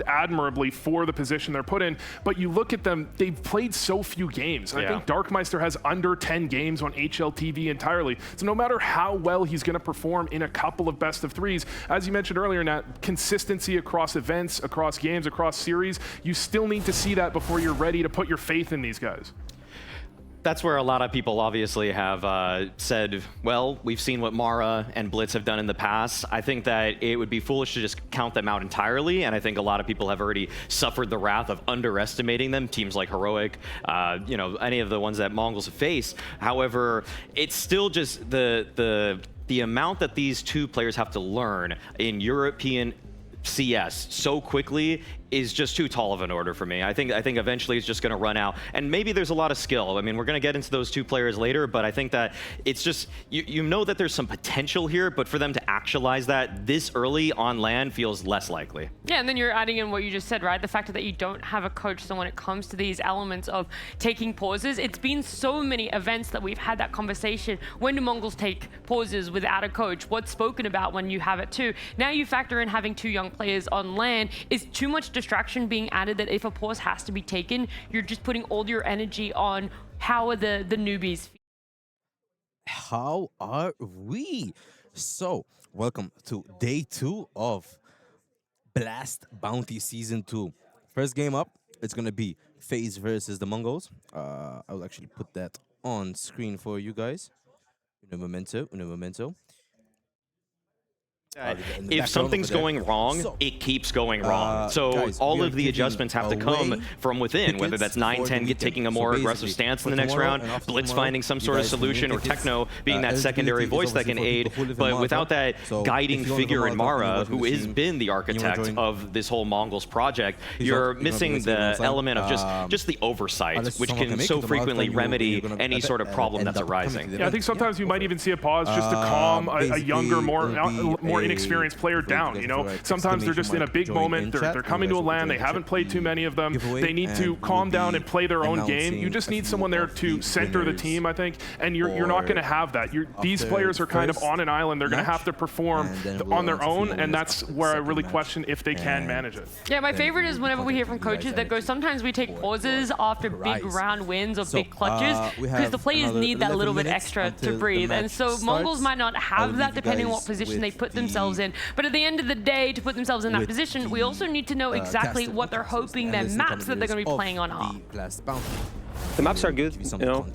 admirably for the position they're put in, but you look at them, they've played so few games. I think Darkmeister has under 10 games on HLTV entirely. So no matter how well he's going to perform in a couple of best of threes, as you mentioned earlier, Nat, consistency across events, across games, across series, you still need to see that before you're ready to put your faith in these guys. That's where a lot of people obviously have said, well, we've seen what Mara and Blitz have done in the past. I think that it would be foolish to just count them out entirely, and I think a lot of people have already suffered the wrath of underestimating them, teams like Heroic, you know, any of the ones that Mongolz have faced. However, it's still just the amount that these two players have to learn in European CS so quickly is just too tall of an order for me. I think eventually it's just going to run out, and maybe there's a lot of skill. I mean, we're going to get into those two players later, but I think that it's just you know that there's some potential here, but for them to actualize that this early on LAN feels less likely. Yeah, and then you're adding in what you just said, right? The fact that you don't have a coach. So when it comes to these elements of taking pauses, it's been so many events that we've had that conversation. When do Mongolz take pauses without a coach? What's spoken about when you have it too? Now you factor in having two young players on LAN. Is too much distraction being added that if a pause has to be taken, you're just putting all your energy on how are the newbies? How are we? So, welcome to day 2 of Blast Bounty Season 2. First game up, it's going to be Faze versus the Mongolz. I will actually put that on screen for you guys. Un momento. If something's going wrong, it keeps going wrong. So guys, all of the adjustments have to come from within, whether that's 9-10 taking a more aggressive stance in the next round, Blitz finding some sort of solution, or Techno being that secondary voice that can aid. But without that guiding figure in Mara, who has been the architect of this whole Mongolz project, you're missing the element of just the oversight, which can so frequently remedy any sort of problem that's arising. Yeah, I think sometimes you might even see a pause just to calm a younger, more inexperienced player down. You know, sometimes they're just in a big moment. They're coming to a LAN. They haven't played too many of them. They need to calm down and play their own game. You just need someone there to center the team, I think. And you're not going to have that. These players are kind of on an island. They're going to have to perform on their own, and that's where I really question if they can manage it. Yeah, my favorite is whenever we hear from coaches that go, sometimes we take pauses after big round wins or big clutches because the players need that little bit extra to breathe. And so Mongolz might not have that depending on what position they put themselves in. But at the end of the day, to put themselves in that position, we also need to know exactly what they're hoping their maps that they're going to be playing on are. The maps are good, you know.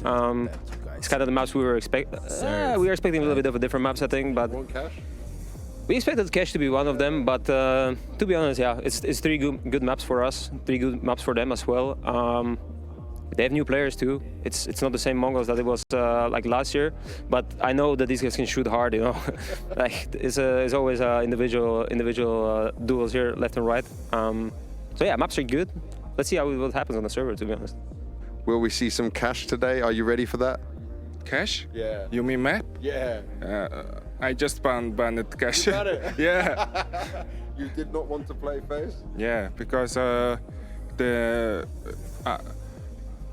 It's kind of the maps we were expecting. We were expecting a little bit of a different maps, I think, but we expected Cash to be one of them. But to be honest, yeah, it's 3 good maps for us, 3 good maps for them as well. They have new players too. It's not the same Mongolz that it was like last year, but I know that these guys can shoot hard. You know, like it's always individual duels here, left and right. So yeah, maps are good. Let's see what happens on the server. To be honest. Will we see some Cash today? Are you ready for that? Cash? Yeah. You mean map? Yeah. I just banned Cash. You got it? Yeah. You did not want to play Faze? Yeah, because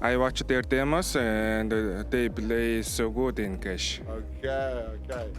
I watch their demos and they play so good in Cash. Okay.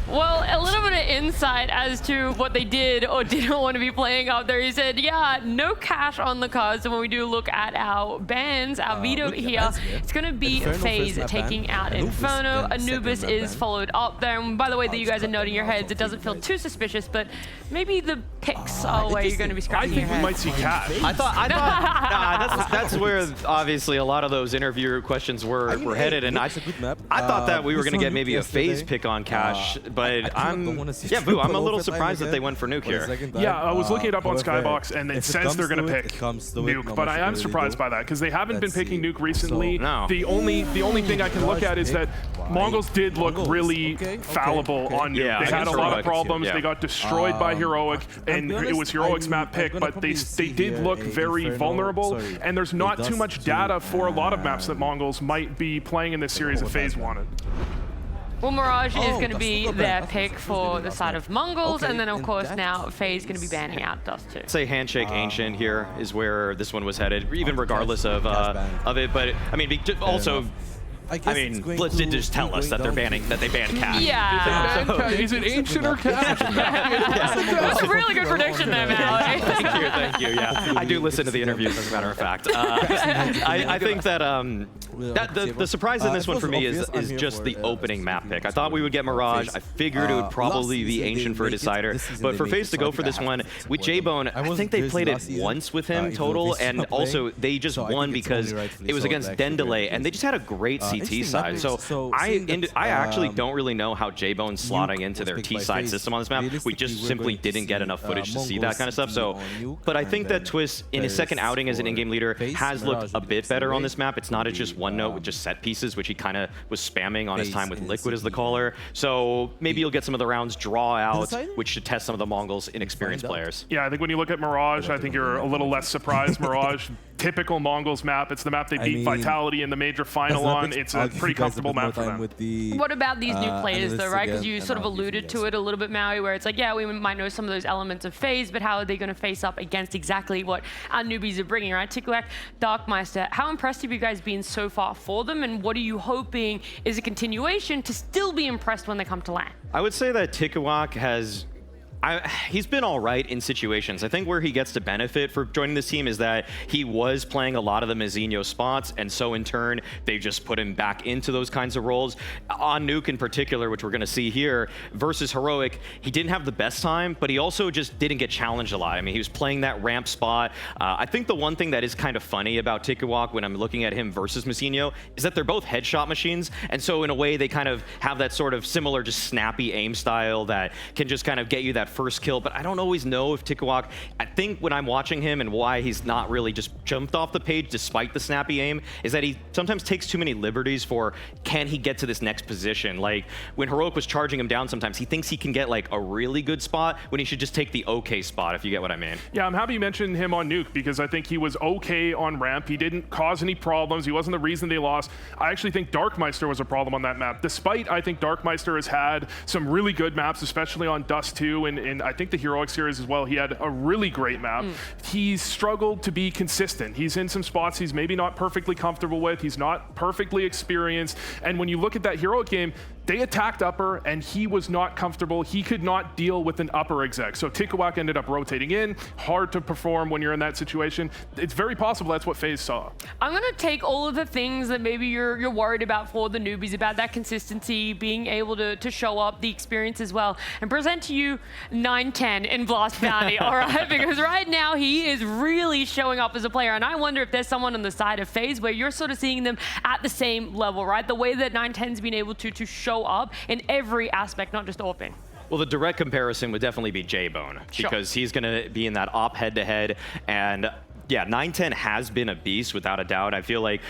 Well, a little bit of insight as to what they did or didn't want to be playing out there. He said, yeah, no Cash on the cards. And when we do look at our bans, our veto here, it's going to be Faze taking out Inferno. Anubis is followed up there. And by the way that you guys are nodding your heads, it doesn't feel too suspicious, but maybe the picks are where you're going to be scratching your head. I think we might see Cash. I thought that's where obviously a lot of those interview questions were headed, and I thought that we were going to get maybe a Faze pick on Cash. But I'm a little surprised that they went for Nuke here. Yeah, I was looking it up on Skybox, and it says they're going to pick Nuke, but I am surprised by that because they haven't been picking Nuke recently. No. The only thing I can look at is that Mongolz did look really fallible on Nuke. Yeah, they had a lot of Heroic. problems. Yeah. They got destroyed by Heroic, and it was Heroic's map pick, but they did look very vulnerable, and there's not too much data for a lot of maps that Mongolz might be playing in this series that Faze wanted. Well, Mirage is going to be their pick for the side of Mongolz, and then of course now Faze is going to be banning out Dust 2. I'd say Handshake Ancient here is where this one was headed, even regardless of it. But I mean, also I mean, Blitz did just tell us that they banned cash. Yeah. Is it ancient or cash? That's a really good prediction there, Maui. Thank you. Yeah, I do listen to the interviews, as a matter of fact. I think that the surprise in this one for me is just the opening map pick. I thought we would get Mirage. I figured it would probably be Ancient for a decider. But for Faze to go for this one, with J-Bone, I think they played it once with him total, and also they just won because it was against Dendelay, and they just had a great CT side. So I actually don't really know how J-Bone's slotting into their T-side system on this map. We just simply didn't get enough footage to see that kind of stuff. So, but I think that Twist, in his second outing as an in-game leader, has looked a bit better on this map. It's not just one note with just set pieces, which he kind of was spamming on his time with Liquid as the caller. So maybe you'll get some of the rounds draw out, which should test some of the Mongolz inexperienced players. Yeah, I think when you look at Mirage, I think you're a little less surprised. Mirage, typical Mongolz map. It's the map they beat Vitality in the major final on. It's a pretty comfortable map for them. What about these new players, though, right? Because you sort of alluded to it a little bit, Maui, where it's like, yeah, we might know some of those elements of Faze, but how are they going to face up against exactly what our newbies are bringing, right? Tikwak, Darkmeister, how impressed have you guys been so far for them, and what are you hoping is a continuation to still be impressed when they come to LAN? I would say that Tikwak has... he's been all right in situations. I think where he gets to benefit for joining this team is that he was playing a lot of the Mizzino spots, and so in turn, they just put him back into those kinds of roles. On Nuke in particular, which we're going to see here, versus Heroic, he didn't have the best time, but he also just didn't get challenged a lot. I mean, he was playing that ramp spot. I think the one thing that is kind of funny about Tikwak when I'm looking at him versus Mizzino is that they're both headshot machines, and so in a way, they kind of have that sort of similar, just snappy aim style that can just kind of get you that first kill, but I don't always know if Tikwak, I think when I'm watching him and why he's not really just jumped off the page despite the snappy aim is that he sometimes takes too many liberties for can he get to this next position. Like when Heroic was charging him down sometimes, he thinks he can get like a really good spot when he should just take the okay spot, if you get what I mean. Yeah, I'm happy you mentioned him on Nuke because I think he was okay on ramp. He didn't cause any problems. He wasn't the reason they lost. I actually think Darkmeister was a problem on that map. Despite, I think Darkmeister has had some really good maps, especially on Dust 2 and I think the Heroic series as well. He had a really great map. He's struggled to be consistent. He's in some spots he's maybe not perfectly comfortable with. He's not perfectly experienced. And when you look at that Heroic game, they attacked upper and he was not comfortable. He could not deal with an upper exec. So Tikwak ended up rotating in. Hard to perform when you're in that situation. It's very possible that's what FaZe saw. I'm going to take all of the things that maybe you're worried about for the newbies, about that consistency, being able to show up, the experience as well, and present to you 9-10 in Blast Bounty, all right? Because right now he is really showing up as a player, and I wonder if there's someone on the side of FaZe where you're sort of seeing them at the same level, right? The way that 9-10's been able to show up in every aspect, not just AWPing. Well, the direct comparison would definitely be J-Bone because he's going to be in that op head-to-head, and yeah, 9-10 has been a beast without a doubt. I feel like,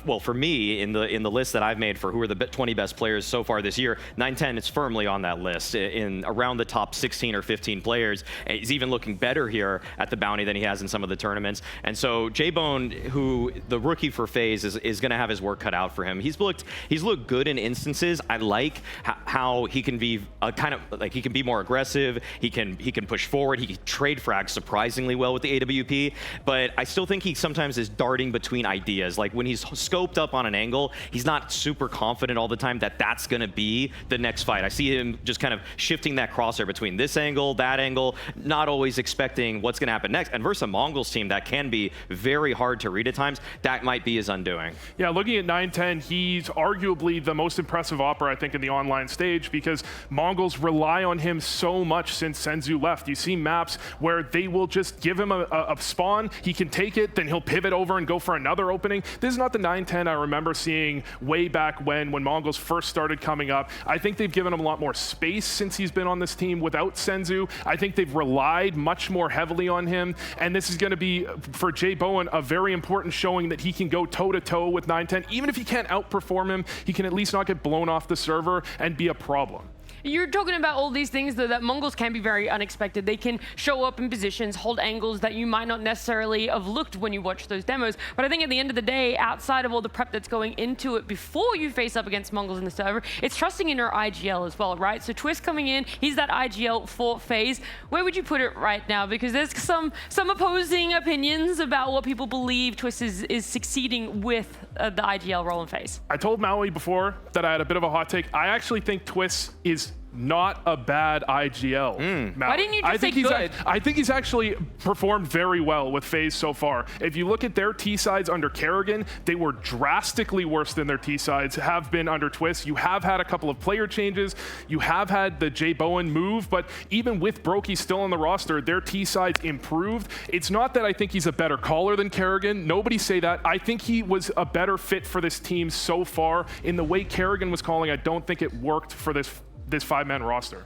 well, for me, in the list that I've made for who are the 20 best players so far this year, 9-10 is firmly on that list, in around the top 16 or 15 players. He's even looking better here at the Bounty than he has in some of the tournaments. And so J-Bone, who the rookie for FaZe, is going to have his work cut out for him. He's looked good in instances. I like how he can be kind of like he can be more aggressive. He can push forward. He can trade frags surprisingly well with the AWP, but I still think he sometimes is darting between ideas. Like when he's scoped up on an angle, he's not super confident all the time that that's going to be the next fight. I see him just kind of shifting that crosshair between this angle, that angle, not always expecting what's going to happen next. And versus a Mongolz team that can be very hard to read at times, that might be his undoing. Yeah, looking at 9-10, he's arguably the most impressive opera, I think, in the online stage because Mongolz rely on him so much since Senzu left. You see maps where they will just give him a spawn, he can take it, then he'll pivot over and go for another opening. This is not the 9-10 I remember seeing way back when Mongolz first started coming up. I think they've given him a lot more space since he's been on this team without Senzu. I think they've relied much more heavily on him, and this is going to be, for J-Bone, a very important showing that he can go toe-to-toe with 9-10. Even if he can't outperform him, he can at least not get blown off the server and be a problem. You're talking about all these things, though, that Mongolz can be very unexpected. They can show up in positions, hold angles that you might not necessarily have looked when you watch those demos. But I think at the end of the day, outside of all the prep that's going into it before you face up against Mongolz in the server, it's trusting in your IGL as well, right? So Twist coming in, he's that IGL for Faze. Where would you put it right now? Because there's some opposing opinions about what people believe Twist is succeeding with the IGL role in Faze. I told Maui before that I had a bit of a hot take. I actually think Twist is not a bad IGL. Why didn't you just say good? I think he's actually performed very well with Faze so far. If you look at their T-sides under Kerrigan, they were drastically worse than their T-sides have been under Twist. You have had a couple of player changes. You have had the Jay Bowen move, but even with Brokey still on the roster, their T-sides improved. It's not that I think he's a better caller than Kerrigan. Nobody say that. I think he was a better fit for this team so far. In the way Kerrigan was calling, I don't think it worked for this five-man roster.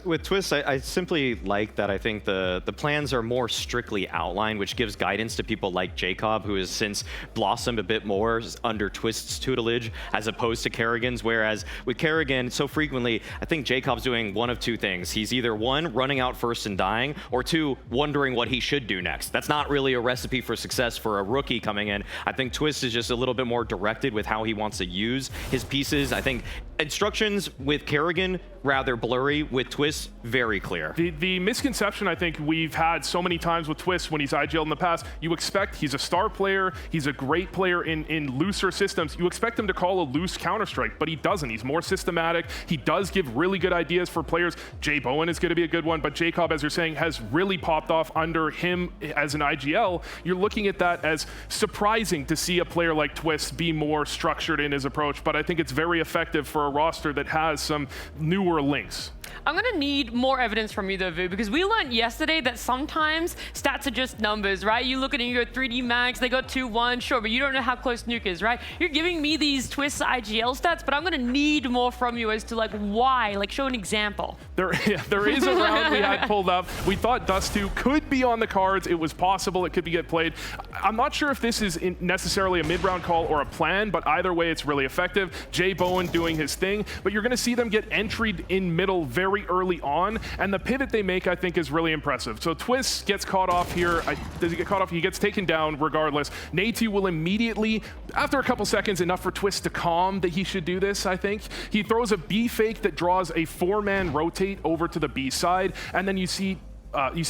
With Twist, I simply like that I think the plans are more strictly outlined, which gives guidance to people like Jacob, who has since blossomed a bit more under Twist's tutelage, as opposed to Kerrigan's, whereas with Kerrigan, so frequently, I think Jacob's doing one of two things. He's either one, running out first and dying, or two, wondering what he should do next. That's not really a recipe for success for a rookie coming in. I think Twist is just a little bit more directed with how he wants to use his pieces. I think instructions with Kerrigan, rather blurry. With Twist, very clear. The misconception I think we've had so many times with Twist when he's IGL'd in the past, you expect he's a star player, he's a great player in looser systems. You expect him to call a loose Counter-Strike, but he doesn't. He's more systematic. He does give really good ideas for players. Jay Bowen is going to be a good one, but Jacob, as you're saying, has really popped off under him as an IGL. You're looking at that as surprising to see a player like Twist be more structured in his approach, but I think it's very effective for a roster that has some newer links. I'm going to need more evidence from you, though, Vu, because we learned yesterday that sometimes stats are just numbers, right? You look at it and you go 3D Max, they got 2-1, sure, but you don't know how close Nuke is, right? You're giving me these Twist IGL stats, but I'm going to need more from you as to, like, why. Like, show an example. There is a round we had pulled up. We thought Dust 2 could be on the cards. It was possible it could get played. I'm not sure if this is necessarily a mid-round call or a plan, but either way, it's really effective. Jay Bowen doing his thing, but you're going to see them get entried in middle very early on, and the pivot they make, I think, is really impressive. So Twist gets caught off here. Does he get caught off? He gets taken down regardless. Natu will immediately, after a couple seconds, enough for Twist to calm that he should do this, I think. He throws a B fake that draws a 4-man rotate over to the B side, and then you see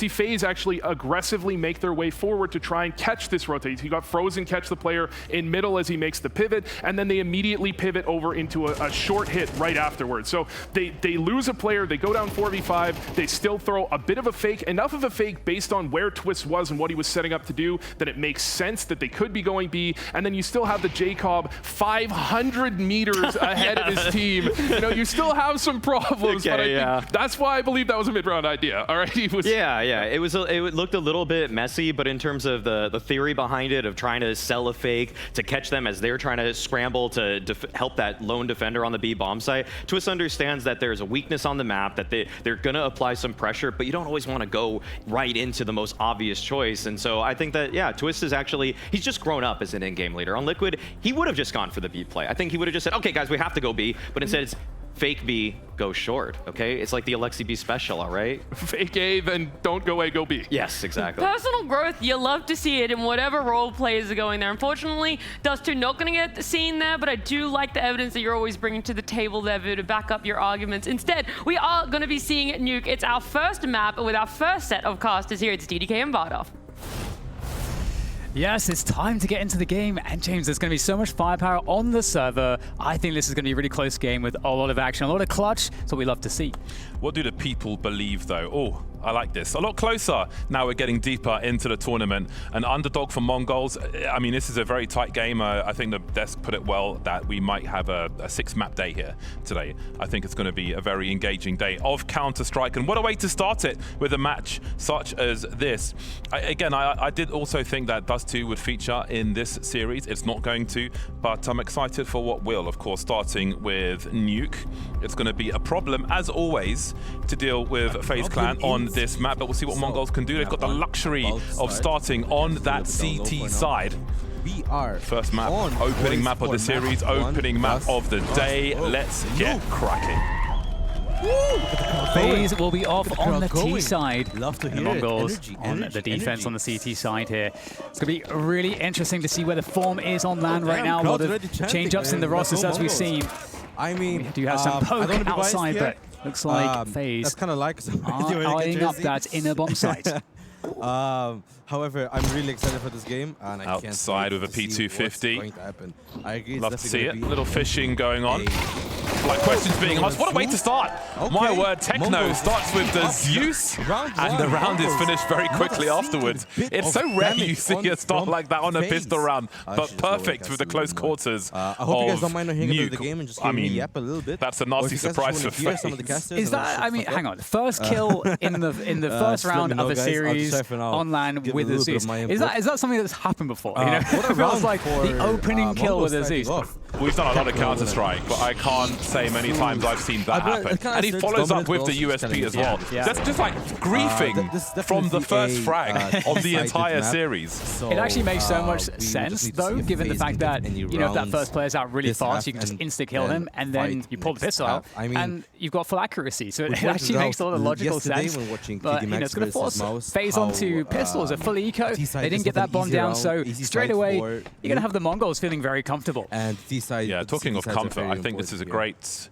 Faze actually aggressively make their way forward to try and catch this rotate. He got frozen, catch the player in middle as he makes the pivot, and then they immediately pivot over into a short hit right afterwards. So they lose a player, they go down 4v5, they still throw a bit of a fake, enough of a fake based on where Twist was and what he was setting up to do that it makes sense that they could be going B, and then you still have the Jacob 500 meters ahead of his team. You know, you still have some problems, but I think that's why I believe that was a mid-round idea. All right, he was. Yeah. It looked a little bit messy, but in terms of the theory behind it of trying to sell a fake to catch them as they're trying to scramble to help that lone defender on the B bomb site, Twist understands that there's a weakness on the map, that they're going to apply some pressure, but you don't always want to go right into the most obvious choice. And so I think that, yeah, Twist is actually, he's just grown up as an in-game leader. On Liquid, he would have just gone for the B play. I think he would have just said, okay, guys, we have to go B, but instead it's fake B, go short, okay? It's like the Alexi B special, all right? Fake A, then don't go A, go B. Yes, exactly. Personal growth, you love to see it in whatever role players are going there. Unfortunately, Dust 2 not going to get seen there, but I do like the evidence that you're always bringing to the table there, Vu, to back up your arguments. Instead, we are going to be seeing Nuke. It's our first map with our first set of casters here. It's DDK and Bardov. Yes, it's time to get into the game, and James, there's going to be so much firepower on the server. I think this is going to be a really close game with a lot of action, a lot of clutch. That's what we love to see. What do the people believe, though? Oh, I like this. A lot closer. Now we're getting deeper into the tournament. An underdog for Mongolz. I mean, this is a very tight game. I think the desk put it well that we might have a 6-map day here today. I think it's going to be a very engaging day of Counter-Strike. And what a way to start it with a match such as this. I did also think that Dust 2 would feature in this series. It's not going to, but I'm excited for what will. Of course, starting with Nuke. It's going to be a problem, as always, to deal with FaZe Clan on this map, but we'll see what Mongolz can do. They've got the luxury of starting on that CT side. We are first map, opening map of the series, opening map of the day. Let's get cracking. Faze will be off on the T side. Love to And the hear it. Mongolz on the defense on the CT side here. It's going to be really interesting to see where the form is on land right now. A lot of change-ups in the rosters as we've seen. I mean, We do have some poke outside, but looks like that's Faze kind of like eyeing up that inner bomb site. However, I'm really excited for this game, and I can't Outside with a wait to see what's P250. going to happen. I agree. Love to see it. A little fishing going on. Like questions being asked. What a way to start. My word, Techno Mongolz starts with the Zeus, and the round is finished very quickly afterwards. It's so rare you see a start like that on a pistol round, but perfect with the close quarters. I hope you guys don't mind hearing about the game and just hear me yap a little bit. That's a nasty surprise for Faze. Is that, I mean, hang on, first kill in the first round of a series on land with a Zeus. Is that something that's happened before? You know, it feels like the opening kill with a Zeus. We've done a lot of Counter-Strike, but I can't say many times I've seen that happen. And he follows up with the USP as well. That's just like griefing from the first frag of the entire series. It actually makes so much sense, though, given the fact that, you know, if that first player's out really fast, you can just insta-kill him, and then you pull the pistol out, and you've got full accuracy. So it actually makes a lot of logical sense. But, you know, it's going to force Faze onto pistols, a full eco. They didn't get that bomb down, so straight away, you're going to have the Mongolz feeling very comfortable. Yeah, talking of comfort, I think this is a great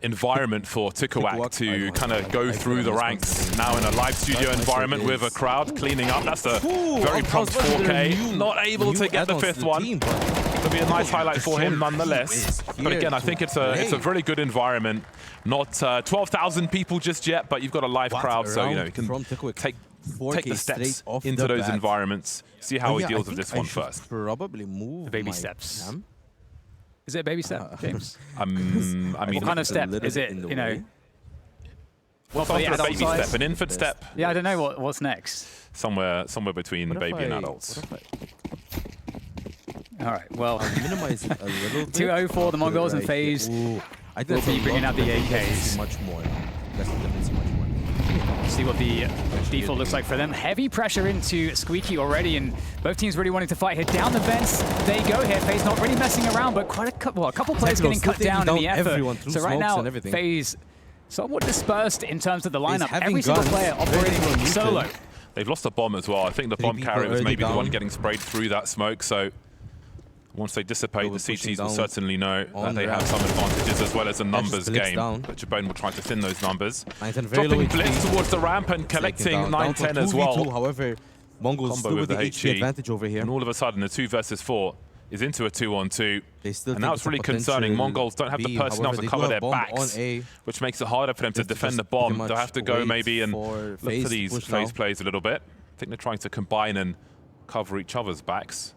environment for Tikawak to kind of go through the ranks. Now in a live studio environment with a crowd cleaning up. That's a very prompt 4K. Not able to get the fifth one. Could be a nice highlight for him nonetheless. But again, I think it's a really good environment. Not 12,000 people just yet, but you've got a live crowd, so you know you can take the steps into those environments. See how he deals with this one first. Probably move the baby steps. Is it a baby step, James? I mean, what kind of step is it? You know, what's after a baby step? An infant step? Yeah, I don't know what's next. Somewhere between baby and adults. All right, well, minimize it a little bit. 2-0 for the Mongolz and Faze. I will be bringing out the AKs. Much more. That's definitely much more. See what the default looks like for them. Heavy pressure into Squeaky already, and both teams really wanting to fight here. Down the vents, they go here. Faze not really messing around, but quite a couple players getting cut down in the effort. So right now, Faze somewhat dispersed in terms of the lineup. Every single player operating solo. They've lost a bomb as well. I think the bomb carrier was maybe the one getting sprayed through that smoke, so once they dissipate, the CTs will certainly know that they have some advantages as well as a numbers game. But Jabone will try to thin those numbers. Dropping Blitz towards the ramp and collecting 9-10 as well. However, Mongolz still with the HP advantage over here. And all of a sudden, the 2 versus 4 is into a 2-on-2. And now it's really concerning. Mongolz don't have the personnel to cover their backs, which makes it harder for them to defend the bomb. They'll have to go maybe and look for these Faze plays a little bit. I think they're trying to combine and cover each other's backs.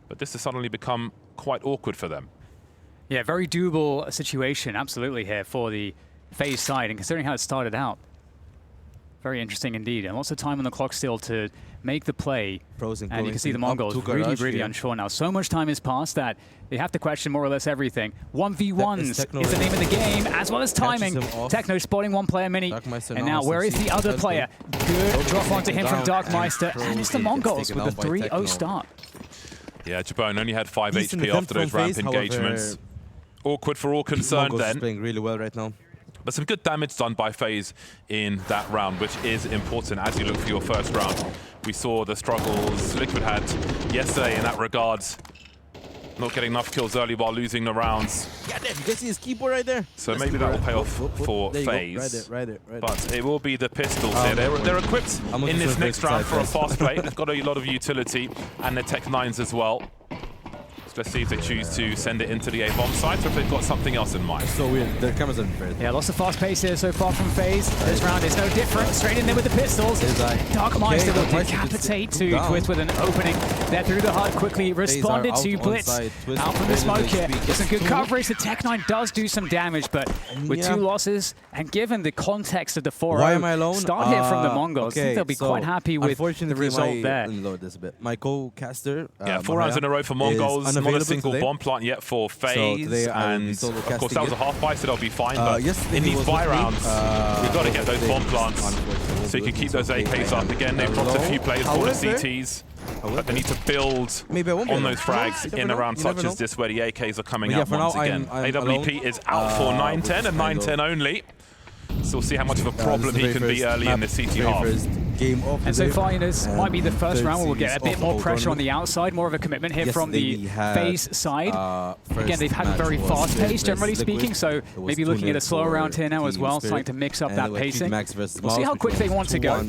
But this has suddenly become quite awkward for them. Yeah, very doable situation, absolutely, here for the Faze side. And considering how it started out, very interesting indeed. And lots of time on the clock still to make the play. And you can see the Mongolz really unsure now. So much time has passed that they have to question more or less everything. 1v1s is the name of the game, as well as timing. Techno spotting one player mini. And now where is the other player? Good drop onto him from Darkmeister. And it's the Mongolz with the 3-0 start. Yeah, Jabone only had 5 HP after those ramp engagements. Awkward for all concerned then. Playing really well right now. But some good damage done by Faze in that round, which is important as you look for your first round. We saw the struggles Liquid had yesterday in that regard. Not getting enough kills early while losing the rounds. Yeah, you can see his keyboard right there. So maybe that will pay off for Faze. Right there. But it will be the pistols here. They're equipped in this next round for a fast play. They've got a lot of utility, and the Tech 9s as well. So let's see if they choose to send it into the A-bomb site or if they've got something else in mind. It's so weird. Their cameras are unfair. Yeah, lots of fast pace here so far from Faze. This round is no different. Straight in there with the pistols. Darkmeister will decapitate to Twist with an opening there through the HUD. Quickly responded to Blitz. Out from the smoke here. There's some good coverage. The Tech 9 does do some damage, but with 2 losses, and given the context of the 4-0 start here from the Mongolz, I think they'll be quite happy with the result there. My co-caster, 4 rounds in a row for Mongolz. Not a single bomb plant yet for Faze, and of course that was a half buy, so they'll be fine. But in these buy rounds, we've got to get those bomb plants so you can keep those AKs up. Again, they've dropped a few players for the CTs, but they need to build on those frags in a round such as this where the AKs are coming out once again. AWP is out for 9-10 and 9-10 only. So we'll see how much of a problem he can be early in the CT half. Game of and so far, this might be the first round where we'll get a bit more pressure on the outside, more of a commitment here from the Faze side. Again, they've had a very fast pace, generally speaking, so maybe looking at a slower round here now as well, trying to mix up that pacing. We'll see how quick they want to go.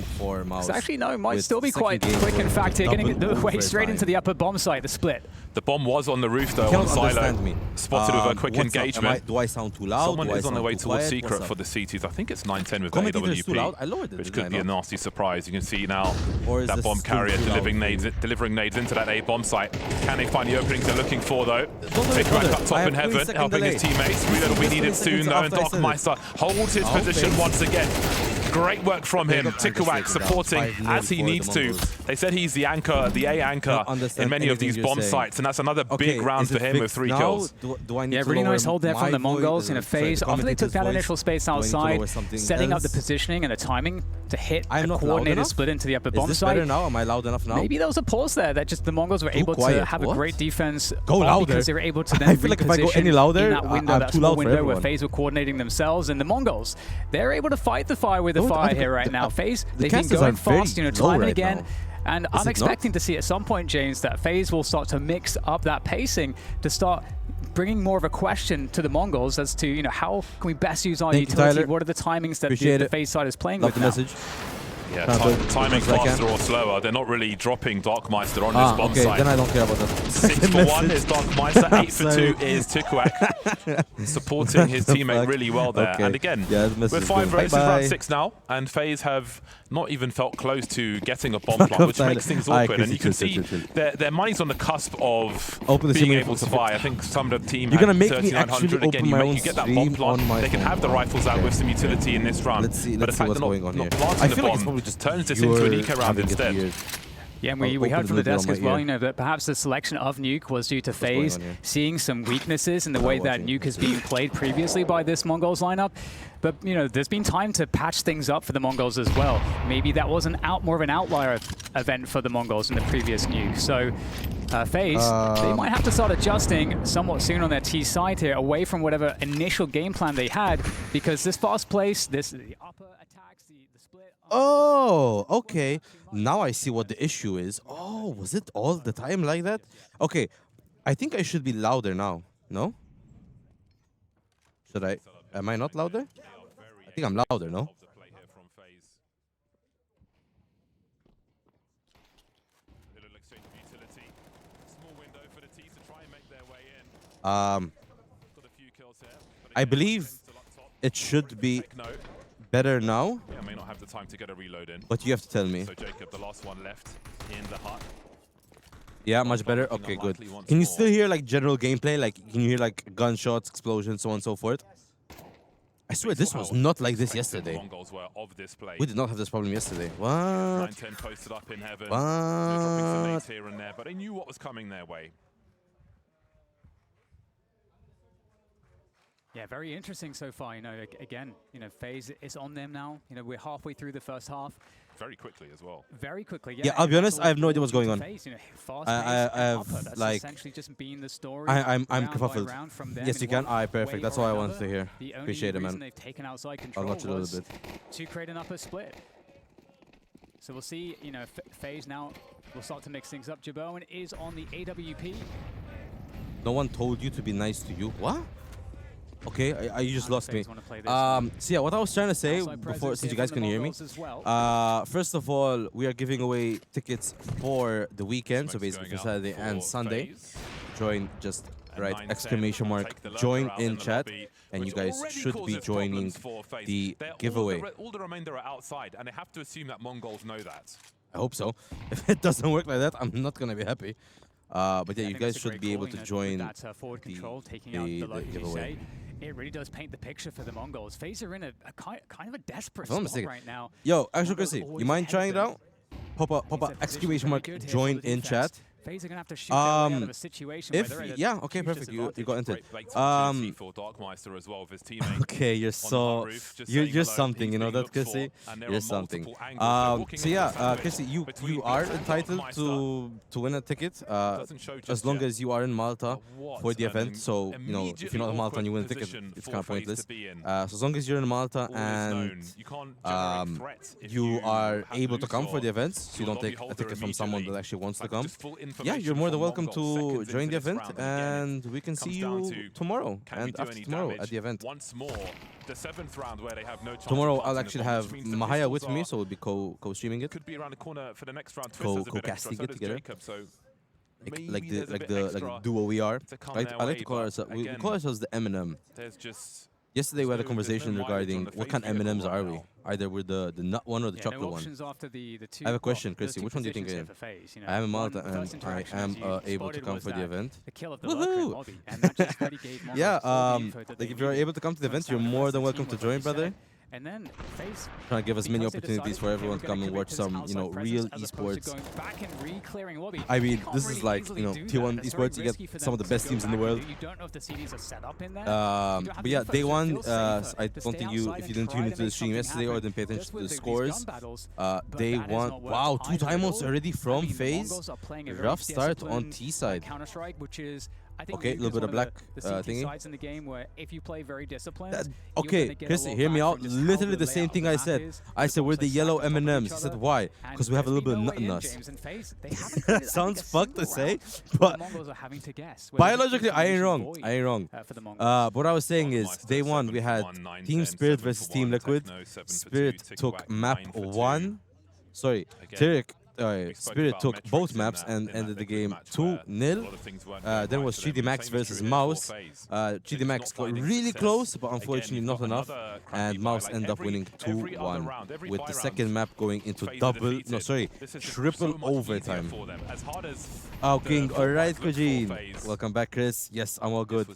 Actually, no, it might still be quite quick, in fact, here, getting the way straight into the upper bomb site, the split. The bomb was on the roof, though, on Silo. Spotted with a quick engagement. Do I sound too loud? Someone is on their way towards Secret for the CTs. I think it's 9-10 with the AWP, which could be a nasty surprise. You can see now that bomb carrier delivering nades into that A-bomb site. Can they find the openings they're looking for, though? Takeback up top in heaven, helping his teammates. Reload will be needed soon, though, and Darkmeister holds his position once again. Great work from him. Tikuak supporting as he needs to. They said he's the anchor, the A anchor in many of these bomb sites, and that's another big round for him with 3 kills. Yeah, really nice hold there from the Mongols in a Faze. After they took that initial space outside, setting up the positioning and the timing to hit a coordinated split into the upper bomb site. Better now? Am I loud enough now? Maybe there was a pause there that just the Mongols were able to have a great defense. Go louder. Because they were able to then I feel like if I go any louder, in that window, I'm too loud for everyone. where Faze were coordinating themselves, and the Mongols, they're able to fight the fire with the fire here right now. Faze, they've been going fast, time and again. And I'm expecting to see at some point, James, that Faze will start to mix up that pacing to start bringing more of a question to the Mongols as to, how can we best use our utility? What are the timings that the Faze side is playing with now? Yeah, timing faster or slower. They're not really dropping Darkmeister on this bomb site. Then I don't care about that. 6 for 1 is Darkmeister, 8 for 2 is Tikuak. Supporting his teammate really well there. And again, we're 5 versus round 6 now, and Faze have not even felt close to getting a bomb plant, which makes things awkward. And you can see their money's on the cusp of being able to buy. I think some of the team had 3,900. Again, you get that bomb plant, they can have the rifles out with some utility in this round. But the fact they're not planting the bomb just turns this into an eco round instead. Yeah, and we heard from the desk as well, that perhaps the selection of Nuke was due to Faze seeing some weaknesses in the way that Nuke has been played previously by this Mongols lineup. But, there's been time to patch things up for the Mongols as well. Maybe that was more of an outlier event for the Mongols in the previous Nuke. So, Faze, they might have to start adjusting somewhat soon on their T side here, away from whatever initial game plan they had, because this fast place, the upper attacks, the split... Oh, okay. Now I see what the issue is. Oh, was it all the time like that? Okay, I think I should be louder now. No? Should I? Am I not louder? I think I'm louder, no? I believe it should be better now. Yeah, I may not have the time to get a reload in. But you have to tell me. So Jacob, the last one left in the hut. Yeah, much better. Okay, good. Can you still hear like general gameplay? Like, can you hear like gunshots, explosions, so on and so forth? I swear this was not like this yesterday. We did not have this problem yesterday. What? 9-10 posted up in heaven. Dropping some nades here and there, but they knew what was coming their way. Yeah, very interesting so far. Again, Faze is on them now. We're halfway through the first half. Very quickly as well. Very quickly, yeah. I'll be honest, I have no idea what's going on. I have like essentially just been the story. I'm kerfuffled. Yes, you can. Perfect. That's all I wanted to hear. Appreciate it, man. They've taken outside control. I'll watch a little bit to create an upper split. So we'll see. Faze now will start to mix things up. Jaboan is on the AWP. No one told you to be nice to you. What? Okay, you just lost me. So yeah, what I was trying to say before, since you guys can hear me, first of all, we are giving away tickets for the weekend, so basically for Saturday and Sunday. Join, just write exclamation mark, join in chat, and you guys should be joining the giveaway. All the remainder are outside, and I have to assume that Mongols know that. I hope so. If it doesn't work like that, I'm not gonna be happy. But yeah, you guys should be able to join the giveaway. It really does paint the picture for the Mongols. Faze are in a kind of a desperate spot right now. Yo, actually, Chrissy, you mind trying it out? Pop up exclamation mark, join in chat, Faze are going to have to shoot their way out of a situation where If they're at a yeah, okay, huge perfect. You disadvantage. got into it. Great opportunity for Darkmeister as well with his teammate. Okay, you're on the so roof, just you're saying hello. something, He's you know being that, looked for, Chrissy. and there You're are something. multiple angles. Walking So into yeah, the sandwich Chrissy, you between are Blitz and entitled Darkmeister. to win a ticket Doesn't show just as long yet. as you are in Malta What for the an event. So you know, if you're not in Malta and you win a ticket, position it's for kind of Faze pointless. to be in. So as long as you're in Malta All is and known. You can't generate threats if you are have able to loose come for or the events, so you your don't take lobby a ticket holder from someone that immediately. actually wants to Like, come. just full Yeah, information you're more than from welcome Mongolz to seconds join the into this event, round. Again, and we can see comes down you to, tomorrow can we and do after any tomorrow damage? at the event. Once more, the 7th round where they have no chance Tomorrow of I'll planting the actually bomb, have which means the Mahaya with pistols me, are- so we'll be co-streaming it. could be around the corner for the next round. Co- Twist has a bit extra, co-casting so it does together. Jacob, so maybe Like there's a bit the extra duo we are. to come I their like way, to call but ourselves we again, call ourselves the Eminem. There's just Yesterday we had a there's no conversation mileage regarding on the what Faze kind of vehicle M&Ms right are we? now. Either we're the nut one or the Yeah, chocolate no one. options after the two. I have a well, question, those Chrissy. two Which one do you think I positions am? here for Faze, you know. I am in One, Malta the first and I interaction, am as you able to spotted, come was for the that event. The kill of the Valkyrie Woohoo! lobby, and that just really gave Mongolz Yeah, all the info that like they if you're needed able to come to the to event, you're understand the more rest than of the welcome team to was, like join, you brother. said. And then Faze, Trying to give as many because they opportunities decided for they everyone were to gonna come and give it watch to some, outside you know, presence real as opposed to esports. going back and re-clearing lobby. I mean, You can't this really is like, easily you know, do tier that. 1 It's very esports. You risky get for some of them the best to teams go in the back and world. do. You don't know if the CDs are set up in there. But yeah, day one, I don't think you, if you didn't tune into the stream yesterday or didn't pay attention to the scores, day one, wow, 2 timeouts already from Faze. Rough start on T side. Counter-Strike, which is, I think, Okay, a little bit of black the CT thingy. sides in the game where if you play very disciplined, Okay, Chrissy, hear me out. Literally the same thing I said. I said we're the yellow M&Ms. He said why? Because we have a little bit of nut in us. That sounds fucked to say, but biologically I ain't wrong. I ain't wrong. But what I was saying is, day one we had Team Spirit versus Team Liquid. Spirit took map 1. Sorry, Spirit took both maps and ended the game 2-0. Then was GD Max versus Mouse. GD Max got really close, but unfortunately not enough. And Mouse ended up winning 2-1, with the second map going into triple overtime. Oh, King. Alright, Kojin. Welcome back, Chris. Yes, I'm all good.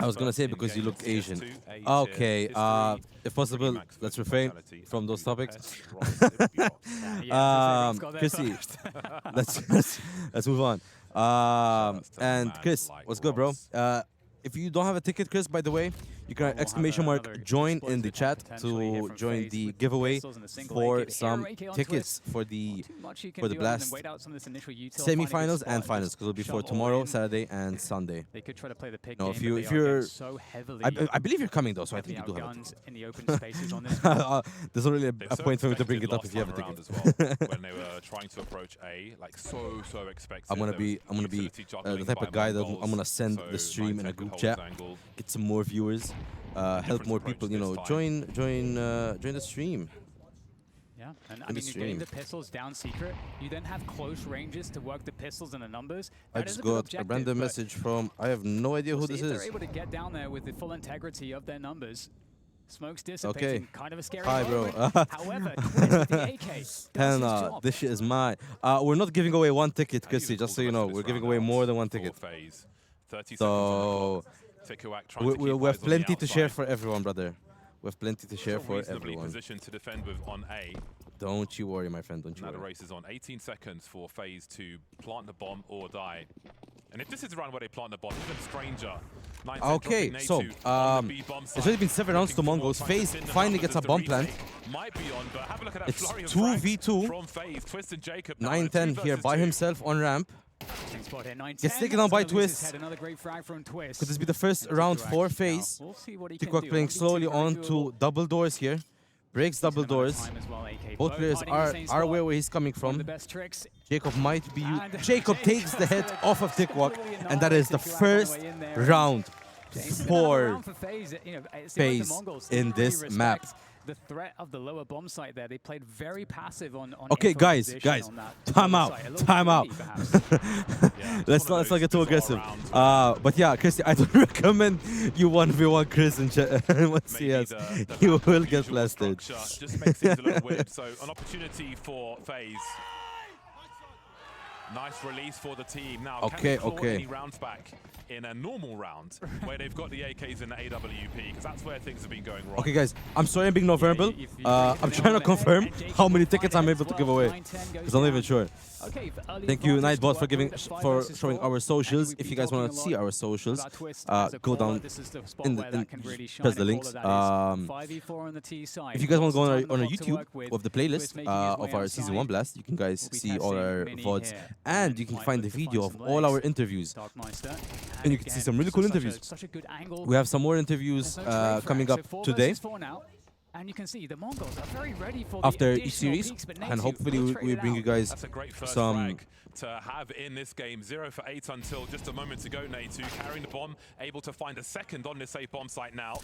I was gonna say because you look Asian. Okay, if possible, let's refrain from those topics. Chrissy, let's move on. And Chris, what's good, bro? If you don't have a ticket, Chris, by the way, you can _join in the chat to join the giveaway for some tickets for the Blast semi-finals and finals, because it'll be for tomorrow, Saturday, and Sunday. They could try to play the pick No, game, if you're, so heavily I believe you're coming though, so I think you do have a outgunned in the open spaces on this. There's not really a point for me to bring it up if you have a ticket. When they were trying to approach A, like so expected. I'm gonna be the type of guy that I'm gonna send the stream in a group chat, get some more viewers, help more people, you know, join the stream. Yeah, and I mean, you're getting the pistols down secret. You then have close ranges to work the pistols and the numbers. I just got a random message from, I have no idea who this is. They're able to get down there with the full integrity of their numbers. Smoke's dissipating, Okay. kind of a scary Hi, bro. However, with the AK, Hannah, this shit is mine. We're not giving away one ticket, Chrissy, just so you know. We're giving away more than one ticket. So we have plenty to share for everyone, brother. We have plenty to share for everyone. Position to defend with on A. Don't you worry, my friend. Don't you Now the worry. race is on. 18 seconds for Faze to plant the bomb or die. And if this is the round where they plant the bomb, even Stranger. Okay, so it's already been 7 rounds to Mongolz. Faze finally gets a bomb plant. It's 2v2. 9-10 here by himself on ramp. Gets taken down by Twist. Could this be the first round for Faze? Tikok playing slowly on to double doors here. Breaks double doors. Both players are aware where he's coming from. Jacob might be... Jacob takes the head off of Tikwok, and that is the first round for Faze in this map. The threat of the lower bomb site there, they played very passive on Okay, guys, time out. Let's not get too aggressive. But yeah, Chris, I don't recommend you 1v1 Chris and CS. You will get blasted. Just makes things a little weird. So an opportunity for Faze. Nice release for the team. Now, okay, can they claw okay. any rounds back in a normal round where they've got the AKs in the AWP? Because that's where things have been going wrong. Okay, guys, I'm sorry I'm being not verbal. I'm trying to confirm how many tickets I'm able to give away, because I'm not even sure. Thank you, Nightbot, for showing our socials. If you guys want to see our socials, go down press the links. If you guys want to go on our YouTube of the playlist of our Season 1 Blast, you can guys see all our VODs, and you can find the video of all our interviews. And you can see some really cool interviews. We have some more interviews coming up today. And you can see the Mongols are very ready for after each series, and hopefully we bring you guys That's a great first some frag to have in this game. 0 for 8 until just a moment ago. Natu carrying the bomb, able to find a second on this A bomb site now.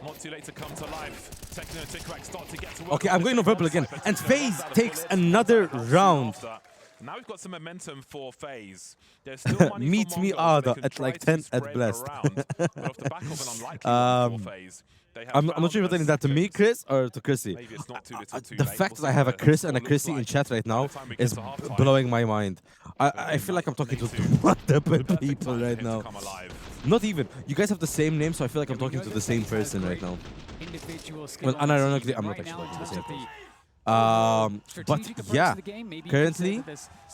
Not too late to come to life. Techno and Tikrak start to get to work. Okay, I'm going no verbal again, and Faze takes another round. Now we've got some momentum for Faze. There's still money Meet for me Mongolz. at like 10 at Blast. But off the back of an unlikely run for Faze, I'm not sure if you're telling that to me, Chris, or to Chrissy. The fact that I have a Chris and a Chrissy in chat right now is blowing my mind. I feel like I'm talking to multiple people right now. Not even. You guys have the same name, so I feel like I'm talking to the same person right now. Well, unironically, I'm not actually talking to the same person. But yeah, currently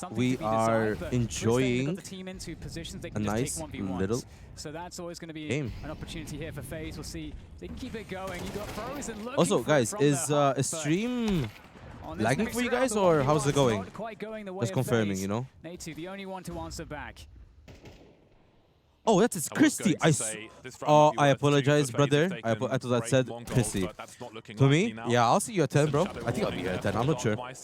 we are enjoying a nice little game. An opportunity here for Faze. We'll see. They can keep it going. You got Frozen looking Also, guys, is stream lagging for you guys, or how's it going? Just confirming, you know. Natu, the only one to answer back. Oh, that is Christy. I apologize, brother. I thought that said Christy. To me, yeah, I'll see you at 10, bro. I think I'll be here at 10. I'm not sure. I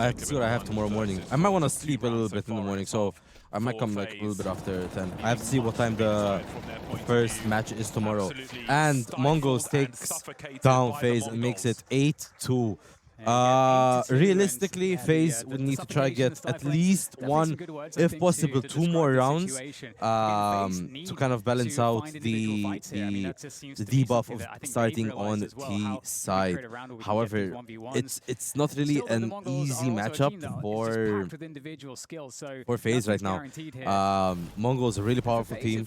have to see what I have tomorrow morning. I might want to sleep a little bit in the morning, so I might come like a little bit after 10. I have to see what time the first match is tomorrow. And Mongolz takes down Faze and makes it 8-2. Realistically, Faze would need to try to get at least one, if possible, 2 more rounds to kind of balance out the debuff of starting on T side. However, it's not really an easy matchup for Faze right now. Mongolz is a really powerful team.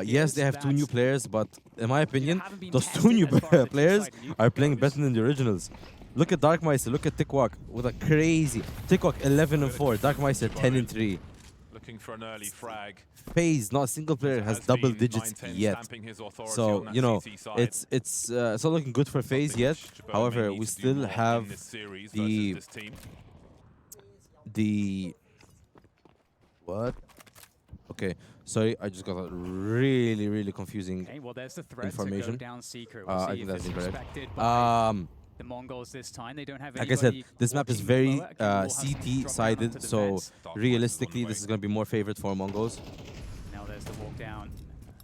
Yes, they have 2 new players, but in my opinion, those 2 new players are playing better than the originals. Look at Darkmeister, look at Tikwak with a crazy... Tikwak 11-4, Darkmeister 10-3. Looking for an early frag. Faze, not a single player has double digits yet. So, you know, it's not looking good for Faze yet. However, we still have the... What? Okay, sorry, I just got a really confusing information. I think that's incorrect. The Mongols this time, they don't have like I said, this map is very CT-sided, so realistically, this is going to be more favored for Mongolz. Now there's the walk down.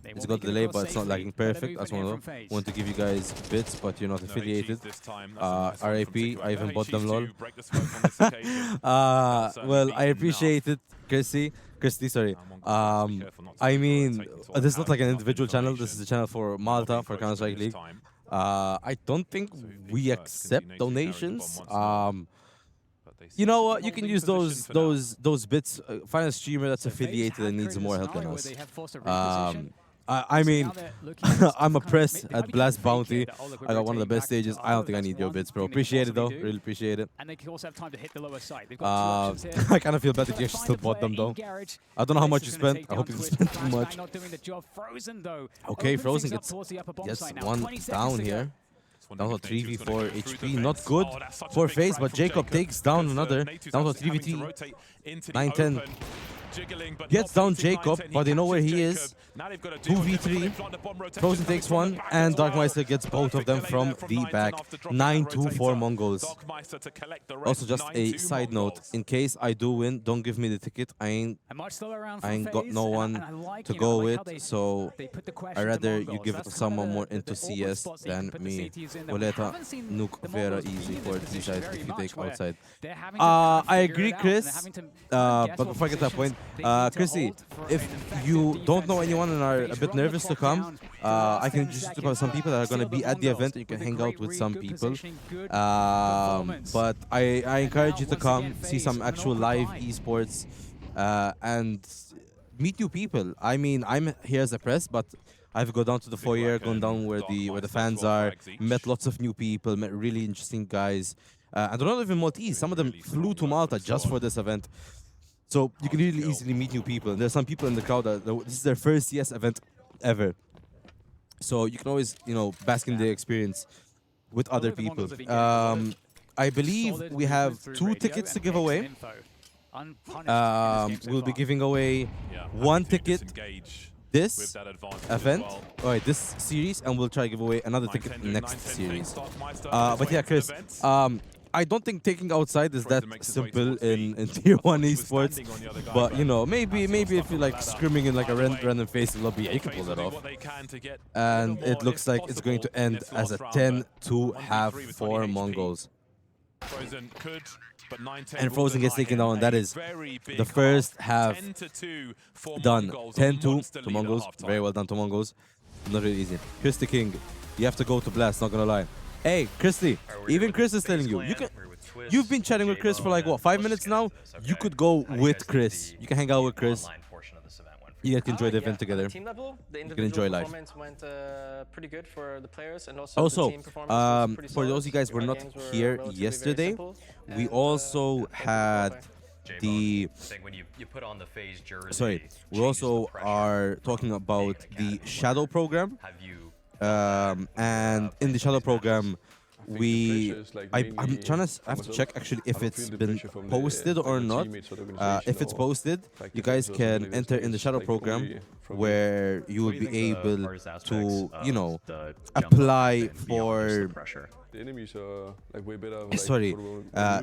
It's got delay, but it's not lagging perfect. That's one of them. Want to give you guys bits, but you're not affiliated. RAP, I even bought them, lol. Well, I appreciate it, Christy, sorry. I mean, this is not like an individual channel. This is a channel for Malta, for Counter-Strike League. I don't think we accept donations. You know what? You can use those bits. Find a streamer that's affiliated and needs more help than us. I mean, I'm a press at Blast Bounty. I got one of the best stages. I don't think I need your bits, bro. Appreciate it, though. Really appreciate it. And they can also have time to hit the lower side. I kind of feel bad that you actually still bought them, though. I don't know how much you spent. I hope you didn't spend too much. Okay, Frozen gets one down here. Down to 3v4 HP. Not good for Faze, but Jacob takes down another. Down to 3v3. 9-10. Gets down Jacob, but they know where he is. 2v3. Frozen takes one, and Darkmeister gets both of them from the back. 9-2 for Mongolz. Also, just a side note, in case I do win, don't give me the ticket. I ain't got no one to go with, so I'd rather you give it to someone more into CS than me. Boleta, Nuke, Vera, easy for T-side if you take outside. I agree, Chris, but before I get to that point, Chrissy, if you don't know anyone and are a bit nervous to come, I can just about some people that are going to be at the event. You can hang out with some people. But I encourage you to come, see some actual live esports, and meet new people. I mean, I'm here as a press, but I've gone down to the foyer, gone down where the fans are, met lots of new people, met really interesting guys. And they're not even Maltese. Some of them flew to Malta just for this event. So you can really easily meet new people. And there's some people in the crowd that this is their first CS event ever. So you can always, bask in the experience with other people. I believe we have 2 tickets to give away. We'll be giving away 1 ticket this event, this series, and we'll try to give away another ticket next series. But yeah, Chris, I don't think taking outside is that simple in Tier 1 esports. But, maybe if you're like screaming in like a random face lobby, you can pull that off. And it looks like it's going to end as a 10-2 half for Mongolz. And Frozen gets taken down. That is the first half done. 10-2 to Mongolz. Very well done to Mongolz. Not really easy. Christy King, you have to go to Blast, not gonna lie. Hey, Christy, even Chris is telling you, you've been chatting with Chris for like, what, 5 minutes now? You could go with Chris. You can hang out with Chris. You guys can enjoy the event together. Team level, the you can enjoy life. Performance went pretty good for the players, and also, Also, the team performance was for those of you guys who were not here yesterday, we also had the we also are talking about the shadow program, and in the shadow program I'm trying to have to check actually if it's been posted or not. If it's posted, you guys can enter in the shadow program where you will be able to apply for The enemies are like way better. Sorry,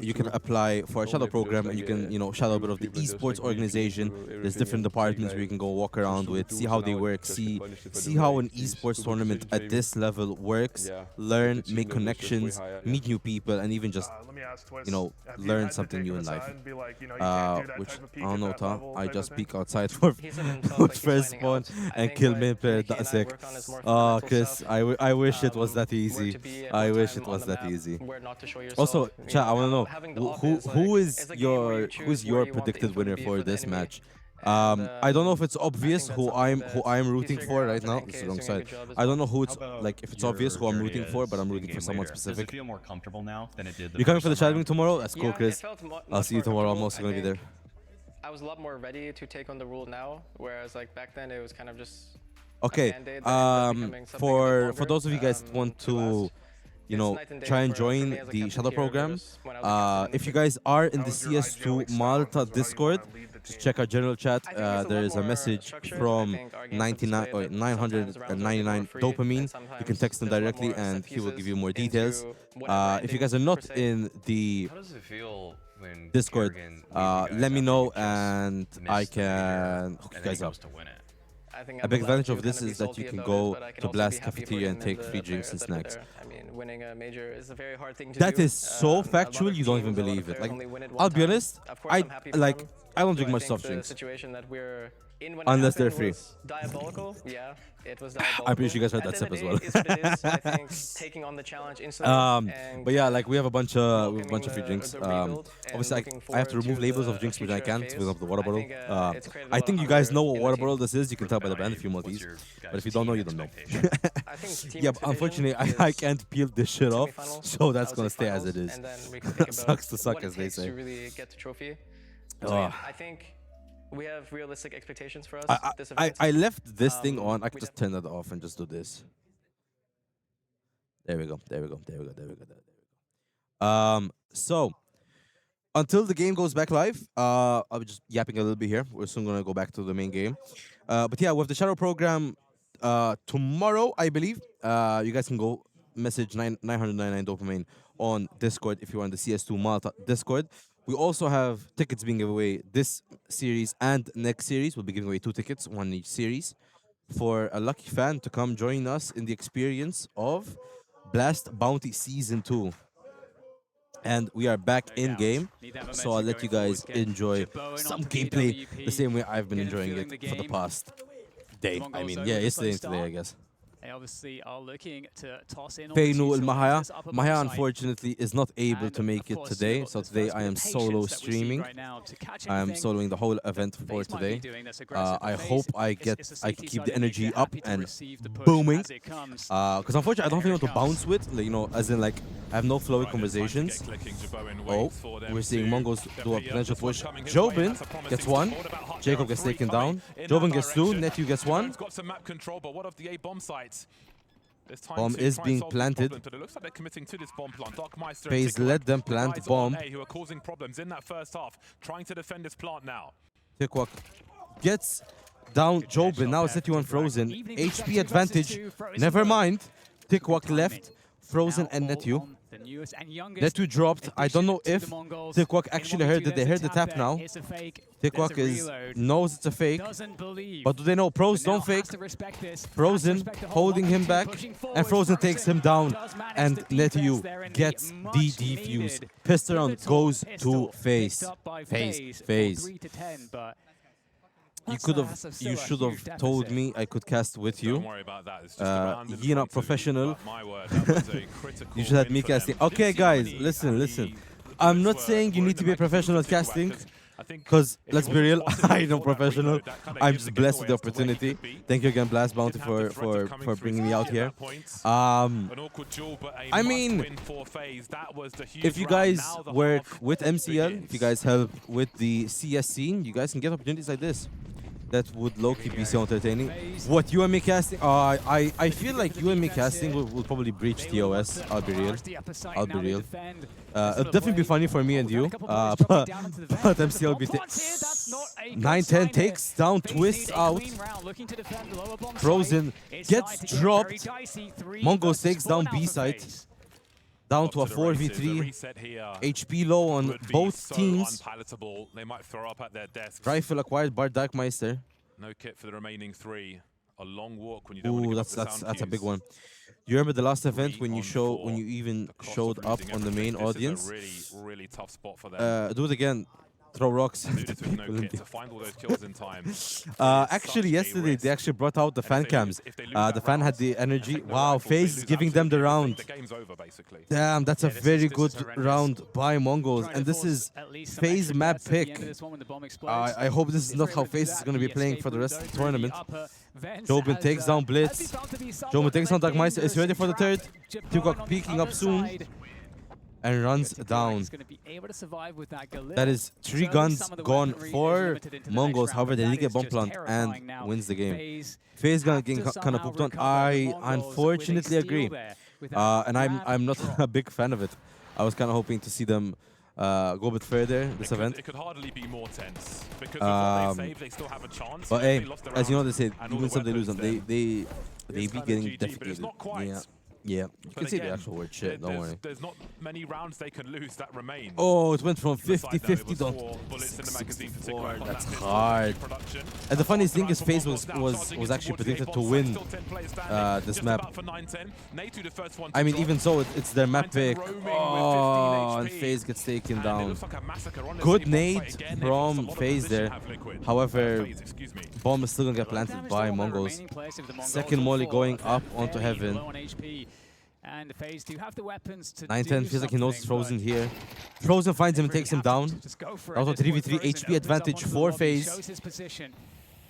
you can apply for a shadow program, and you can shadow a bit of the esports organization. There's different departments where you can go walk around with, see how they work, see how an esports tournament at this level works, learn, make connections, meet new people, and even just learn something new in life. Which I don't know, Ta. I just peek outside for first spawn and kill main player Dasek. Oh, Chris, I wish it was that easy. I wish it was that easy. Also, chat, I want to know who is your predicted winner for this match. I don't know if it's obvious who I'm rooting for right now. This is the wrong side. I don't know who it's like if it's obvious who I'm rooting for, but I'm rooting for someone specific. Does it feel more comfortable now than it did? You're coming for the chat room tomorrow? That's cool, Chris. I'll see you tomorrow. I'm also gonna be there. I was a lot more ready to take on the rule now, whereas like back then it was kind of just okay. For those of you guys that want to try and join the shadow program, if you guys are in the CS2 Malta Discord, just check our general chat. There is a message from 999 dopamine. You can text him directly and he will give you more details. If you guys are not in the Discord, let me know and I can hook you guys up. A big advantage of this is that you can go to Blast Cafeteria and take free drinks and snacks. I mean, winning a major is a very hard thing to do. That is so a factual, you don't even believe it. Like, I'll be honest, I don't drink much soft drinks. Unless they're free. Diabolical, yeah. It was I'm pretty sure you guys heard that sip as well. Taking on the challenge instantly. But yeah, like we have a bunch of free drinks. Obviously, I have to remove labels of drinks which I can't because of the water bottle. I think you guys know what water bottle this is. You can tell by the band if you want these. But if you don't know, you don't know. Yeah, but unfortunately, I can't peel this shit off, so that's gonna stay as it is. Sucks to suck, as they say. I think we have realistic expectations for us. I left this thing on. I could just turn that off and just do this. There we go. So until the game goes back live, I'll be just yapping a little bit here. We're soon gonna go back to the main game. But yeah, with the shadow program tomorrow, I believe you guys can go message 999 dopamine on Discord if you're on the CS2 Malta Discord. We also have tickets being given away this series and next series. We'll be giving away 2 tickets, one in each series, for a lucky fan to come join us in the experience of Blast Bounty Season 2. And we are back in game, so I'll let you guys enjoy some gameplay the same way I've been enjoying it for the past day. I mean, yeah, yesterday and today, I guess. They obviously are looking to toss in Feinu El Mahaya. Mahaya, unfortunately, is not able to make it today, so today I am solo streaming. I am soloing the whole event for today. I hope I can keep the energy up and booming. Because unfortunately, I don't think I want to bounce with, like, you know, as in, like, I have no flowy conversations. Oh, we're seeing Mongolz do a potential push. Jobin gets one. Jacob gets taken down. Jobin gets two. Netthew gets one. Bomb is being planted. Faze let them plant bomb. Tikwak gets down Jobin. Now it's Netthew Frozen. HP advantage. Never mind. Tikwak left Frozen and Netthew. Netthew dropped. I don't know if Tikwak actually heard it. They heard the tap now. Tikwak knows it's a fake. But do they know Pros don't fake? Frozen holding him back. And Frozen takes him down. And Netthew gets the defuse. Pistol round goes to Faze. Faze. You should have told me I could cast with you. Don't worry about that. You're not professional. You should have me casting. Okay, guys, listen. I'm not saying you need to be a professional at casting, because let's be real, I'm no professional. I'm just blessed with the opportunity. Thank you again, Blast Bounty, for bringing me out here. I mean, if you guys work with MCL, if you guys help with the CS scene, you guys can get opportunities like this. That would low-key be so entertaining. What, you and me casting? I feel like you and me casting will probably breach TOS. I'll be real. It'll definitely be funny for me and you. But MCL will be 9-10 takes down, twists out. Frozen gets dropped. Mongolz takes down B-side. Down to a 4v3. HP low on both teams. They might throw up at their desks. Rifle acquired by Darkmeister. No kit for the remaining three. A long walk when you don't want to give up the that's a big one. You remember the last event when you even showed up on the main audience? Really tough spot for them. Do it again. Throw rocks. Actually, yesterday they actually brought out the fan cams. The fan had the energy. Wow, Faze is giving them the round. Damn, that's a very good round by Mongolz. And this is Faze map pick. I hope this is not how Faze is going to be playing for the rest of the tournament. Jobin takes down Blitz. Jobin takes down Darkmeister. Is ready for the third. Tikwak peeking up soon. And runs down. That is 3 guns gone for Mongolz. However, they did get bomb plant and wins the game. Faze gonna get kind of pooped on. I unfortunately agree, and I'm not a big fan of it. I was kind of hoping to see them go a bit further this event. It could hardly be more tense because of what they saved, they still have a chance. But hey, as you know, they say you win some, they lose some. They be getting defeated. Yeah, you can see the actual word shit, don't worry. There's not many rounds they can lose that remain. Oh, it went from 50-50 down to 64. That's hard. And the funniest thing is Faze was actually predicted to win this map. I mean, even so, it's their map pick. Oh, and Faze gets taken down. Good nade from Faze there. However, bomb is still gonna get planted by Mongolz. Second molly going up onto heaven. And Faze do have the weapons to 9-10 feels like he knows Frozen here. Frozen finds him and takes him down. Also 3v3 HP advantage for Faze.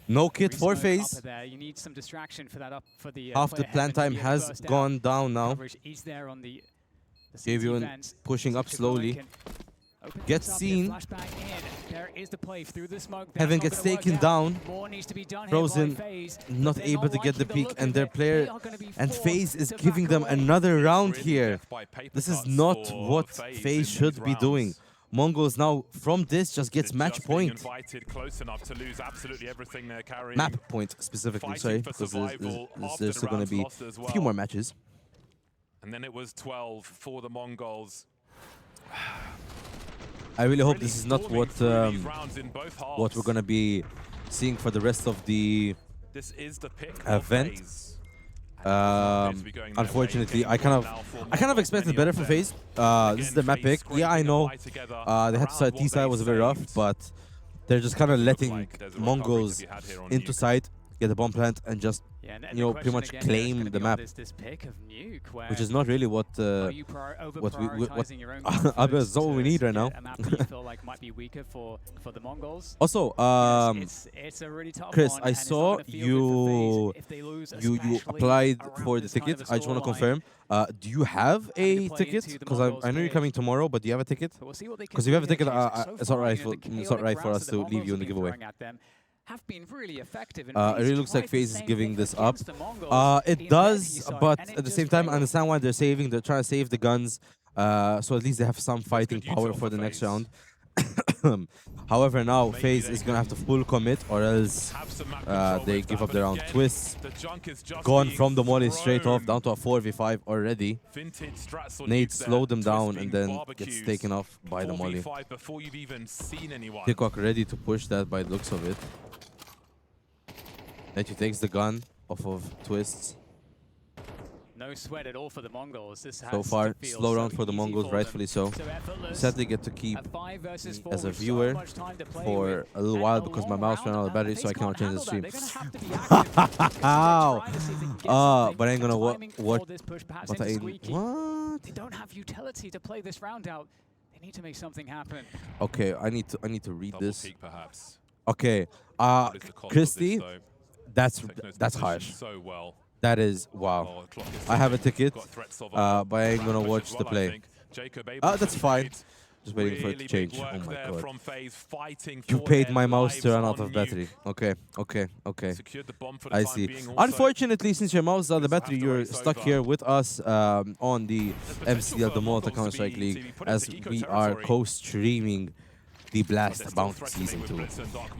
No kit for Faze. Half the plant time has gone down now. Javion pushing up slowly. Gets seen. Heaven gets taken down. Frozen not able to get the peak, and their player and Faze is giving them another round here. This is not what Faze should be doing. Mongolz now from this just gets match point. Map point specifically, sorry, because there's still going to be a few more matches. And then it was 12 for the Mongolz. I really hope this is not what we're gonna be seeing for the rest of the event. Unfortunately, I kind of expected better from Faze. This is the map pick. Yeah, I know. They had to start T side, was very rough, but they're just kind of letting Mongolz into side, get the bomb plant, and just pretty much claim the map, which is not really what that's all we need right now. Also, Chris, I saw you applied for the ticket. I just want to confirm. Do you have a ticket? Because I know you're coming tomorrow, but do you have a ticket? Because if you have a ticket, it's not right for us to leave you in the giveaway. Have been really effective. It really looks like Faze is giving this up. It does, but at the same time, I understand why they're saving. They're trying to save the guns, so at least they have some fighting power for the next round. However, now Faze is gonna have to full commit, or else they give up the round. Twist gone from the molly straight off down to a 4v5 already. Nate slowed them down and then gets taken off by the molly. Peacock ready to push that by the looks of it. Nate takes the gun off of Twists. No sweat at all for the Mongols. This has so far, slow round for the Mongols, rightfully so. Sadly, get to keep as a viewer for a little while because my mouse ran out of battery, so I cannot change the stream. But I ain't gonna watch. What? They don't have utility to play this round out. They need to make something happen. Okay, I need to read this. Okay, Christy, that's harsh. That is, wow. I have a ticket, but I ain't gonna watch the play. That's fine. Just waiting for it to change. Oh my god. You paid my mouse to run out of battery. Okay. I see. Unfortunately, since your mouse is out of the battery, you're stuck here with us on the MCL, the Malta Counter-Strike League, as we are co-streaming the Blast Bounty Season 2.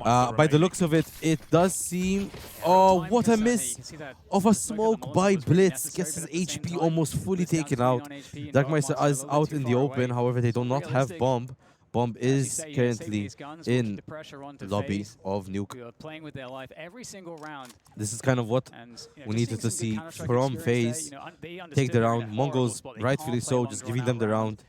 By the looks of it, it does seem... Oh, what a miss of a smoke by Blitz. Gets his HP almost fully taken out. Darkmeister is out in the open, however, they do not have Bomb. Bomb is currently in the lobby of Nuke. This is kind of what we needed to see from Faze. Take the round. Mongolz, rightfully so, just giving them the round.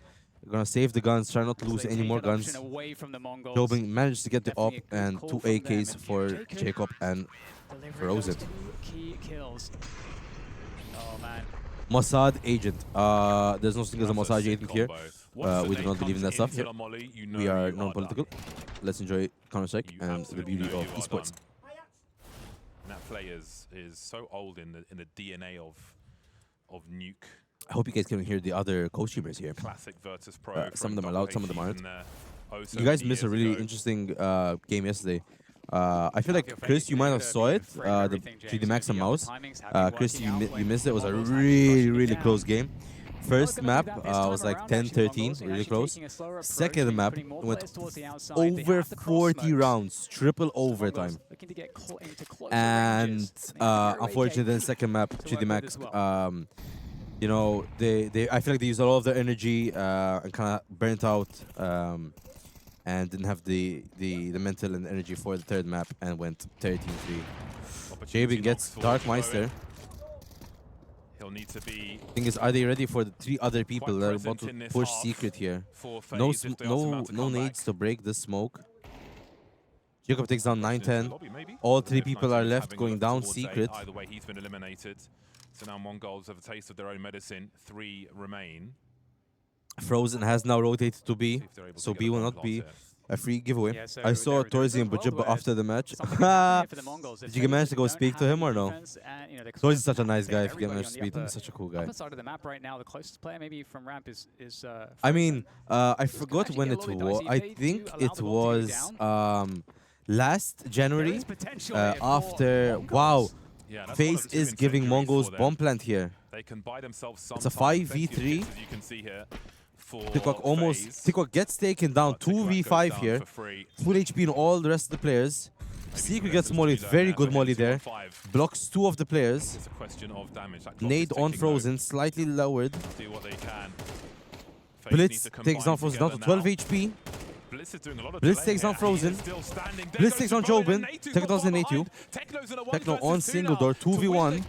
We're gonna save the guns, try not to lose any more guns. Jobing managed to get the op and 2 AKs for Jacob and Frozen. Mossad agent. There's no such thing as a Mossad agent here. We do not believe in that stuff here. We are non-political. Let's enjoy Counter-Strike and the beauty of esports. That play is so old in the DNA of Nuke. I hope you guys can hear the other co-streamers here. Classic Virtus Pro some of them are loud, some of them aren't. You guys missed a really interesting game yesterday. I feel like, Chris, you might have saw it, the 3D Max and Mouse. Chris, you missed it. It was a really close game. First map was like 10-13, really close. Second map went over 40 rounds, triple overtime. And unfortunately, then second map, 3D Max, you know, I feel like they used all of their energy and kind of burnt out and didn't have the mental and energy for the third map and went 13-3. Jabin gets Darkmeister. He'll need to be. Thing is, are they ready for the 3 other people that are about to push Secret here? No nades to break the smoke. Jacob takes down 9-10. All 3 people are left going down Secret. Either way, he's been eliminated. So now Mongolz have a taste of their own medicine. 3 remain. Frozen has now rotated to B, so B will not be a free giveaway. Yeah, so I saw Torzi and Bajibba after the match. Did you manage to go speak to him or no? Torzi is such a nice guy. If you manage to speak to him, he's such a cool guy. Side of the map right now, the closest player maybe from ramp is I mean, I forgot when it was. I think it was last January after. Wow. Yeah, Faze is giving Mongolz bomb plant here. They can buy themselves some. It's a 5v3. As you can see here. Peacock gets taken down 2v5 here. Full HP in all the rest of the players. Secret gets molly, very good molly there. Blocks 2 of the players. Nade on Frozen, slightly lowered. Blitz takes down Frozen down to 12 HP. Blitz takes down Frozen. Blitz takes down Jobin. Techno doesn't hate you. Techno on single door, 2v1.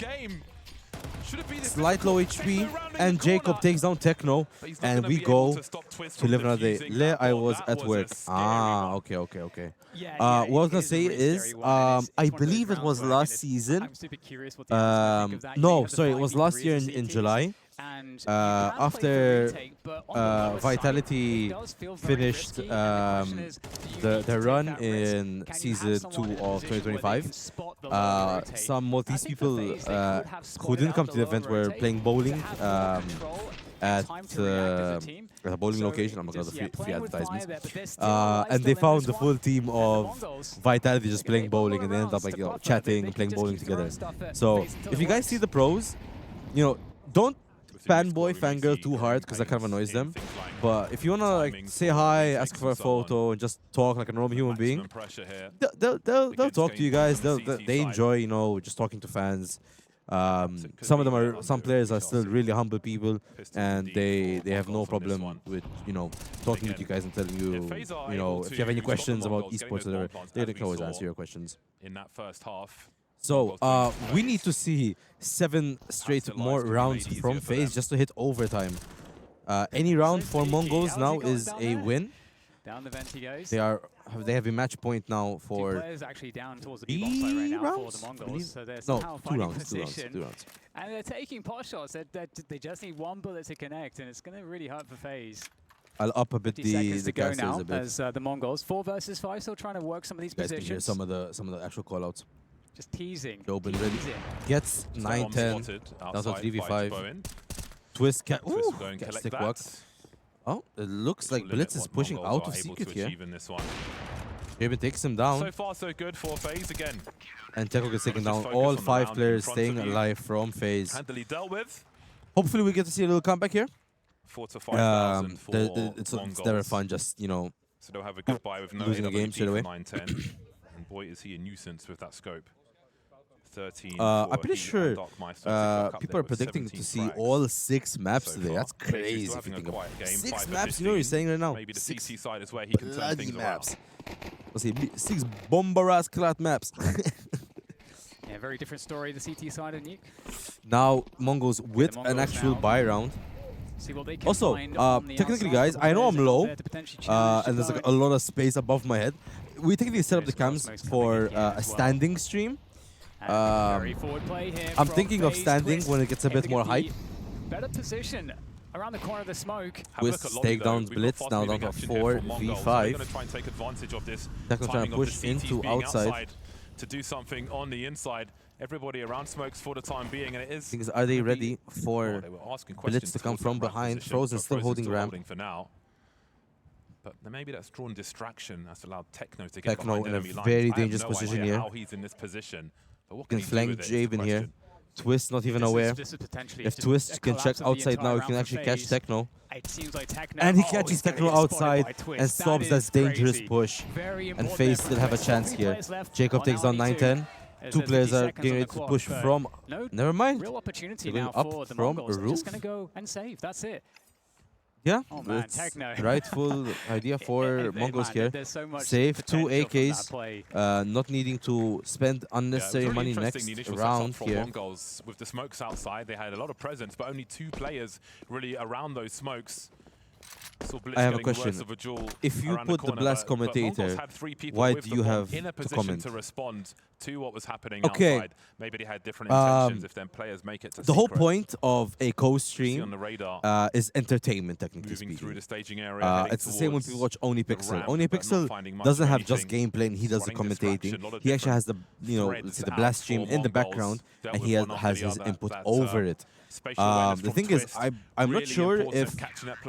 Slight low HP, and Jacob takes down Techno, and we go to live another day. Le, I was at work. Ah, okay. What I was gonna say is, I believe it was last season. No, sorry, it was last year in July. After Vitality finished the run in Season 2 of 2025, some Maltese people who didn't come to the event were playing bowling at a bowling location. I'm not going to free advertisements. And they found the full team of Vitality just playing bowling, and they ended up like chatting and playing bowling together. So if you guys see the pros, don't fanboy, fangirl too hard because that kind of annoys them. But if you wanna like say hi, ask for a photo, and just talk like a normal human being, they'll talk to you guys. They enjoy just talking to fans. Some players are still really humble people, and they have no problem with talking with you guys and telling you if you have any questions about esports or whatever, they can always answer your questions. In that first half. So we need to see 7 straight more rounds from Faze just to hit overtime. Any round for Mongolz now is a win. Down the vent he goes. They have a match point now for players actually down towards the B box right now for the Mongolz. So they're somehow finding position. And they're taking pot shots. They just need one bullet to connect, and it's going to really hurt for Faze. I'll up a bit the casters a bit. As the Mongolz 4 versus 5, still trying to work some of these positions. Hear some of the actual callouts. Just teasing. Jobin ready. Gets 9-10. Down to 3v5. Twist can stick work. Oh, it looks like Blitz is pushing out of Secret here. Jobin takes him down. So far, so good for Faze again. And Teko gets taken down. All 5 players staying alive from Faze. Handily dealt with. Hopefully, we get to see a little comeback here. 4 to 5,000 for it's never fun, just So they'll have a goodbye with no losing a game straight away. 9-10. And boy, is he a nuisance with that scope. 13. I'm pretty sure people are predicting to see all 6 maps today. That's crazy if you think about it. 6 maps, you know what you're saying right now? Maybe the CT side is where he can turn things maps. Let's see, 6 bomber-ass clat maps. Yeah, very different story, the CT side of Nuke. Now, Mongolz with an actual buy round. Also, technically, guys, I know I'm low, and there's like a lot of space above my head. We technically set up the cams for a standing stream. I'm thinking of standing when it gets a bit more hype. Better position around the corner of the smoke. With takedowns Blitz now down to 4v5. Techno trying to push into outside. To do something on the inside. Everybody around smokes for the time being, and it is. Because are they ready for Blitz to come from behind? Frozen still holding ramp. For now. But maybe that's drawn distraction. That's allowed Techno to get behind in a enemy very lines. dangerous position here. How he's in this position. But what can flank Javen here. Twist not even aware. If Twist can check outside now, he can actually catch Techno. And he catches Techno outside and stops that dangerous push. And Faze still have a chance here. Jacob takes down 9-10. 2 players are getting ready to push from. Never mind. Real opportunity They're now going for up the from Mongols. a They're just roof. going to go and save. That's it. Yeah, Oh man, it's Techno. rightful idea for Mongolz here. Save 2 AKs, not needing to spend unnecessary money next round here. Mongolz. With the smokes outside, they had a lot of presence, but only 2 players really around those smokes. I have a question. If you put the Blast commentator, why do you have to comment? To respond to what was happening okay. outside. Maybe they had different intentions if then players make it to the whole point of a co-stream is entertainment, technically moving speaking. through the staging area, it's the same when people watch OnlyPixel. OnlyPixel doesn't have just gameplay and he does the commentating. He actually has the, let's say the Blast stream in the background, and he has his input over it. The thing is, I'm not sure if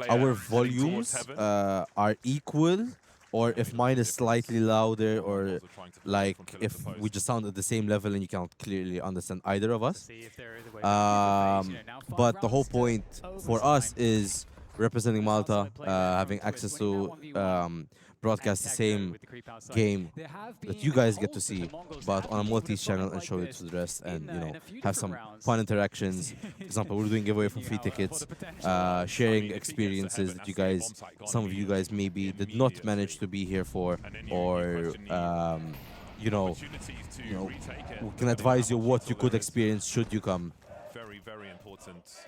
our volumes are equal, or if mine is slightly louder, or like if we just sound at the same level and you cannot clearly understand either of us. But the whole point for us is representing Malta, having access to broadcast the same game that you guys get to see, but on a Maltese channel, and show it to the rest, and have some fun interactions. For example, we're doing giveaway for free tickets, sharing experiences that you guys, some of you guys maybe did not manage to be here for, or we can advise you what you could experience should you come. important.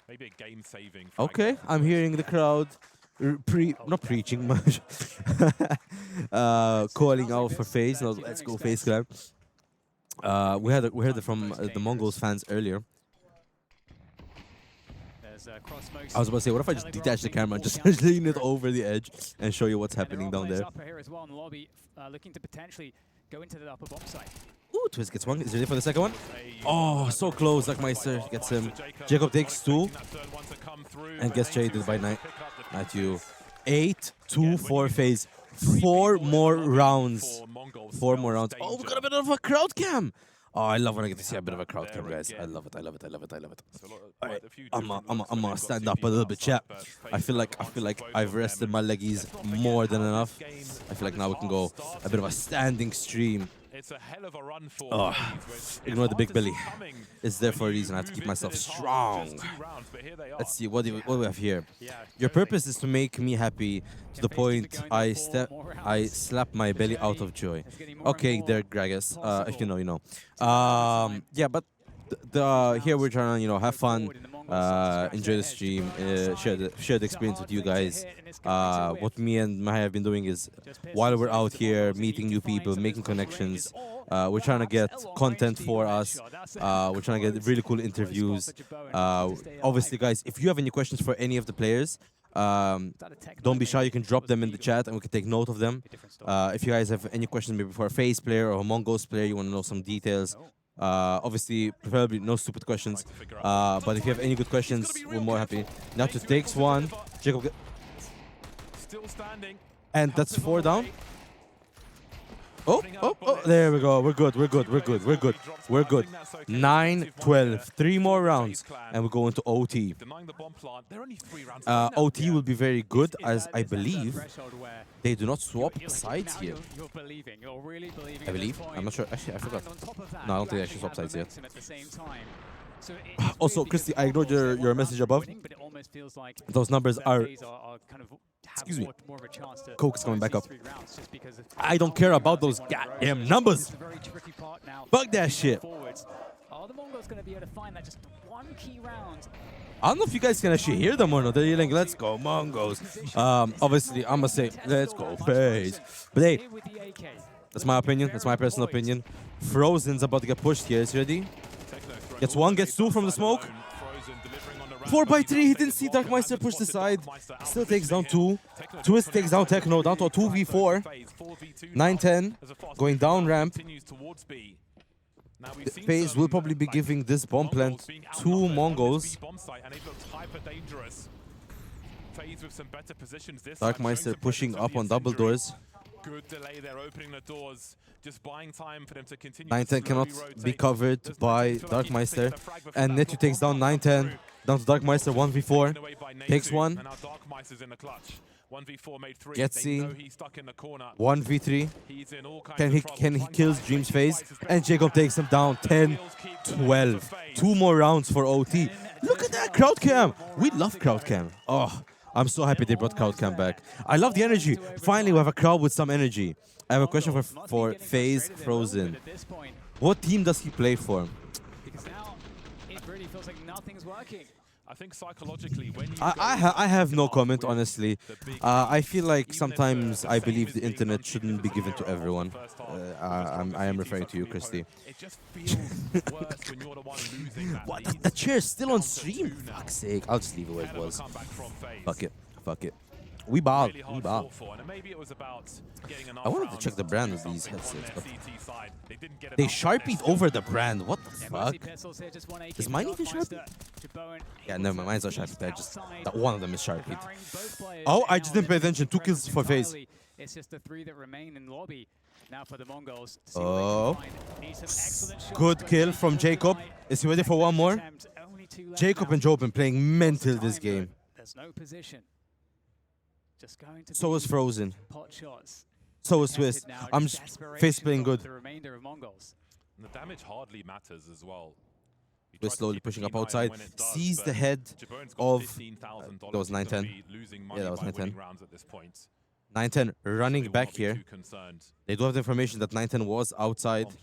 Maybe a game-saving. Okay, I'm hearing the crowd not preaching much, calling out for Faze. No, let's go Faze Clan. We heard it from the Mongolz fans earlier. I was about to say, what if I just detach the camera and just lean it over the edge and show you what's happening down there? Looking to potentially go into the upper bomb site. Ooh, Twist gets one. Is he ready for the second one? Oh, so close. Darkmeister gets him. Jacob takes two and gets traded by Matthew. 8-2 for Faze. 4 more rounds. 4 more rounds. Oh, we got a bit of a crowd cam. Oh, I love when I get to see a bit of a crowd cam, guys. I love it. I love it. I love it. I love it. All right, I'm gonna stand up a little bit, chat. I feel like I've rested my leggies more than enough. I feel like now we can go a bit of a standing stream. It's a hell of a run for ignore the big belly. It's there for a reason. I have to keep myself strong. Let's see, what do we have here? Your purpose is to make me happy to the point I slap my belly out of joy. Okay, there, Gragas. If you know, you know. Yeah, but here we're trying to, you know, have fun, enjoy the stream, share the experience with you guys. What me and Maya have been doing is, while we're out here meeting new people, making connections, we're trying to get content for us. We're trying to get really cool interviews. Obviously, guys, if you have any questions for any of the players, don't be shy. You can drop them in the chat and we can take note of them. If you guys have any questions, maybe for a Faze player or a Mongolz player, you want to know some details. Obviously, preferably no stupid questions. But if you have any good questions, we're more happy. Nacho takes one. Jacob still standing. And that's 4 down. Oh, there we go. We're good. 9-12. 3 more rounds. And we go into OT. OT will be very good, as I believe they do not swap sides here. I believe. I'm not sure. Actually, I forgot. No, I don't think they actually swap sides yet. Also, Christy, I ignored your message above. Those numbers are... Excuse me. Coke is coming back up. I don't care about those goddamn numbers. Fuck that shit. I don't know if you guys can actually hear them or not. They're yelling, "Let's go, Mongolz." Obviously, I'm gonna say, "Let's go, Faze." But hey, that's my opinion. That's my personal opinion. Frozen's about to get pushed here. Is he ready? Gets 1, gets 2 from the smoke. 4x3, he didn't see Darkmeister push the side. Still takes down 2. Twist takes down Techno, down to a 2v4. 9-10, going down ramp. Faze will probably be giving this bomb plant to Mongolz. Darkmeister pushing up on double doors. Good delay there, opening the doors, just buying time for them to continue. 9-10 cannot be covered by Darkmeister. And Netu takes down 9-10. Down to Darkmeister, 1v4. Takes 1. Gets seen. 1v3. Can he kills Dream's Faze? And Jacob takes him down. 10-12. 2 more rounds for OT. Look at that crowd cam. We love crowd cam. Oh, I'm so happy they brought crowd cam back. I love the energy. Finally, we have a crowd with some energy. I have a question for Faze Frozen. What team does he play for? Because now it really feels like nothing's working. I think psychologically, when you I have no comment, honestly. I feel like sometimes I believe the internet shouldn't be given to everyone. I am referring to you, Christy. It just feels worse when you're the one losing that. What? The chair's still on stream? Fuck's sake. I'll just leave it where it was. Fuck it. Fuck it. We ball. We ball. I wanted to check the brand of these headsets, but they Sharpied over the brand. What the fuck? Is mine even Sharpied? Yeah, no, mine's not Sharpied. That one of them is Sharpied. Oh, I just didn't pay attention. 2 kills for Faze. It's just the 3 that remain in lobby now for the Mongolz. Oh, good kill from Jacob. Is he ready for one more? Jacob and Joe have been playing mental this game. There's no position. So is Frozen. So is Twist. I'm just Faze playing good. The damage hardly matters as well. Twist slowly pushing up outside. Sees the head of... that was 9-10. Yeah, that was 9-10. 9-10 running back here. They do have the information that 9-10 was outside.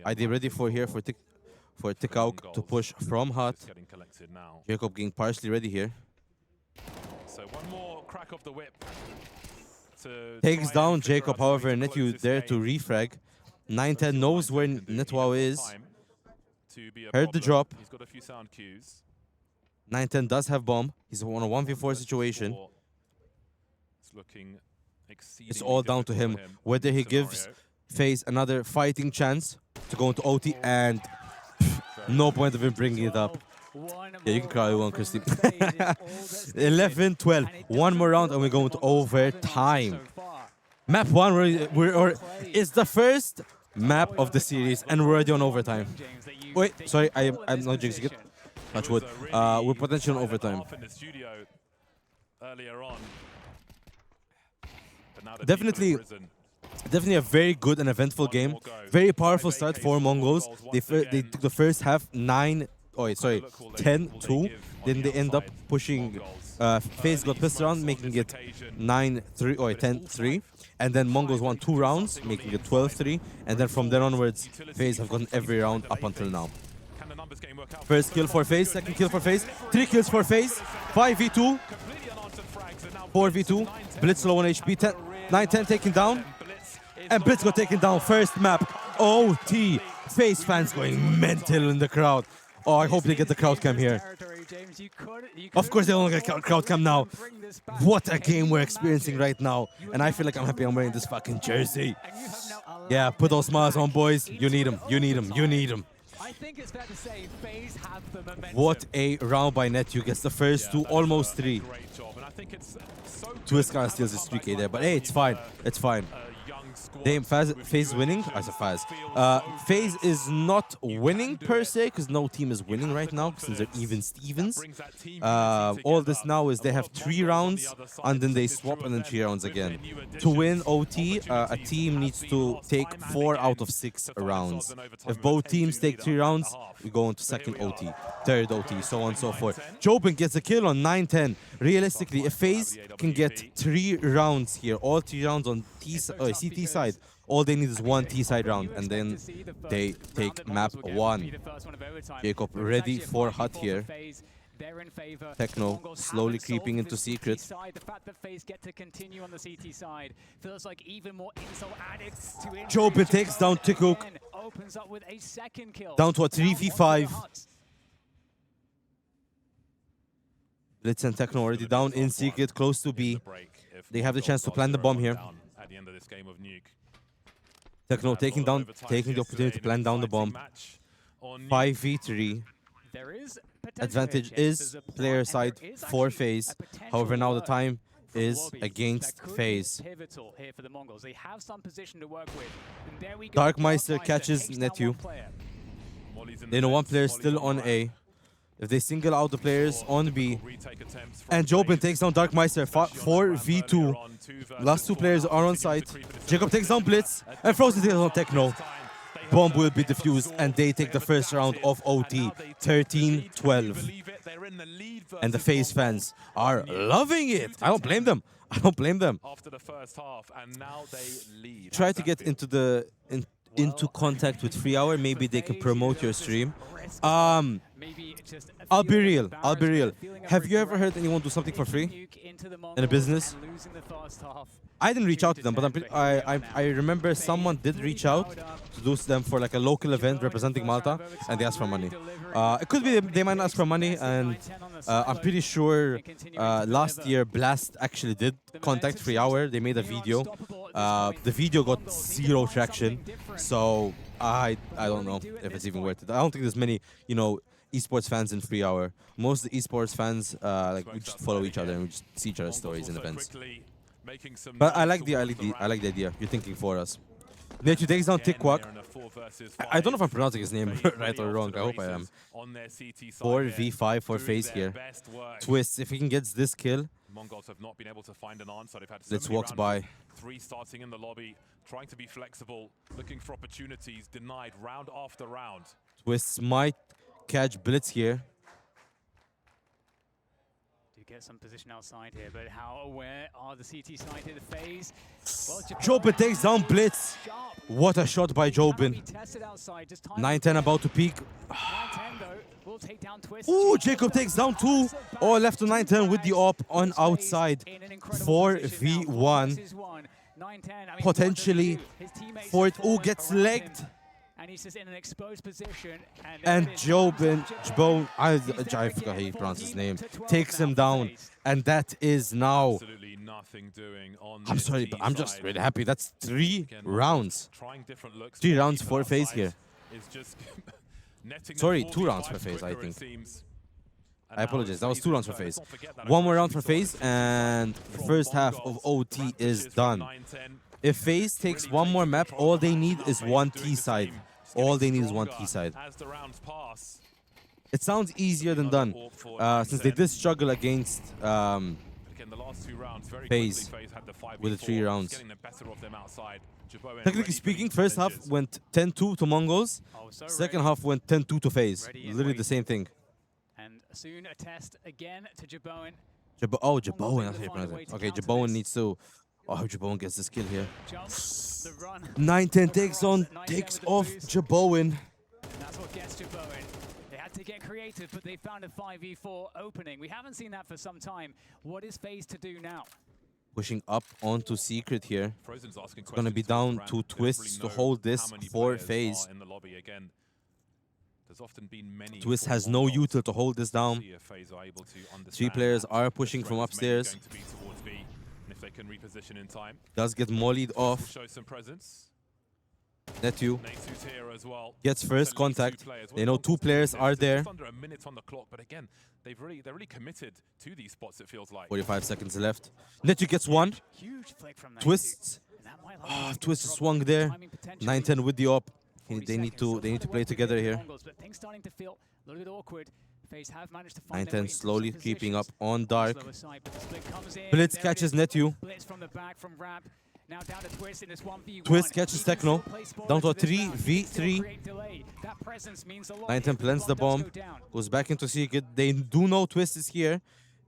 Are they ready for here for Tikauk to push from hut. Getting collected now. Jacob getting partially ready here. So one more crack of the whip. Takes down Jacob, however, Netyu there to refrag. 910 knows where Netwao is. Heard the drop. He's got a few sound cues. 910 does have bomb. He's on a 1v4 situation. It's all down to him whether he gives Faze another fighting chance to go into OT, and no point of him bringing it up. Yeah, you can cry one, Christy. 11-12. One more round and we're going to overtime. Map 1 is the first map of the series and we're already on overtime. Wait, sorry, I'm not jinxing it. Touch wood. We're potentially on overtime. Definitely a very good and eventful game. Very powerful start for Mongolz. They took the first half 10-2. Then they end up pushing. Faze got pissed around, making it 9-3 or 10-3. And then Mongolz won 2 rounds, making it 12-3. And then from there onwards, Faze have gotten every round up until now. First kill for Faze, second kill for Faze, 3 kills for Faze, 5v2, 4v2, Blitz low on HP, 9-10 taken down, and Blitz got taken down. First map, OT. Faze fans going mental in the crowd. Oh, I hope they get the crowd cam here. Of course they don't get crowd cam now. What a game we're experiencing right now. And I feel like I'm happy I'm wearing this fucking jersey. Yeah, put those smiles on, boys. You need them, you need them, you need them. I think it's fair to say Faze have the momentum. What a round by Netyu. Gets the first 2, almost 3. Twist kind of steals his 3k there, but hey, it's fine. It's fine. Damn, Faze is winning. I said Faze. Faze is not winning per se, because no team is winning right now, since they're even Stevens. All this now is they have 3 rounds, and then they swap, and then 3 rounds again. To win OT, a team needs to take 4 out of 6 rounds. If both teams take 3 rounds, we go into second OT, third OT, so on and so forth. Jobin gets a kill on 9-10. Realistically, if Faze can get 3 rounds here, all 3 rounds on CT side, all they need is 1 T side round, and then they take map 1. Jacob ready for hut here. Techno slowly creeping into secret. Jobin takes down Tikauk. Down to a 3v5. Blitz and Techno already down in secret, close to B. They have the chance to plant the bomb here. Techno taking the opportunity to plant down the bomb. 5v3. Advantage is player side for Faze. However, now the time is against Faze. Darkmeister catches Netyu. They know one player still on A. If they single out the players on B, and Jobin takes down Darkmeister 4v2. Last 2 players are on site. Jacob takes down Blitz, and Frozen takes down Techno. Bomb will be defused, and they take the first round of OT, 13-12. And the Faze fans are loving it. I don't blame them. I don't blame them. Try to get into contact with Free Hour. Maybe they can promote your stream. I'll be real. Have you ever heard anyone do something for free in a business? I didn't reach out to them, but I remember someone did reach out to do them for like a local event representing Malta, and they asked for money. It could be they might ask for money, and I'm pretty sure last year Blast actually did contact Free Hour. They made a video. The video got 0 traction, so I don't know if it's even worth it. I don't think there's many, esports fans in Free Hour. Most of the esports fans, we just follow each other and we just see each other's stories and events. But I like the idea. You're thinking for us. Netyu takes down Tikwak. I don't know if I'm pronouncing his name right or wrong. I hope I am. 4v5 for Faze here. Twist, if he can get this kill. Mongolz have not been able to find an answer. They've had Let's walks by. 3 starting in the lobby, trying to be flexible, looking for opportunities, denied round after round. Twist might catch Blitz here. get some position outside here, but how aware are the CT side here? The Faze. Well, Jobin takes down Blitz. What a shot by Jobin. 9-10 about to peak. Ooh, Jacob takes down 2. All left to 9-10 with the op on outside. 4v1. Potentially. Fort O gets legged. And he's just in an exposed position. And Jobin, I forgot how you pronounce his name, takes him down. And that is now... Absolutely nothing doing on I'm sorry, but I'm just really happy. That's 3 rounds. 3 rounds for Faze here. Sorry, 2 rounds for Faze, I think. I apologize. That was 2 rounds for Faze. 1 more round for Faze, and the first half of OT is done. If Faze takes 1 more map, all they need is 1 T side. All they need is 1 T side. It sounds easier than done, since they did struggle against Faze with the 3 rounds. Technically speaking, first half went 10-2 to Mongolz. Second half went 10-2 to Faze. Literally the same thing. And soon a test again to Jaboen. Jaboen, that's how you pronounce it. Okay, Jaboen needs to... Oh, I hope Jaboen gets this kill here. 9-10 takes off Jaboen. That's what gets Jaboen. They had to get creative, but they found a 5v4 opening. We haven't seen that for some time. What is Faze to do now? Pushing up onto Secret here. It's going to be down to Twists to hold this for Faze. Twist has no util to hold this down. 3 players are pushing from upstairs. Does get mollied off. Netu gets first contact. They know 2 players are there. Under a minute on the clock, but again, they're really committed to these spots. It feels like 45 seconds left. Netu gets 1. Twists. Twist swung there. 9-10 with the op. They need to play together here. 9-10 slowly creeping up on Dark. Blitz catches Netu. Twist catches Techno. Down to a 3v3. 9-10 plants the bomb. Goes back into Secret. They do know Twist is here.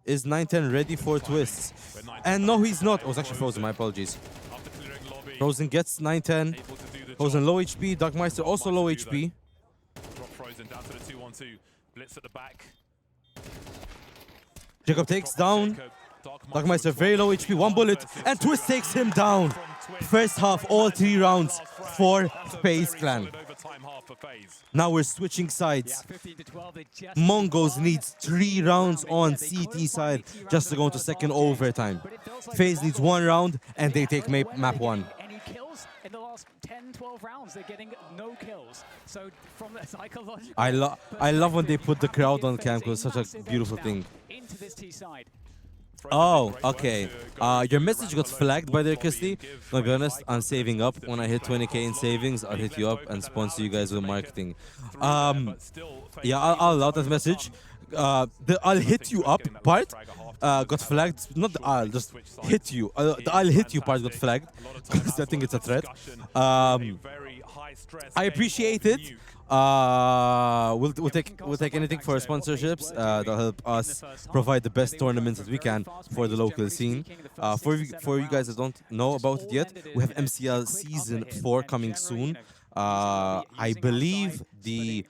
Is 9-10 ready for Twists? And no, he's not. Oh, it's actually Frozen. My apologies. Frozen gets 9-10. Frozen low HP. Darkmeister also low HP. Drop Frozen down to the 2-1-2. Blitz at the back. Jacob takes down. Darkmeister very low HP, 1 bullet, and Twist takes him down. First half, all 3 rounds for Faze Clan. Now we're switching sides. Mongolz needs 3 rounds on CT side just to go into second overtime. Faze needs 1 round, and they take map 1. In the last 10-12 rounds, they're getting no kills. So from the psychological... I love when they put the crowd on cam because it's such a beautiful thing. Into this T side. Oh, okay. Your message got flagged by the Kirsty. To be honest, I'm saving up. When I hit 20k in savings, I'll hit you up and sponsor you guys with marketing. Yeah, I'll allow that message. The I'll hit you up part got flagged. Not the I'll just hit you. The I'll hit you part got flagged because I think it's a threat. I appreciate it. We'll take anything for sponsorships. That'll help us provide the best tournaments that we can for the local scene. For you guys that don't know about it yet, we have MCL Season 4 coming soon. I believe the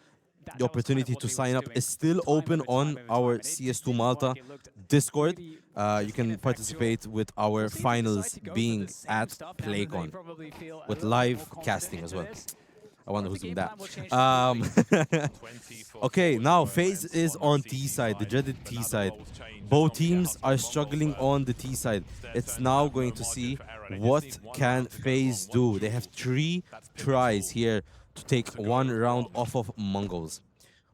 opportunity to sign up is still open on our CS2 Malta Discord. You can participate with our finals being at PlayCon with live casting as well. I wonder who's doing that. Okay, now Faze is on T side, the dreaded T side. Both teams are struggling on the T side. It's now going to see what can Faze do. They have 3 tries here to take 1 round off of Mongolz.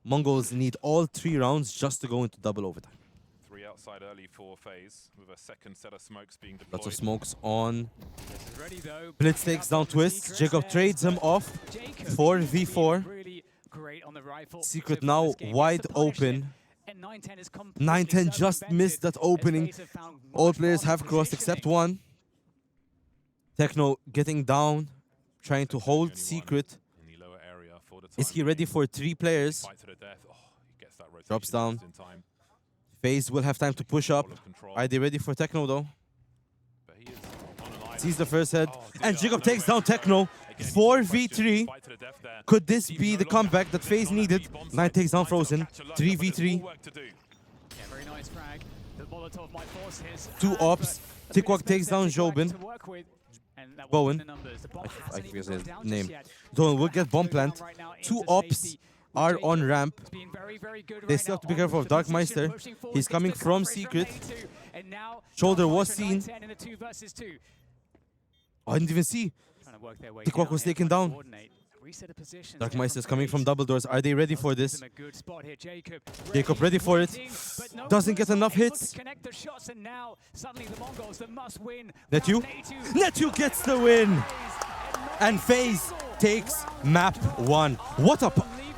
Mongolz need all 3 rounds just to go into double overtime. 3 outside early for Faze with a second set of smokes being deployed. Lots of smokes on. Blitz takes down Twist. Jacob trades him off. 4v4. Secret now wide open. 9-10 just missed that opening. All players have crossed except 1. Techno getting down, trying to hold Secret. Is he ready for 3 players? Drops down. Faze will have time to push up. Are they ready for Techno though? Sees the first head, and Jacob takes down Techno. 4v3. Could this be the comeback that Faze needed? 9 takes down Frozen. 3v3. Very nice frag. The Molotov might force his 2 ops. Tikwak takes down Jobin. Bowen. I forget his name. Dolan will get bomb plant. 2 ops are on ramp. They still have to be careful of Darkmeister. He's coming from Secret. Shoulder was seen. I didn't even see. Tikwak was taken down. Darkmeister's coming from double doors. Are they ready for this? Jacob ready for it. Doesn't get enough hits. Netu? Netu gets the win! And Faze takes map 1. What a...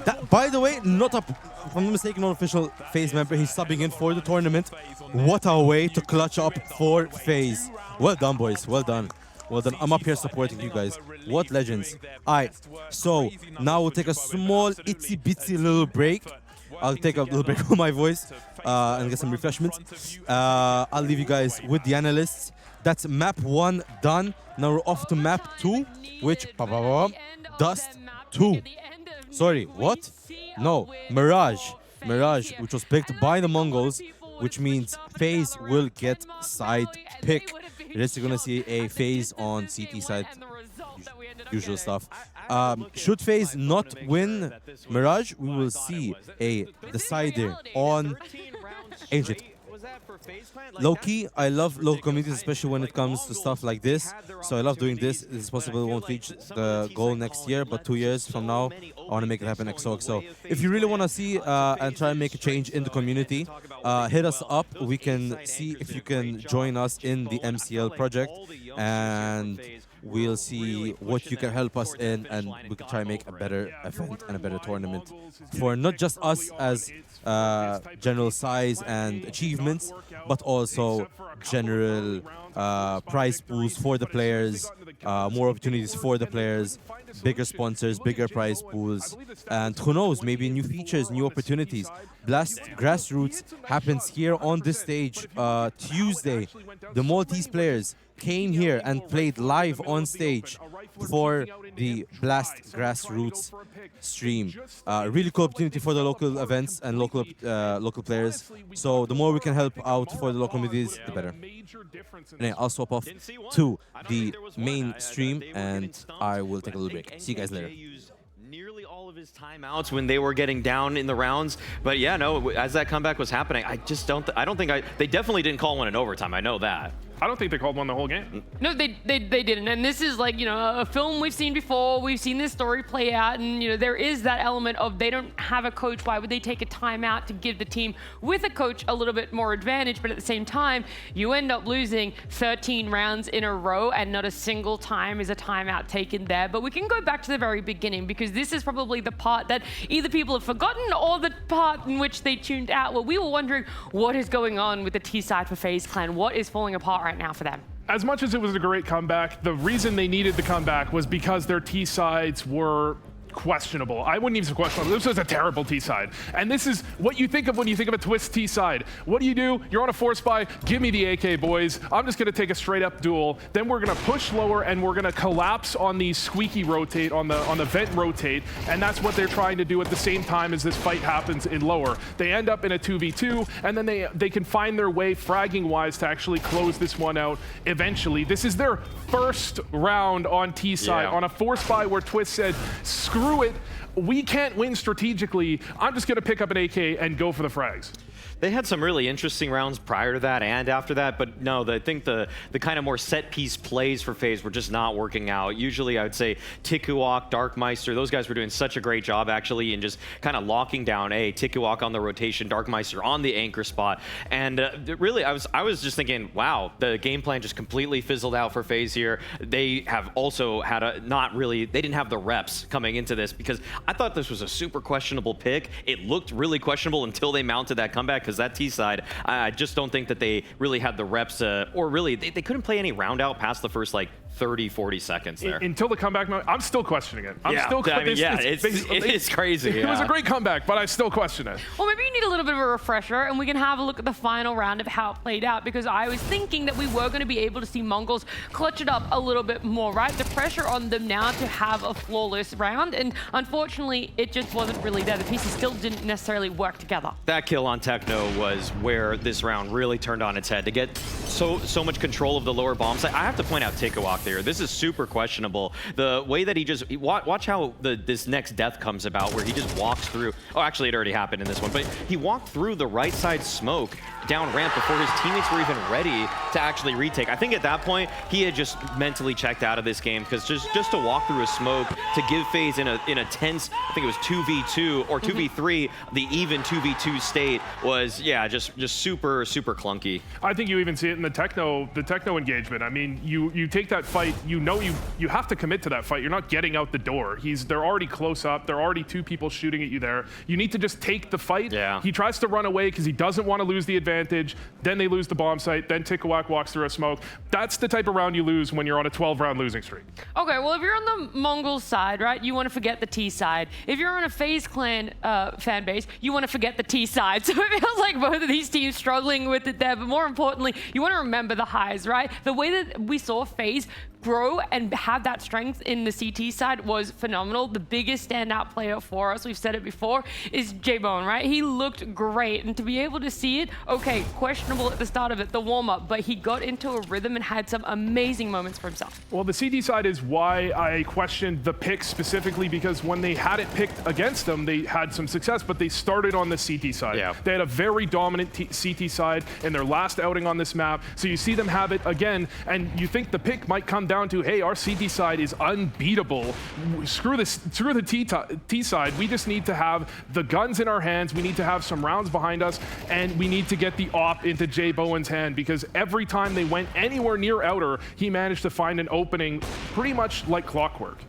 That, by the way, not a... If I'm not mistaken, not official Faze member. He's subbing in for the tournament. What a way to clutch up for Faze. Well done, boys. Well done. Well done. I'm up here supporting you guys. What legends. Alright, so now we'll take a small itsy bitsy little break. I'll take a little break with my voice and get some refreshments. I'll leave you guys with the analysts. That's map 1 done. Now we're off to map 2, which Dust 2. Sorry, what? No, Mirage. Mirage, which was picked by the Mongolz, which means Faze will get side pick. You're just gonna see a Faze on CT side, usual stuff. Should Faze not win Mirage, we will see a decider on Ancient. Low-key, I love local communities, especially when it comes to stuff like this. So I love doing this. It's possible we won't reach the goal next year, but 2 years from now, I want to make it happen XOXO. If you really want to see and try and make a change in the community, hit us up. We can see if you can join us in the MCL project, and we'll see what you can help us in, and we can try and make a better event and a better tournament for not just us as general size and achievements, but also general prize pools for the players, more opportunities for the players, bigger sponsors, bigger prize pools, and who knows, maybe new features, new opportunities. Blast Grassroots happens here on this stage Tuesday. The Maltese players came here and played live on stage for the Blast Grassroots stream. Really cool opportunity for the local events and local players. So the more we can help out for the local communities, the better. Anyway, I'll swap off to the main stream and I will take a little break. See you guys later. Nearly all of his timeouts when they were getting down in the rounds, but yeah, no, as that comeback was happening, I just don't think they definitely didn't call one in overtime. I know that. I don't think they called one the whole game. No, they didn't. And this is like, you know, a film we've seen before. We've seen this story play out. And, you know, there is that element of they don't have a coach. Why would they take a timeout to give the team with a coach a little bit more advantage? But at the same time, you end up losing 13 rounds in a row and not a single time is a timeout taken there. But we can go back to the very beginning because this is probably the part that either people have forgotten or the part in which they tuned out, where we were wondering what is going on with the T side for FaZe Clan. What is falling apart right now for them? As much as it was a great comeback, the reason they needed the comeback was because their T sides were questionable. I wouldn't even say questionable. This was a terrible T side. And this is what you think of when you think of a Twist T side. What do? You're on a force buy. Give me the AK, boys. I'm just going to take a straight up duel. Then we're going to push lower and we're going to collapse on the squeaky rotate, on the vent rotate. And that's what they're trying to do at the same time as this fight happens in lower. They end up in a 2v2 and then they can find their way fragging wise to actually close this one out eventually. This is their first round on T side on a force buy where Twist said, screw it, we can't win strategically. I'm just going to pick up an AK and go for the frags. They had some really interesting rounds prior to that and after that, but no, I think the kind of more set-piece plays for FaZe were just not working out. Usually, I would say Tikuok, Darkmeister, those guys were doing such a great job, actually, in just kind of locking down Tikuok on the rotation, Darkmeister on the anchor spot. And really, I was just thinking, wow, the game plan just completely fizzled out for FaZe here. They have also had they didn't have the reps coming into this because I thought this was a super questionable pick. It looked really questionable until they mounted that comeback, because that T side, I just don't think that they really had the reps, or really, they couldn't play any round out past the first, like, 30, 40 seconds there. Until the comeback moment, I'm still questioning it. It's crazy. It was a great comeback, but I still question it. Well, maybe you need a little bit of a refresher, and we can have a look at the final round of how it played out, because I was thinking that we were going to be able to see Mongolz clutch it up a little bit more, right? The pressure on them now to have a flawless round, and unfortunately, it just wasn't really there. The pieces still didn't necessarily work together. That kill on Techno was where this round really turned on its head. To get so much control of the lower bomb site, I have to point out Tikawak there. This is super questionable. The way that he watch how this next death comes about, where he just walks through. Oh, actually, it already happened in this one, but he walked through the right side smoke down ramp before his teammates were even ready to actually retake. I think at that point, he had just mentally checked out of this game, because just to walk through a smoke, to give Faze in a tense, I think it was 2v2 or 2v3, the even 2v2 state was, yeah, just super clunky. I think you even see it in the techno engagement. I mean, you take that fight, you have to commit to that fight. You're not getting out the door. They're already close up. There are already two people shooting at you there. You need to just take the fight. Yeah. He tries to run away because he doesn't want to lose the advantage. Then they lose the bomb site. Then Tikawak walks through a smoke. That's the type of round you lose when you're on a 12-round losing streak. Okay, well, if you're on the Mongolz side, right, you want to forget the T side. If you're on a FaZe Clan fan base, you want to forget the T side. So it feels like both of these teams struggling with it there, but more importantly, you want to remember the highs, right? The way that we saw FaZe grow and have that strength in the CT side was phenomenal. The biggest standout player for us, we've said it before, is J-Bone, right? He looked great, and to be able to see it, okay, questionable at the start of it, the warm-up, but he got into a rhythm and had some amazing moments for himself. Well, the CT side is why I questioned the pick specifically, because when they had it picked against them, they had some success, but they started on the CT side. Yeah. They had a very dominant CT side in their last outing on this map, so you see them have it again, and you think the pick might come down to, hey, our CT side is unbeatable. Screw the T side. We just need to have the guns in our hands. We need to have some rounds behind us, and we need to get the op into Jay Bowen's hand, because every time they went anywhere near outer, he managed to find an opening pretty much like clockwork.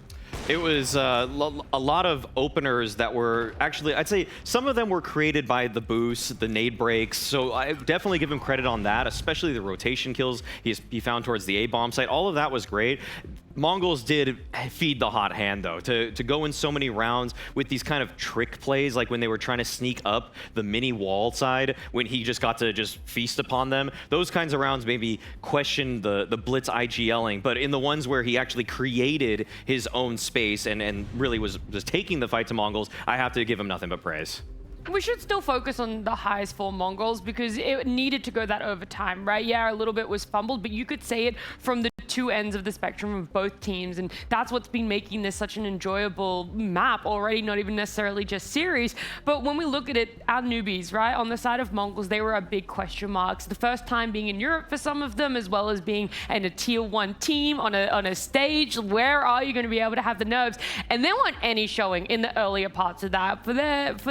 It was a lot of openers that were actually, I'd say some of them were created by the boost, the nade breaks, so I definitely give him credit on that, especially the rotation kills he found towards the A-bomb site. All of that was great. Mongolz did feed the hot hand, though, to go in so many rounds with these kind of trick plays, like when they were trying to sneak up the mini wall side, when he just got to just feast upon them. Those kinds of rounds maybe question the Blitz IGLing, but in the ones where he actually created his own space and really was taking the fight to Mongolz, I have to give him nothing but praise. We should still focus on the highs for Mongolz, because it needed to go that over time, right? Yeah, a little bit was fumbled, but you could say it from the two ends of the spectrum of both teams, and that's what's been making this such an enjoyable map already, not even necessarily just series. But when we look at it, our newbies, right, on the side of Mongolz, they were a big question marks. The first time being in Europe for some of them, as well as being in a tier 1 team on a stage. Where are you going to be able to have the nerves? And there weren't any showing in the earlier parts of that. For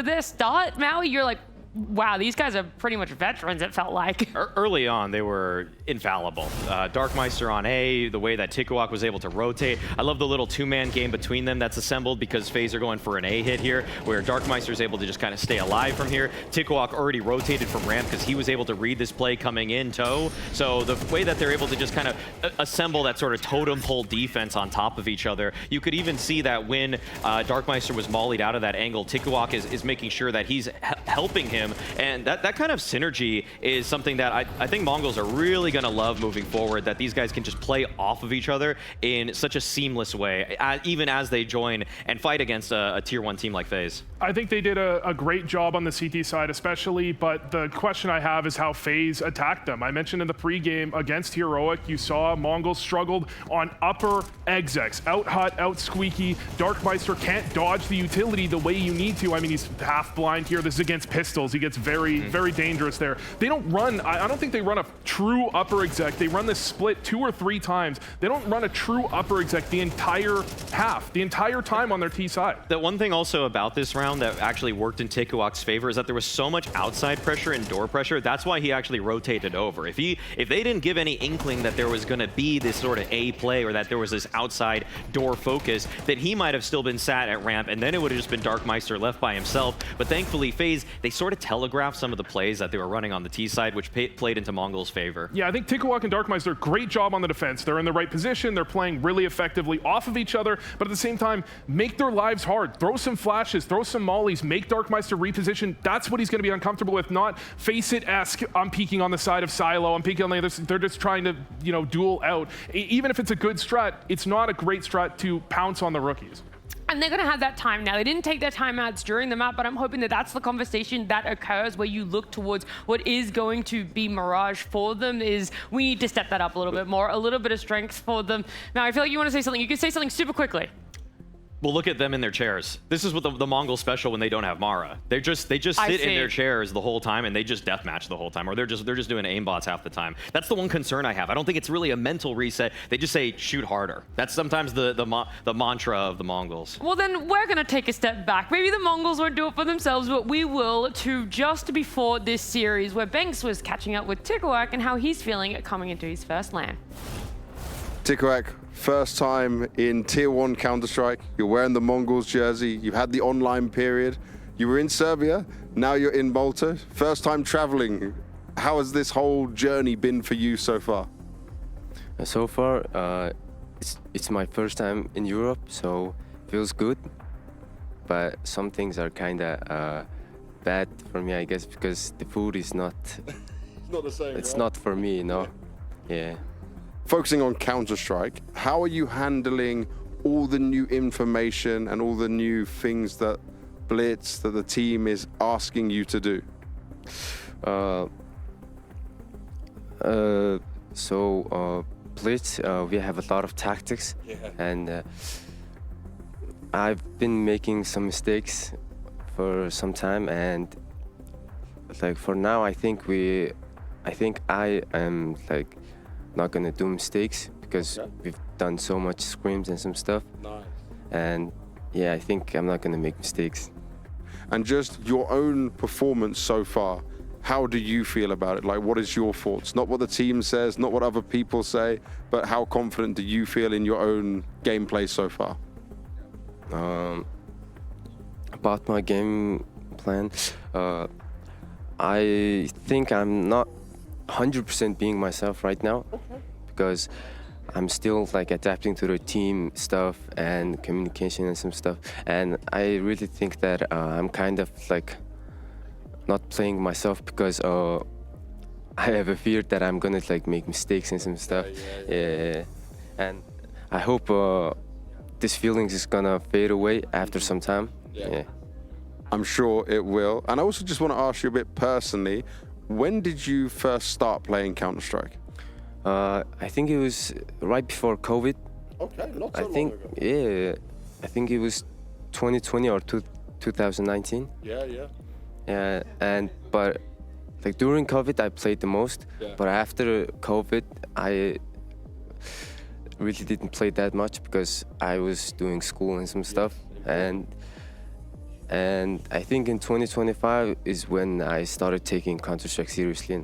their start, Maui, you're like, wow, these guys are pretty much veterans, it felt like. Early on, they were infallible. Darkmeister on A, the way that Tikawak was able to rotate. I love the little two-man game between them that's assembled, because FaZe are going for an A hit here, where Darkmeister is able to just kind of stay alive from here. Tikawak already rotated from ramp because he was able to read this play coming in tow. So the way that they're able to just kind of assemble that sort of totem pole defense on top of each other, you could even see that when Darkmeister was mollied out of that angle, Tikawak is making sure that he's helping him. And that kind of synergy is something that I think Mongolz are really going to love moving forward, that these guys can just play off of each other in such a seamless way, even as they join and fight against a tier 1 team like FaZe. I think they did a great job on the CT side especially, but the question I have is how FaZe attacked them. I mentioned in the pregame against Heroic, you saw Mongolz struggled on upper execs, out hot, out squeaky. Darkmeister can't dodge the utility the way you need to. I mean, he's half blind here. This is against pistols. He gets very dangerous there. They don't run, I don't think they run a true upper exec. They run this split 2 or 3 times. They don't run a true upper exec the entire half, the entire time on their T side. The one thing also about this round that actually worked in Tikawak's favor is that there was so much outside pressure and door pressure. That's why he actually rotated over. If they didn't give any inkling that there was going to be this sort of A play, or that there was this outside door focus, then he might have still been sat at ramp, and then it would have just been Darkmeister left by himself. But thankfully, FaZe, they sort of telegraphed some of the plays that they were running on the T side, which played into Mongol's favor. Yeah, I think Tikawak and Darkmeister, great job on the defense. They're in the right position. They're playing really effectively off of each other, but at the same time, make their lives hard. Throw some flashes, throw some mollies, make Darkmeister reposition. That's what he's going to be uncomfortable with, not face it-esque, I'm peeking on the side of Silo, I'm peeking on the other side. They're just trying to, you know, duel out. Even if it's a good strat, it's not a great strat to pounce on the rookies. And they're going to have that time now. They didn't take their timeouts during the map, but I'm hoping that that's the conversation that occurs where you look towards what is going to be Mirage for them is we need to step that up a little bit more, a little bit of strength for them. Now, I feel like you want to say something. You can say something super quickly. Well, look at them in their chairs. This is what the Mongol special when they don't have Mara. They just sit in their chairs the whole time and they just deathmatch the whole time, or they're just doing aimbots half the time. That's the one concern I have. I don't think it's really a mental reset. They just say shoot harder. That's sometimes the mantra of the Mongols. Well, then we're going to take a step back. Maybe the Mongols won't do it for themselves, but we will to just before this series where Banks was catching up with Tikawak and how he's feeling coming into his first LAN. Tikawak, first time in Tier 1 Counter-Strike. You're wearing the Mongolz jersey. You had the online period. You were in Serbia. Now you're in Malta. First time traveling. How has this whole journey been for you so far? So far, it's my first time in Europe, so feels good. But some things are kind of bad for me, I guess, because the food is not... It's not the same, It's right? not for me, you know? Yeah. Focusing on Counter-Strike, how are you handling all the new information and all the new things that Blitz, that the team is asking you to do? Blitz, we have a lot of tactics, and I've been making some mistakes for some time, and like for now, I think I am like not gonna do mistakes because we've done so much scrims and some stuff. Nice. And yeah, I think I'm not gonna make mistakes. And just your own performance so far, how do you feel about it? Like, what is your thoughts? Not what the team says, not what other people say, but how confident do you feel in your own gameplay so far? About my game plan, I think I'm not 100% being myself right now, because I'm still like adapting to the team stuff and communication and some stuff, and I really think that I'm kind of like not playing myself because I have a fear that I'm gonna like make mistakes and some stuff. Yeah. And I hope this feelings is gonna fade away after some time. Yeah. I'm sure it will. And I also just want to ask you a bit personally, when did you first start playing Counter-Strike? I think it was right before COVID. Okay, not so I think, long ago. yeah, I think it was 2020 or 2019. Yeah. But like during COVID, I played the most. Yeah. But after COVID, I really didn't play that much because I was doing school and some stuff. And I think in 2025 is when I started taking Counter-Strike seriously.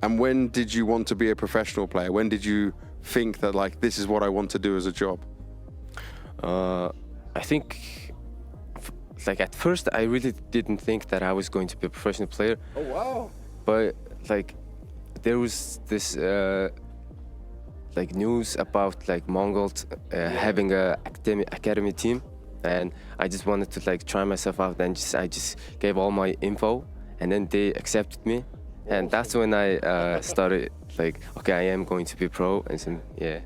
And when did you want to be a professional player? When did you think that like this is what I want to do as a job? I think like at first I really didn't think that I was going to be a professional player. Oh wow. But like there was this like news about like Mongolz having a academy team, and I just wanted to like try myself out, and I just gave all my info, and then they accepted me, and that's when I started like, okay, I am going to be pro, and so, yeah.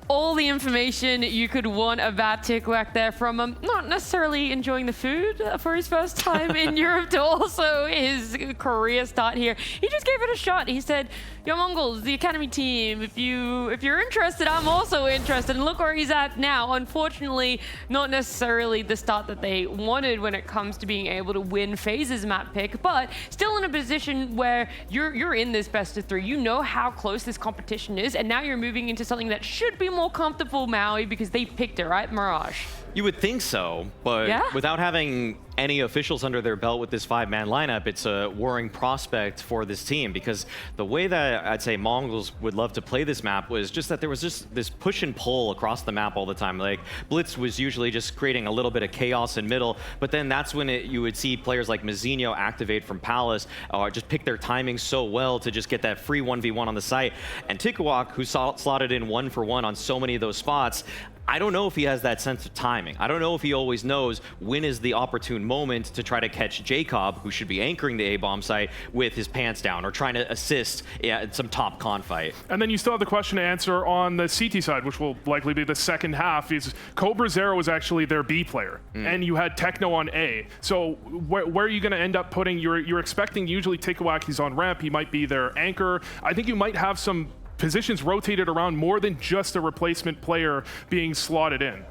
All the information you could want about Tikawak there, from not necessarily enjoying the food for his first time in Europe to also his career start here. He just gave it a shot. He said, "Yo, Mongolz, the academy team, if you're interested, I'm also interested." And look where he's at now. Unfortunately, not necessarily the start that they wanted when it comes to being able to win Faze's map pick, but still in a position where you're in this best of 3. You know how close this competition is, and now you're moving into something that should be more comfortable, Maui, because they picked it, right? Mirage. You would think so, but without having any officials under their belt with this 5-man lineup, it's a worrying prospect for this team, because the way that I'd say Mongolz would love to play this map was just that there was just this push and pull across the map all the time. Like, Blitz was usually just creating a little bit of chaos in middle, but then that's when you would see players like Mizinho activate from Palace, or just pick their timing so well to just get that free 1v1 on the site. And Tikawak, who slotted in 1-for-1 on so many of those spots, I don't know if he has that sense of timing. I don't know if he always knows when is the opportune moment to try to catch Jacob, who should be anchoring the A-bomb site, with his pants down or trying to assist in some top con fight. And then you still have the question to answer on the CT side, which will likely be the second half, is Cobra Zero was actually their B player, and you had Techno on A. So where are you going to end up putting, you're expecting usually Tikawak, he's on ramp, he might be their anchor. I think you might have some positions rotated around more than just a replacement player being slotted in.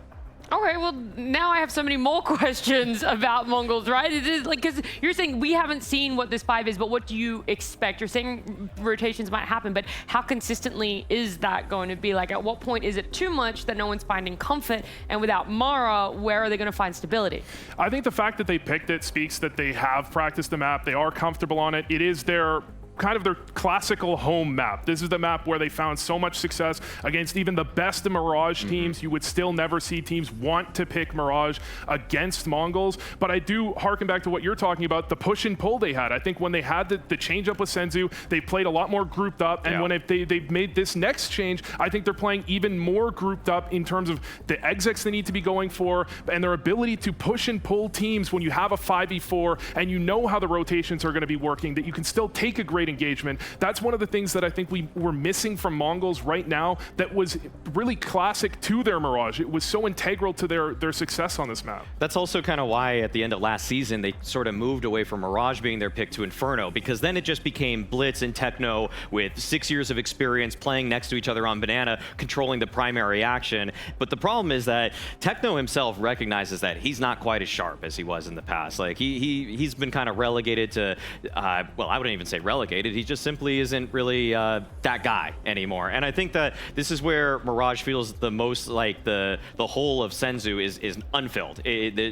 Okay, well, now I have so many more questions about Mongolz, right? It is like, because you're saying we haven't seen what this 5 is, but what do you expect? You're saying rotations might happen, but how consistently is that going to be? Like, at what point is it too much that no one's finding comfort? And without Mara, where are they going to find stability? I think the fact that they picked it speaks that they have practiced the map, they are comfortable on it. It is their kind of their classical home map. This is the map where they found so much success against even the best of Mirage teams. You would still never see teams want to pick Mirage against Mongolz. But I do harken back to what you're talking about, the push and pull they had. I think when they had the change up with Senzu, they played a lot more grouped up. And when they've made this next change, I think they're playing even more grouped up in terms of the execs they need to be going for and their ability to push and pull teams when you have a 5v4 and you know how the rotations are going to be working, that you can still take a great engagement. That's one of the things that I think we're missing from Mongolz right now that was really classic to their Mirage. It was so integral to their success on this map. That's also kind of why at the end of last season they sort of moved away from Mirage being their pick to Inferno, because then it just became Blitz and Techno with 6 years of experience playing next to each other on Banana, controlling the primary action. But the problem is that Techno himself recognizes that he's not quite as sharp as he was in the past. Like he's been kind of relegated to, well, I wouldn't even say relegated. He just simply isn't really that guy anymore. And I think that this is where Mirage feels the most like the whole of Senzu is unfilled.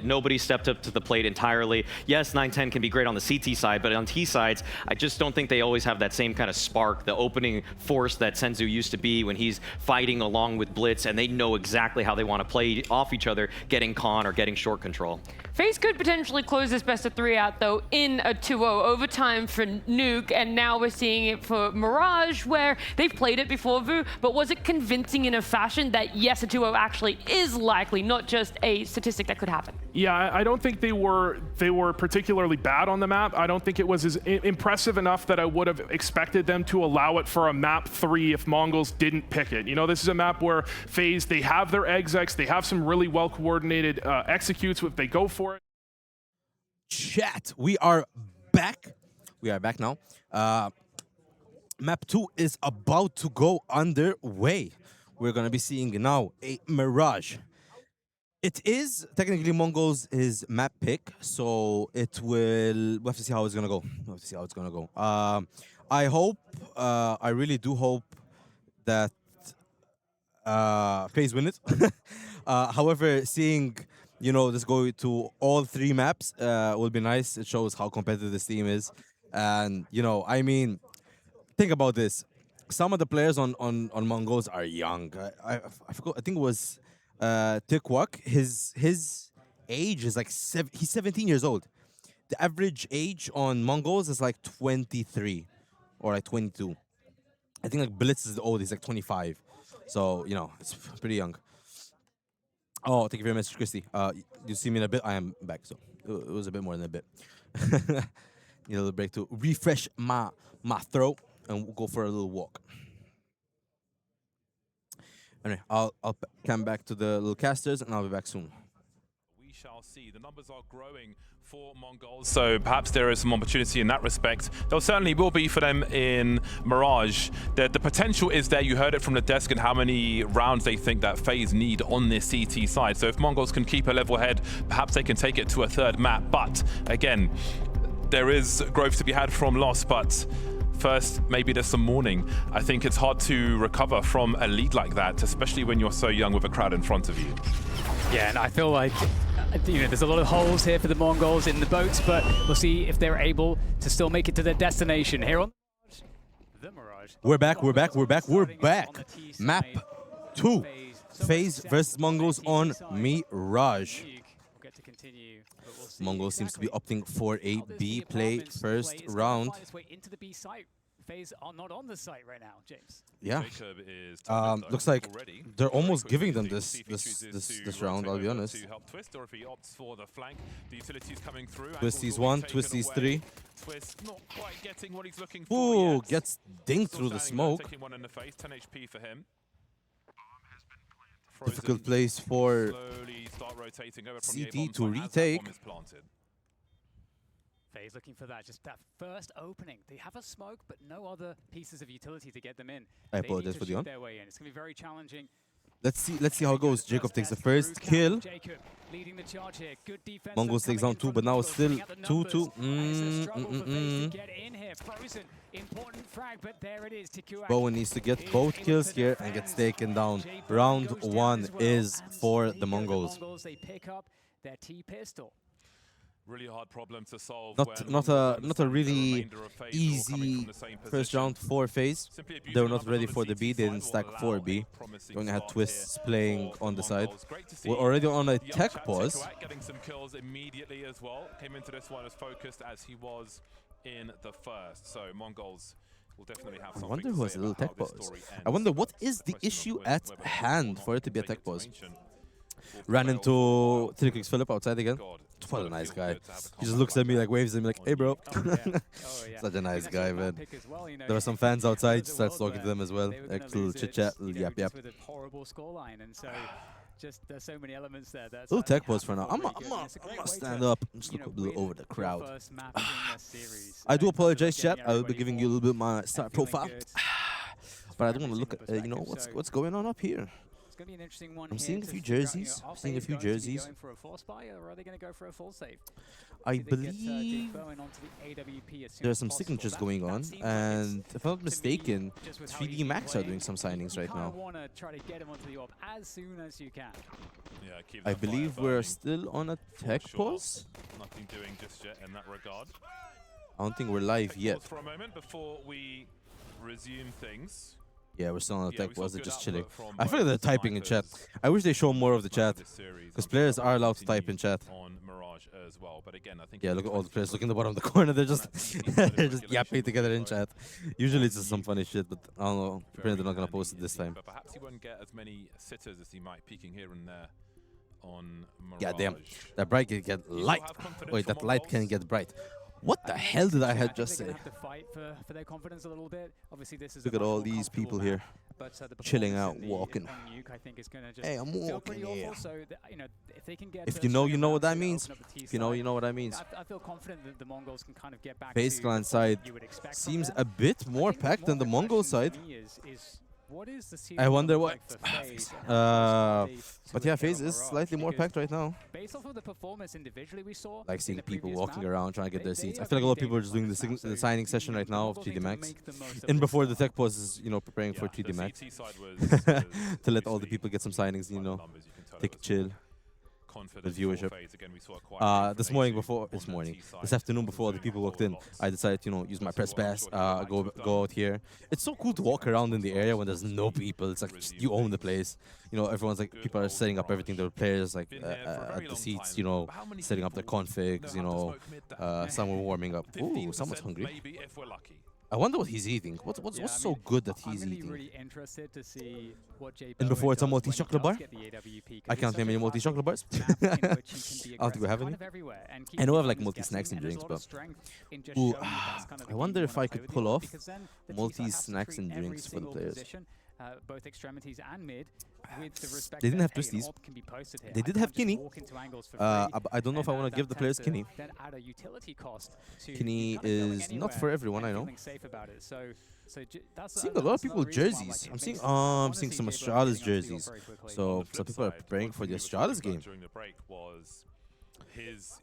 Nobody stepped up to the plate entirely. Yes, 9-10 can be great on the CT side, but on T sides, I just don't think they always have that same kind of spark, the opening force that Senzu used to be when he's fighting along with Blitz, and they know exactly how they want to play off each other, getting con or getting short control. Faze could potentially close this best of 3 out, though, in a 2-0 overtime for Nuke, and now we're seeing it for Mirage, where they've played it before, Vu, but was it convincing in a fashion that, yes, a 2-0 actually is likely, not just a statistic that could happen? Yeah, I don't think they were particularly bad on the map. I don't think it was as impressive enough that I would have expected them to allow it for a map 3 if Mongolz didn't pick it. You know, this is a map where Faze, they have their execs, they have some really well-coordinated executes if they go for it. Chat, we are back. We are back now. Map 2 is about to go underway. We're going to be seeing now a Mirage. It is technically Mongolz' map pick, so we'll have to see how it's going to go. I hope, I really do hope that Faze win it. However, seeing, you know, this go to all 3 maps will be nice. It shows how competitive this team is. And, you know, I mean, think about this. Some of the players on Mongolz are young. I forgot, I think it was Tikawak. His age is like, he's 17 years old. The average age on Mongolz is like 23 or like 22. I think like Blitz is old, he's like 25. So, you know, it's pretty young. Oh, thank you very much, Christy. You see me in a bit? I am back, so it was a bit more than a bit. Need a little break to refresh my throat, and we'll go for a little walk. Anyway, I'll come back to the little casters, and I'll be back soon. We shall see. The numbers are growing for Mongolz, so perhaps there is some opportunity in that respect. There certainly will be for them in Mirage. The potential is there. You heard it from the desk and how many rounds they think that Faze need on this CT side. So if Mongolz can keep a level head, perhaps they can take it to a 3rd map. But again, there is growth to be had from loss, but first, maybe there's some mourning. I think it's hard to recover from a lead like that, especially when you're so young with a crowd in front of you. Yeah, and I feel like there's a lot of holes here for the Mongols in the boats, but we'll see if they're able to still make it to their destination here on the Mirage. We're back. Map 2. Faze versus Mongolz on Mirage. Mongolz seems to be opting for a B play first round. Faze are not on the site right now, James. Yeah. Looks like they're almost giving them this round, I'll be honest. Twisty's 1, Twisty's 3. Ooh, gets dinged through the smoke. Difficult place for CT to retake. Faze looking for that, just that first opening. They have a smoke, but no other pieces of utility to get them in. I apologize for the on. Their way in. It's going to be very challenging. Let's see how it goes. Jacob takes the first kill. Jacob leading the charge here. Good defense. Mongolz takes down 2, but now it's still 2-2. Bowen needs to get both kills here and gets taken down. Round 1 is for the Mongols. They pick up their T-pistol. Really hard problem to solve. Not a really easy first round for Faze. They were not ready for the B. They didn't stack 4B. They only had Twists playing on the side. We're already on a tech pause. Getting some kills immediately as well. Came into this one as focused as he was in the first. So Mongolz will definitely have something. I wonder who has a little tech pause. I wonder what is the issue at hand for it to be a tech pause. Ran into Tricks Philip outside again. What a nice guy. He just looks at me, like waves at me, like, hey bro. Such a nice guy, man. There were some fans outside, just started talking to them as well. Like little chit chat, yap yap. Just there's so many elements there. Little tech pause for now. I'm gonna stand up and just look a little over the crowd. I do apologize, chat. I will be giving you a little bit my start profile, but I don't want to look at what's going on up here. Be an interesting one. I'm seeing a few jerseys. Going for a force buy, or are they going to go for a full save? I believe there are some signatures going on, and if I'm not mistaken, 3D Max are doing some signings right now. I believe we're still on a tech pause. Nothing doing just yet in that regard. I don't think we're live yet. For a moment before we resume things. Yeah, we're still on the tech pause. They're just chilling. I feel like they're typing in chat. I wish they show more of the chat, because players are allowed to type in chat. Yeah, look at all the players. Look in the bottom of the corner. They're just they're just yapping together in chat. Usually it's just some funny shit, but I don't know. Apparently they're not gonna post it this time. But perhaps he won't get as many sitters as he might, peeking here and there on Mirage. Yeah, damn. That bright can get light. Wait, that light can get bright. What the hell did I just say? Look at all these people here, chilling out, walking. Hey, I'm walking here. If you know, you know what that means. If you know, you know what that means. I feel confident that the Mongols can kind of get back. Faze clan side seems a bit more packed than the Mongol side. I wonder what. But yeah, Faze is slightly more packed right now. Based off of the performance individually we saw, like seeing people walking around trying to get their seats. I feel like a lot of people are just doing the signing session right now of 3D Max. And before the tech pause is, preparing for 3D Max. To let all the people get some signings, take a chill. The viewership. This afternoon before all the people walked in, I decided to use my press pass, go out here. It's so cool to walk around in the area when there's no people. It's like you own the place. Everyone's like, people are setting up everything. The players like at the seats, setting up their configs. Some were warming up. Ooh, someone's hungry. I wonder what he's eating. What's so good that he's eating? And before it's a Maltese chocolate bar? I can't name any Maltese chocolate bars. I don't think we have any. I know I have like Maltese snacks and drinks, but ooh, I wonder if I could pull off Maltese snacks and drinks for the players. Both extremities and mid. They didn't have twisties. They did have Kinney. I don't know if I want to give the players Kinney. Kinney is not for everyone, I know. Seeing a lot of people with jerseys. I'm seeing some Astralis jerseys. So some people are preparing for the Astralis game.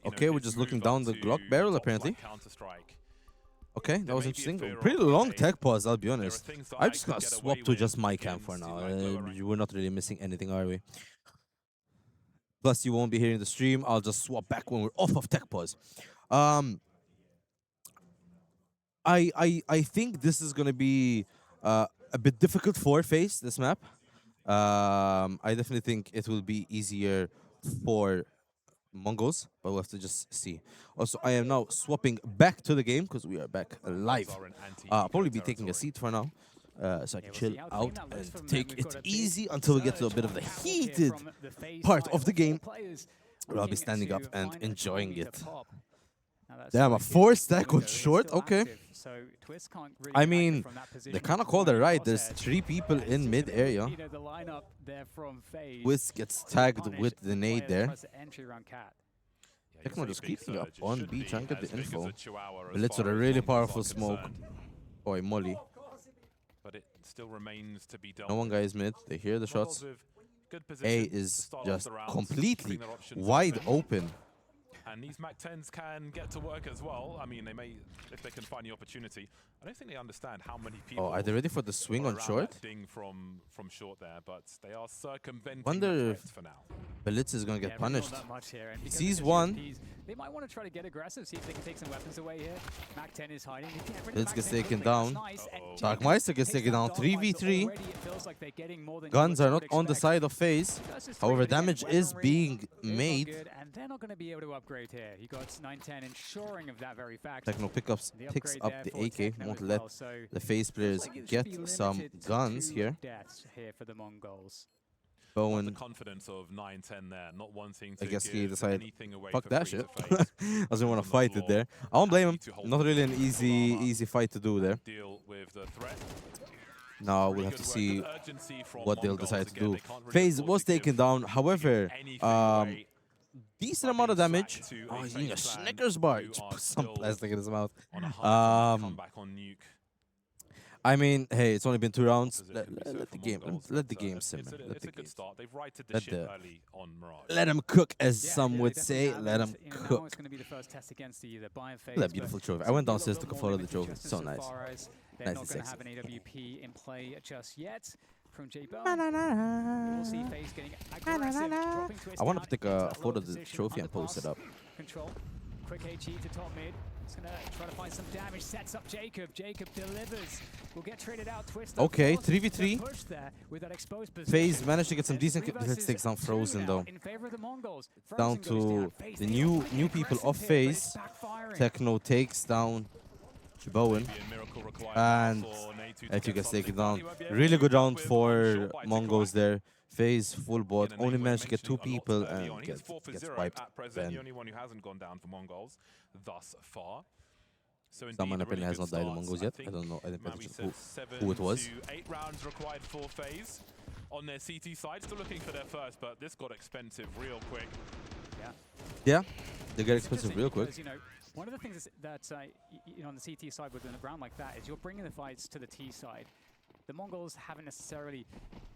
Okay, we're just looking down the Glock barrel apparently. Okay, that was interesting. Pretty long tech pause, I'll be honest. I just got swapped to just my cam for now. We're not really missing anything, are we? Plus, you won't be hearing the stream. I'll just swap back when we're off of tech pause. I think this is gonna be a bit difficult for Faze, this map. I definitely think it will be easier for Mongolz, but we'll have to just see. Also, I am now swapping back to the game because we are back live. I'll probably be taking a seat for now, so I can chill out and take it easy until we get to a bit of the heated part of the game, where I'll be standing up and enjoying it. Damn, a 4-stack on short? Okay. I mean, they kind of called it right. There's 3 people in mid area. Twist gets tagged with the nade there. Tekno just keeping up on B, trying to get the info. Blitz with a really powerful smoke. Boy, Molly. No one guy is mid. They hear the shots. A is just completely wide open. And these MAC-10s can get to work as well. I mean, they may, if they can find the opportunity. I don't think they understand how many people. Oh, are they ready for the swing on short? From short there, but they are circumventing Wonder if for now. Blitz is going to get punished. He sees one. They might want to try to get aggressive, see if they can take some weapons away here. MAC-10 is hiding. Blitz gets taken down. Darkmeister gets taken down. 3v3. Guns are not on the side of Faze. However, damage is being made. And they're not going to be able to upgrade here. You got 910 ensuring of that very fact. Tekno picks up the AK. Won't let the Faze players get some guns here. For the Mongolz. Bowen. The confidence of 910 there, not wanting to I guess he decided, away fuck that shit. I doesn't want to fight it there. I won't blame him. Not really an easy fight to do there. Deal with the threat. Now we'll have to see what they'll decide to do. Faze was taken down. However, decent amount of damage. Oh, he's eating a Snickers bar. He just put some plastic in his mouth. I mean, hey, it's only been 2 rounds. Let the game simmer. Let him cook, as some would say. Let him cook. That beautiful trophy. I went downstairs to follow the trophy. So nice. Nice and sexy. Have an AWP in play just yet. From we'll see Faze getting aggressive, dropping Twist. I want to take a photo of the trophy and post it up. Control. Quick HE to top mid. He's gonna try to find some damage. Sets up Jacob. Jacob delivers. Will get traded out. Twist. Okay, 3v3. Faze managed to get some decent. Let's take some Frozen though. Down to the new people of Faze. Tekno takes down Bowen, and if you guys take it down, really good round for Mongolz there. Faze full bot, only managed to get 2 people and gets wiped. The only one who hasn't gone down for Mongolz thus far. So someone apparently has not died in Mongolz yet. I don't know. I didn't pay attention who it was. 8 rounds required for Faze on their CT side. Still looking for their first, but this got expensive real quick. Yeah, they get expensive real quick. One of the things that on the CT side within a round like that is you're bringing the fights to the T side. The Mongolz haven't necessarily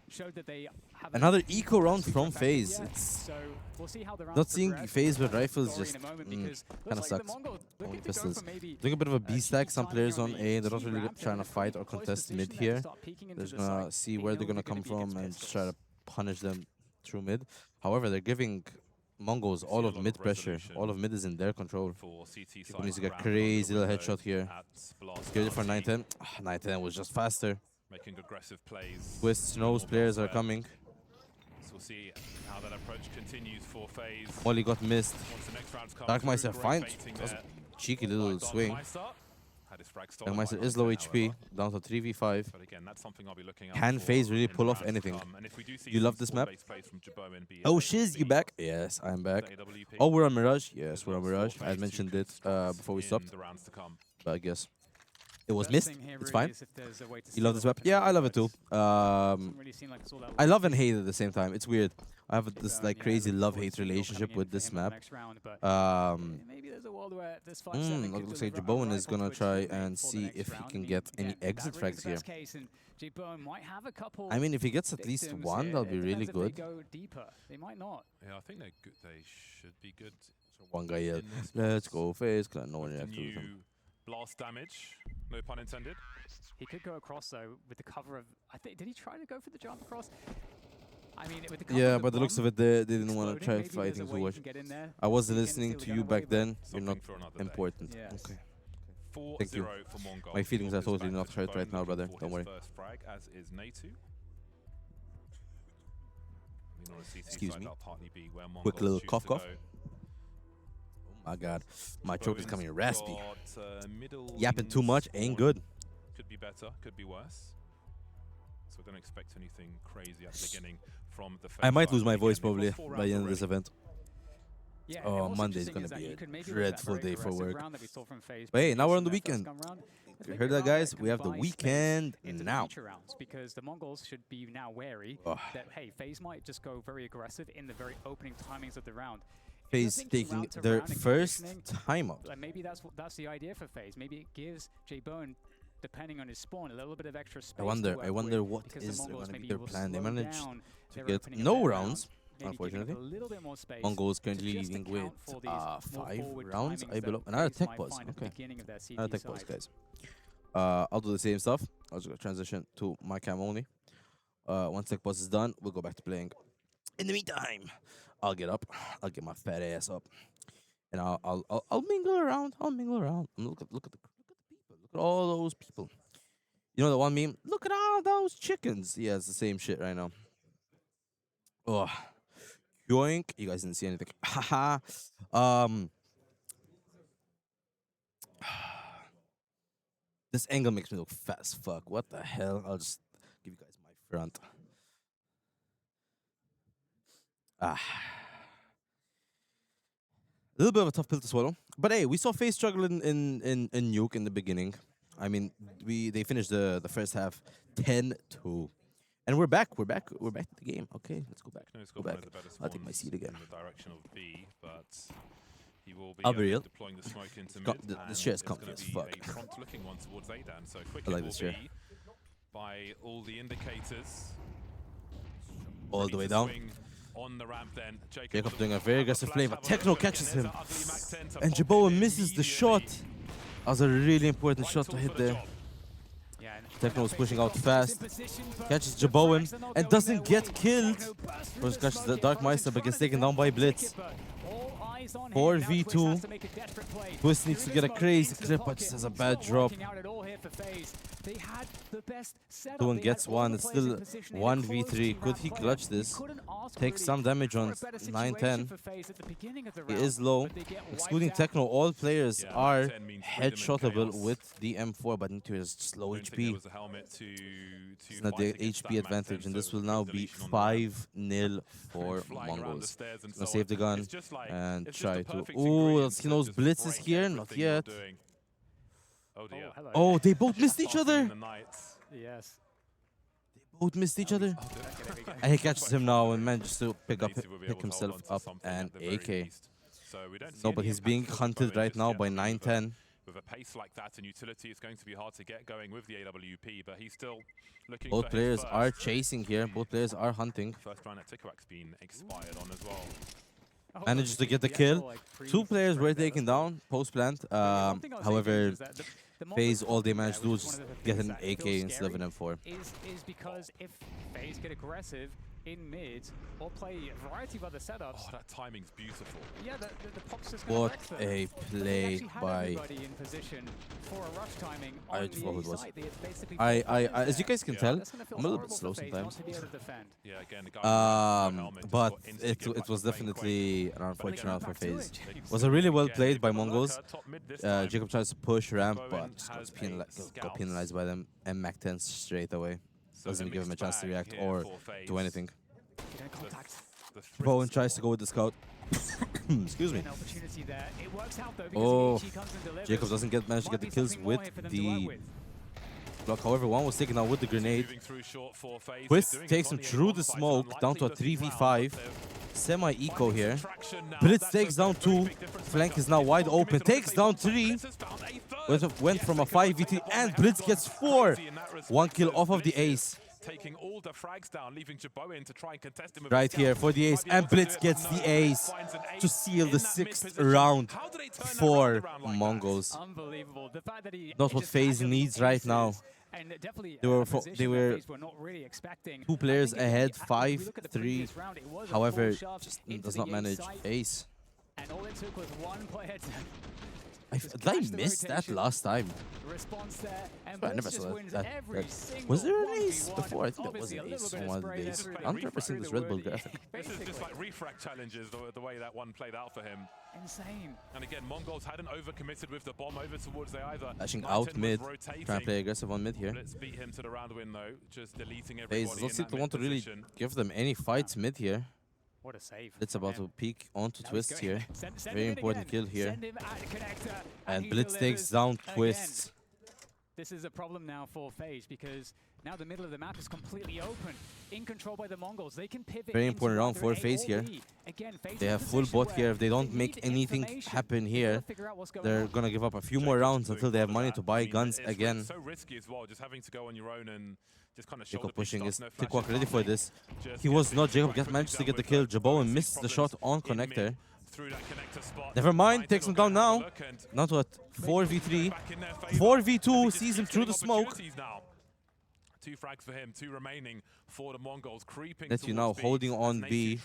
showed that they have another eco round from Faze. It's so we'll see how the not seeing Faze with rifles just kind of sucks. Only pistols. Doing a bit of a B stack. Some players on A, they're not really trying to fight or contest mid here. They're just gonna see where they're gonna come from and just try to punish them through mid. However, they're giving Mongolz all of mid pressure. All of mid is in their control. People need to get crazy little headshot here. Scared for 910. 910 was just faster. Making aggressive plays. Twist knows players are coming. So we'll see how that approach continues for Faze. Molly got missed. Darkmeister finds cheeky little swing. Darkmeister is low HP, down to 3v5. But again, that's something I'll be looking at. Can Faze really pull off anything? You love this map? Oh, Shiz, you back? Yes, I'm back. Oh, we're on Mirage? Yes, we're on Mirage. I had mentioned it before we stopped. But I guess it was missed. It's fine. You love this map? Yeah, I love it too. I love and hate at the same time. It's weird. I have this like crazy love-hate relationship with this map. Looks like Jabowen is gonna try and see if he can get any exit frags here. I mean, if he gets at least 1, that'll be really good. They might not. Yeah, I think they should be good. So one guy yelled, "Let's go Faze!" Because no one reacted with him. Blast damage, no pun intended. He could go across though with the cover of. I think did he try to go for the jump across? I mean, with the Yeah, by the looks of it, they didn't want to try fighting too much. I wasn't listening to you back then. You're not important. Okay. Thank you. My feelings are totally not hurt right now, brother. Don't worry. Excuse me. Quick little cough cough. Oh my god. My throat is coming raspy. Yapping too much ain't good. Could be better, could be worse. So don't expect anything crazy at the beginning from the I might lose my voice probably by the end of this event. Yeah, oh, Monday's gonna be a dreadful day for work. But hey, now we're on the weekend. You heard that, guys? We have the weekend now. Because the Mongols should be now wary that, hey, Faze might just go very aggressive in the very opening timings of the round. Faze taking their first timeout. Maybe that's the idea for Faze. Maybe it gives J-Bone, depending on his spawn, a little bit of extra space. I wonder what is going to be their plan. They managed to get no rounds, unfortunately. Mongolz currently leading with 5 rounds, I believe. Another tech pause. Okay. Another tech pause, guys. I'll do the same stuff. I'll just transition to my cam only. Once tech pause is done, we'll go back to playing. In the meantime, I'll get up. I'll get my fat ass up, and I'll mingle around. Look at the people. Look at all those people. You know the one meme? Look at all those chickens. Yeah, it's the same shit right now. Oh, yoink! You guys didn't see anything. Haha. This angle makes me look fat as fuck. What the hell? I'll just give you guys my front. A little bit of a tough pill to swallow. But hey, we saw Faze struggle in Nuke in the beginning. I mean, they finished the first half 10-2. And we're back. We're back to the game. Okay, let's go back. I'll take my seat again. I'll be real. Deploying the smoke into mid, this chair is comfy as fuck. Front-looking one towards Adan, so quick I like this chair. By all the indicators. All the way down. On the ramp then. Jacob doing a very aggressive play, but Techno catches him. And Jaboa misses the shot. That was a really important shot to hit there. Techno is pushing out fast. Catches Jaboan and doesn't get killed. First catches the Dark Meister but gets taken down by Blitz. 4v2. Twist needs to get a crazy clip, but just has a bad drop. Tuan gets one. It's still 1v3. Could he clutch this? Takes some damage on 9-10. He is low. Excluding Techno, all players are headshotable with the M4, but Nito is just low HP. It's not the HP advantage, and this will now be 5-0 for Mongolz. Gonna save the gun and try to... Oh, he knows Blitz is here. Not yet. Oh, they both missed each other. Yes. They both missed each other. And he catches him now and manages to pick himself up and AK. No, but he's being hunted right now by 9-10. With a pace like that and utility, it's going to be hard to get going with the AWP, but he's still looking. Both players are chasing here. Both players are hunting. First round at Tikawak's been expired on as well. Manages to get the kill. 2 players were taken down post-plant. However, Faze, all they managed to do is just get an AK instead of an M4. Is because if Faze get aggressive in mid or play a variety of other setups. Oh, that timing's beautiful. Yeah, the pop's just what a play by... in position for a rush timing I forgot who it was. As you guys can tell, I'm a little bit slow sometimes. Yeah, again, the guy but it was definitely an unfortunate round for Faze. It was a really well played by Mongolz. Jacob tries to push ramp, but just got penalized by them and Mac 10 straight away. Doesn't give him a chance to react or do anything. Bowen tries to go with the scout. Excuse me. Oh, Jacob doesn't manage to get the kills with the block. However, one was taken out with the grenade. Twist takes him through the smoke down to a 3v5. Semi-eco here. Blitz takes down 2. Flank is now wide open. Takes down 3. Went from a 5v3 and Blitz gets 4. 1 kill off of the ace. Taking all the frags down, leaving Jaboin to try and contest him right here for the ace, and Blitz gets the ace to seal the 6th round for Mongolz. Unbelievable. The fact that he not what Faze needs right now. And definitely they were not really expecting. 2 players ahead, 5-3. However, just does not manage Ace. And all it took was one player to Did I miss that last time? Response there, and I never saw that. Was there an Ace before? I think there was an Ace on one of these. I've never seen this Red Bull graphic. This is just like refract challenges, the way that one played out for him. Insane. And again, Mongolz hadn't overcommitted with the bomb over towards the either. Flashing out mid, trying to play aggressive on mid here. Let's beat him to the round win though, just deleting everybody. Faze doesn't seem to want to really give them any fights mid here. What a save. Blitz about to peek onto Twist here. Very important kill here. And Blitz takes down Twist. This is a problem now for Faze because now the middle of the map is completely open, in control by the Mongols. They can pivot. Very important round for Faze here. Again, they have full bot here. If they don't make anything happen here, they're gonna give up a few more rounds until they have money to buy guns again. It's so risky as well, just having to go on your own and just kind of shoulder pushing. Is Tikwak ready for this? He was not. Jacob managed to get the kill. Jabot missed the shot on connector. Never mind, takes him down now. Now to a 4v3. 4v2, sees him through the smoke. 2 frags for him, 2 remaining for the Mongols, creeping Netju now holding on B.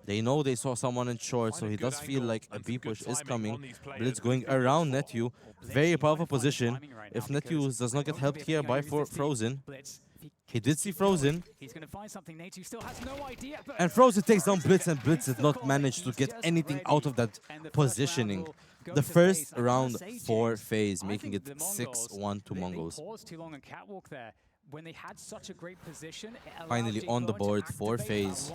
They know they saw someone in short, so he does feel like a B push is coming. Blitz going around Netju. Very powerful position. If Netju does not get helped here by Frozen, he did see Frozen. He's going to find something. Netju still has no idea. And Frozen takes down Blitz, and Blitz did not manage to get anything out of that positioning. The first round for Faze, making it 6-1 to Mongolz. They paused too long on catwalk there. When they had such a great position, finally on the board for Faze.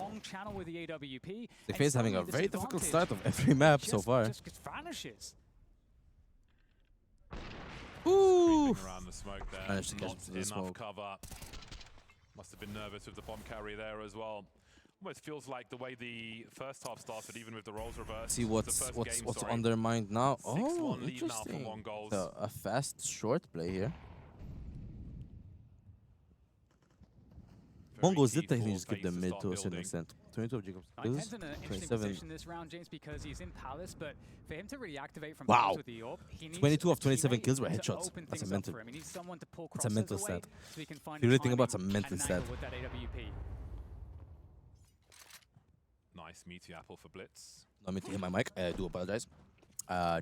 The Faze having a very difficult start of every map so far. Just vanishes. Ooh! Around the smoke there. Managed to catch Not the enough smoke. cover. Must have been nervous with the bomb carry there as well. Almost feels like the way the first half started, even with the roles reversed. See what's on their mind now. Oh, interesting. A fast short play here. Mongolz did technically just give them mid to a certain extent. 22 of Jacob's kills, 27. This round, James, because he's in Palace, but for him to really activate from wow. With the orb, he needs 22 of 27 kills were headshots. That's a mental. He needs someone to pull it's a mental stat. So he can find if you really think about it, it's a mental stat. With that AWP. Nice meaty apple for Blitz. Let me hit my mic. I do apologize. I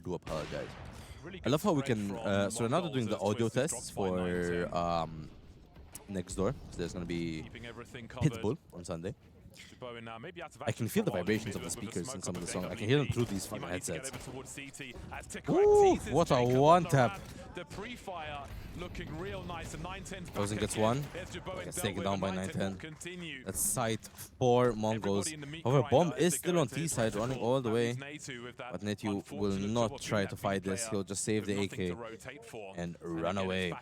love how we can. So now they're doing the audio tests for next door. So there's going to be Pitbull on Sunday. I can feel the vibrations of the speakers in some of the songs. I can hear them through these fucking headsets. Ooh, what a one-tap. The pre-fire looking real nice. And 910 Frozen gets one. Gets taken down by 910. That's sight for Mongolz. However, Bomb is still on T side, running all the way. But Netju will not try to fight this. He'll just save the AK and run away.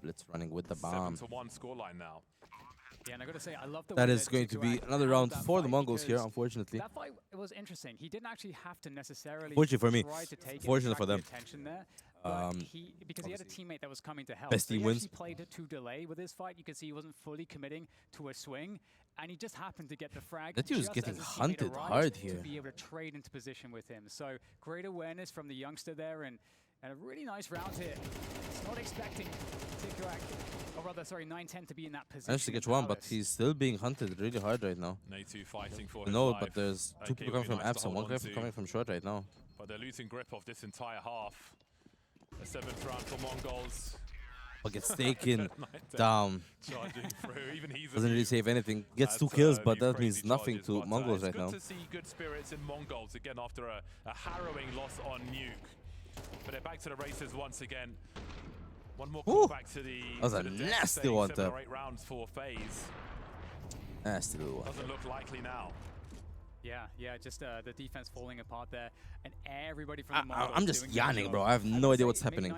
Blitz running with the bomb. 7-1 scoreline now. Yeah, and I gotta say, I love the that is going to be another round for the Mongols here, unfortunately. That fight was interesting. He didn't actually have to necessarily fortunately for try to take fortunate for them. Attention there, because he had a teammate that was coming to help. Best so team he wins. actually played it to delay with his fight. You could see he wasn't fully committing to a swing, and he just happened to get the frag. That dude is getting hunted hard here. To be able to trade into position with him. So great awareness from the youngster there, and a really nice round here. It's not expecting Tikuak, or rather, sorry, 910 to be in that position. Managed to get one, but he's still being hunted really hard right now. Natu fighting for his no, life. but there's two people coming from apps and one guy coming from short right now. But they're losing grip of this entire half. The 7th round for Mongolz. But gets taken down. Charging through. Even he's doesn't really save anything. Gets 2 kills, but that means nothing to Mongolz right now. It's good to see good spirits in Mongolz again after a harrowing loss on Nuke. But they're back to the races once again. One more call back to the. That was a nasty one. 7 or 8 rounds for Faze. Nasty little one. Doesn't look likely now. Yeah, just the defense falling apart there, and everybody from the Mongols I'm just yawning, bro. I have no idea what's happening.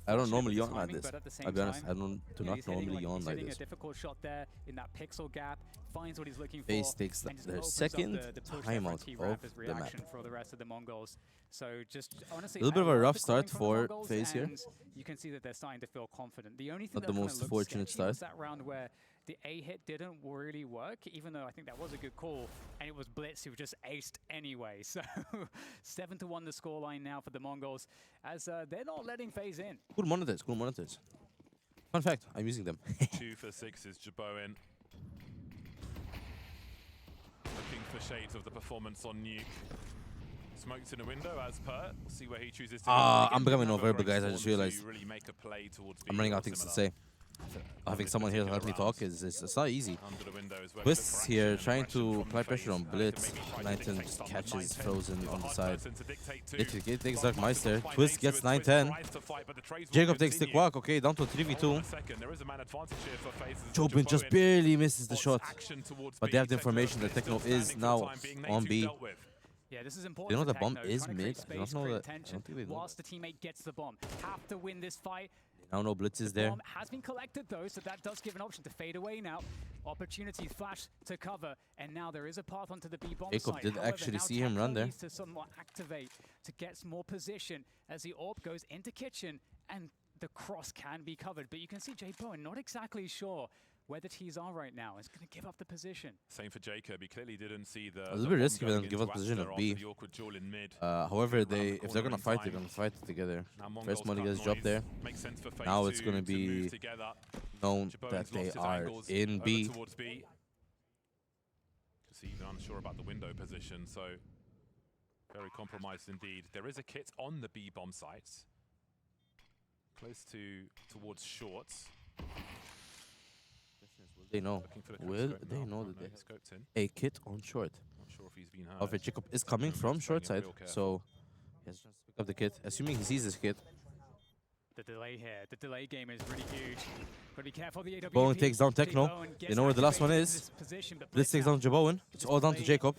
I don't normally yawn like this. I'll be honest, I do not normally yawn like this. A difficult shot there in that pixel gap. finds what he's looking for. Faze takes and just their opens second up the push timeout for T-Rap of as the map. reaction for the rest of the Mongols. So just honestly, A little bit of a I love rough the start scoring from the for Mongols, Faze here. and you can see that they're starting to feel confident. The only thing Not the that kinda most looked fortunate sketchy start. was that round where the A hit didn't really work, even though I think that was a good call, and it was Blitz who just aced anyway. So 7-1 the scoreline now for the Mongols, as they're not letting Faze in. Cool monitors, cool monitors. Fun fact, I'm using them. 2 for 6 is Jaboin. Looking for shades of the performance on Nuke. Smoked in a window as per. See where he chooses to go. I'm becoming non-verbal, guys. I just realized really make a play towards I'm running out of things to say. Having someone here to help me talk is it's not easy. Twists here trying to apply pressure on Blitz. 910 just catches Frozen on the side. It takes Dark Meister. Twist gets 910. Jacob takes the quack. Okay, down to 3v2. Jobin just barely misses the shot. But they have the information that Techno is now on B. Yeah, this is important. They know the bomb Techno, is trying to mid. create They don't space, know create that. I attention don't think they know. whilst the teammate gets the bomb. Have to win this fight. Now no Blitz is The there. bomb has been collected though, so that does give an option to fade away now. Opportunity flash to cover, and now there is a path onto the B bomb Jacob site. did However, actually now see him Techno run there. needs to somewhat activate to get some more position as the AWP goes into kitchen, and the cross can be covered. But you can see Jay Bowen not exactly sure where the T's are right now. He's going to give up the position. Same for Jacob. He clearly didn't see the. A little bit risky for them to give up position at B. However, if they're going to fight, they're going to fight together. First Money gets dropped there. Now it's going to be known that they are in B. Because even unsure about the window position, so very compromised indeed. There is a kit on the B bomb site, close towards shorts. They know. Will they know that there's a kit on short? Not sure if he's been heard. However, Jacob is coming from short side, so he has a chance to pick up the kit. Assuming he sees this kit. The delay here, the delay game is really huge. Gotta be careful. The AWP. Bowen takes down Techno. They know where the last one is. Blitz takes down Jabowen. It's all down to Jacob.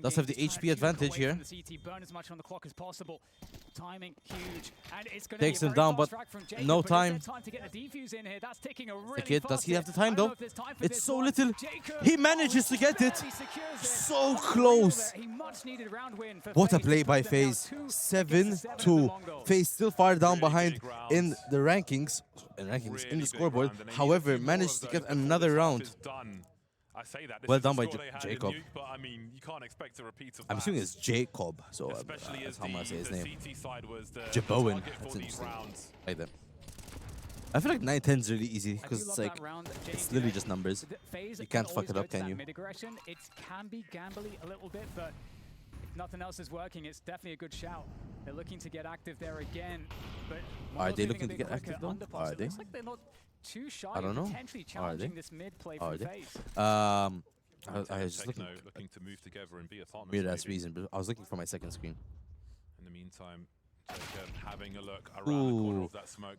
Does have the HP advantage here. Burn as much on the clock as possible. Timing huge, and it's going Takes him down, but no time. Time to get the defuse in here. That's taking a really The kid, does he have the time though? It's It's so little. He manages to get it. So close. What a play by Faze. 7-2. Faze still far down behind in the rankings, in the scoreboard. However, managed to get another round. I say that. Well done by Jacob. Nuke, but I mean, you can't expect a repeat of I'm that. assuming it's Jacob, so Especially that's as how I'm gonna say his name. CT side was the Jabowen. target That's for these interesting. rounds. Like that. I feel like 9-10 is really easy because it's like it's literally just numbers. You can't fuck it up, can you? Mid-aggression, it can be gambly a little bit, but if nothing else is working, it's definitely a good shout. They're looking to get active there again, but Are they looking to get active though? Are they? Looks like they're not too shy. I don't know. Potentially challenging this mid play Are from they? Faze. I was just looking to move together and be a partner. Weird ass reason, but I was looking for my second screen. In the meantime, Jacob having a look around the corner of that smoke.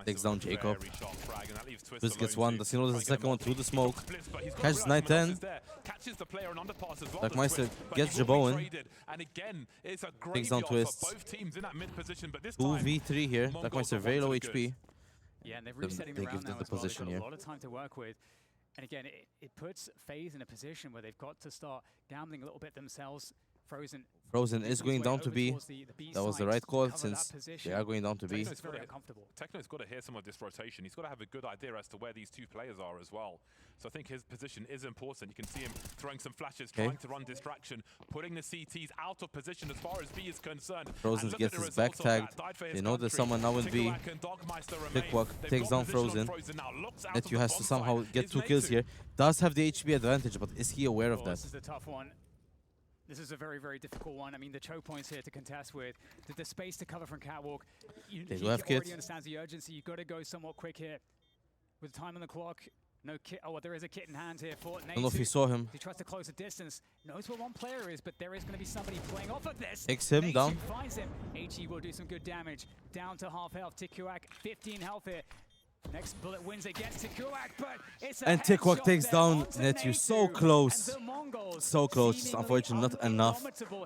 Takes down Jacob. Blitz Blitz gets one. Does he know there's a second one through the smoke? Catches 9-10. Catches the player and underpass as well. Dark Meister gets Jabowen. And again, it's a great Takes down job Twist. for both teams in that mid position. But this time, 2v3 here. Dark Meister very low HP. Yeah, and they're resetting the They round give them now the as well. They've position got here. a lot of time to work with. And again, it puts Faze in a position where they've got to start gambling a little bit themselves. Frozen is going down to B. That was the right call since they are going down to B. Techno's got to hear some of this rotation. He's got to have a good idea as to where these two players are as well. So I think his position is important. You can see him throwing some flashes, trying to run distraction, putting the CTs out of position as far as B is concerned. Frozen gets his back tagged. They know there's someone now in B. Quick walk takes down Frozen. Netju has to somehow get 2 kills here. Does have the HP advantage, but is he aware of that? This is a tough one. This is a very, very difficult one. I mean, the choke points here to contest with, the space to cover from Catwalk. They do have already kits. understands the urgency. You've got to go somewhat quick here. With time on the clock, no kit. Oh, well, there is a kit in hand here for Nate. I don't know if he saw him. He tries to close the distance. Knows where one player is, but there is going to be somebody playing off of this. Takes him down. Finds him. HE will do some good damage. Down to half health. Tikuak, 15 health here. Next bullet wins against Tikuak, but it's a And Tikuak takes down Netju. Netju. So close. So close. Just unfortunately not enough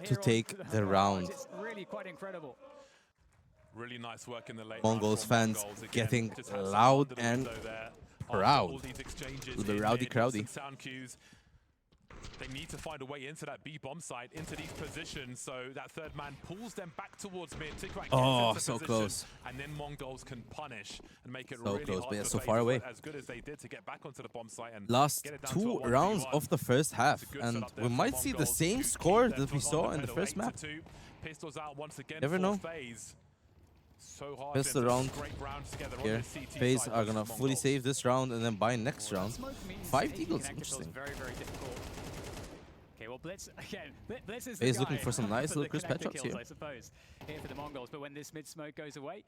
to take the round. It's really quite incredible. Really nice work in the late Mongolz fans getting loud and proud. All these exchanges, The rowdy crowdy. sound cues. They need to find a way into that B bomb site, into these positions, so that third man pulls them back towards mid. Oh, so close. And then Mongolz can punish and make it So really close, hard but yeah, for so FaZe far to away. put as good as they did to get back onto the bomb site and Last get it down to a 2 1v1. rounds of the first half, Good and setup there we for might see the Mongolz same to score keep their that we foot saw on in the pedal, first 8 map. to 2. Pistols out once again Never for know. FaZe. So hard Pistol to round scrape rounds together on here. the CT FaZe side are versus gonna fully Mongolz. save this round and then buy next round. 5 Eagles, interesting. Very, very difficult. Okay, well, Blitz, again, Blitz is FaZe the looking guy for some nice the little crisp connector headshots kills, here. I suppose, here for the Mongols. But when this mid-smoke goes away,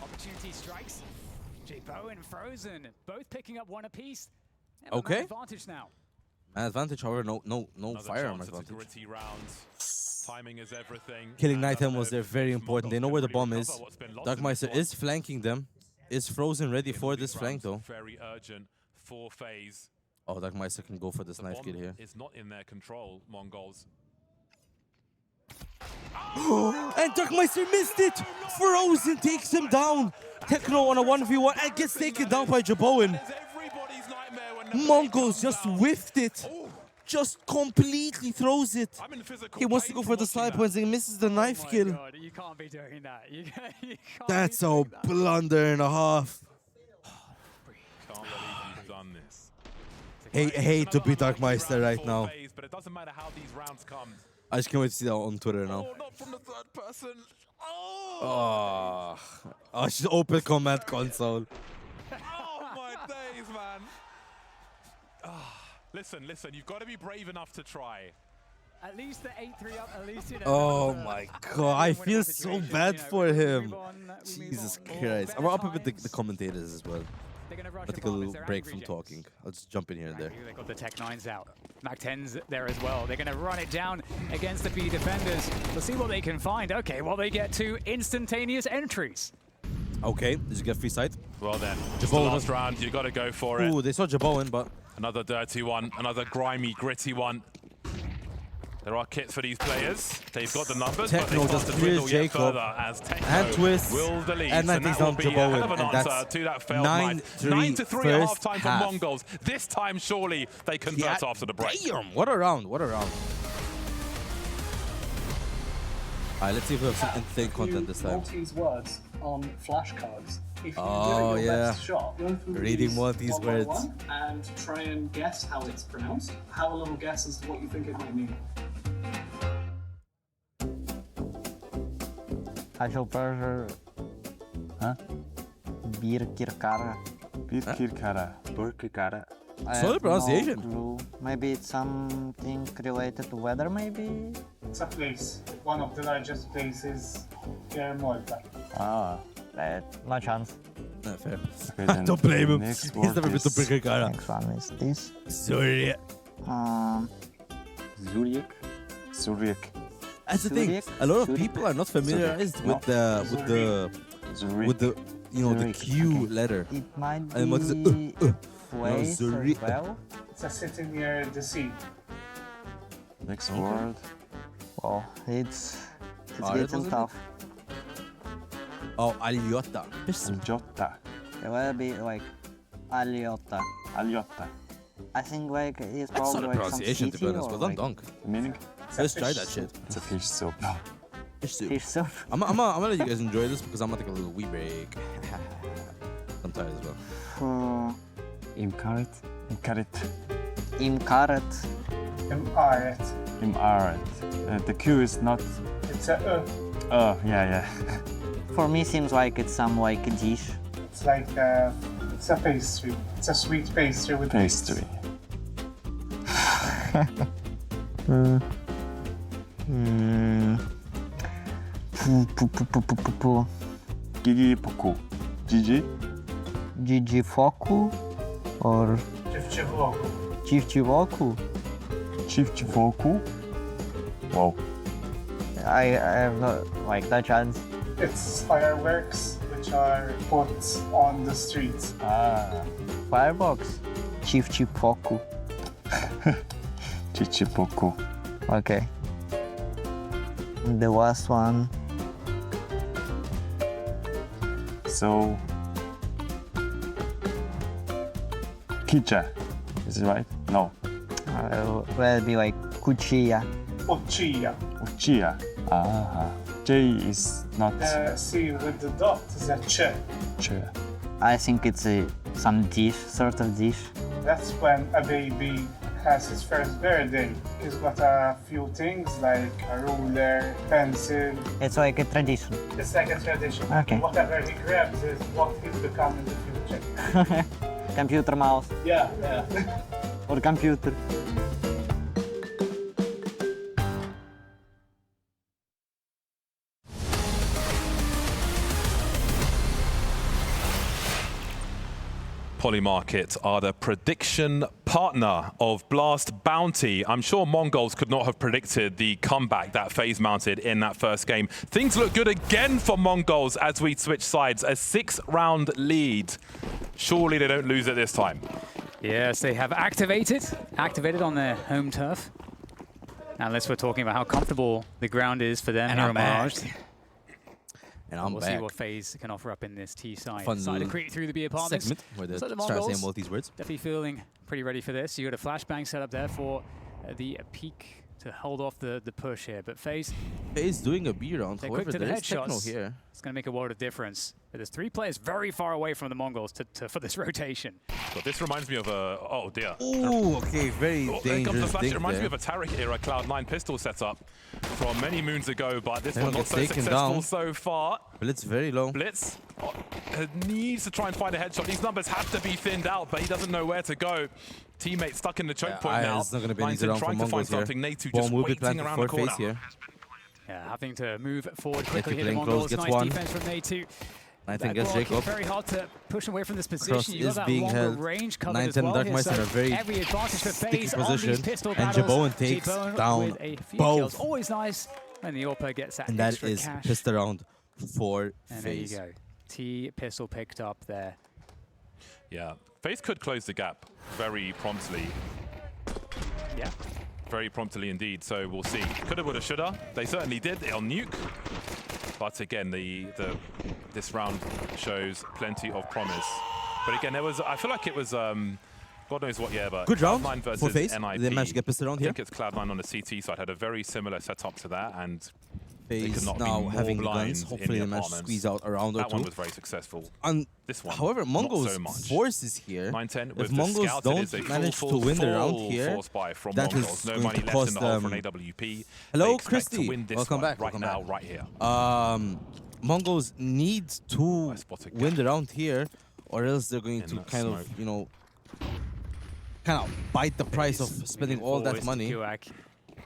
opportunity strikes. J-Bo and Frozen, both picking up 1 apiece. And Okay. man advantage now. Man advantage, however, no Another firearm chance, it's a advantage. gritty round. Timing is everything. Killing And I Nightham don't was know there, if very important. They know where the Mongolz can bomb really is. recover what's been lost in Darkmeister this one. is flanking them. Is Frozen ready It'll for be this flank though? Very urgent for FaZe. Oh, Darkmeister can go for this The knife bomb kill here. is not in their control, Mongolz. And Darkmeister missed it! Frozen takes him down! Techno on a 1v1 and gets taken down by Jaboen. Everybody's nightmare when Mongolz just whiffed it! Just completely throws it! I'm in physical He wants to pain go from for the watching side that. points and he misses the knife kill. Oh my God, you can't be doing that. You can't That's be a doing that. blunder and a half. Can't believe you've done this. Hate to be Darkmeister right now. FaZe, but it doesn't matter how these rounds come. I just can't wait to see that on Twitter now. Oh, not from the third person. Oh, Oh, she's open command console. oh my days, man. Listen, you've got to be brave enough to try. At least the 8-3 up, at least, you know. Oh that was my a god, I winnable feel so situation, bad you know, for we him. move on, we move Jesus on. Christ. I'm Better up with the times. commentators as well. They're gonna rush I'll take a apartments, little they're break angry from James. talking. I'll just jump in here and there. They got the Tech 9s out. Mac 10's there as well. They're going to run it down against the B defenders. We'll see what they can find. Okay, well, they get 2 instantaneous entries. Okay, did you get free sight? Well then, just the Jaboen last round, you got to go for it. Ooh, they saw Jaboen, but Another dirty one, another grimy, gritty one. There are kits for these players. They've got the numbers, Techno but they just start to dwindle clears yet Jacob. further as Techno And Twist. will the lead. And So 90s that will down be to a hell Jaboen, of an and answer that's to that failed knife. 9-3 9-3 at first halftime for half. Mongolz. This time, surely, they convert after the break. Damn, what a round, what a round. Alright, let's see if we have some insane content this time. Maltese words on flashcards. If you Oh, do your yeah. best shot, go through Reading these Maltese one by words. one and try and guess how it's pronounced. Have a little guess as to what you think it might mean. Hagelberger. Huh? Birkirkara. Birkirkara. Birkirkara. Solid pronunciation. No clue. Maybe it's something related to weather, maybe? It's a place, one of the largest places here in Malta. Ah, no chance. Not fair. Okay, then Don't blame him. next He's word never been to is- Birkirkara. Next one is this. Sorry. Zurich. Zurich. That's the thing. Zurich? A lot of Zurich? people are not familiarized Zurich. with the you know the Zurich, Q letter. It might And what is it? be Faze Zurich. as well. It's a city near the sea. Next word. Well, it's Ah, that getting wasn't tough. Oh, Aliota. Aljotta. It will be like Aliota. Aljotta. I think like it's That's probably not a like some pronunciation, to be city honest. or Well done, like Dunk. Meaning? Let's try that shit. It's a fish soup. Fish soup. fish soup. I'm gonna let you guys enjoy this because I'm gonna take a little wee break. I'm tired as well. Imkaret. Imkaret. Imkaret. Imparet. Imaret. The Q is not. It's a Yeah. For me, seems like it's some like dish. It's like it's a pastry. It's a sweet pastry with Pastry. Gigi Poku. Gigi. Gigi Foku or Chivchivoku. Chivchivoku. Chivchivoku. Wow. I have no like no chance. It's fireworks which are put on the streets. Ah. Firebox. Chivchivoku. Chichipoku. Okay. The last one. So. Kicha. Is it right? No. Will be like Kuchia. Uchiya. J is not C with the dot is a che. I think it's some dish, sort of dish. That's when a baby has his first birthday. He's got a few things like a ruler, pencil. It's like a tradition. It's like a tradition. Okay. Whatever he grabs is what he'll become in the future. Computer mouse. Yeah. Or computer. Polymarket are the prediction partner of Blast Bounty. I'm sure Mongolz could not have predicted the comeback that Faze mounted in that first game. Things look good again for Mongolz as we switch sides. A 6-round lead. Surely they don't lose it this time. Yes, they have activated on their home turf. Unless we're talking about how comfortable the ground is for them here on Mirage. And I'm we'll back. see what Faze can offer up in this T side. Fun Side to create through the B apartments. segment where they're So the trying to say Mongolz both these words. definitely feeling pretty ready for this. You got a flashbang set up there for the peak to hold off the push here. But Faze doing a B round. they're However, quick to the there is techno headshots. here. It's going to make a world of difference. But there's 3 players very far away from the Mongols for this rotation. But this reminds me of a, oh dear. Ooh, okay, very There comes dangerous the flash. It dink reminds me there. of a Taric era Cloud9 pistol setup from many moons ago, but this They one don't not get so taken successful down. so far. Blitz very low. Blitz needs to try and find a headshot. These numbers have to be thinned out, but he doesn't know where to go. Teammate stuck in the choke point now. It's not going to be an easy Nineteen round for trying to find Mongolz here. something. Natu Bomb just will be waiting planted around for the corner. Faze here. Yeah, having to move forward quickly here. The playing close, Mongols, gets nice one. defense from Natu. 19 gets Jacob. Very hard to push away from this Cross position. You got is that being longer held. range covered 9-10 as well here, Darkmeister so in a very every advantage for sticky Faze on these position. pistol And battles. Jabon takes Jabon down with a few both. kills. Always nice when the AWP gets that And that extra is cash. pissed around for And there you Faze. go. T pistol picked up there. Yeah, Faze could close the gap very promptly. Yeah. Very promptly indeed, so we'll see. Coulda, woulda, shoulda. They certainly did on Nuke. But again, this round shows plenty of promise. But again, I feel like it was, God knows what year, but Good round Cloud9 versus for Faze. NIP. They managed to get pissed around I here. think it's Cloud9 on the CT side had a very similar setup to that, and they could Faze not be now more having the blind guns. in Hopefully the they managed to apartments. squeeze out a round or That two. one was very successful. This one, however, not Mongolz so much. forces here. 9-10 If with the Mongolz scout, it is a don't manage full, to win the round full here, force buy from that Mongolz. is No going money to left cost in the hole for them. an AWP. Hello, They expect Christy. to win this Welcome one back. right Welcome now, back. right here. Mongolz needs to win the round here, or else they're going to kind smoke. of, you know, kind of bite the price of spending all that money.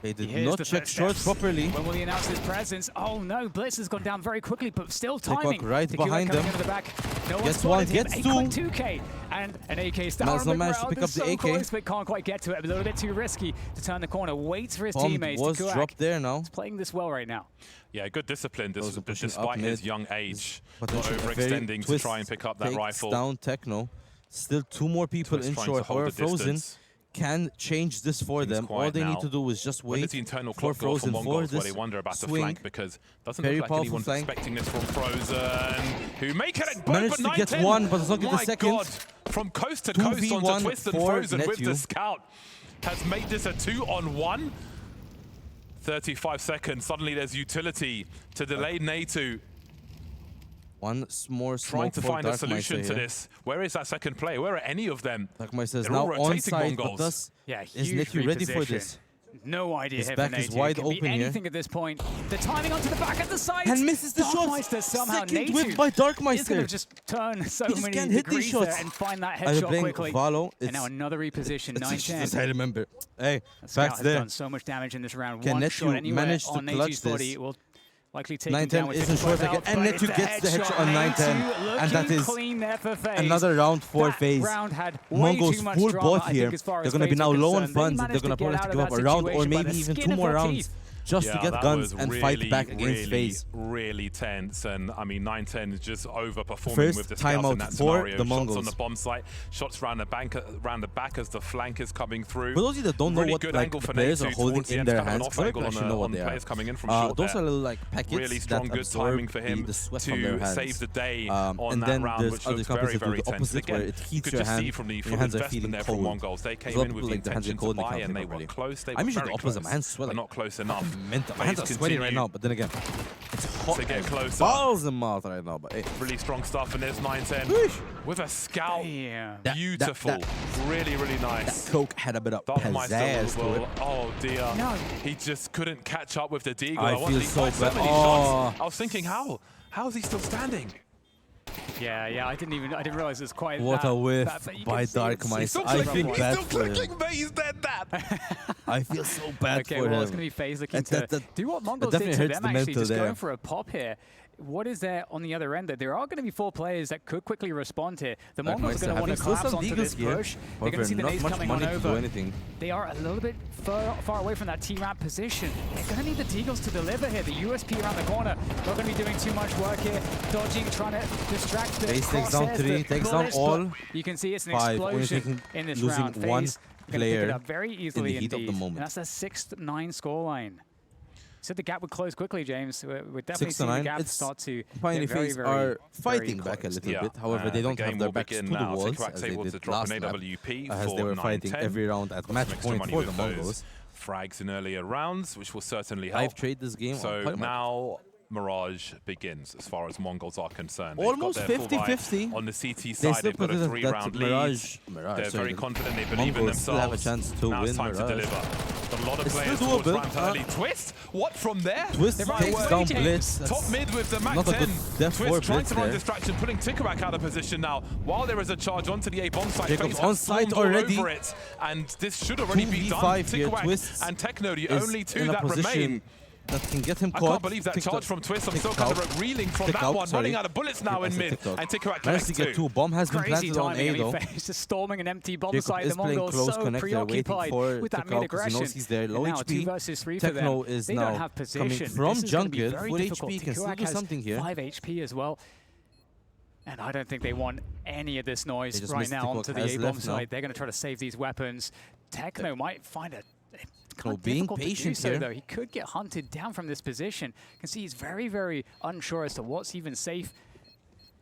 They did not check shorts properly. When will he announce his presence? Oh no, Blitz has gone down very quickly, but still They got timing. right The QX behind coming them. into the back. No one Gets spotted one, him. gets A two. quick 2K and an AK star Man's on not the managed to ground. pick up They're the so AK. close, but can't quite get to it. A little bit too risky to turn the corner. Waits for his Bomb teammates. was Kuak dropped there now. is playing this well right now. Yeah, good discipline Those are pushing despite up his mid. young age. Not Potentially a very overextending to twist try and pick up that takes rifle. down Techno. Still 2 more people Twist in trying to short. hold However, the Frozen distance. can change this for Things them. All quiet they now. need to do is just When wait does the internal for clock go for Frozen for Mongolz, where this they wonder about the swing. flank, because doesn't Very look like powerful anyone's flank. expecting this from Frozen, who make it both Managed but to get 9-10. one, but does not get the My second. God. From coast to coast 2v1 onto Twist and for Frozen with Netu. the scout has made this a 2-on-1. 35 seconds, suddenly there's utility to delay Natu. One more Trying smoke to for find a Darkmeister solution to here. this. Where is that second player? Where are any of them? Darkmeister is They're now all rotating on side, but Mongols. does Yeah, is huge Netu ready for reposition. this? No idea His here back for is Natu. wide It can be open here. anything at this point. The timing onto the back at the side. And misses the Darkmeister shots. somehow. Second Natu whip by Darkmeister. is going to just turn so He just many can't hit these degrees there shots. and find that Are you headshot playing quickly. Valo? And now another reposition, It's 9-10. just I remember. Hey, Scout facts has there. done so much damage in this round. Can One Netu shot anywhere manage to on clutch Natu's body this? will likely take him 9-10 down with isn't 55 short again, health, and but it's Netu gets the headshot on 9-10. Natu And that looking is clean there for Faze. another round for That Faze. round had way Mongolz too much full drama, bot I here. think, as far They're as going to be Faze now are low on concerned. They funds. They're managed going to to probably get have to out give of up a that round or situation by maybe the even skin 2 of more their rounds. teeth. just to get guns and fight back against Faze. Really tense, and I mean 9-10 is just overperforming First with the scouts in that scenario. The Shots Mongols on the bomb site, shots around the back as the flank is coming through. For those of you that don't know really what like, the players are holding in their hands, I don't actually know what they are. Coming in from short those there. are little like packets really strong, that good timing for him the sweat to from their hands. save the day and on that then round, which looks very, very tense. Again, it you could just see from the investment there from Mongolz. They came in with the intention to buy, and they were close. They were very close, but not close enough. My hands are sweaty right now, but then again, it's hot. To get closer. Balls in mouth right now, but really strong stuff in this 9-10 with a scout. Beautiful, really, really nice. That Coke had a bit of pizzazz to it. Oh dear, he just couldn't catch up with the Deagle. I feel so bad. I was thinking, how is he still standing? Yeah, I didn't realize it's quite what that, a whiff by Dark Mice. I feel bad for him. But he's dead that. I feel so bad for him. Okay, well, it's going to be Faze looking to do what Mongolz did to them, actually, just going for a pop here. What is there on the other end? There are going to be 4 players that could quickly respond here. The Mongols are going to want to collapse onto this push. They're going to see the nades coming on over. They are a little bit far away from that T-Ramp position. They're going to need the Deagles to deliver here. The USP around the corner not going to be doing too much work here. Dodging, trying to distract the Faze takes down 3, takes down all. You can see it's an 5, explosion in this round. Faze going to pick it up very easily indeed. And that's a 6-9 scoreline. Said the gap would close quickly, James. We're definitely seeing the gap start to get very, very, are fighting back a little bit. However, they don't have their backs to the walls as they did last lap, as they were fighting every round at match point for the Mongols. Frags in earlier rounds, which will certainly help. I've traded this game. So now Mirage begins as far as Mongols are concerned. Almost 50-50. On the CT side, they've got a 3-round lead. They're very confident, they believe in themselves. Have a chance to now win it's time Mirage. to deliver. A lot of players towards ramp early. Twist? What from there? Twist takes down Blitz. Top mid with the Mac 10. Twist trying to run distraction, putting Tickerak out of position now. While there is a charge onto the A bomb site, Jacob's on site already. Over it, and this should already be done. Tickerak and Techno, the only 2 that remain. That can get him caught. I can't believe that charge from Twist. I'm still kind of reeling from that one. Running out of bullets now in mid. And Tickerak managed to get 2. Bomb has been planted on A though. He's just storming an empty bomb site. The Mongols so preoccupied with that mid aggression. He's there, low now HP. 2 versus 3 Techno for them. is they now don't have position. Coming from jungle. 4 difficult. HP can still do something here. 5 HP as well. And I don't think they want any of this noise right now onto the A bomb site. They're going to try to save these weapons. Techno might find a kind of being difficult patient to do so, here. though. He could get hunted down from this position. You can see he's very, very unsure as to what's even safe.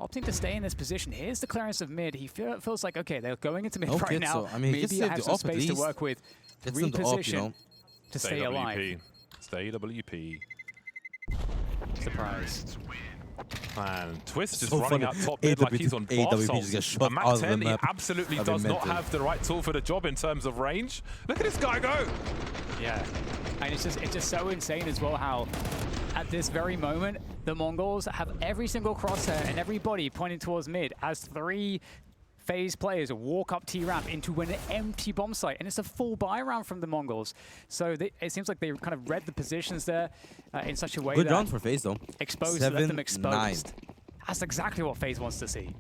Opting to stay in this position. Here's the clearance of mid. He feels like, okay, they're going into mid right now. So, I mean, maybe I have some space to work with. Reposition to stay alive. Stay WP. Surprise. Man, Twist is running out top mid like he's on Barcells. A Mac 10, he absolutely does not have the right tool for the job in terms of range. Look at this guy go! Yeah, and it's just so insane as well how at this very moment, the Mongols have every single crosshair and every body pointing towards mid as 3 Faze players walk up T-Ramp into an empty bomb site, and it's a full buy round from the Mongols. So it seems like they kind of read the positions there in such a way Good that round for Faze though. Let them exposed. That's exactly what Faze wants to see.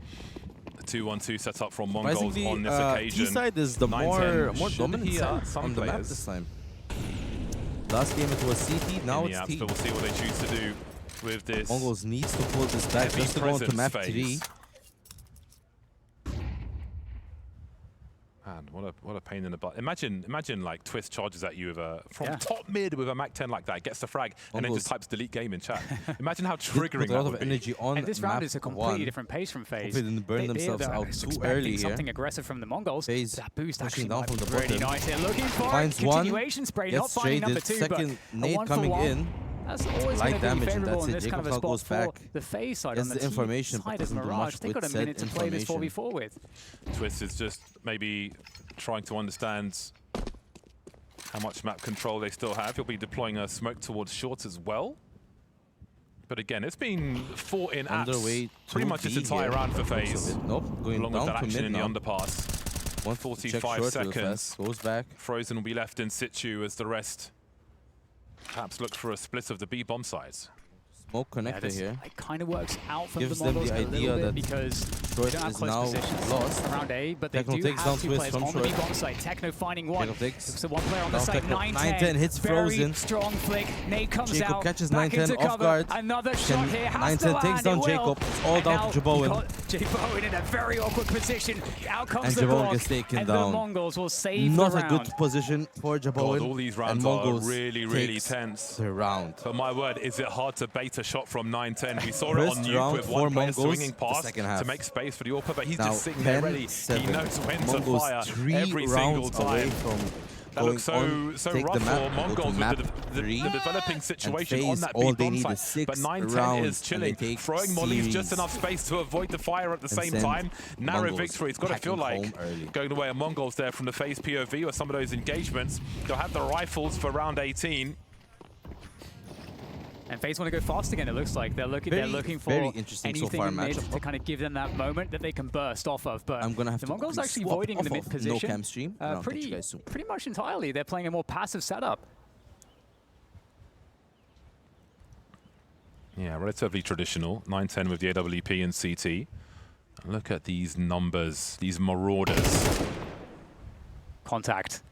The 2-1-2 set up from Mongolz on this occasion. T-side is the more dominant side on the map this time. Last game it was CT, now it's T. So we'll see what they choose to do with this. Mongols needs to pull this back just to go into map 3. Man, what a pain in the butt. Imagine like Twist charges at you with from top mid with a Mac 10 like that, gets the frag, and then just types delete game in chat. Imagine how triggering that would be. Energy on and this round is a completely different pace from Faze. They didn't burn themselves out too early here. Something aggressive from the Mongols. Faze that boost actually down from the pretty bottom. nice here. Looking for finds continuation spray, not finding number 2, second nade coming in. That's always light damage, and that's in it. this kind of a spot for the Faze side. That's the information, side of Mirage. They got a minute to play this 4v4 with. Twist is just maybe trying to understand how much map control they still have. He'll be deploying a smoke towards short as well. But again, it's been fought in apps pretty much this entire round for Faze. Nope, going along down with that to action mid in the now. underpass. 145 seconds. Goes back. Frozen will be left in situ as the rest perhaps look for a split of the B bomb sites. Smoke connector here. It kind of works out from Gives the Mongols them the idea a little bit that because Short don't have is close now positions lost. around A, but they Techno do takes have down two Twist players from on the short. B bomb side. Techno finding one. Techno takes So one player on the down side. Techno. 910 hits very Frozen. strong flick. Nate comes Jacob out. catches back 910 into off cover. guard. Another shot here. Has to 910 land. takes down It will. Jacob. It's all And down now to Jaboen. Jaboen in a very awkward position. Out comes And the Jaboen block. gets taken and down. the Mongols will save Not the a round. good position for Jaboen. God, all these rounds and are Mongolz really takes tense. the round. But my word, is it hard to bait a shot from 910? We saw it First on Nuke round with for one player Mongolz, swinging the past second half. to make space for the AWPer, but he's Now just sitting there ready. 10-7. He knows when to Mongolz fire 3 every single rounds away time. from That looks going so take rough the map, for go to Mongolz map with the 3. developing situation and on Faze, that all B they bomb need site. is 6 But 910 rounds, is chilling, and they take throwing mollies just series. enough space to avoid the fire at the And same send time. Narrow Mongolz victory. It's got to feel packing like home early. going away at Mongolz there from the Faze POV or some of those engagements. They'll have the rifles for round 18. And Faze want to go fast again, it looks like. They're looking for very interesting anything so far in mid matchup. to kind of give them that moment that they can burst off of. But I'm gonna have the to Mongols quickly actually swap voiding off the mid of position. No cam stream. And I'll catch you guys soon. Pretty much entirely. They're playing a more passive setup. Yeah, relatively traditional. 910 with the AWP and CT. And look at these numbers, these marauders. Contact.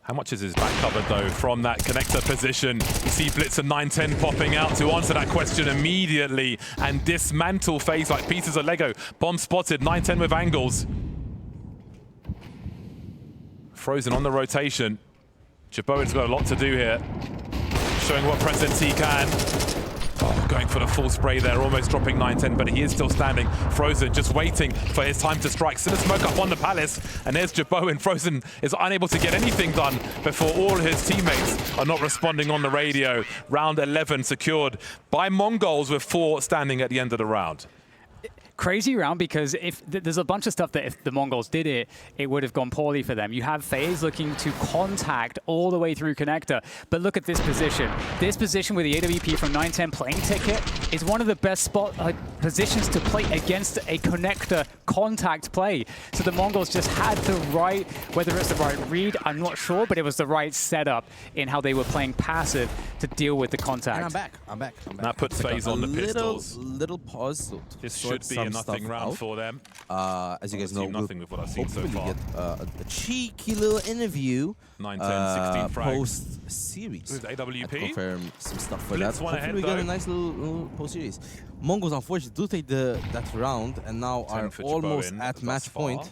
How much is his back covered, though, from that connector position? You see Blitz and 910 popping out to answer that question immediately and dismantle Faze like pieces of Lego. Bomb spotted, 910 with angles. Frozen on the rotation. Jaboen's got a lot to do here. Showing what presence he can. Oh, going for the full spray there, almost dropping 910, but he is still standing. Frozen just waiting for his time to strike. Still a smoke up on the Palace, and there's Jaboen. Frozen is unable to get anything done before all his teammates are not responding on the radio. Round 11 secured by Mongolz with 4 standing at the end of the round. Crazy round because if there's a bunch of stuff that if the Mongols did it, it would have gone poorly for them. You have Faze looking to contact all the way through connector, but look at this position. This position with the AWP from 910 playing ticket is one of the best positions to play against a connector contact play. So the Mongols just had the right, whether it's the right read, I'm not sure, but it was the right setup in how they were playing passive to deal with the contact. And I'm back. That puts Faze on the pistols. Little pause. This should be a nothing round for them. As you guys know, nothing with what I've seen so far. Get a cheeky little interview 9-10, 16 frags. post-series. With AWP. I'll confirm some stuff for Blitz that. one Hopefully ahead, we get a though. nice little post-series. Mongols, unfortunately, do take that round and now are almost at match point.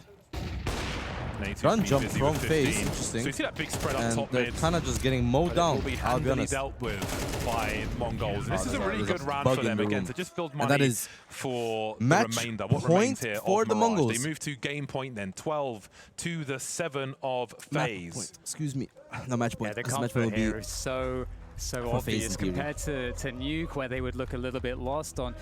Run jump from Faze, interesting. So you see that big spread up and top they're mid. kind of just getting mowed down, Will be I'll be handily honest. dealt with by Mongolz. This is a really good round bug for in them the again room. to just build And money that is for the match remainder. What point remains here for of the Mirage. Mongols. They move to game point then, 12 to the 7 of Faze. Excuse me, no match point. Yeah, the This match point comfort will be here is so for obvious Faze in theory. compared to Nuke, where they would look a little bit lost on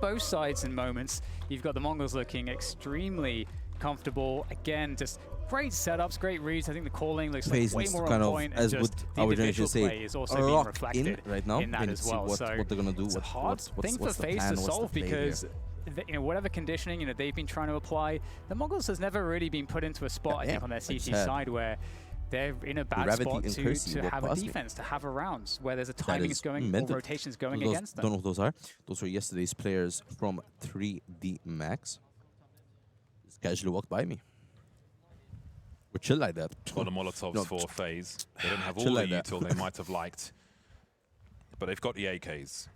both sides in moments. You've got the Mongols looking extremely comfortable. Again, just great setups, great reads. I think the calling looks like Faze way needs more to kind on of, point, as and would just the our individual generation play say, is also being rock reflected in right now. in that They need as to see well. what So they're gonna do. it's a hard thing for what's the Faze plan, to what's the solve play because here? whatever conditioning they've been trying to apply, the Mongols has never really been put into a spot, I think, on their CT side where they're in a bad spot to have a defense, to have a rounds where there's a timings going or rotations going against them. Don't know who those are. Those were yesterday's players from 3D Max. Just casually walked by me. We're chill like that. Well, the Molotovs for Faze. They don't have all like the that. util they might have liked, but they've got the AKs.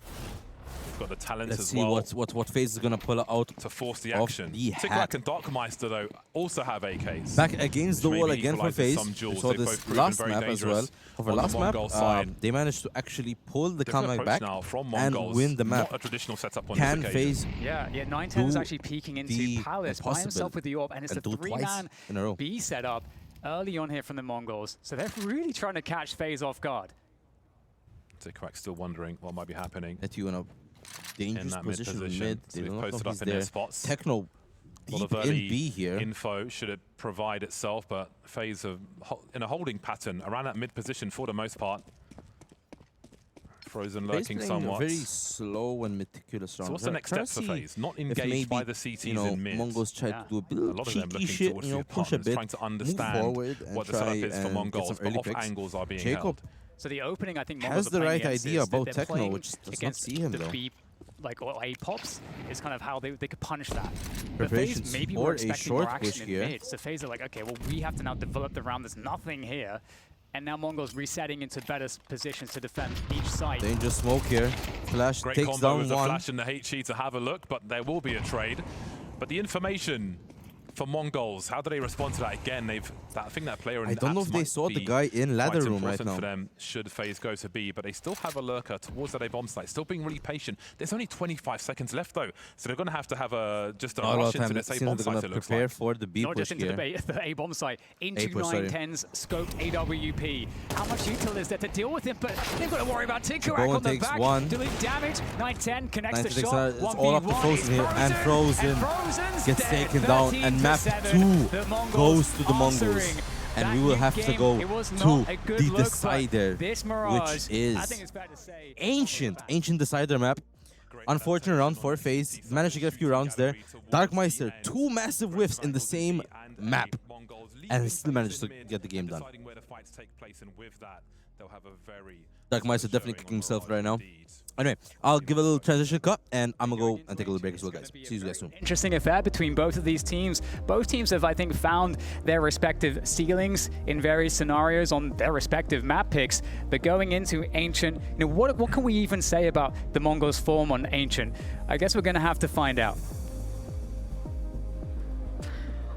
They've got the talent Let's as see well. what Faze is gonna pull out to force the of action. the Tickrac hat. and Darkmeister, though, also have AKs. Back against the which wall maybe again for equalizes Faze. some duels. We saw They've this both proven last very map as well. dangerous Over on the last map, Mongol side. they managed to actually pull the Different comeback approach back now from and Mongolz. win the map. Not a traditional setup on Can this Faze occasion. Yeah, 910 is actually peeking into the Palace by himself with the AWP, and it's a do it twice three-man in a row. B setup early on here from the Mongols. So they're really trying to catch Faze off guard. Tickrac still wondering what might be happening. That you in a dangerous that position mid in mid. So They they've don't know posted if up he's in their there. spots. Techno A lot deep of in early B here. info should it provide itself, but Faze in a holding pattern around that mid position for the most part. Frozen Faze lurking playing somewhat. very slow and meticulous round. So what's the next step for Faze? Not engaged by the CTs in mid. Mongols try to do a bit A lot of them cheeky looking shit, towards you know, the push a apartments, bit, trying to move understand forward and what the try setup is for and get Mongolz, some but early off picks. angles are being Jacob held. So the opening, I think, has Mongols are the playing right against idea is that about they're Techno, playing which does not against see him the though. B like or A pops is kind of how they could punish that. But Preparation FaZe maybe for were a expecting short more push action in here. mid. So FaZe are like, okay, well we have to now develop the round. There's nothing here. And now Mongolz resetting into better positions to defend each site. Danger smoke here. Flash Great takes combo down with the one. Flash and the HE to have a look, but there will be a trade. But the information for Mongolz, how do they respond to that? Again, I think that player in I don't know if they saw the guy in ladder room right now. For them, should FaZe go to B, but they still have a lurker towards that A bomb site, still being really patient. There's only 25 seconds left though, so they're going to have just a rush into this A bomb site. It looks prepare like. for the B Not push just into here. the A bomb site, into A push, sorry. 910's scoped AWP. How much util is there to deal with him? But they've got to worry about Tikurak Bowen on the takes back, one. doing damage. 910 connects the 96 shot. it's all up to Frozen here, and Frozen gets taken down, and map 2 goes to the Mongols. And we will have to go to the Decider, which is Ancient Decider map. Unfortunate round for FaZe. Managed to get a few rounds there. Darkmeister, 2 massive whiffs in the same map, and still managed to get the game done. Darkmeister definitely kicking himself right now. Anyway, I'll give a little transition cut, and I'm gonna go and take a little break as well, guys. See you guys soon. Interesting affair between both of these teams. Both teams have, I think, found their respective ceilings in various scenarios on their respective map picks. But going into Ancient, what can we even say about the Mongols' form on Ancient? I guess we're gonna have to find out.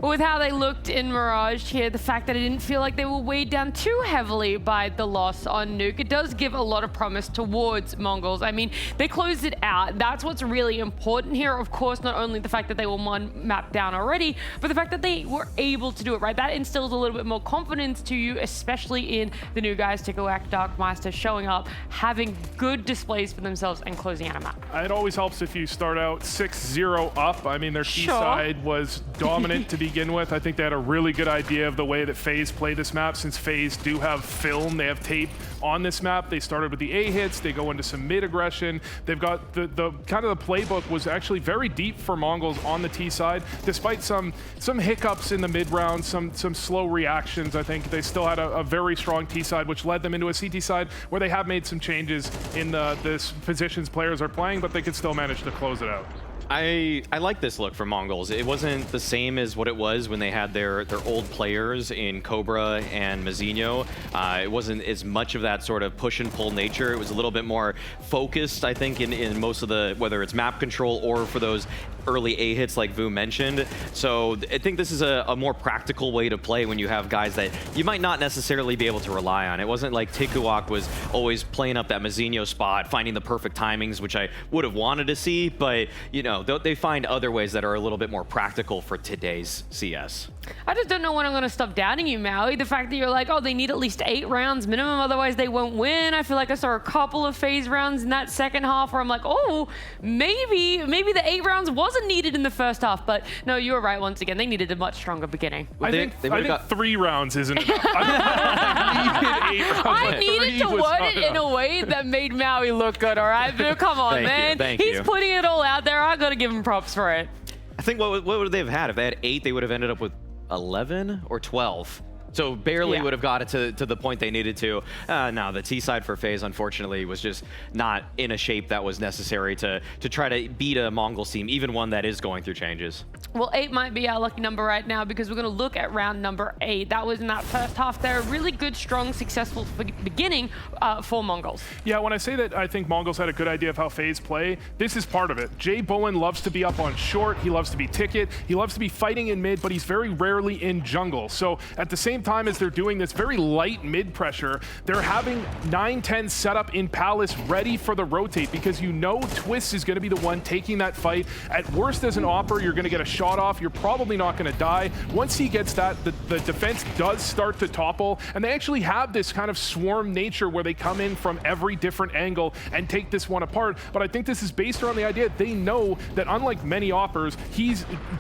With how they looked in Mirage here, the fact that it didn't feel like they were weighed down too heavily by the loss on Nuke, it does give a lot of promise towards Mongolz. I mean, they closed it out. That's what's really important here. Of course, not only the fact that they were one map down already, but the fact that they were able to do it, right? That instills a little bit more confidence to you, especially in the new guys, Tikurak, Darkmeister, showing up, having good displays for themselves and closing out a map. It always helps if you start out 6-0 up. I mean, their T side was dominant to begin with. I think they had a really good idea of the way that FaZe play this map. Since FaZe do have film, they have tape on this map. They started with the A hits, they go into some mid aggression. They've got the kind of the playbook was actually very deep for Mongolz on the T side, despite some hiccups in the mid round, some slow reactions. I think they still had a very strong T side, which led them into a CT side where they have made some changes in the positions players are playing, but they could still manage to close it out. I like this look from Mongolz. It wasn't the same as what it was when they had their old players in Cobra and Mazinho. It wasn't as much of that sort of push and pull nature. It was a little bit more focused, I think, in most of the, whether it's map control or for those early A hits like Vu mentioned. So I think this is a more practical way to play when you have guys that you might not necessarily be able to rely on. It wasn't like Tikurak was always playing up that Mazinho spot, finding the perfect timings, which I would have wanted to see, but you know, they find other ways that are a little bit more practical for today's CS. I just don't know when I'm going to stop doubting you, Maui. The fact that you're like, oh, they need at least 8 rounds minimum, otherwise they won't win. I feel like I saw a couple of FaZe rounds in that second half where I'm like, oh, maybe the 8 rounds wasn't needed in the first half. But no, you were right once again. They needed a much stronger beginning. I think 3 rounds isn't enough. I needed to word it in a way that made Maui look good, all right? But come on, man. He's putting it all out there. I got to give him props for it. I think what would they have had? If they had 8, they would have ended up with 11 or 12. So barely would have got it to the point they needed to. No, the T side for FaZe, unfortunately, was just not in a shape that was necessary to try to beat a Mongolz team, even one that is going through changes. Well, 8 might be our lucky number right now because we're going to look at round number 8. That was in that first half there. A really good, strong, successful beginning for Mongolz. Yeah, when I say that I think Mongolz had a good idea of how FaZe play, this is part of it. Jay Bowen loves to be up on short. He loves to be ticket. He loves to be fighting in mid, but he's very rarely in jungle. So at the same time as they're doing this very light mid pressure, they're having 9-10 set up in Palace ready for the rotate because you know Twist is going to be the one taking that fight. At worst, as an Opper, you're going to get a shot off. You're probably not going to die. Once he gets that, the defense does start to topple, and they actually have this kind of swarm nature where they come in from every different angle and take this one apart. But I think this is based around the idea they know that unlike many Oppers,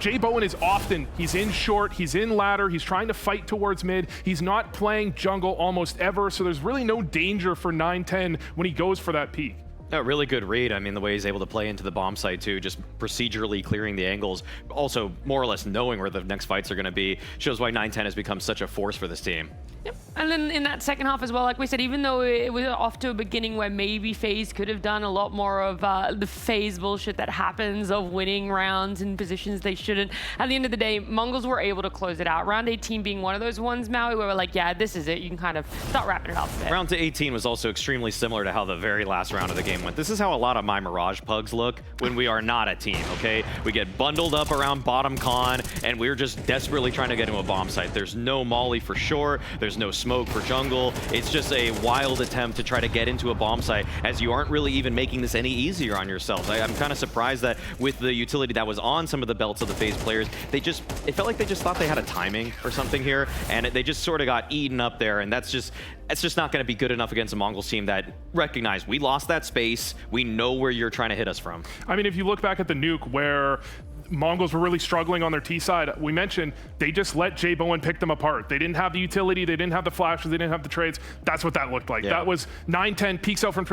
Jay Bowen is often, he's in short, he's in ladder, he's trying to fight towards mid, he's not playing jungle almost ever, so there's really no danger for 9-10 when he goes for that peak. A really good read. I mean, the way he's able to play into the bomb site too, just procedurally clearing the angles, also more or less knowing where the next fights are going to be, shows why 9-10 has become such a force for this team. Yep. And then in that second half as well, like we said, even though it was off to a beginning where maybe FaZe could have done a lot more of the FaZe bullshit that happens of winning rounds in positions they shouldn't, at the end of the day, Mongolz were able to close it out. Round 18 being one of those ones, Maui, where we're like, yeah, this is it. You can kind of start wrapping it up a bit. Round to 18 was also extremely similar to how the very last round of the game went. This is how a lot of my Mirage pugs look when we are not a team, okay? We get bundled up around bottom con, and we're just desperately trying to get into a bomb site. There's no molly for sure. There's no smoke for jungle. It's just a wild attempt to try to get into a bomb site, as you aren't really even making this any easier on yourselves. I'm kind of surprised that with the utility that was on some of the belts of the FaZe players, it felt like they just thought they had a timing or something here, and they just sort of got eaten up there, and that's just not going to be good enough against a Mongolz team that recognize we lost that space. We know where you're trying to hit us from. I mean, if you look back at the nuke where Mongolz were really struggling on their T side, we mentioned they just let Jay Bowen pick them apart. They didn't have the utility, they didn't have the flashes, they didn't have the trades. That's what that looked like. Yeah. That was 9-10 peeks out from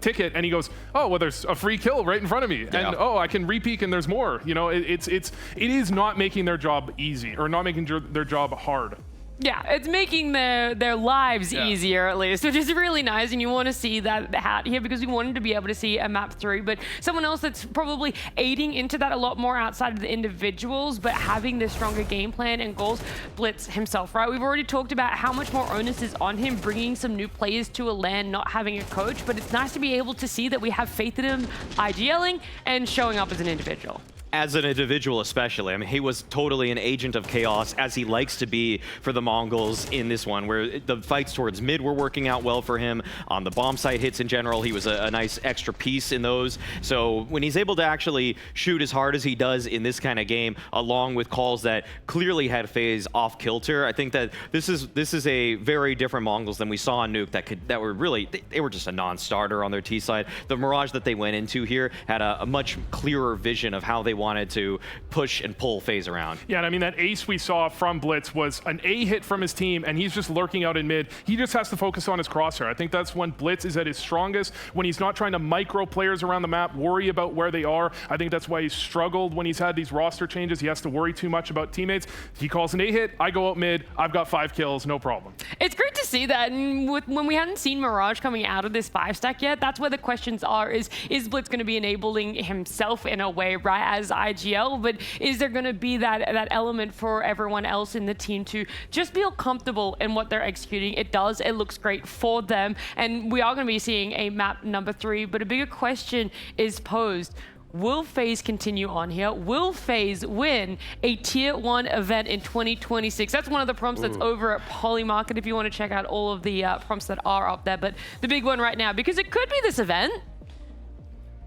Ticket, and he goes, oh, well, there's a free kill right in front of me. Yeah. And oh, I can re-peek and there's more. You know, it is not making their job easy, or not making their job hard. Yeah, it's making their lives easier, at least, which is really nice, and you want to see that hat here because we wanted to be able to see a map 3, but someone else that's probably aiding into that a lot more outside of the individuals, but having this stronger game plan and goals, Blitz himself, right? We've already talked about how much more onus is on him bringing some new players to a LAN, not having a coach, but it's nice to be able to see that we have faith in him IGLing and showing up as an individual. As an individual especially. I mean, he was totally an agent of chaos, as he likes to be for the Mongolz in this one, where the fights towards mid were working out well for him. On the bomb site hits in general, he was a nice extra piece in those. So when he's able to actually shoot as hard as he does in this kind of game, along with calls that clearly had FaZe off kilter, I think that this is a very different Mongolz than we saw on Nuke that were really, they were just a non-starter on their T side. The Mirage that they went into here had a much clearer vision of how they wanted to push and pull FaZe around. Yeah, and I mean, that ace we saw from Blitz was an A hit from his team, and he's just lurking out in mid. He just has to focus on his crosshair. I think that's when Blitz is at his strongest, when he's not trying to micro players around the map, worry about where they are. I think that's why he's struggled when he's had these roster changes. He has to worry too much about teammates. He calls an A hit, I go out mid, I've got 5 kills, no problem. It's great to see that, and when we hadn't seen Mirage coming out of this 5-stack yet, that's where the questions are, is Blitz going to be enabling himself in a way, right, as IGL, but is there going to be that element for everyone else in the team to just feel comfortable in what they're executing? It does. It looks great for them, and we are going to be seeing a map number 3, but a bigger question is posed. Will FaZe continue on here? Will FaZe win a Tier 1 event in 2026? That's one of the prompts that's over at Polymarket if you want to check out all of the prompts that are up there, but the big one right now, because it could be this event.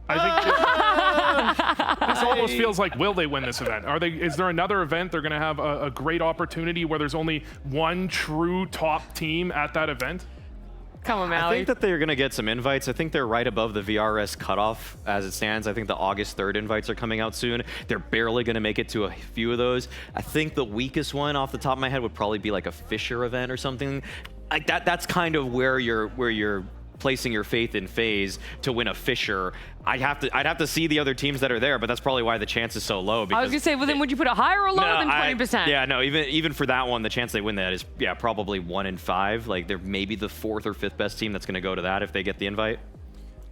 I think this almost feels like, will they win this event? Is there another event they're going to have a great opportunity where there's only one true top team at that event? Come on, Maui. I think that they're going to get some invites. I think they're right above the VRS cutoff as it stands. I think the August 3rd invites are coming out soon. They're barely going to make it to a few of those. I think the weakest one off the top of my head would probably be like a Fisher event or something. Like that's kind of where you're placing your faith in FaZe to win a Fisher. I'd have to see the other teams that are there, but that's probably why the chance is so low. I was gonna say, well, then would you put it higher or lower than 20%? Yeah, no, even for that one, the chance they win that is probably 1 in 5. Like they're maybe the 4th or 5th best team that's gonna go to that if they get the invite.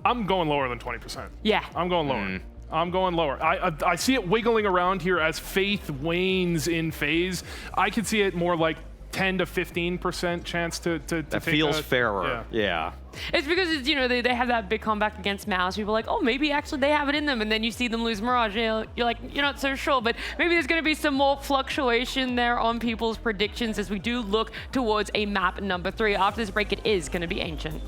I'm going lower than 20%. Yeah. I'm going lower. I'm going lower. I see it wiggling around here as faith wanes in FaZe. I could see it more like 10 to 15% chance to that feels fairer. Yeah. It's because it's, they have that big comeback against Mouse. People are like, oh, maybe actually they have it in them, and then you see them lose Mirage. You're like, you're not so sure, but maybe there's going to be some more fluctuation there on people's predictions as we do look towards a map number 3. After this break, it is going to be Ancient.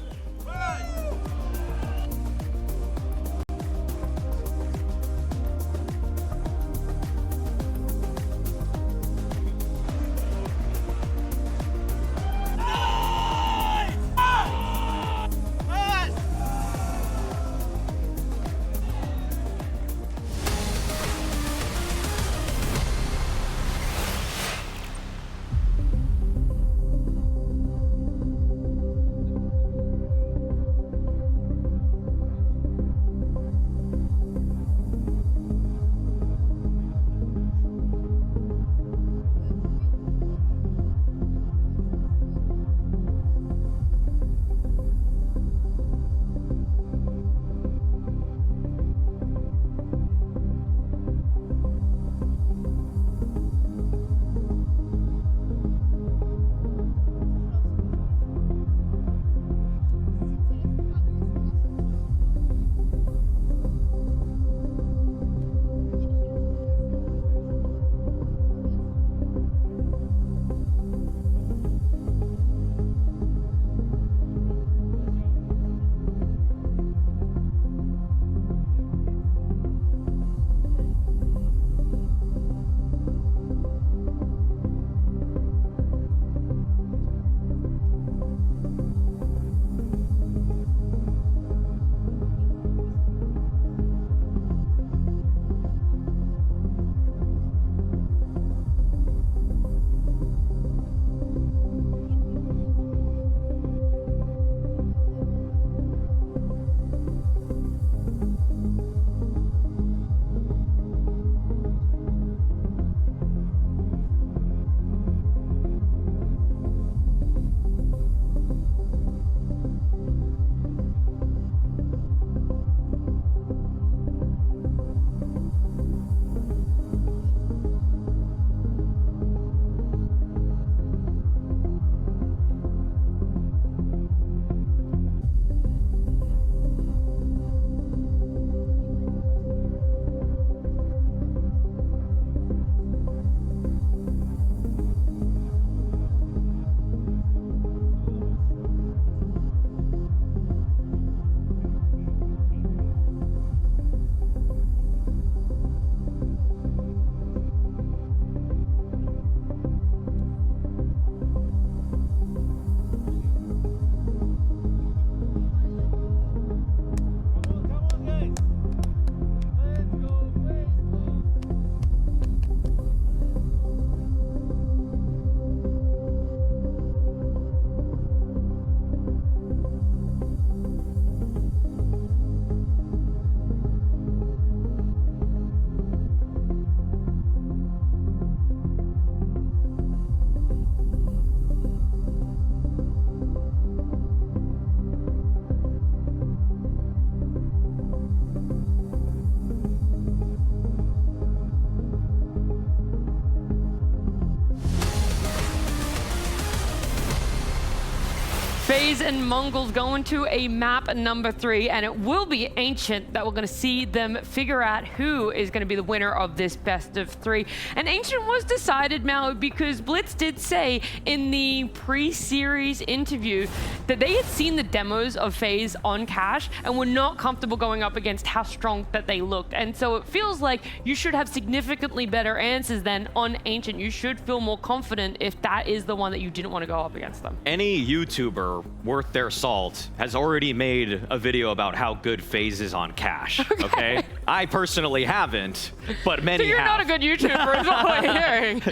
Faze and Mongolz going to a map number 3, and it will be Ancient that we're going to see them figure out who is going to be the winner of this best of 3. And Ancient was decided, Mal, because Blitz did say in the pre-series interview that they had seen the demos of Faze on Cash and were not comfortable going up against how strong that they looked. And so it feels like you should have significantly better answers than on Ancient. You should feel more confident if that is the one that you didn't want to go up against them. Any YouTuber worth their salt has already made a video about how good Faze is on Cash, okay? I personally haven't, but many So you're have. not a good YouTuber is what we're hearing.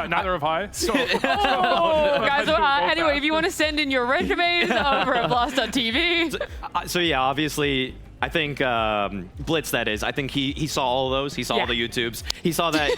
Neither have I. So, Guys, anyway, if you want to send in your resumes over at Blast.tv. So yeah, obviously, I think Blitz, that is. I think he saw all of those. He saw all the YouTubes. He saw that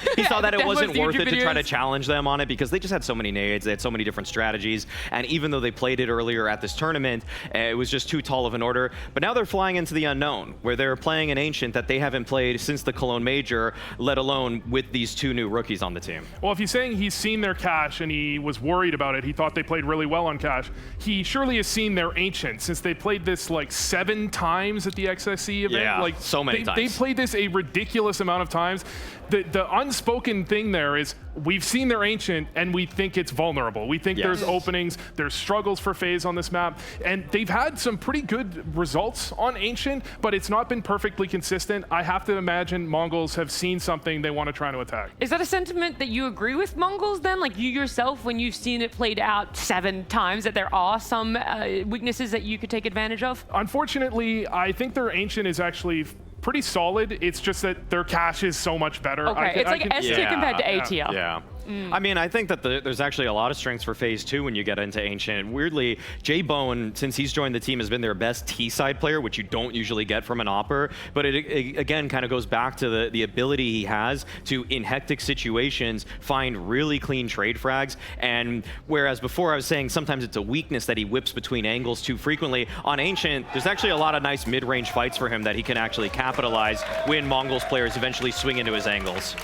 it wasn't worth it to try to challenge them on it because they just had so many nades. They had so many different strategies. And even though they played it earlier at this tournament, it was just too tall of an order. But now they're flying into the unknown, where they're playing an Ancient that they haven't played since the Cologne Major, let alone with these 2 new rookies on the team. Well, if he's saying he's seen their Cash and he was worried about it, he thought they played really well on Cash, he surely has seen their Ancient since they played this like 7 times at the XSC event. Yeah, like so many times. They played this a ridiculous amount of times. The unspoken thing there is we've seen their Ancient and we think it's vulnerable. We think there's openings, there's struggles for Faze on this map, and they've had some pretty good results on Ancient, but it's not been perfectly consistent. I have to imagine Mongolz have seen something they want to try to attack. Is that a sentiment that you agree with, Mongolz, then? Like you yourself, when you've seen it played out 7 times, that there are some weaknesses that you could take advantage of? Unfortunately, I think their Ancient is actually pretty solid. It's just that their Cash is so much better. Okay, it's like S tier compared to A tier. Yeah. I mean, I think that there's actually a lot of strengths for Faze 2 when you get into Ancient. Weirdly, J-Bone, since he's joined the team, has been their best T-side player, which you don't usually get from an Opper. But it again kind of goes back to the ability he has to, in hectic situations, find really clean trade frags. And whereas before I was saying sometimes it's a weakness that he whips between angles too frequently, on Ancient, there's actually a lot of nice mid-range fights for him that he can actually capitalize when Mongolz players eventually swing into his angles.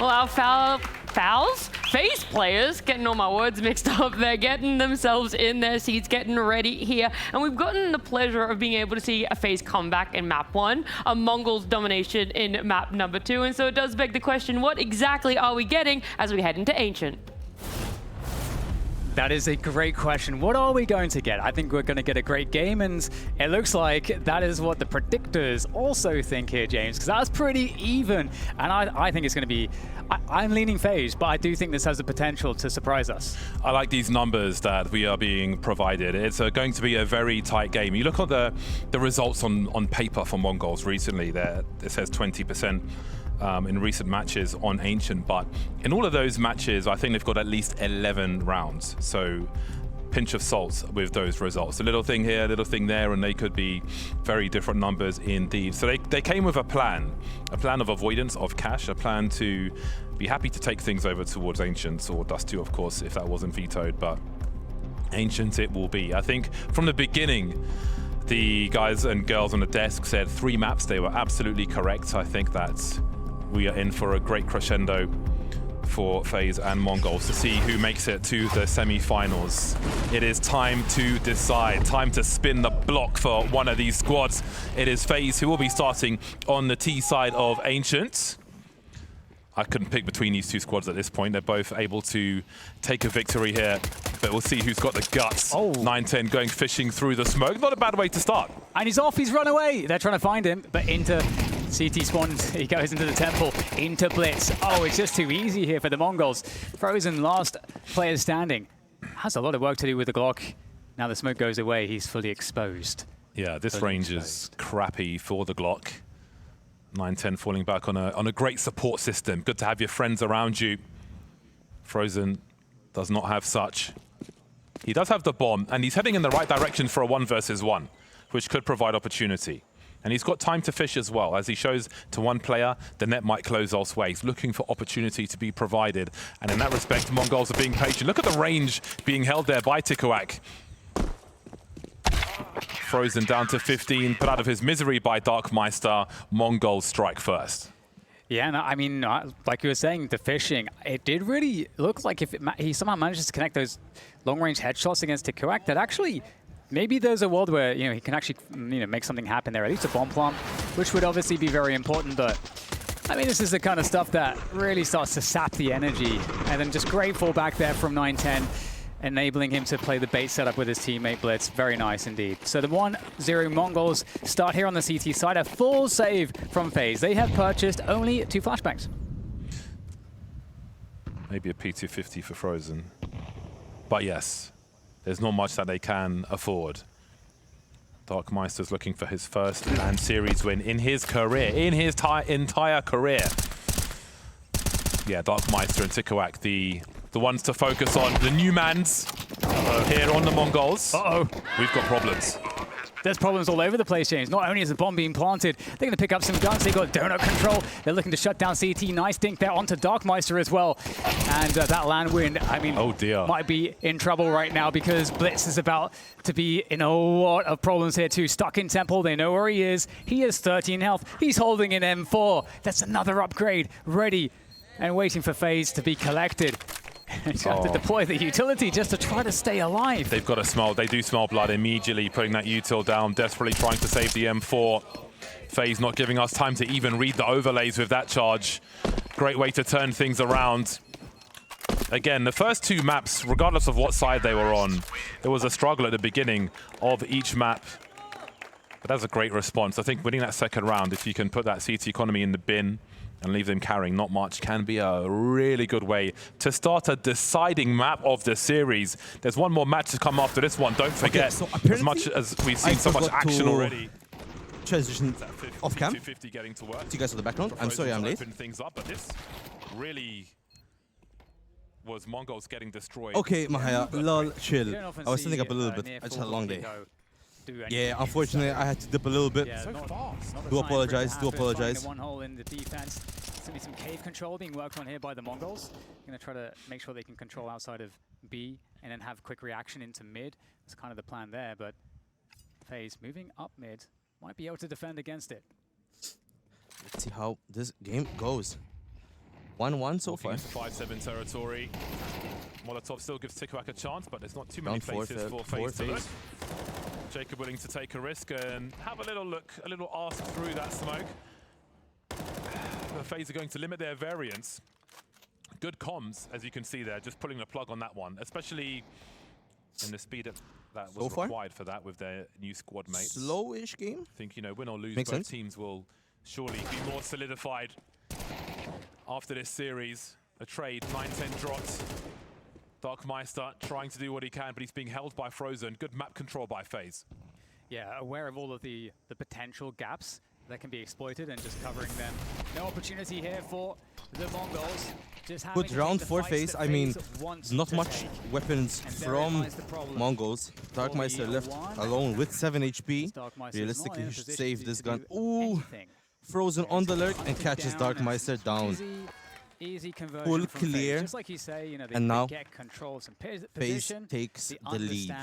Well, our Faze players, getting all my words mixed up, they're getting themselves in their seats, getting ready here. And we've gotten the pleasure of being able to see a Faze comeback in map 1, a Mongolz domination in map number 2. And so it does beg the question, what exactly are we getting as we head into Ancient? That is a great question. What are we going to get? I think we're going to get a great game, and it looks like that is what the predictors also think here, James, because that's pretty even. And I think it's going to be... I'm leaning Faze, but I do think this has the potential to surprise us. I like these numbers that we are being provided. It's going to be a very tight game. You look at the results on paper for Mongolz recently. There it says 20%. In recent matches on Ancient, but in all of those matches, I think they've got at least 11 rounds. So pinch of salt with those results. A little thing here, a little thing there, and they could be very different numbers indeed. So they came with a plan of avoidance of Cash, a plan to be happy to take things over towards Ancients, or Dust 2, of course, if that wasn't vetoed, but Ancient it will be. I think from the beginning, the guys and girls on the desk said 3 maps. They were absolutely correct. I think that we are in for a great crescendo for Faze and Mongolz to see who makes it to the semi-finals. It is time to decide, time to spin the block for one of these squads. It is Faze who will be starting on the T side of Ancient. I couldn't pick between these 2 squads at this point. They're both able to take a victory here, but we'll see who's got the guts. 9-10 going fishing through the smoke. Not a bad way to start. And he's off, he's run away. They're trying to find him, but into CT spawns. He goes into the temple, into Blitz. Oh, it's just too easy here for the Mongolz. Frozen, last player standing. Has a lot of work to do with the Glock. Now the smoke goes away, he's fully exposed. Yeah, this range is crappy for the Glock. 9-10 falling back on a great support system. Good to have your friends around you. Frozen does not have such. He does have the bomb, and he's heading in the right direction for a 1 versus 1, which could provide opportunity. And he's got time to fish as well. As he shows to one player, the net might close elsewhere. He's looking for opportunity to be provided. And in that respect, Mongolz are being patient. Look at the range being held there by Tikuak. Frozen down to 15, put out of his misery by Darkmeister. Mongolz strike first. Yeah, no, I mean, like you were saying, the fishing, it did really look like if he somehow manages to connect those long-range headshots against Tikuak, that actually maybe there's a world where he can actually make something happen there. At least a bomb plant, which would obviously be very important. But I mean, this is the kind of stuff that really starts to sap the energy. And then just great fallback there from 910, enabling him to play the bait setup with his teammate Blitz. Very nice indeed. So the 1-0 Mongols start here on the CT side. A full save from Faze. They have purchased only 2 flashbangs. Maybe a P250 for Frozen. But yes, there's not much that they can afford. Darkmeister's looking for his first LAN series win in his career, in his entire career. Yeah, Darkmeister and Tikoak, the ones to focus on. The new mans here on the Mongols. We've got problems. There's problems all over the place, James. Not only is the bomb being planted, they're going to pick up some guns. They've got donut control. They're looking to shut down CT. Nice dink there onto Darkmeister as well. And that LAN win, I mean, oh dear, might be in trouble right now because Blitz is about to be in a lot of problems here too. Stuck in Temple. They know where he is. He has 13 health. He's holding an M4. That's another upgrade ready and waiting for Faze to be collected. And you have to deploy the utility just to try to stay alive. They've got to smell. They do smell blood immediately, putting that util down, desperately trying to save the M4. Faze not giving us time to even read the overlays with that charge. Great way to turn things around. Again, the first 2 maps, regardless of what side they were on, there was a struggle at the beginning of each map. But that's a great response. I think winning that second round, if you can put that CT economy in the bin and leave them carrying not much, can be a really good way to start a deciding map of the series. There's one more match to come after this one, don't forget. So as much as we've seen so much action already. Transition off cam. Getting to work. See you guys in the background. I'm sorry I'm late. Things up, but this really was Mongolz getting destroyed. Okay, Mahaya, lol, chill. I was standing up a little bit. I just had a long day. Yeah, unfortunately, I had to dip a little bit. Yeah, so fast. Do apologize, do apologize. One hole in the defense. There's going to be some cave control being worked on here by the Mongols. Going to try to make sure they can control outside of B and then have quick reaction into mid. That's kind of the plan there, but Faze moving up mid might be able to defend against it. Let's see how this game goes. 1-1 so far. 5-7 territory. Molotov still gives Tikoak a chance, but there's not too many places for Faze to look. Jacob willing to take a risk and have a little look, a little ask through that smoke. The Faze are going to limit their variance. Good comms, as you can see there, just pulling the plug on that one, especially in the speed that was required for that with their new squad mates. Slow-ish game. I think, win or lose, Makes both sense. teams will surely be more solidified after this series. A trade, 9-10 dropped. Darkmeister trying to do what he can, but he's being held by Frozen. Good map control by Faze. Yeah, aware of all of the potential gaps that can be exploited and just covering them. No opportunity here for the Mongols. Just good round for Faze. I mean, not much weapons from Mongols. Darkmeister left alone with 7 HP. Realistically, he should save this gun. Ooh! Frozen on the lurk and catches Darkmeister down. Easy conversion full from clear. Faze. Just like you say, they and now get control of some Faze takes the lead.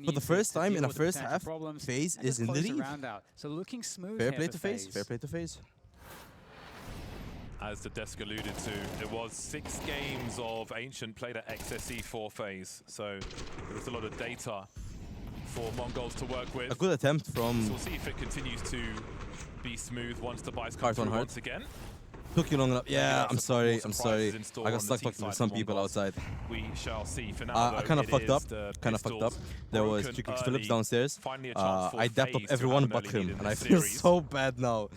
For the first time in a first half, Faze is in the lead. So looking smooth. Fair play to Faze. Fair play to Faze. As the desk alluded to, it was 6 games of Ancient played at XSE for Faze, so there was a lot of data for Mongols to work with. A good attempt from... So we'll see if it continues to be smooth once the buys come through once again. Took you long enough. Yeah, I'm sorry. I'm sorry. I got stuck talking to some people outside. We shall see. For now, I kind of fucked up. There was Chickix Phillips downstairs. I dapped up everyone but him, and I feel so bad now.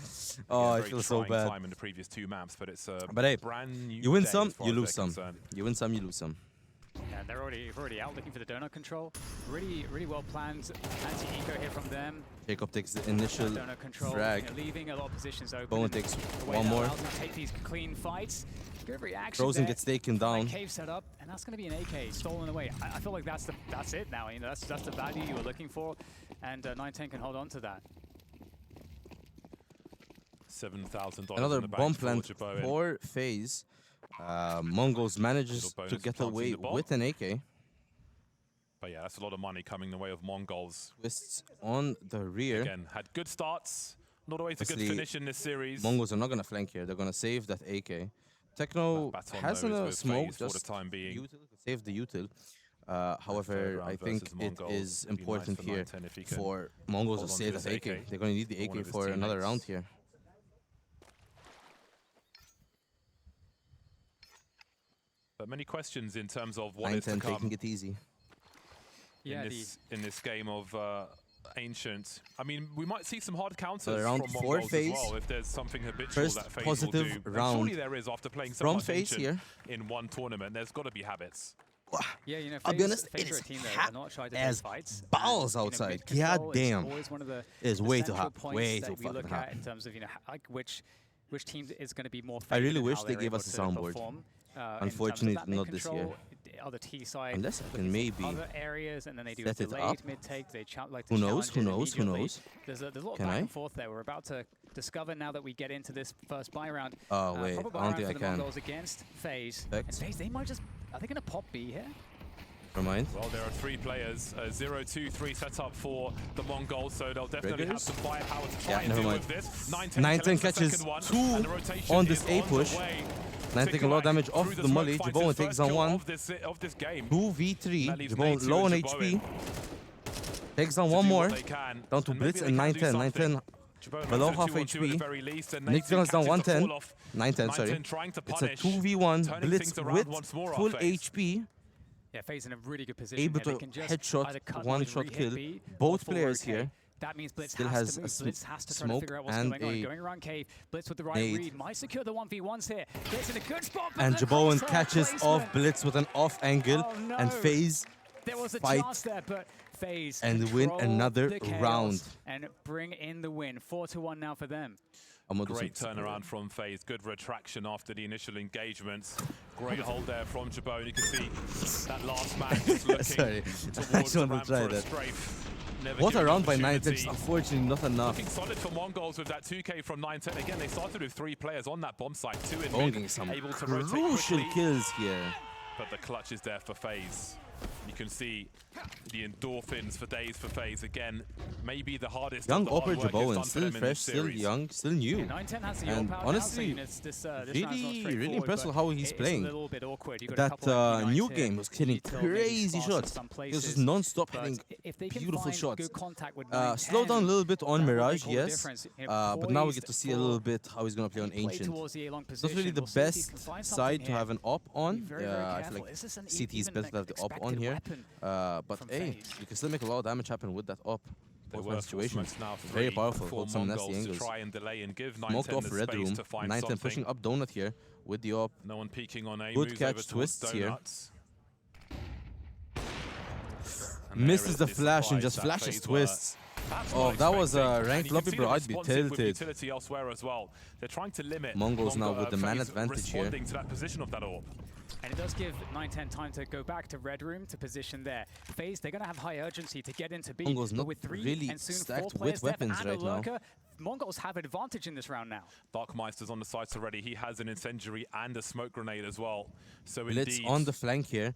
Oh, I feel so bad. Time in the previous 2 maps, but it's a hey, brand new you win some, you lose some. You win some, you lose some. Yeah, they're already out looking for the donut control. Really well planned anti-eco here from them. Jacob takes the initial frag. Leaving a lot of positions open. Bowen takes one more. Take these clean fights. Good reaction. Frozen gets taken down. Cave set up, and that's going to be an AK stolen away. I feel like that's it now. That's the value you were looking for, and 910 can hold on to that. $7,000. Another bomb plant for Faze. Mongolz manages to get away with an AK. But yeah, that's a lot of money coming the way of Mongolz. Twists on the rear. Again, had good starts. Not always a good finish in this series. Mongols are not going to flank here. They're going to save that AK. Techno has a smoke just for the time being. Save the util. However, I think it is important here for Mongolz to save that AK. They're going to need the AK for another round here. But many questions in terms of what is to 9-10 come. taking it easy. Yeah, in this game of Ancient. I mean, we might see some hard counters around from 4 Mongolz Faze. as well if there's something habitual First that Faze positive will do. round Surely there is after playing so from much Faze Ancient here. in one tournament. There's got to be habits. Yeah, you know, I'll be honest, Faze it are is a team that hot are not shy to as take fights. balls And, outside. you know, God mid-control damn. is always one of the It's way too central hot. points Way that too we fucking look hot. at in terms of, you know, like which team is going to be more. I really favored in wish how they they're gave us able a to soundboard. perform, Unfortunately, in terms of that not this year. mid-control, on the T side, Unless I look can at maybe other areas, and then they do a set it delayed up. mid-take. They like Who to knows? Who challenge it knows? Who immediately. knows? There's a lot of Can back I? and forth there. We're about to discover now that we get into this first buy round. Oh, wait. Proper I buy don't round think for I the can. Mongolz against Faze. Vex. And Faze, they might just. Are they going to pop B here? Never mind. Well, there are 3 players, 0-2-3 set up for the Mongols, so they'll definitely have some firepower to try and never deal mind. with this. 9-10 catches 2 on this A push. 9 taking a lot of damage off the molly. Jabon takes down 1. Of this game. 2v3. Jabon low on HP. Takes down 1 more. Down to Blitz and 9-10. 9-10 below half HP. Nick Jones down 110. 9-10, sorry. It's a 2v1 Blitz with full HP. Yeah, Faze in a really good position. Able here. to They can just either headshot, cut one-shot dodge, kill. re-hit B, Both or full players rotate. here That means Blitz still has to has move. Blitz has to try to smoke figure out what's and going on. a Going around cave. Blitz with the right nade. read. Might secure the 1v1s here. Blitz in a good spot. And the Jabon crosshair catches placement. off Blitz with an off angle. Oh, no. And Faze There was a fight chance there, but Faze and win control another the chaos round. and bring in the win. 4-1 now for them. Great turnaround from Faze. Good retraction after the initial engagements. Great hold there from Jabon. You can see that last man just looking Sorry, towards I just the wanted to ramp try for a that. strafe. Never What a given round by 9-10, opportunity. just unfortunately not enough. Looking solid for Mongolz with that 2K from 9-10. Again, they started with 3 players on that bomb site. 2 in Getting mid, some able to rotate crucial quickly. kills here. But the clutch is there for Faze. You can see the endorphins for days for Faze. Again, maybe the hardest Young of the hard Opera work is Jabon, done for still them in fresh, this still series. young, still new. Yeah, 9-10 has the And all-power honestly, now, so this round's not really straightforward, impressed with but how he's it is playing. A little bit awkward. You got a That couple of MP9s new here. game was hitting Util maybe crazy sparse in shots. some It was places, just non-stop but hitting if they can beautiful find shots. good contact with Slow 9-10, down a little bit on that will Mirage, make all the yes. difference. You know, But now we poised get to see a for little bit how he's going to play on play Ancient. towards the A-long It's not really position. the We'll see if he best can find side something to here. have an op on. Be very, very I feel careful. like Is this an CT is even better to have the op on expected here. weapon But from hey, Faze? you can still make a lot of damage happen with that op. There Both were kind of situations. force now Very powerful. for Hold some nasty Mongolz to angles. try and delay and give 9-10 Smoked off the red space room. to find 9-10 something. pushing up Donut here with the op. No one peeking on A. Good moves catch, over towards twists here. Donuts. Misses the flash and just flashes twists. Oh, if that was a ranked lobby, bro, I'd be tilted. Utility elsewhere as well. They're trying to limit Mongolz now with the man Faze advantage here. responding to that position of that orb. And it does give 9-10 time to go back to red room to position there. Faze, they're going to have high urgency to get into B. Mongolz but not with 3 really and soon 4 stacked players with weapons left and a right now. lurker, Mongolz have advantage in this round now. Darkmeister's on the sites already. He has an incendiary and a smoke grenade as well. So Blitz indeed, on the flank here.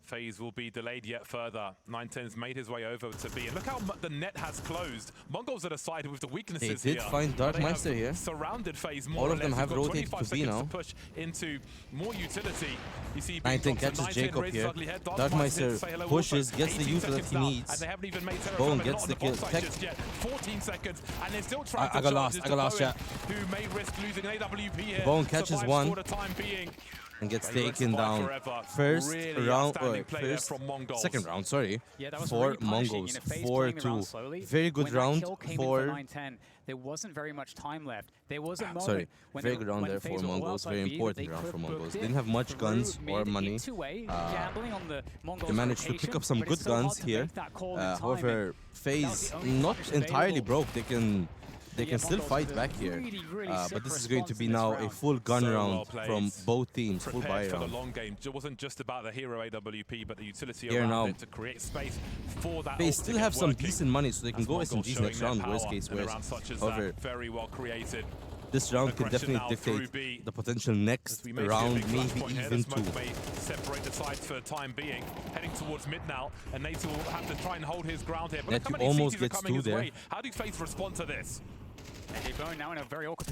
Faze will be delayed yet further. 9-10's made his way over to B. And look how the net has closed. Mongolz are the side with the weaknesses They did here. find Darkmeister here. Surrounded Faze more All or of them less. have We've got rotated 25 to B seconds now. to push into more utility. You see 9-10 catches Jacob here. Darkmeister pushes, gets the ult that he needs. And they haven't even made Bone Terraform gets not the on kill. the box site just yet. 14 seconds, and they're still trying I to got charge lost, I got lost, Bowen, chat. who may risk losing an AWP here. Bone catches Survives one. for the time being. And gets They taken survive down. forever. First Really round, outstanding play there from Mongolz. second round, sorry. Yeah, that was for really punishing. Mongolz, You know, Faze playing the round 4-2. slowly. Very good When that round kill came for. in for 9-10, there wasn't very much time left. There was a moment Sorry, when very they- good round when there for Faze were all Mongolz. outside Very B, that important they round for could have Mongolz. booked Didn't it have much through guns or mid money. into A, gambling on the Mongolz They managed to pick rotation, up some but good it's so hard guns to here. make that call in time, However, and Faze that was the only not punish entirely available. broke. They can still Mongolz fight with a back here. really, really But sick this is going to response be in this now a round. full gun So well round played. from both teams, full buy Prepared for the round. long game. It wasn't just about the hero AWP, but the utility Here around now. it to create space for that. They ult to still get have some working. decent money, so they can As go Mongolz SMGs showing next their round, power worst case in a worst. round such as However, that, very well created. this round can Aggression definitely now through B. dictate the potential next We may see a round, big flash maybe point here. even The smoke two. may separate the sides for the time being. Heading towards mid now, and Nate will have to try and hold his ground here. But look how Netu many almost CTs are gets coming two his there. way. How do Faze respond to this? And they're going now in a very awkward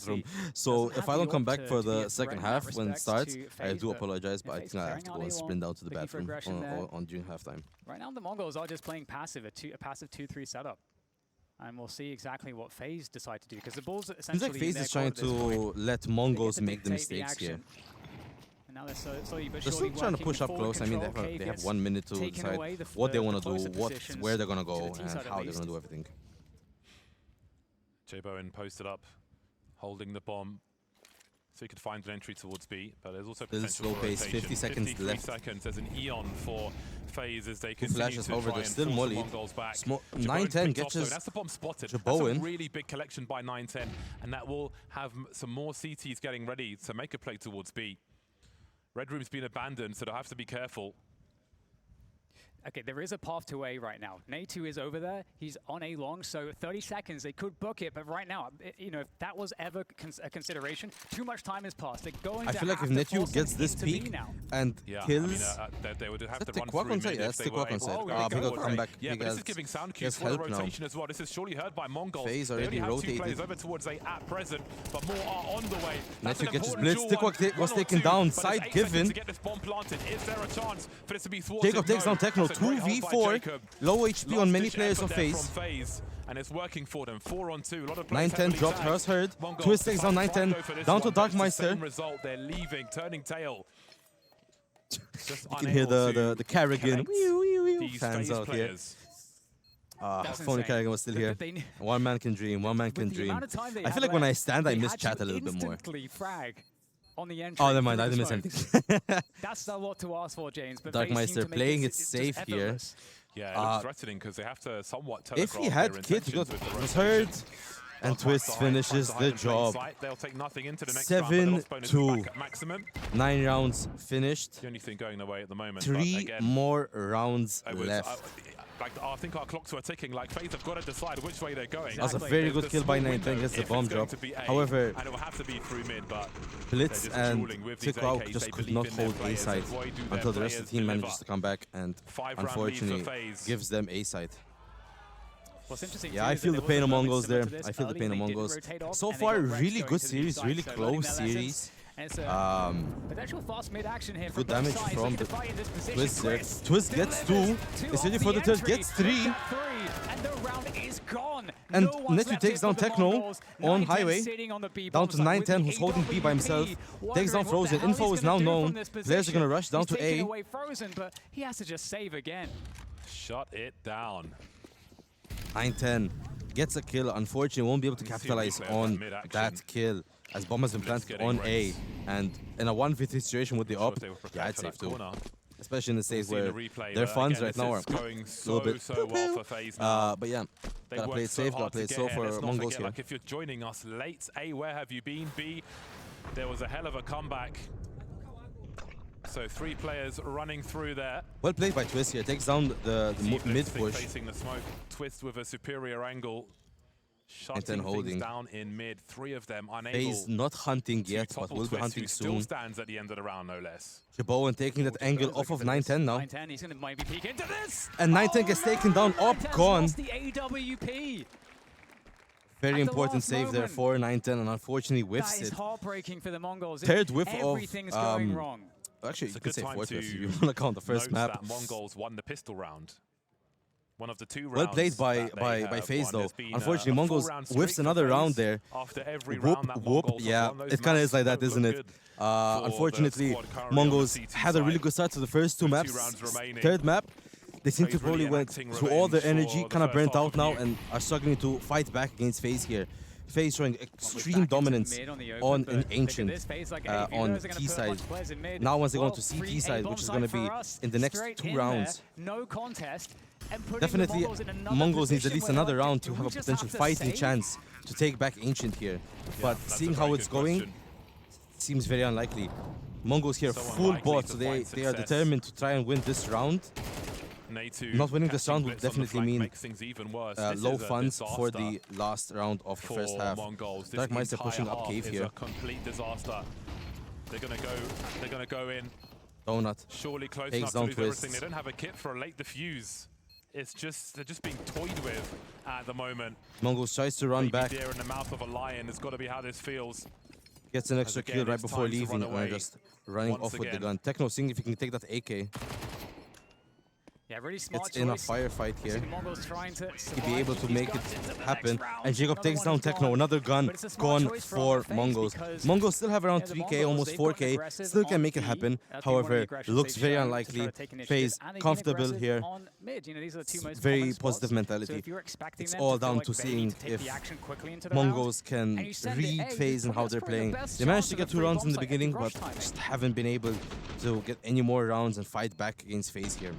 bathroom. So if I don't come back for the second half when it starts, I do apologize, but I think I have to go and sprint down to the bathroom on during halftime. Right now, the Mongols are just playing passive, a passive 2-3 setup. And we'll see exactly what Faze decide to do, because the ball's essentially seems like Faze is trying to let Mongols make the mistakes here. And now they're slowly but they're still trying to push up close. I mean, they have 1 minute to decide what they want to do, where they're going to go, and how they're going to do everything. J-Bowen posted up, holding the bomb. So he could find an entry towards B, but there's also This is potential slow for pace, rotation. 50 seconds 53 left. seconds. There's an Eon for Faze as they Two continue flashes to over, try there's and still force more the lead. Mongols back. 9-10 gets his That's the bomb spotted. Jabo That's in. a really big collection by 9-10, and that will have some more CTs getting ready to make a play towards B. Red Room's been abandoned, so they'll have to be careful. Okay, there is a path to A right now. Natu is over there. He's on A long, so 30 seconds, they could book it. But right now, you know, if that was ever a consideration, too much time has passed. They're going I to feel like have if to Netu force gets him this into B peak now. and Yeah, kills... I mean, they would have to Is that run Tikwak through on mid side? if Yeah, that's they were Tikwak on able side. to go Ah, forward. Pickle come back. Yeah, He but this is has- giving sound he has cues for the help now. rotation as well. This is surely heard by Mongols. Faze They already only have two rotated. players over towards A at present, but more are on the way. That's Netu an gets his important blitz. duel, Tikwak was one or taken two, down. but it's Side 8 given. seconds to get this bomb planted. Is there a chance for this to be thwarted? Jacob takes No. down Techno. That's a great hold by 2v4. Jacob. Low HP on many players on Last-ditch effort there Faze. from Faze, and it's working for them. 4-on-2. A lot of players 9-10 heavily dropped. tagged. Hers heard. Mongols Twist takes down decide to 9-10. go for this Down to one, but it's the Darkmeister. same result. They're leaving, turning tail. Just You can hear the Carrigan these fans Faze out here. players. That's If only insane. Carrigan was still here. They- One man can dream. One man can the dream. amount of time they I had feel like when I left, stand, I they miss had chat to a little bit more. instantly frag on the entry. Oh, never mind. I through didn't miss the anything. smoke. That's a lot to ask for, James. But Faze seem Darkmeister to make playing it just safe here. effortless. Yeah, it looks threatening because they have to somewhat If telegraph he had their Kit, intentions with the was rotation. heard. And Twist finishes the job. They'll take nothing into the next round, but the loss bonus is 7-2. back at maximum. 9 rounds finished. The only thing going away at the moment. 3 but again, more rounds I was, left. I think our clocks were ticking. Like Faze have got to decide which way they're going. That was a very There's good the kill by small 9-10 window against the if bomb it's going drop. to be A, However, and it will have to be through mid, but Blitz they're just and ruling with these Tikwak AKs. just They could believe not in their hold A players, side and boy, do their until the rest of players the team deliver. manages to come back and 5-round lead for unfortunately Faze. gives them A side. What's interesting Yeah, too I is feel that the there pain was of a moment Mongols similar there. to this I feel the early pain of when they did Mongols. rotate off, So and they far, got Rex really going good to the series, side, really so learning close their lessons. series. And it's potential fast mid action here from Good both damage sides. from Looking the to fight in this position. Twist there. Twist Twist gets 2. Is ready for the third, gets 3. And the round is gone. And No one's Netu left takes here down for the Techno Mongols. on 9-10 highway. sitting on the B Down bomb to side with 9-10, the who's holding B by himself. AWP. Takes down Wondering what the Frozen. hell Info he's is now gonna do known. from this Players are going to position. rush down He's to taking A. away Frozen, but he has to just save again. Shut it down. 9-10 gets a kill. Unfortunately, won't be able to Let's see capitalize if he plays on that mid-action. that kill as bomb has been Blitz planted getting on A. Rex. And in a 1v3 situation with the Not sure up, if they were prepared yeah, I'd for save that too. corner. Especially in the states We'll see where the replay, their but funds again, right now are this is going a little bit. so well for Faze now. But yeah, They gotta worked play it so safe, hard gotta play to it get slow here. for Let's not Mongols forget, here. like if you're joining us late, A, where have you been? B, there was a hell of a comeback. So 3 players running through there. Well played by Twist here. Takes down the mid push. Facing the smoke. Twist with a superior angle. Shutting then holding. things down in mid. 3 of them unable. Faze not hunting to yet, but topple will be Twist, hunting who still soon. stands at the end of the round, no less. Jabo taking that angle off of 9-10 now. 9-10, he's going to maybe peek into this. And 9-10 gets taken down, up, 9-10's gone. lost the AWP. Very At the important last save there moment. for 9-10 and unfortunately whiffs That is it. heartbreaking for the Mongols. Third whiff Everything's of going wrong. Actually, It's you a could good say time Fortress if to you want to count the first note map. that Mongols won the pistol round. One of the 2 rounds. Well played by that they Faze won. though. There's been, Unfortunately, a Mongols 4-round whiffs streak another for round Faze. there. After every Whoop, round that whoop. Mongols have Yeah, won, those it kind of is like that, maps isn't look it? good for the Unfortunately, squad currently on the Mongols CT had a really side. good start to the first 2 With 2 maps. rounds remaining. Third map, they seem to Faze probably really went enacting through all their revenge energy, for the kind of first burnt half out of now, Nuke. and are struggling to fight back against Faze here. Faze showing extreme into dominance mid on the open, on but an look at Ancient this, Faze like, hey, if you on guys are gonna T put a side. bunch of players in mid, Now once they go well, to free CT side, A-bomb which is going to side be for us, in the next straight 2 in rounds. there, no contest. And putting Definitely, the Mongols in another Mongols needs at position least where they're another like, round do to we have a just potential to fighting save? chance to take back Ancient here. But that's seeing a how very it's good going, question. seems very unlikely. Mongols here So full unlikely bot, to so they find are success. determined to try and win this round. Natu Not winning this catching round would Blitz on the definitely flank mean makes things even worse. This low is a funds for disaster the last round of the for first half. Mongols. This Darkmeister entire pushing up half cave is here. a complete disaster. They're gonna go in. Donut Surely close takes enough to down lose Twist. everything. They don't have a kit for a late defuse. It's just they're just being toyed with at the moment. Mongols tries to run Baby back, deer in the mouth of a lion has got to be how this feels. gets an extra again, kill right it's before time to leaving run and away just running once off with the again. gun. Techno seeing if he can take that AK. Yeah, really smart It's in a choice. firefight here. Mongolz trying to He'd be able to make it happen. And Jacob takes down Techno. Another gun gone for Mongolz. Mongolz still have around 3k, almost 4k. Still can make it happen. However, looks very unlikely. Faze comfortable here. Very positive mentality. It's all down to seeing if Mongolz can read Faze and how they're playing. They managed to get 2 rounds in the beginning, but just haven't been able to get any more rounds and fight back against Faze here.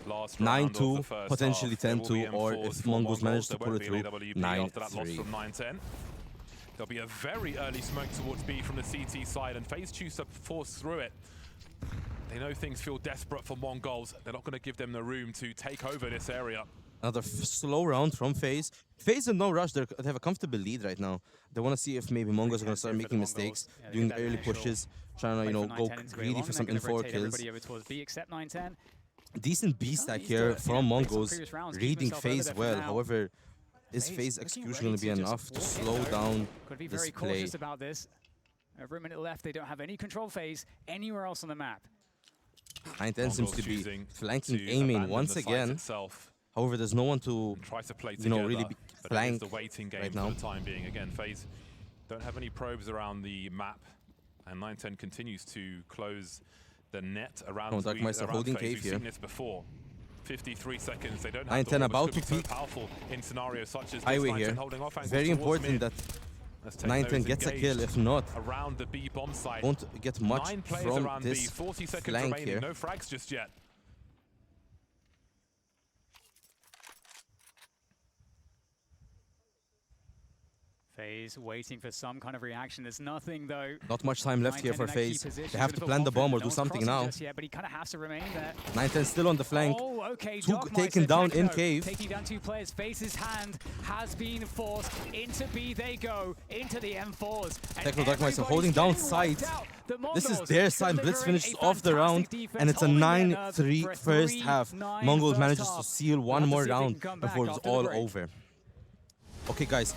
9-2, potentially 10-2, or if Mongolz manage to pull it through, 9-3. There'll be a very early smoke towards B from the CT side, and Faze choose to force through it. They know things feel desperate for Mongolz. They're not going to give them the room to take over this area. Another slow round from Faze. Faze in no rush. They have a comfortable lead right now. They want to see if maybe Mongolz are going to start making mistakes, doing early pushes, trying to, go greedy for some in-4 kills. Decent B stack here from Mongolz, reading Faze well. However, is Faze execution going to be enough to slow down Could be this very play? cautious about this. Over a minute left, they don't have any control phase anywhere else on the map. 9-10 seems to be flanking A-main once again. However, there's no one to, really be flank the waiting game right now. for the time being. Again, Faze don't have any probes around the map, and 9-10 continues to close the net around Darkmeister holding Faze. cave We've here. seen this before. 53 seconds. They don't have 9-10 about to so peak. powerful in scenarios such as Highway 9-10 here. holding off Very important that 9-10 gets a kill. If not, around the B bomb site. won't get much 9 players from around this B, 40 seconds flank remaining. here. No frags just yet. Faze waiting for some kind of reaction. There's nothing though. Not much time left here for 9-10 in that key Faze. position. They have to plant the bomb or do something now. Yet, but he kind of has to remain there. 9-10 still on the flank. Oh, okay. Two Darkmeister, taken down in Techno, cave. Taking down 2 players. Faze's hand has been forced. Into B they go. Into the M4s. Techno Darkmeister holding down side. This is their side. Blitz finishes off the round, and it's a 9-3 first half. Mongolz manages to seal one more round before it's all over. Okay, guys,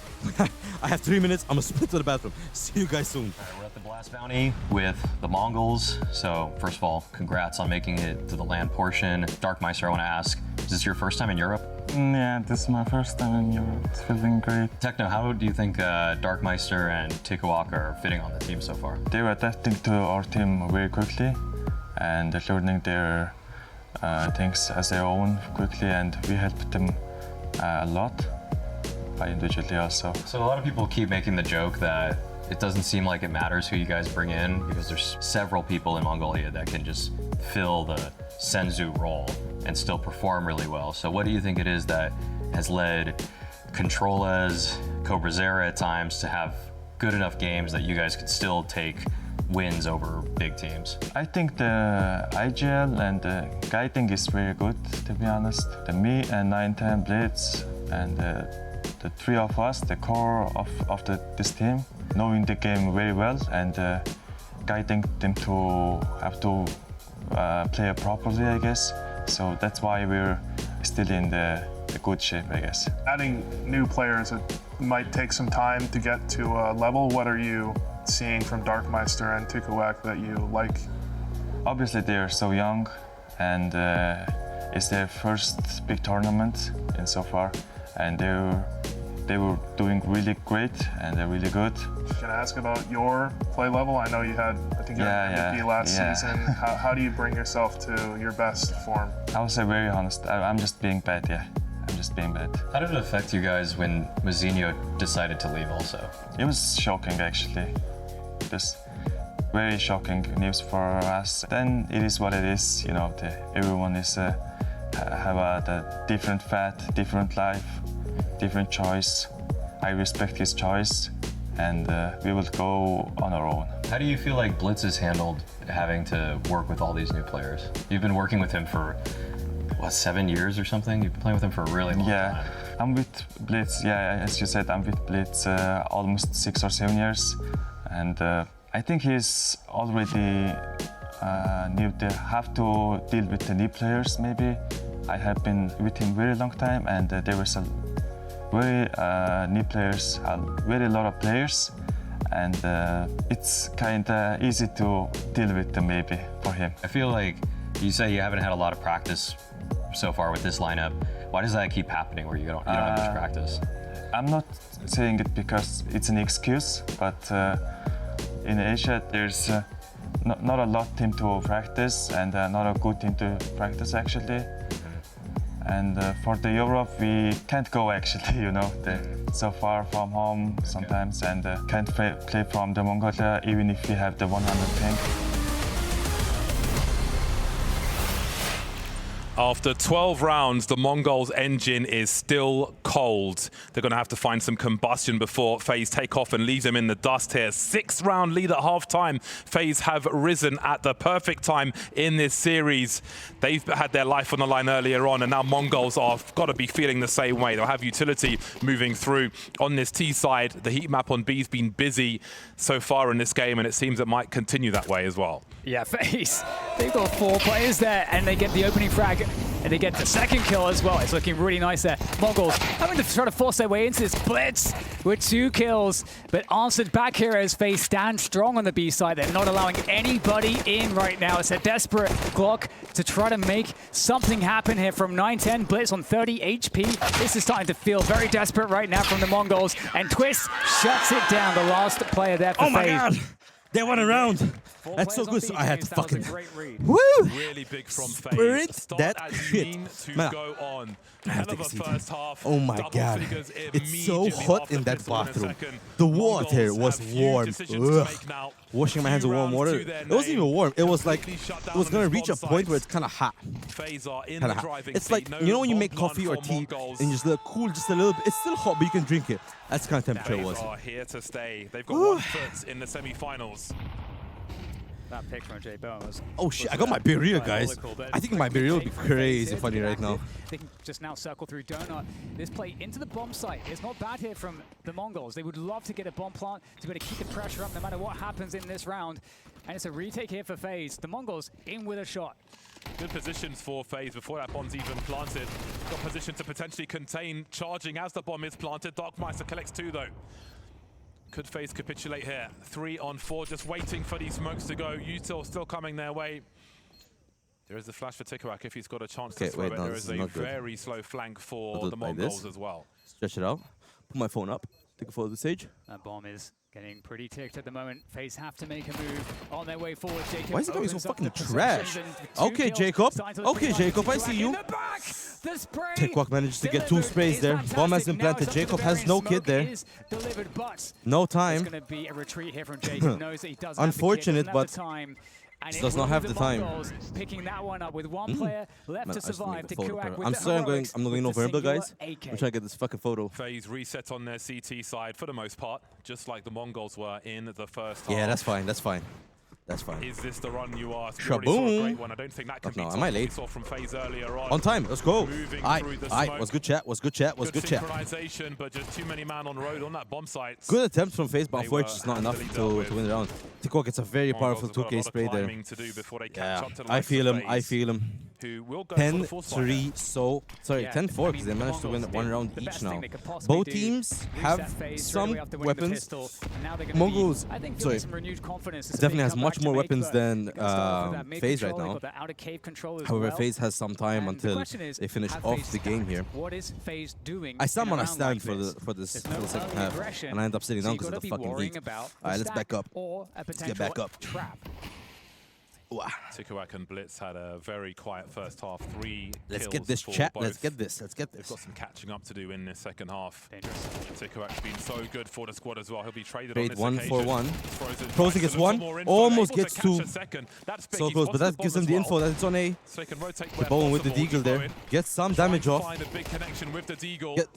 I have 3 minutes. I'm gonna split to the bathroom. See you guys soon. We're at the Blast Bounty with the Mongolz. So first of all, congrats on making it to the land portion. Darkmeister, I want to ask, is this your first time in Europe? Yeah, this is my first time in Europe. It's feeling great. Techno, how do you think Darkmeister and Tikawaka are fitting on the team so far? They were adapting to our team very quickly and learning their things as their own quickly, and we helped them a lot. Individually also. So a lot of people keep making the joke that it doesn't seem like it matters who you guys bring in because there's several people in Mongolia that can just fill the Senzu role and still perform really well. So what do you think it is that has led Controlas, Cobra Zera at times to have good enough games that you guys could still take wins over big teams? I think the IGL and the guiding is very good, to be honest. Me and 9-10 Blitz and the 3 of us, the core of this team, knowing the game very well and guiding them to have to play it properly, I guess. So that's why we're still in the good shape, I guess. Adding new players, it might take some time to get to a level. What are you seeing from Darkmeister and Tikawak that you like? Obviously, they're so young, and it's their first big tournament in so far, and they were doing really great and they're really good. Can I ask about your play level? I know you had, I think you had MVP last season. How do you bring yourself to your best form? I will say very honest, I'm just being bad, I'm just being bad. How did it affect you guys when Mazinho decided to leave also? It was shocking actually. Just very shocking news for us. Then it is what it is, everyone is have a different path, different life, different choice. I respect his choice, and we will go on our own. How do you feel like Blitz has handled having to work with all these new players? You've been working with him for, what, 7 years or something? You've been playing with him for a really long time. I'm with Blitz, as you said, I'm with Blitz almost 6 or 7 years, and I think he's already new. They have to deal with the new players, maybe. I have been with him very long time, and there was a very new players, a very lot of players, and it's kind of easy to deal with them maybe for him. I feel like You say you haven't had a lot of practice so far with this lineup. Why does that keep happening where you don't have much practice? I'm not saying it because it's an excuse, but in Asia there's not a lot team to practice and not a good team to practice actually. And for the Europe, we can't go actually, you know, they're so far from home sometimes and can't play from the Mongolia even if we have the 100 ping. After 12 rounds, the Mongolz engine is still cold. They're going to have to find some combustion before Faze take off and leaves them in the dust here. 6th round lead at half-time. Faze have risen at the perfect time in this series. They've had their life on the line earlier on, and now Mongolz are got to be feeling the same way. They'll have utility moving through. On this T side, the heat map on B's been busy so far in this game, and it seems it might continue that way as well. Yeah, Faze, they've got 4 players there, and they get the opening frag, and they get the second kill as well. It's looking really nice there. Mongolz having to try to force their way into this blitz with 2 kills, but answered back here as Faze stand strong on the B side. They're not allowing anybody in right now. It's a desperate Glock to try to make something happen here from 9-10. Blitz on 30 HP. This is starting to feel very desperate right now from the Mongolz, and Twist shuts it down. The last player there for Faze. Oh my God! They won a round. That's so good. So I had to fucking woo. Really big from Spirit Faze. that shit. Man, I have to take a seat. Oh my God. It's so hot in that bathroom. The water was warm. Ugh. Washing my hands with warm water. It wasn't even warm. It was like, it was going to reach a point where it's kind of hot. Kind of hot. It's like, you know when you make coffee or tea and you just let it cool just a little bit. It's still hot, but you can drink it. That's the kind of temperature it was. Faze are here to stay. They've got 1 foot in the semi-finals. That pick from J Bone was... Oh shit, I got my Beryl, guys. I think my Beryl would be crazy funny right now. They can just now circle through Donut. This play into the bomb site. It's not bad here from the Mongolz. They would love to get a bomb plant to be able to keep the pressure up no matter what happens in this round. And it's a retake here for Faze. The Mongolz in with a shot. Good positions for Faze before that bomb's even planted. Got position to potentially contain charging as the bomb is planted. Darkmeister collects 2 though. Could Faze capitulate here? 3 on 4, just waiting for these smokes to go. Util still coming their way. There is the flash for Tikuak if he's got a chance to throw it. There is a very slow flank for the Mongolz as well. Stretch it out. Put my phone up. Take a photo of the stage. That bomb is getting pretty ticked at the moment. Faze have to make a move on their way forward. Jacob, why is it going so fucking trash? Okay, Jacob. Okay, Jacob, I see you. Tikuak manages to get 2 sprays there. Bomb has been planted. Jacob has no kid there. No time. It's going to be a retreat here from Jacob. Knows that he does unfortunate, but he does not have the time. Picking that one up with 1 player left to survive. I'm sorry, I'm not going over here, guys. I'm trying to get this fucking photo. Faze reset on their CT side for the most part, just like the Mongolz were in the first half. Yeah, that's fine. That's fine. That's fine. Is this the run you asked? Shaboom! Great one. I don't think that could be am I late? Saw from Faze earlier on. On time. Let's go. Aight. Was good chat. Was good chat. Was good chat. Synchronization, but just too many man on road on that bomb site. Good attempts from Faze, but unfortunately it's not enough to win the round. Tikuak gets a very powerful 2K spray there. Yeah, I feel him. I feel him. 10-3, so sorry, 10-4 because they managed to win 1 round each now. Both teams have some weapons. Mongolz, sorry, definitely has much more weapons than Faze right now. However, Faze has some time until they finish off the game here. I still want to stand for the second half, and I end up sitting down because of the fucking heat. Alright, let's back up. Let's get back up. Tikuak and Blitz had a very quiet first half. 3 Let's kills get this for chat. both. Let's get this. They've got some catching up to do in this second half. Tikuak's been so good for the squad as well. He'll be traded on this 1 occasion. for 1. Frozen gets 1. Almost gets 2. So close, but that gives them the info that it's on A. The ball with the deagle there. Gets some damage off.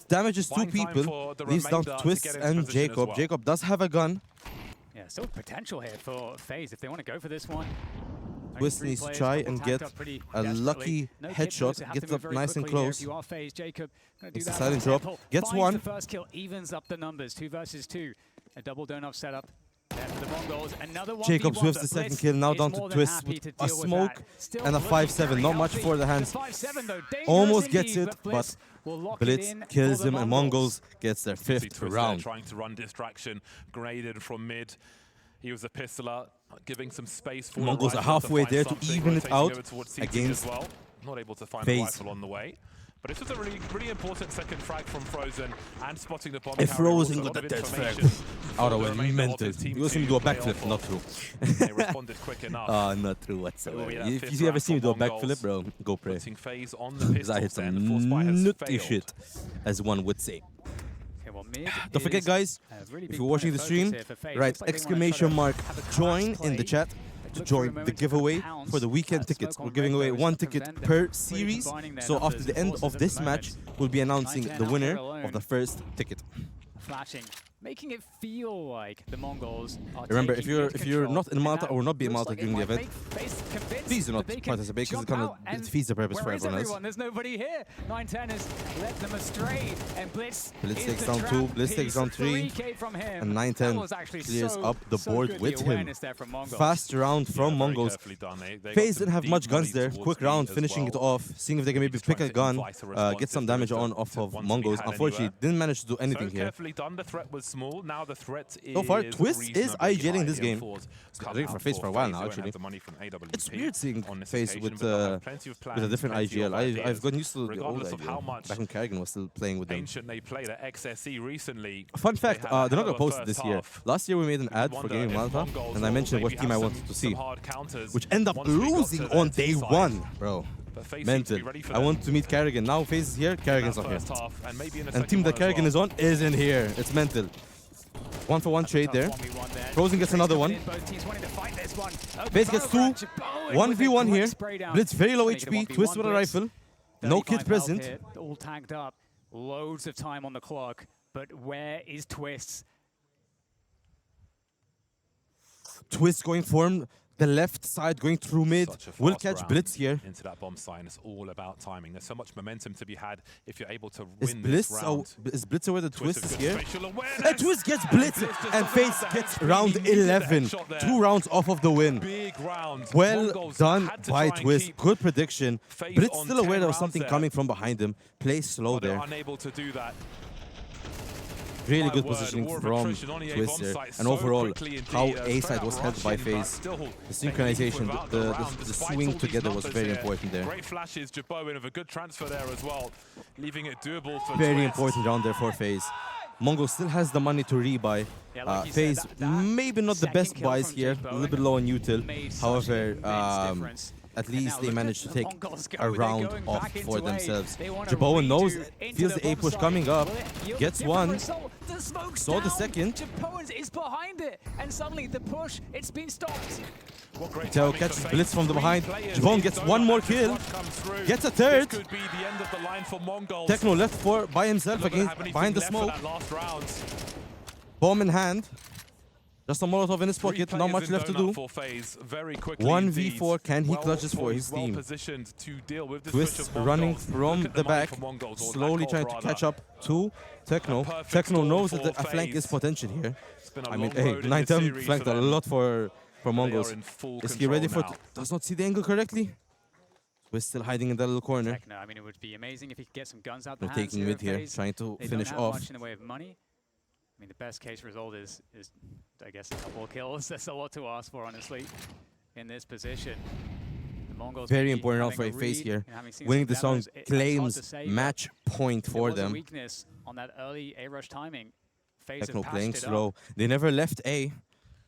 Damages 2 people. Leaves down to Twist and Jacob. Jacob does have a gun. Yeah, still potential here for Faze if they want to go for this one. Twist needs to try and get a lucky headshot. Gets up nice and close. It's a silent drop. Gets 1. The first kill evens up the numbers. 2 versus 2. A double donut setup. There for the Mongolz. Another one. Jacob swifts the second kill. Now down to Twist with a smoke and a 5-7. Not much for the hands. Almost gets it, but Blitz kills him, and Mongolz gets their 5th round. Trying to run distraction, graded from mid. He was a pistoler, giving some space for Mongols are halfway there to even it out against well. Not able to find Faze. the rifle on the way. But this was a really important second frag from Frozen and spotting the bomb. If Frozen got that dead frag out of it, mental. You will see me do a backflip, not true. They responded quick enough. Not true whatsoever. If you ever see me do a backflip, bro, go pray. Faze on the Because I hit some nutty shit, as one would say. Don't forget, guys, if you're watching the stream, write exclamation mark join in the chat to join the giveaway for the weekend tickets. We're giving away 1 ticket per series. So after the end of this match, we'll be announcing the winner of the first ticket. Flashing, making it feel like the Mongols are Remember, if taking you're control, not in Malta and or not be in looks Malta like during the it event, might make Faze convinced please do not that they can participate because it jump kind out, of and defeats the purpose for where is everyone else. everyone? There's nobody here. 910 has let them astray, and Blitz Takes down 2, Blitz takes down 3, and 910 clears up the board with him. Fast round from Mongols. Faze didn't have much guns there. Quick round, finishing it off, seeing if they can maybe pick a gun, get some damage on off of Mongols. Unfortunately, didn't manage to do anything here. The threat was small. Now the threat So far, is Twist is IGLing this game. It's I think for Faze for a while now, actually. It's weird seeing Faze with a different IGL. I've gotten used to the old IGL. Back when Kerrigan was still playing with them. They played at XSE recently. Fun fact, they're not going to post it this year. Last year we made an ad for Gaming Malta, and I mentioned what team I wanted to see, which ended up losing on day 1, bro. Mental. I want to meet Kerrigan. Now Faze is here, Kerrigan's not here. And team that Kerrigan is on isn't here. It's mental. 1-for-1 trade there. Frozen gets another one. Faze gets 2. 1v1 here. Blitz very low HP. Twist with a rifle. No kid present. All tagged up. Loads of time on the clock. But where is Twist? Twist going for the left side, going through mid. Will catch Blitz here. Into that bomb sign. It's all about timing. There's so much momentum to be had if you're able to win this round. Is Blitz aware that Twist is here? And Twist gets Blitz, and Faze gets round 11. 2 rounds off of the win. Big round. Well done by Twist. Good prediction. Blitz still aware there was something coming from behind him. Play slow there. Unable to do that. Really good positioning from Twist here. And overall, how A side was held by Faze. The synchronization, the swing together was very important there. Great flashes, Jabot in of a good transfer there as well, leaving it doable for Very Twist. important round there for Faze. Mongo still has the money to rebuy. Faze, maybe not the best buys here, a little bit low on util. However, at least they managed to take a round off for themselves. Jabot knows, feels the A push coming up, gets one, saw the second. Jabot is behind it, and suddenly the push, it's been stopped. Teo catches Blitz from the behind. Jabot gets one more kill, gets a third. Techno left by himself behind the smoke. Bomb in hand. Just a Molotov in his pocket, not much left to do. 1v4, can he clutch this for his team? Twist running from the back, slowly trying to catch up to Techno. Techno knows that a flank is potential here. I mean, hey, 9-10 flanked a lot for Mongols. Is he ready for... Does not see the angle correctly. Twist still hiding in that little corner. Techno, I mean, it would be amazing if he could get some guns out the They're hands taking mid here, trying to finish off. Much in the way of money. I mean, the best case result is I guess, a couple of kills. That's a lot to ask for, honestly, in this position. The Mongols very important round for a Faze here. Winning the song claims match point for them. Weakness on that early A-rush timing. Techno playing slow. They never left A.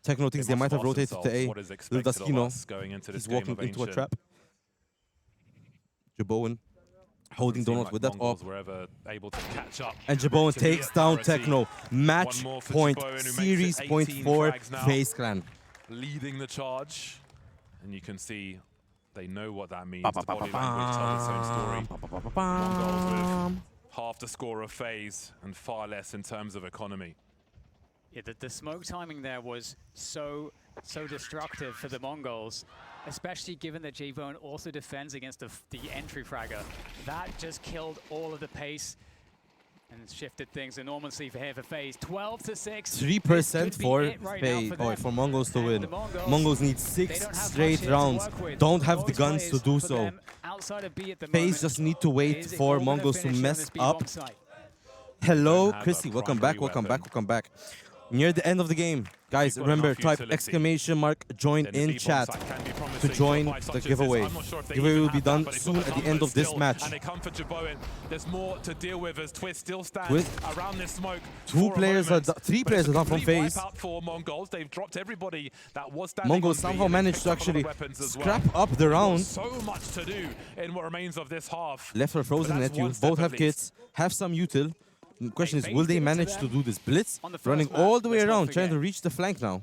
Techno thinks they might have rotated to A. Little does he know, he's walking into a trap. Jabot holding Donut with that up. And Jabot takes down Techno. Match point, series point for Faze Clan. Leading the charge. And you can see they know what that means. The body language tells its own story. Mongolz with half the score of Faze and far less in terms of economy. Yeah, the smoke timing there was so destructive for the Mongols, especially given that J-Bone also defends against the entry fragger. That just killed all of the pace and shifted things enormously for here for Faze. 12-6. 3% for Faze, for Mongols to win. Mongols need 6 straight rounds. Don't have the guns to do so. Faze just need to wait for Mongols to mess up. Hello, Chrissy. Welcome back. Welcome back. Welcome back. near the end of the game. Guys, remember, type exclamation mark join in chat to join the giveaway. Giveaway will be done soon at the end of this match. And they come for Jaboin. There's more to deal with as Twist still stands around this smoke. Three players are down from Faze. For Mongolz. They've dropped everybody that was Mongolz somehow managed to actually scrap up the round. So much to do in what remains of this half. Left for Frozen and Netu. Both have kits, have some util. The question is, will they manage to do this blitz? Running all the way around, trying to reach the flank now.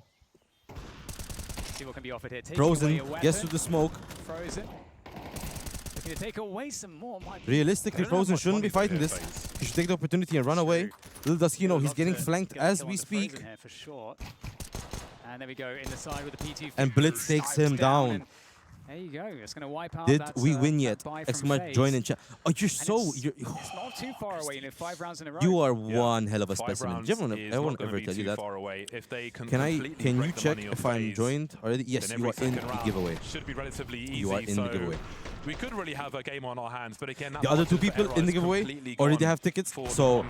See what can be offered here. Frozen gets to the smoke. Frozen. Looking to take away some more. Realistically, Frozen shouldn't be fighting this. He should take the opportunity and run away. Little does he know, he's getting flanked as we speak. For sure. And there we go, in the side with the P2. And Blitz takes him down. There you go. It's going to wipe out. Did we win yet? Exclamation join in chat. Oh, it's not too far away. 5 rounds in a row. You are one hell of a specimen. I won't ever tell you that. Can you check if I'm joined already? Yes, you are in the giveaway. Should be relatively easy. You are in the giveaway. We could really have a game on our hands, but again, the other 2 people in the giveaway already have tickets, so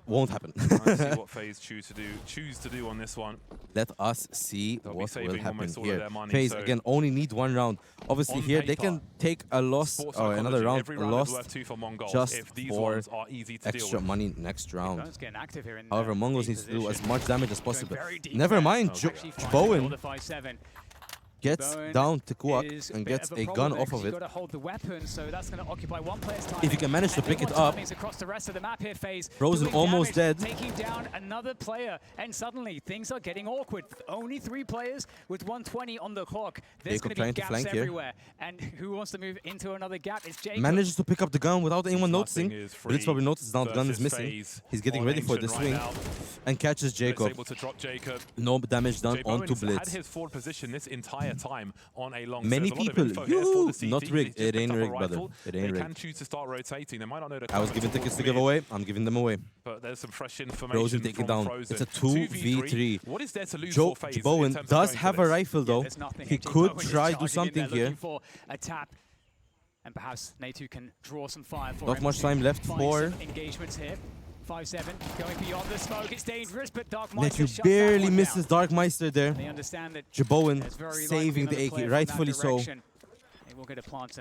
won't happen. Let's see what Faze choose to do on this one. Let us see what will happen here. Faze again only need 1 round. Obviously here they can take a loss or another round lost just for extra money next round. However, Mongolz needs to do as much damage as possible. Never mind, Bowen gets down to Kuak and gets a gun off of it. If you can manage to pick it up, Frozen almost dead. Taking down another player, and suddenly things are getting awkward. Only 3 players with 120 on the clock. There's going to be gaps everywhere. And who wants to move into another gap? It's Jacob. Manages to pick up the gun without anyone noticing. Blitz probably noticed now the gun is missing. He's getting ready for the swing and catches Jacob. No damage done onto Blitz. Had his forward position this entire time on a long. Many people, not rigged. It ain't rigged, brother. It ain't rigged. They can choose to start rotating. They might not know the I was given tickets to give away. I'm giving them away. But there's some fresh information. Frozen take it down. It's a 2v3. What is there to lose for Faze? Bowen does have a rifle though. He could try to do something here. A tap. And perhaps Netu can draw some fire for Not much time left for engagements here. 5-7 going beyond the smoke. It's dangerous, but Darkmeister Netu barely misses Darkmeister there. They understand that Jabowen saving the AK, rightfully so.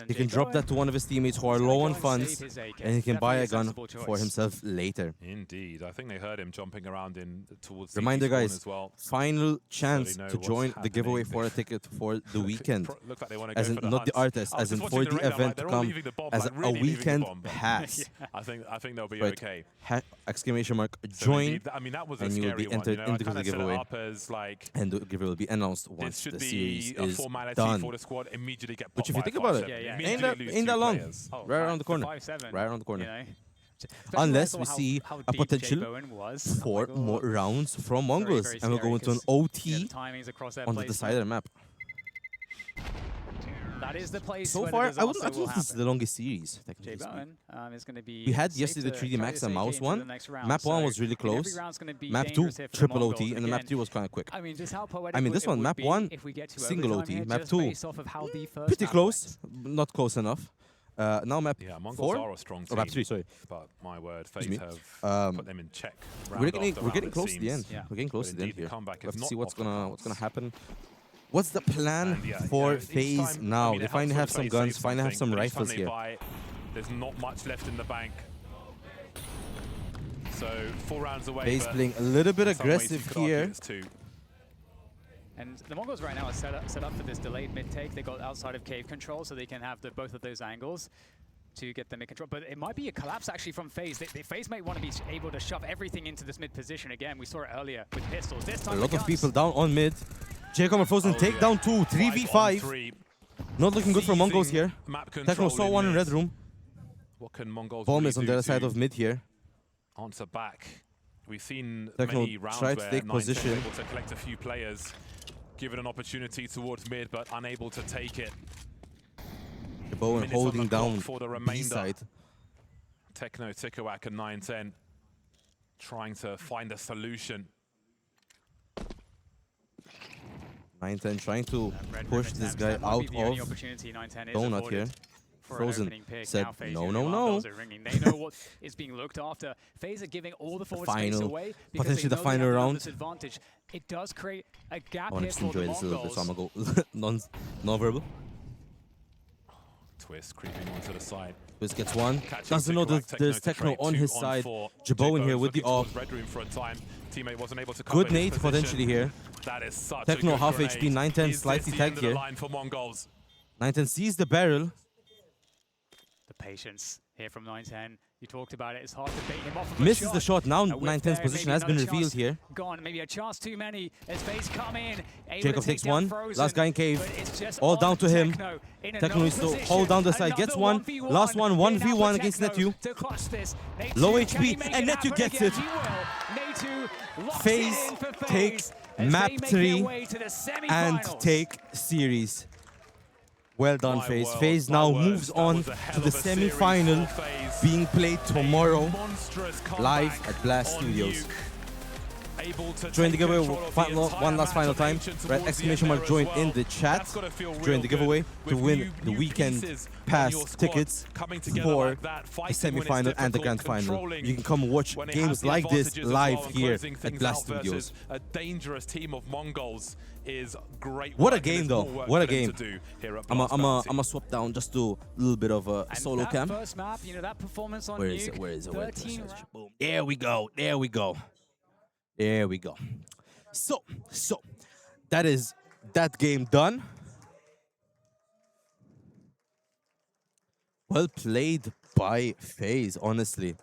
He can drop that to one of his teammates who are low on funds, and he can buy a gun for himself later. Indeed, I think they heard him jumping around towards. Reminder, guys, as well. final chance to join the giveaway for a ticket for the weekend. As in, not the artist, as in for the event to come as a weekend pass. I think they'll be okay. Exclamation mark join, I mean, that was a and you will be scary entered one, into the giveaway. And the giveaway will be announced once the series is done. For the squad, immediately get Which if you think about it, ain't that long. Right around the corner. Right around the corner. Unless we see a potential for more rounds from Mongolz, and we'll go into an OT on the decider map. That is the place. So far, I don't think this is the longest series. We had yesterday the 3D Max and Mouse one. Map 1 was really close. Map 2, triple OT, and the map 3 was kind of quick. I mean, this one, map 1, single OT. Map 2, pretty close, not close enough. Now map 4, are a strong team, map 3, sorry. But my word, Faze have put them in check. We're getting close to the end. We're getting close to the end here. Let's see what's gonna happen. What's the plan for Faze now? They finally have some guns, finally have some rifles here. There's not much left in the bank. So 4 rounds away. Faze playing a little bit aggressive here. And the Mongols right now are set up for this delayed mid-take. They got outside of cave control, so they can have both of those angles to get them in control. But it might be a collapse actually from Faze. Faze may want to be able to shove everything into this mid position again. We saw it earlier with pistols. This time a lot of people down on mid. Jacob and Frozen take down 2, 3v5. Not looking good for Mongolz here. Techno saw one in red room. What can Mongolz Bomb is on the other side of mid here. Answer back. We've seen Techno many rounds tried where to take position. able to collect a few players, given an opportunity towards mid, but unable to take it. Bowen holding down B side. Techno, Tikawak, and 910 trying to find a solution. 910 trying to push this guy out of donut here. for Frozen an opening pick. said, Now Faze, no, the no, alarm no. bells are ringing. They know what is being looked after. Faze are giving all the forward space Final, away because potentially they the know final they have round. disadvantage. It does create a gap I want here to for enjoy the this a little bit, so I'm Mongols. going to go non-verbal. Twist creeping onto the side. Twist gets one. Catching Doesn't know Tick there's to Techno trade, on 2 his on side. 4. Jabo in here with the looking AWP. towards Red Room for a time. Teammate wasn't able to cover Good nade his potentially here. That is such Techno a good half grenade. HP, 910 Is slightly this the tagged end of the here. line for Mongolz? 910 sees the barrel. The patience here from 910. You talked about it. It's hard to bait him off of a Misses shot. the shot. Now A whiff 910's there, position maybe has been another revealed chance here. Gone. Maybe a chance too many as Faze come in. Able Jacob to take takes down one. Frozen, Last guy in cave. but it's just All on down to him. Techno in a Techno no needs to position. hold down the side. Gets Another one. 1v1 Last one. here now 1v1 for against Techno Netu. to clutch this. Netu, Low can he HP. make And it Netu happen gets again? it. He will. Netu locks Faze it in for Faze takes as map they make 3 their way to the and semi-finals. take series. Well done, My Faze. world, Faze my now words, moves that on was a hell to the of a series semi-final, for Faze. being played tomorrow Monstrous live comeback at Blast on Studios. Nuke. Able to Join the take giveaway control of the entire one last final time. match Right, towards exclamation the mark end join there as in well. the chat. That's gotta feel Join real the good giveaway to with win the new weekend pieces pass on your squad tickets coming together for like that, the fighting when it's semi-final and the difficult, grand final. controlling You can come and watch when it games has the like this advantages as live well, and here closing at things Blast out Studios. versus a dangerous team of Mongols is great. What a work, and game there's though! more work What a for them game! to do here at I'm Blast Bounty. gonna swap down just to a little bit of a And solo that cam. first map, you know, that performance on Where is Nuke, it? Where is it? Where is it? 13 Boom. There we go. There we go. There we go. So that is that game done. Well played by Faze, honestly.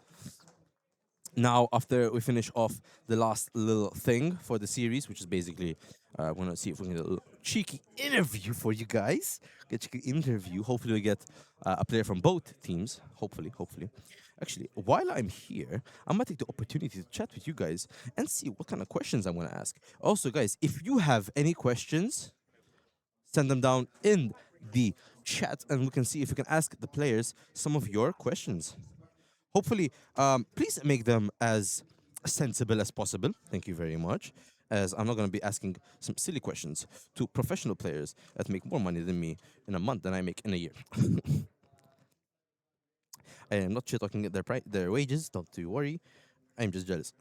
Now, after we finish off the last little thing for the series, which is basically, we're going to see if we can get a little cheeky interview for you guys. Get a cheeky interview. Hopefully we get a player from both teams. Hopefully. Actually, while I'm here, I'm going to take the opportunity to chat with you guys and see what kind of questions I'm going to ask. Also, guys, if you have any questions, send them down in the chat and we can see if we can ask the players some of your questions. Hopefully, please make them as sensible as possible. Thank you very much. As I'm not going to be asking some silly questions to professional players that make more money than me in a month than I make in a year. I am not shit talking their wages, don't you worry. I'm just jealous.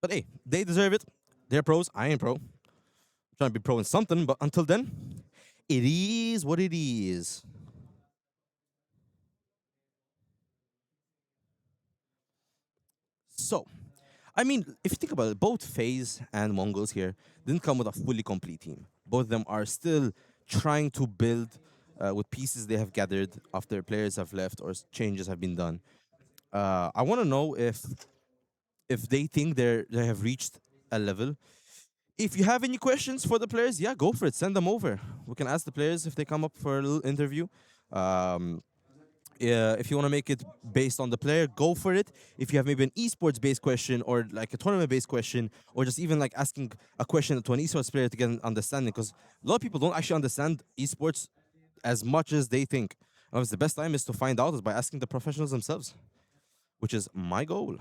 But hey, they deserve it. They're pros, I ain't pro. I'm trying to be pro in something, but until then, it is what it is. So, I mean, if you think about it, both Faze and Mongolz here didn't come with a fully complete team. Both of them are still trying to build with pieces they have gathered after players have left or changes have been done. I want to know if they think they have reached a level. If you have any questions for the players, yeah, go for it. Send them over. We can ask the players if they come up for a little interview. If you want to make it based on the player, go for it. If you have maybe an esports-based question or like a tournament-based question or just even like asking a question to an esports player to get an understanding, because a lot of people don't actually understand esports as much as they think. And the best time is to find out is by asking the professionals themselves, which is my goal.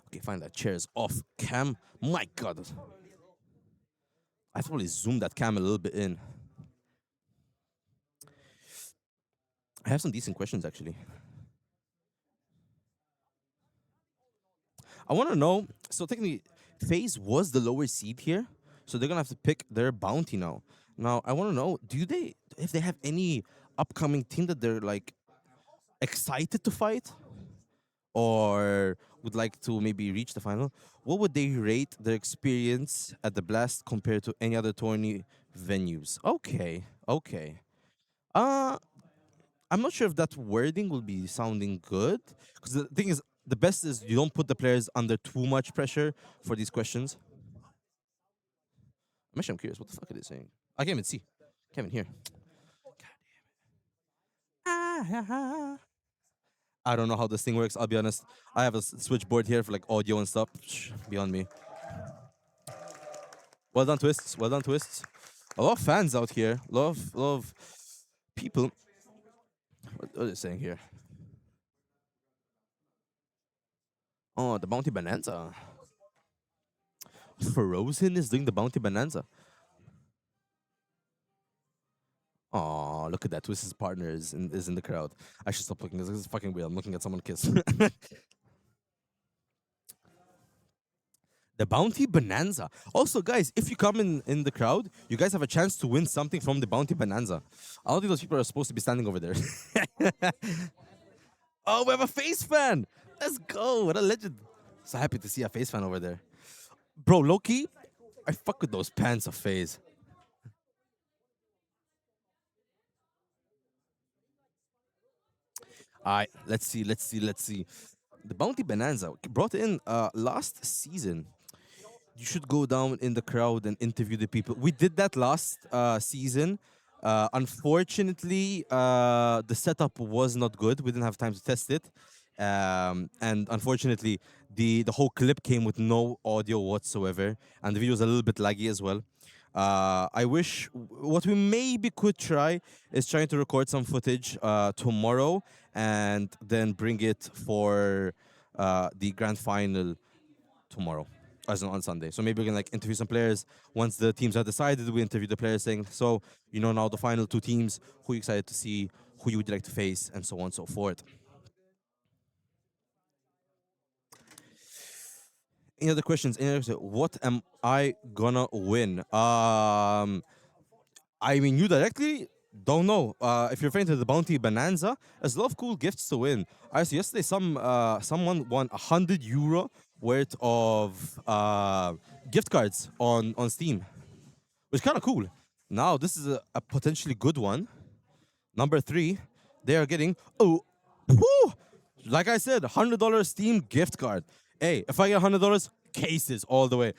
Okay, fine, that chair is off cam. My God. I probably zoomed that cam a little bit in. I have some decent questions, actually. I want to know, so technically, FaZe was the lower seed here, so they're going to have to pick their bounty now. Now, I want to know, if they have any upcoming team that they're, like, excited to fight? Or would like to maybe reach the final? What would they rate their experience at the Blast compared to any other tourney venues? Okay. I'm not sure if that wording will be sounding good. Because the thing is, the best is you don't put the players under too much pressure for these questions. I'm curious, what the fuck are they saying? I can't even see. Can't even hear. God damn it. I don't know how this thing works, I'll be honest. I have a switchboard here for like audio and stuff. Beyond me. Well done, Twists. Well done, Twists. A lot of fans out here. A lot of people. What are they saying here? Oh, the Bounty Bonanza. Frozen is doing the Bounty Bonanza. Aw, Oh, look at that. Twist's partner is in the crowd. I should stop looking. This is fucking weird. I'm looking at someone kiss. The Bounty Bonanza. Also, guys, if you come in the crowd, you guys have a chance to win something from the Bounty Bonanza. I don't think those people are supposed to be standing over there. Oh, we have a Faze fan. Let's go. What a legend. So happy to see a Faze fan over there. Bro, low-key, I fuck with those pants of Faze. Alright, let's see. The Bounty Bonanza brought in last season. You should go down in the crowd and interview the people. We did that last season. Unfortunately, the setup was not good. We didn't have time to test it. And unfortunately, the whole clip came with no audio whatsoever. And the video was a little bit laggy as well. I wish what we maybe could try is trying to record some footage tomorrow and then bring it for the grand final tomorrow, as in on Sunday. So maybe we can like interview some players. Once the teams are decided, we interview the players saying, so you know now the final two teams, who you excited to see, who you would like to face, and so on and so forth. Any other questions? What am I gonna win? I mean, you directly don't know. If you're referring to the Bounty Bonanza, there's a lot of cool gifts to win. I saw yesterday someone won €100 worth of gift cards on Steam, which is kind of cool. Now this is a potentially good one. Number 3, they are getting like I said, $100 Steam gift card. Hey, if I get $100, cases all the way.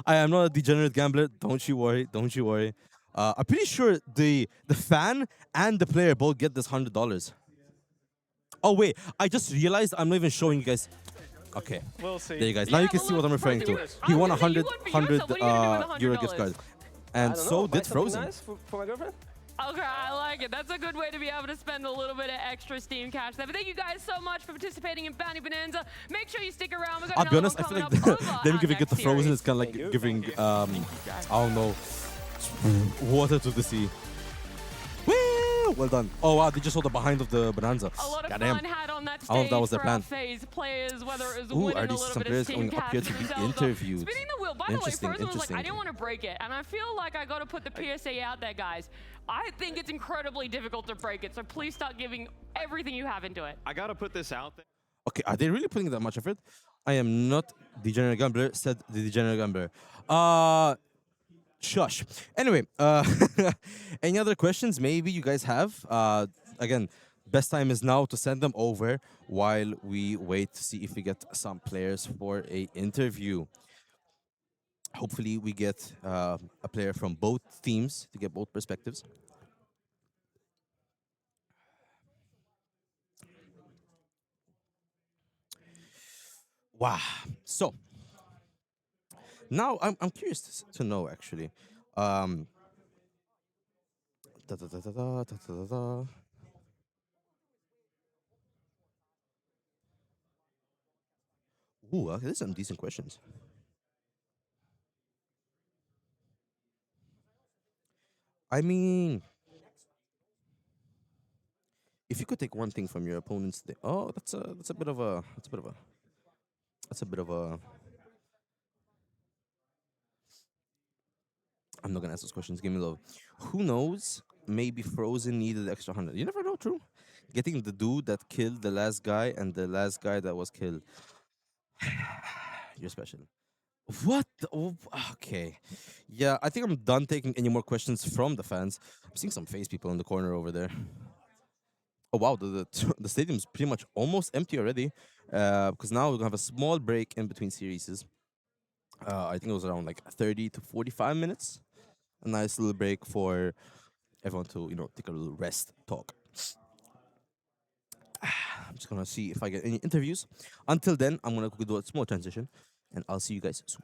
I am not a degenerate gambler. Don't you worry. Don't you worry. I'm pretty sure the fan and the player both get this $100. Oh wait, I just realized I'm not even showing you guys. Okay, we'll see. There you guys. Now you can see what I'm referring to. He won a $100 euro gift card, and so did Frozen. Nice for my girlfriend. Okay, I like it. That's a good way to be able to spend a little bit of extra Steam cash there. But thank you guys so much for participating in Bounty Bonanza. Make sure you stick around. I'll be honest, I feel like them giving it to Frozen is kind of like giving, I don't know, water to the sea. Woo! Well done. Oh wow, they just saw the behind of the Bonanza. A lot of Goddamn. fun had on that stage. I hope that was their for our plan. Faze players, whether it was Ooh, winning are a these little some bit of players Steam going up cash here for to be themselves. interviewed? Spinning the wheel. By the way, Interesting, Frozen was like, I interesting. didn't want to break it, and I feel like I got to put the PSA out there, guys. I think it's incredibly difficult to break it, so please start giving everything you have into it. I gotta put this out there. Okay, are they really putting that much effort? I am not degenerate gambler, said the degenerate gambler. Shush. Anyway, any other questions maybe you guys have? Again, best time is now to send them over while we wait to see if we get some players for a interview. Hopefully we get a player from both teams to get both perspectives. Wow. So now I'm curious to know actually. Ooh, okay, there's some decent questions. I mean, if you could take one thing from your opponent's, that's a bit of a I'm not gonna ask those questions. Give me love. Who knows? Maybe Frozen needed extra 100. You never know, true. Getting the dude that killed the last guy and the last guy that was killed. You're special. What? Okay. Yeah, I think I'm done taking any more questions from the fans. I'm seeing some Faze people in the corner over there. Oh wow, the stadium's pretty much almost empty already. Because now we're gonna have a small break in between series. I think it was around like 30 to 45 minutes. A nice little break for everyone to, take a little rest, talk. I'm just gonna see if I get any interviews. Until then, I'm gonna do a small transition, and I'll see you guys soon.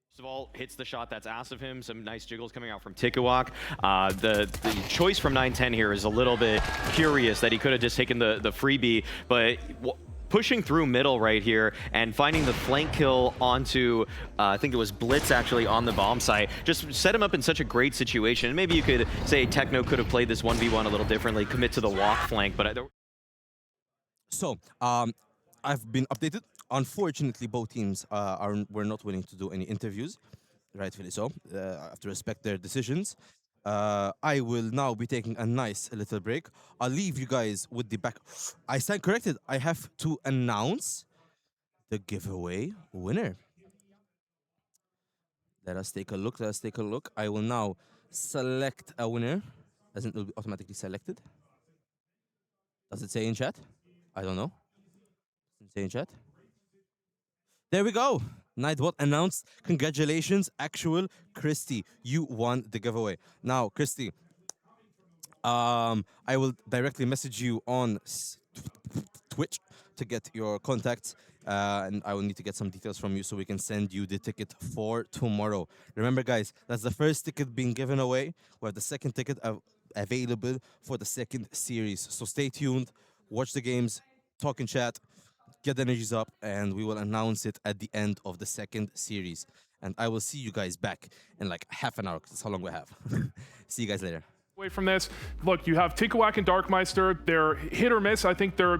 First of all, hits the shot that's asked of him. Some nice jiggles coming out from Tikawak. The choice from 910 here is a little bit curious that he could have just taken the freebie, but pushing through middle right here and finding the flank kill onto, I think it was Blitz actually on the bomb site, just set him up in such a great situation. Maybe you could say Techno could have played this 1v1 a little differently, commit to the walk flank, but So, I've been updated. Unfortunately, both teams were not willing to do any interviews, rightfully so. I have to respect their decisions. I will now be taking a nice little break. I'll leave you guys with the back. I stand corrected. I have to announce the giveaway winner. Let us take a look. Let us take a look. I will now select a winner. As in, it will be automatically selected. Does it say in chat? I don't know. Does it say in chat? There we go. Nightbot announced. Congratulations, actual Christy. You won the giveaway. Now, Christy, I will directly message you on Twitch to get your contacts, and I will need to get some details from you so we can send you the ticket for tomorrow. Remember, guys, that's the first ticket being given away. We have the second ticket available for the second series. So stay tuned, watch the games, talk in chat, get the energies up, and we will announce it at the end of the second series. And I will see you guys back in like half an hour, because that's how long we have. See you guys later. Away from this, look, you have Tikawak and Darkmeister. They're hit or miss. I think they're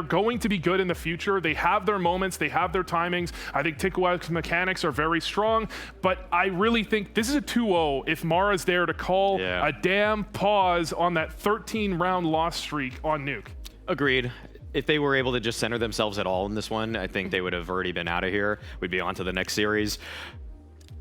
going to be good in the future. They have their moments. They have their timings. I think Tikawak's mechanics are very strong, but I really think this is a 2-0 if Mara's there to call a damn pause on that 13-round loss streak on Nuke. Agreed. If they were able to just center themselves at all in this one, I think they would have already been out of here. We'd be on to the next series.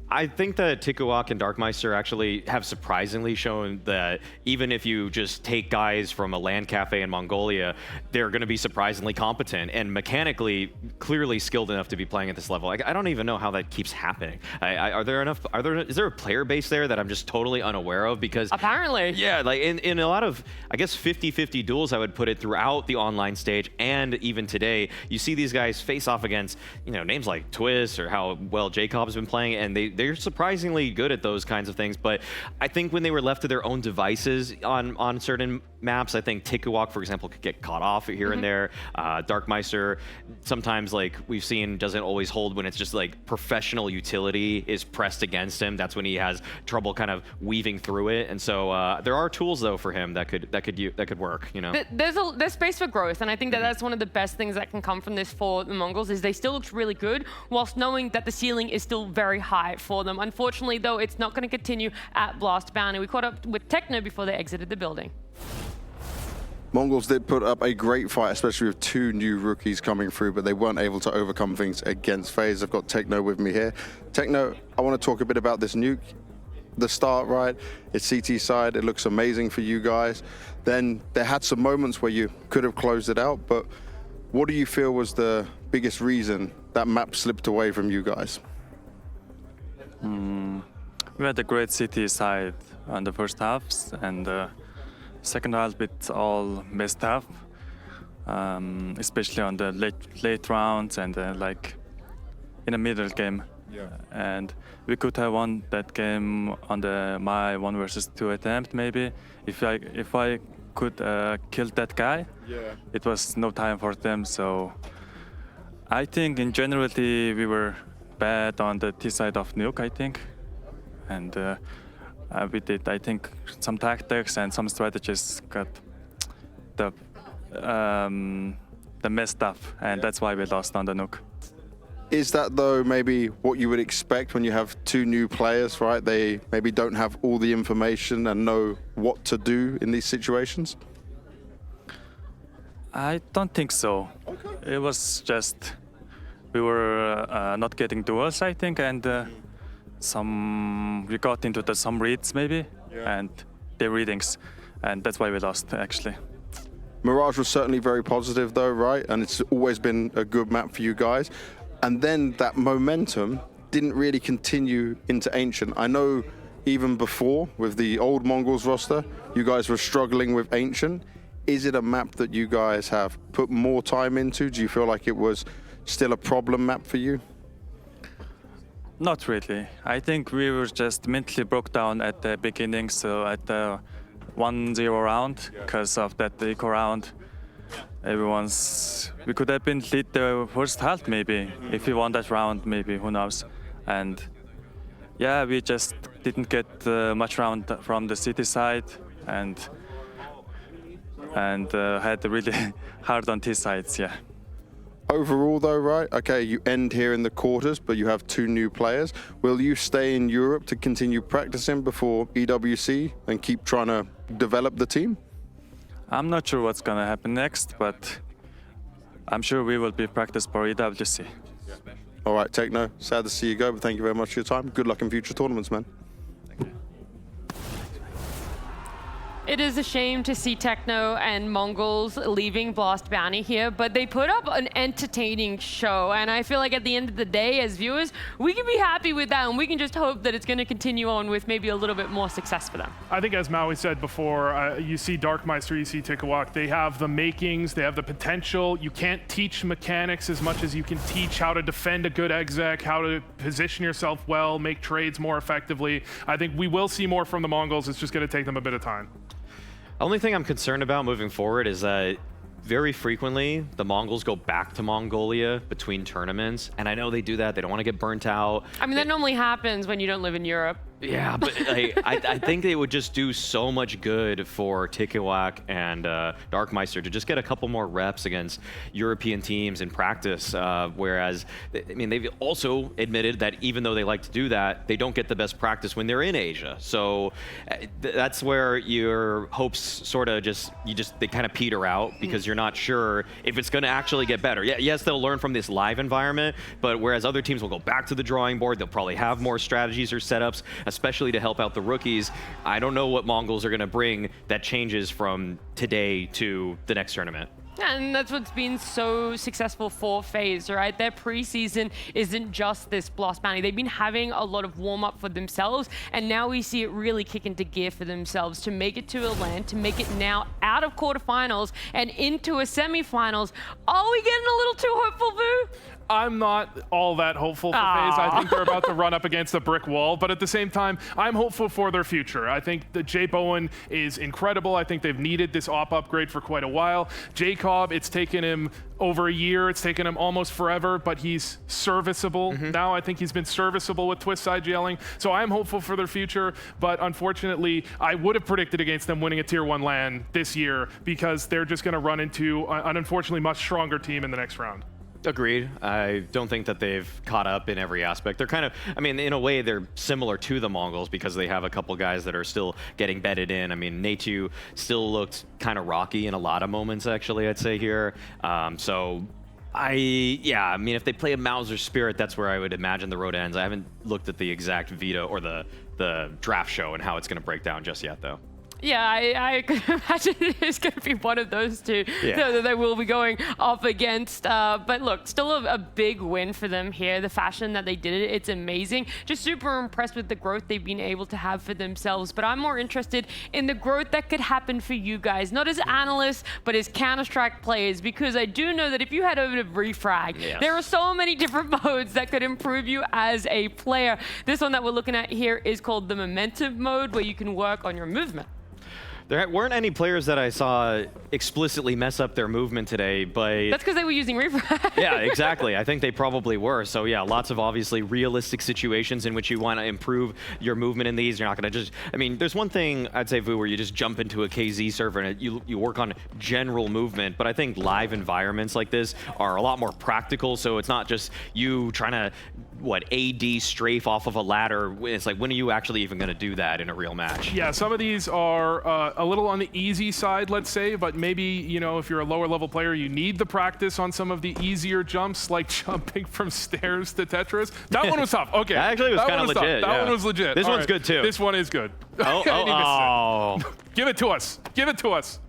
I think that Tikawak and Darkmeister actually have surprisingly shown that even if you just take guys from a LAN cafe in Mongolia, they're going to be surprisingly competent and mechanically clearly skilled enough to be playing at this level. I don't even know how that keeps happening. Is there a player base there that I'm just totally unaware of? Because apparently, yeah, like in a lot of, I guess 50-50 duels, I would put it throughout the online stage, and even today, you see these guys face off against, you know, names like Twist or how well Jacob's been playing, and they're surprisingly good at those kinds of things. But I think when they were left to their own devices on certain maps, I think Tikawak, for example, could get caught off here and there. Darkmeister, sometimes, like we've seen, doesn't always hold when it's just like professional utility is pressed against him. That's when he has trouble kind of weaving through it. And so there are tools though for him that could work. You know, there's space for growth, and I think that that's one of the best things that can come from this for the Mongols is they still look really good whilst knowing that the ceiling is still very high for them. Unfortunately, though, it's not going to continue at Blast Bounty. We caught up with Techno before they exited the building. Mongolz did put up a great fight, especially with two new rookies coming through, but they weren't able to overcome things against Faze. I've got Techno with me here. Techno, I want to talk a bit about this nuke. The start, right? It's CT side. It looks amazing for you guys. Then there had some moments where you could have closed it out, but what do you feel was the biggest reason that map slipped away from you guys? We had a great CT side on the first halves, and second half it's all messed up, especially on the late rounds and like in the middle game. Yeah. And we could have won that game on my 1 versus 2 attempt maybe. If I could kill that guy, it was no time for them. So I think in generality we were bad on the T side of Nuke, I think. And we did, I think, some tactics and some strategies got the messed up, and that's why we lost on the Nuke. Is that, though, maybe what you would expect when you have two new players, right? They maybe don't have all the information and know what to do in these situations? I don't think so. Okay. It was just we were not getting duels, I think, and we got into some reads maybe, and the readings, and that's why we lost actually. Mirage was certainly very positive though, right? And it's always been a good map for you guys. And then that momentum didn't really continue into Ancient. I know even before with the old Mongolz roster, you guys were struggling with Ancient. Is it a map that you guys have put more time into? Do you feel like it was still a problem map for you? Not really. I think we were just mentally broke down at the beginning, so at the 1-0 round, because of that eco round. we could have been lead the first half maybe if we won that round, maybe, who knows. And yeah, we just didn't get much round from the city side and had really hard on T sides, yeah. Overall though, right, okay, you end here in the quarters, but you have 2 new players. Will you stay in Europe to continue practicing before EWC and keep trying to develop the team? I'm not sure what's gonna happen next, but I'm sure we will be practice for EWC. All right, Techno, sad to see you go, but thank you very much for your time. Good luck in future tournaments, man. It is a shame to see Techno and Mongolz leaving Blast Bounty here, but they put up an entertaining show, and I feel like at the end of the day, as viewers, we can be happy with that, and we can just hope that it's going to continue on with maybe a little bit more success for them. I think as Maui said before, you see Darkmeister, you see Tikawak, they have the makings, they have the potential. You can't teach mechanics as much as you can teach how to defend a good exec, how to position yourself well, make trades more effectively. I think we will see more from the Mongolz. It's just going to take them a bit of time. Only thing I'm concerned about moving forward is that very frequently the Mongols go back to Mongolia between tournaments, and I know they do that. They don't want to get burnt out. I mean, that normally happens when you don't live in Europe. Yeah, but I think they would just do so much good for Tikawak and Darkmeister to just get a couple more reps against European teams in practice. Whereas, I mean, they've also admitted that even though they like to do that, they don't get the best practice when they're in Asia. So that's where your hopes sort of they kind of peter out because you're not sure if it's going to actually get better. Yeah, yes, they'll learn from this live environment, but whereas other teams will go back to the drawing board, they'll probably have more strategies or setups, especially to help out the rookies. I don't know what Mongolz are going to bring that changes from today to the next tournament. And that's what's been so successful for Faze, right? Their preseason isn't just this Blast Bounty. They've been having a lot of warm-up for themselves, and now we see it really kick into gear for themselves to make it to a LAN, to make it now out of quarterfinals and into a semifinals. Are we getting a little too hopeful, Vu? I'm not all that hopeful for Faze. I think they're about to run up against a brick wall, but at the same time, I'm hopeful for their future. I think that Jay Bowen is incredible. I think they've needed this AWP upgrade for quite a while. Jacob, it's taken him over a year. It's taken him almost forever, but he's serviceable. Now I think he's been serviceable with Twist side yelling. So I'm hopeful for their future, but unfortunately, I would have predicted against them winning a Tier 1 LAN this year because they're just going to run into an unfortunately much stronger team in the next round. Agreed. I don't think that they've caught up in every aspect. They're kind of, I mean, in a way, they're similar to the Mongols because they have a couple guys that are still getting bedded in. I mean, Natu still looked kind of rocky in a lot of moments, actually, I'd say here. I mean, if they play a Mauser Spirit, that's where I would imagine the road ends. I haven't looked at the exact Vita or the draft show and how it's going to break down just yet, though. Yeah, I could imagine it's going to be one of those two that they will be going up against. But look, still a big win for them here. The fashion that they did it, it's amazing. Just super impressed with the growth they've been able to have for themselves. But I'm more interested in the growth that could happen for you guys, not as analysts, but as Counter-Strike players, because I do know that if you head over to Refrag, there are so many different modes that could improve you as a player. This one that we're looking at here is called the Momentum mode, where you can work on your movement. There weren't any players that I saw explicitly mess up their movement today, but... That's because they were using Refrag. Yeah, exactly. I think they probably were. So yeah, lots of obviously realistic situations in which you want to improve your movement in these. You're not going to just... I mean, there's one thing, I'd say, Vu, where you just jump into a KZ server and you work on general movement, but I think live environments like this are a lot more practical, so it's not just you trying to, AD strafe off of a ladder. It's like, when are you actually even going to do that in a real match? Yeah, some of these are a little on the easy side, let's say, but maybe, you know, if you're a lower level player, you need the practice on some of the easier jumps, like jumping from stairs to Tetris. That one was tough. Okay. That actually was kind of legit. That one was legit. This one's good too. This one is good. Oh. Give it to us. Give it to us.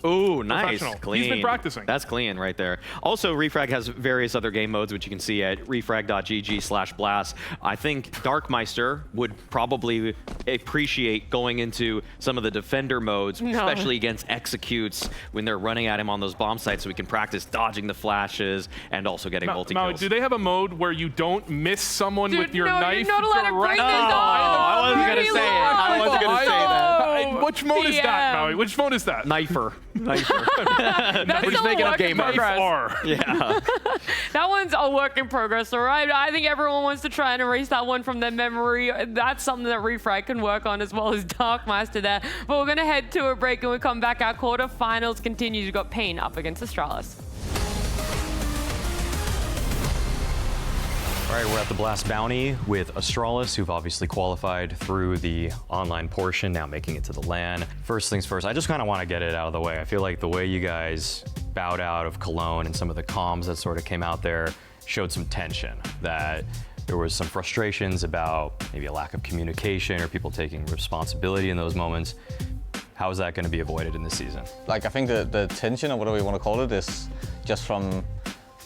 Ooh, nice. Clean. He's been practicing. That's clean right there. Also, Refrag has various other game modes, which you can see at refrag.gg/blast. I think Darkmeister would probably appreciate going into some of the defender modes, especially against executes when they're running at him on those bomb sites, so we can practice dodging the flashes and also getting multi-kills. Do they have a mode where you don't miss someone with your knife? You're not allowed to break this. I wasn't going to say it. I wasn't going to say that. Which mode is that, Maui? Which mode is that? Knifer. We're just making up game modes. Yeah. That one's a work in progress, all right? I think everyone wants to try and erase that one from their memory. That's something that Refrag can work on, as well as Darkmeister there. But we're going to head to a break, and we come back. Our quarterfinals continues. We've got Pain up against Astralis. All right, we're at the Blast Bounty with Astralis, who've obviously qualified through the online portion, now making it to the LAN. First things first, I just kind of want to get it out of the way. I feel like the way you guys bowed out of Cologne and some of the comms that sort of came out there showed some tension, that there was some frustrations about maybe a lack of communication or people taking responsibility in those moments. How is that going to be avoided in this season? Like, I think the tension, or whatever you want to call it, is just from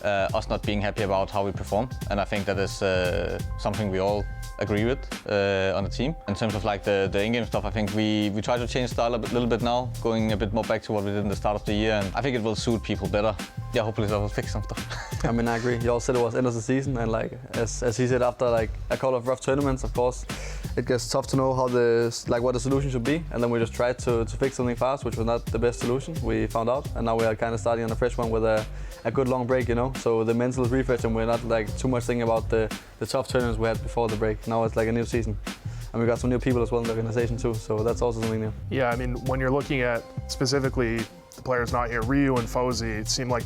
us not being happy about how we perform, and I think that is something we all agree with on the team. In terms of like the in-game stuff, I think we try to change style a little bit now, going a bit more back to what we did in the start of the year, and I think it will suit people better. Yeah, hopefully that will fix some stuff. I mean, I agree. You all said it was end of the season, and like as he said, after like a couple of rough tournaments, of course, it gets tough to know how what the solution should be, and then we just tried to fix something fast, which was not the best solution. We found out, and now we are kind of starting on a fresh one with a good long break, you know. So the mental is refreshed, and we're not like too much thinking about the tough tournaments we had before the break. Now it's like a new season, and we got some new people as well in the organization too. So that's also something new. Yeah, I mean, when you're looking at specifically the players not here, Ryu and Faze, it seemed like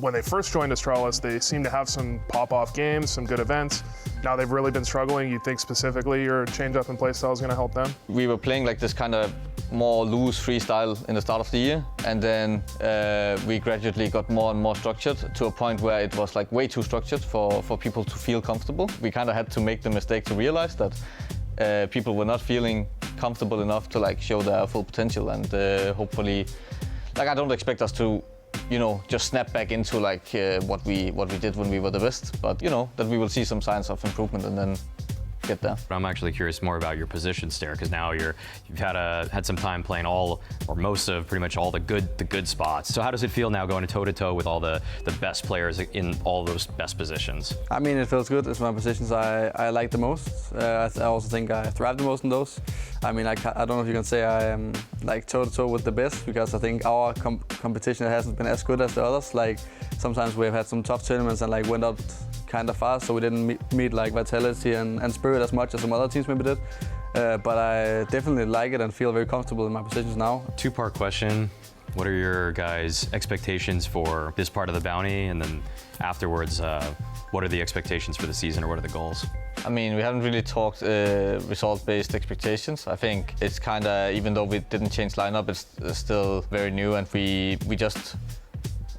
when they first joined Astralis, they seemed to have some pop-off games, some good events. Now they've really been struggling. You think specifically your change-up in play style is going to help them? We were playing like this kind of more loose freestyle in the start of the year, and then we gradually got more and more structured to a point where it was like way too structured for people to feel comfortable. We kind of had to make the mistake to realize that people were not feeling comfortable enough to like show their full potential, and hopefully, like, I don't expect us to, you know, just snap back into like what we did when we were the best, but you know, that we will see some signs of improvement and then get there. I'm actually curious more about your position, Stair, because now you've had some time playing all or most of pretty much all the good spots. So how does it feel now going toe-to-toe with all the best players in all those best positions? I mean, it feels good. It's my positions I like the most. I also think I thrive the most in those. I mean, I don't know if you can say I am like toe-to-toe with the best, because I think our competition hasn't been as good as the others. Like, sometimes we've had some tough tournaments and like went up kind of fast, so we didn't meet like Vitality and Spirit as much as some other teams maybe did. But I definitely like it and feel very comfortable in my positions now. Two-part question. What are your guys' expectations for this part of the bounty? And then afterwards, what are the expectations for the season, or what are the goals? I mean, we haven't really talked result-based expectations. I think it's kind of, even though we didn't change lineup, it's still very new, and we just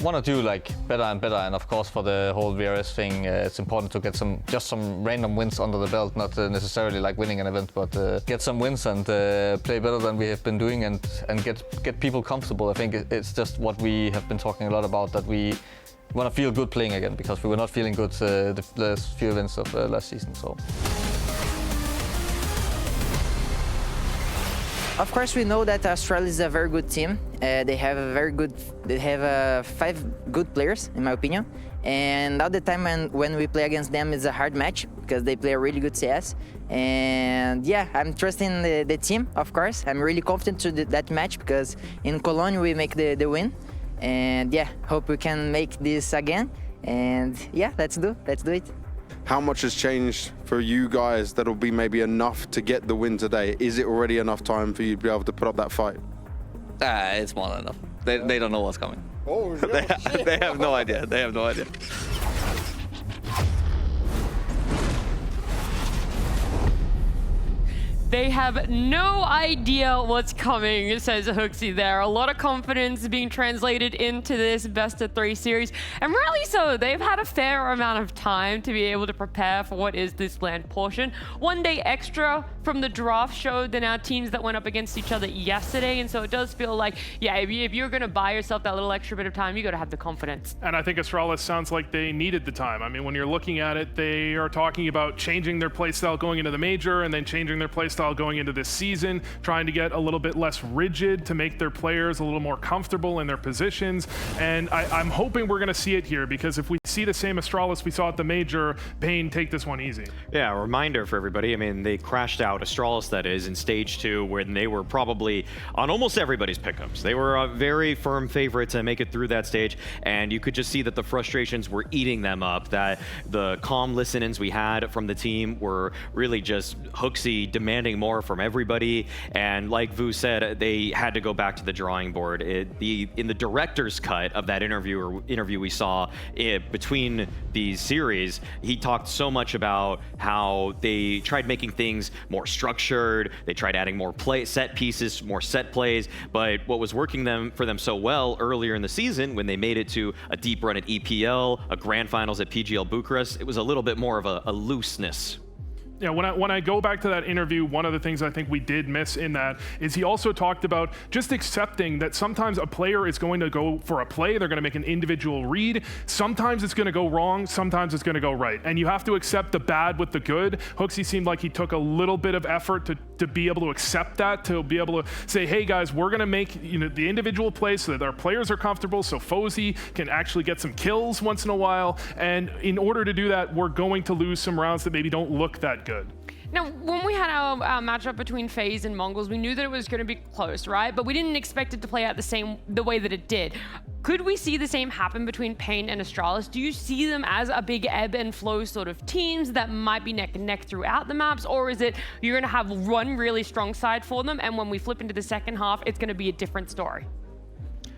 want to do like better and better. And of course, for the whole VRS thing, it's important to get some random wins under the belt, not necessarily like winning an event, but get some wins and play better than we have been doing, and get people comfortable. I think it's just what we have been talking a lot about, that we want to feel good playing again, because we were not feeling good the last few events of last season. So. Of course, we know that Astralis is a very good team. They have 5 good players, in my opinion. And all the time when we play against them, it's a hard match, because they play a really good CS. And yeah, I'm trusting the team, of course. I'm really confident to that match, because in Cologne we make the win. And yeah, hope we can make this again. And yeah, let's do it. How much has changed for you guys that'll be maybe enough to get the win today? Is it already enough time for you to be able to put up that fight? It's more than enough. They don't know what's coming. Oh, they have no idea. They have no idea. They have no idea what's coming, says Hooksy there. A lot of confidence being translated into this best-of-3 series. And rightly so, they've had a fair amount of time to be able to prepare for what is this land portion. 1 day extra from the draft showed the now teams that went up against each other yesterday. And so it does feel like, yeah, if you're going to buy yourself that little extra bit of time, you got to have the confidence. And I think Astralis sounds like they needed the time. I mean, when you're looking at it, they are talking about changing their playstyle going into the major, and then changing their playstyle style going into this season, trying to get a little bit less rigid to make their players a little more comfortable in their positions. And I'm hoping we're going to see it here, because if we see the same Astralis we saw at the Major, Pain take this one easy. Yeah, a reminder for everybody. I mean, they crashed out, Astralis that is, in stage 2, when they were probably on almost everybody's pickups. They were a very firm favorite to make it through that stage, and you could just see that the frustrations were eating them up, that the calm listen-ins we had from the team were really just Hooksy demanding more from everybody. And like Vu said, they had to go back to the drawing board. In the director's cut of that interview we saw between these series, he talked so much about how they tried making things more structured, they tried adding more set pieces, more set plays, but what was working for them so well earlier in the season, when they made it to a deep run at EPL, a grand finals at PGL Bucharest, it was a little bit more of a looseness. Yeah, when I go back to that interview, one of the things I think we did miss in that is he also talked about just accepting that sometimes a player is going to go for a play, they're going to make an individual read. Sometimes it's going to go wrong, sometimes it's going to go right. And you have to accept the bad with the good. Hooksy seemed like he took a little bit of effort to be able to accept that, to be able to say, hey guys, we're going to make the individual plays so that our players are comfortable, so Faze can actually get some kills once in a while. And in order to do that, we're going to lose some rounds that maybe don't look that good. Now, when we had our matchup between Faze and Mongolz, we knew that it was going to be close, right? But we didn't expect it to play out the way that it did. Could we see the same happen between Pain and Astralis? Do you see them as a big ebb and flow sort of teams that might be neck and neck throughout the maps? Or is it you're going to have one really strong side for them, and when we flip into the second half, it's going to be a different story?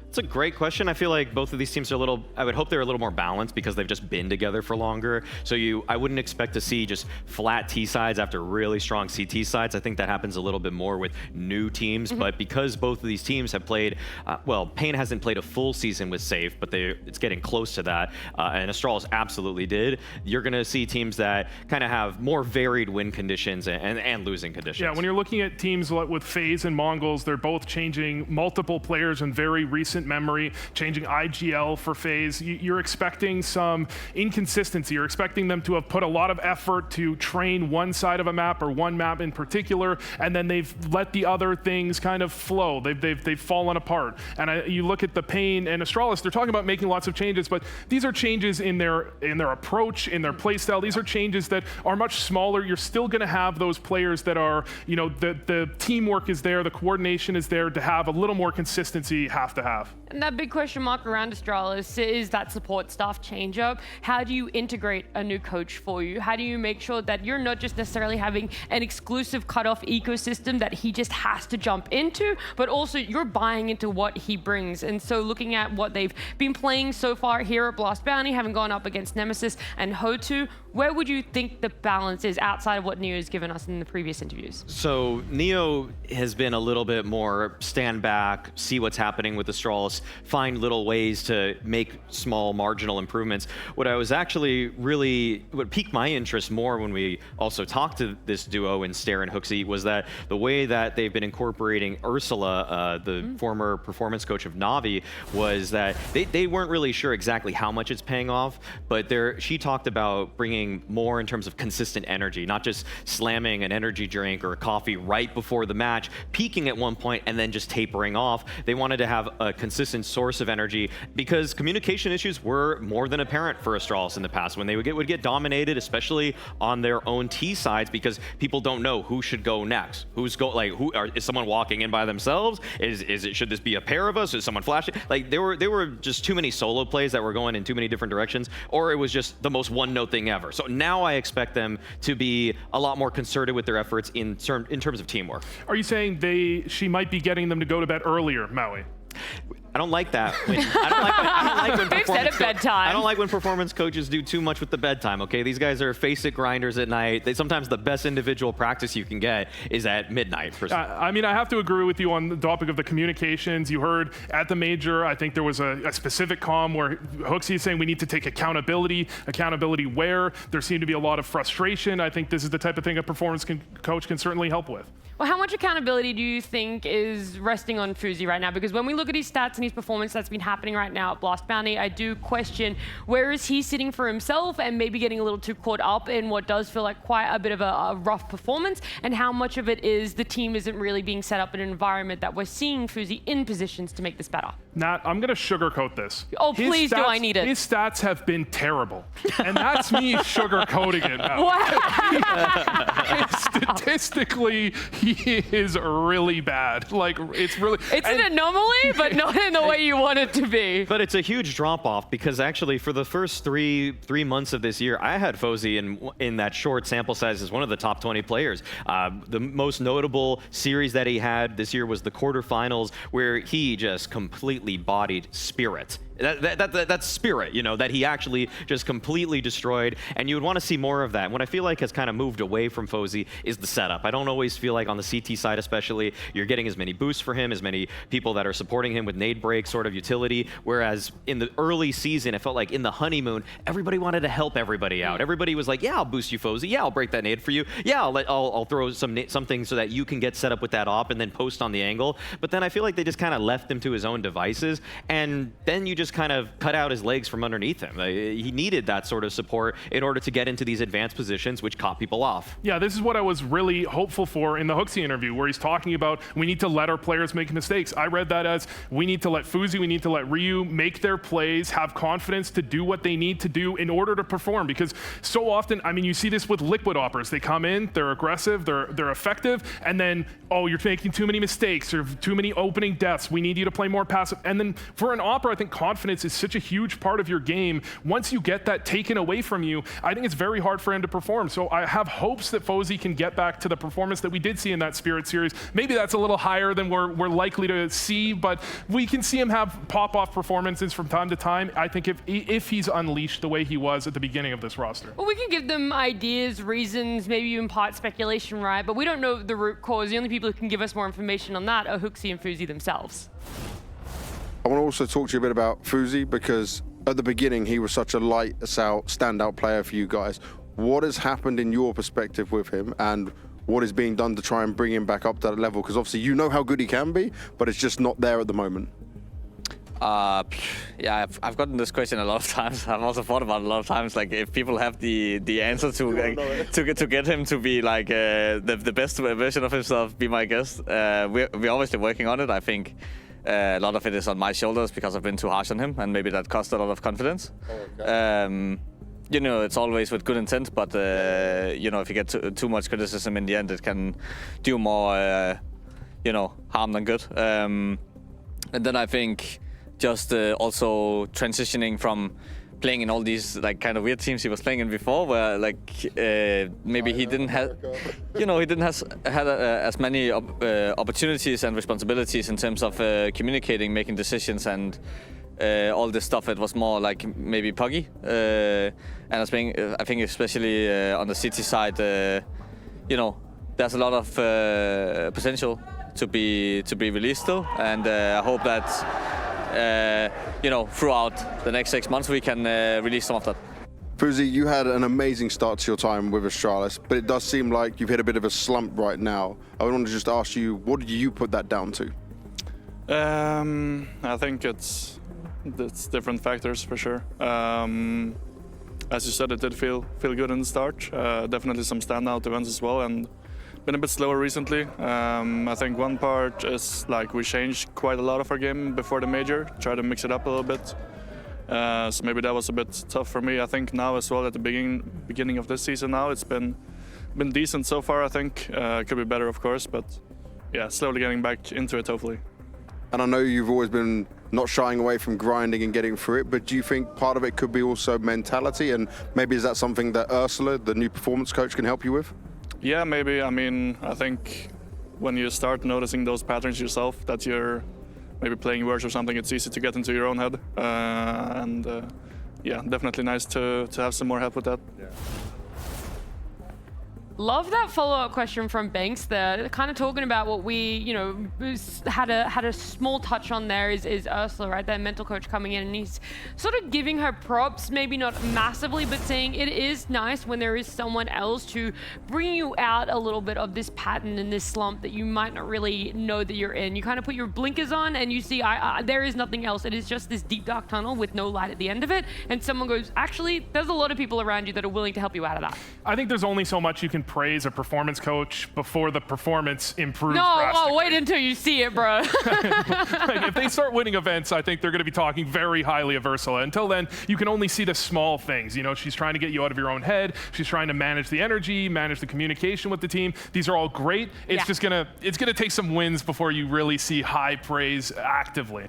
It's a great question. I feel like both of these teams are I would hope they're a little more balanced because they've just been together for longer. So I wouldn't expect to see just flat T sides after really strong CT sides. I think that happens a little bit more with new teams, but because both of these teams have played, well, Pain hasn't played a full season with Safe, but it's getting close to that, and Astralis absolutely did. You're gonna see teams that kind of have more varied win conditions and losing conditions. Yeah, when you're looking at teams with Faze and Mongolz, they're both changing multiple players in very recent memory, changing IGL for Faze. You're expecting some inconsistency. You're expecting them to have put a lot of effort to train one side of a map or one map in particular, and then they've let the other things kind of flow. They've fallen apart. And you look at the Pain and Astralis, they're talking about making lots of changes, but these are changes in their approach, in their playstyle. These are changes that are much smaller. You're still going to have those players that are, the teamwork is there, the coordination is there to have a little more consistency half to half. And that big question mark around Astralis is that support staff change up. How do you integrate a new coach for you? How do you make sure that you're not just necessarily having an exclusive cutoff ecosystem that he just has to jump into, but also you're buying into what he brings? And so looking at what they've been playing so far here at Blast Bounty, having gone up against Nemesis and Ho2, where would you think the balance is outside of what Neo has given us in the previous interviews? So Neo has been a little bit more stand back, see what's happening with Astralis, find little ways to make small marginal improvements. What piqued my interest more when we also talked to this duo in Stair and Hooksy was that the way that they've been incorporating Ursula, the former performance coach of Navi, was that they weren't really sure exactly how much it's paying off, but she talked about bringing more in terms of consistent energy, not just slamming an energy drink or a coffee right before the match, peaking at one point and then just tapering off. They wanted to have a consistent source of energy because communication issues were more than apparent for Astralis in the past when they would get dominated, especially on their own T sides, because people don't know who should go next. Is someone walking in by themselves? Should this be a pair of us? Is someone flashing? There were just too many solo plays that were going in too many different directions, or it was just the most one-note thing ever. So now I expect them to be a lot more concerted with their efforts in terms of teamwork. Are you saying she might be getting them to go to bed earlier, Maui? I don't like that. I don't like when performance coaches do too much with the bedtime, okay? These guys are face-it grinders at night. Sometimes the best individual practice you can get is at midnight. I mean, I have to agree with you on the topic of the communications. You heard at the Major, I think there was a specific comm where Hooksy is saying we need to take accountability where there seemed to be a lot of frustration. I think this is the type of thing a performance coach can certainly help with. Well, how much accountability do you think is resting on Faze right now? Because when we look at his stats and his performance that's been happening right now at Blast Bounty, I do question where is he sitting for himself and maybe getting a little too caught up in what does feel like quite a bit of a rough performance, and how much of it is the team isn't really being set up in an environment that we're seeing Faze in positions to make this better. Nat, I'm going to sugarcoat this. Oh, please do, I need it. His stats have been terrible. And that's me sugarcoating it now. Wow. Statistically, he is really bad. Like, it's really... It's an anomaly, but not in the way you want it to be. But it's a huge drop-off because actually for the first three months of this year, I had Faze in that short sample size as one of the top 20 players. The most notable series that he had this year was the quarterfinals, where he just completely bodied Spirit. That's Spirit, you know, that he actually just completely destroyed, and you would want to see more of that. What I feel like has kind of moved away from Faze is the setup. I don't always feel like on the CT side especially, you're getting as many boosts for him, as many people that are supporting him with nade break sort of utility, whereas in the early season, it felt like in the honeymoon, everybody wanted to help everybody out. Everybody was like, yeah, I'll boost you, Faze. Yeah, I'll break that nade for you. Yeah, I'll throw something so that you can get set up with that op and then post on the angle. But then I feel like they just kind of left him to his own devices, and then you just kind of cut out his legs from underneath him. He needed that sort of support in order to get into these advanced positions, which caught people off. Yeah, this is what I was really hopeful for in the Hooksy interview, where he's talking about we need to let our players make mistakes. I read that as we need to let Faze, we need to let Ryu make their plays, have confidence to do what they need to do in order to perform. Because so often, I mean, you see this with liquid operas. They come in, they're aggressive, they're effective, and then, oh, you're making too many mistakes or too many opening deaths. We need you to play more passive. And then for an opera, I think confidence is such a huge part of your game. Once you get that taken away from you, I think it's very hard for him to perform. So I have hopes that Faze can get back to the performance that we did see in that Spirit series. Maybe that's a little higher than we're likely to see, but we can see him have pop-off performances from time to time. I think if he's unleashed the way he was at the beginning of this roster. Well, we can give them ideas, reasons, maybe even part speculation, right? But we don't know the root cause. The only people who can give us more information on that are Hooksy and Faze themselves. I want to also talk to you a bit about Faze, because at the beginning he was such a lights out, standout player for you guys. What has happened in your perspective with him, and what is being done to try and bring him back up to that level? Because obviously you know how good he can be, but it's just not there at the moment. Yeah, I've gotten this question a lot of times. I've also thought about it a lot of times, like if people have the answer to like, to get him to be like the best version of himself, be my guest. We're obviously working on it. I think a lot of it is on my shoulders because I've been too harsh on him, and maybe that cost a lot of confidence. You know, it's always with good intent, but you know, if you get too much criticism in the end, it can do more, you know, harm than good. And then I think just also transitioning from playing in all these like kind of weird teams he was playing in before, where like maybe he didn't have, you know, he didn't had as many opportunities and responsibilities in terms of communicating, making decisions, and all this stuff. It was more like maybe puggy, and I think especially on the city side, you know, there's a lot of potential to be released still, and I hope that you know, throughout the next 6 months we can release some of that. Faze, you had an amazing start to your time with Astralis, but it does seem like you've hit a bit of a slump right now. I want to just ask you, what do you put that down to? I think it's different factors for sure. As you said, it did feel good in the start. Definitely some standout events as well, and been a bit slower recently. I think one part is like we changed quite a lot of our game before the major, try to mix it up a little bit. So maybe that was a bit tough for me. I think now as well at the beginning of this season now, it's been decent so far. I think could be better, of course, but yeah, slowly getting back into it hopefully. And I know you've always been not shying away from grinding and getting through it, but do you think part of it could be also mentality, and maybe is that something that Ursula, the new performance coach, can help you with? Yeah, maybe. I mean, I think when you start noticing those patterns yourself, that you're maybe playing worse or something, it's easy to get into your own head. Yeah, definitely nice to have some more help with that. Yeah. Love that follow-up question from Banks there. Kind of talking about what we, had a small touch on there is Ursula, right? Their mental coach coming in, and he's sort of giving her props, maybe not massively, but saying it is nice when there is someone else to bring you out a little bit of this pattern and this slump that you might not really know that you're in. You kind of put your blinkers on and you see there is nothing else. It is just this deep dark tunnel with no light at the end of it. And someone goes, actually, there's a lot of people around you that are willing to help you out of that. I think there's only so much you can praise a performance coach before the performance improves. Wait until you see it, bro. Like, if they start winning events, I think they're going to be talking very highly of Ursula. Until then, you can only see the small things. She's trying to get you out of your own head. She's trying to manage the energy, manage the communication with the team. These are all great. It's gonna take some wins before you really see high praise actively.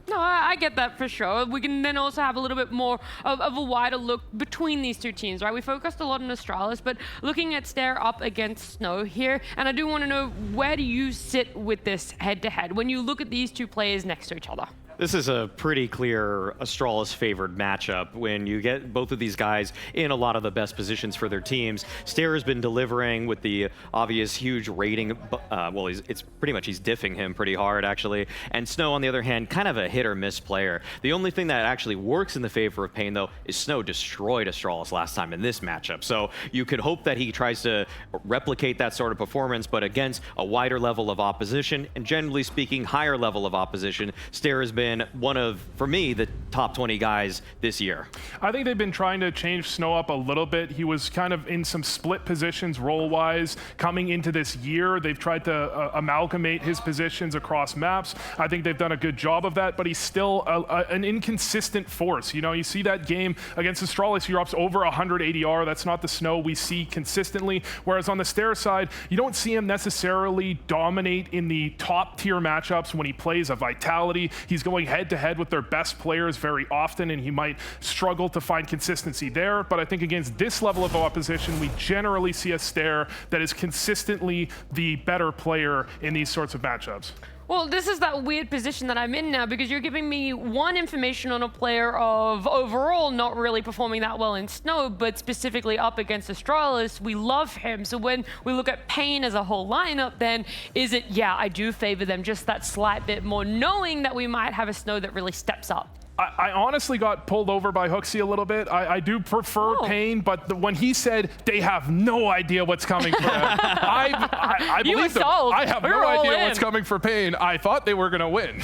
No, I get that for sure. We can then also have a little bit more of a wider look between these two teams, right? We focused a lot on Astralis, but looking at Stare up against Snow here, and I do want to know, where do you sit with this head-to-head when you look at these two players next to each other? This is a pretty clear Astralis favored matchup when you get both of these guys in a lot of the best positions for their teams. Stare has been delivering with the obvious huge rating. Well, it's pretty much he's diffing him pretty hard, actually. And Snow, on the other hand, kind of a hit or miss player. The only thing that actually works in the favor of Pain, though, is Snow destroyed Astralis last time in this matchup. So you could hope that he tries to replicate that sort of performance, but against a wider level of opposition, and generally speaking, higher level of opposition, Stare has been one of, for me, the top 20 guys this year. I think they've been trying to change Snow up a little bit. He was kind of in some split positions role-wise coming into this year. They've tried to amalgamate his positions across maps. I think they've done a good job of that, but he's still an inconsistent force. You see that game against Astralis, he drops over 100 ADR. That's not the Snow we see consistently. Whereas on the Stare side, you don't see him necessarily dominate in the top tier matchups when he plays a Vitality. He's going head-to-head with their best players very often, and he might struggle to find consistency there. But I think against this level of opposition, we generally see a Stare that is consistently the better player in these sorts of matchups. Well, this is that weird position that I'm in now, because you're giving me one information on a player of overall not really performing that well in Snow, but specifically up against Astralis, we love him. So when we look at Pain as a whole lineup, then is it, I do favor them just that slight bit more, knowing that we might have a Snow that really steps up? I honestly got pulled over by Hooksy a little bit. I do prefer Pain, but when he said they have no idea what's coming for them, I believe them. I have no idea what's coming for Pain. I thought they were going to win.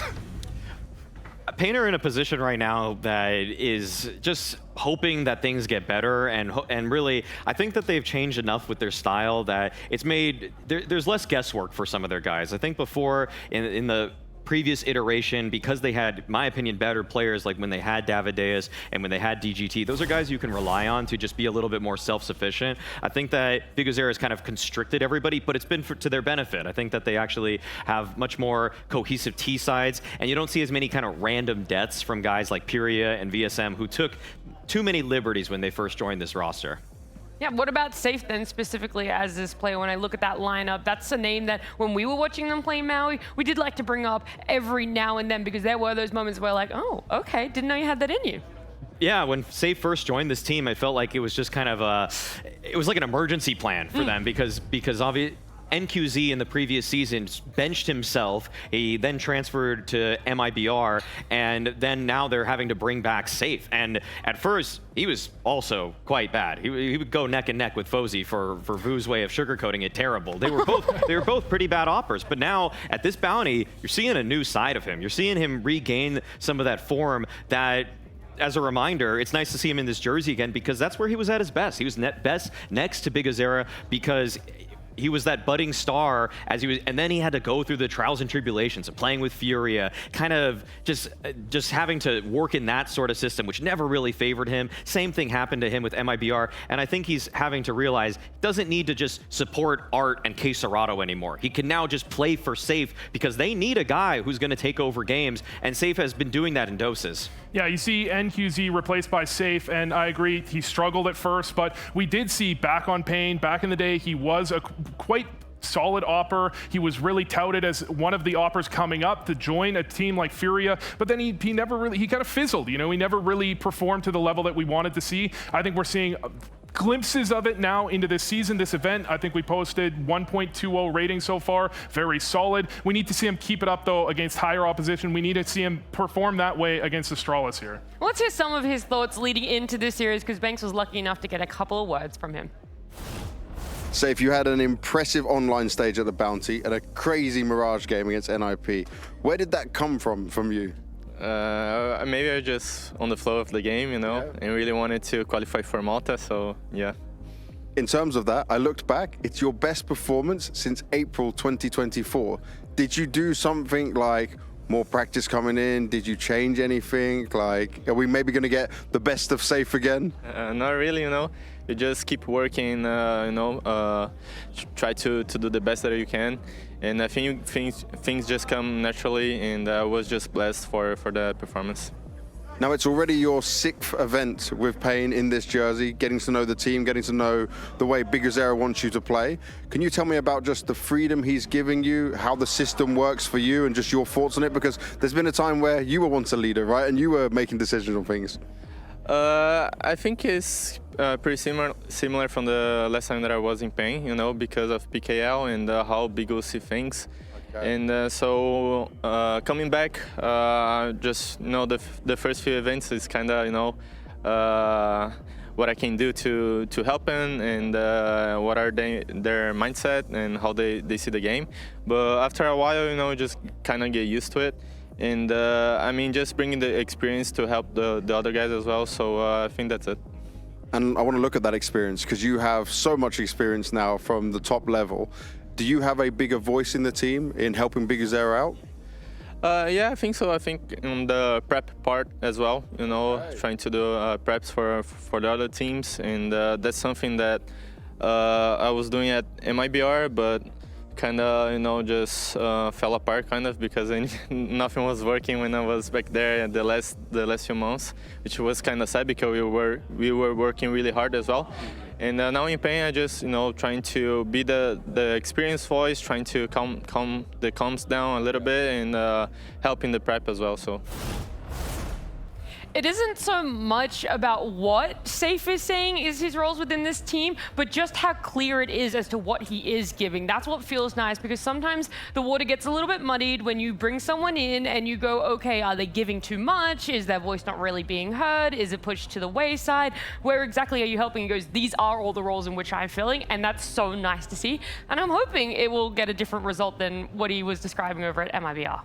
Pain are in a position right now that is just hoping that things get better, and really, I think that they've changed enough with their style that it's made, there's less guesswork for some of their guys. I think before, in the previous iteration, because they had, in my opinion, better players, like when they had Davideus and when they had DGT, those are guys you can rely on to just be a little bit more self-sufficient. I think that Bigozera has kind of constricted everybody, but it's been to their benefit. I think that they actually have much more cohesive T-sides, and you don't see as many kind of random deaths from guys like Pyria and VSM who took too many liberties when they first joined this roster. Yeah, what about Safe then specifically as this player? When I look at that lineup, that's a name that when we were watching them play Maui, we did like to bring up every now and then, because there were those moments where like, oh, okay, didn't know you had that in you. Yeah, when Safe first joined this team, I felt like it was just kind of it was like an emergency plan for them, because obviously NQZ in the previous season benched himself. He then transferred to MIBR, and then now they're having to bring back Safe. And at first, he was also quite bad. He would go neck and neck with Faze for Vu's way of sugarcoating it terrible. They were both pretty bad oppers. But now at this bounty, you're seeing a new side of him. You're seeing him regain some of that form that, as a reminder, it's nice to see him in this jersey again, because that's where he was at his best. He was best next to Bigozera, because he was that budding star as he was, and then he had to go through the trials and tribulations of playing with Furia, kind of just having to work in that sort of system, which never really favored him. Same thing happened to him with MIBR, and I think he's having to realize he doesn't need to just support Art and K Serato anymore. He can now just play for Safe, because they need a guy who's going to take over games, and Safe has been doing that in doses. Yeah, you see NQZ replaced by Safe, and I agree, he struggled at first, but we did see back on Pain. Back in the day, he was a quite solid opper. He was really touted as one of the oppers coming up to join a team like Furia, but then he never really, he kind of fizzled, he never really performed to the level that we wanted to see. I think we're seeing glimpses of it now into this season, this event. I think we posted 1.20 rating so far, very solid. We need to see him keep it up though against higher opposition. We need to see him perform that way against Astralis here. Let's hear some of his thoughts leading into this series, because Banks was lucky enough to get a couple of words from him. So if you had an impressive online stage at the Bounty and a crazy Mirage game against NIP, where did that come from you? Maybe I just on the flow of the game, you know, and really wanted to qualify for Malta, so yeah. In terms of that, I looked back, it's your best performance since April 2024. Did you do something like more practice coming in? Did you change anything? Like, are we maybe going to get the best of Safe again? Not really, you know. You just keep working, you know, try to do the best that you can. And I think things just come naturally, and I was just blessed for the performance. Now, it's already your 6th event with Pain in this jersey, getting to know the team, getting to know the way Bigazera wants you to play. Can you tell me about just the freedom he's giving you, how the system works for you, and just your thoughts on it? Because there's been a time where you were once a leader, right? And you were making decisions on things. I think it's pretty similar from the last time that I was in Pain, you know, because of PKL and how Bigos see things. Okay. And so coming back, just, you know, the first few events is kind of, you know, what I can do to help them, and what are their mindset and how they see the game. But after a while, you know, just kind of get used to it. And I mean, just bringing the experience to help the other guys as well. So I think that's it. And I want to look at that experience, because you have so much experience now from the top level. Do you have a bigger voice in the team in helping Bigazera out? Yeah, I think so. I think in the prep part as well, you know, trying to do preps for the other teams. And that's something that I was doing at MIBR, but kind of, you know, just fell apart kind of, because nothing was working when I was back there the last few months, which was kind of sad, because we were working really hard as well. And now in Pain, I just, you know, trying to be the experienced voice, trying to calm the comms down a little bit, and helping the prep as well. So. It isn't so much about what Safe is saying is his roles within this team, but just how clear it is as to what he is giving. That's what feels nice, because sometimes the water gets a little bit muddied when you bring someone in and you go, okay, are they giving too much? Is their voice not really being heard? Is it pushed to the wayside? Where exactly are you helping? He goes, these are all the roles in which I'm filling, and that's so nice to see. And I'm hoping it will get a different result than what he was describing over at MIBR.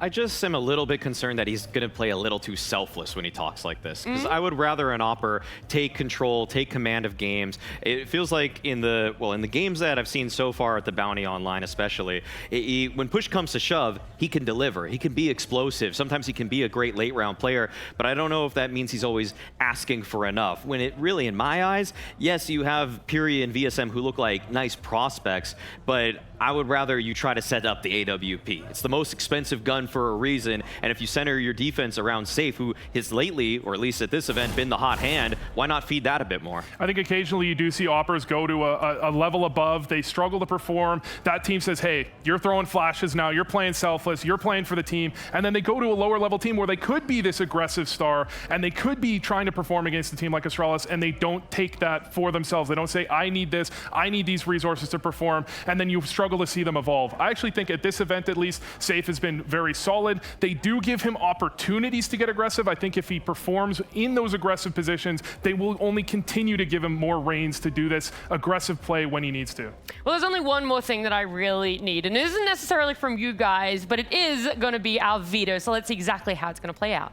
I just am a little bit concerned that he's going to play a little too selfless when he talks like this. Because I would rather an Opper take control, take command of games. It feels like in the games that I've seen so far at the Bounty Online especially, when push comes to shove, he can deliver. He can be explosive. Sometimes he can be a great late round player, but I don't know if that means he's always asking for enough. When it really, in my eyes, yes, you have Piri and VSM who look like nice prospects, but I would rather you try to set up the AWP. It's the most expensive gun for a reason, and if you center your defense around Safe, who has lately, or at least at this event, been the hot hand, why not feed that a bit more? I think occasionally you do see Oppers go to a level above. They struggle to perform. That team says, hey, you're throwing flashes now, you're playing selfless, you're playing for the team, and then they go to a lower level team where they could be this aggressive star, and they could be trying to perform against a team like Astralis, and they don't take that for themselves. They don't say, I need this, I need these resources to perform, and then you struggle to see them evolve. I actually think at this event, at least, Safe has been very solid. They do give him opportunities to get aggressive. I think if he performs in those aggressive positions, they will only continue to give him more reins to do this aggressive play when he needs to. Well, there's only one more thing that I really need, and it isn't necessarily from you guys, but it is going to be our veto, so let's see exactly how it's going to play out.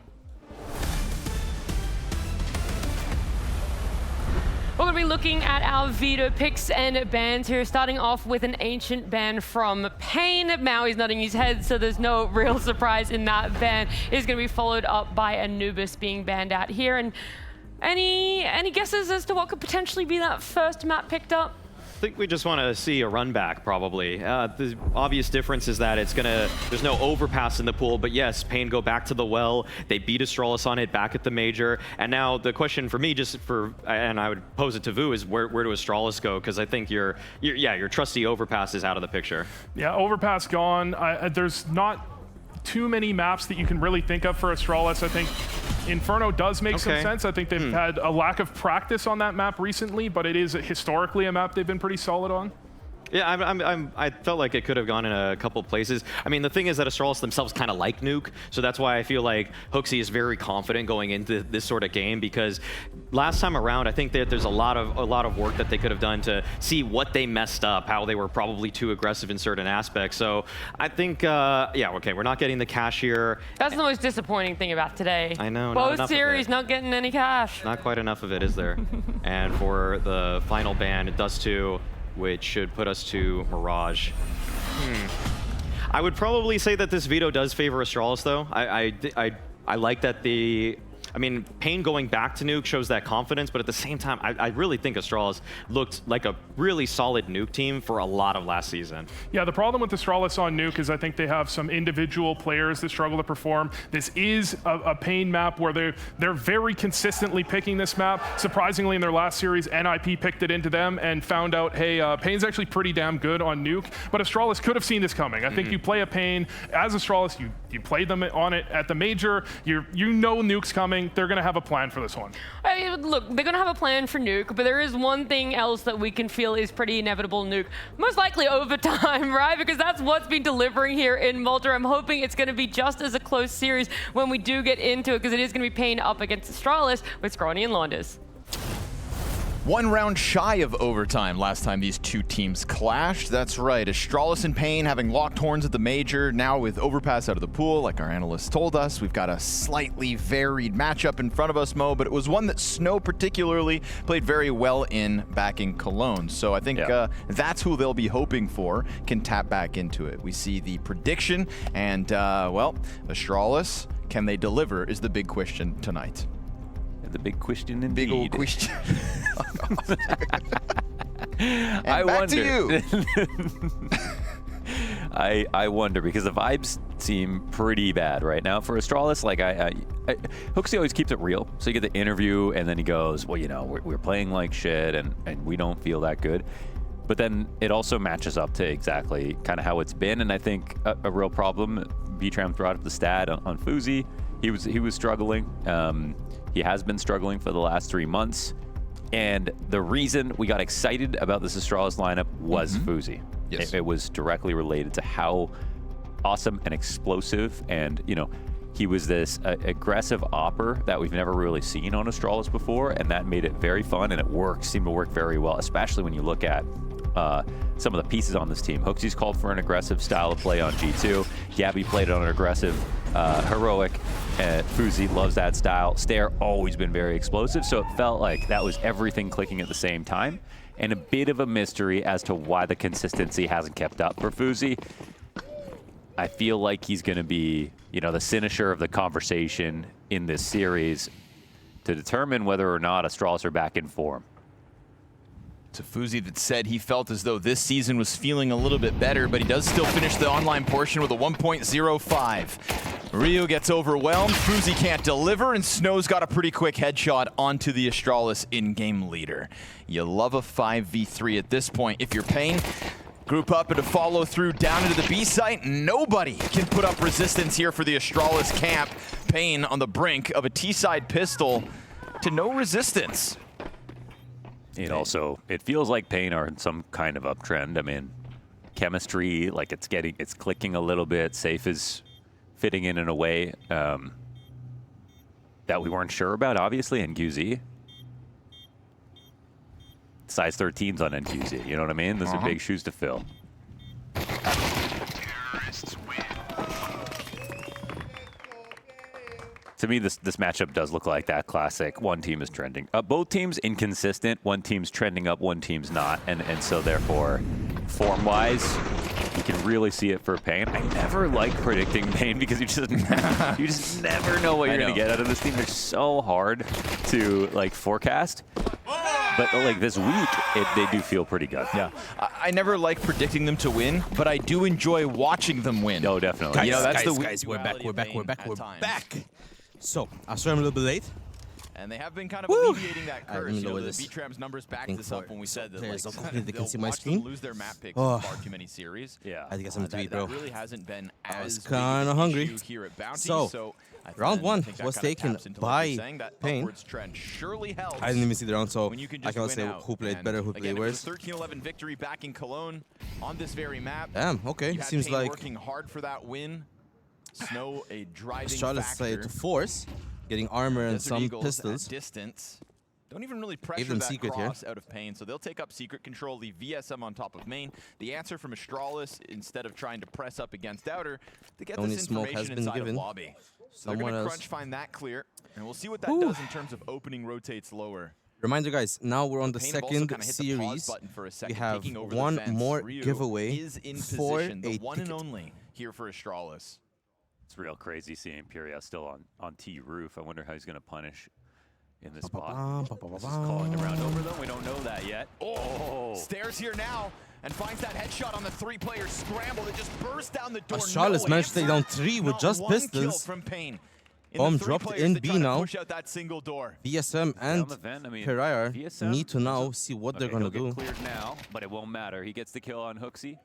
We're going to be looking at our veto picks and bans here, starting off with an ancient ban from Pain. Maui's nodding his head, so there's no real surprise in that ban. It's going to be followed up by Anubis being banned out here. And any guesses as to what could potentially be that first map picked up? I think we just want to see a run back, probably. The obvious difference is that there's no overpass in the pool, but yes, Pain go back to the well. They beat Astralis on it back at the major. And now the question for me, and I would pose it to Vu, is where do Astralis go? Because I think your trusty overpass is out of the picture. Yeah, overpass gone. There's not too many maps that you can really think of for Astralis. I think Inferno does make some sense. I think they've had a lack of practice on that map recently, but it is historically a map they've been pretty solid on. Yeah, I felt like it could have gone in a couple places. I mean, the thing is that Astralis themselves kind of like Nuke, so that's why I feel like Hooksy is very confident going into this sort of game, because last time around, I think that there's a lot of work that they could have done to see what they messed up, how they were probably too aggressive in certain aspects. So I think, yeah, okay, we're not getting the cash here. That's the most disappointing thing about today. I know. Both series not getting any cash. Not quite enough of it, is there? And for the final ban, it does too, which should put us to Mirage. I would probably say that this veto does favor Astralis, though. I like that I mean, Pain going back to Nuke shows that confidence, but at the same time, I really think Astralis looked like a really solid Nuke team for a lot of last season. Yeah, the problem with Astralis on Nuke is I think they have some individual players that struggle to perform. This is a Pain map where they're very consistently picking this map. Surprisingly, in their last series, NIP picked it into them and found out, hey, Pain's actually pretty damn good on Nuke, but Astralis could have seen this coming. I think you play a Pain, as Astralis, you play them on it at the major, you know Nuke's coming. They're going to have a plan for this one. Look, they're going to have a plan for Nuke, but there is one thing else that we can feel is pretty inevitable Nuke. Most likely overtime, right? Because that's what's been delivering here in Malta. I'm hoping it's going to be just as a close series when we do get into it, because it is going to be Pain up against Astralis with Scrawny and Launders. 1 round shy of overtime last time these two teams clashed. That's right, Astralis and Pain having locked horns at the major. Now with Overpass out of the pool, like our analysts told us, we've got a slightly varied matchup in front of us, Mo, but it was one that Snow particularly played very well in back in Cologne. So I think that's who they'll be hoping for can tap back into it. We see the prediction, and well, Astralis, can they deliver is the big question tonight. The big question indeed. Big old question. I back wonder. to you. I wonder, because the vibes seem pretty bad right now for Astralis. Like Hooksy always keeps it real. So you get the interview, and then he goes, "Well, you know, we're playing like shit, and we don't feel that good." But then it also matches up to exactly kind of how it's been. And I think a real problem. B-Tram brought up the stat on Fuzi. He was struggling. He has been struggling for the last 3 months. And the reason we got excited about this Astralis lineup was Fuzi. Yes. It was directly related to how awesome and explosive, and you know, he was this aggressive opper that we've never really seen on Astralis before, and that made it very fun, and it seemed to work very well, especially when you look at some of the pieces on this team. Hooksy's called for an aggressive style of play on G2. Gabby played on an aggressive, heroic. Fuzi loves that style. Stair always been very explosive, so it felt like that was everything clicking at the same time. And a bit of a mystery as to why the consistency hasn't kept up for Fuzi. I feel like he's going to be, you know, the finisher of the conversation in this series to determine whether or not Astralis are back in form. To Fuzi that said he felt as though this season was feeling a little bit better, but he does still finish the online portion with a 1.05. Rio gets overwhelmed, Fuzi can't deliver, and Snow's got a pretty quick headshot onto the Astralis in-game leader. You love a 5v3 at this point. If you're Pain, group up and to follow through down into the B site. Nobody can put up resistance here for the Astralis camp. Pain on the brink of a T-side pistol to no resistance. It feels like Pain are in some kind of uptrend. I mean, chemistry, like it's clicking a little bit. Safe is fitting in a way that we weren't sure about, obviously, and QZ. Size 13s on NQZ, you know what I mean? Those are big shoes to fill. To me, this matchup does look like that classic. One team is trending up. Both teams inconsistent. One team's trending up, one team's not. And so therefore, form-wise, you can really see it for Pain. I never like predicting Pain because you just never know what you're going to get out of this team. They're so hard to like forecast. But like this week, they do feel pretty good. Yeah, I never like predicting them to win, but I do enjoy watching them win. Oh, definitely. Guys, we're back. So I started a little bit late, And they have been kind of Woo! alleviating that curse. You know, the B-Tram's numbers backed this up when we said that like, they can see my watch screen. them lose their map picks in far too many series. Yeah, I think I'm to eat, bro. That really hasn't been I was as kind of hungry. here at Bounty. So round 1 was taken by Pain. Surely helps. I didn't even see the round, so when you can I just cannot say win out. who played And better, who again, played it was worse. a 13-11 victory back in Cologne on this very map. Damn, okay. You had Seems Pain like working hard for that win. Snow a driving Charlotte factor. decided to force, getting armor and Desert some Eagles pistols. at distance. Don't even really Gave pressure them that secret cross here. out of Pain, so they'll take up secret control, leave VSM on top of main. The answer from Astralis, instead of trying to press up against Outer, to get Only this smoke has information been inside given. of lobby. So they're Someone going to else. crunch, find that clear, and we'll see what that does in terms of opening rotates lower. Reminder, guys, now we're on the Pain have also second kinda hit the pause series. button for a We second, have taking over the one fence. more Ryu giveaway is in for position, the a one and ticket. only here for Astralis. It's real crazy seeing Imperia still on T roof. I wonder how he's going to punish in this spot. This is calling the round over, though. We don't know that yet. Oh, Stairs here now and finds that headshot on the 3-player scramble that just burst down the door. Astralis managed to take down 3 with Not just one kill pistols. from Pain. Bomb dropped in B now. Push out that single door. VSM and the vent. I mean, Pereira VSM need to now see what they're going to he'll do. get cleared now, but it won't matter. He gets the kill on Hooksy.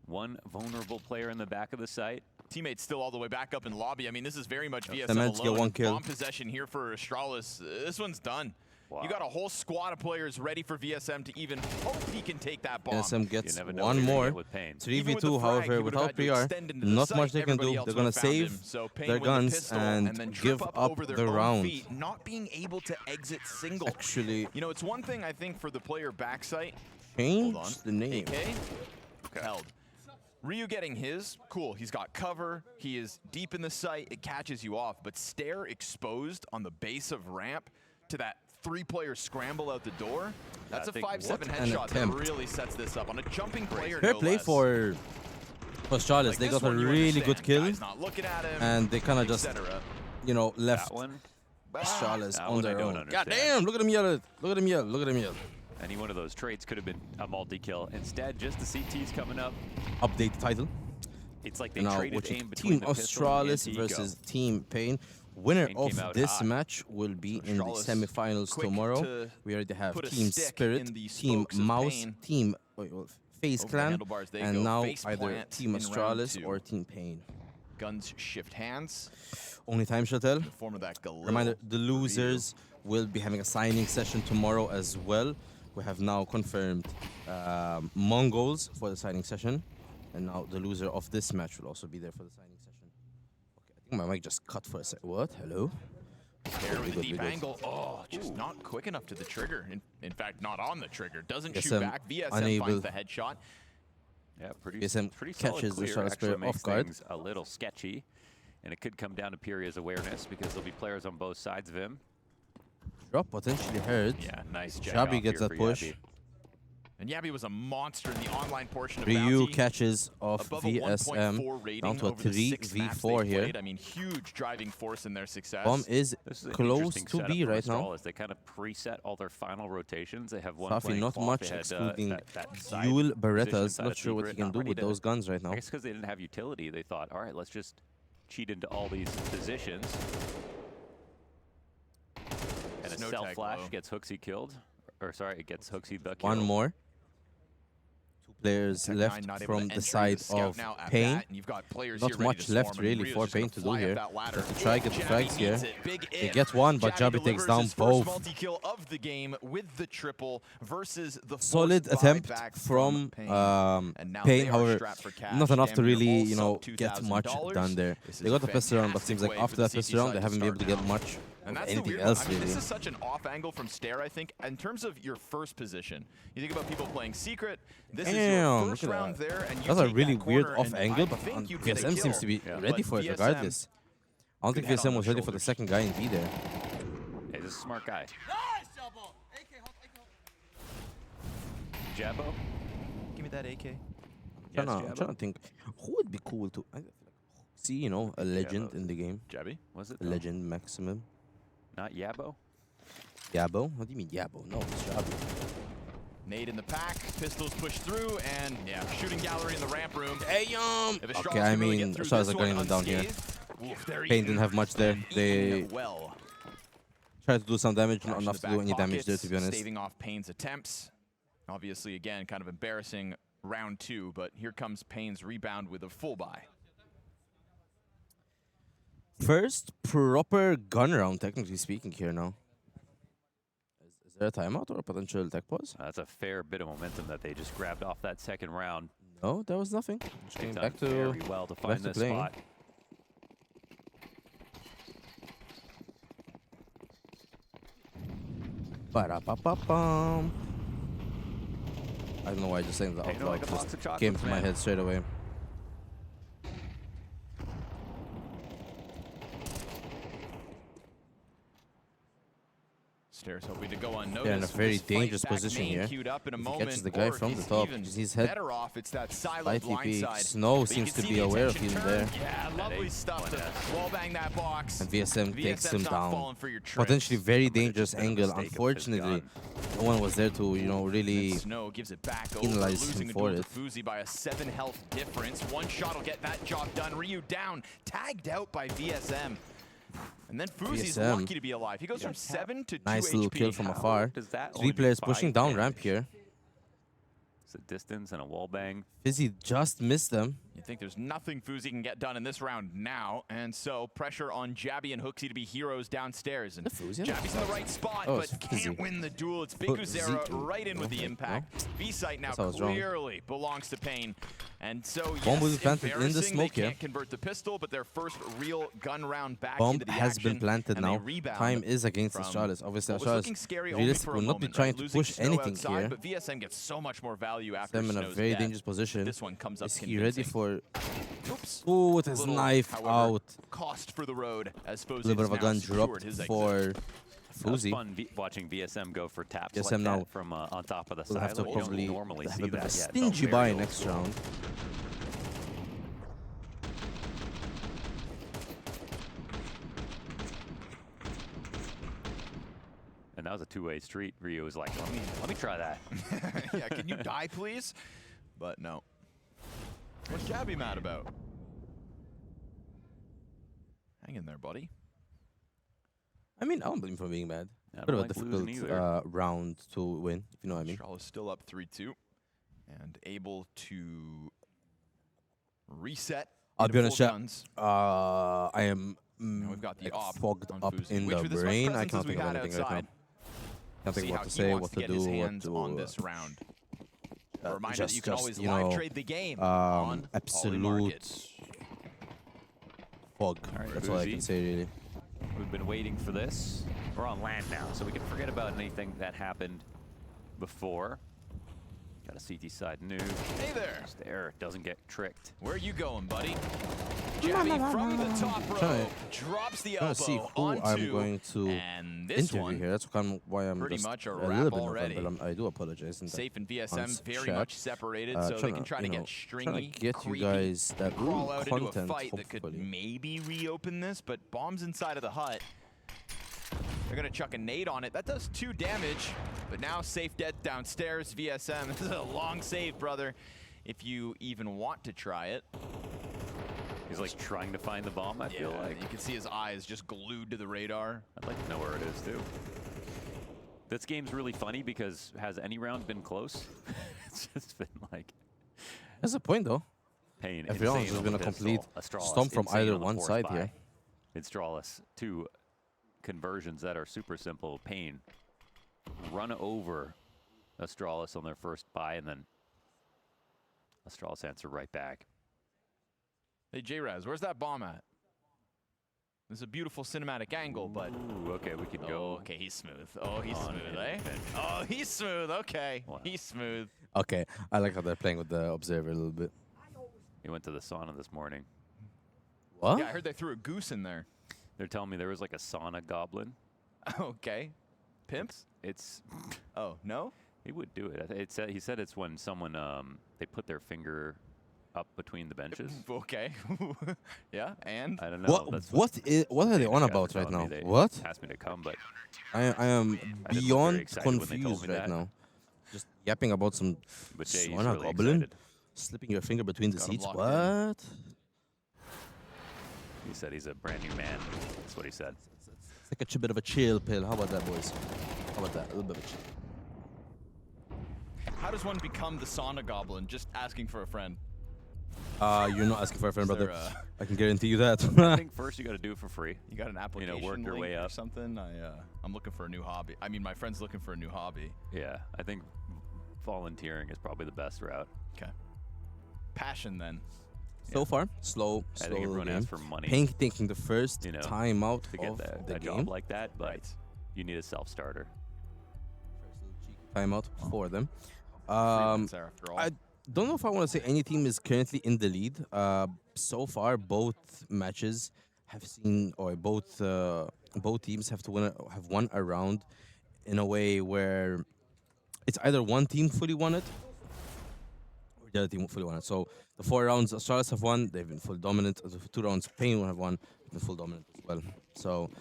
One vulnerable player in the back of the site. Teammates still all the way back up in lobby. I mean, this is very much VSM They managed to get alone. one kill. Bomb possession here for Astralis. This one's done. You got a whole squad of players ready for VSM to even hope he can take that bomb. VSM gets You never know one what you're more. gonna get with Pain. 3v2, however, without PR. Not much they can do. They're going to save their guns and give up the round. Not being able to exit single. Actually, you know, it's one thing, I think, for the player backside. change the name. AK, held. Ryu getting his, cool. He's got cover. He is deep in the site. It catches you off. But Stair exposed on the base of ramp to that 3-player scramble out the door. That's a 5-7 headshot that really sets this up on a jumping player. Fair play for Astralis. Like they this got a one, you really good understand. kill. Guy's not looking at him, And they kind of just, etc. you know, left one? Astralis That on one I their don't own. understand. God damn, look at him yell. Look at him yell. Look at him yell. Any one of those trades could have been a multi-kill. Instead, just the CT's coming up. Update the title. It's like they Now, traded which aim between Team the pistol and the Australis anti-ego. versus Team Pain. Winner Pain came of out this hot. match will be in the Astralis semifinals quick tomorrow. to We already have put a Team stick Spirit, in the Team spokes of Mouse, Pain. Team Faze Over the Clan, handlebars they and go. now Face either plant Team in round Astralis 2. or Team Pain. Guns shift hands. Only time shall tell. In the form of that Galil. Reminder, the losers will be having a signing session tomorrow as well. We have now confirmed Mongolz for the signing session. And now the loser of this match will also be there for the signing session. Okay, I think my mic just cut for a sec. What? Hello? There with Good, the deep good. angle. Oh, just not quick enough to the trigger. In fact, not on the trigger. Doesn't VSM shoot back. VSM unable. finds the headshot. Yeah, pretty VSM pretty solid catches the clear. Charlotte Actually Spirit makes off guard. things a little sketchy, and it could come down to Piria's awareness because there'll be players on both sides of him. Drop potentially heard. Yeah, nice jet Shabby off gets here that for push. Yabby. And Yabby was a monster in the online portion of Ryu Bounty. catches off Above a VSM 1.4 rating down to a over the 6 maps 3v4 they here. played. I mean, huge driving force in their success. Bomb is This is an close interesting to setup B for right now. Astralis. They kind of preset all their final rotations. They have one Safi, playing not cloth. much, They had, excluding that side dual position Berettas. inside Not of sure what he secret, can not do ready with to- those guns right now. I guess because they didn't have utility, they thought, all right, let's just cheat into all these positions. And a Snow self tag flash low. gets Hooksy killed. Or sorry, it gets Hooksy the kill. One more. Two players Tech9 left not able from to the enter side the scout of now at Pain. bat, and you've got players Not here ready much to left swarm, and really Rio's for just Pain gonna to do fly up here. that ladder. Just to try get the Jabby frags here. needs it. Big They if. get one, but Jabby takes delivers down his first both. multi-kill of the game with the triple versus the Solid forced attempt buyback from Pain. And now Pain, they are however, strapped for cash. not enough to Damn near really, all you know, sub get much $2,000. done there. This They is got the pistol round, but fantastic seems like way after for that the pistol CT round, they side haven't been able to start get now. much And of that's anything the weird else one. I mean, really. this is such an off angle from Stair, I think. In terms of your first position, you think about people playing Secret, this is your Damn, first look at round that. there, and you That's a take really that weird corner, off and angle, I but think you get a VSM seems kill. to be But ready for it VSM regardless. I don't think could head on VSM the was ready for the shoulders. second guy in B there. Hey, this is a smart guy. Jabbo? Give me that AK. I'm trying to think who would be cool to see, you know, a legend in the game. Jabby? Was it? A legend maximum. Not Yabo? Yabo? What do you mean Yabo? No, it's Jabby. Nade in the pack, pistols push through, and yeah, shooting gallery in the ramp room. Damn! If Astralis Okay, I can really mean, get through Astralis this are gunning one them down here. unscathed, oof, they're Pain eating didn't have much there. and They eating it well. Try to do some damage, not Crash in enough the to do back any damage there, pockets, to be honest. staving off Payne's attempts. Obviously, again, kind of embarrassing round 2, but here comes Payne's rebound with a full buy. First proper gun round, technically speaking, here now. Is there a timeout or a potential tech pause? That's a fair bit of momentum that they just grabbed off that second round. No, there was nothing. Just They've came done back to very well to find this playing. spot. Ba-da-ba-ba-bum. I don't know why I just saying that out loud. Just came to my head straight away. Stairs hoping to go unnoticed. They're in a very dangerous position here. Queued up in a If he moment, catches the guy or from if the he's top, even his head better off, it's that silo slightly peaked. blindside. Snow But you seems can to see be the aware of attention him turn. there. Yeah, lovely stuff to wallbang that box. And VSM takes him not down. falling for your tricks. Potentially very dangerous angle. Unfortunately, no one was there to, you know, really Snow gives it back over, penalize losing him a for duel it. to Fuzi by a 7 health difference. One shot will get that job done. Ryu down, tagged out by VSM. And then Fuzi's VSM. lucky to be alive. He goes from 7 to 2 Nice little HP. kill from afar. does that 3 only players do pushing 5 down damage? ramp here. It's a distance and a wall bang. Fizzy just missed them. You think there's nothing Fuzi can get done in this round now, and so pressure on Jabby and Hooksy to be heroes downstairs. And Jabby's in the right spot, Oh, but it's Fizzy. can't win the duel. It's Big Fuzzy. Uzera right in with the Okay, impact. B-site now Guess I was wrong. clearly belongs to Payne. And so, Bomb will be yes, planted in the embarrassing, smoke they here. can't convert the pistol, but their first real gun round back Bomb into the has action, been planted and they now. rebound Time is against from Astralis. Obviously, what was looking Astralis scary only realistically for a will not be moment, trying right? to Losing push Snow anything outside, here. But VSM gets so much more value after Them in a Snow's very death. dangerous position. This one comes up Is he ready convincing. for... Oops. Oh, with his Little, knife however, out. Cost for the road as A Faze little bit has of a now gun secured dropped his exit. for That was Fuzi. fun watching VSM go for taps VSM like now that from on top of the We'll silo. have to You don't probably normally have see a bit of a that yet. stingy buy next round. And that was a two-way street. Ryu was like, let me try that. Yeah, can you die, please? But no. What's Jabby mad about? Hang in there, buddy. I mean, I don't blame him for being mad. I don't Bit of a like losing difficult either. round to win, if you know what I mean. Charles is still up 3-2 and able to reset. I'll into be honest, full chat. guns. I am we've got the like, op fogged on up Fuzi, in which the with as much brain. I presence can't as we think of had anything right outside, now. Can't think see what how to he say, wants what to to get his do, what hands to... on this round. A reminder that you can always you live know, trade the game on absolute Polymarket. fog. right, That's all I Fuzi. can say, really. We've been waiting for this. We're on land now, so we can forget about anything that happened before. Got a CT side nuke. Hey there. Just there, doesn't get tricked. Where are you going, buddy? Jabby from the top row drops the Trying to see elbow who I'm onto, going to and this interview one here. That's kind of why I'm pretty just much a little wrap bit already. nervous, but I do apologize. In Safe and on VSM very chat. much separated, so they can try to you know, get stringy, trying to get creepy, you guys that crawl out into a content, fight that could hopefully. maybe reopen this, but bombs inside of the hut. They're gonna chuck a nade on it. That does 2 damage, but now safe dead downstairs. VSM, this is a long save, brother. If you even want to try it. He's like trying to find the bomb, I feel like. You can see his eyes just glued to the radar. I'd like to know where it is, too. This game's really funny because has any round been close? It's just been like... That's the point, though. Pain. Every round has been a complete stomp from either one side here. Astralis, 2 conversions that are super simple. Pain. Run over Astralis on their first buy, and then Astralis answer right back. Hey, J-Raz, where's that bomb at? This is a beautiful cinematic angle, but... Ooh, okay, we can go. Okay, he's smooth. Oh, he's on smooth, in eh? bench. Oh, he's smooth. Okay, Wow. he's smooth. Okay, I like how they're playing with the observer a little bit. He went to the sauna this morning. What? Yeah, I heard they threw a goose in there. They're telling me there was like a sauna goblin. Okay. Pimps? It's... Oh, no? He would do it. He said it's when someone, they put their finger up between the benches. Okay. Yeah, and? I don't know. What are they on about right now? What? Asked me to come, but I am I didn't look very beyond excited when they told confused me right that. now. Just yapping about some But Jay, he's sauna really goblin. excited. Slipping your finger between the Got him seats. locked What? He said he's a brand new man. That's what he said. Like a bit of a chill pill. How about that, boys? How about that? A little bit of a chill. How does one become the sauna goblin? Just asking for a friend. You're not asking for a friend, brother. I can guarantee you that. I think first you got to do it for free. You got an application, work your way or up. something. I'm looking for a new hobby. I mean, my friend's looking for a new hobby. Yeah, I think volunteering is probably the best route. Okay. Passion then. So far, slow I think everyone game. asks for money. Pink taking the first time out to get of that the game. job like that, but you need a self-starter. Timeout for them. I don't know if I want to say any team is currently in the lead. So far, both matches have seen, or both teams have won a round in a way where it's either one team fully won it or the other team fully won it. So the 4 rounds Astralis have won, they've been full dominant. The 2 rounds Pain have won, they've been full dominant as well. So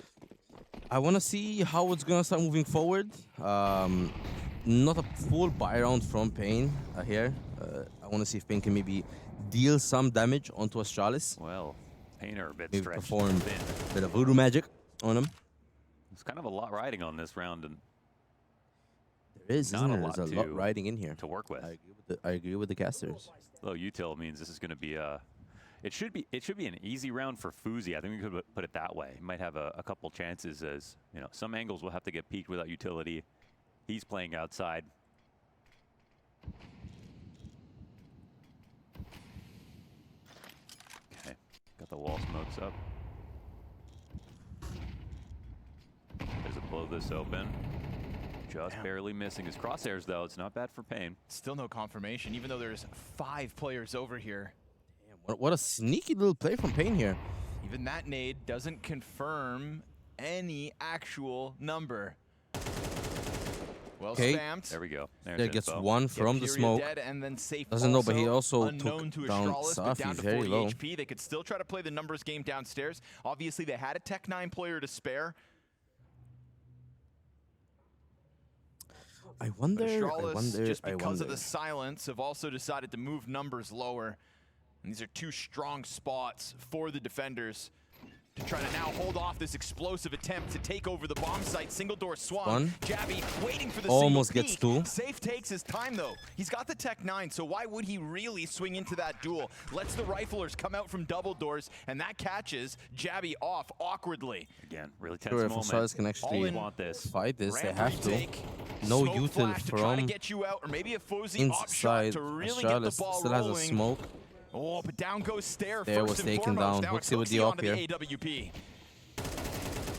I want to see how it's gonna start moving forward. Not a full buy round from Pain here. I want to see if Pain can maybe deal some damage onto Astralis. Well, Pain are a bit maybe stretched perform thin. a bit of voodoo magic on him. It's kind of a lot riding on this round, and there is, not isn't a there? lot There's a lot riding in here to work with. I agree with the casters. Low util means this is going to be a. It should be an easy round for Fuzi. I think we could put it that way. He might have a couple chances, as some angles will have to get peaked without utility. He's playing outside. Okay, got the wall smokes up. Does it blow this open? Just barely missing his crosshairs, though. It's not bad for Pain. Still no confirmation, even though there's 5 players over here. Damn, what a sneaky little play from Pain here. Even that nade doesn't confirm any actual number. Well spammed. There we go. There gets one from the smoke. Dead and then safe Doesn't know, but he also also took to down Astralis, but Safi down to very 40 low. HP. They could still try to play the numbers game downstairs. Obviously, they had a Tech 9 player to spare. I wonder, just because of the silence, have also decided to move numbers lower. And these are 2 strong spots for the defenders to try to now hold off this explosive attempt to take over the bomb site. Single door swung. Jabby waiting for the almost single gets peek. 2. Safe takes his time though. He's got the Tech 9, so why would he really swing into that duel? Lets the riflers come out from double doors, and that catches Jabby off awkwardly. Again, really tense Sure, if moment. Astralis can actually want this. fight this, they Ramp have to. retake. No Smoke util flash to try to from get you out, or maybe a Fozy op shot inside. to really get the Astralis ball still rolling. has a smoke. Oh, but down goes Stair There first was and taken foremost. down. Now Hooksy with the Hooksy op onto here. the AWP.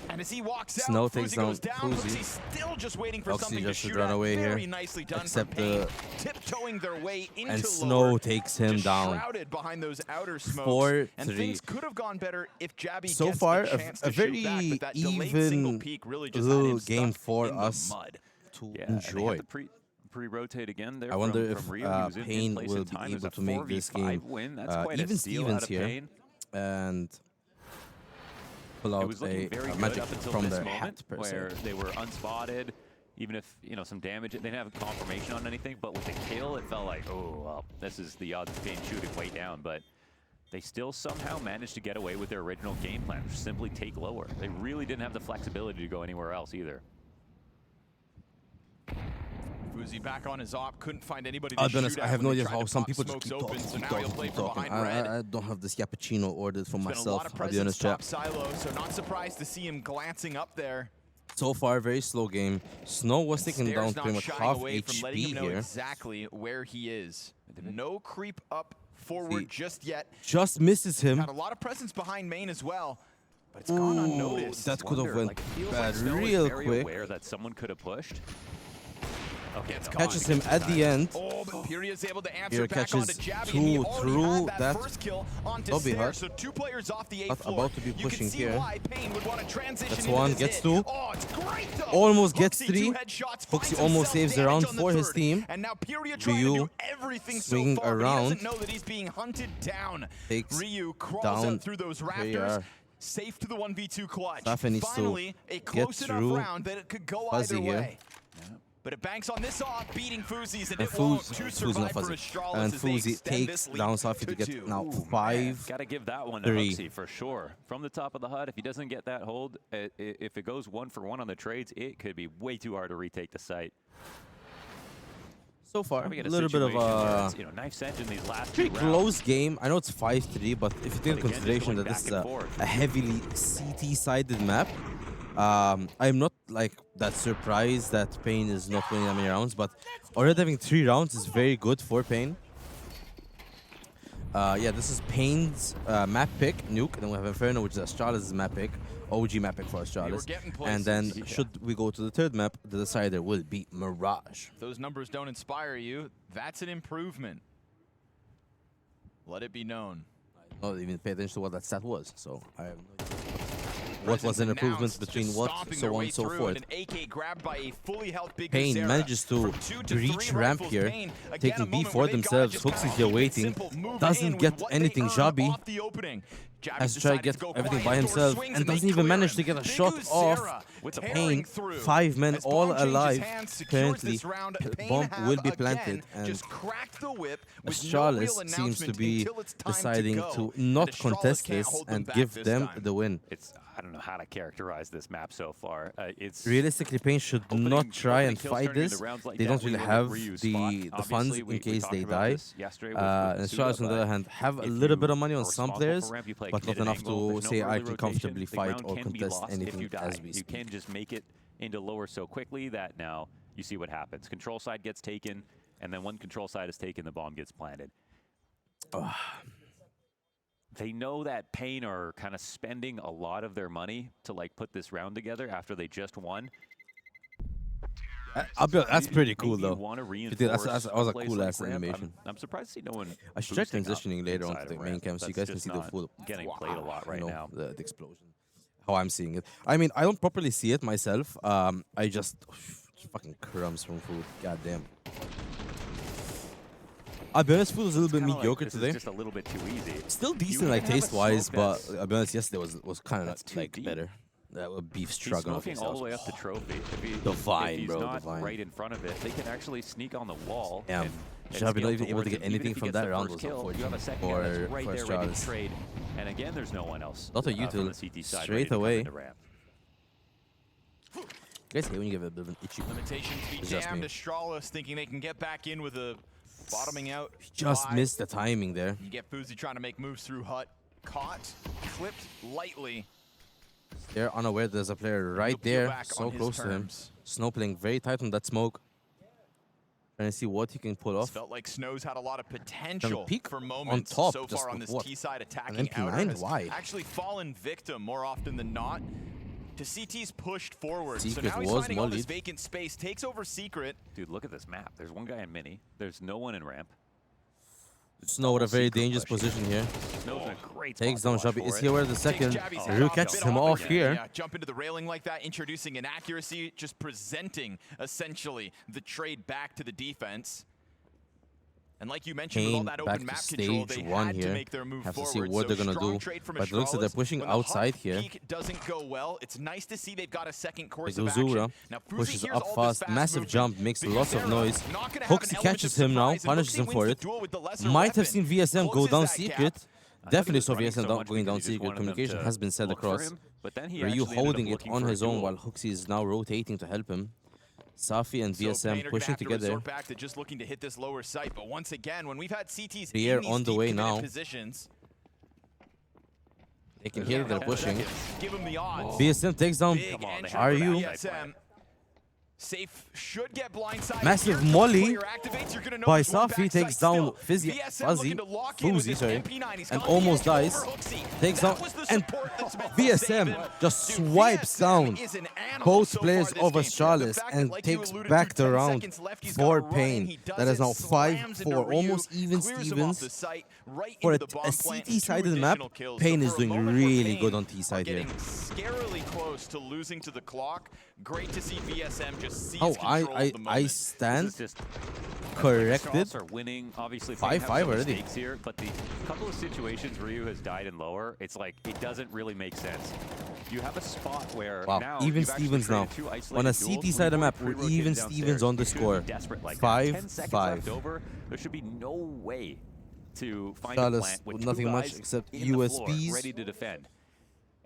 And as he walks out, Snow Fuzi takes goes down down. Fuzi. Hooksy's still just waiting for Hooksy something to just shoot run at. away Very here. nicely done Except from Pain. Tiptoeing their way into and lower, Snow takes him just down. shrouded behind those outer smokes. 4-3. And things could have gone better if Jabby So gets far, a chance a to very shoot back, but that delayed single even peek really just had little him game stuck for in us the mud. to Yeah, and they enjoy. have to pre-rotate again there. I wonder from if Rio. He was in Pain place will in be time. able There's a to make this 4v5 game win. That's quite even a steal out Stevens of here Pain. and pull It out was looking very a good magic up until from this their moment, hat per where se. they were unspotted. Even if some damage, they didn't have confirmation on anything. But with the kill, it felt like, oh, well, this is the odds of Pain shooting way down. But they still somehow managed to get away with their original game plan, which is simply take lower. They really didn't have the flexibility to go anywhere else either. Fuzi back on his op, couldn't find anybody I'll to be honest, shoot I at have when no they idea tried how to some pop people just smokes keep open, talking, so keep now he'll talking, play keep from talking. behind red. I don't have this cappuccino ordered for There's been a lot myself, of I'll be honest, presence top chat. silo, so not surprised to see him glancing up there. So far, very slow game. Snow was taking Stair's down not pretty much shying half away from letting him HP know here. exactly where he is. No creep up forward just yet. Just misses him. Got a lot of presence behind main as well, but it's gone unnoticed. That could have went Like, it feels bad like Snow is real very quick. aware that someone could have pushed. Okay, no. Catches him at the end. Oh, but Piri is able to answer Here back catches onto Jabby, two and he already through had that first kill onto lobby Stair, hut. so 2 players off the A Not floor. about to be You pushing can see here. why Pain would want to transition That's into one, this gets hit. 2. Oh, it's great though. Almost gets Hooksy, 3. 2 headshots, finds Hooksy almost himself saves the damage round on the for his third. team. And now Piri trying to Ryu do everything so swinging far, but he around. doesn't know that he's being hunted down. Takes Ryu crawls down out through those Here rafters. Safe to the 1v2 clutch. Safi needs to Finally, a get close enough through round that it could go Fuzzy either here. way. But it banks on this off, beating Fuzi's, and And it won't. Fuzi, To Fuzi's not survive for fuzzy. Astralis And as they Fuzi extend takes this down lead Safi to get 2. now 5. Got to give that one to 3. Hooksy for sure. From the top of the HUD, if he doesn't get that hold, if it goes 1-for-1 on the trades, it could be way too hard to retake the site. So far, a We get little bit of situation where it's, knife's edge in these last two pretty rounds. close game. I know it's 5-3, but if you take into again, just consideration going that this is back and forth. a heavily CT-sided map, I'm not like that surprised that Pain is not winning that many rounds, but already having 3 rounds is very good for Pain. Yeah, this is Pain's map pick, Nuke, and then we have Inferno, which is Astralis' map pick, OG map pick for Astralis. And then, should we go to the third map, the decider will be Mirage. If those numbers don't inspire you, that's an improvement. Let it be known. I don't even pay attention to what that stat was, so I have no idea. What was an improvement between what, so on and so forth. An AK grabbed by a fully health Big Pain Gazera. manages to breach ramp here, taking B for themselves. Hooks is here waiting, doesn't get anything. Jabi has to try to get everything by himself and doesn't even manage to get a shot off. Pain, 5 men all alive. Currently, bomb will be planted, and Astralis seems to be deciding to not contest this and give them the win. I don't know how to characterize this map so far. It's realistically, Pain should not try and fight this. They don't really have the funds in case they die. And Astralis, on the other hand, have a little bit of money on some players, but not enough to say I can comfortably fight or contest anything as we speak. You can just make it into lower so quickly that now you see what happens. Control side gets taken, and then when control side is taken, the bomb gets planted. They know that Pain are kind of spending a lot of their money to like put this round together after they just won. That's pretty cool, though. That was a cool ass animation. I'm surprised to see no one. I should try transitioning later on to the main cam so you guys can see the full. Getting played a lot right now. The explosion. How I'm seeing it. I mean, I don't properly see it myself. I just fucking crumbs from food. God damn. I'll be honest, food was a little bit mediocre today. Just a little bit too easy. Still decent, like taste-wise, but I'll be honest, yesterday was kind of like better. Beef stroganoff. He's smoking all the way up to trophy. Divine, if he's bro. not Divine. right in front of it, they can actually sneak on the wall. Yeah. Should be not even able to get anything from that round. Was unfortunate. You have a second guy that's right there ready to trade, and again, there's no one else. Not a util. Straight away. You guys hate when you give it a bit of an itchy. Limitations be damned. Astralis thinking they can get back in with a bottoming out. Just missed the timing there. You get Fuzi trying to make moves through hut. Caught, clipped lightly. They're unaware there's a player right there, so close to him. Snow playing very tight on that smoke. Trying to see what he can pull off. Felt like Snow's had a lot of potential for moments on top, so far on this T-side attacking. An MP9, why? Actually fallen victim more often than not to CT's pushed forward. Secret so now he's was finding all this mollied. vacant space, takes over Secret. Dude, look at this map. There's one guy in mini. There's no one in ramp. Snow with a very dangerous position here. Snow's in a great Takes spot down to watch Jabi. for Is it. he aware of the second? Ryu catches him off here. Yeah, jump into the railing like that, introducing inaccuracy, just presenting essentially the trade back to the defense. And like you mentioned, with all that open map control, they had to make their move Have to forward. see what they're gonna do. But it looks like they're pushing outside here. Peak doesn't go well. It's nice to see they've got a second course of action. Zuzura Now, Fuzi pushes hears up all fast, this massive jump, makes lots of noise. not gonna have an Hooksy element catches of him now, surprise, and punishes Hooksy him wins for the it. duel with the lesser Might have weapon. seen VSM go Closes down that secret. gap. Definitely saw running VSM so much going down because he just secret. wanted them Communication to has been set look for across. him, but then he Ryu actually ended up holding it looking on for a his own duel. while Hooksy is now rotating to help him. Safi and So Pain are VSM gonna pushing have to together. resort back to just looking to hit this lower site. But once again, when we've had CTs They in are these on the deep way committed now. positions, They can hear that they're pushing. give them the odds. VSM takes down Big entry Are for you? VSM. Safe should get blindsided. Massive here. molly Player activates, you're gonna know by there's one Safi, backside takes down still. Fuzzy, VSM looking to lock in with Fuzi, this sorry, MP9. He's and gone the almost edge dies. over Hooksy. Takes That down, was the and support that's meant to save VSM him. just Dude, swipes VSM down is an animal both so players far of this game. Astralis The fact and that, like you takes alluded back to, the 10 round seconds left, he's for got a run, Pain. he does That is it, now slams into 5-4, Ryu, almost even clears him off the Stevens. site, right For into the bomb a plant, CT-sided two map, additional kills. Pain So is for a doing moment where really Pain good on T-side here. getting scarily close to losing to the clock. Great to see VSM just seize Oh, control of the I moment. stand Just corrected. Astralis are winning. Obviously, 5-5 already. Mistakes here, but the couple of situations Ryu has died in lower, it's like it doesn't really make sense. you have a spot where Wow, now even you've actually Stevens now. created two isolated On a duels CT side of the where map, you we're pre-rotate even downstairs. Stevens on the You shouldn't score. be desperate like that. 5-5. 10 seconds left over. There should be no way to find a Charlotte plant with with two nothing much guys except in the floor, USPs. ready to defend.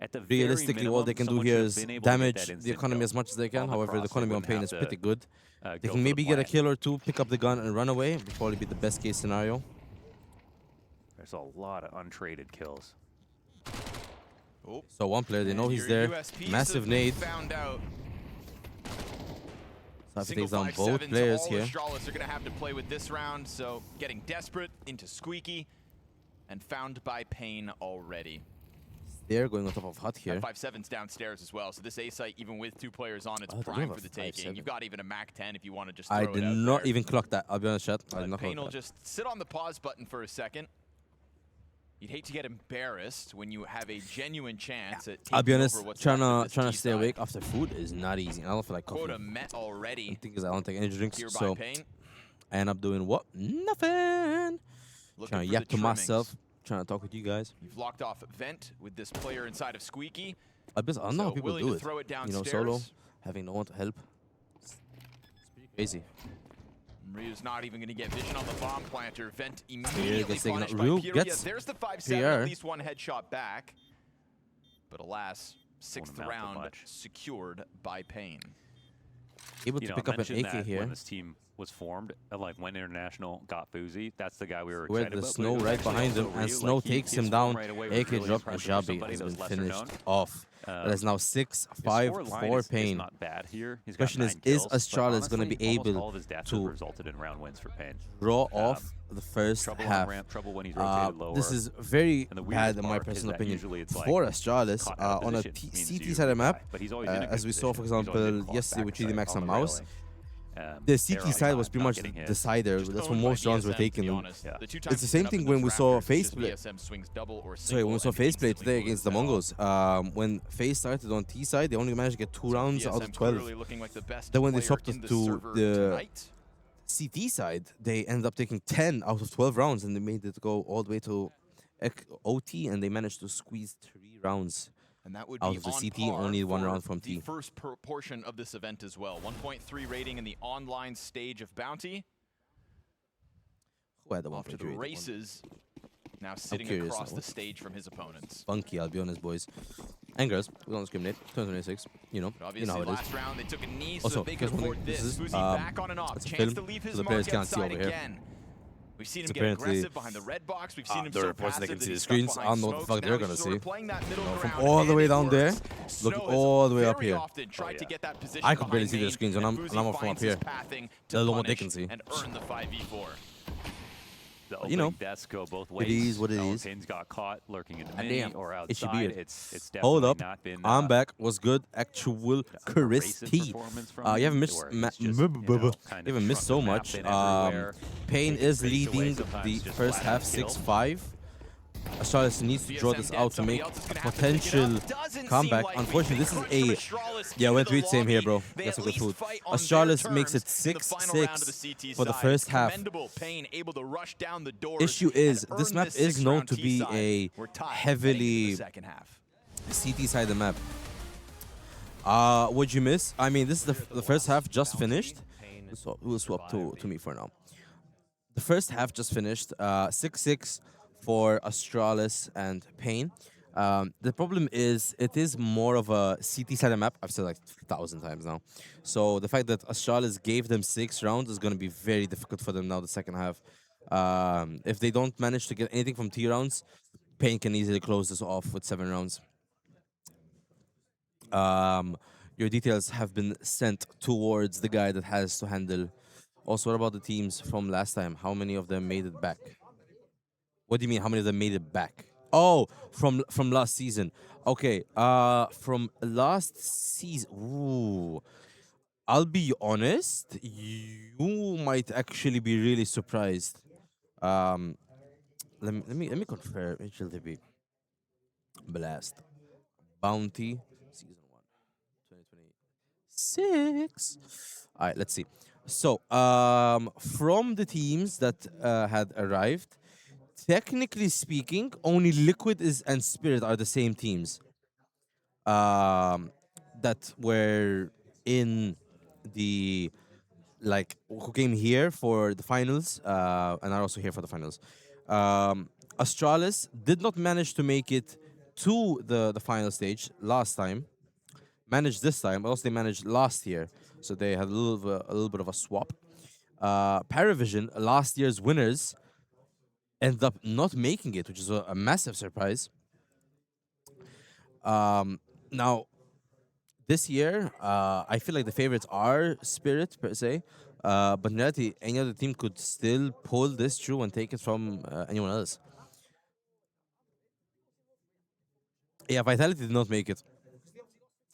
At the very Realistically, all they minimum, can do someone here should have is been able to get damage that the instant economy go as much as they can. on the However, the cross. They economy on wouldn't Pain have is to, pretty good. go They for can the maybe get a plant. kill or two, pick up the gun, and run away. Would probably be the best case scenario. There's a lot of untraded kills. So one player, they know he's there. Massive nade. Found out. So Single takes down 5-7s, both players all here. Astralis are going to have to play with this round, so getting desperate into Squeaky and found by Pain already. They're going on top of Hut here. 5-7's downstairs as well, so this A site, even with two players on, it's Oh, they do prime have for the a 5-7. taking. You've got even a Mac 10 if you want to just throw I it did out not there. even clock that. I'll be honest, chat. I did not Pain clock will that. just sit on the pause button for a second. You'd hate to get embarrassed when you have a genuine chance at taking I'll be honest, over what's trying left of to this stay T side. awake after food is not easy. I don't feel like coffee. Quota met already. The thing is, I don't take any drinks, Here by so Pain. I end up doing what? Nothing. Trying to for yak the to myself, trimmings. trying to talk with you guys. You've locked off Vent with this player inside of Squeaky. I don't know how So people willing do to it. throw it You know, downstairs. solo, having no one to help. It's pretty crazy. Ryu's not even going to get vision on the bomb planter. Vent Here immediately gets taken out. punished by Ryu Pyria. gets There's the 5-7, PR. at least one headshot back. But alas, sixth amount to round much. secured by Pain. Able You to know, pick up an mentioned AK that here. when this team was formed, like when International got Fuzi, that's the guy we were With excited the about. but Snow it was right actually behind him, also and Ryu. Snow Like, takes his him form down. right away was AK really drop, and impressive for Jabi somebody has that was been lesser finished known. off. It is now 6-5 His score line for is Pain. not bad here. He's got Question 9 is kills, but Astralis going to honestly, be almost able all of his deaths have to resulted in round wins for Pain. draw off the first trouble half? on ramp, trouble when he's rotated lower. This is very And the bad weirdest in my part is personal that opinion. usually it's like For Astralis, caught out of on a position means CT you side of the die, map, but he's always in a good as we saw, for position. He's always example, been yesterday with close back GD Max on and the Mouse, railing. the They're CT side was pretty not much getting hit. decider. That's what Owned most by rounds were VSM, to be taken. honest. The two It's times the it's same been up thing in when those we saw rafters, Faze just play. VSM swings double or Sorry, when we saw single Faze and play instantly today against the moves Mongols, when Faze started on T side, they only managed to get 2 rounds out of VSM 12. clearly looking like the best Then when they player swapped in it the to server the tonight. CT side, they ended up taking 10 out of 12 rounds, and they made it go all the way to OT, and they managed to squeeze 3 rounds And that would out be of the on CT, par only 1 for round from the T. first portion of this event as well. 1.3 rating in the online stage of Bounty. Who had the Off to the 1.3 rating? races. Now sitting curious across now. the stage from his opponents. Funky, I'll be honest, boys. And girls, we don't discriminate. 2026, you know But obviously, how it last is. round they took a knee so Also, that they guess could one afford thing, this. this is, Fuzi back on and off. it's a Chance film, to leave so his the mark players can't see outside over here. again. We've seen him It's get apparently, aggressive behind the red box. We've seen him the so reports they passive can that see the he's stuck screens. I behind don't know what the smokes. fuck Now they're he's gonna sort of see. playing that middle From ground, all the way and it down there, works. look Snow has all the way up very here. often tried to get that position I could barely behind see their main, screens, and I'm Fuzi from up finds here. his pathing to Let alone what they punish can see. and earn the 5v4. The But, you know, opening deaths go both ways. it is what it No, is. Pain's got caught lurking in the And mini damn, or outside. it should be it. It's Hold definitely up, not been. I'm back. Was good. Actual Chris abrasive T. performance from You haven't him, missed, where he's just, you know, kind you of haven't missed so shrunk the map much. in everywhere. Pain Taking is space away, leading sometimes the just first flat half out kill. 6-5. Astralis needs to draw this out to make a potential comeback. Unfortunately, this is a... Yeah, went tweet same here, bro. Got some good food. Astralis makes it 6-6 for the first half. Issue is, this map is known to be a heavily CT side of the map. What'd you miss? I mean, this is the first half just finished. So we'll swap to me for now. The first half just finished. 6-6 for Astralis and Pain. The problem is, it is more of a CT side of map. I've said like 1,000 times now. So the fact that Astralis gave them 6 rounds is going to be very difficult for them now the second half. If they don't manage to get anything from T rounds, Pain can easily close this off with 7 rounds. Your details have been sent towards the guy that has to handle. Also, what about the teams from last time? How many of them made it back? What do you mean, how many of them made it back? Oh, from last season. Okay, from last season. Ooh. I'll be honest, you might actually be really surprised. Let me confirm. HLTV. Blast. Bounty. Season 1. 2026. Alright, let's see. So, from the teams that had arrived, technically speaking, only Liquid and Spirit are the same teams. that were in the who came here for the finals and are also here for the finals. Astralis did not manage to make it to the final stage last time. Managed this time, but also they managed last year, so they had a little bit of a swap. Paravision, last year's winners, ended up not making it, which is a massive surprise. Now, this year, I feel like the favorites are Spirit per se, but in reality, any other team could still pull this through and take it from anyone else. Yeah, Vitality did not make it.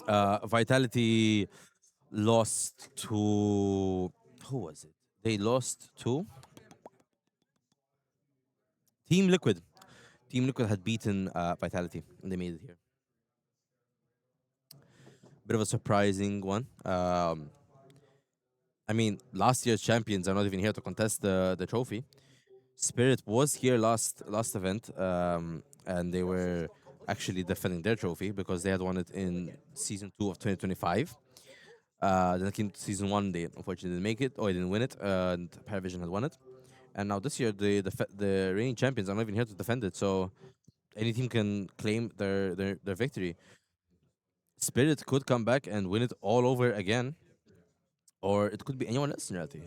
Vitality lost to... Who was it? They lost to Team Liquid. Team Liquid had beaten Vitality, and they made it here. Bit of a surprising one. I mean, last year's champions are not even here to contest the trophy. Spirit was here last event, and they were actually defending their trophy because they had won it in Season 2 of 2025. Then it came to Season 1, they unfortunately didn't make it, or they didn't win it, and Paravision had won it. And now this year, the reigning champions are not even here to defend it, so any team can claim their victory. Spirit could come back and win it all over again, or it could be anyone else in reality.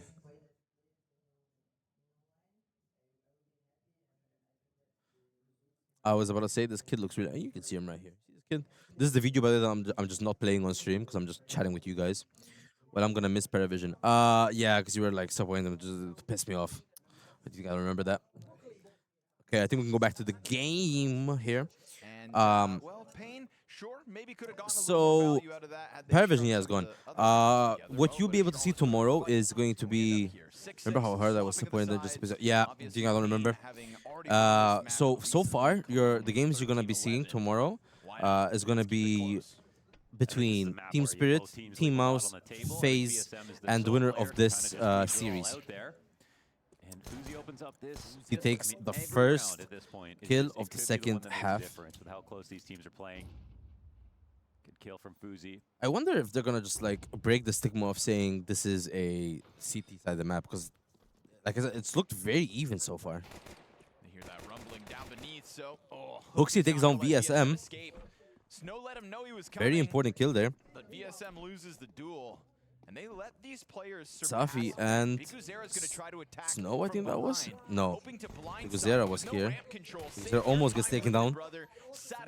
I was about to say this kid looks really. You can see him right here. See this kid. This is the video, by the way, that I'm just not playing on stream because I'm just chatting with you guys. Well, I'm gonna miss Paravision. Yeah, because you were like supporting them to piss me off. I think I remember that. Okay, I think we can go back to the game here. So, Paravision has gone. What you'll be able to see tomorrow is going to be... Remember how hard I was supporting them? Yeah, I think I don't remember. So far, the games you're going to be seeing tomorrow is going to be between Team Spirit, Team Mouse, Faze, and the winner of this series. He takes the first kill of the second half. With how close these teams are playing. Good kill from Faze. I wonder if they're gonna just like break the stigma of saying this is a CT side of the map, because like I said, it's looked very even so far. They hear that rumbling down beneath, so Hooksy takes down VSM. Snow let him know he was coming, Very important kill there. but VSM loses the duel. And they let these players Safi and Snow, I think that was? No. Biguzera was here. Biguzera almost gets taken down.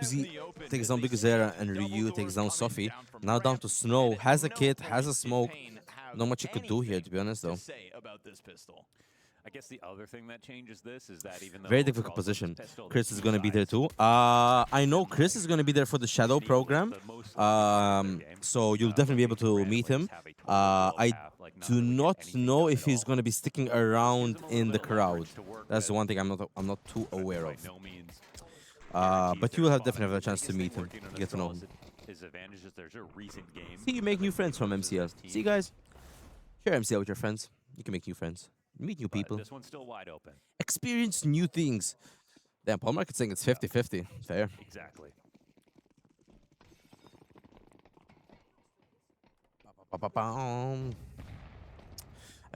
Uzi takes down Biguzera and Ryu takes down Safi. Now down to Snow. Has a kit, has a smoke. Not much he could do here, to be honest, though. I guess the other thing that changes this is that even though very difficult position. Chris is going to be there too. I know Chris is going to be there for the Shadow program. So you'll definitely be able to meet him. I do not know if he's going to be sticking around in the crowd. That's the one thing I'm not too aware of. But you will definitely have a chance to meet him, get to know him. See, you make new friends from MCL. See, guys, share MCL with your friends. You can make new friends. Meet new people. This one's still wide open. Experience new things. Damn, Paul Market's saying it's 50-50. Fair. Exactly. I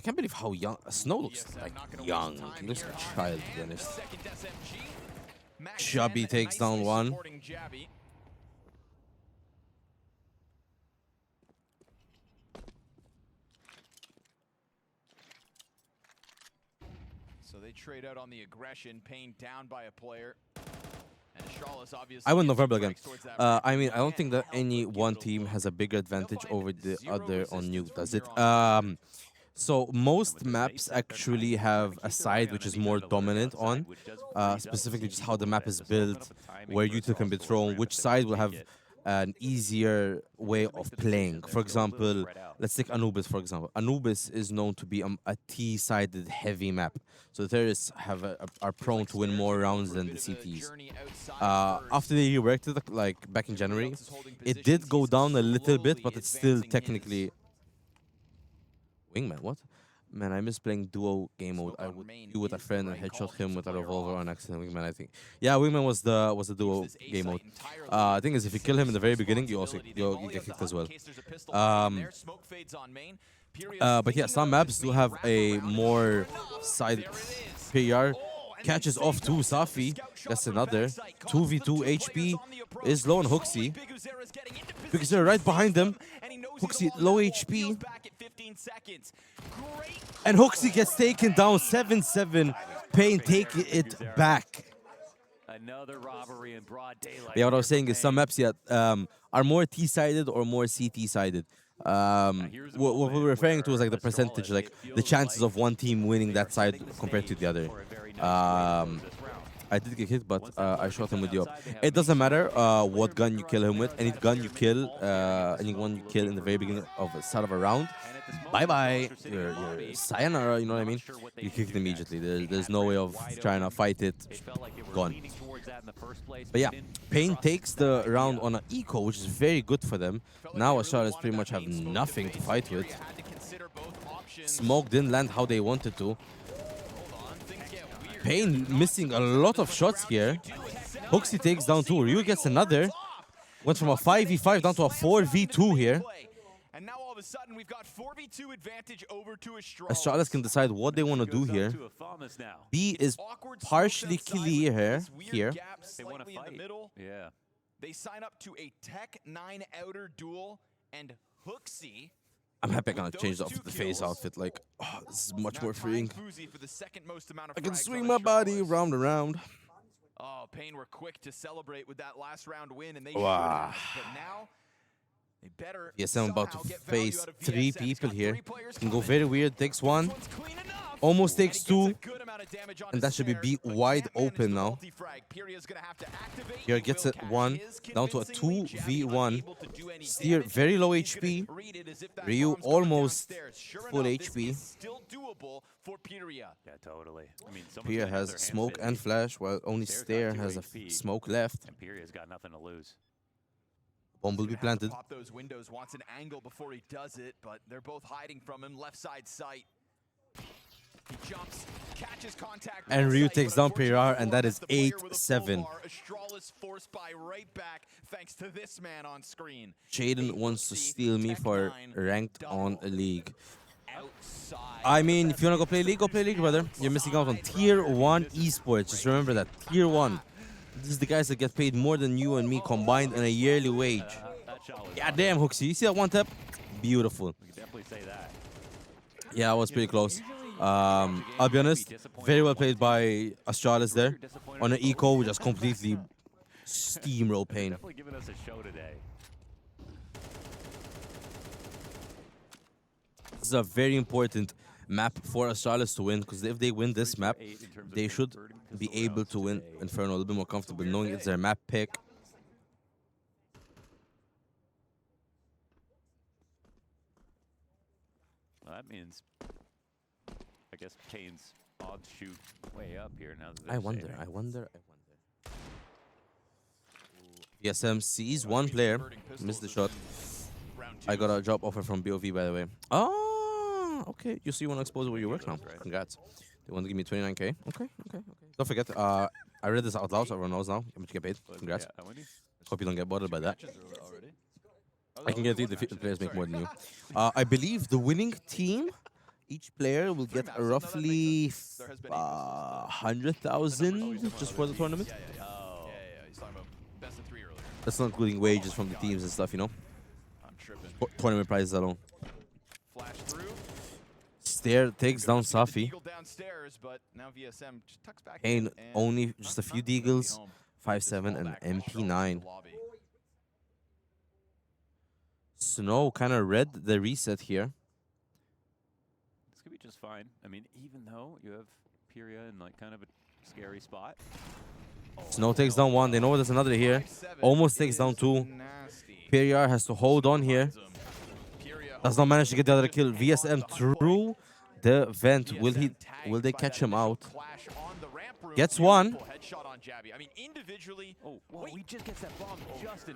can't believe how young Snow looks like young. He looks like a child, to be honest. Chubby takes down one. So they trade out on the aggression, Pain down by a player. And Astralis obviously I went November again. I mean, I don't think that any one team has a bigger advantage over the other on Nuke, does it? So most maps actually have a side which is more dominant on, specifically just how the map is built, where util can be thrown, which side will have an easier way of playing. For example, let's take Anubis, for example. Anubis is known to be a T-sided heavy map. So the terrorists are prone to win more rounds than the CTs. After they reworked it, like back in January, it did go down a little bit, but it's still technically... Wingman, what? Man, I miss playing duo game mode. I would do with a friend and headshot him with a revolver on accident. Wingman, I think. Yeah, Wingman was the duo game mode. I think is if you kill him in the very beginning, you get kicked as well. But yeah, some maps do have a more side PR. Catches off 2 Safi. That's another. 2v2 HP is low on Hooksy. Because they're right behind them. Hooksy low HP. And Hooksy gets taken down 7-7. Pain taking it back. Another robbery in broad daylight. Yeah, what I was saying is some maps are more T-sided or more CT-sided. What we're referring to is like the percentage, like the chances of one team winning that side compared to the other. I did get hit, but I shot him with the op. It doesn't matter what gun you kill him with. Any gun you kill, anyone you kill in the very beginning of the start of a round, bye-bye. You're sayonara, you know what I mean? You kick it immediately. There's no way of trying to fight it. Gone. But yeah, Pain takes the round on an eco, which is very good for them. Now Astralis pretty much have nothing to fight with. Smoke didn't land how they wanted to. Pain missing a lot of shots here. Hooksy takes down 2. Ryu gets another. Went from a 5v5 down to a 4v2 here. And now all of a sudden we've got 4v2 advantage over to Astralis can decide what they want to do here. B is partially clear here. They want to fight. Yeah. They sign up to a Tech 9 outer duel, and Hooksy. I'm happy I kind of changed off the Faze outfit. Like, oh, this is much more freeing. I can swing my body round and round. Oh, Pain were quick to celebrate with that last round win, and they wow. But now they better. Yes, I'm about to face 3 people here. Can go very weird. Takes 1. Almost takes 2. And that should be B wide open now. Here gets it 1. Down to a 2v1. Steer very low HP. Ryu almost full HP. Yeah, totally. I mean, Pia has smoke and flash, while only Stair has a smoke left. And Piria's got nothing to lose. Bomb will be planted. Pop those windows, wants an angle before he does it, but they're both hiding from him. Left side sight. He jumps, catches contact. And Ryu takes down PRR, and that is 8-7. Astralis forced by right back thanks to this man on screen. Jaden wants to steal me for ranked on a league. I mean, if you want to go play league, brother. You're missing out on Tier 1 esports. Just remember that. Tier 1. This is the guys that get paid more than you and me combined in a yearly wage. Yeah, damn, Hooksy. You see that one tap? Beautiful. We can definitely say that. Yeah, I was pretty close. I'll be honest, very well played by Astralis there. On an eco, we just completely steamroll Pain. Definitely giving us a show today. This is a very important map for Astralis to win, because if they win this map, they should be able to win Inferno a little bit more comfortable, knowing it's their map pick. Well, that means, I guess, Pain's odds shoot way up here now. I wonder. VSM sees one player, missed the shot. I got a job offer from BOV, by the way. Oh, okay. You see, you want to expose where you work now. Congrats. They want to give me 29K. Okay. Don't forget, I read this out loud, so everyone knows now. I'm going to get paid. Congrats. Hope you don't get bothered by that. I can guarantee the players make more than you. I believe the winning team, each player will get roughly 100,000 just for the tournament. He's talking about best of 3 earlier. That's not including wages from the teams and stuff, you know? I'm tripping. Tournament prizes alone. Flash through. Stair takes down Safi. Downstairs, but now VSM just tucks back Pain only just a few deagles. 5-7 and MP9. Snow kind of read the reset here. This could be just fine. I mean, even though you have Pyria in like kind of a scary spot. Snow takes down 1. They know there's another here. Almost takes down 2. PRR has to hold on here. Does not manage to get the other kill. VSM through the vent. Will they catch him out? Gets 1.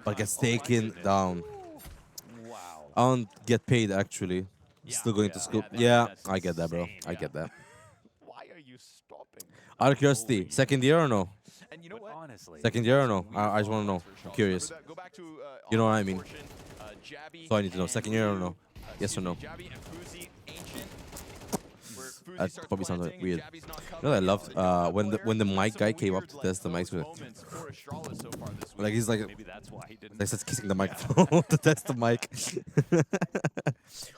But gets taken down. I don't get paid, actually. Still going to scoop. Yeah, I get that, bro. I get that. Why are you stopping? Out of curiosity, second year or no? And you know what? Honestly. Second year or no? I just want to know. I'm curious. You know what I mean? So I need to know. Second year or no? Yes or no? That probably sounds like weird. You know what I loved? When the mic guy came up to test the mics, like he's like, starts kissing the microphone to test the mic.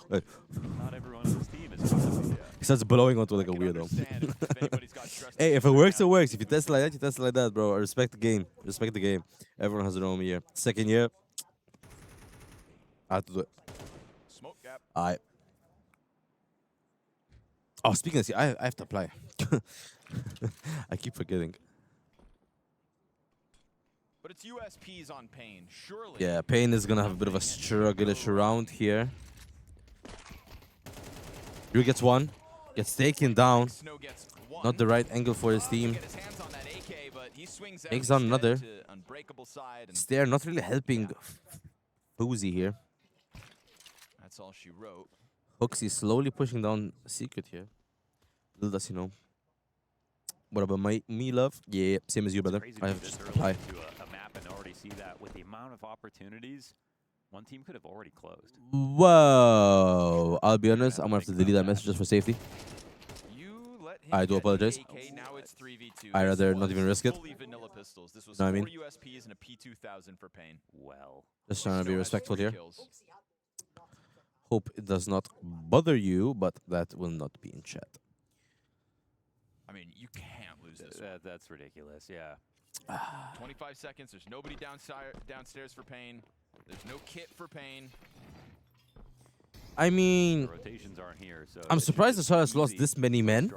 Not everyone on this team is He starts blowing onto like a weirdo. Hey, if it works, it works. If you test it like that, you test it like that, bro. I respect the game. Respect the game. Everyone has their own year. Second year, I have to do it. Oh, speaking of, see, I have to apply. I keep forgetting. But it's USPs on Pain, surely. Yeah, Pain is gonna have a bit of a struggle-ish round here. Drew gets one, gets taken down. Not the right angle for his team. Takes down another. Stare not really helping Faze here. That's all she wrote. Hooksy slowly pushing down Secret here. Little does he know. What about me, love? Yeah, same as you, brother. I have just apply. To a map and already see that with the amount of opportunities, one team could have already closed. Whoa! I'll be honest, I'm gonna have to delete that message just for safety. I do apologize. I'd rather not even risk it. You know what I mean? Well, Just trying to be respectful here. Hope it does not bother you, but that will not be in chat. I mean, you can't lose this. That's ridiculous, yeah. 25 seconds, there's nobody downstairs for Pain. There's no kit for Pain. I mean, rotations aren't here, so I'm surprised the Astralis lost this many men.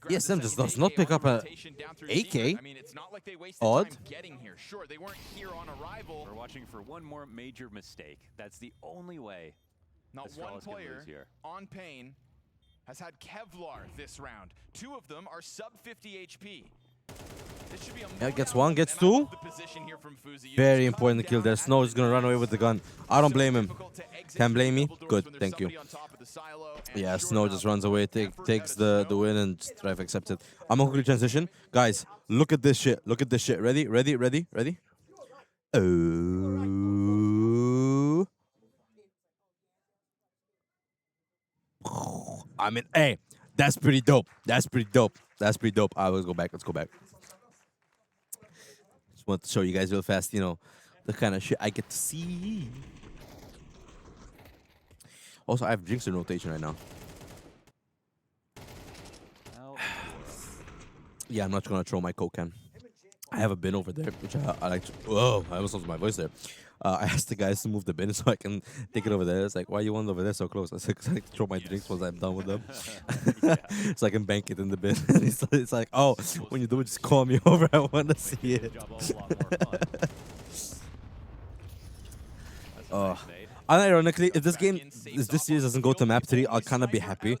ESM just does not pick up a AK. I mean, it's not like they wasted Odd. time getting here. Sure, they weren't here on arrival. We're watching for one more major mistake. That's the only way. Not one player on Pain has had Kevlar this round. Two of them are sub 50 HP. This should be a Yeah, gets one, gets two. Very important kill there. Snow is gonna run away with the gun. I don't blame him. Can't blame me. Good, thank you. Yeah, Snow just runs away, takes the win, and Strife accepted. I'm gonna quickly transition. Guys, look at this shit. Look at this shit. Ready? Ready? Ready? Ready? Oh. I mean, hey, that's pretty dope. That's pretty dope. That's pretty dope. I will go back. Let's go back. Just want to show you guys real fast, you know, the kind of shit I get to see. Also, I have drinks in rotation right now. Yeah, I'm not gonna throw my Coke can. I have a bin over there, which I like to. Whoa, I almost lost my voice there. I asked the guys to move the bin so I can take it over there. It's like, why you want it over there so close? I said, because I like to throw my drinks once I'm done with them. So I can bank it in the bin. It's like, oh, when you do it, just call me over. I want to see it. Unironically, if this series doesn't go to map 3, I'll kind of be happy.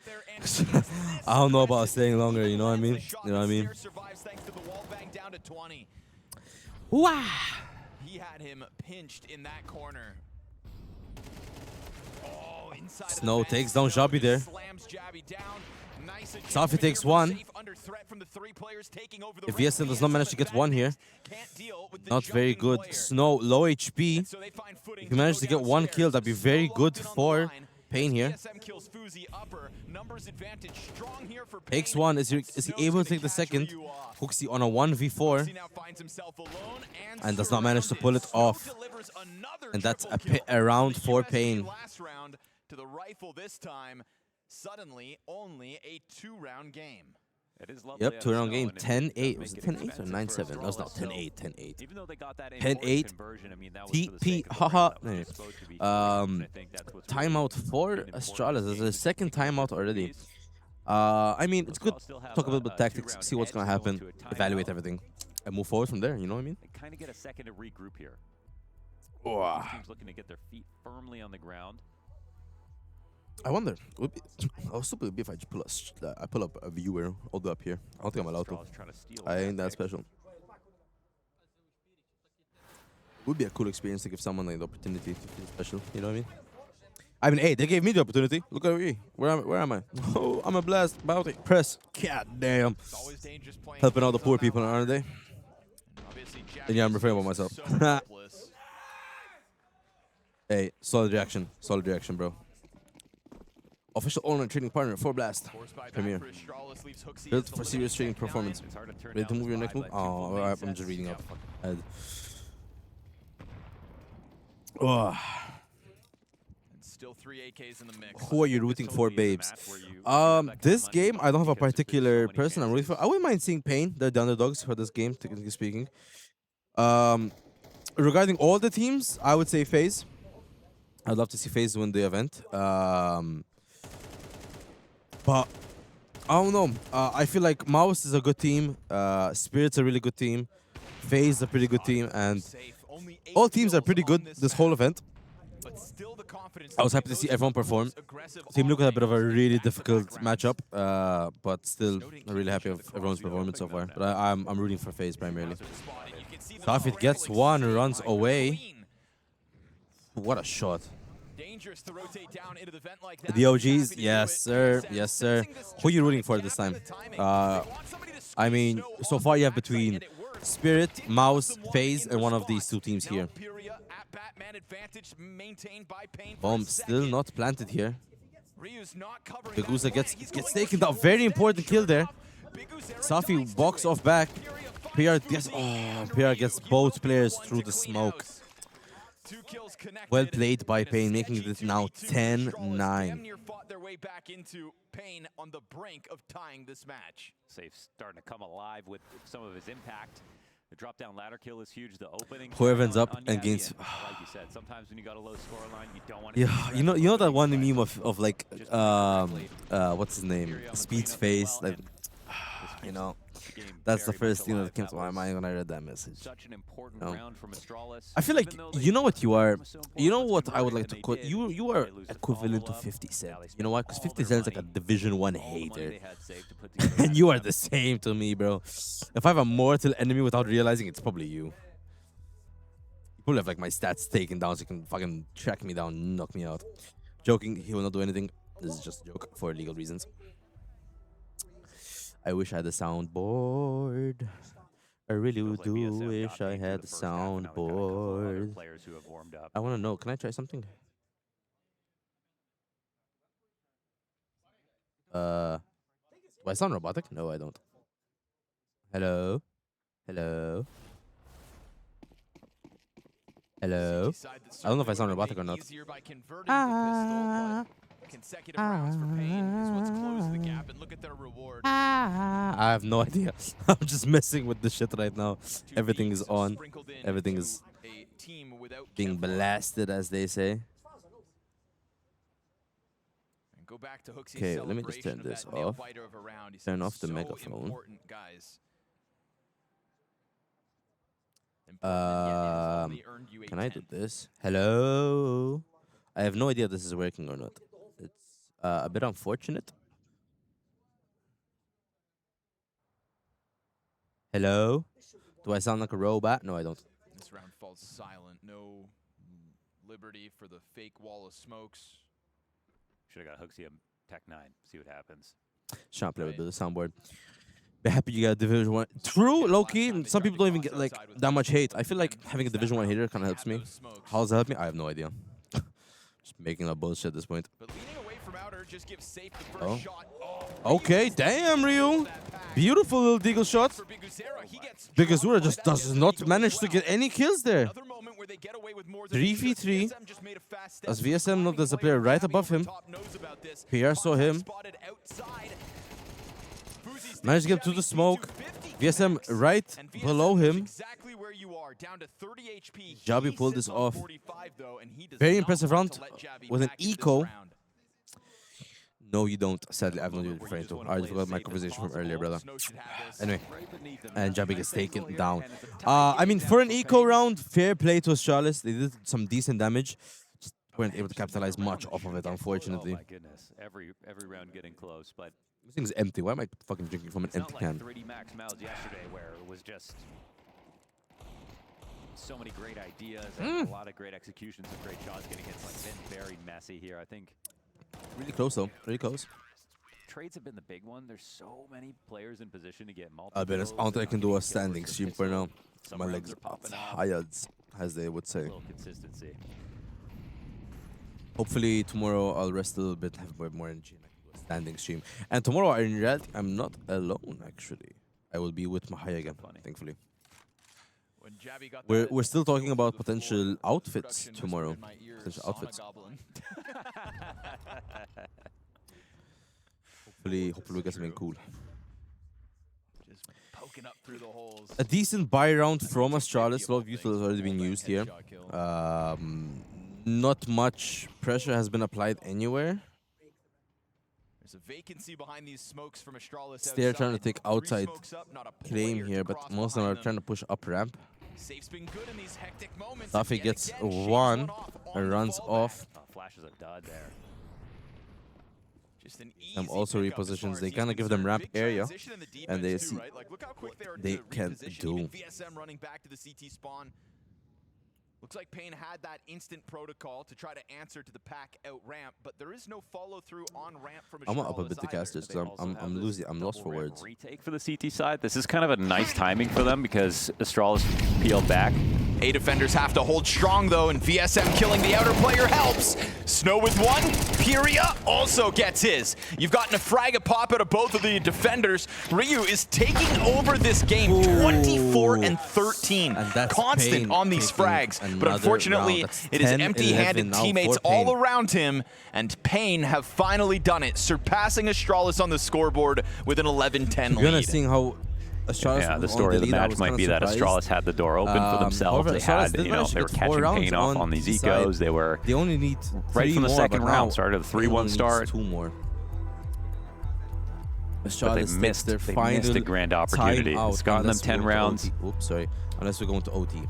I don't know about staying longer, you know what I mean? You know what I mean? Wow! He had him pinched in that corner. Oh, inside Snow takes down Jabi there. Safi takes one. If ESM does not manage to get one here, not very good. Snow, low HP. If he manages to get one kill, that'd be very good for Pain here. Takes one. Is he able to take the second? Hooksy on a 1v4 and does not manage to pull it off. And that's a round for Pain. To the rifle this time. Suddenly, only a 2-round game. It is lovely. Yep, 2-round game. 10-8. Was it 10-8 or 9-7? No, it's not 10-8. 10-8. Even though they got that 10-8. conversion, I mean, that was TP. Haha. Timeout for Astralis. There's a second timeout already. I mean, it's good. Talk a bit about tactics, see what's going to happen, evaluate everything, and move forward from there. You know what I mean? They kind of get a second to regroup here. Oh. Teams looking to get their feet firmly on the ground. I wonder. How stupid would it be if I just pull up a viewer all the way up here? I don't think I'm allowed to. I ain't that special. Would be a cool experience to give someone like the opportunity to feel special. You know what I mean? I mean, hey, they gave me the opportunity. Look at me. Where am I? Oh, I'm a blast. Bounty. Press. God damn. Helping all the poor people, aren't they? And yeah, I'm refraining about myself. Hey, solid reaction. Solid reaction, bro. Official online trading partner for Blast. Premier. Built for serious trading performance. Ready to move your next move? Oh, I'm just reading out. Oh. Still 3 AKs in the mix. Who are you rooting for, babes? This game, I don't have a particular person I'm rooting for. I wouldn't mind seeing Pain. They're the underdogs for this game, technically speaking. Regarding all the teams, I would say Faze. I'd love to see Faze win the event. But I don't know. I feel like Mouse is a good team. Spirit's a really good team. Faze is a pretty good team. And all teams are pretty good this whole event. I was happy to see everyone perform. Team Luke had a bit of a really difficult matchup, but still really happy with everyone's performance so far. But I'm rooting for FaZe primarily. Safit gets one, runs away. What a shot. The OGs, yes sir, yes sir. Who are you rooting for this time? I mean, so far you have between Spirit, Mouse, FaZe, and one of these two teams here. Bomb still not planted here. Bigusa gets taken down. Very important kill there. Safi walks off back. PR gets both players through the smoke. Well played by Pain, making it now 10-9. Their way back into Pain on the brink of tying this match. Safe starting to come alive with some of his impact. The drop down ladder kill is huge. The opening. Whoever ends up and gains. Like you said, sometimes when you got a low score line, you don't want to. Yeah, you know that one meme of like what's his name? Speed's face. Like, you know, that's the first thing that came to my mind when I read that message. Such an important round from Astralis. I feel like you know what you are. You know what I would like to quote. You are equivalent to 50 Cent. You know why? Because 50 Cent is like a Division 1 hater, and you are the same to me, bro. If I have a mortal enemy without realizing, it's probably you. You probably have like my stats taken down, so you can fucking track me down, knock me out. Joking. He will not do anything. This is just a joke for legal reasons. I wish I had a soundboard. I really do wish I had a soundboard. I want to know, can I try something? Do I sound robotic? No, I don't. Hello? Hello? Hello? I don't know if I sound robotic or not. Consecutive rounds for Pain is what's closed the gap, and look at their reward. I have no idea. I'm just messing with the shit right now. Everything is on. Everything is being blasted, as they say. Okay, let me just turn this off. Turn off the megaphone. Can I do this? Hello? I have no idea if this is working or not. It's a bit unfortunate. Hello? Do I sound like a robot? No, I don't. This round falls silent. No liberty for the fake wall of smokes. Should have got Hooksy a Tech 9. See what happens. Shan't play with the soundboard. Be happy you got a Division 1. True, low-key. Some people don't even get like that much hate. I feel like having a Division 1 hater kind of helps me. How does that help me? I have no idea. Just making up bullshit at this point. Oh. Okay, damn, Ryu. Beautiful little deagle shot. Bigazura just does not manage to get any kills there. 3v3. As VSM knows there's a player right above him. PR saw him. Managed to get to the smoke. VSM right below him. Jabi pulled this off. Very impressive round with an eco. No, you don't. Sadly, I have no idea what you're referring to. I already forgot my conversation from earlier, brother. Anyway, and Jabi gets taken down. I mean, for an eco round, fair play to Astralis. They did some decent damage. Just weren't able to capitalize much off of it, unfortunately. Oh my goodness, every round getting close, but this thing's empty. Why am I fucking drinking from an empty can? 3D Max Mouths yesterday, where it was just so many great ideas and a lot of great executions and great shots getting hit. It's like been very messy here. I think Really close though. Really close. trades have been the big one. There's so many players in position to get multiple. I'll be honest, I don't think I can do a standing stream for now. My legs are tired, as they would say. A little consistency. Hopefully tomorrow I'll rest a little bit, have a bit more energy, and I can do a standing stream. And tomorrow, in reality, I'm not alone actually. I will be with Mahaya again, thankfully. We're still talking about potential outfits tomorrow. Potential outfits. Hopefully we get something cool. Just poking up through the holes. A decent buy round from Astralis. A lot of util has already been used here. Not much pressure has been applied anywhere. There's a vacancy behind these smokes from Astralis. They're trying to take outside claim here, but most of them are trying to push up ramp. Safe's been good in these hectic moments. Duffy gets one and runs off. Flashes a dud there. Some also repositions. They kind of give them ramp area, and they see they can do. VSM running back to the CT spawn. Looks like Pain had that instant protocol to try to answer to the pack out ramp, but there is no follow through on ramp from I'm up a bit the casters, so I'm losing. I'm lost for words. Retake for the CT side. This is kind of a nice timing for them because Astralis peeled back. A defenders have to hold strong though, and VSM killing the outer player helps. Snow with one, Pyria also gets his. You've gotten a frag a pop out of both of the defenders. Ryu is taking over this game, 24-13. Constant on these frags, but unfortunately it is empty-handed teammates all around him, and Pain have finally done it, surpassing Astralis on the scoreboard with an 11-10 lead. You're gonna see how Astralis, yeah, the story of the match might be that Astralis had the door open for themselves. They had, you know, they were catching Pain off on these ecos. They were only need right from the second round, started a 3-1 start. 2 more. But they missed a grand opportunity. It's gotten them 10 rounds. Oops, sorry. Unless we're going to OT.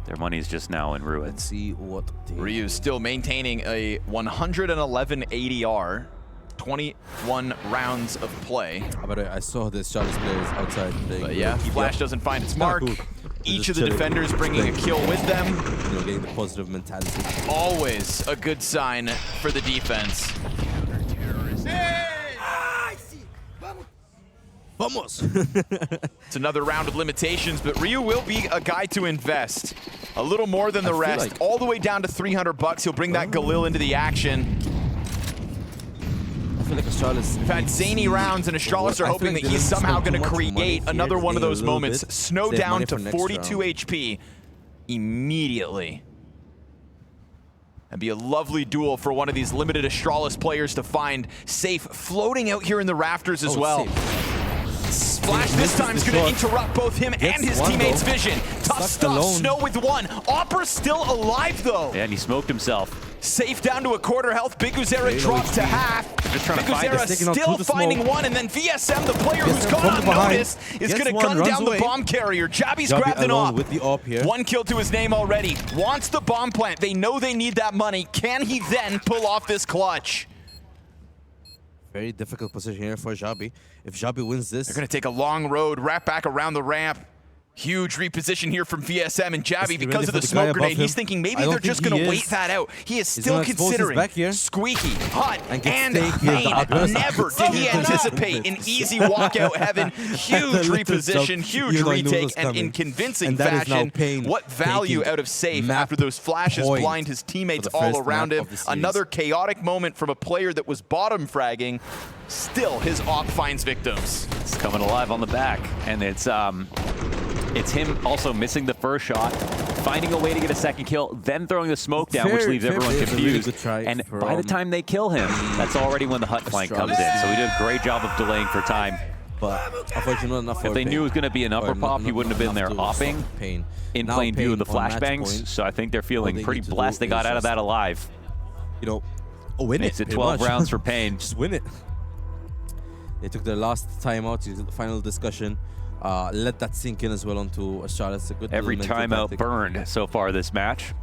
Their money is just now in ruins. Let's see what Ryu still maintaining a 111 ADR. 21 rounds of play. But I saw the Astralis players outside. But yeah, Flash doesn't find its mark. Each of the defenders bringing a kill with them. You know, getting the positive mentality. Always a good sign for the defense. Vamos! It's another round of limitations, but Ryu will be a guy to invest. A little more than the rest. Like all the way down to $300. He'll bring that Galil into the action. I feel like Astralis. We've had zany rounds, and Astralis are hoping that he's somehow going to create another one of those moments. Snow down to 42 HP immediately. That'd be a lovely duel for one of these limited Astralis players to find. Safe floating out here in the rafters as well. Flash this time is going to interrupt both him and his teammates' vision. Tough stuff, Snow with one. Opera's still alive though. Yeah, and he smoked himself. Safe down to a quarter health. Big Uzera drops to half. Just trying Big to find Uzera still finding one, and then VSM, the player who's gone unnoticed, is going to gun down the bomb carrier. Jabby's grabbed an op. With the op here. 1 kill to his name already. Wants the bomb plant. They know they need that money. Can he then pull off this clutch? Very difficult position here for Jabi. If Jabi wins this, they're going to take a long road, wrap back around the ramp. Huge reposition here from VSM, and Jabby, because of the smoke grenade, he's thinking maybe they're just going to wait that out. He is still considering Squeaky, Hut, and Pain. Never did he anticipate an easy walkout heaven. Huge reposition, huge retake, and in convincing fashion, what value out of Safe after those flashes blind his teammates all around him. Another chaotic moment from a player that was bottom fragging. Still, his op finds victims. It's coming alive on the back, and it's him also missing the first shot, finding a way to get a second kill, then throwing the smoke down, which leaves everyone confused. And by the time they kill him, that's already when the Hut flank comes in. So he did a great job of delaying for time. But unfortunately, not enough. If they knew it was going to be an upper pop, he wouldn't have been there opping in plain view of the flashbangs. So I think they're feeling pretty blessed they got out of that alive. You know, win it. Makes it 12 rounds for Pain. Just win it. They took their last timeout, the final discussion. Let that sink in as well onto Astralis. A good every timeout burned so far this match.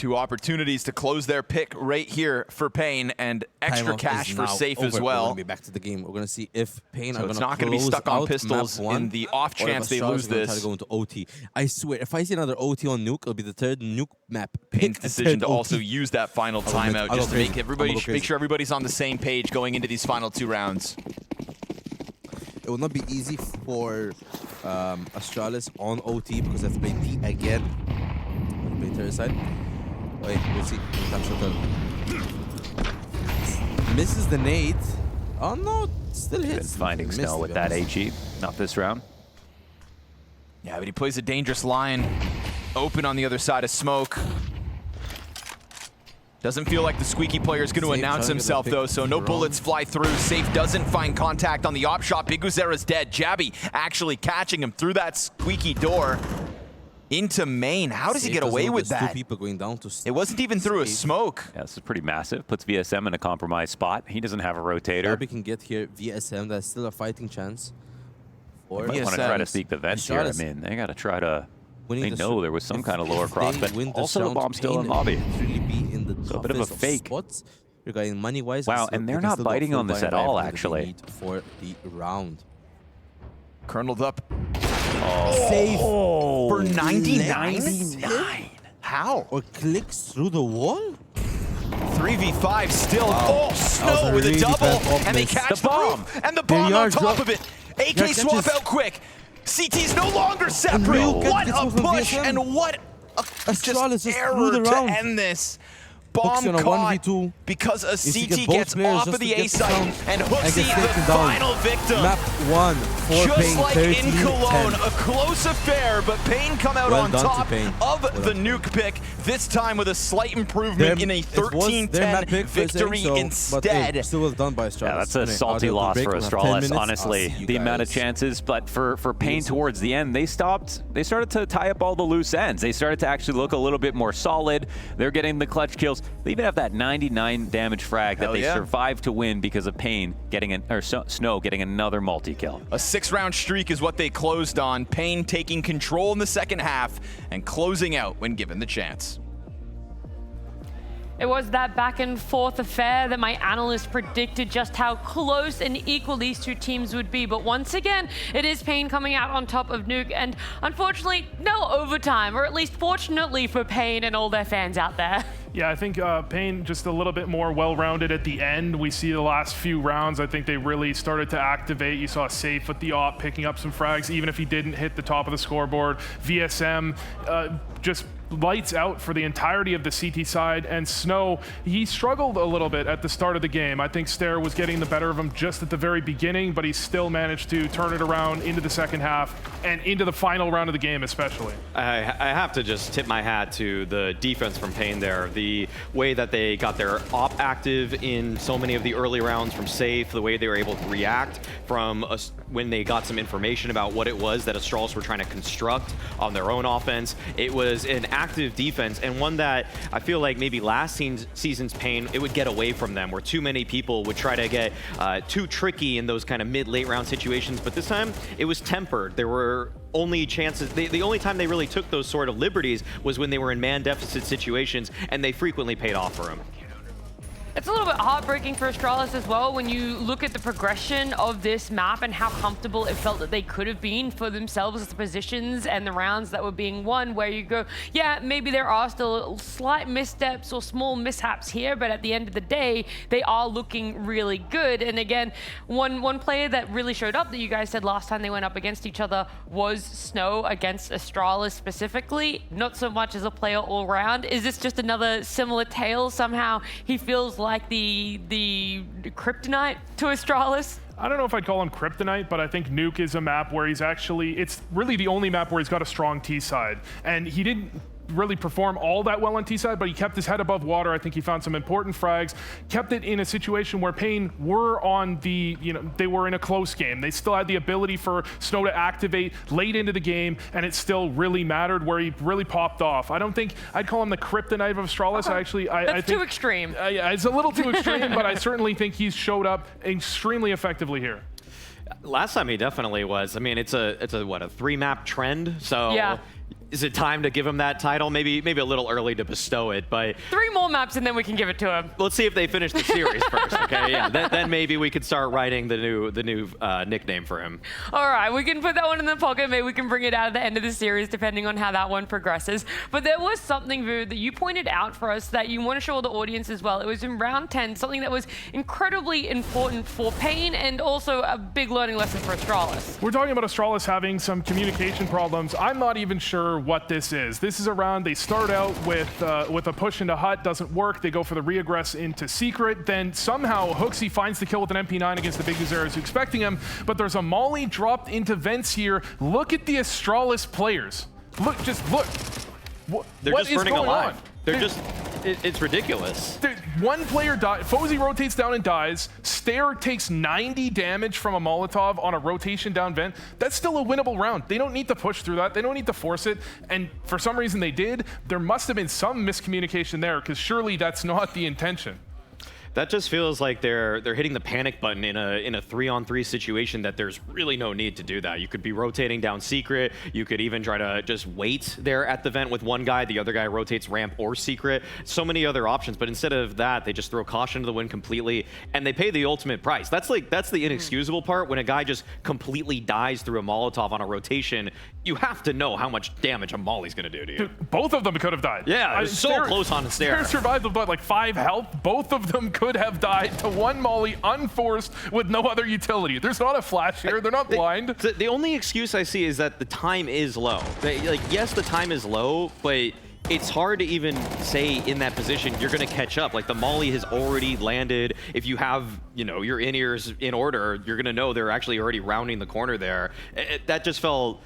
Two opportunities to close their pick right here for Pain, and extra cash for Safe as We're well. gonna be back to the game. We're gonna see if Pain So are it's gonna not gonna be stuck on close out pistols map 1, in the off or if chance they Astralis lose are gonna this. Try to go into OT. I swear, if I see another OT on Nuke, it'll be the third Nuke map. Pain's Pick decision the to third also OT. use that final I'll go mid. timeout I'll just go to make crazy. everybody I'll go crazy. make sure everybody's on the same page going into these final 2 rounds. It will not be easy for Astralis on OT because they have to play D again. Play third side. Wait, we'll see. Misses the nade. Oh no, still hits. Been finding Snow with that HE. Not this round. Yeah, but he plays a dangerous line. Open on the other side of smoke. Doesn't feel like the squeaky player is going to announce himself, though, so no bullets fly through. Safe doesn't find contact on the op shot. Biguzera's dead. Jabby actually catching him through that squeaky door into main. How does he get away with that? Two people going down to it wasn't even through a smoke. Yeah, this is pretty massive. Puts VSM in a compromised spot. He doesn't have a rotator. Jabby can get here VSM. That's still a fighting chance. Or they want to try to sneak the vents here. I mean, they got to try to... They know there was some kind of lower cross, but also the bomb's still in lobby. So a bit of a fake. Regarding money-wise, wow, and they're not biting on this at all, actually. For the round. Kerneled up. Oh. Safe. For 99? How? Or clicks through the wall? 3v5 still. Wow. Oh, Snow with a double, and they catch the bomb. And the bomb on top of it. AK swap out quick. CT's no longer separate. What a push and what a just error to end this. Bomb caught because a CT gets off of the A site and hooks the final victim. Map 1 for just Pain, like 13, in Cologne, 10. a close affair, but Pain come out on top of the nuke pick, this time with a slight improvement in a 13-10 victory instead. Still was done by Astralis. Yeah, that's a salty loss for Astralis, honestly. The amount of chances, but for Pain towards the end, they started to tie up all the loose ends. They started to actually look a little bit more solid. They're getting the clutch kills. They even have that 99 damage frag that they survived to win because of Pain getting Snow getting another multi-kill. A 6-round streak is what they closed on. Pain taking control in the second half and closing out when given the chance. It was that back and forth affair that my analysts predicted just how close and equal these two teams would be. But once again, it is Pain coming out on top of Nuke, and unfortunately, no overtime, or at least fortunately for Pain and all their fans out there. Yeah, I think Pain just a little bit more well-rounded at the end. We see the last few rounds, I think they really started to activate. You saw Safe with the op picking up some frags, even if he didn't hit the top of the scoreboard. VSM just lights out for the entirety of the CT side, and Snow, he struggled a little bit at the start of the game. I think Stair was getting the better of him just at the very beginning, but he still managed to turn it around into the second half and into the final round of the game especially. I have to just tip my hat to the defense from Pain there. The way that they got their op active in so many of the early rounds from Safe, the way they were able to react from when they got some information about what it was that Astralis were trying to construct on their own offense. It was an active defense, and one that I feel like maybe last season's Pain, it would get away from them, where too many people would try to get too tricky in those kind of mid-late round situations, but this time it was tempered. There were only chances, the only time they really took those sort of liberties was when they were in man deficit situations, and they frequently paid off for them. It's a little bit heartbreaking for Astralis as well when you look at the progression of this map and how comfortable it felt that they could have been for themselves, the positions and the rounds that were being won, where you go, yeah, maybe there are still slight missteps or small mishaps here, but at the end of the day, they are looking really good. And again, one player that really showed up that you guys said last time they went up against each other was Snow against Astralis specifically, not so much as a player all round. Is this just another similar tale? Somehow he feels like the kryptonite to Astralis? I don't know if I'd call him kryptonite, but I think Nuke is a map where he's actually, it's really the only map where he's got a strong T side. And he didn't really perform all that well on T side, but he kept his head above water. I think he found some important frags, kept it in a situation where Pain were on the, they were in a close game. They still had the ability for Snow to activate late into the game, and it still really mattered where he really popped off. I don't think I'd call him the kryptonite of Astralis. That's too extreme. Yeah, it's a little too extreme, but I certainly think he's showed up extremely effectively here. Last time he definitely was. I mean, it's a what, a 3-map trend? So yeah. is it time to give him that title? Maybe a little early to bestow it, but 3 more maps and then we can give it to him. let's see if they finish the series first, okay? Yeah, then maybe we could start writing the new nickname for him. All right, we can put that one in the pocket. Maybe we can bring it out at the end of the series, depending on how that one progresses. But there was something, Vu, that you pointed out for us that you want to show the audience as well. It was in round 10, something that was incredibly important for Pain and also a big learning lesson for Astralis. We're talking about Astralis having some communication problems. I'm not even sure what this is. This is a round they start out with a push into Hut, doesn't work. They go for the reaggress into Secret. Then somehow Hooksy finds the kill with an MP9 against the Big Gazera's expecting him, but there's a Molly dropped into vents here. Look at the Astralis players. Look. They're What just is burning going alive. on? They're just, it's ridiculous. One player dies, Faze rotates down and dies. Stair takes 90 damage from a Molotov on a rotation down vent. That's still a winnable round. They don't need to push through that. They don't need to force it. And for some reason they did. There must have been some miscommunication there, because surely that's not the intention. That just feels like they're hitting the panic button in a 3-on-3 situation that there's really no need to do that. You could be rotating down Secret. You could even try to just wait there at the vent with one guy. The other guy rotates ramp or Secret. So many other options, but instead of that, they just throw caution to the wind completely, and they pay the ultimate price. That's the inexcusable part. When a guy just completely dies through a Molotov on a rotation, you have to know how much damage a Molly's gonna do to you. Dude, both of them could have died. Yeah, it was so close on the Stair. Stair survived with like 5 health. Both of them could have died to one Molly unforced with no other utility. There's not a flash here. They're not blind. The only excuse I see is that the time is low. Yes, the time is low, but it's hard to even say in that position you're going to catch up. Like, the Molly has already landed. If you have, your in-ears in order, you're going to know they're actually already rounding the corner there. It just felt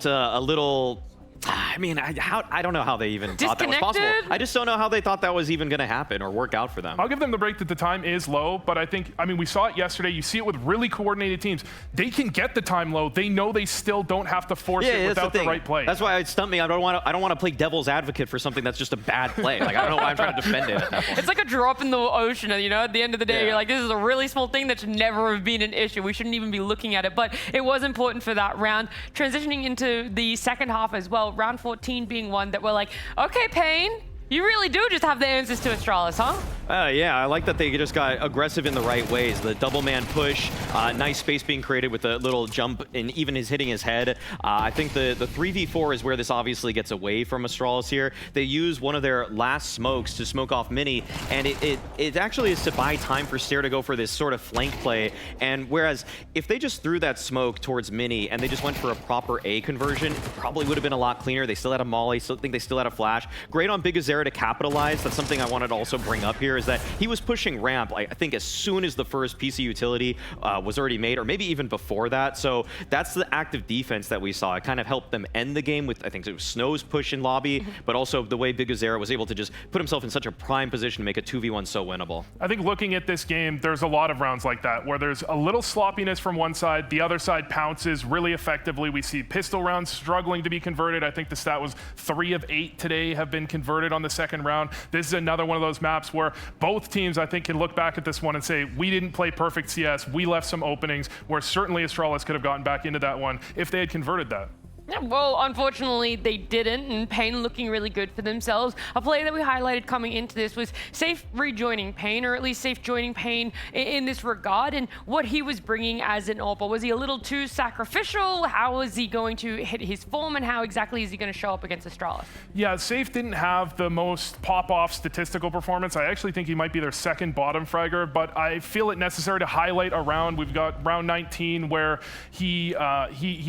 a little... I mean, I don't know how they even thought that was possible. I just don't know how they thought that was even going to happen or work out for them. I'll give them the break that the time is low, but I mean, we saw it yesterday. You see it with really coordinated teams. They can get the time low. They know they still don't have to force it without the right play. That's why it stumped me. I don't want to play devil's advocate for something that's just a bad play. Like, I don't know why I'm trying to defend it at that point. It's like a drop in the ocean, at the end of the day, you're like, this is a really small thing that should never have been an issue. We shouldn't even be looking at it, but it was important for that round. Transitioning into the second half as well, round 14 being one that we're like, okay, Pain, you really do just have the answers to Astralis, huh? Yeah, I like that they just got aggressive in the right ways. The double man push, nice space being created with a little jump, and even his hitting his head. I think the 3v4 is where this obviously gets away from Astralis here. They use one of their last smokes to smoke off Mini, and it actually is to buy time for Stair to go for this sort of flank play. And whereas if they just threw that smoke towards Mini and they just went for a proper A conversion, it probably would have been a lot cleaner. They still had a molly, still think they still had a flash. Great on Big Gazera to capitalize. That's something I wanted to also bring up here, is that he was pushing ramp, I think, as soon as the first PC utility was already made, or maybe even before that. So that's the active defense that we saw. It kind of helped them end the game with, I think it was Snow's push in lobby, but also the way Big Gazera was able to just put himself in such a prime position to make a 2v1 so winnable. I think looking at this game, there's a lot of rounds like that, where there's a little sloppiness from one side, the other side pounces really effectively. We see pistol rounds struggling to be converted. I think the stat was 3 of 8 today have been converted on the second round. This is another one of those maps where both teams, I think, can look back at this one and say, we didn't play perfect CS. We left some openings where certainly Astralis could have gotten back into that one if they had converted that. Yeah, well, unfortunately, they didn't, and Pain looking really good for themselves. A play that we highlighted coming into this was Safe rejoining Pain, or at least Safe joining Pain in this regard, and what he was bringing as an AWP. Was he a little too sacrificial? How is he going to hit his form, and how exactly is he going to show up against Astralis? Yeah, Safe didn't have the most pop-off statistical performance. I actually think he might be their second bottom fragger, but I feel it necessary to highlight a round. We've got round 19 where he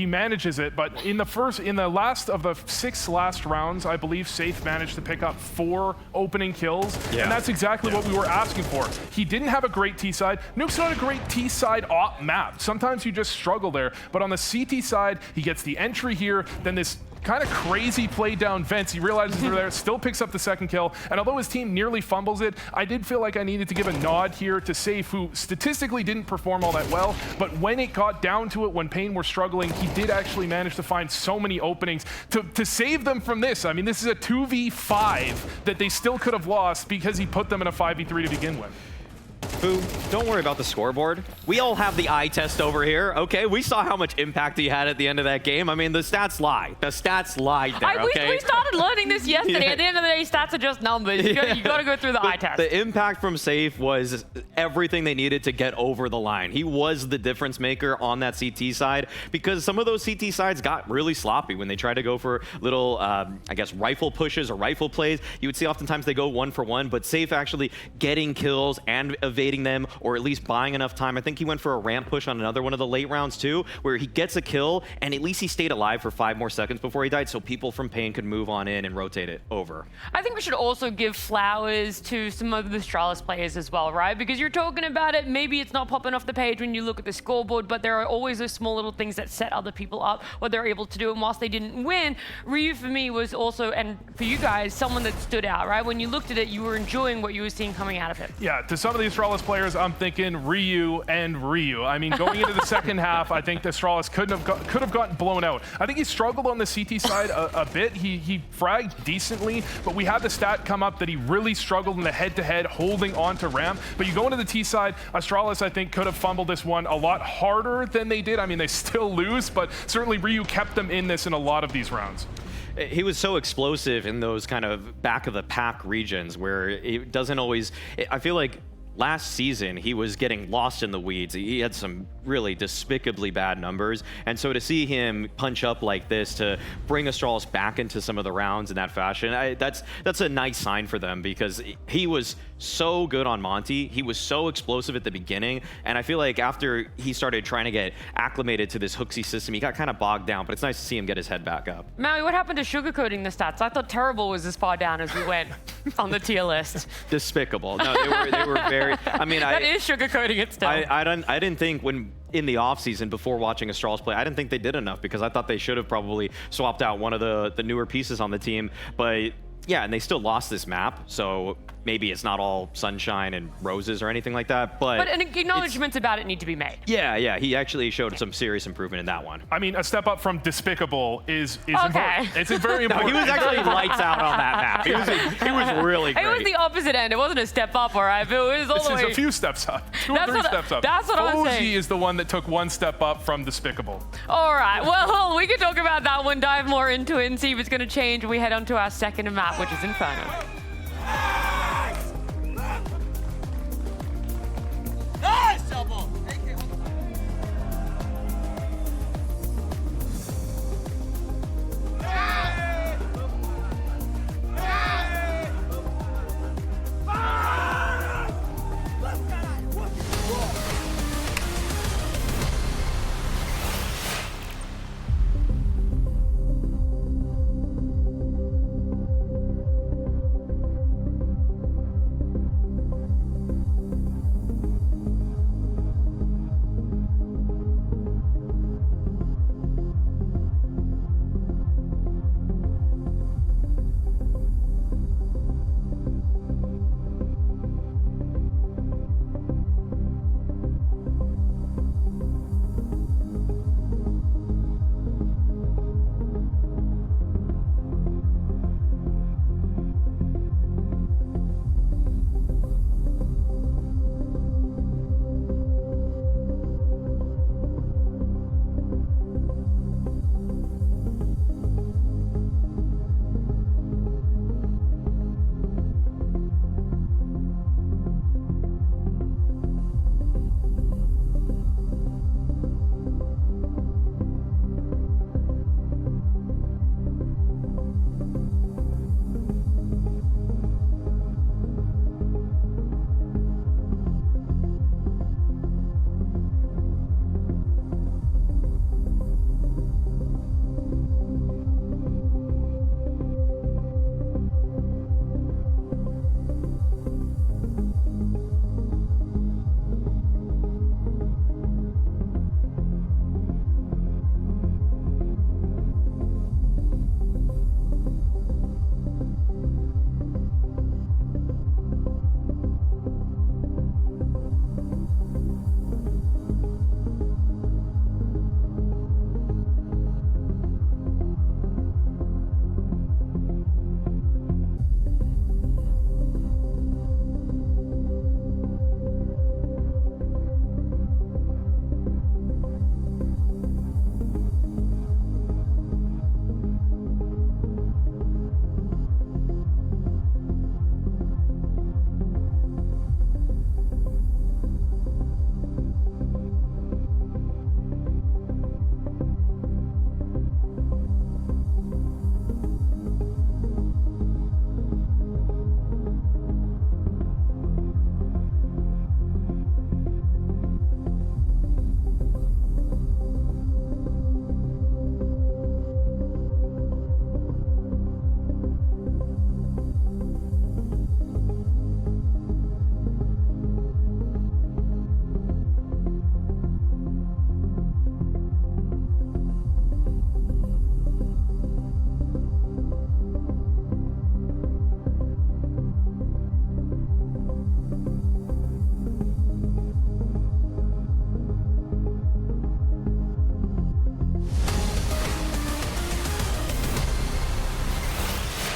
manages it, but in the last of the 6 last rounds, I believe Safe managed to pick up 4 opening kills, and that's exactly what we were asking for. He didn't have a great T-side. Nuke's not a great T-side op map. Sometimes you just struggle there, but on the CT side, he gets the entry here, then this kind of crazy play down vents. He realizes they're there, still picks up the second kill, and although his team nearly fumbles it, I did feel like I needed to give a nod here to Safe, who statistically didn't perform all that well, but when it got down to it, when Pain were struggling, he did actually manage to find so many openings to save them from this. I mean, this is a 2v5 that they still could have lost because he put them in a 5v3 to begin with. Boo, don't worry about the scoreboard. We all have the eye test over here, okay? We saw how much impact he had at the end of that game. I mean, the stats lie. The stats lied there, okay? We started learning this yesterday. At the end of the day, stats are just numbers. You got to go through the eye test. The impact from Safe was everything they needed to get over the line. He was the difference maker on that CT side because some of those CT sides got really sloppy when they tried to go for little, I guess, rifle pushes or rifle plays. You would see oftentimes they go 1-for-1, but Safe actually getting kills and evading them, or at least buying enough time. I think he went for a ramp push on another one of the late rounds too, where he gets a kill, and at least he stayed alive for 5 more seconds before he died, so people from Pain could move on in and rotate it over. I think we should also give flowers to some of the Astralis players as well, right? Because you're talking about it, maybe it's not popping off the page when you look at the scoreboard, but there are always those small little things that set other people up, what they're able to do, and whilst they didn't win, Ryu for me was also, and for you guys, someone that stood out, right? When you looked at it, you were enjoying what you were seeing coming out of him. Yeah, to some of the Astralis players, I'm thinking Ryu and Ryu. I mean, going into the second half, I think the Astralis could have gotten blown out. I think he struggled on the CT side a bit. He fragged decently, but we had the stat come up that he really struggled in the head-to-head, holding on to ramp. But you go into the T side, Astralis, I think, could have fumbled this one a lot harder than they did. I mean, they still lose, but certainly Ryu kept them in this in a lot of these rounds. He was so explosive in those kind of back-of-the-pack regions where it doesn't always... I feel like last season, he was getting lost in the weeds. He had some really despicably bad numbers. And so to see him punch up like this to bring Astralis back into some of the rounds in that fashion, that's a nice sign for them because he was so good on Monty. He was so explosive at the beginning. And I feel like after he started trying to get acclimated to this Hooksy system, he got kind of bogged down, but it's nice to see him get his head back up. Maui, what happened to sugarcoating the stats? I thought Terrible was as far down as we went on the tier list. Despicable. No, they were very... I mean, that is sugarcoating it still. I didn't think when in the offseason before watching Astralis play, I didn't think they did enough because I thought they should have probably swapped out one of the newer pieces on the team. But yeah, and they still lost this map, so maybe it's not all sunshine and roses or anything like that. But acknowledgements about it need to be made. Yeah, he actually showed some serious improvement in that one. I mean, a step up from Despicable is okay. important. It's very important. No, he was actually lights out on that map. He was really great. It was the opposite end. It wasn't a step up, all right? But it was all the way... This is a few steps up. 2 or 3 steps up. That's what I'm saying. Faze is the one that took 1 step up from Despicable. All right. Well, we can talk about that one, dive more into it, and see if it's going to change. We head on to our second map, which is Inferno. Nice double!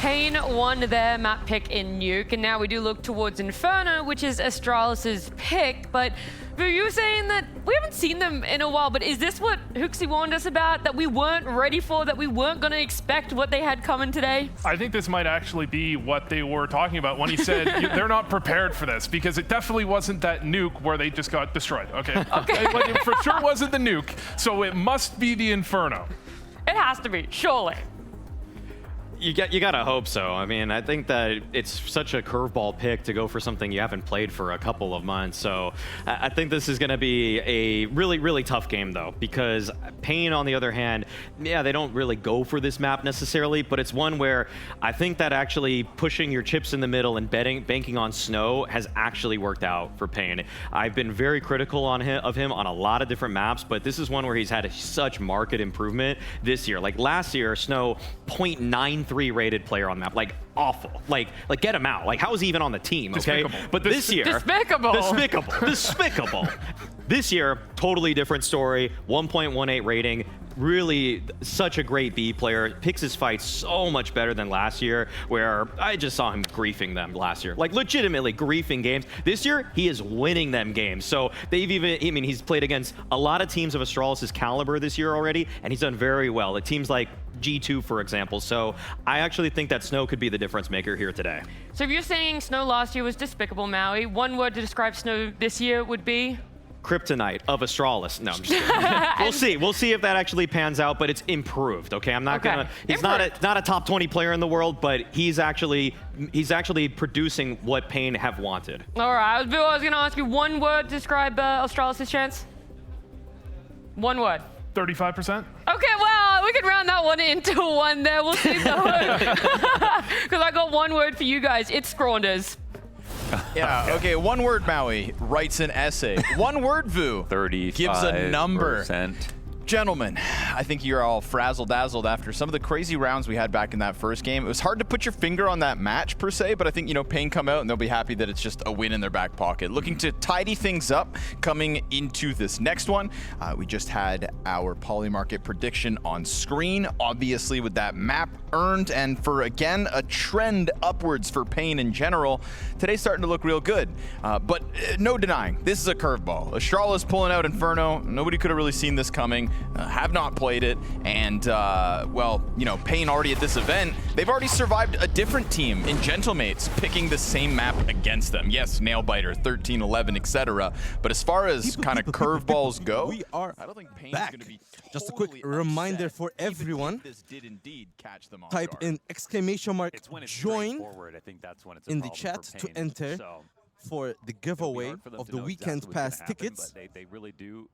Pain won their map pick in Nuke, and now we do look towards Inferno, which is Astralis' pick. But were you saying that we haven't seen them in a while, but is this what Hooksy warned us about, that we weren't ready for, that we weren't going to expect what they had coming today? I think this might actually be what they were talking about when he said they're not prepared for this, because it definitely wasn't that nuke where they just got destroyed, okay? It for sure wasn't the nuke, so it must be the Inferno. It has to be, surely. You gotta hope so. I mean, I think that it's such a curveball pick to go for something you haven't played for a couple of months. So I think this is gonna be a really, really tough game though, because Pain, on the other hand, yeah, they don't really go for this map necessarily, but it's one where I think that actually pushing your chips in the middle and banking on Snow has actually worked out for Pain. I've been very critical of him on a lot of different maps, but this is one where he's had such marked improvement this year. Like last year, Snow 0.93 rated player on the map, like awful. Like get him out. Like how is he even on the team? Okay, Despicable. but this year, despicable. This year, totally different story. 1.18 rating. Really, such a great B player. Picks his fights so much better than last year, where I just saw him griefing them last year. Like legitimately griefing games. This year, he is winning them games. So they've even, I mean, he's played against a lot of teams of Astralis' caliber this year already, and he's done very well. Like teams like G2, for example. So I actually think that Snow could be the difference maker here today. So if you're saying Snow last year was despicable, Maui, one word to describe Snow this year would be? Kryptonite of Astralis. No, I'm just kidding. We'll see. We'll see if that actually pans out, but it's improved. Okay, I'm not gonna. He's not a top 20 player in the world, but he's actually producing what Pain have wanted. All right, I was gonna ask you one word to describe Astralis' chance. One word. 35%. Okay, well, we can round that one into one there. We'll see though. Because I got one word for you guys. It's Scraunders. Yeah, okay, one word Maui writes an essay. One word Vu 35% gives a number. Gentlemen, I think you're all frazzle-dazzled after some of the crazy rounds we had back in that first game. It was hard to put your finger on that match per se, but I think, you know, Pain come out and they'll be happy that it's just a win in their back pocket. Looking to tidy things up coming into this next one. We just had our Polymarket prediction on screen, obviously with that map earned, and for, again, a trend upwards for Pain in general. Today's starting to look real good, but no denying, this is a curveball. Astralis pulling out Inferno. Nobody could have really seen this coming. Have not played it, and well, you know, Pain already at this event, they've already survived a different team in Gentlemates picking the same map against them. Yes, Nailbiter, 13, 11, etc. But as far as kind of curveballs go, we are I don't think Pain's back. Gonna be just a quick reminder for everyone. This did indeed catch them off Type guard. in exclamation mark join I think that's when it's in the chat to enter for the giveaway of the weekend pass tickets. They really do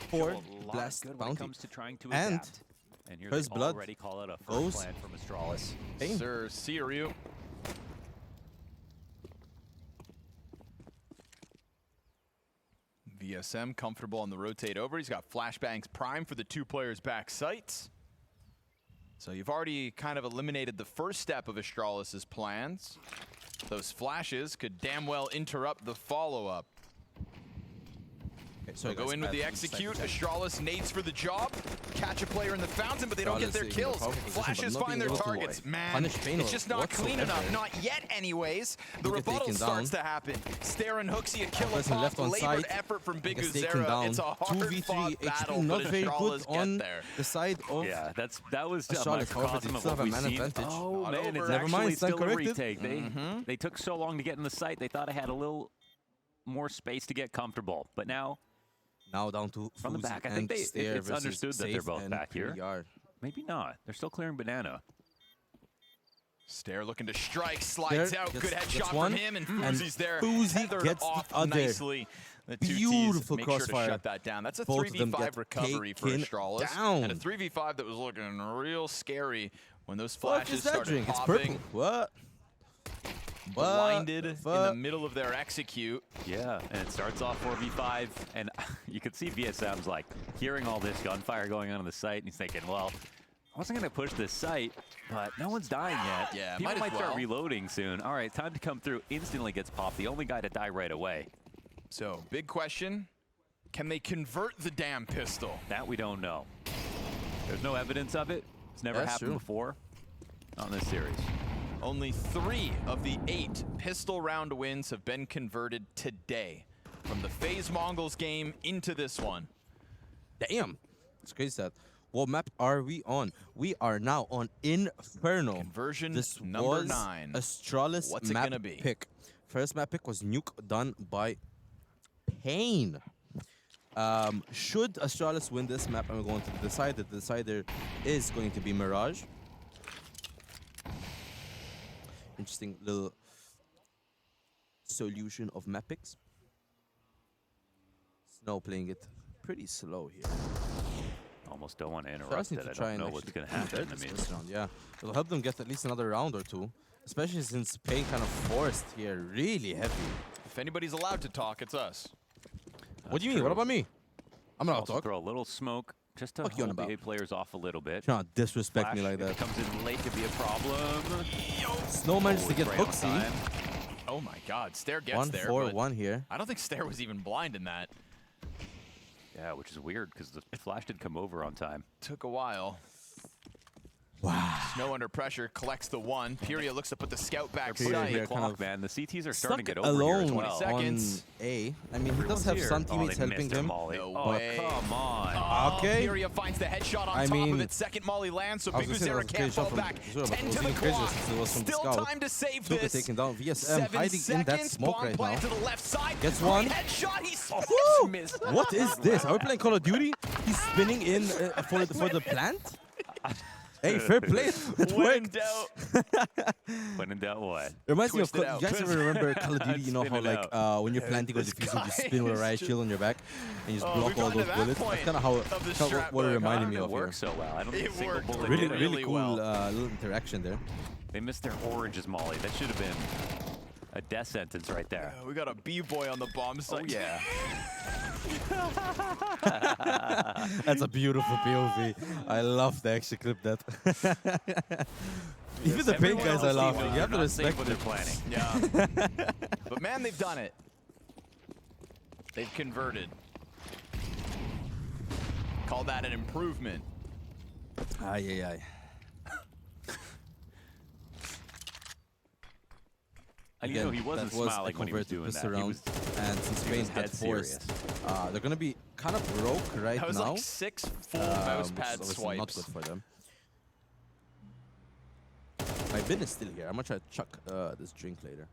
for Blast Bounty. And First Blood goes from Astralis. Sir Siriu. VSM comfortable on the rotate over. He's got flashbangs prime for the two players back sights. So you've already kind of eliminated the first step of Astralis' plans. Those flashes could damn well interrupt the follow-up. So go in with the execute. Astralis nades for the job. Catch a player in the fountain, but they don't get their kills. Flashes find their targets. Man, it's just not clean enough. Not yet, anyways. The rebuttal starts to happen. Stare and Hooksy a kill off. Labored effort from Big Uzera. It's a hard-fought battle, but Astralis get there. The side of that was just a microcosm of what we've seen. Oh man, it's actually still a retake. They took so long to get in the site. They thought I had a little more space to get comfortable, but now down to from the back. I think it's understood that they're both back here. Maybe not. They're still clearing banana. Stare looking to strike, slides out. Good headshot from him, and Fuzi's there. Fuzi gets off the other. Nicely. The two Beautiful T's make crossfire. sure to shut that down. That's a Both 3v5 recovery for Astralis. Down. And a 3v5 that was looking real scary when those flashes started drink? popping. It's purple. What? Blinded in the middle of their execute. Yeah, and it starts off 4v5, and you can see VSM's like hearing all this gunfire going on the site, and he's thinking, well, I wasn't going to push this site, but no one's dying yet. Yeah, people might start well. reloading soon. All right, time to come through. Instantly gets popped. The only guy to die right away. So, big question. Can they convert the damn pistol? That we don't know. There's no evidence of it. It's never happened before on this series. Only 3 of the 8 pistol round wins have been converted today from the Faze Mongolz game into this one. Damn. It's crazy that. What map are we on? We are now on Inferno. Conversion this number was 9. Astralis What's it map gonna be? pick. First map pick was Nuke done by Pain. Should Astralis win this map, I'm going to the decider. The decider is going to be Mirage. Interesting little solution of map picks. Snow playing it pretty slow here. Almost don't want to So interrupt need it. to I try don't know and what's actually going to happen. I this mean, first round, yeah, it'll help them get at least another round or two, especially since Pain kind of forced here, really heavy. If anybody's allowed to talk, it's us. What do you mean? What about me? I'm not allowed to also talk. throw a little smoke just to Fuck you on hold the about. A players off a little bit. You're not disrespect Flash, me like if that. it comes in late, could be a problem. Snow managed to get right on Hooksy. time. Oh my God, Stair gets there. 1-4-1 here. I don't think Stair was even blind in that. Yeah, which is weird because the flash did come over on time. Took a while. Wow. Snow under pressure, collects the 1. Pyria looks to put the scout back Pyria sight. here kind of, man. The CTs are starting to get over alone here as well. 20 seconds. on A. I mean, he does have some teammates helping him. No Oh, way. come on. Oh, Okay. Pyria finds the headshot on I top mean, of it. Second Molly lands, so I was Big gonna say that Uzera was a can't great shot fall from back. Uzera, but 10 it was to the even crazier clock. since it was from the Still scout. time to save Zuka this. taking down VSM, 7 hiding in that seconds. smoke Bomb right plant now. to the left side. Gets Great one. headshot. He's Woo! missed. What is this? Are we playing Call of Duty? He's spinning in for the plant? Hey, fair play. It When in worked. doubt. When in doubt, what? Reminds me of, Twist it out. you guys ever remember Call of Duty? You know how Spin it like when you're planting or defusing, you spin with a riot shield on your back and you just block we've all gotten those to that bullets. point That's kind of how of the that's strap what it book, reminded huh? me It of here. works so well. I don't think It a single worked bullet Really, did it. really cool well. little interaction there. They missed their oranges, Molly. That should have been a death sentence right there. We got a B-boy on the bomb site. Oh, yeah. That's a beautiful POV. I love the extra clip that. Even the paint Everyone guys are else laughing. knows You have to they're not safe respect what it. they're planning. Yeah. But man, they've done it. They've converted. Call that an improvement. Aye, aye, aye. And you know, he wasn't that was smiling a when he was converted doing twist that. He around, was, and since he Spain was had dead forced, serious. they're gonna be kind of broke right That was now. like 6 full mouse which pad is obviously not swipes. good for them. My bin is still here. I'm gonna try to chuck this drink later.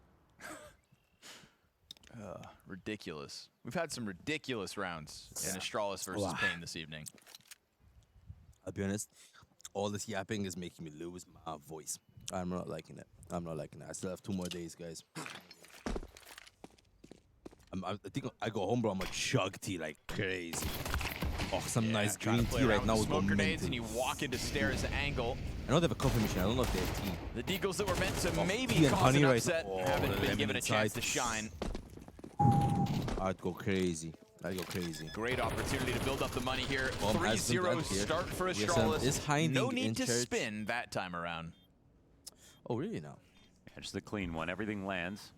Ridiculous. We've had some ridiculous rounds in Astralis versus Pain this evening. I'll be honest, all this yapping is making me lose my voice. I'm not liking it. I'm not liking it. I still have 2 more days, guys. I think I go home, bro. I'm gonna chug tea like crazy. Oh, some nice Trying green to play tea right around now with would go smoke grenades and mental. you walk into Stair's angle. I know they have a coffee machine. I don't know if they have tea. The Deagles that were meant to tea maybe and cause honey an right upset now. Oh, haven't been lemon given a chance to inside. shine. I'd go crazy. I'd go crazy. Great opportunity to build up the money here. Well, has been 3-0 done here. start for VSM Astralis. is hiding No in need to church. spin that time around. Oh, really now? Yeah, just a clean one. Everything lands.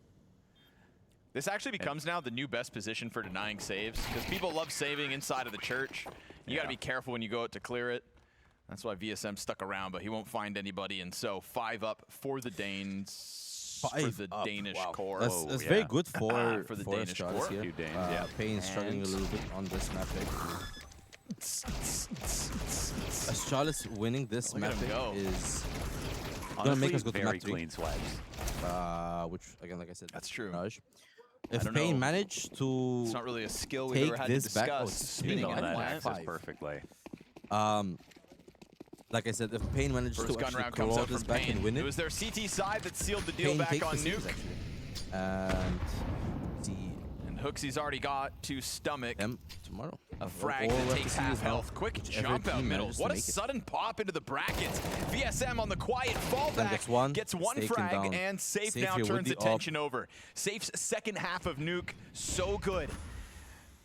This actually becomes now the new best position for denying saves because people love saving inside of the church. You got to be careful when you go out to clear it. That's why VSM stuck around, but he won't find anybody. And so 5 up for the Danes. For the Danish core. That's very good for the Danish Astralis core. here. Few Danes, yeah. Pain struggling a little bit on this map pick. Astralis winning this Look at map him pick go. is gonna Honestly, make us go to very map 3. clean swipes. Which again, like I said, That's true. Mirage. I If don't Pain know. managed to It's not really a skill we've take ever had to this back, discuss. Spinning on at that plant. axis perfectly. like I said, if Pain managed First to gun actually round comes claw out this from back Pain. and win It it, was their CT side that sealed the deal Pain back takes on the series, Nuke. actually. And see And Hooksy's already got to stomach them tomorrow. a frag All that left to takes see half is how health. Quick whichever jump out team middle. manages to What a make it. sudden pop into the brackets. VSM on the quiet Then fallback. gets one, taken frag, down. and Safe Safe now here with turns the attention over. Safe's second half of Nuke, so good.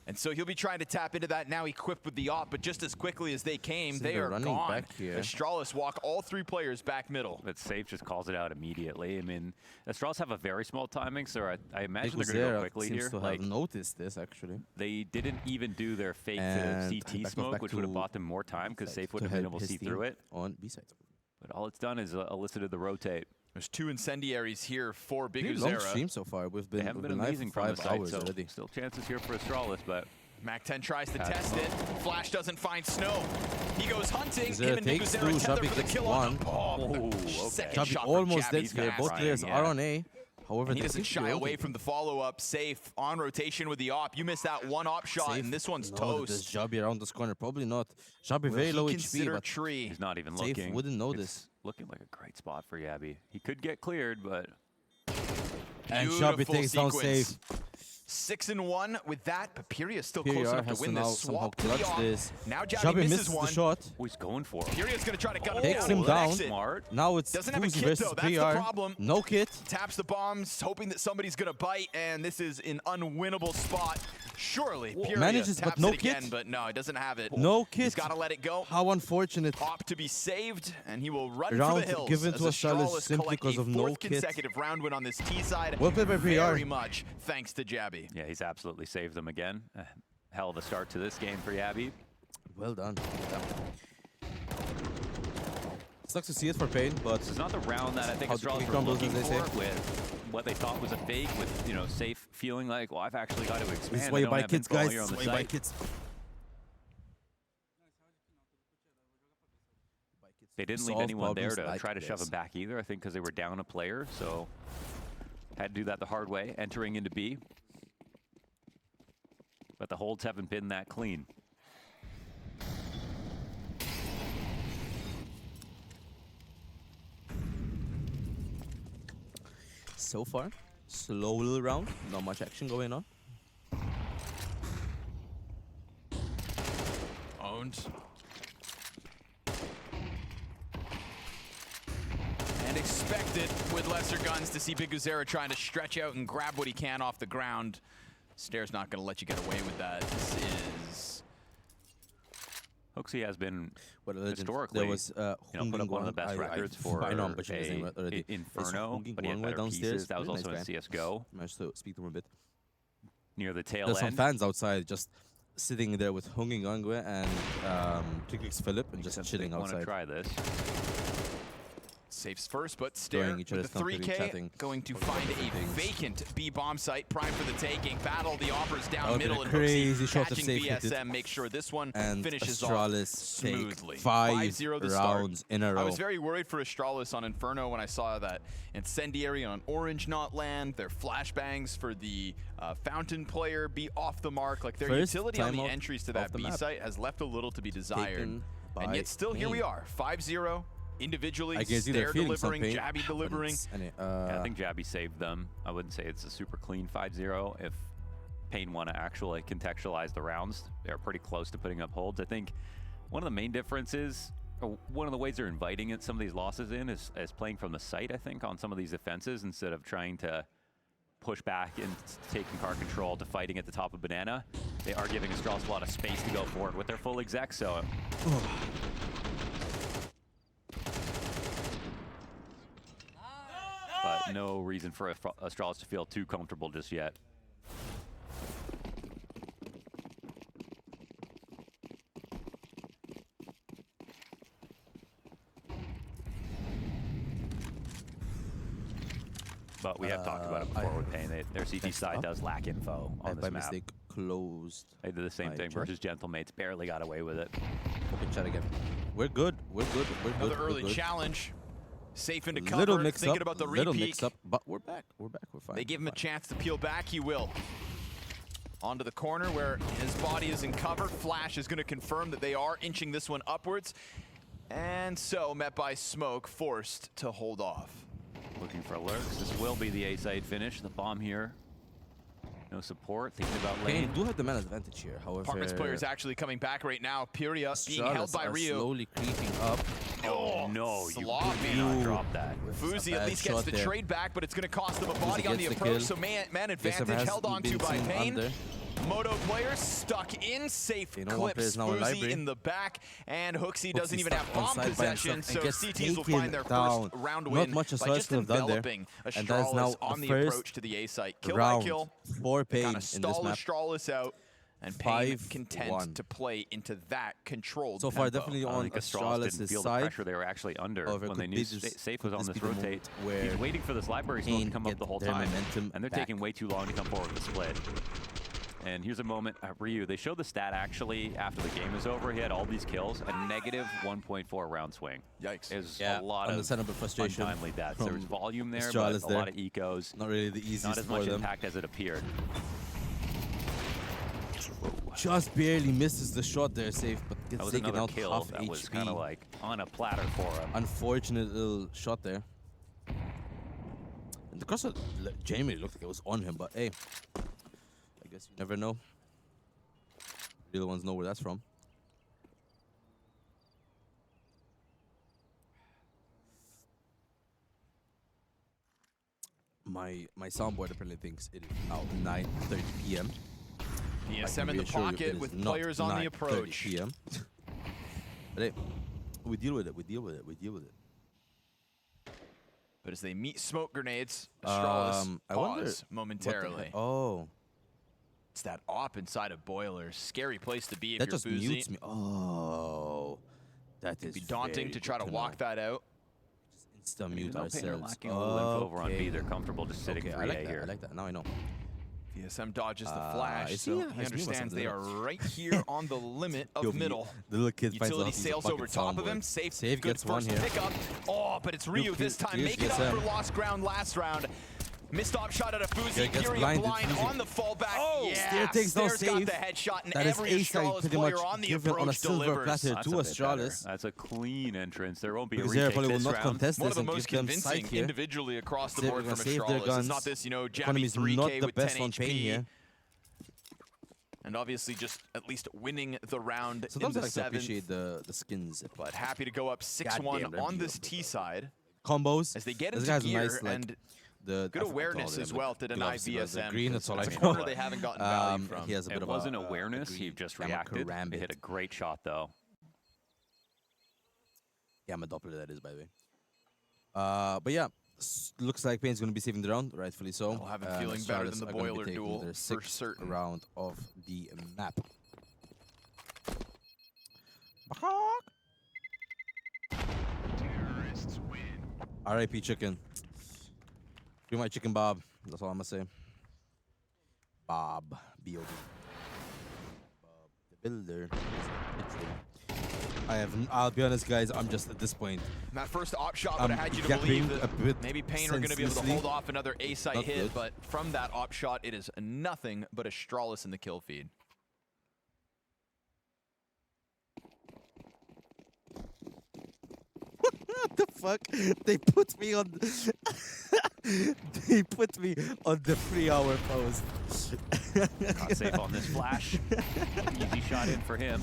And so he'll be trying to tap into that now equipped with the op, but just as quickly as they came, So they they're are running gone. back here. Astralis walk all 3 players back middle. But Safe just calls it out immediately. I mean, Astralis have a very small timing, so I imagine Nick they're going to go Uzera quickly seems here. to have noticed this actually. They didn't even do their fake And to CT back smoke, which would have to bought them more time because Safe to wouldn't have been help able to his see team through it. on B side. But all it's done is elicited the rotate. There's 2 incendiaries here for Pretty long Biguzera. stream so far. We've been, They haven't we've been been live amazing for from the 5 side, hours so already. still chances here for Astralis, but Mac 10 tries to test it. Flash doesn't find Snow. He goes hunting. Biguzera Him and takes Biguzera 2, tether Xabi for the takes kill 1. on the bomb. Second Xabi shot almost from dead Xabi's here. Both gas. players are on A. However, And he they doesn't keep shy reloading. away from the follow-up. Safe on rotation with the op. You missed that one op shot, Safe. and this one's No, there's toast. Xabi around this corner. Probably not. Xabi Will very he low HP, consider but tree? he's not even Safe looking. wouldn't know It's this. looking like a great spot for Yabi. He could get cleared, but And Xabi Beautiful takes down sequence. Safe. 6-1 with that, but Piria still Piria close enough has to win to now this. somehow Swap to the clutch op. this. Now Xabi Xabi misses misses one. the shot. oh, he's going for it. Piria's going to try to gun him Takes down. him down. That's it. Smart. Now it's Doesn't have a Fuzi kit versus though, that's the PR. problem. No kit. Taps the bombs, hoping that somebody's going to bite, and this is an unwinnable spot. Surely, Piria Manages, taps but no it again, kit. but no, he doesn't have it. No kit. He's got to let it go. How unfortunate. Op to be saved, and he will run Round for the hills. given as to Astralis Astralis simply collect because a of no fourth kit. consecutive round win on this T side. Well played by PR. Very much thanks to Jabby. Yeah, he's absolutely saved them again. Hell of a start to this game for Yabi. Well done. Sucks to see it for Pain, but This is not the round that I think how the Astralis cookie were crumbles, looking as they for say. with what they thought was a fake, with, you know, Safe feeling like, well, I've actually got to expand. This is I why you don't buy have kits, info guys. here on This the is why you buy site. kits. They didn't leave Solve anyone there problems to like try to shove this. him back either, I think, because they were down a player, so had to do that the hard way, entering into B. But the holds haven't been that clean. So far, slow little round. Not much action going on. Owned. And expected with lesser guns to see Biguzera trying to stretch out and grab what he can off the ground. Stair's not going to let you get away with that. This is... Hoaxy has been historically, there was you know, put up one of the best records for I know I'm butchering his name already. Inferno, It's but he had Honging better downstairs. pieces. That was Really also nice in guy. CSGO. Managed to speak to him a bit. Near the tail There's some end. fans outside just sitting there with Honging Angwe and Tricklix Philip and just chilling Want to outside. try this? Saves first, but Stair Enjoying each with other's the 3K company, chatting, going to talking find about a different things. vacant B bomb site, prime for the taking. Battle the offers down That would've middle, been and a crazy Hoaxy shot if catching Safe hit it. BSM. Make sure this one And finishes Astralis off smoothly. take 5 5-0 the rounds start. in a row. I was very worried for Astralis on Inferno when I saw that Incendiary on Orange not land, their flashbangs for the Fountain player be off the mark. Like their First utility on the timeout entries to off that the B map. site has left a little to be desired. Taken And by yet still here we Pain. are, 5-0. Individually, I can see they're Stair feeling some delivering, pain. Jabby delivering. Yeah, I think Jabby saved them. I wouldn't say it's a super clean 5-0. If Pain want to actually contextualize the rounds, they're pretty close to putting up holds. I think one of the main differences, or one of the ways they're inviting some of these losses in is playing from the site, I think, on some of these offenses instead of trying to push back and taking car control to fighting at the top of Banana. They are giving Astralis a lot of space to go forward with their full exec, so... But no reason for Astralis to feel too comfortable just yet. But we have talked about it before with Pain. Their CT side does lack info on this by map. mistake closed. They did the same thing versus Gentlemates. Barely got away with it. Open chat again. We're good. We're good. We're good. Another we're early good. challenge. Safe into cover, Little mix thinking up. about the Little repeat. mix up. But we're back. We're back. We're fine. They give him a chance to peel back, he will. Onto the corner where his body is in cover. Flash is going to confirm that they are inching this one upwards. And so, met by Smoke, forced to hold off. Looking for lurks. This will be the A-side finish. The bomb here. No support. Thinking about lane. Pain do have the man advantage here. However, Apartments player is actually coming back right now. Piria being Astralis held by are Rio. slowly creeping up. Oh no, you sloppy. could not drop that. Fuzi bad at least gets shot the there. trade back, but it's going to cost them a Fuzi body on the gets the approach, kill. so man advantage has held on to been by seen Pain. under. Moto player stuck in, safe You know, one clips player's now in Fuzi library. in the back, and Hoaxy doesn't even stuck have bomb onside by possession, himself so and gets CTs will taken find their down. first round Not win much by Astralis just could have done there. enveloping And that is now Astralis on the the first approach to the A site. Kill round by kill. for Pain Kind in of this stall map. Astralis out. And Pain content to play into that controlled So far, tempo. definitely I on think Astralis didn't feel the side. pressure they were actually under However, when they knew Safe was on this rotate. Where He's waiting for this library smoke to come up the whole their time, momentum and they're back. taking way too long to come forward with the split. And here's a moment at Ryu. They showed the stat actually after the game is over. He had all these kills, a negative 1.4 round swing. Yikes. There's Yeah, a lot on the of setup of frustration untimely deaths. There was volume there, Astralis but a lot of ecos. Not really the easiest Not as for much them. impact as it appeared. Just barely misses the shot there, Safe, but That gets was taken another out kill half that HP. was kind of like on a platter for him. Unfortunate little shot there. And the crosshair genuinely looked like it was on him, but hey, I guess you never know. The other ones know where that's from. My soundboard apparently thinks it is now 9:30 p.m. PSM in the pocket with players on the approach. PM. But hey, we deal with it. We deal with it. We deal with it. But as they meet smoke grenades, Astralis I wonder pause momentarily. Oh. It's that op inside of Boilers. Scary place to be if That you're just Faze. mutes me. Oh. That is It'd be daunting very to try to good walk know. that out. Insta mute Pain are ourselves. lacking a little info over on B. They're comfortable just sitting 3A I like that. here. I like that. Now I know. VSM dodges the flash, is so he? he understands they are right here on the limit of Yo, middle. The little kid finds Utility out he's a sails fucking over top of him. soundboard. Safe Save good gets one first here. pickup. Oh, but it's Ryu this time. Here's Make it up VSM. for lost ground last round. Missed op shot at a Fuzi. Here gets Fury blinded, blind Fuzi. on the fallback. Oh, yeah, Stair takes no Stair's got save. the headshot, and That is every A-side Astralis pretty player much on the given approach on a silver delivers. platter That's to a bit better. Astralis. That's a clean entrance. There won't be a Because retake probably will this not round. contest One of this the and most give them convincing sight here. individually across the They're board gonna from save their Astralis. guns. It's not this, Jammy Economy's 3K not the with best 10 on Pain HP. here. And obviously just at least winning the round Sometimes in I the like to seventh. appreciate the skins. But happy to go up 6-1 on this T side. Combos. As they get This into guy's gear nice, like, and the good awareness as well to deny obviously the VSM. green, that's all I It's a know. corner they haven't gotten value from. He has a bit It of wasn't a awareness. He just reacted. He hit a great shot, though. Yeah, I'm a Doppler, that is, by the way. But yeah, looks like Pain's going to be saving the round, rightfully so. I'll have him feeling better than the Astralis are gonna be Boiler taking duel, their for 6th certain. round of the map. RIP chicken. Free my chicken, Bob. That's all I'm gonna say. Bob. B-O-B. Bob the Builder. I'll be honest, guys, I'm just at this point. And that first op shot would have had you to yapping believe a that bit maybe Pain are going to be able to senselessly. hold off another A-site Not hit, good. but from that op shot, it is nothing but Astralis in the kill feed. What the fuck? They put me on. They put me on the 3-hour post. Not safe on this flash. Easy shot in for him.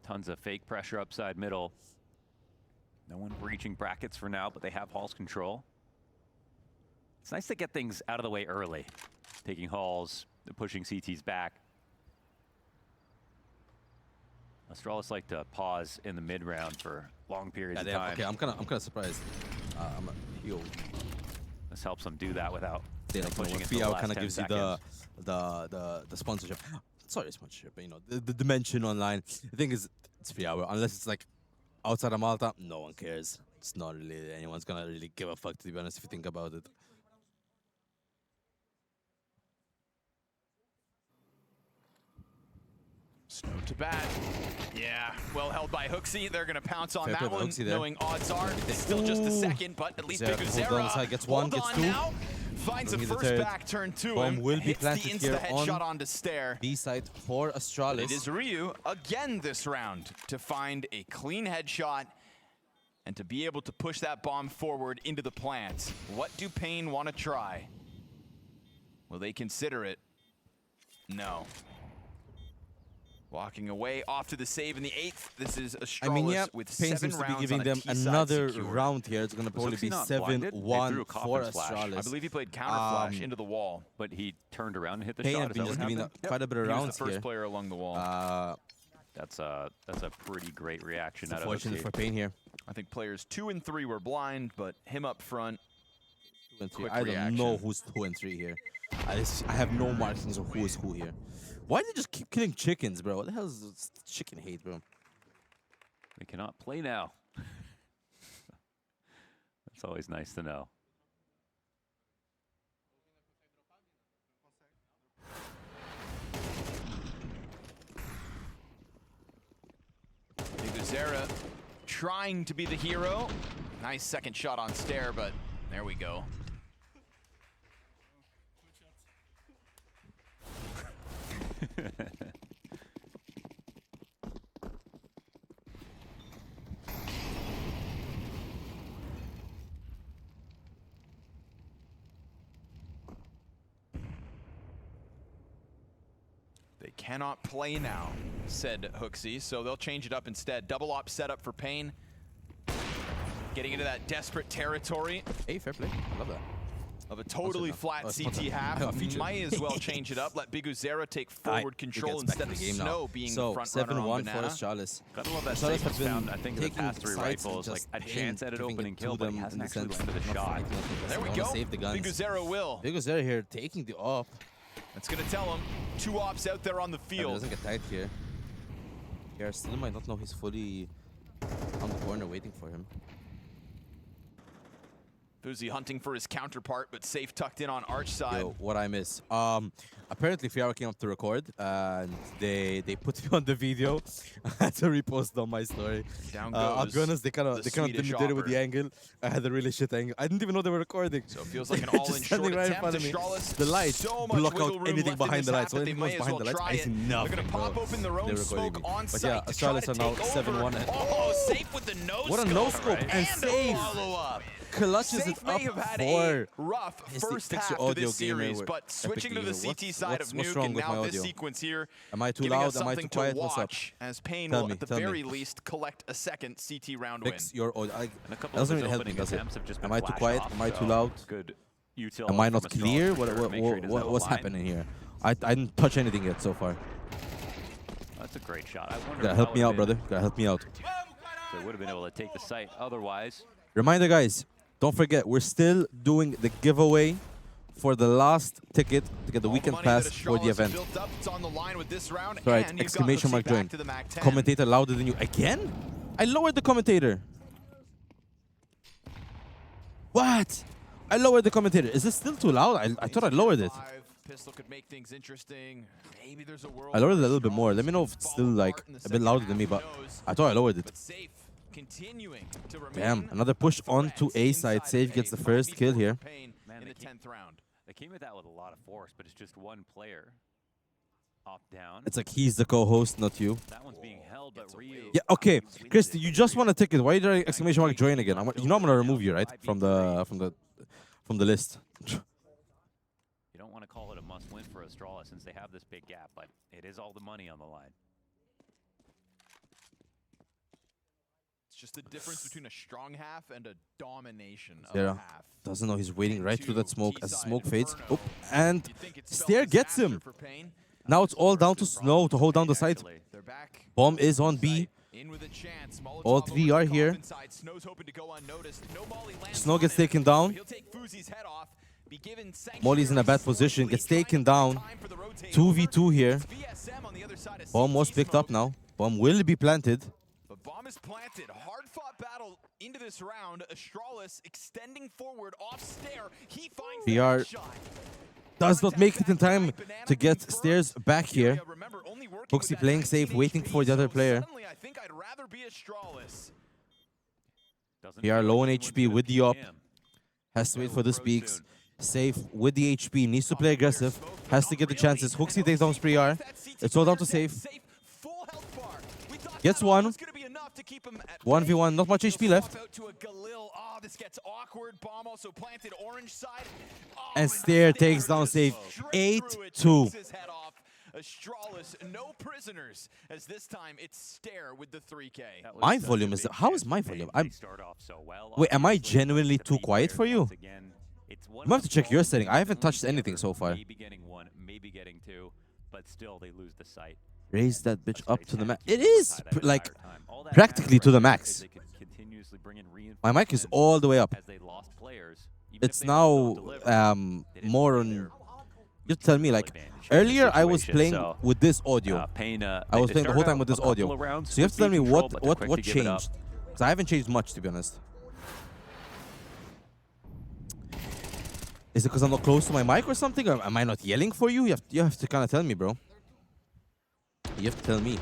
Tons of fake pressure upside middle. No one breaching brackets for now, but they have Hall's control. It's nice to get things out of the way early. Taking Hall's, pushing CT's back. Astralis like to pause in the mid round for long periods of time. Okay, I'm kind of surprised. I'm a heel. This helps them do that without pushing it. PL kind of gives you the sponsorship. Sorry, sponsorship, but you know the dimension online. The thing is, it's 3 hour. Unless it's like outside of Malta, no one cares. It's not really anyone's gonna really give a fuck, to be honest, if you think about it. Snow to bat. Yeah, well held by Hooksy. They're going to pounce on Fair that play by one, Hooksy there. knowing odds are it's still just a second, but at least Big Uzera gets one, gets two. now. Finds a Bring me the first third. back turn to Bomb him. will be Hits the planted insta here headshot on onto Stair. B side for Astralis. It is Ryu again this round to find a clean headshot and to be able to push that bomb forward into the plant. What do Pain want to try? Will they consider it? No. Walking away off to the save in the 8th. This is Astralis with Pain 7 seems to be rounds giving on a them T-side another secured. round here. It's going to probably be 7-1 for Astralis. I believe he played counter flash into the wall. But he turned around and hit the Pain shot. have Is been that just what giving happened? quite a bit of He was rounds the first here. player along the wall. That's a pretty great reaction. It's unfortunate for Pain here. I think players 2 and 3 were blind, but him up front. 2 and 3. Quick I don't reaction. know who's 2 and 3 here. I have no markings of who is who here. Why do they just keep killing chickens, bro? What the hell is this chicken hate, bro? They cannot play now. That's always nice to know. Zera trying to be the hero. Nice second shot on Stair, but there we go. They cannot play now, said Hooksy, so they'll change it up instead. Double op setup for Pain. Getting into that desperate territory. Hey, fair play. I love that. Of a totally flat CT half. Might as well change it up. Let Big Uzera take forward control instead of Snow being the front runner on Banana. 7-1 for Astralis. Gotta love that Safe has found, I think, in the past 3 rifles, like a chance at an opening kill, but he hasn't actually landed a shot. There we go. Big Uzera will. Big Uzera here taking the op. That's going to tell him 2 ops out there on the field. He doesn't get tagged here. Here, still might not know he's fully on the corner waiting for him. Fuzi hunting for his counterpart, but Safe tucked in on Arch side. Yo, what I miss. Apparently Fiara came up to record and they put me on the video. I had to repost on my story. Down I'll goes be honest, they kind of did it with the angle. I had a really shit angle. I didn't even know they were recording. So it feels like an all-in short right in attempt. front of me. Astralis, The lights so much block wiggle out room anything left in behind this the lights. half So that anything they was may as behind well the lights, try I see it. nothing. They're gonna pop open their own They were recording smoke me. on But site yeah, to try Astralis to are now take over. 7-1. Oh, Safe with the no-scope. What a no-scope and a Safe follow-up. clutches Safe it may up have had for a rough first fix half your to audio this series, but switching to the CT side of what's Nuke wrong and with my now this audio? sequence here, Am I too giving us loud? Am I too something quiet? to What's up? watch as Pain Tell will me, at the tell me. very least collect a second CT round win. Fix your audio. And a couple Doesn't of his really help me, opening does it? attempts have just been Am I too flash quiet? off, Am I too so loud? good util Am I from not Astralis clear? for sure to make sure he doesn't What's align. happening here? I didn't touch anything yet so far. That's a great shot. I wonder You gotta if help that me out, would've brother. Gotta help me out. been- They would have been able to take the site otherwise. Reminder, guys, don't forget, we're still doing the giveaway for the last ticket to get the weekend pass for the event. Right, exclamation mark join. Commentator louder than you. Again? I lowered the commentator. What? I lowered the commentator. Is this still too loud? I thought I lowered it. Pistol could make things interesting. Maybe there's a world I lowered it a little bit more. Let me know if it's still like a bit louder than me, but I thought I lowered it. continuing to remain. Damn, another push onto A side. Save gets the first kill here. Man, in the 10th round. They came at that with a lot of force, but it's just one player. Op down. It's like he's the co-host, not you. That one's being held, but Ryu. Yeah, okay. Christy, you just won a ticket. Why did I exclamation mark join again? You know I'm gonna remove you, right? From the list. You don't want to call it a must-win for Astralis since they have this big gap, but it is all the money on the line. It's just the difference between a strong half and a domination of Sarah a half. doesn't know he's waiting right through that smoke as the smoke fades. Oh, and Stair gets him. Now it's all down to Snow to hold down the site. Bomb is on B. All three are here. Snow gets taken down. Molly's in a bad position, gets taken down. 2v2 here. Bomb was picked up now. Bomb will be planted. Bomb is planted. Hard-fought battle into this round. Astralis extending forward off Stair. He finds the VR shot. does not make it in time to get Stairs back here. Hooksy playing safe, waiting for the other player. I think I'd rather be Astralis. VR low on HP with the op. Has to wait for the speaks. Safe with the HP, needs to play aggressive. Has to get the chances. Hooksy takes down Spree-R. It's all down to Safe. Gets one. 1v1, not much HP left. And Stair takes down Safe. 8-2. Astralis, no prisoners, as this time it's Stair with the 3K. My volume is... How is my volume? Wait, am I genuinely too quiet for you? I'm gonna have to check your setting. I haven't touched anything so far. Maybe getting one, maybe getting two, but still they lose the sight. Raise that bitch up to the max. It is like practically to the max. My mic is all the way up. It's now more on You tell me, like, earlier I was playing with this audio. I was playing the whole time with this audio. So you have to tell me what changed. Because I haven't changed much, to be honest. Is it because I'm not close to my mic or something? Or am I not yelling for you? You have to kind of tell me, bro. You have to tell me.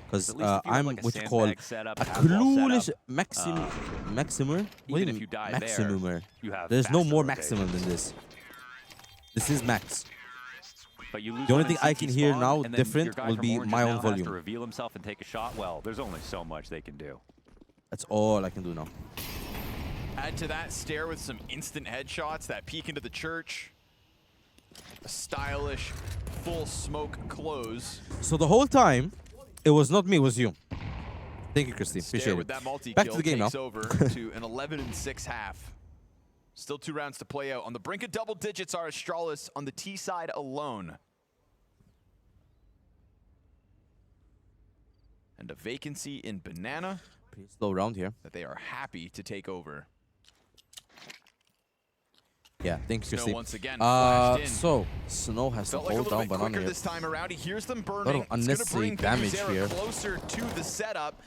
Because I'm what you call a clueless maximer. What do you mean maximumer? There's no more maximum than this. This is max. But you lose the only thing I can hear now different will be my own volume. To reveal himself and take a shot. Well, there's only so much they can do. That's all I can do now. Add to that Stare with some instant headshots, that peek into the church. A stylish full smoke close. So the whole time, it was not me, it was you. Thank you, Christine. Appreciate with it. that Back to the game now. Over to an 11-6 half. Still 2 rounds to play out. On the brink of double digits are Astralis on the T side alone. And a vacancy in Banana. Pretty slow round here. That they are happy to take over. Yeah, thanks, Snow Christine. once again flashed in. So Snow has to hold down Banana here. This time around, he hears them A lot burning. of unnecessary damage here. Closer to the setup.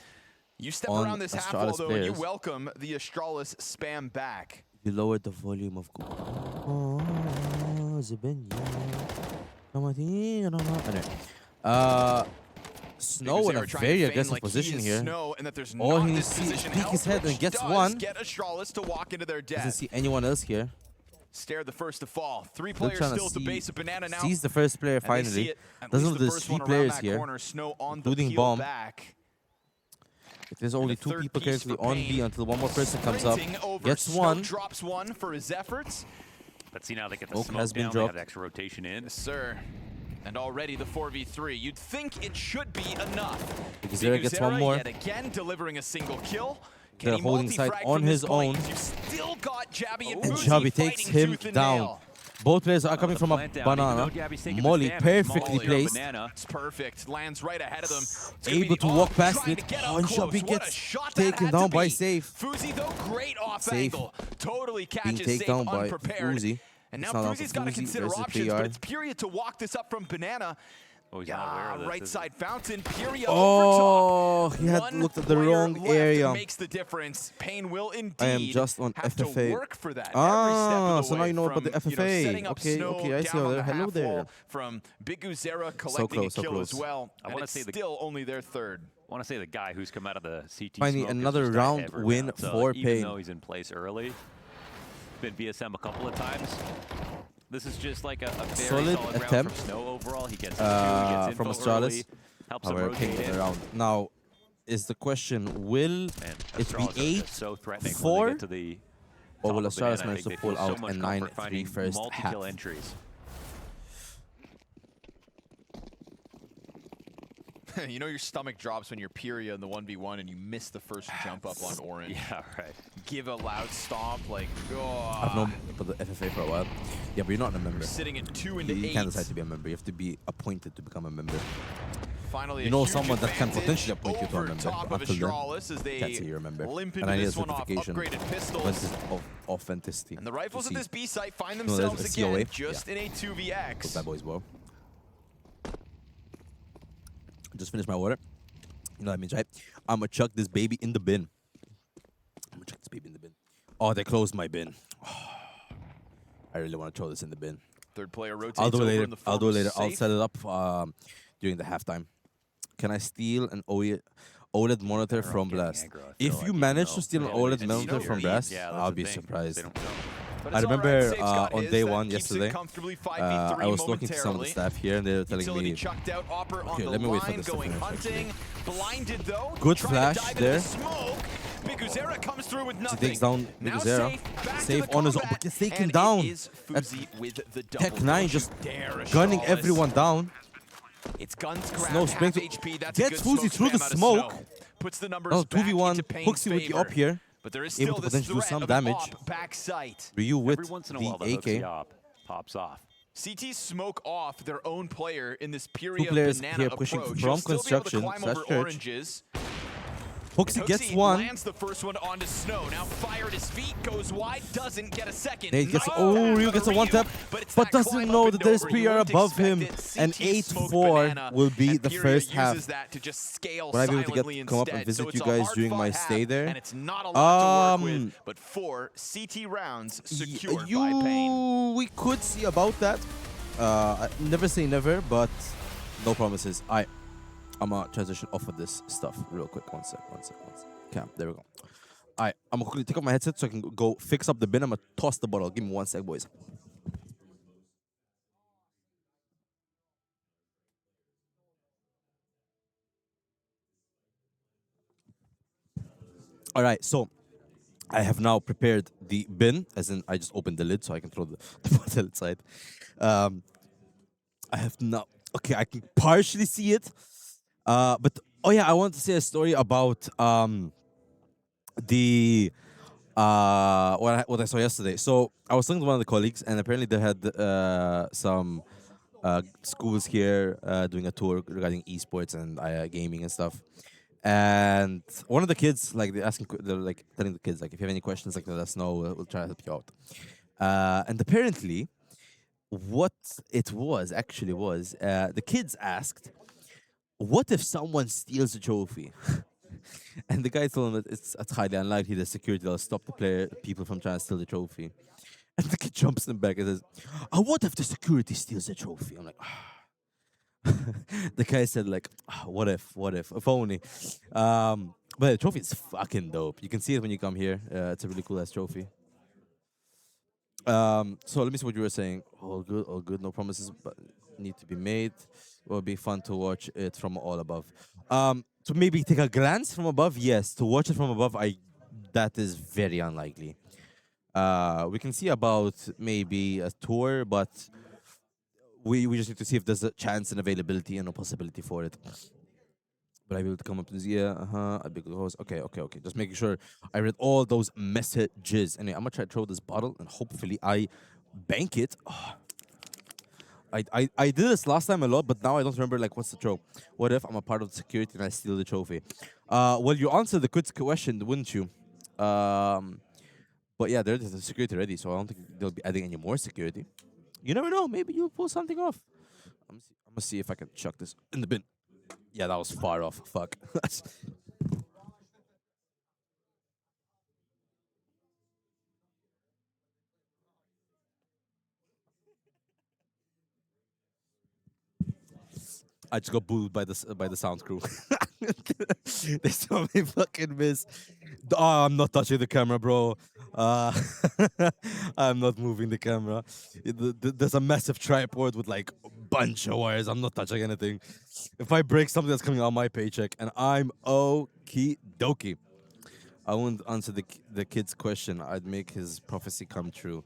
You step on around this half Astralis wall though, and you players. welcome the Astralis spam back. You lowered the volume of Snow in a very aggressive position here. All he needs to see is peek his head and gets one. Get Astralis to walk into their death. Doesn't see anyone else here. Stare the first to fall. 3 players still at the base of Banana now. Sees the first player finally. Doesn't know there's 3 players here, including Bomb. If there's only 2 people currently on B until one more person comes up, gets one. Drops one for his efforts. But see now they get the Oak smoke has been down, dropped. they have extra rotation in. Yes, sir. And already the 4v3. You'd think it should be enough. Biguzera gets one more. Yet again delivering a single kill. They're holding side on his own. Still got Jabby and Jabby takes him down. Both players are coming from a Banana. Molly perfectly placed. It's perfect. Lands right ahead of them. Able to walk past it. Oh, and Jabby gets taken down by Safe. Fuzi though, great off Safe angle. Totally being catches taken Safe down by unprepared. Fuzi. And now It's not out Fuzi's for got to Fuzi consider versus options, PR. but it's Period to walk this up from Banana. Oh, he's not aware of this, right side fountain. Period Oh, over top. he had looked at the wrong area. Makes the difference. Pain will indeed I am just on have FFA. to work for that. So now you know about the FFA. Okay, I see how there. Hello there. From Biguzera So collecting close, a kill as well. I want to say still only their third. I want to say the guy who's come out of the CT Finally, smoke is another just a round ever win now. So for even Pain. though he's in place early, been VSM a couple of times. This is just like a very solid round attempt from Snow overall. He gets a from info Astralis. early, helps him However, rotate Pain in. around. Now, is the question, will it be 8-4? Or will Astralis manage to pull out a 9-3 first half? Entries. You know your stomach drops when you're Pyria in the 1v1 and you miss the first jump up on Orange. Yeah, right. Give a loud stomp, like, oh. I've known about the FFA for a while. Yeah, but you're not a member. Sitting at 2 and You 8. can't decide to be a member. You have to be appointed to become a member. Finally, you know someone that can potentially appoint you to a member. Until then, they can't say you're a member. Limp And I need a this one off certification. upgraded pistols. When this is authenticity. And the rifles at this B site find No, there's themselves a COA. again just in a 2vx. Those bad boys, well. Just finished my water. You know what I mean, right? I'm gonna chuck this baby in the bin. Oh, they closed my bin. I really want to throw this in the bin. Third player rotates I'll do it over later. in the I'll do it later. I'll safe. set it up during the halftime. Can I steal an OLED monitor from Blast? If you manage to steal an OLED monitor from Blast, I'll be surprised. I remember on day one yesterday, I was talking to some of the staff here, and they were telling me, okay, let me wait for this to finish. Good flash there. Biguzera comes through with He nothing. takes down Biguzera. Safe on his own, but gets taken down. Tech 9 just gunning everyone down. It's guns Snow springs gets Fuzi through the smoke. Puts the numbers 2v1, hooks you with the up here. But there is able still to this potentially do threat some of damage. back sight. Ryu with Every once in a while, the AK. op pops off. CT smoke off their own player in this Two period players banana here pushing approach. from You'll still be able to construction climb slash over church. oranges. Hoxie gets one. Lands the first one onto Snow. Now fire at his feet, goes wide, doesn't get a second. He gets, oh, Ryu gets a one-tap, but doesn't know that there's PR above him. And 8-4 will be the first half. Will I be able to come up and visit you guys during my stay there? And it's not a lot to work with, but 4 CT rounds secured by Pain. We could see about that. Never say never, but no promises. I'm gonna transition off of this stuff real quick. One sec. Okay, there we go. I'm gonna quickly take off my headset so I can go fix up the bin. I'm gonna toss the bottle. Give me 1 sec, boys. All right, so I have now prepared the bin, as in I just opened the lid so I can throw the bottle inside. I have now, okay, I can partially see it. But, oh yeah, I want to say a story about the what I saw yesterday. So I was talking to one of the colleagues, and apparently they had some schools here doing a tour regarding esports and gaming and stuff. And one of the kids, like they're like telling the kids, like, if you have any questions, like, let us know. We'll try to help you out. And apparently, what it was actually was the kids asked, what if someone steals the trophy? And the guy told him that it's highly unlikely that security will stop the people from trying to steal the trophy. And the kid jumps in back and says, what if the security steals the trophy? I'm like, the guy said, like, what if only. But the trophy is fucking dope. You can see it when you come here. It's a really cool ass trophy. So let me see what you were saying. All good, no promises, but need to be made. It will be fun to watch it from all above. To maybe take a glance from above, yes. To watch it from above, that is very unlikely. We can see about maybe a tour, but we just need to see if there's a chance and availability and a possibility for it. But I will come up to this, a big host. Okay. Just making sure I read all those messages. Anyway, I'm gonna try to throw this bottle and hopefully I bank it. Oh. I did this last time a lot, but now I don't remember, like, what's the throw. What if I'm a part of the security and I steal the trophy? Well, you answered the good question, wouldn't you? But yeah, there's the security ready, so I don't think they'll be adding any more security. You never know, maybe you'll pull something off. I'm gonna see if I can chuck this in the bin. Yeah, that was far off. Fuck. I just got booed by the sound crew. They saw me fucking miss. Oh, I'm not touching the camera, bro. I'm not moving the camera. There's a massive tripod with like a bunch of wires. I'm not touching anything. If I break something, that's coming out of my paycheck, and I'm okie dokie. I won't answer the kid's question. I'd make his prophecy come true.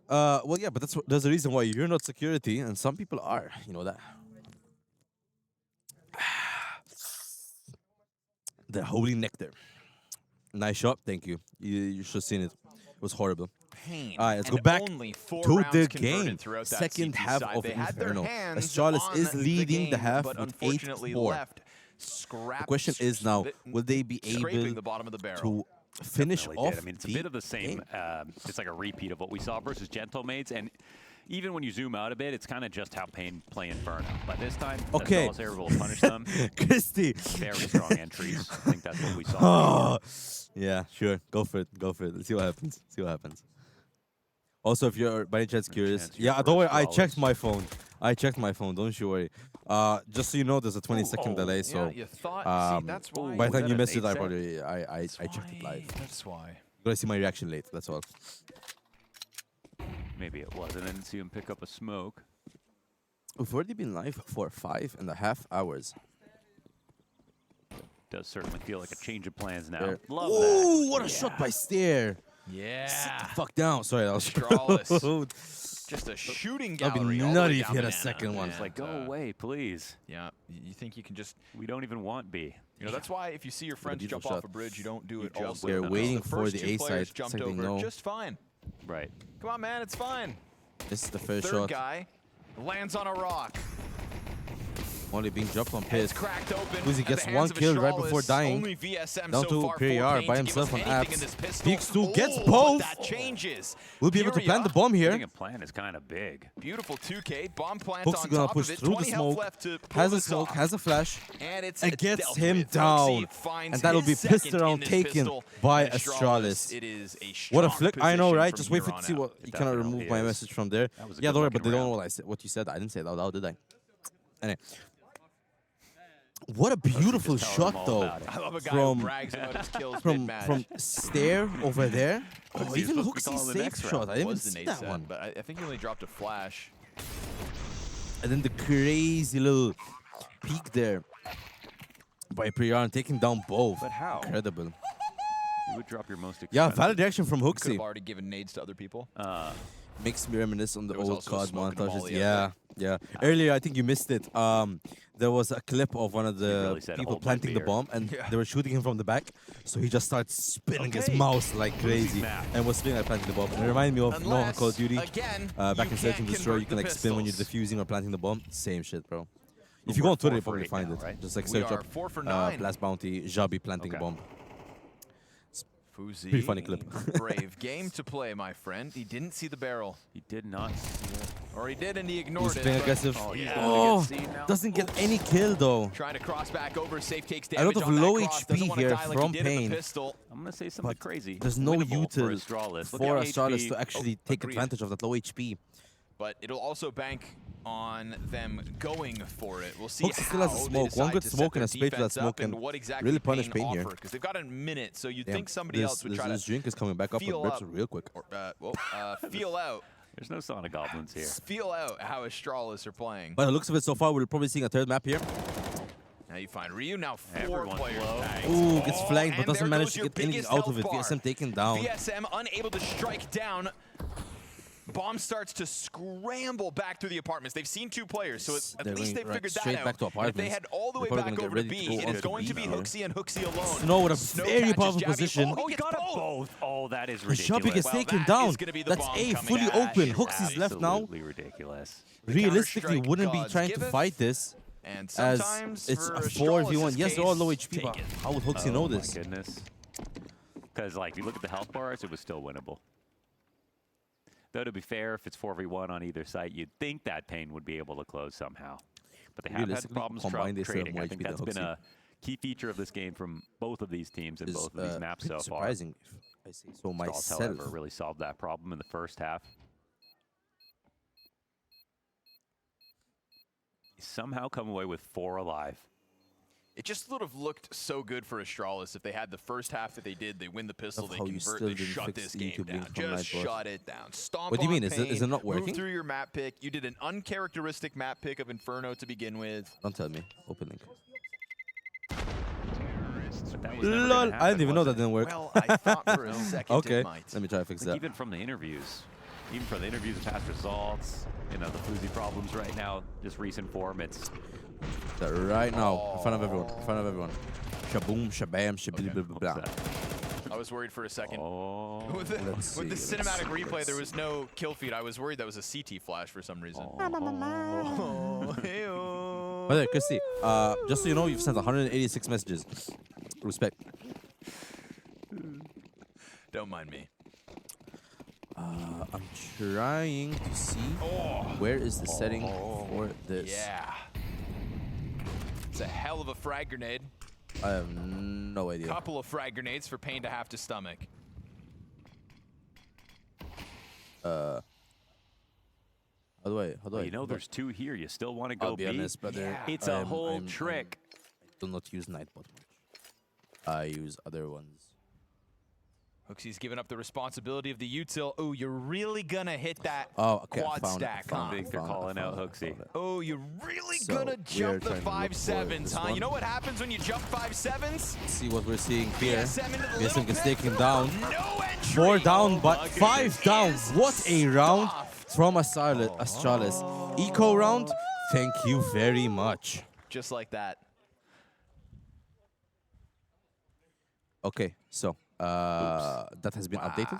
Well, yeah, but there's a reason why you're not security, and some people are. You know that. The holy nectar. Nice shot, thank you. You should have seen it. It was horrible. Pain. All right, let's go back to the game. Second half of Inferno. Astralis is leading the half with 8-4. The question is now, will they be able to finish off? I mean, it's a bit of the same. It's like a repeat of what we saw versus Gentlemaids, and even when you zoom out a bit, it's kind of just how Pain play Inferno. By this time, okay, Astralis able to punish them. Christy. Very strong entries. I think that's what we saw. Yeah, sure. Go for it. Let's see what happens. Also, if you're by any chance curious, yeah, don't worry. I checked my phone. Don't you worry. Just so you know, there's a 20-second delay. So, yeah, you thought, see, that's why. By the time you missed it, I checked it live. That's why. You're gonna see my reaction late. That's all. Maybe it was. I didn't see him pick up a smoke. We've already been live for 5.5 hours. Does certainly feel like a change of plans now. Love Ooh, that. what a shot by Stair. Yeah. Sit the fuck down. Sorry, that was Astralis. Just a shooting gallery. That'd be nutty if you had a second one. It's like, go away, please. Yeah, you think you can just... We don't even want B. You know, that's why if you see your friends jump off a bridge, you don't do it also. They're waiting for the A side. Jumped over just fine. Right. Come on, man, it's fine. This is the first Third shot. Guy lands on a rock. Only being dropped on pit. Cracked open. Fuzi gets one kill right before dying. Down to PRR by himself on apps. Peaks 2 gets both. That changes. We'll be able to plant the bomb here. I think a plant is kind of big. Beautiful 2K. Bomb plant Hook's on gonna top push of it. through the 20 health smoke. left to Has pull a this smoke, off. has a flash. And it's It gets dealt him with. down. Hooksie finds And that'll be his pissed second around in this taken pistol. by Astralis, Astralis. it is a What a strong flick. I know, position right? from Just wait here for on to see out. what. You cannot remove my message from there. Yeah, don't worry, but they don't know what you said. I didn't say that out loud, did I? Anyway. What a beautiful shot, though. I love a guy who brags about his kills mid-match. From stair over there. Oh, even Hooksie Hooksy's safe shot. I didn't even see that one. But I think he only dropped a flash. And then the crazy little peek there by Priyan taking down both. But how? Incredible. You would drop your most expensive. Yeah, valid reaction from Could Hooksie. have already given nades to other people. Makes me reminisce on the There was old also COD smoke and montages. molly Yeah, yeah. Earlier, I think you missed it. There was a clip of one of the people planting the bomb, and they were shooting him from the back. So he just starts spinning his mouse like crazy, and was spinning like planting the bomb. And it reminded me of Call of Duty. Back in Search and Destroy, you can like spin when you're defusing or planting the bomb. Same shit, bro. If you go on Twitter, you probably find it. Just like search up Blast Bounty, Jabi planting a bomb. Fuzi, pretty funny clip. Brave game to play, my friend. He didn't see the barrel. He did not see it. Or he did and he ignored He's it. being but- aggressive. Oh, Doesn't get any kill though. Trying to cross back over, safe takes A damage lot of on that low cross. Doesn't HP wanna here die like he from did with the Pain. pistol. I'm going to say something crazy. There's no Winnable for util Astralis. Look for at Astralis HP. to actually take advantage of that low HP. But it'll also bank on them going for it. We'll see Hooksie still has a how they smoke. One decide good to smoke set and a their spade to that defense smoke up and and what exactly really punish Pain here. Because they've got a minute, so you'd Damn, think somebody else would try this to drink is coming back up feel with burps up, real quick. or, feel out. There's no Sonic Goblins here. Feel out how Astralis are playing. By the looks of it so far, we're probably seeing a third map here. Now you find Ryu, now four Everyone's players. low. back. Ooh, gets Oh, flanked, but and doesn't there manage goes to your get anything biggest out of it. health bar. VSM taken down. VSM unable to strike down. Bomb starts to scramble back through the apartments. They've seen two players, so at least they figured that straight out. back to And if they apartments. head all the way They're probably back gonna over get to ready to B, go it is onto going B to be now. Hooksie and Hooksie alone. Snow with a very catches powerful Jabby. position. Oh, he Oh, he gets got it both. both. Oh, that is And ridiculous. Shabby gets taken that down. is gonna be the That's bomb A, coming fully at open. you. Hooksy's left now. Absolutely ridiculous. Realistically, Counter-Strike wouldn't be gods trying to giveth, fight this and as sometimes it's for a Astralis' 4v1. Yes, they're all low case, HP, but take it. how would Hooksy know this? Oh, my goodness. Because, like, if you look at the health bars, it was still winnable. Though, to be fair, if it's 4v1 on either side, you'd think that Pain would be able to close somehow. But they have had Realistically, problems combined, they still have trading. more I think HP than that's been Hooksie. a key feature of this game from both of these teams and Is, both of these maps so pretty far. surprising, if I say so Astralis, myself. however, really solved that problem in the first half. Somehow come away with 4 alive. It just sort of looked so good for Astralis. If they had the first half that they did, they win the pistol, Love they how you convert, still they didn't shut fix this the game YouTube down. link from Just Nightbot. shut it down. Stomp What do you on mean? Is it Pain, not working? Move through your map pick. You did an uncharacteristic map pick of Inferno to begin with. Don't tell me. Open link. But that was never Lol. gonna happen, I didn't even know was that it? didn't work. Well, I thought for a second Okay, it might. let me try to fix Like that. even from the interviews, past results, you know, the Fuzi problems right now, just recent form, it's That right now, in front of everyone. In front of everyone. Shaboom, shabam, shabili, blah, blah, blah. I was worried for a second. Oh, With the let's see, cinematic let's replay, see. there was no kill feed. I was worried that was a CT flash for some reason. By the way, Christy, just so you know, you've sent 186 messages. Respect. Don't mind me. I'm trying to see where is the setting for this. Yeah. It's a hell of a frag grenade. I have no idea. Couple of frag grenades for Pain to have to stomach. How do I? you know, there's 2 here. You still want to go I'll be honest, brother. It's a whole trick. I do not use Nightbot much. I use other ones. Hooksy's giving up the responsibility of the util. Oh, you're really gonna hit that Okay, quad I found stack, it. I huh? found it. Victor calling out Hooksy. Oh, you're really So, gonna we are jump the trying to look 5-7s, for this huh? one. You know what happens when you jump 5-7s? See what we're seeing here. VSM into the VSM little gets pit. taken down. No entry. 4 down, Oh but my 5 goodness. down. Is What a round stuffed. from Astralis. Eco round, thank you very much. Just like that. Okay, so that has been updated.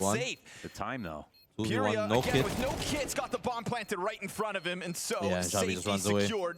safe. The time, though. Furia, no again, kit. with no kits, got the bomb planted right in front of him, and so Yeah, Xavi safety just runs away. secured.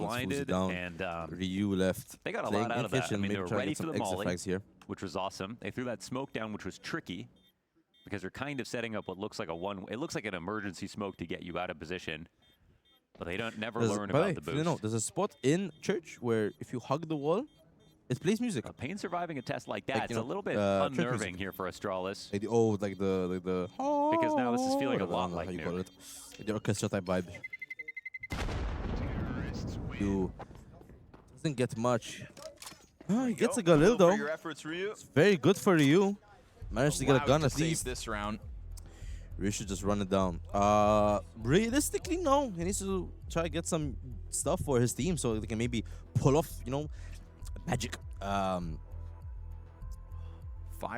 blinded, down, and Ryu left. They got a lot out of that. I mean, they were ready for the molly, which was awesome. They threw that smoke down, which was tricky, because they're kind of setting up what looks like it looks like an emergency smoke to get you out of position. But they don't never learn about the boost. You know, there's a spot in church where if you hug the wall, it plays music. Pain surviving a test like that, Like, it's you know, a little bit church unnerving music. here for Astralis. Like the Because now this is feeling a lot how like you call new. it. The orchestra type vibe. You doesn't get much. Oh, he gets a Galil though. Your efforts, Ryu. It's very good for Ryu. Managed to get a Allowed gun to at save least. this round. Ryu should just run it down. Realistically, no. He needs to try to get some stuff for his team so they can maybe pull off, you know, magic. 5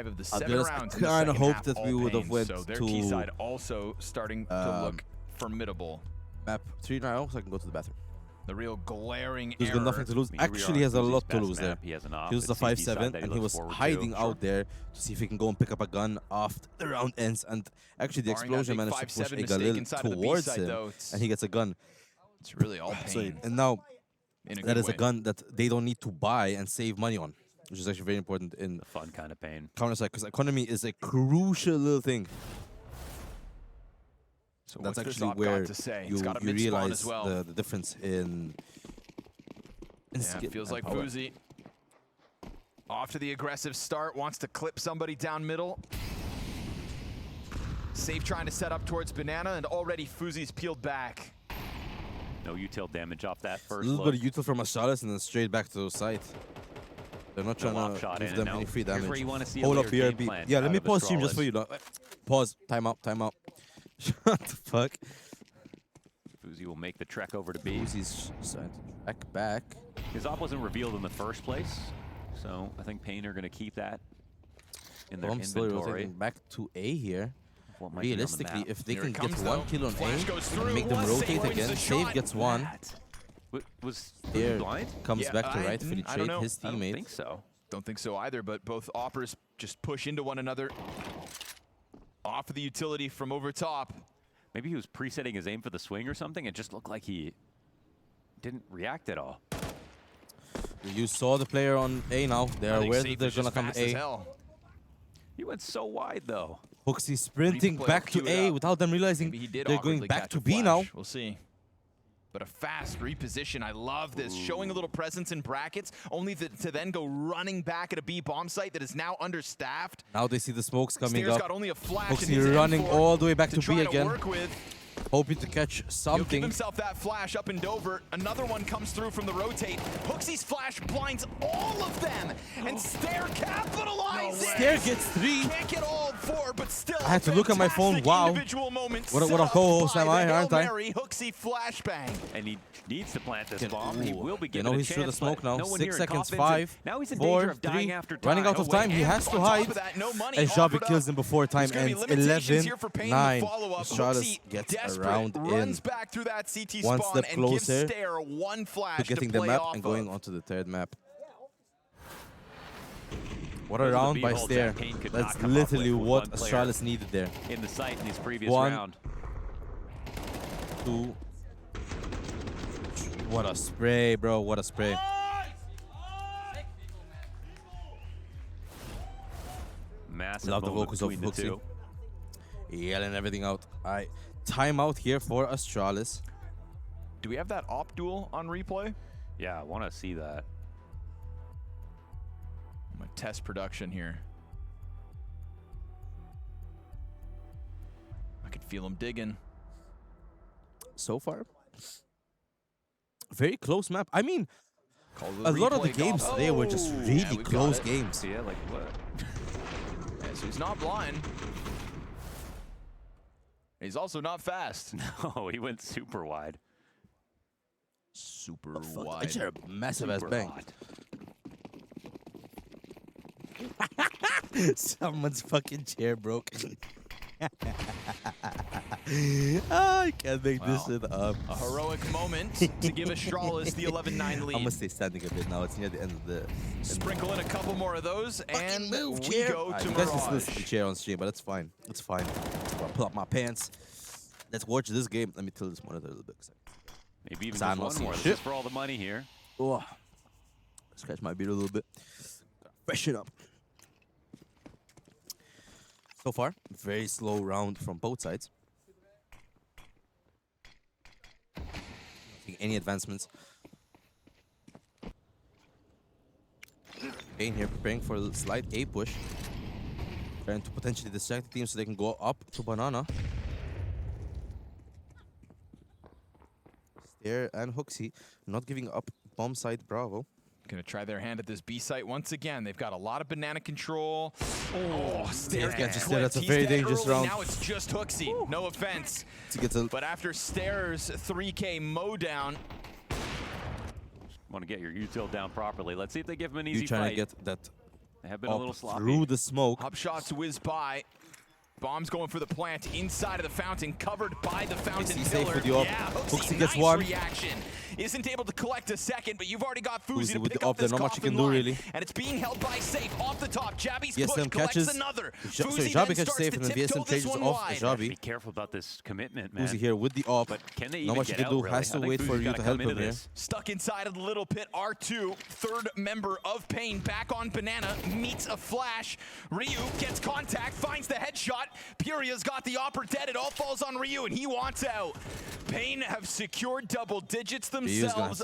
of the 7 just rounds. kind of hoped half that we all would have Pain, went so their to key side also starting to look formidable. Map 3 now, so I can go to the bathroom. The real glaring He's got error. nothing to lose. I mean, here we Actually, are, he has a Fuzi's lot to best lose map. there. He has an off. He was It's a CT side 5-7, that he and he looks was forward to. hiding out there to see if he can go and pick up a gun after the round ends. And actually, the Barring that explosion big managed to push 5-7 a mistake Galil inside of the B towards side, him, though, it's- and he gets a gun. It's really all So, Pain. and now, In a that good is a way. gun that they don't need to buy and save money on, which is actually very important in The fun kind of Pain. Counter-Strike, because economy is a crucial little thing. So That's what's this actually op where got to say? you, It's got a you mid spawn realize as well. the difference in Yeah, skill it feels and like power. Fuzi. Off to the aggressive start, wants to clip somebody down middle. Safe trying to set up towards Banana, and already Fuzi's peeled back. No util damage off that A first little look. bit of util from Astralis and then straight back to the site. They're not The trying lob to shot give in, them no. any free Here's damage. where you wanna see a Hold up later game BRB. plan Yeah, let out me of pause stream just Astralis. for you. Pause. Time out. Time out. Shut the fuck. Fuzi will make the trek over to B. Fuzi's starting to track back. His op wasn't revealed in the first place, so I think Pain are going to keep that in their I'm still inventory. rotating back to A here. What might be on the Realistically, map. if they Here can it get comes, 1 though. kill on Flash A goes and through. make them Save rotate wins again, the Save shot. gets 1. Was Fuzi There blind? comes Yeah, back to right for the I don't trade, know. his I don't teammate. think so. Don't think so either, but both oppers just push into one another. Off of the utility from over top. Maybe he was presetting his aim for the swing or something. It just looked like he didn't react at all. You saw the player on A now. They're I think aware Safe that they're is going to just come fast as A. hell. He went so wide, though. Hoxie sprinting Replay back will to cue it A up. without them realizing Maybe he did they're going awkwardly back catch to a B now. flash. We'll see. But a fast reposition. I love this. Showing a little presence in brackets, only to then go running back at a B bomb site that is now understaffed. Now they see the smokes coming Snare's up. got only a flash in his Hoxie running M4 all the way back to try B to again. work with. Hoping to catch He'll give something. himself that flash up and Dover. Another one comes through from the rotate. Hoxie's flash blinds all of them, and Stare capitalizes. Stare gets 3. Can't get all 4, but still. I had to look at my phone. fantastic Wow. individual moment What a set up co-host by am I, the Hail aren't I? Mary Hoxie flashbang. And he needs to plant this bomb. He will be You given know a he's chance. through the smoke but now. no one 6 here in seconds. Coffins, 5, and now he's in 4, danger of 3. dying after time. Running out of time. He has to hide. No money And Javi offered kills up. him before time There's gonna be ends. limitations 11, here for Pain 9. with follow-up. Stratus Hoxie, gets desperate, around runs in. back through that CT One spawn step and gives closer Stare one flash to getting the play map off and going of. onto the 3rd map. What a Those are the round by B-holes Stare. that Pain could That's not come up literally with what one player Astralis needed there. in the site in his previous 1, round. 2. What a spray, bro. What a spray. Massive Love the moment focus of between the Hoxie. two. Yelling everything out. Alright. Timeout here for Astralis. Do we have that op duel on replay? Yeah, I want to see that. I'm gonna test production here. I could feel him digging. So far, very close map. I mean, Call a lot of the replay games golf. today were just Oh, really yeah, we've got close it. games. Yeah, like what? Yeah, so he's not blind. He's also not fast. No, he went super wide. Super I wide. just had a massive ass Super bang. hot. Someone's fucking chair broke. I can't make this shit up. A heroic moment to give Astralis the 11-9 lead. I'm gonna stay standing a bit now. It's near the end of the. Sprinkle in a couple more of those, and Move, we chair. go to You guys can still Mirage. see the chair on stream, but it's fine. It's fine. I'll pull up my pants. Let's watch this game. Let me tilt this monitor a little bit. Maybe even So I'm just not one seeing more. This shit. is for all the money here. Oh, scratch my beard a little bit. Freshen up. So far, very slow round from both sides. Not seeing any advancements. Pain here preparing for a slight A push. Trying to potentially distract the team so they can go up to Banana. Stair and Hooksy not giving up bomb side Bravo. Gonna try their hand at this B site once again. They've got a lot of banana control. Oh, Stair gets clipped. That's a very dangerous round. Now it's just Hooksy. No offense. But after Stair's 3K mow down, want to get your util down properly. Let's see if they give him an easy you trying fight. to get that They have been a little sloppy. through the smoke. Hop shots whiz by. Bombs going for the plant inside of the fountain, covered by the fountain pillar. Yeah, Hooksy gets nice one. Reaction. Isn't able to collect a second, but you've already got Faze to with pick the up up there, this not much you coffin can do line. really. And it's being held by Safe off the top. Jabby's push VSM collects catches. another. Sorry, Fuzi Jabi then catches starts Safe to and then tiptoe VSM this changes one off wide. Jabi. Be careful about this commitment, man. Fuzi here with the op. But can they Not even much you get can do. out, really? Has to I think wait for Fuzi's you gotta to help come him into here. this. Stuck inside of the little pit, R2, third member of Pain, back on Banana, meets a flash. Ryu gets contact, finds the headshot. Puria's got the opper dead. It all falls on Ryu, and he wants out. Pain have secured double digits themselves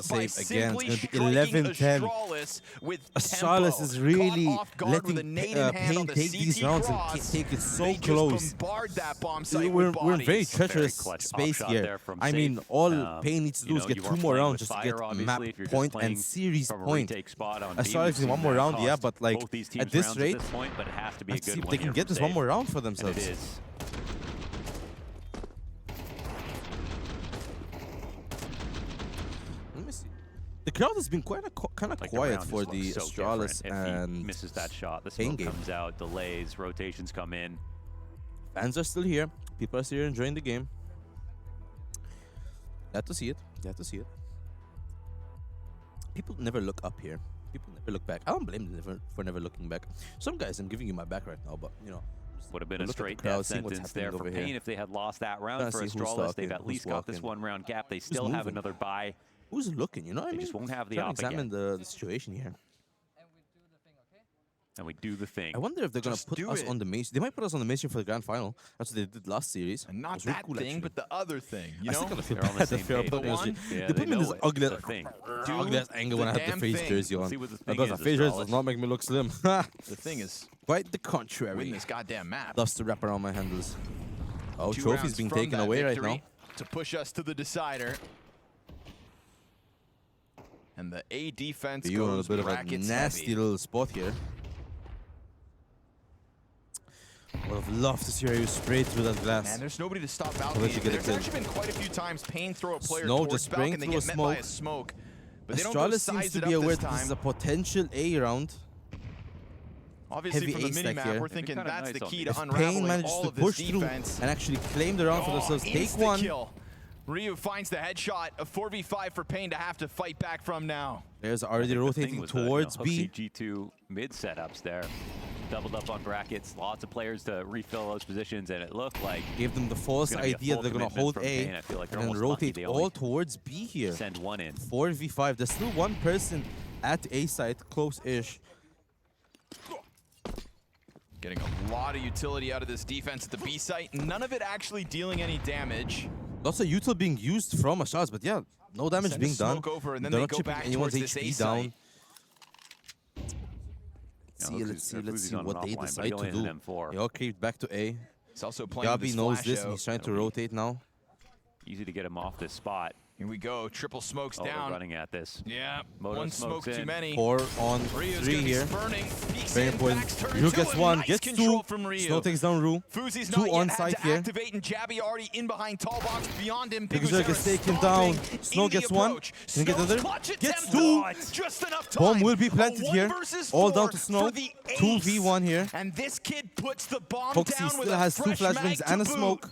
by simply striking 11-10. Astralis with Astralis tempo. is really Caught off guard with a letting nade in hand Pain on the take these CT rounds cross. and take it so They just close. bombard that bomb site We're with in very bodies. treacherous clutch space op shot here. there from I mean, Safe. all Pain needs to do You is know, get you 2 are more playing rounds with just to fire, get obviously, map if you're just point playing and series from a point. retake spot on B, Astralis we've in seen one more that round, yeah, cost but like both these teams at this rounds rate, at this point, but it has to be a let's good see if one they can here get from this one Safe. more round for And themselves. it is. Let me see. The crowd has been kind of quiet for the so Astralis different. If and he misses that shot, the Pain smoke game. comes out, delays, rotations come in. Fans are still here. People are still here enjoying the game. Glad to see it. Glad to see it. People never look up here. People never look back. I don't blame them for never looking back. Some guys, I'm giving you my back right now, but you know. Would have been a look at the straight crowd, death see what's sentence there happening for over Pain here. if they had lost that round Trying to for see who's Astralis. talking, They've at who's least got this walking. 1 round gap. They still have moving? another bye. Who's looking? You know what I They mean? just won't have the Trying to op again. examine the situation here. And we do the thing. I wonder if they're gonna put us on the main. They might put us on the main for the grand final. That's what they did last series. And not It was really that cool, thing, actually. but the other thing. You I know, still kind of feel They're on the bad that same Farrell page. put me in The this- one? Yeah, They put they me in this know it. ugly, The thing. ugly ass angle when I had the damn Faze thing. jersey on. See what the I thing thought is, the Faze jersey Astralis. does not make me look slim. the thing is, Quite the contrary. win this goddamn map. Loves to wrap around my handles. Oh, 2 trophies rounds being from taken that away right victory now. to push us to the decider. And the A defense You're on a goes bit of a brackets nasty heavy. little spot here. Would have loved to see Ryu straight through that glass. Man, there's nobody to stop I'll Balcony. let you get There's it actually been quite a few times Pain throw a player Snow towards just spraying Balcony, they through get a met by a smoke. smoke. But they don't go Astralis size seems to it be up aware this that this is time. a potential A round. Obviously, heavy from the ace stack mini-map, here. we're thinking Kinda that's nice the on key me. to If Pain unraveling manages all to of this push through defense. and actually claim the round for themselves, take one. Kill. Ryu finds the headshot, a 4v5 for Pain to have to fight back from now. There's already rotating towards B. G2 mid setups there. Doubled up on brackets, lots of players to refill those positions, and it looked like Gave them the false it's gonna be a idea full that they're going to commitment hold from A Pain. I feel like they're and then almost lucky rotate they all only towards B here. send one in. 4v5. There's still one person at A site, close-ish. Getting a lot of utility out of this defense at the B site. None of it actually dealing any damage. Lots of util being used from Astralis, but yeah, no damage Send being the done. smoke over, and then They're they not go chipping back anyone's towards this HP A down. site. Let's see what they decide to do. M4. They all creeped back to A. He's also playing with Gabi his knows flash this, and out. he's trying to rotate now. Easy to get him off this spot. Here we go. Triple smokes Oh, they're down. running at this. Yeah, Moto one smoke smokes too in. many. 4 on Ryu's 3 gonna be here. spurning. Peeks Very in, important. backs turn Ryu to gets him. 1, Nice gets control 2. from Ryu. Snow takes down Ryu. Fuzi's 2 not on yet had site to here. activate, and Jabby already in behind tall box beyond him. Biguzera gets taken down. Snow gets 1. Can get another? Gets 2. Just enough time. Bomb will be planted A 1 here. versus All 4 down to Snow. for the ace. 2v1 here. And this kid puts the bomb Foxy down still with a has 2 fresh flashbangs mag and a to boot. smoke.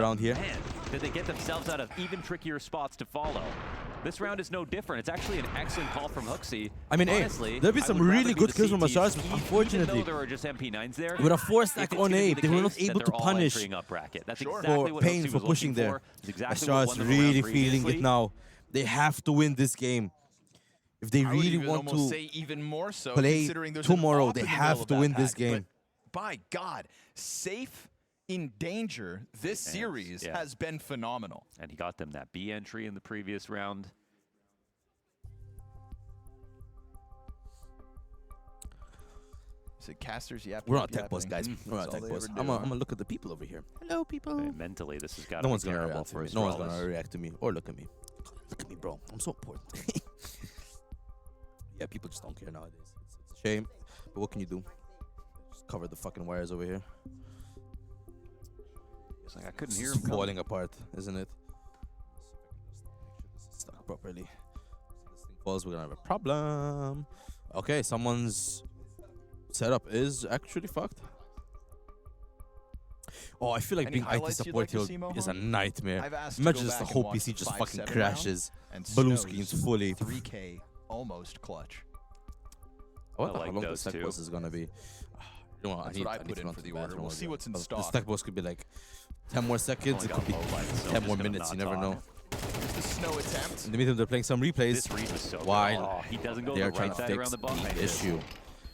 around here. Man, did they get themselves out of even trickier spots to follow? This round is no different. It's actually an excellent call from Hooksy. I mean, honestly, hey, there'll be some really good kills from Ashar's, but unfortunately, even though there are just MP9s there, with a 4-stack on A, they were not able to punish That's for exactly what Pain Hooksy for was pushing looking there. for. It's exactly what Ashar's won them around really feeling previously. it now. They have to win this game. If they I would really even want almost to say even more so, play considering there's an tomorrow, op they in the have middle to of win that this pack. game. But by God, Safe in danger this series has been phenomenal. And he got them that B entry in the previous round. Is it casters? Yeah, We're not tech boss, guys. We're not tech boss. I'm gonna look at the people over here. Hello, people. Mentally, this has got to No be one's gonna terrible react to for me. his No one's gonna react to me or look at me. Look at me, bro. I'm so important. Yeah, people just don't care nowadays. It's a shame, but what can you do? Just cover the fucking wires over here. It's like I couldn't hear It's him falling apart, isn't it? This is stuck properly. If this thing falls, we're gonna have a problem. Okay, someone's setup is actually fucked. Oh, I feel like Any being IT highlights you'd support like to here see, is a Mohan? nightmare. I've asked to Imagine go just the back whole and watch PC just 5-7 fucking round, crashes. and Blue Snow's screens fully. 3K almost clutch. I wonder I how like long the those stack two. boss is gonna be. You know what, That's I what I need put to in run for to the bathroom order. We'll again. see what's in The stock. stack boss could be like 10 more seconds. Only It could be got low light, so 10 I'm more just gonna minutes. You knock never know. off. Here's the snow attempt. In the meantime, they're playing some replays. This read was so good. While Oh, he doesn't go they're the trying right to side fix around the behind the it. issue.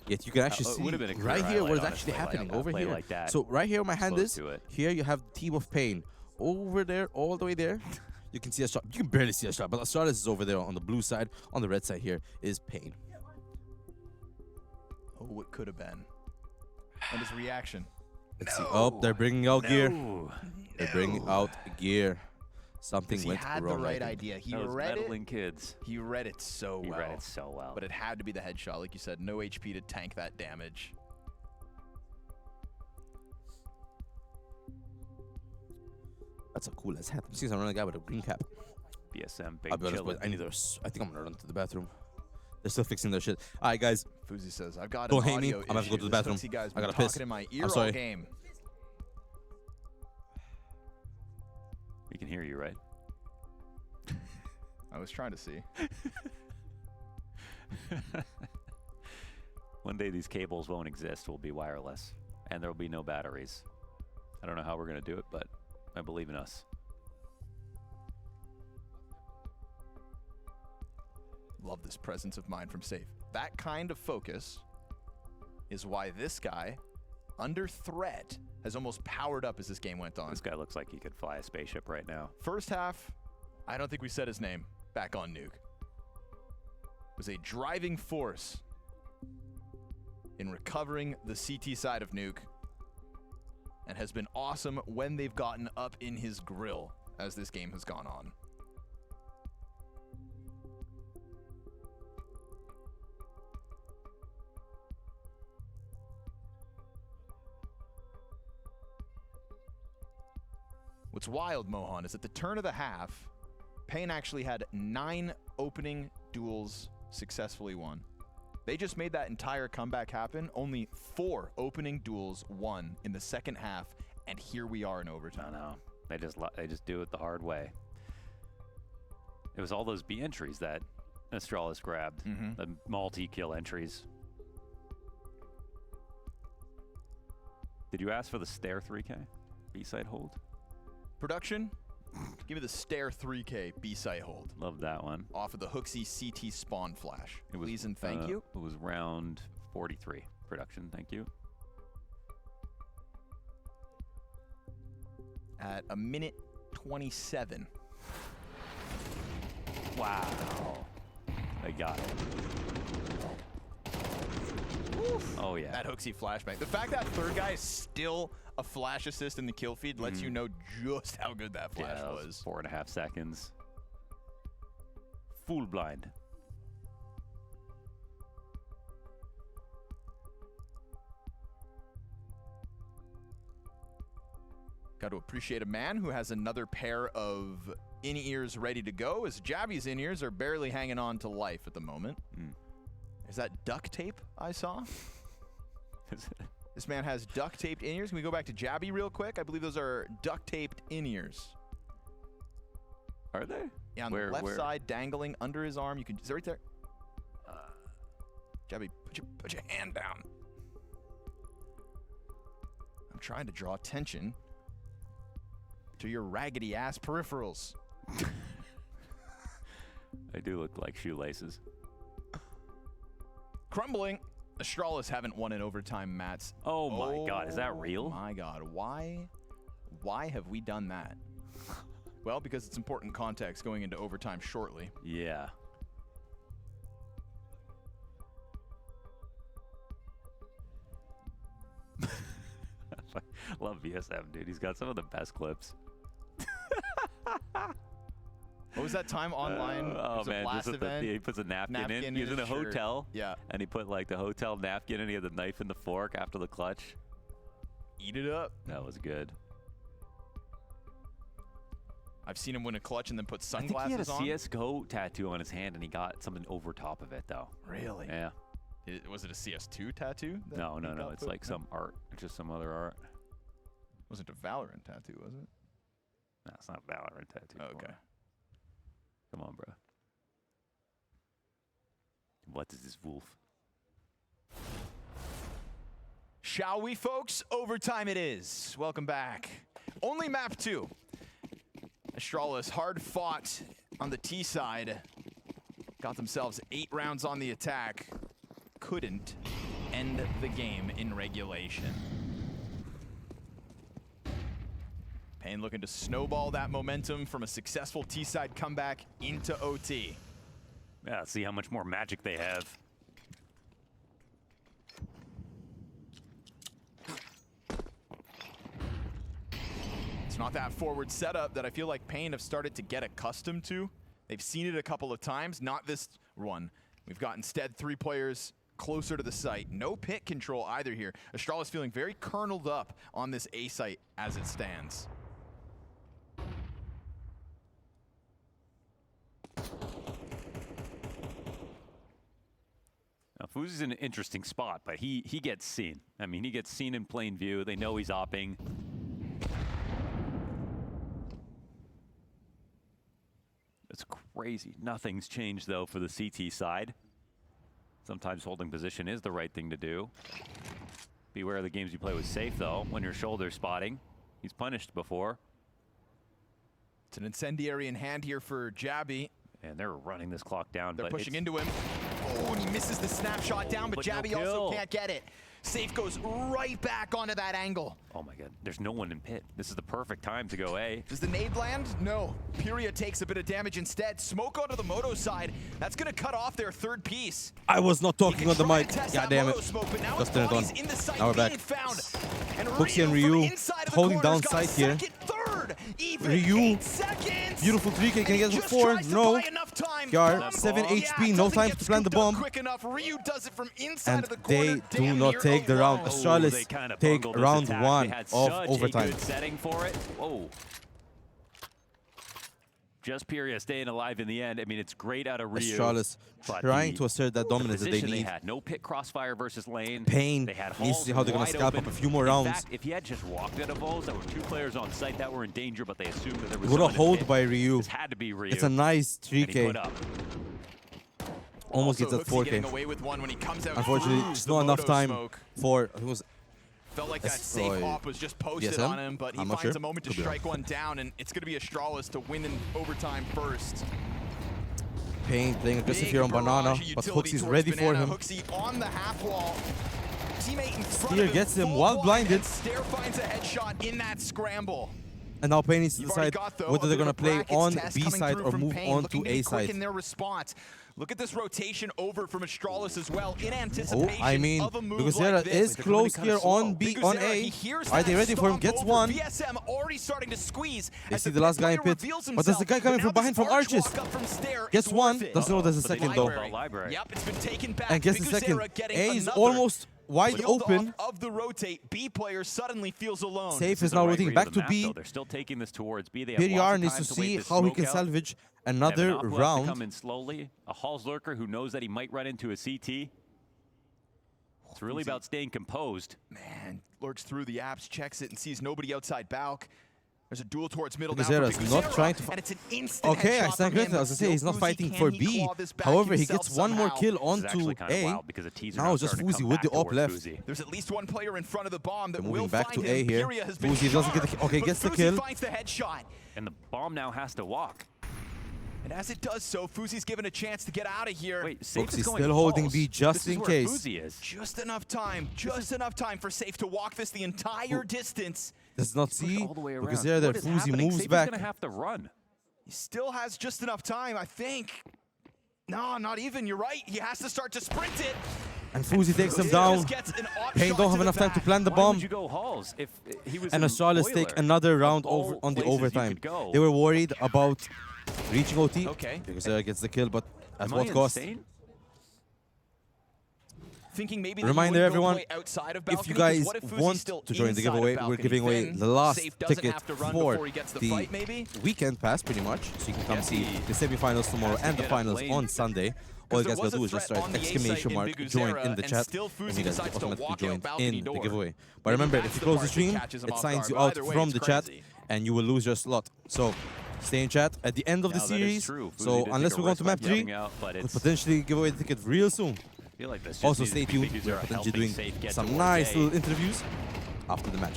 Yet you can actually It see would've been a clear right here what's highlight, actually honestly, happening like, over play here. like that. So right here where my hand Close is, to it. here you have Team of Pain. Over there, all the way there, you can see a shot. You can barely see a shot, but Astralis is over there on the blue side. On the red side here is Pain. Oh, it could have been. And his reaction. Let's see. Oh, they're bringing out gear. They're bringing out gear. Something He went had wrong. the right I think. idea. He Those read meddling it. kids. He read it so well. He read it so well. But it had to be the headshot, like you said. No HP to tank that damage. That's a cool ass hat. I'm seeing some random guy with a green cap. BSM, big I'll be honest, chillin'. but I need their. I think I'm gonna run to the bathroom. They're still fixing their shit. All right, guys. Fuzi says, "I've got Don't an hate me. audio I'm gonna have to go to the issue. bathroom. This Tootsie guy's I been gotta talking piss. in my ear I'm all sorry. game." We can hear you, right? I was trying to see. One day these cables won't exist. We'll be wireless, and there will be no batteries. I don't know how we're gonna do it, but I believe in us. Love this presence of mind from Safe. That kind of focus is why this guy, under threat, has almost powered up as this game went on. This guy looks like he could fly a spaceship right now. First half, I don't think we said his name back on Nuke. Was a driving force in recovering the CT side of Nuke and has been awesome when they've gotten up in his grill as this game has gone on. What's wild, Mohan, is at the turn of the half, Pain actually had 9 opening duels successfully won. They just made that entire comeback happen. Only 4 opening duels won in the second half, and here we are in overtime. No, they just do it the hard way. It was all those B entries that Astralis grabbed, the multi-kill entries. Did you ask for the stair 3K B-side hold? Production, give me the Stair 3K B-side hold. Love that one. Off of the Hooksy CT spawn flash. It was, Please and thank you. It was round 43. Production, thank you. At a minute 27. Wow. I got it. Oof. Oh, yeah. That Hooksy flashbang. The fact that third guy is still a flash assist in the kill feed lets you know just how good that flash Yeah, was. 4.5 seconds. Full blind. Got to appreciate a man who has another pair of in-ears ready to go, as Jabby's in-ears are barely hanging on to life at the moment. Is that duct tape I saw? This man has duct taped in-ears. Can we go back to Jabby real quick? I believe those are duct taped in-ears. Are they? Yeah, on the left side, dangling under his arm. You can. Is it right there? Jabby, put your hand down. I'm trying to draw attention to your raggedy ass peripherals. They do look like shoelaces. Crumbling. Astralis haven't won in overtime, Mats. Oh my God, is that real? My God, why have we done that? Well, because it's important context going into overtime shortly. Yeah. Love VSM, dude. He's got some of the best clips. What was that time online? Oh man, last event? He puts a napkin in. He was in a shirt. hotel. Yeah. And he put like the hotel napkin and he had the knife and the fork after the clutch. Eat it up. That was good. I've seen him win a clutch and then put I think sunglasses on. he had a CSGO tattoo on his hand and he got something over top of it though. Really? Yeah. Was it a CS2 tattoo? No. It's like some art. It's just some other art. Wasn't a Valorant tattoo, was it? No, it's not a Valorant tattoo. Okay. Come on, bro. What is this wolf? Shall we, folks? Overtime it is. Welcome back. Only map 2. Astralis hard fought on the T side. Got themselves 8 rounds on the attack. Couldn't end the game in regulation. Pain looking to snowball that momentum from a successful T-side comeback into OT. Yeah, see how much more magic they have. It's not that forward setup that I feel like Pain have started to get accustomed to. They've seen it a couple of times, not this one. We've got instead 3 players closer to the site. No pit control either here. Astralis feeling very kerneled up on this A site as it stands. Now, Fuzi's in an interesting spot, but he gets seen. I mean, he gets seen in plain view. They know he's opping. It's crazy. Nothing's changed, though, for the CT side. Sometimes holding position is the right thing to do. Beware of the games you play with safe, though, when you're shoulder spotting. He's punished before. It's an incendiary in hand here for Jabby. And they're running this clock down. They're pushing into him. Oh, and he misses the snapshot down, but Jabby also can't get it. Safe goes right back onto that angle. Oh my God, there's no one in pit. This is the perfect time to go A. Does the nade land? No. Pyria takes a bit of damage instead. Smoke onto the Moto side. That's going to cut off their third piece. I was not talking on the mic. God damn it. Smoke, but now just turned it on. Now we're back. Hooksie and Ryu holding down side here. Ryu, beautiful 3K, can he get it for 4? No. Gar, 7 HP, no time to plant the bomb. And they do not take the round. Astralis take round 1 of overtime. Good setting for it. Whoa. Just Pyria staying alive in the end. I mean, it's great out of Ryu. Astralis trying to assert that dominance that they need. They had no pit crossfire versus lane. Pain They had needs to see how they're going to scalp up a few more rounds. In fact, if he had just walked out of Vols, there were 2 players on site that were in danger, but they assumed that there was What a hold pit. by Ryu. This had to be Ryu. It's a nice 3K. Almost gets that 4K. Away with one when he comes out. Unfortunately, just not enough time for... It was Felt like that safe op was just posted on him, but he finds a moment to strike one down, and it's going to be Astralis to win in overtime first. Pain playing aggressive here on Banana, but Hooksie's ready for him. Hooksie on the half wall. Teammate in front Steer of him, gets him while blinded. Stair finds a headshot in that scramble. And now Pain needs to decide whether they're going to play on B side or move on to A side. In their response. Look at this rotation over from Astralis as well in anticipation of a move because like Zera is close here on B on A. Are they ready for him? Gets one. VSM already starting to squeeze. They see the last guy in pit. But there's a guy coming from behind from Arches. Gets one. Doesn't know there's a second though. Yep, it's been taken back. And gets the second. A is almost wide open. Of the rotate, B player suddenly feels alone. Safe is now rotating back to B. They're still taking this towards B. PDR needs to see how he can salvage another round. Come in slowly. A Halls lurker who knows that he might run into a CT. It's really about staying composed. Man, lurks through the apps, checks it, and sees nobody outside Balk. There's a duel towards middle now Biguzera's not trying to and it's an instant okay, I headshot stand from him, corrected. As I say, he's not fighting for B. However, he gets one more kill onto A. Now it's just Fuzi with the op left. There's at least one player in front of the bomb that They're will moving back find to A him. here. Pyria has been Fuzi doesn't get the kill. Okay, gets the kill. Finds the headshot. And the bomb now has to walk. And as it does so, Fuzi's given a chance to get out of here. Wait, Safe is still holding B just in case. Just enough time for Safe to walk this the entire distance. Does not see, all the way because around. there, What is Fuzi happening? moves Safe back. is gonna have to run. He still has just enough time, I think. No, not even. You're right. He has to start to sprint it. And Fuzi takes him down. Pain don't have enough time to plant the bomb. Would you go Halls if he was And an Astralis take Oiler? another round Of all over on the places you overtime. could go. They were worried about reaching OT. Okay. Because gets the kill, but at Am what I cost? insane? Thinking maybe that Reminder he wouldn't everyone, go play outside of if balcony, you 'cause guys what if Fuzi's want still to join the inside of giveaway, we're balcony? giving away Then the last Safe doesn't ticket have to run for before he gets the the fight, maybe? weekend pass, pretty much. So you can come Yeah, see he the semifinals tomorrow has to and the get a finals plane. on Sunday. All you there guys was gotta do a is just threat write on the A exclamation site in mark, Big join Uzera, in the and chat, still and Fuzi you guys decides get to automatically walk out joined balcony in the door. giveaway. But Maybe remember, that's if you the close part the that stream, catches him it off signs guard. you But out either way, from it's the chat, crazy. and you will lose your slot. So stay in chat at the end of the No, that is series. true. Fuzi So did unless take a we're going risk to by map 3, getting out, but we'll it's- potentially give away the ticket real soon. I feel like this just Also needs to stay be tuned. Big We're Uzera potentially helping doing Safe get some towards nice A. little interviews after the match.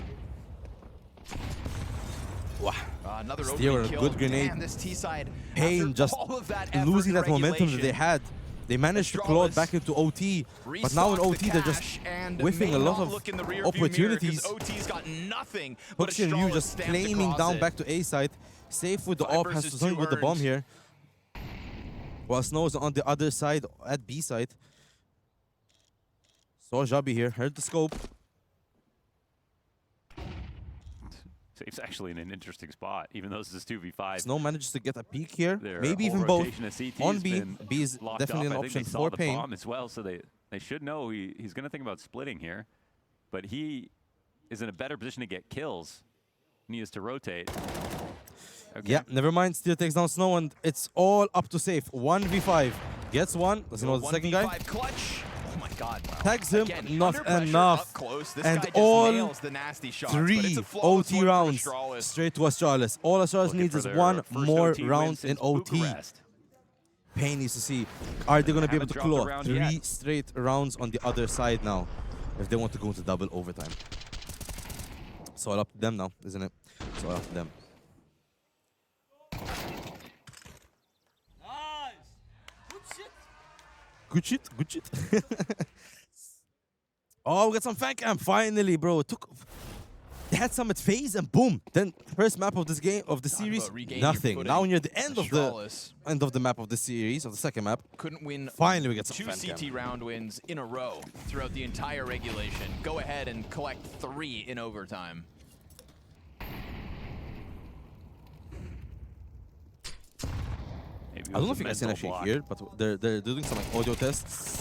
Wow. Another Steer opening a kill. good grenade. Man, this T side, Pain after just all of that effort losing and that momentum that they regulation, had. They managed to claw it back into OT, but now in restocks OT the they're just cash and whiffing may a lot not of look in the rear view mirror 'cause opportunities. OT's got nothing but Hooks and Ryu Astralis just stamped claiming across down it. back to A side. Safe with the 5 AWP, has to versus swing 2 with the bomb earned. here. While Snow is on the other side at B side. Saw Jabi here, heard the scope. Safe's actually in an interesting spot, even though this is 2v5. Snow manages to get a peek here, Their maybe whole even both. rotation of CT On has B, been B is locked definitely up. an I think option they saw for the Pain. bomb as well, so they should know he's going to think about splitting here. But he is in a better position to get kills than he is to rotate. Okay. Yeah, never mind. Still takes down Snow, and it's all up to Safe. 1v5. Gets one. Doesn't know the second guy. 1v5 clutch. Oh my God. Tags him. Again, Not under pressure, enough. up close. This And guy just all nails the nasty shots, but 3 it's a flawless OT one for rounds Astralis. straight to Astralis. All Astralis Looking needs for is their one first more OT win round in since OT. Bucharest. Pain needs to see, are they going to be able Haven't to dropped a claw round 3 yet. straight rounds on the other side now if they want to go into double overtime? It's all up to them now, isn't it? It's all up to them. Good shit, good shit. Oh, we got some fan cam finally, bro. They had some at Faze and boom. Then first map of this game of the series, nothing. Now when you're at the end of the map of the series, of the second map, Couldn't win finally we get some 2 fan cam. CT round wins in a row throughout the entire regulation. Go ahead and collect 3 in overtime. Maybe I don't know if you guys can actually hear, but they're doing some like audio tests.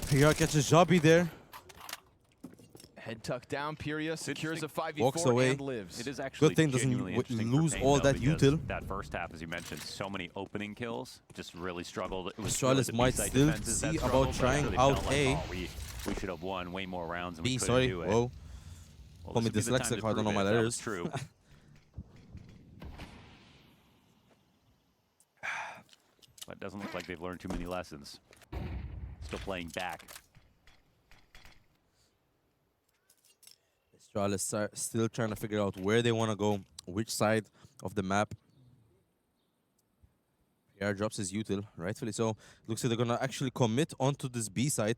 PR catches Jabi there. Head tucked down, Pyria secures a 5v4 Walks away. and lives. It is actually Good thing doesn't genuinely interesting lose for Pain, all though, that because util. That first half, as you mentioned, so many opening kills, just really struggled. It was Astralis really the might B-side still defenses that see struggled, about but trying really out felt like, A. oh, we should have won way more rounds, and we B, couldn't sorry. do it. Whoa. Well, Call me this would be the time dyslexic, to I don't know prove my it if that letters. was true. But it doesn't look like they've learned too many lessons. Still playing back. Astralis are still trying to figure out where they want to go, which side of the map. PR drops his util, rightfully so. Looks like they're going to actually commit onto this B side.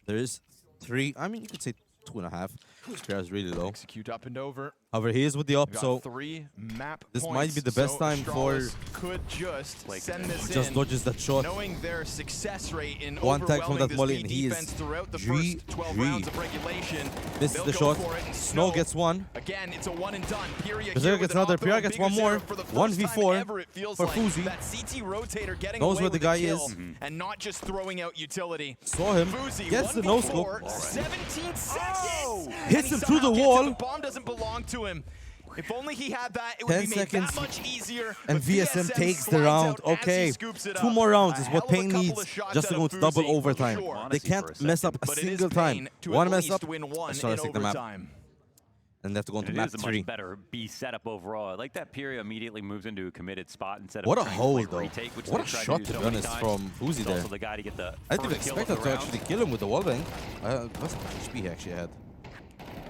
There is 3, I mean, you could say 2.5. PR is really low. Execute up and over. However, he is with the up, Got so 3 map this points, might be the best so time for... Astralis could just send this Just in, dodges that shot. knowing their success rate in One tag from overwhelming that this molly, B and he is defense throughout the first 12 rounds of regulation. Misses They'll the go shot. for it, and Snow gets one. Again, it's a one and done. Pyria Berserker here gets with an another. off-throw, PR and gets Big one more. Uzera for the first time 1v4 ever, it feels for like. Fuzi. That CT rotator getting Knows away where the with guy kill, is. and not just throwing out utility. Saw him. Fuzi, Gets the 1v4, no-scope. 17 seconds. Hits And him he through the somehow gets it. wall. The bomb doesn't belong to him. If only he had that, it would 10 be made seconds. that much easier. And but VSM takes the slides round. out as he Okay, scoops it 2 up. more rounds A is hell what of a Pain couple needs of shots just to out go of to double Fuzi, for overtime. sure. They can't mess up a But it is single time. Pain to One at mess least up, win one Astralis in take the map. overtime. And they have to go into And map it is a 3. much better B setup overall. I like that Pyria immediately moves into a committed spot instead of What a trying hole, to play though. retake, which What they a tried shot, do to so be many honest, times. from Fuzi He's there. also the guy to get the I didn't first kill expect of him the to round. actually kill him with the wallbang. That's how much HP he actually had.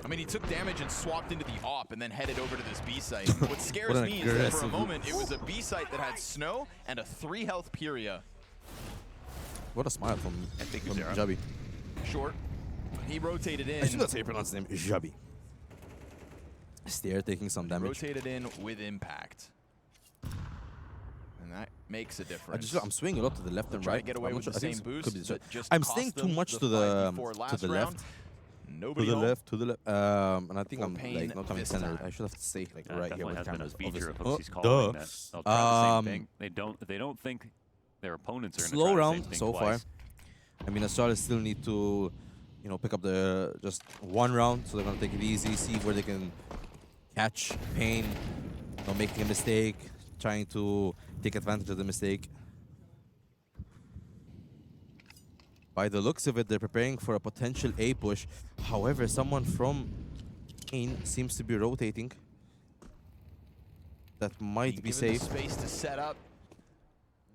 I mean, he took damage and swapped into the AWP and then headed over to this B site. What scares me is that for a moment, it was a B site that had Snow and a 3 health Pyria. What a smile from Jabi. Short. He rotated in. I think that's how you pronounce his name, Jabi. Stair taking some damage. Rotated in with impact. And that makes a difference. I'm swinging a lot to the left and right. Try to get away with the same boost. I'm staying too much to the left. Nobody to the left. And I think I'm like not coming center. I should have to stay like right here with the cameras. Feature of Hooksy's calling that. They'll try the same thing. They don't think their opponents are slow try round the same thing so twice. far. I mean, Astralis still need to, you know, pick up the just one round, so they're gonna take it easy, see where they can catch Pain, not making a mistake, trying to take advantage of the mistake. By the looks of it, they're preparing for a potential A push. However, someone from Pain seems to be rotating. That might be safe. Space to set up.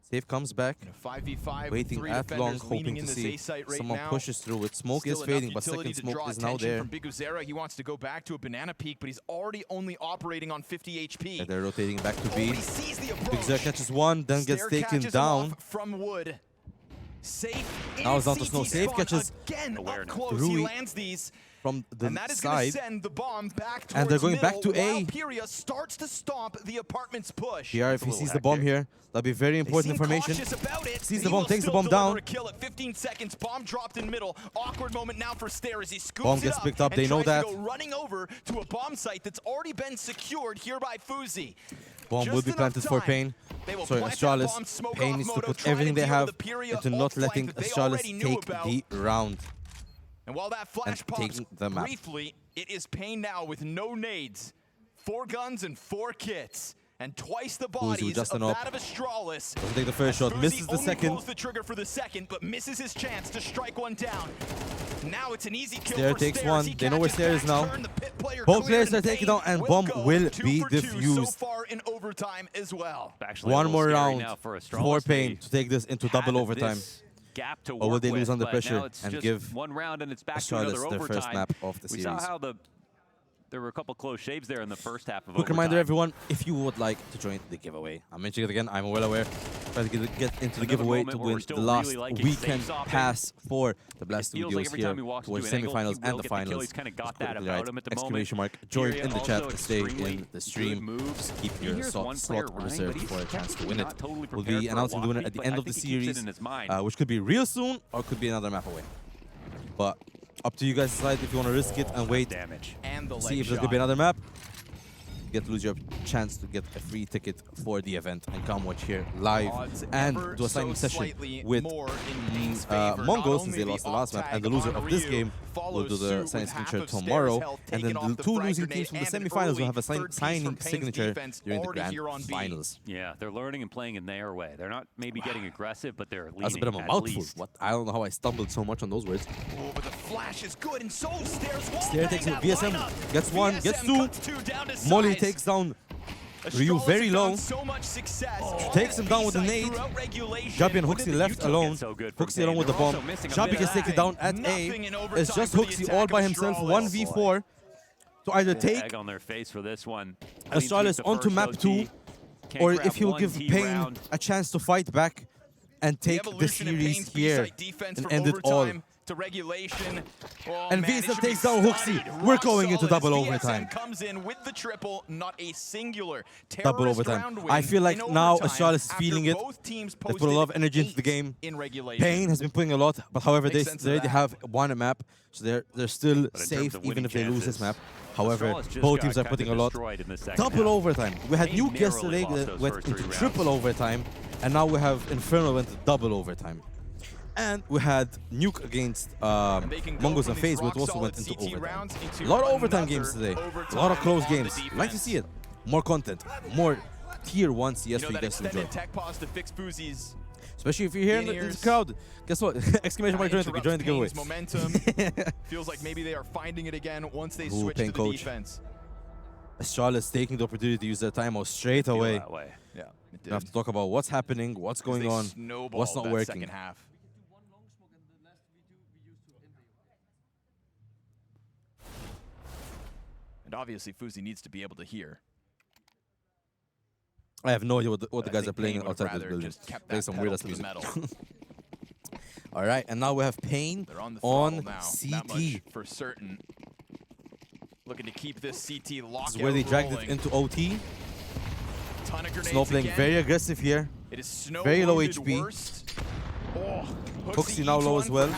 Safe comes back, 5v5 waiting at long, hoping to see someone pushes through it. Smoke is fading, but second smoke is now there. From Biguzera, he wants to go back to a banana peak, but he's already only operating on 50 HP. And they're rotating back to B. Biguzera Biguzera catches one, then gets taken down. From Wood. Safe. Now it's down to Snow. Safe catches Rui. He lands these. From the and that is side, send the bomb back and they're going back to A. Pyria starts to stomp the apartment's push. PR, if he sees the bomb here, that'll be very important information. Sees the bomb, takes the bomb down. A kill at 15 seconds. Bomb dropped in middle. Awkward moment now for Stair as he scoops bomb gets picked up. They know that. Go running over to a bomb site that's already been secured here by Fuzi. Bomb will be planted for Pain. Sorry, Astralis. Pain needs to put everything they have into not letting Astralis take the round. And while that flash pops briefly, it is Pain now with no nades, 4 guns and 4 kits, and twice the bodies of that of Astralis. Doesn't take the first shot, misses the second. Pulls the trigger for the second, but misses his chance to strike one down. Now it's an easy kill Stair for takes Stair. one. They know where Stair is now. Both players are taking down, and bomb will be defused. So far in overtime as well. One more round for Pain to take this into double overtime. Gap to or will they lose under pressure and give one round and it's back to Astralis another their overtime. first map of the series? We saw how there were a couple close shaves there in the first half of Quick overtime. reminder, everyone, if you would like to join the giveaway, I'm mentioning it again, I'm well aware. Try to get into the giveaway to win the last weekend pass for the Blast Studios here towards semifinals and the finals. He's kind of got that about him at the exclamation moment. mark. Join in the chat to stay in the stream. Just keep your slot reserved for a chance to win it. We'll be announcing the winner at the end of the series, which could be real soon or could be another map away. But up to you guys to decide if you want to risk it and wait. See if there could be another map. You get to lose your chance to get a free ticket for the event and come watch here live and do a signing session with Mongolz, since they lost the last map, and the loser of this game will do the signing signature tomorrow, and then the 2 losing teams from the semifinals will have a signing signature during the grand finals. Yeah, they're learning and playing in their way. They're not maybe getting aggressive, but they're leading. That's a bit of a mouthful. What? I don't know how I stumbled so much on those words. Oh, but the flash is good, and so Stair takes it. VSM gets 1, gets 2. Molly takes down Ryu very low. Takes him down with a nade. Jabi and Hooksy left alone. Hooksy alone with the bomb. Jabi gets taken down at A. It's just Hooksy all by himself, 1v4. To either take on their face for this one. Astralis onto map 2, or if he will give Pain a chance to fight back and take the series here and end it all. To regulation. Oh, and VSM takes down Hooksy. We're going into double overtime. Comes in with the triple, not a singular double overtime. I feel like now Astralis is feeling it. They put a lot of energy into the game. Pain has been putting a lot, but however, they already have one map, so they're still safe even if they lose this map. However, both teams are putting a lot. Double overtime. We had Nuke yesterday that went into triple overtime, and now we have Inferno went to double overtime. And we had Nuke against Mongolz and Faze, which also went into overtime. A lot of overtime games today. A lot of close games. Like to see it. More content. More tier 1 CS for you guys to enjoy. Especially if you're here in the crowd. Guess what? Exclamation mark join the giveaway. Momentum. Feels like maybe they are finding it again once they switch to the defense. Astralis taking the opportunity to use their timeout straight away. Yeah, we have to talk about what's happening, what's going on, what's not working. Second half. And obviously, Faze needs to be able to hear. I have no idea what the guys are playing Pain would outside have this building. just kept Play that some pedal weird ass to the music. metal. All right, and now we have Pain They're on the on throttle now. That CT. much for certain. Looking to keep this CT locked. This is where they dragged it into OT. Ton of grenades Snow playing again. very aggressive here. It is Snow very low wounded HP. worst. Oh, Hooksy now low as well.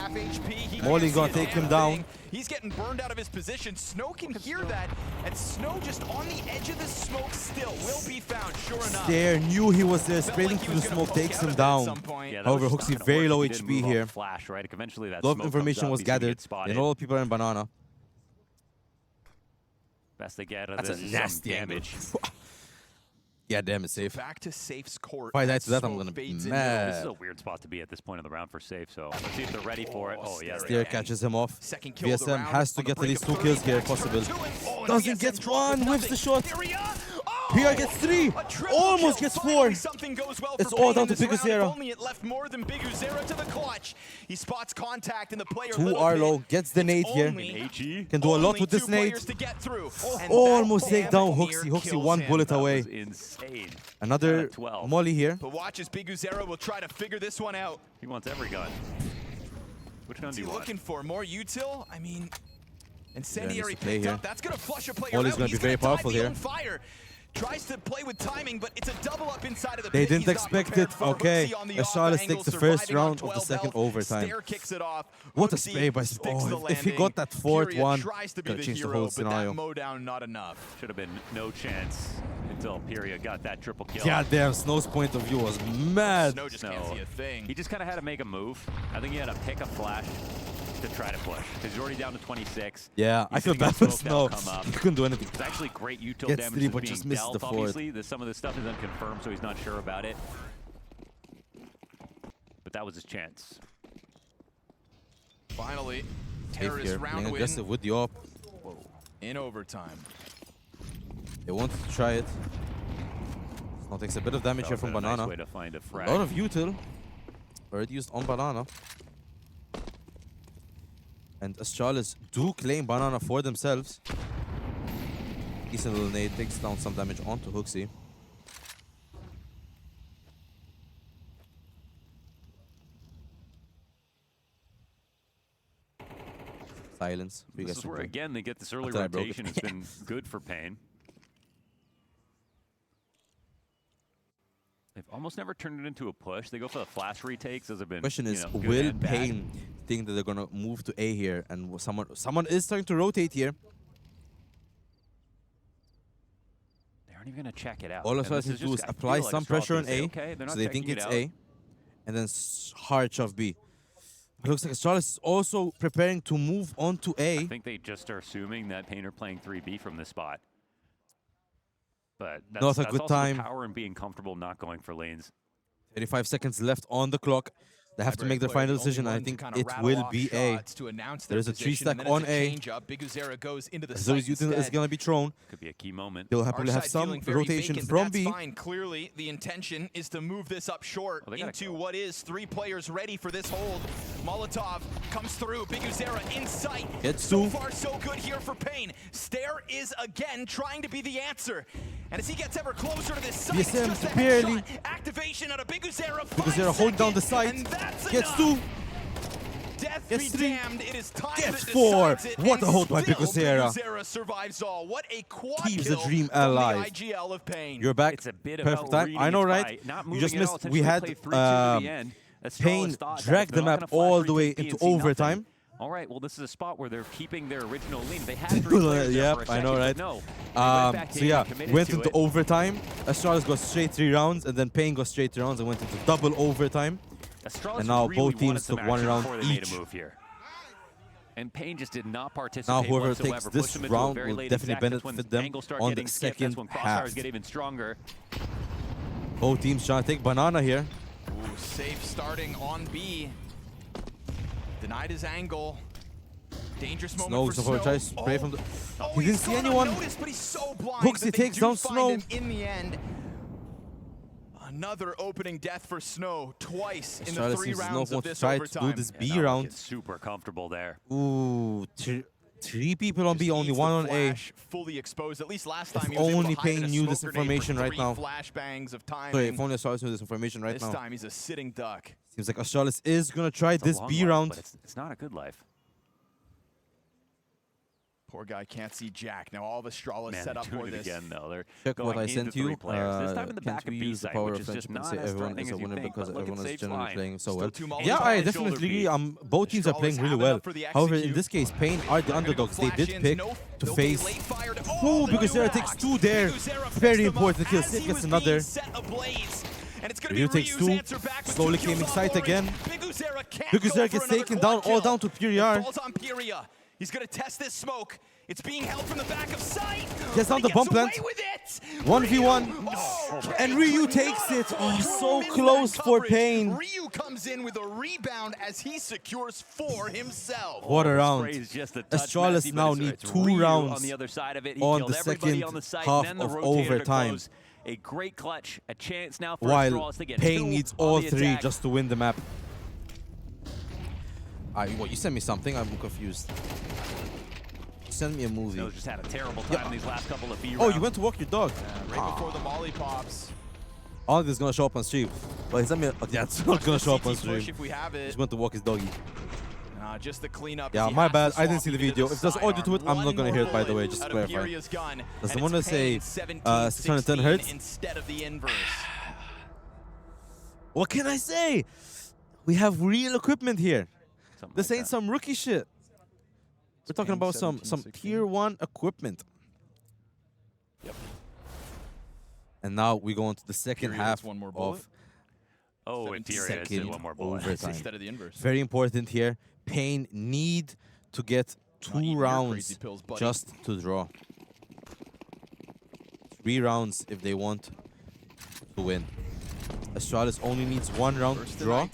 Molly gonna take him down. He's getting burned out of his position. Snow can hear that, and Snow just on the edge of the smoke still will be found, sure enough. Stair knew he was there, spraying through the smoke, takes him down. Yeah, However, Hooksy very low HP here. Flash, right? Eventually that A lot of smoke information comes was up, he's gonna gathered. get spotted. And all the people are in Banana. Best they get out of That's this a is nasty some angle. damage. Yeah, damn, it's safe. Back to Safe's court. If I die as to that, I'm Smoke gonna be fades into mad. This is a weird spot to be at this point of the round for Safe, so let's see if they're ready for it. Oh, yeah. Stair catches him off. Second kill of the VSM round has to on the get at brink least of 2 kills 30. here if possible. Oh, and Doesn't VSM get dropped with one, whiffs the shot. PR gets 3. Almost gets 4. It's all down to Biguzera. Only it left more than Biguzera to the clutch. He spots contact in the player. 2 Arlo gets the nade here. Can do a lot with this nade. Almost take down Hooksy. Hooksy 1 bullet away. Insane. Another Molly here. But watch as Biguzera will try to figure this one out. He wants every gun. Which gun What's do he you want? looking for? More util? I mean, incendiary play picked here. up. That's going to flush a player Molly's out. gonna be He's very gonna powerful dive the here. own fire. Tries to play with timing, but it's a double up inside of the They pit. didn't He's not expect prepared it. for. Okay. Hooksy on the off Charlotte angle, takes the first surviving on round of the 12 second health. overtime. Stair kicks it off. What a Hooksy spray by sticks the if he landing. got that fourth Furia one, tries to be could the have changed the hero, whole but scenario. that mowdown not enough. Should have been no chance until Pyria got that triple kill. Goddamn, Snow's point of view was mad. Snow just can't see a thing. He just kind of had to make a move. I think he had to pick a flash to try to push because he's already down to 26. Yeah, I He's feel gonna bad get for smoked, Snow. that'll come up. He couldn't do anything. It's actually great util Gets damage 3, that's but being just misses dealt, the fourth. obviously. Some of this stuff is unconfirmed, so he's not sure about it. But that was his chance. Finally, Safe terrorist here, round playing win aggressive with the op. in overtime. They wanted to try it. Snow takes a bit of damage That here would've from been a nice Banana. way to find a frag. A lot of util already used on Banana. And Astralis do claim Banana for themselves. Decent little nade takes down some damage onto Hooksy. Silence. What do you This guys is think? where, again, they get this early thought I broke rotation. it. It's been good for Pain. They've almost never turned it into a push. They go for the flash retakes. Those have been, Question is, good will and bad. Pain think that they're gonna move to A here, and someone is starting to rotate here? They aren't even going to check it out. All And Astralis this need is to do is just- I apply feel like some Astralis pressure on gonna say, A, okay, they're so not they think checking it's it out. A, and then hard shove B. It looks like Astralis is also preparing to move on to A. I think they just are assuming that Pain are playing 3B from this spot. But that's, Not a that's good also time. the power in being comfortable not going for lanes. 35 seconds left on the clock. They have to make their final decision. I think it will be A. There is a 3-stack on A. Zoe's util is going to be thrown. Could be a key moment. They'll happily have some rotation from B. Fine. Clearly, the intention is to move this up short into what is 3 players ready for this hold. Molotov comes through. Biguzera in sight. Gets so 2. far, so good here for Pain. Stair is again trying to be the answer. And as he gets ever closer to this site, it's VSM just a barely. headshot. Activation out of Biguzera. Biguzera hold down the site. Gets 2. Death Gets be 3. damned. It is time Gets that 4. decides it, What a and hold by still Biguzera. Biguzera survives all. What a quad Keeps the kill dream from the alive. IGL of Pain. You're back. It's a bit Perfect about time. reading I know, its right? fight, not You moving just at all. missed. We Essentially had play 3-2 to the end. Astralis Pain thought that dragged if the they're not map gonna all flash the way retake B into and see nothing, overtime. All right, well, this is a spot where they're keeping their original lead. They had 3 players there for a Yep, I know, second, right? but no. They went back So in yeah, and committed went to into it. overtime. Astralis got straight 3 rounds, and then Pain got straight 3 rounds and went into double overtime. Astralis And now really both teams wanted some took 1 action round before they made each. a move here. And Pain just did not Now participate whoever whatsoever. takes Pushed this them into a round very will late definitely exec. That's benefit when them angles start on getting the skipped. second That's when half. crossfires get even stronger. Both teams trying to take Banana here. Ooh, safe starting on B. Denied his angle. Dangerous moment Snow for so Snow. far tries to spray from the. He he's didn't see gone anyone. unnoticed, but he's so blind Hooksy that they takes do down find Snow. him in the end. Another opening death for Snow twice in the Astralis 3 seems to rounds not of want to this try to overtime. do this Yeah, B now round. it's super comfortable there. Ooh, 3 people on B, only 1 on A. Fully exposed. At least last time If he was able only to hide in Payne a knew smoke this grenade information for right 3 now. flashbangs of timing. Sorry, if only Astralis knew this information right this now. time he's a sitting duck. Seems like Astralis is gonna try It's a this long B life, round. but it's not a good life. Poor guy can't see Jack. Now all of Astralis Man, set they're up doing for it this. again, though. They're Check going what I into sent 3 you. players. This time in the Can't back of we B use the side, power which of is just friendship and not say as everyone threatening is a as you winner think, because but look at everyone is Safe's generally line. playing so Still well? 2 mollies Yeah, on I his definitely shoulder agree. beat. Both teams are Astralis playing really have well. enough for the However, in execute. this case, Payne are the underdogs. They did flash-ins. pick No, to they'll face. get late fired. Ooh, because Zera look takes at 2 there. Zera picks Very them up important kill. as Sif he gets was another. being set ablaze. And it's gonna Ryu be takes Ryu's 2. answer back with Slowly 2 kills claiming off sight Ori. again. Biguzera can't Biguzera go gets for another taken quad down, all kill. down to pure It yard. falls on Pyria. He's gonna test this smoke. It's being held from the back of sight. Gets down the bump plant. 1v1. And Ryu takes it. Oh, so close for Payne. Ryu comes in with a rebound as he secures 4 himself. What a round. Spray's just a touch Astralis messy, now but need it's 2 Ryu rounds on the other side of it. He on killed the everybody second on the site, half and then the of rotator to overtime. close. A great clutch, a chance now for While Astralis to get 2 Payne needs on all the 3 attack. just to win the map. What, you sent me something? I'm confused. Send me a movie. Snows just had a terrible time in these last couple of B rounds. Oh, you went to walk your dog. Right before the molly pops. All of this is gonna show up on stream. But he sent me. Yeah, it's not gonna show up on stream. If we have it. Just went to walk his doggy. Just the cleanup. Yeah, my bad. I didn't see the video. If there's audio to it, I'm not gonna hear it. By the way, just to clarify. Does the one to say 610 hertz? Instead of the inverse. What can I say? We have real equipment here. This ain't some rookie shit. We're talking about some tier 1 equipment. Yep. And now we go into the second half one more bullet. of Oh, Interior has one more bullet. overtime. Instead of the inverse. Very important here. Payne need to get 2 rounds pills, buddy. just to draw. 3 rounds if they want to win. Astralis only needs 1 round to draw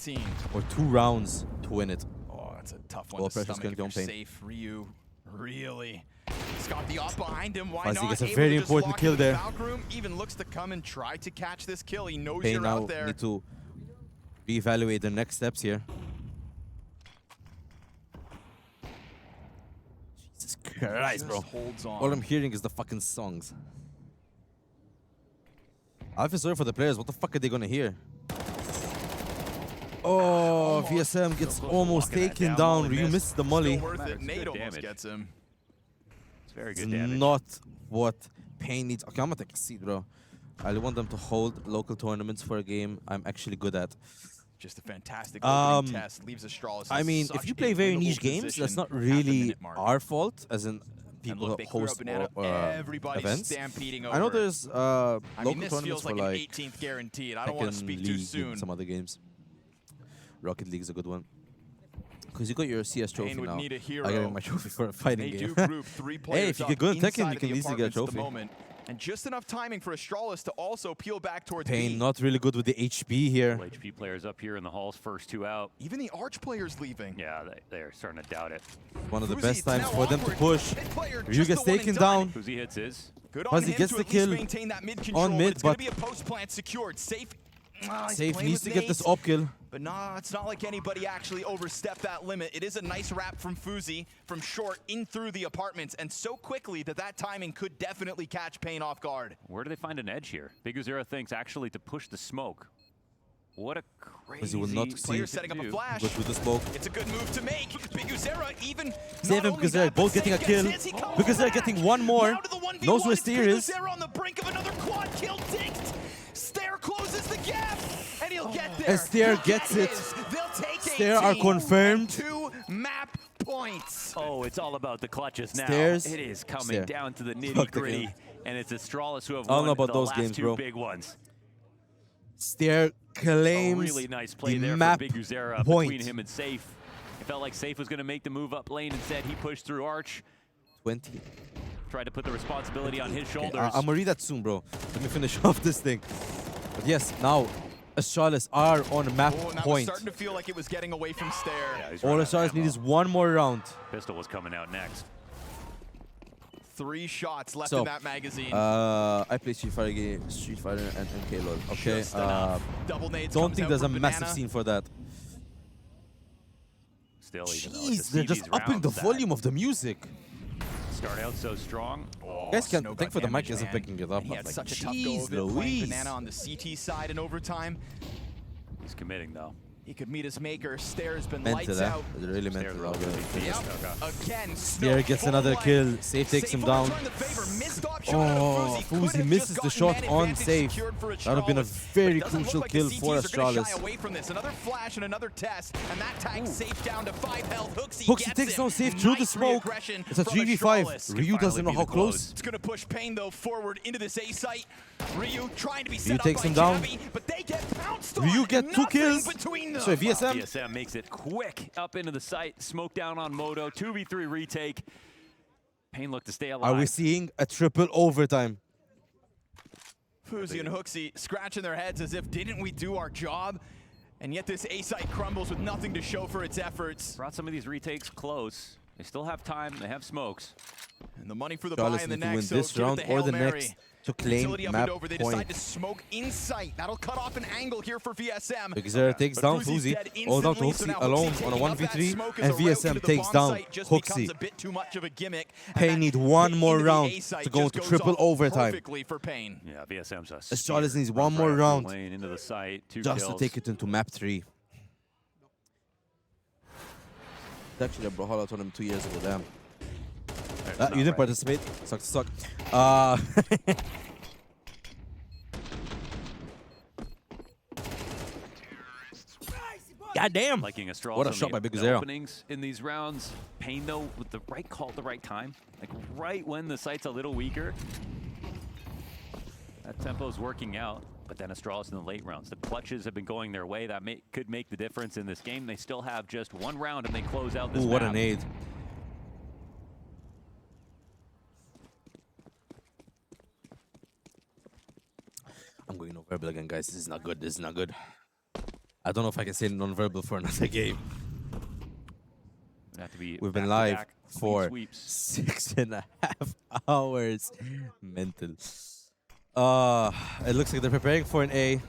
or 2 rounds to win it. Oh, that's a tough one All to pressure's stomach gonna if be you're on Payne. safe. Ryu, really. He's got the op behind him. Why Faze not? gets a Able very to just important lock kill into the there. Valk room, even looks to come and try to catch this kill. He knows Payne you're now out there. need to reevaluate the next steps here. Jesus Christ, bro. Holds on. All I'm hearing is the fucking songs. I feel sorry for the players. What the fuck are they gonna hear? Oh, VSM gets almost taken down. Ryu misses the molly. Still worth it. Nate almost gets him. It's very It's good damage. not what Payne needs. Okay, I'm gonna take a seat, bro. I want them to hold local tournaments for a game I'm actually good at. Just a fantastic opening test. Leaves Astralis. I mean, if you play very niche games, that's not really our fault, as in people look, that they clear host up Banana. Everybody's events. stampeding I know over. there's I local mean, this tournaments feels for like like an 18th guaranteed. I don't want to Tekken speak League too and soon. some other games. Rocket League is a good one. Because you got your CS trophy Payne would now. need a hero. I got my trophy for a fighting They game. do group 3 players Hey, if you up get good in inside Tekken, of you can the easily get a apartments at the trophy. moment. And just enough timing for Astralis to also peel back towards Payne B. not really good with the HP here. HP players up here in the halls, first 2 out. Even the Arch players leaving. Yeah, they're starting to doubt it. One of the Fuzi, best it's times now for them to awkward. push. Mid-player, Ryu just gets the one taken and down. done. Fuzi hits his. Good on Faze him gets to the at least kill maintain that mid control. on mid, It's going but to be a post plant secured. Safe. He's Safe playing needs with to get this nades. op kill. But nah, it's not like anybody actually overstepped that limit. It is a nice wrap from Fuzi from short in through the apartments, and so quickly that timing could definitely catch Payne off guard. Where do they find an edge here? Biguzera thinks actually to push the smoke. What a crazy will not player see- setting up a flash. Goes with the smoke. It's a good move to make. Biguzera even Save him because they're both getting a kill. Because they're getting one more. Knows where Steer is. Biguzera on the brink of another quad kill. Dinked. Stair closes the gap, and he'll get there. And Stair The gets gap it. is, they'll take Stair are 18 confirmed. 2 map points. Oh, it's all about the clutches now. Stairs. It is coming Stair. down to the Fuck the nitty-gritty, game. and it's Astralis who have I don't won know about the those last games, 2 bro. big ones. Stair claims A really nice play the there map for Biguzera point. between him and Safe. It felt like Safe was going to make the move up lane. Instead, he pushed through Arch. 20. Tried to put the responsibility on his shoulders. I'm gonna read that soon, bro. Let me finish off this thing. But yes, now Astralis are on map Oh, now point. it's starting to feel like it was getting away from Stair. All Astralis need is one more round. Pistol was coming out next. 3 shots left So, in that magazine. I play Street Fighter and MK LoL. Okay, Just enough. Double nades don't comes think out there's a from massive Banana. scene for that. Still, even though Jeez, it's a they're just CG's upping the round, volume of the music. start out so strong. Oh, You guys can Snow think got for the mic damage, isn't man. picking it up. And he I'm had like, such a tough go of it, playing Louise. Banana on the CT side in overtime. He's committing, though. He could meet his maker. Stair's been Meant lights to that. out. It's really meant to that. Yep. Again, Stair gets another kill. Safe takes him down. Oh, Faze misses the shot on Safe. That would have been a very crucial kill for Astralis. Away from this. Another flash and another test, and that tags Safe down to 5 health. Hooksy takes down Safe through the smoke. It's a 3v5. Ryu doesn't know how close. It's going to push Pain, though, forward into this A site. Ryu trying to be set Ryu up takes by him down. Jabby, but they get pounced on. Ryu get 2 kills. Between them. So VSM. VSM makes it quick up into the site. Smoke down on Moto. 2v3 retake. Pain look to stay alive. Are we seeing a triple overtime? Faze and Hooksy scratching their heads as if, didn't we do our job? And yet this A site crumbles with nothing to show for its efforts. Brought some of these retakes close. They still have time. They have smokes. And the money for the Astralis buy in the need to next, win this so give it round the or Hail the Mary. next to claim Utility up map and over. They point. decide to smoke in sight. That'll cut off an angle here for VSM. Bigzera takes down Faze, all down to Hooksy alone on a 1v3, and VSM takes down Hooksy. Pain need one more round to go into triple overtime. For Pain. Yeah, VSM's a Astralis needs one more round into the site. 2 just kills. to take it into map 3. Actually, I brought Hollow on him 2 years ago, damn. You didn't participate. Sucks to suck. God damn! Liking Astralis What a on shot the by Bigzera. openings in these rounds. Pain, though, with the right call at the right time. Like, right when the site's a little weaker. That tempo's working out. But then Astralis in the late rounds. The clutches have been going their way. That could make the difference in this game. They still have just one round, and they close out this Ooh, what map. an aid. I'm going non-verbal again, guys. This is not good. This is not good. I don't know if I can say non-verbal for another game. Have to be We've been live for 6.5 hours. Mental. It looks like they're preparing for an A.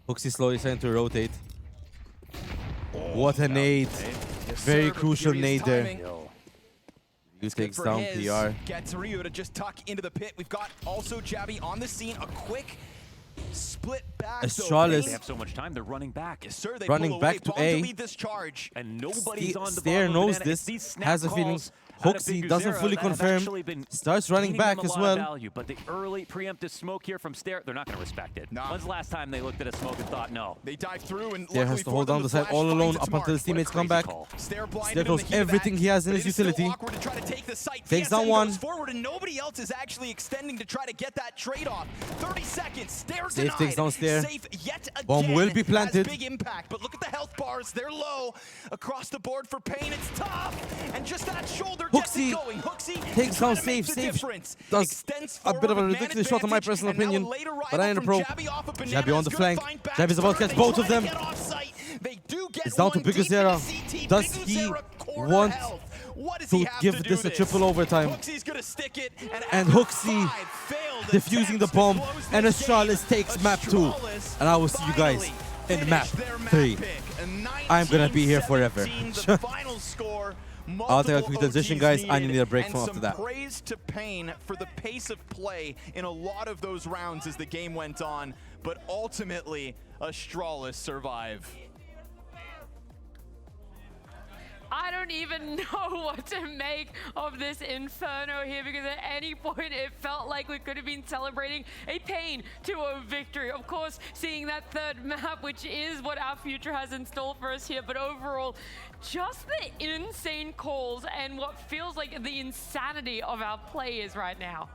Hooksy slowly starting to rotate. What a nade. Very crucial nade there. Ryu takes down PR. Gets Ryu to just tuck into the pit. We've got also Jabby on the scene. A quick split back. Astralis. They have so much time. They're running back. Yes, sir. They Running pull back away. to Bomb A. lead this charge. And nobody's on the Stair bottom knows of the this, These snap has a feeling. calls out of Hooksy Bigzera doesn't fully that have confirm. actually been Starts running gaining them back a as lot of well. value, but the early preemptive smoke here from Stair, they're not going to respect it. When's the last time they looked at a smoke and thought, no? They dive through and Stair has to hold down the side all alone up until his teammates come back. Stair throws everything he has in his utility. Takes down one. Forward and nobody else is actually extending to try to get that trade off. 30 seconds. Stair Safe takes down Stair. Safe yet again. Bomb will be planted. Has big impact, but look at the health bars. They're low. Across the board for Pain. It's tough. And just that shoulder gets it going. Hooksy takes down Safe. Safe does a bit of a ridiculous shot in my personal opinion, but I ain't a pro. Jabby on the flank. Jabby's about to catch both of them. It's down to Bigzera. Does he want to give this a triple overtime? And Hooksy defusing the bomb, and Astralis takes map 2. And I will see you guys in map 3. I'm gonna be here forever. I'll take a quick transition, guys. I need a break from after that. Praise to Pain for the pace of play in a lot of those rounds as the game went on, but ultimately, Astralis survive. I don't even know what to make of this inferno here, because at any point it felt like we could have been celebrating a Pain to a victory. Of course, seeing that third map, which is what our future has in store for us here, but overall, just the insane calls and what feels like the insanity of our players right now.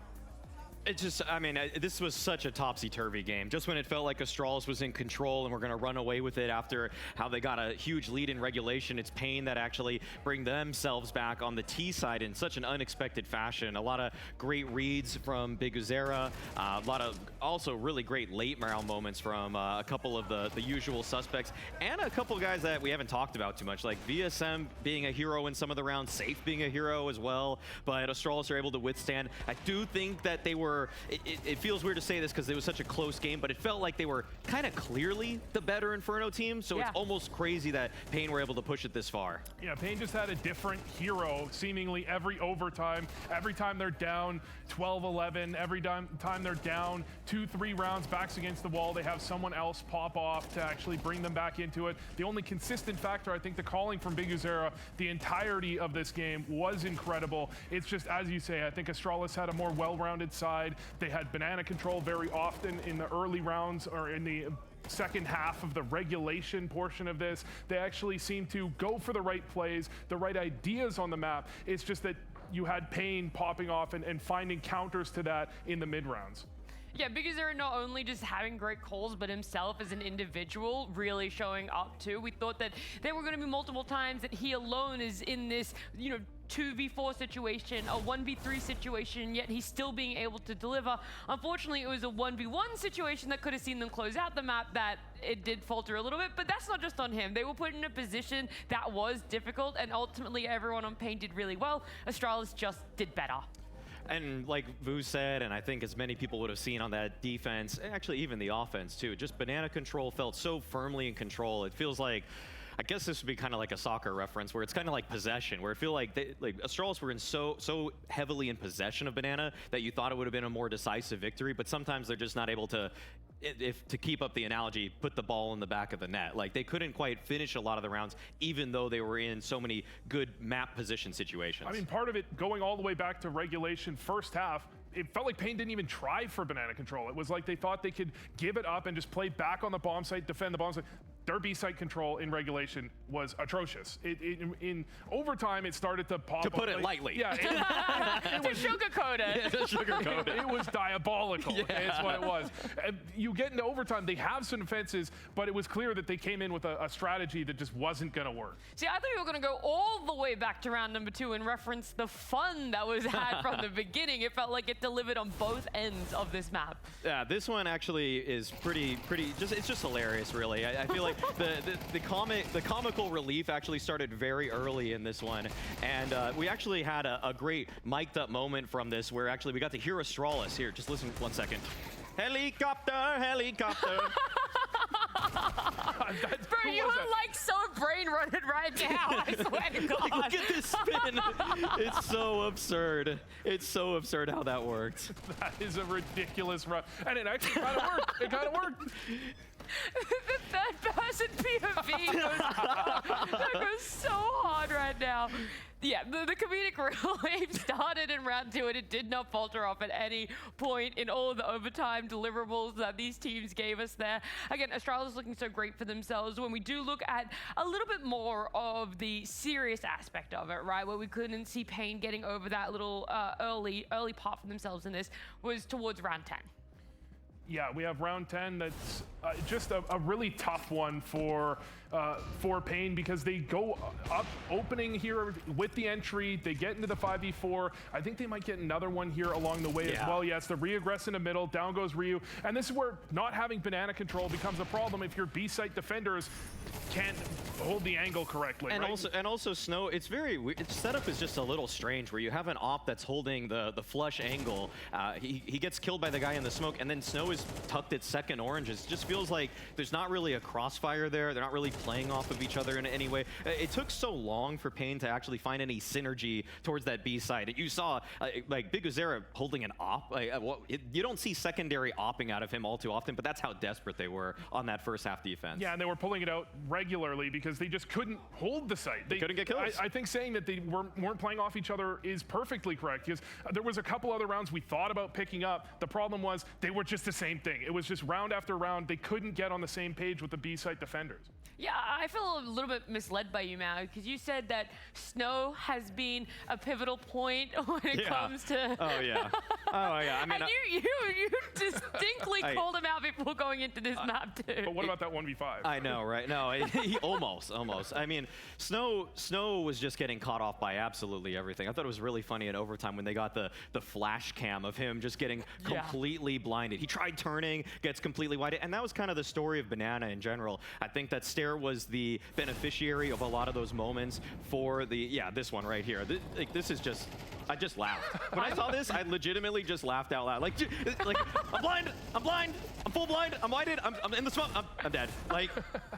It just, I mean, this was such a topsy-turvy game. Just when it felt like Astralis was in control and we're going to run away with it after how they got a huge lead in regulation, it's Pain that actually bring themselves back on the T side in such an unexpected fashion. A lot of great reads from Bigzera, a lot of also really great late round moments from a couple of the usual suspects, and a couple of guys that we haven't talked about too much, like VSM being a hero in some of the rounds, Safe being a hero as well, but Astralis are able to withstand. I do think that they were were, it feels weird to say this because it was such a close game, but it felt like they were kind of clearly the better Inferno team, so it's almost crazy that Pain were able to push it this far. Yeah, Pain just had a different hero seemingly every overtime. Every time they're down 12-11, every time they're down 2-3 rounds, backs against the wall, they have someone else pop off to actually bring them back into it. The only consistent factor, I think the calling from Biguzera the entirety of this game was incredible. It's just, as you say, I think Astralis had a more well-rounded side. They had banana control very often in the early rounds or in the second half of the regulation portion of this. They actually seemed to go for the right plays, the right ideas on the map. It's just that you had Pain popping off and finding counters to that in the mid rounds. Yeah, Biguzera not only just having great calls, but himself as an individual really showing up too. We thought that there were going to be multiple times that he alone is in this, 2v4 situation, a 1v3 situation, yet he's still being able to deliver. Unfortunately, it was a 1v1 situation that could have seen them close out the map that it did falter a little bit, but that's not just on him. They were put in a position that was difficult, and ultimately everyone on Pain did really well. Astralis just did better. And like Vu said, and I think as many people would have seen on that defense, and actually even the offense too, just banana control felt so firmly in control. It feels like, I guess this would be kind of like a soccer reference, where it's kind of like possession, where I feel like Astralis were in so heavily in possession of banana that you thought it would have been a more decisive victory, but sometimes they're just not able to, to keep up the analogy, put the ball in the back of the net. Like, they couldn't quite finish a lot of the rounds, even though they were in so many good map position situations. I mean, part of it, going all the way back to regulation first half, it felt like Pain didn't even try for banana control. It was like they thought they could give it up and just play back on the bomb site, defend the bomb site. Their B site control in regulation was atrocious. In overtime, it started to pop. To put it lightly. Yeah. To sugarcoat it. Yeah, to sugarcoat it. It was diabolical. Yeah. That's what it was. And you get into overtime, they have some defenses, but it was clear that they came in with a strategy that just wasn't going to work. See, I thought you were going to go all the way back to round number 2 and reference the fun that was had from the beginning. It felt like it delivered on both ends of this map. Yeah, this one actually is pretty. It's just hilarious, really. I feel like the comical relief actually started very early in this one, and we actually had a great mic'd up moment from this where actually we got to hear Astralis. Here, just listen 1 second. Helicopter, helicopter. Bro, you are like so brain running right now. I swear to God. Like, look at this spin. It's so absurd. It's so absurd how that worked. That is a ridiculous run, and it actually kind of worked. It kind of worked. The third person POV goes so hard right now. Yeah, the comedic relief started in round 2 and it did not falter off at any point in all of the overtime deliverables that these teams gave us there. Again, Astralis is looking so great for themselves. When we do look at a little bit more of the serious aspect of it, right, where we couldn't see Pain getting over that little early part for themselves in this, was towards round 10. Yeah, we have round 10 that's just a really tough one for Pain, because they go up opening here with the entry, they get into the 5v4. I think they might get another one here along the way as well. Yeah, it's the reaggress in the middle, down goes Ryu, and this is where not having banana control becomes a problem if your B-site defenders can't hold the angle correctly. And right? also Snow, it's very weird. Its setup is just a little strange, where you have an op that's holding the flush angle. He gets killed by the guy in the smoke, and then Snow is tucked at second oranges. It just feels like there's not really a crossfire there. They're not really playing off of each other in any way. It took so long for Pain to actually find any synergy towards that B side. You saw like Biguzera holding an op. You don't see secondary opping out of him all too often, but that's how desperate they were on that first half defense. Yeah, and they were pulling it out regularly because they just couldn't hold the site. They couldn't get kills. I think saying that they weren't playing off each other is perfectly correct, because there was a couple other rounds we thought about picking up. The problem was they were just the same thing. It was just round after round. They couldn't get on the same page with the B-site defenders. Yeah, I feel a little bit misled by you, Mal, because you said that Snow has been a pivotal point when it comes to... Oh, yeah. Oh, yeah. I mean, and you distinctly called him out before going into this map, too. But what about that 1v5? I know, right? No, he almost. I mean, Snow was just getting caught off by absolutely everything. I thought it was really funny in overtime when they got the flash cam of him just getting completely blinded. He tried turning, gets completely wide, and that was kind of the story of Banana in general. I think that Stair was the beneficiary of a lot of those moments for this one right here. This is just I just laughed. When I saw this, I legitimately just laughed out loud. Like I'm blind, I'm full blind, I'm blinded, I'm in the smoke, I'm dead. Like,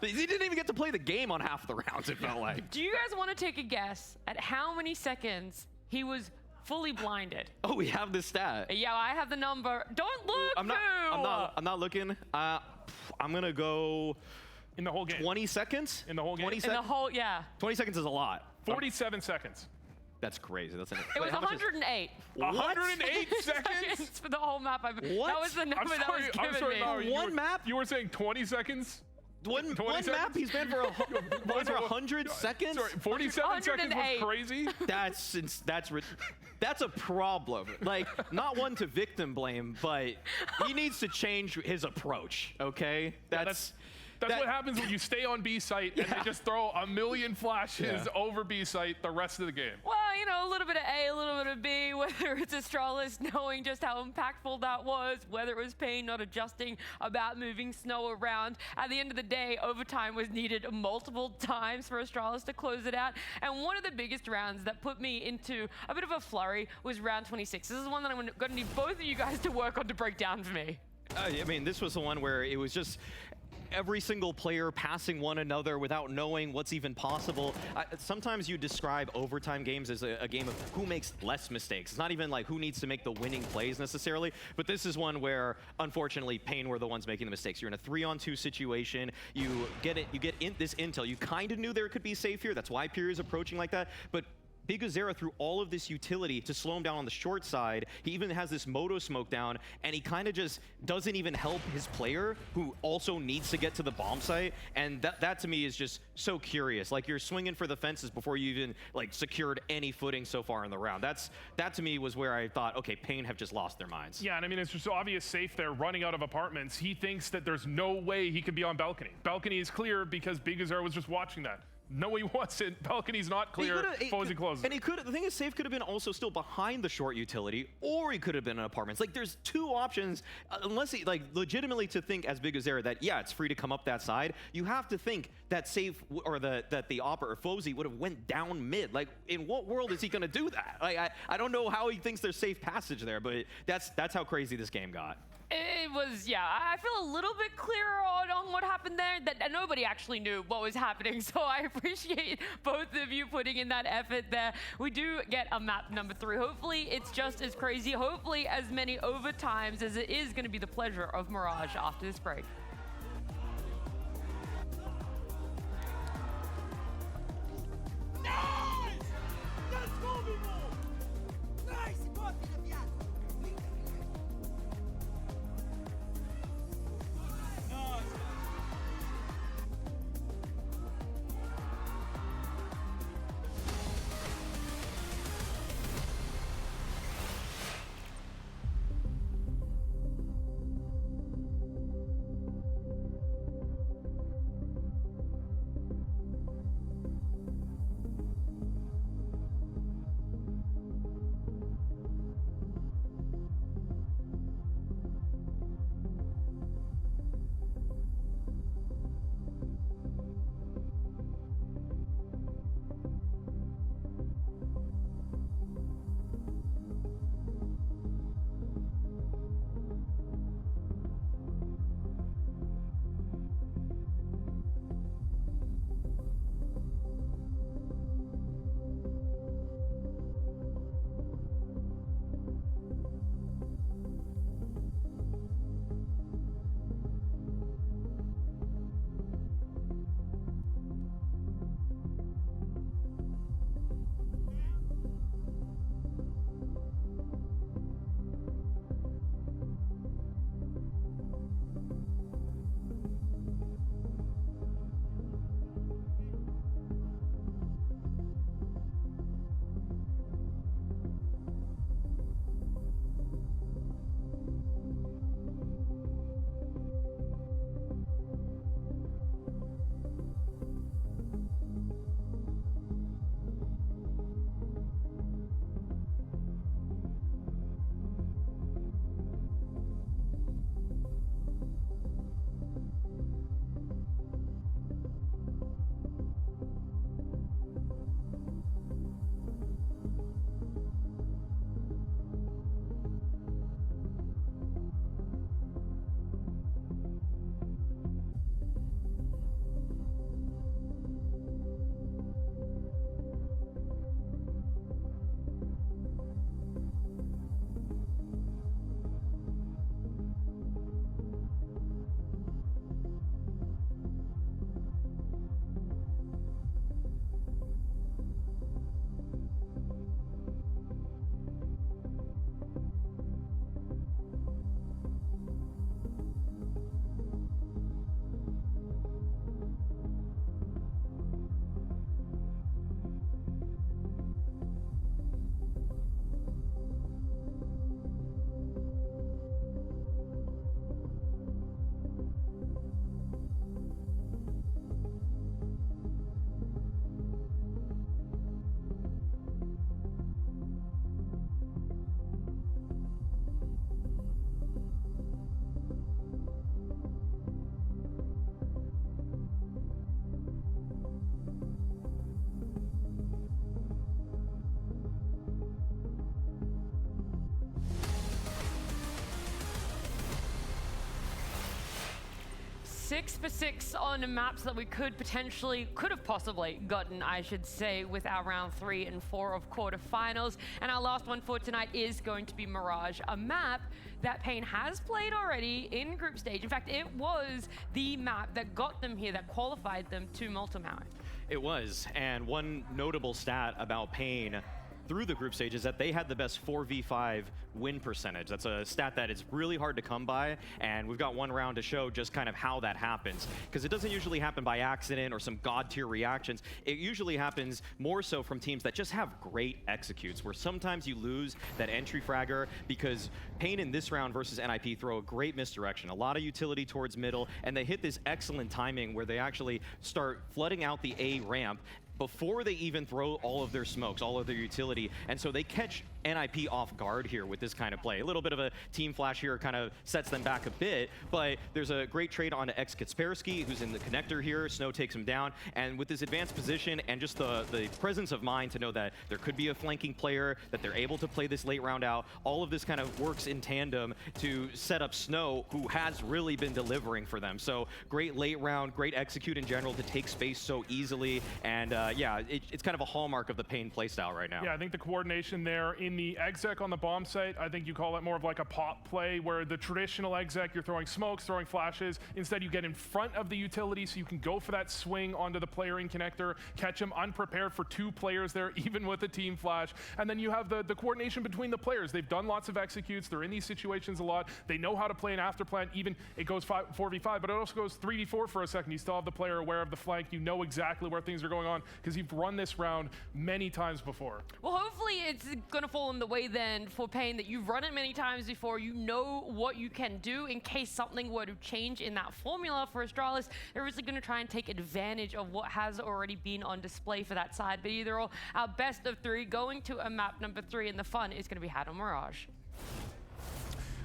he didn't even get to play the game on half the rounds, it felt like. Do you guys want to take a guess at how many seconds he was fully blinded? Oh, we have this stat. Yeah, I have the number. Don't look, I'm not looking. I'm gonna go in the whole game. 20 seconds? In the whole game? In the whole, yeah. 20 seconds is a lot. 47 seconds. That's crazy. That's it was 108. 108 seconds? For the whole map. That was the number that was given me. No, one map? You were saying 20 seconds? One map he's been for 100 seconds? Sorry, 47 seconds was crazy? That's a problem. Like, not one to victim blame, but he needs to change his approach, okay? That's what happens when you stay on B site and they just throw a million flashes over B site the rest of the game. Well, you know, a little bit of A, a little bit of B, whether it's Astralis knowing just how impactful that was, whether it was Pain not adjusting about moving Snow around. At the end of the day, overtime was needed multiple times for Astralis to close it out. And one of the biggest rounds that put me into a bit of a flurry was round 26. This is one that I'm going to need both of you guys to work on to break down for me. I mean, this was the one where it was just every single player passing one another without knowing what's even possible. Sometimes you describe overtime games as a game of who makes less mistakes. It's not even like who needs to make the winning plays necessarily, but this is one where, unfortunately, Pain were the ones making the mistakes. You're in a 3-on-2 situation. You get this intel. You kind of knew there could be safe here. That's why Pyre is approaching like that, but Big Azera threw all of this utility to slow him down on the short side. He even has this moto smoke down, and he kind of just doesn't even help his player, who also needs to get to the bomb site. And that to me is just so curious. Like, you're swinging for the fences before you even like secured any footing so far in the round. That to me was where I thought, okay, Pain have just lost their minds. Yeah, and I mean, it's just obvious safe there, running out of apartments. He thinks that there's no way he can be on balcony. Balcony is clear because Big Azera was just watching that. No, he wasn't. Balcony's not clear. Faze closes. And he could. The thing is, Safe could have been also still behind the short utility, or he could have been in apartments. Like, there's two options. Unless he, like, legitimately to think as Big Azera that, yeah, it's free to come up that side, you have to think that Safe or that the Opera or Faze would have went down mid. Like, in what world is he going to do that? Like, I don't know how he thinks there's safe passage there, but that's how crazy this game got. It was, yeah, I feel a little bit clearer on what happened there, that nobody actually knew what was happening, so I appreciate both of you putting in that effort there. We do get a map number 3. Hopefully it's just as crazy, hopefully as many overtimes as it is going to be the pleasure of Mirage after this break. Nice! Let's go, people! Nice! 6 for 6 on maps that we could have possibly gotten, I should say, with our round 3 and 4 of quarterfinals. And our last one for tonight is going to be Mirage, a map that Pain has played already in group stage. In fact, it was the map that got them here, that qualified them to Multimauer. It was, and one notable stat about Pain through the group stage is that they had the best 4v5 win percentage. That's a stat that is really hard to come by, and we've got one round to show just kind of how that happens. Because it doesn't usually happen by accident or some god tier reactions. It usually happens more so from teams that just have great executes, where sometimes you lose that entry fragger because Pain in this round versus NIP throw a great misdirection, a lot of utility towards middle, and they hit this excellent timing where they actually start flooding out the A ramp before they even throw all of their smokes, all of their utility. And so they catch NIP off guard here with this kind of play. A little bit of a team flash here kind of sets them back a bit, but there's a great trade on X Kaspersky, who's in the connector here. Snow takes him down, and with this advanced position and just the presence of mind to know that there could be a flanking player, that they're able to play this late round out, all of this kind of works in tandem to set up Snow, who has really been delivering for them. So great late round, great execute in general to take space so easily, and yeah, it's kind of a hallmark of the Pain playstyle right now. Yeah, I think the coordination there in the exec on the bomb site, I think you call it more of like a pop play, where the traditional exec, you're throwing smokes, throwing flashes. Instead, you get in front of the utility so you can go for that swing onto the player in connector, catch him unprepared for 2 players there, even with a team flash. And then you have the coordination between the players. They've done lots of executes. They're in these situations a lot. They know how to play an after plan. Even it goes 4v5, but it also goes 3v4 for a second. You still have the player aware of the flank. You know exactly where things are going on, because you've run this round many times before. Well, hopefully it's gonna fall in the way then for Pain that you've run it many times before. You know what you can do in case something were to change in that formula for Astralis. They're really gonna try and take advantage of what has already been on display for that side. But either all, our best of 3 going to a map number 3, and the fun is gonna be had on Mirage.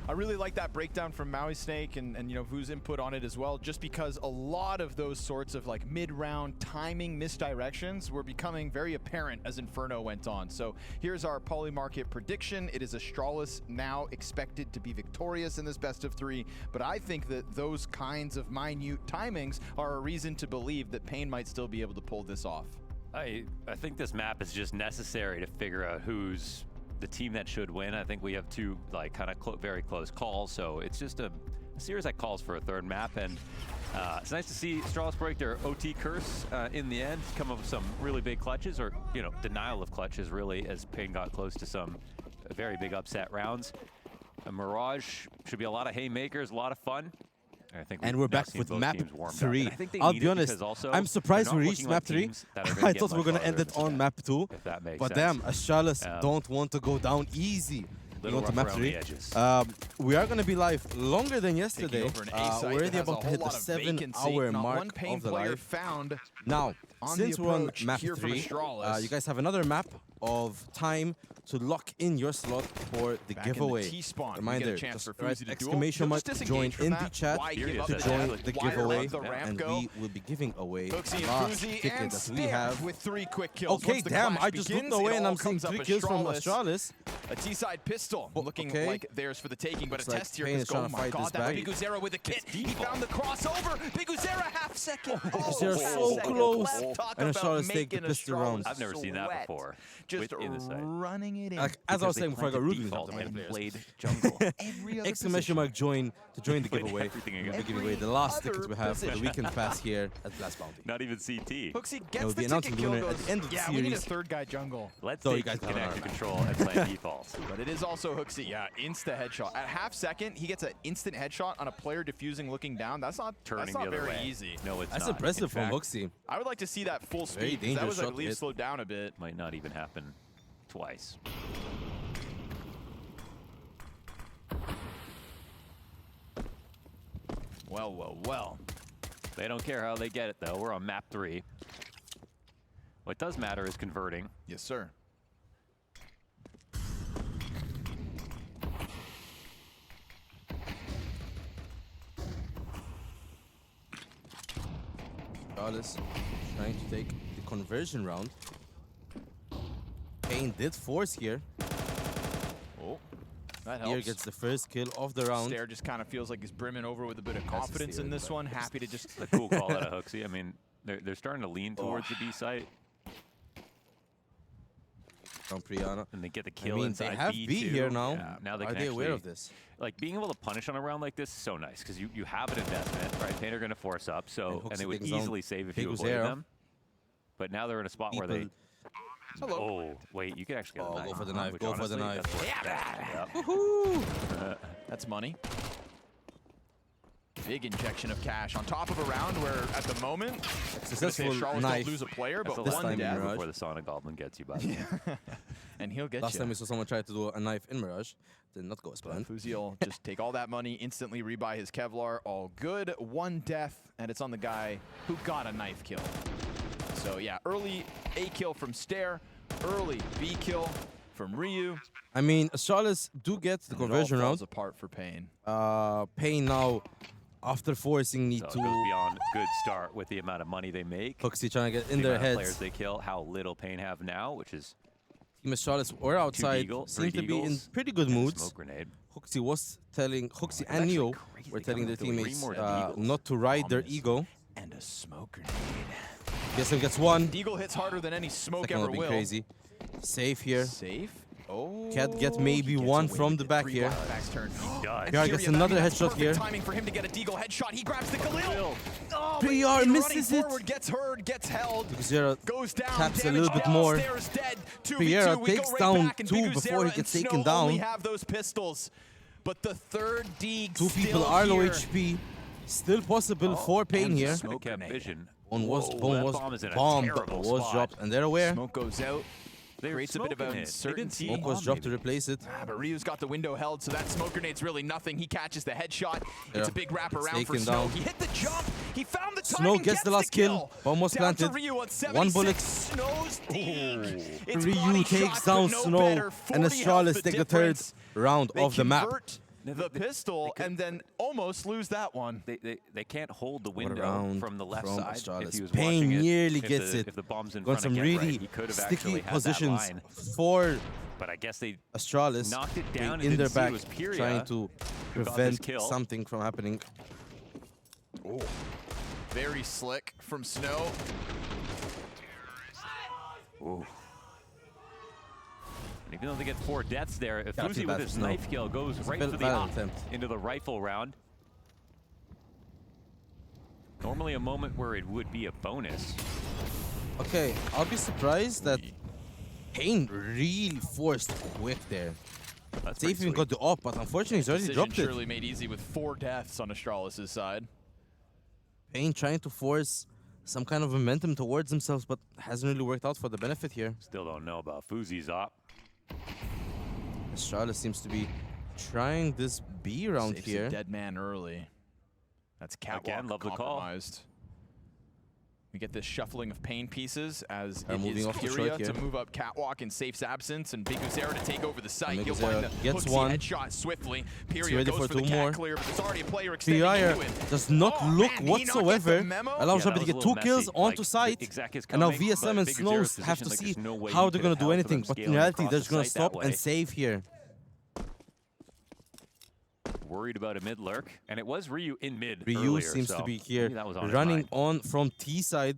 I really like that breakdown from Maui Snake and you know, Vu's input on it as well, just because a lot of those sorts of like mid-round timing misdirections were becoming very apparent as Inferno went on. So here's our Polymarket prediction. It is Astralis now expected to be victorious in this best of 3, but I think that those kinds of minute timings are a reason to believe that Pain might still be able to pull this off. I think this map is just necessary to figure out who's the team that should win. I think we have 2 like kind of very close calls, so it's just a series that calls for a 3rd map, and it's nice to see Astralis break their OT curse in the end, come up with some really big clutches, or you know, denial of clutches really, as Pain got close to some very big upset rounds. A Mirage should be a lot of haymakers, a lot of fun. I think and we're back with map 3. I'll be honest, I'm surprised we reached map 3. I thought we were going to end it on map 2. But damn, Astralis don't want to go down easy. Going to map 3. We are going to be live longer than yesterday. We're already about to hit the 7-hour mark of the live. Now, since we're on map 3, you guys have another map of time to lock in your slot for the giveaway. Reminder, just write exclamation mark, join in the chat to join the giveaway, and we will be giving away the last ticket that we have. With 3 quick kills. Okay, damn, I just looked away and I'm seeing 3 kills from Astralis. A T-side pistol looking like theirs for the taking, but a test here. Oh my god, that Biguzera with a kit. He found the crossover. Biguzera half second. Biguzera so close. And Astralis take the pistol rounds. I've never seen that before. Just running it in. As I was saying before I got rudely played jungle. Exclamation mark join to join the giveaway. We'll be giving away the last tickets we have for the weekend pass here at Blast Bounty. Not even CT. Hooksy We'll gets be the announcing ticket the kill. winner at the end of the Yeah, series. we need a 3rd guy jungle. Let's So take you guys connect to control and play defaults. But it is also Hooksy. Yeah, insta headshot. At half second, he gets an instant headshot on a player diffusing looking down. That's not very easy. No, it's That's not. impressive from Hooksy. I would like to see that full Very speed. That was, I dangerous believe, shot. slowed down a bit. Might not even happen twice. Well, well, well. They don't care how they get it, though. We're on map 3. What does matter is converting. Yes, sir. Astralis trying to take the conversion round. Pain did force here. Oh. That Here helps. gets the first kill of the round. Stair just kind of feels like he's brimming over with a bit of confidence in this one. Happy to just... A cool call out of Hooksy. I mean, they're starting to lean towards the B site. From Priyana. And they get the kill I mean, inside they have B, B too. here now. Yeah, now they Are can they aware actually- of this? Like, being able to punish on a round like this is so nice, because you have an investment, right? Pain are going to force up, and they would easily save if you avoided them. But now they're in a spot where they... Oh, wait, you can actually get a knife. Go for the knife, Which go for the honestly, knife. that's what- Woohoo! That's money. Big injection of cash on top of a round where, at the moment, Successful Charlotte knife. don't lose a player, That's but the one last death. time before the Sonic Goblin gets you, by the way. And he'll get Last you. time we saw someone try to do a knife in Mirage. Did not go as planned. Faze will just take all that money, instantly rebuy his Kevlar. All good. One death, and it's on the guy who got a knife kill. So yeah, early A kill from Stair, early B kill from Ryu. I mean, Astralis do get the conversion it all falls round. apart for Pain. Pain now, after forcing, need So it to... goes beyond good start with the amount of money they make. Hooksy trying to get in the their amount of heads. players they kill, how little Pain have now, which is... Team Astralis were outside, seem to be in pretty good moods. Smoke grenade. Hooksy was telling, Hooksy and Neo were telling their teammates not to ride their ego. And a smoke grenade. Guess him gets one. Deagle hits harder than any smoke Second ever would be will. crazy. Safe here. Safe. Oh. Can't get maybe one from the back here. PR gets another headshot here. Timing for him to get a Deagle headshot. He grabs the Galil. Oh, PR misses it. Forward, gets heard, gets held. Guzera goes down. taps a damage little bit down, more. Stair is dead. 2v2. Piera We go takes right down back, and 2 Big before he Guzera gets and taken Snow only down. have those pistols. But the third Deeg 2 people still are low here. HP. Still possible for Pain here. Smoke vision. One was that bomb is in a bombed, terrible was spot. dropped, and they're aware. Smoke goes out. They're Creates a bit of smoking it. They didn't uncertainty. see Smoke was dropped to replace it. But Ryu's got the window held, so that smoke grenade's really nothing. He catches the headshot. Yeah. It's a big wrap around for taken Snow. down. He hit the jump. He found the Snow timing, gets the last kill. Bomb was Down to planted. Ryu on 76. One bullet. Snow's Deeg. It's Ryu body takes shots, down but no Snow, better. and 40 health Astralis the take the third difference. round They of the map. convert the pistol and then almost lose that one. They can't hold the What a window round from the left from side. Astralis. If he was Pain watching it, nearly if gets the, it. If the bomb's in Got front some again, really right, he could have sticky actually had positions that line. for But I guess they Astralis knocked it down and in their didn't see it back, was Pyria trying to who got this prevent kill. something from happening. Oh, very slick from Snow. Ooh. And even though they get 4 deaths there, Gotta Fuzi feel with bad his for Snow. knife kill goes It's a right bit for the bad op attempt. into the rifle round. Normally a moment where it would be a bonus. Okay, I'll be surprised that Pain really forced quick there. That's Safe even got the op, but unfortunately he's already Decision dropped it. surely made easy with 4 deaths on Astralis' side. Pain trying to force some kind of momentum towards themselves, but hasn't really worked out for the benefit here. Still don't know about Fuzi's op. Astralis seems to be trying this B round Saves a here. dead man early. That's catwalk Again, love the call. compromised. We get this shuffling of Pain pieces as They're it moving is off the Furia short to here. move up catwalk in Safe's absence, and Big Guzera to take over the site. Big He'll Guzera find the gets Hooksy one. headshot swiftly. He's Pyria ready goes for for the 2 cat more. clear, but there's already a player extending Pier into it. does not Oh, look man, did he not get the whatsoever. memo? Allows Yeah, Shabby that to get was a 2 little kills messy. onto Like, site. Exec is And now coming, VSM but and Big Snows Guzera's have to positioned like see there's no way how you they're could going to do account for anything. them But in scaling reality, across they're the just going to site that stop and way. save here. Worried about a mid lurk, and it was Ryu in mid Ryu earlier, seems so to be here, maybe that was on his running mind. on from T side,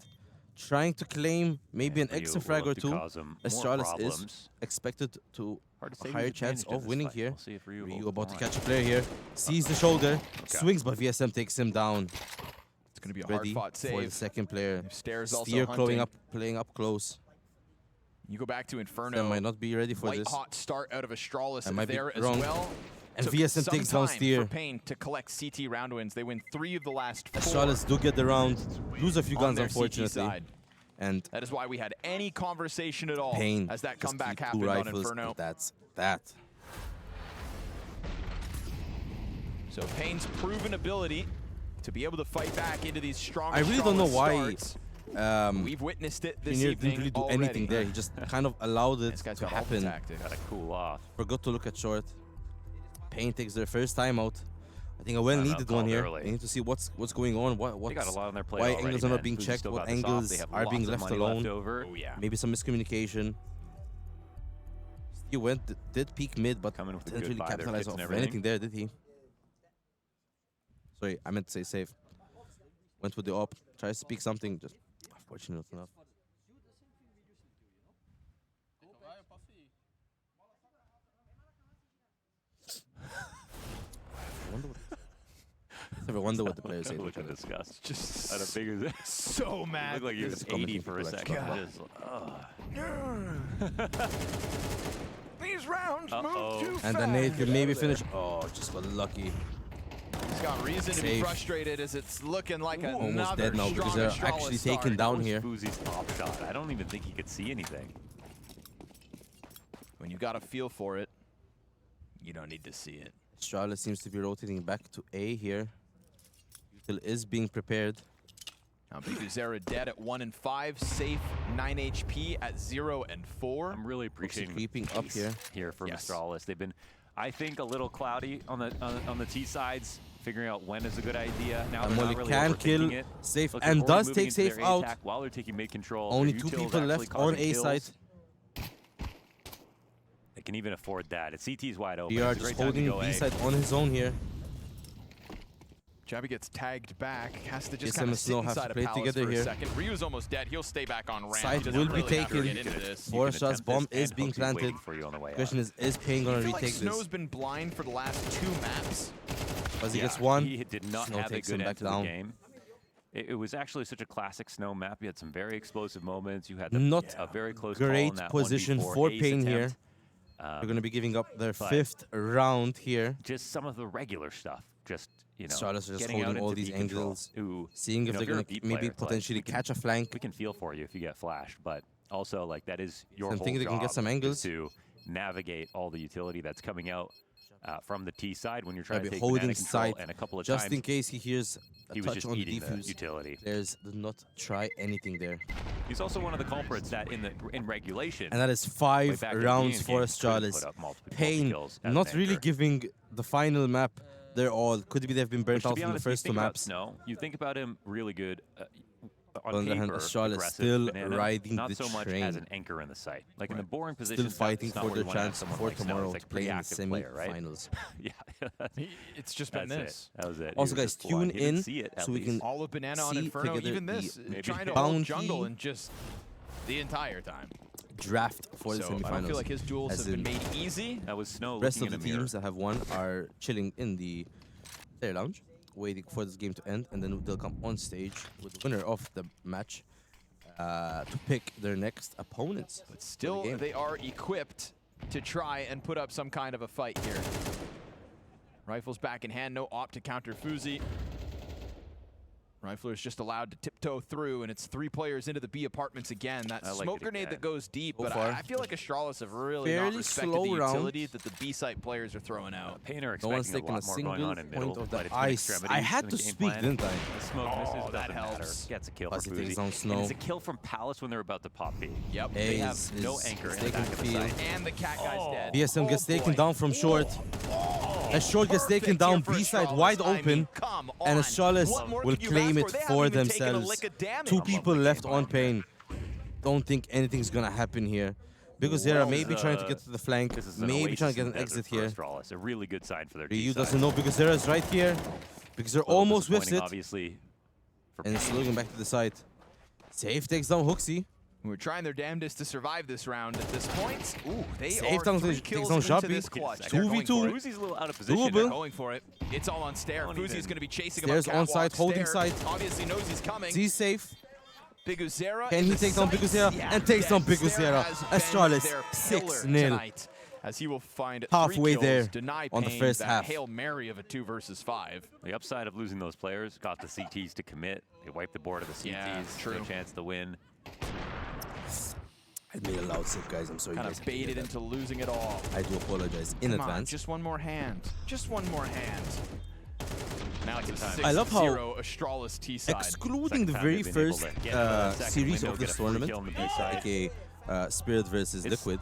trying to claim maybe an Ryu extra will frag or look to 2. cause him more Astralis is problems. expected to Hard to say a who's higher chance advantaged in of this winning fight. here. We'll see if Ryu Ryu will about to rise. catch a player here, sees the shoulder, swings, but VSM takes him down. It's going to be a Ready hard-fought for the save. second player. Stairs also Steer hunting. playing up close. You go back to Inferno. They might not be ready for White this. hot start out of Astralis I might be there as wrong. well. And Took VSM some takes down time Steer. for Pain to collect CT round wins. They win 3 of the last 4. Astralis do get the round, lose a few on guns their CT unfortunately. side. And That is why we had any conversation at all Pain as that just comeback keep 2 happened on rifles, Inferno. and that's that. So Pain's proven ability to be able to fight back into these strong. I really don't know why We've witnessed it this Junior evening didn't really do already. anything there. He just kind of allowed it This guy's to got all the happen. tactics. Gotta cool off. Forgot to look at short. Pain takes their first timeout. I think a well-needed one called here. early. They need to see what's going on. What's, got a lot on their plate why already, angles are not man. being Fuzi's checked. still What got this off. angles They have are being lots of left money left alone. over. Oh yeah. Maybe some miscommunication. He did peek mid, but didn't really capitalize off anything there, did he? Sorry, I meant to say safe. Went with the op, tries to peek something, just unfortunate enough. Never wonder what the players say. Look at disgust. Just at a bigger. So mad. Looked like he was 80 for a second. Just, These rounds move too fast. And then Nate can maybe finish. Oh, just got lucky. He's got reason to be frustrated as it's looking like almost dead now because they're actually taken down here. Fuzi's top shot. I don't even think he could see anything. When you got a feel for it, you don't need to see it. Astralis seems to be rotating back to A here. Util is being prepared. Now Biguzera dead at 1 and 5, safe 9 HP at 0 and 4. I'm really appreciating creeping up here for Astralis. They've been, I think, a little cloudy on the T sides, figuring out when is a good idea. Now they're not really can kill it. safe Look, and does take safe out. While they're taking mid control. Only 2 people left on A side. They can even afford that. It's CT's wide open. BR just holding B side on his own here. Jabby gets tagged back, has to just Yes, kind of sit have inside to a play palace together for a here. second. Ryu's almost dead. He'll stay back on ramp. Side He will doesn't be really have to taken. get into this. 4 shots. Bomb is being planted. Question is Payne gonna I feel like retake Snow's this? been blind for the last 2 maps. As he gets one, He did not Snow have a takes good him end back to the down. game. It was actually such a classic Snow map. You had some very explosive moments. You had Not a very close call great in that position 1v4 for ace Payne here. attempt. They're going to be giving up their but 5th round here. Just some of the regular stuff. Just, you know, Astralis are just getting out holding all into these B control. angles, Ooh, seeing if they're going to maybe potentially catch a flank. We can feel for you if you get flashed, but also like that is your I'm whole thinking they can get job some angles. to navigate all the utility that's coming out from the T side when you're trying to take holding banana control, side and a couple of just times in case he hears a he was touch just on the eating the defuse. utility. Players do not try anything there. He's also one of the culprits that in regulation. And that is way 5 back in the rounds game, for could put Astralis. up multiple Payne kills as not an really anchor. giving the final map their all. Could be they've been burnt Which, to out be from the honest, you first 2 think about maps. Snow, you think about him really good on On the other hand, paper, Astralis aggressive, still banana, riding not the so much train. as an anchor in the site. Like in the boring position, Still fighting for their chance for tomorrow to play in the semi-finals. semi-finals. Yeah, it's just been this. That was it. Also, guys, tune in so we can all of Banana on see Inferno, together even this, the trying to bounty hold jungle and just the entire time. draft for the So semifinals. I don't feel like his duels As have been in made easy. That was Snow rest looking of the in a mirror. teams that have won are chilling in the player lounge, waiting for this game to end, and then they'll come on stage with the winner of the match to pick their next opponents. But still, they are equipped to try and put up some kind of a fight here. Rifles back in hand, no op to counter Fuzi. Rifler is just allowed to tiptoe through, and it's 3 players into the B apartments again. That smoke grenade that goes deep, but I feel like Astralis have really not respected the utility that the B site players are throwing out. Painter No one's expecting taking a lot more going on in point middle, of but the it's been ice. extremities I had in to the game speak, plan. didn't I? The smoke misses, that doesn't helps. matter. Gets a kill Plus for he takes Fuzi. down Snow. And it's a kill from Palace when they're about to pop B. Yep. They Ace have no is anchor in the taking back of the field. side. And the cat guy's dead. BSM gets taken down from short. As short gets taken down, B side wide open, and Astralis will claim it for themselves. 2 people left on Payne. Don't think anything's gonna happen here. Biguzera maybe trying to get to the flank, maybe trying to get an exit here. Astralis, a really good sign for their Ryu T-side. doesn't know Biguzera is right here, because they're almost whiffs it, Obviously, and it's looking back to the side. Safe takes down Hooksy. We're trying their damnedest to survive this round at this point. Ooh, they Safe are down 3 takes kills down into Sharpie. this clutch. They're going 2v2. for it. Fuzi's a little out of position. Doable. They're going for it. It's all on Stair. Fuzi's going to be chasing him up Stairs on side, catwalk. holding Stair side. obviously knows he's coming. He's safe. Biguzera. Can he take down Biguzera? And takes down Biguzera. Astralis 6-0. As he will find Halfway 3 kills, there deny on the Payne first that half. Hail Mary of a 2 versus 5. The upside of losing those players got the CTs to commit. They wiped the board of the CTs. Yeah, true. No chance to win. I made a loud sip, guys. I'm sorry. Kind guys of baited into losing it all. I do apologize in Come on, advance. just one more hand. Just one more hand. Now it's a 6-0 I love how Astralis T-side. excluding the very first series of this tournament, aka Spirit versus Liquid,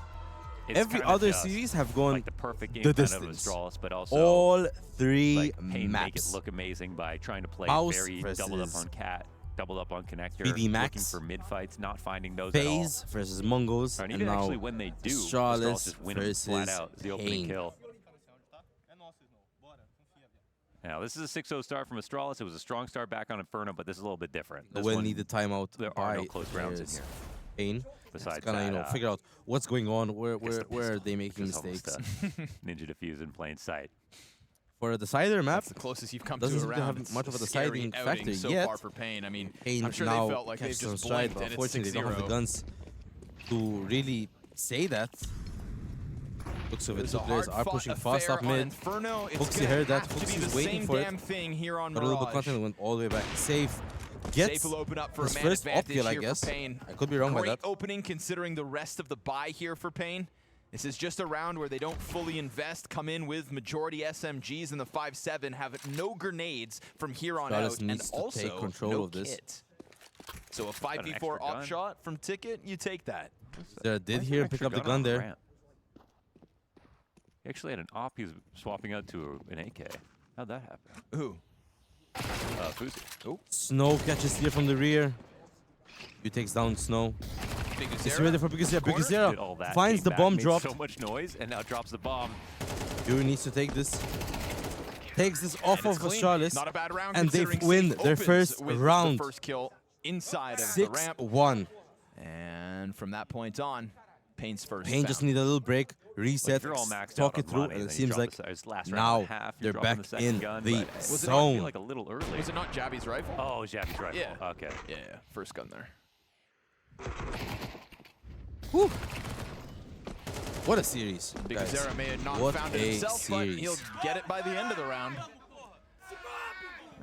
every kinda other just series have gone like the perfect game the plan of distance. Astralis, but also all 3 like Payne make it maps. look amazing by trying to play Mouse very versus doubled up on Cat. doubled up on connector, 3D Max. looking for mid fights, not finding those at all. Faze versus Mongolz, And and even now actually when they do, Astralis just win them versus flat out. It's the opening Pain. kill. Now, this is a 6-0 start from Astralis. It was a strong start back on Inferno, but this is a little bit different. The This well one, needed timeout. there are no close rounds in here. Pain. Besides kind that, of figure out what's going on. Where are they making Just almost mistakes? a Ninja defuse in plain sight. For a decider map, That's the closest you've come doesn't to seem a to round. have much of a It's scary deciding outing factor so yet. far for Pain. I mean, Pain I'm sure now they felt like they've catches on just stride, blinked but and it's unfortunately they don't have the 6-0. guns to really say that. Looks of it, two players are pushing fast up mid. Inferno. Fuxi heard that. Fuxi's waiting for it. Thing here on Got a little bit of content, went all the way back. Safe. Gets Safe will open up for his a man first up advantage kill, I here guess. for Pain. I could be wrong by Great that. opening considering the rest of the buy here for Pain. This is just a round where they don't fully invest, come in with majority SMGs in the 5-7, have no grenades from here on Astralis out, and needs to also take control no of this. kit. So a extra 5v4 op gun. shot from Ticket, you take that. There did hear him pick up the gun there. He actually had an op he was swapping out to an AK. How'd that happen? Who? Faze. Oh. Snow catches here from the rear. He takes down Snow. Is he ready for Bigazera? Did all that, Bigazera finds came the back, bomb made dropped. so much noise, and now drops the bomb. Yuri needs to take this. Takes this off of Astralis. Not a bad round and they considering win Safe their opens first with round. The first kill inside of the ramp. 6-1. And from that point on, Pain's first Pain just need a little break, reset, if you're all maxed talk out it on through, money, and it then you seems drop like his last round now and a half, they're you're dropping back the second in gun, the but was it not, I zone. feel like a little early. Was it not Jabby's rifle? Oh, it was Jabby's rifle. Yeah. Okay. Yeah, first gun there. Whew. What a series, guys. Bigazera may have not What found it a himself, series. but he'll get it by the end of the round.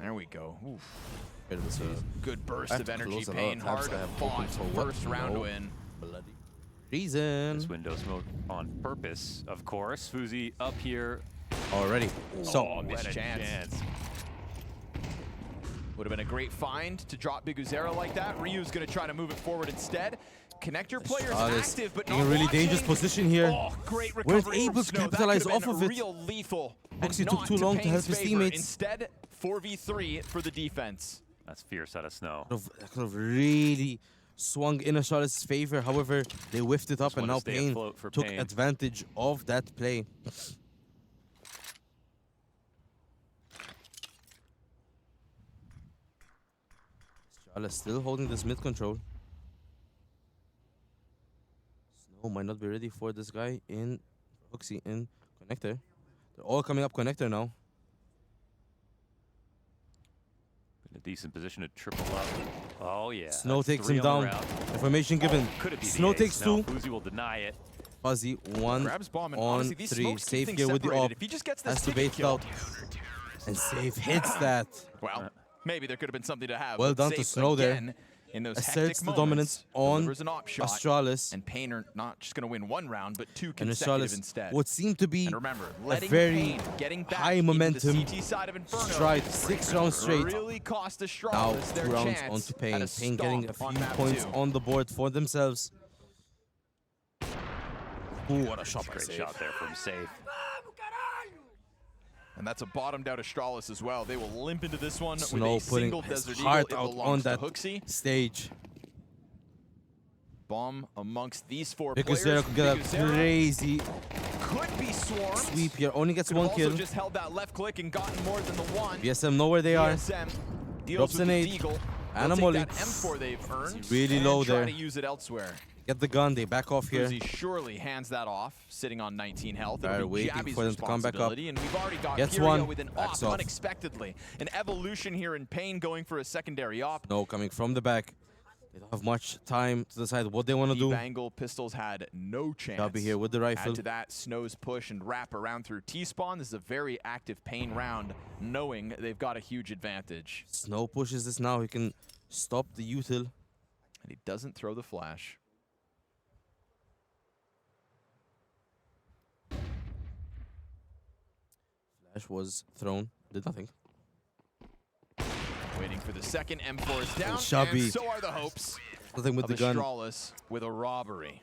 There we go. Oof. It's a good burst of energy. Pain, hard fought first round win. Bloody reason. This window smoke on purpose, of course. Faze up here. Already. So, Oh, missed what a chance. Would have been a great find to drop Bigazera like that. Ryu's going to try to move it forward instead. Connector players active, but in not a really watching. dangerous position here. Oh, great Weren't recovery able from to Snow. That capitalize could have off been of it. real lethal. Fuxi and took not too long to help Pain's his favor. teammates. Instead, 4v3 for the defense. That's fierce out of Snow. That could have really swung in Astralis' favor. However, they whiffed it up, and now wanna stay Pain afloat for took Pain. advantage of that play. Astralis still holding this mid control. Snow might not be ready for this guy in Fuxi in connector. They're all coming up connector now. In a decent position to triple up. Oh, yeah. Snow that's takes 3 him on the down. round. Information given. Could it be Snow the takes ace? No, 2. Faze will deny it. Fuzzy 1 Grabs bomb, and on honestly, these 3. smokes keep Safe things here with the separated. op. If he just gets this Has to ticket bait it kill. out. And Safe hits that. Well, maybe there could have been something to have. Well but done to Safe Snow there. again in those Asserts hectic the moments, dominance on delivers an op shot, Astralis. and Pain are not just going to win one round, but 2 And consecutive Astralis, instead. what seemed to be And remember, a letting very Pain getting back high into momentum the CT side of Inferno stride, 6 rounds straight. really cost Now Astralis 2 their rounds chance onto Pain. at a Pain getting a stomp on few map points 2. on the board for themselves. Ooh, what a shot by Great Safe. shot there from Safe. And that's a bottomed out Astralis as well. They will limp into this one Snow with a putting single his Desert heart Eagle. It out belongs on to that Hooksy. stage. Bomb amongst these 4 Because players. could get a Bigazera crazy could be swarmed. sweep here. Only gets Could 1 have kill. also just held that left click and gotten more than the 1. BSM know where they are. BSM deals Drops with an the 8. Deagle. And a They'll molly. take that M4 they've earned Really and low try there. to use it elsewhere. Get the gun. They back off here. Uzi surely hands that off, sitting on 19 health. They're It'll be waiting Jabby's for them to come back up. responsibility, and we've already got Gets Curio one, with an backs op off. unexpectedly. An evolution here in Pain going for a secondary op. No, coming from the back. They don't have much time to decide what they want to do. Bangle Pistols had no chance. Jabby here with the rifle. Add to that, Snow's push and wrap around through T-spawn. This is a very active Pain round, knowing they've got a huge advantage. Snow pushes this now. He can stop the util. And he doesn't throw the flash. Flash was thrown. Did nothing. Waiting for the second. M4 is down, Shabby. and so are the hopes Nothing with of the gun. Astralis with a robbery.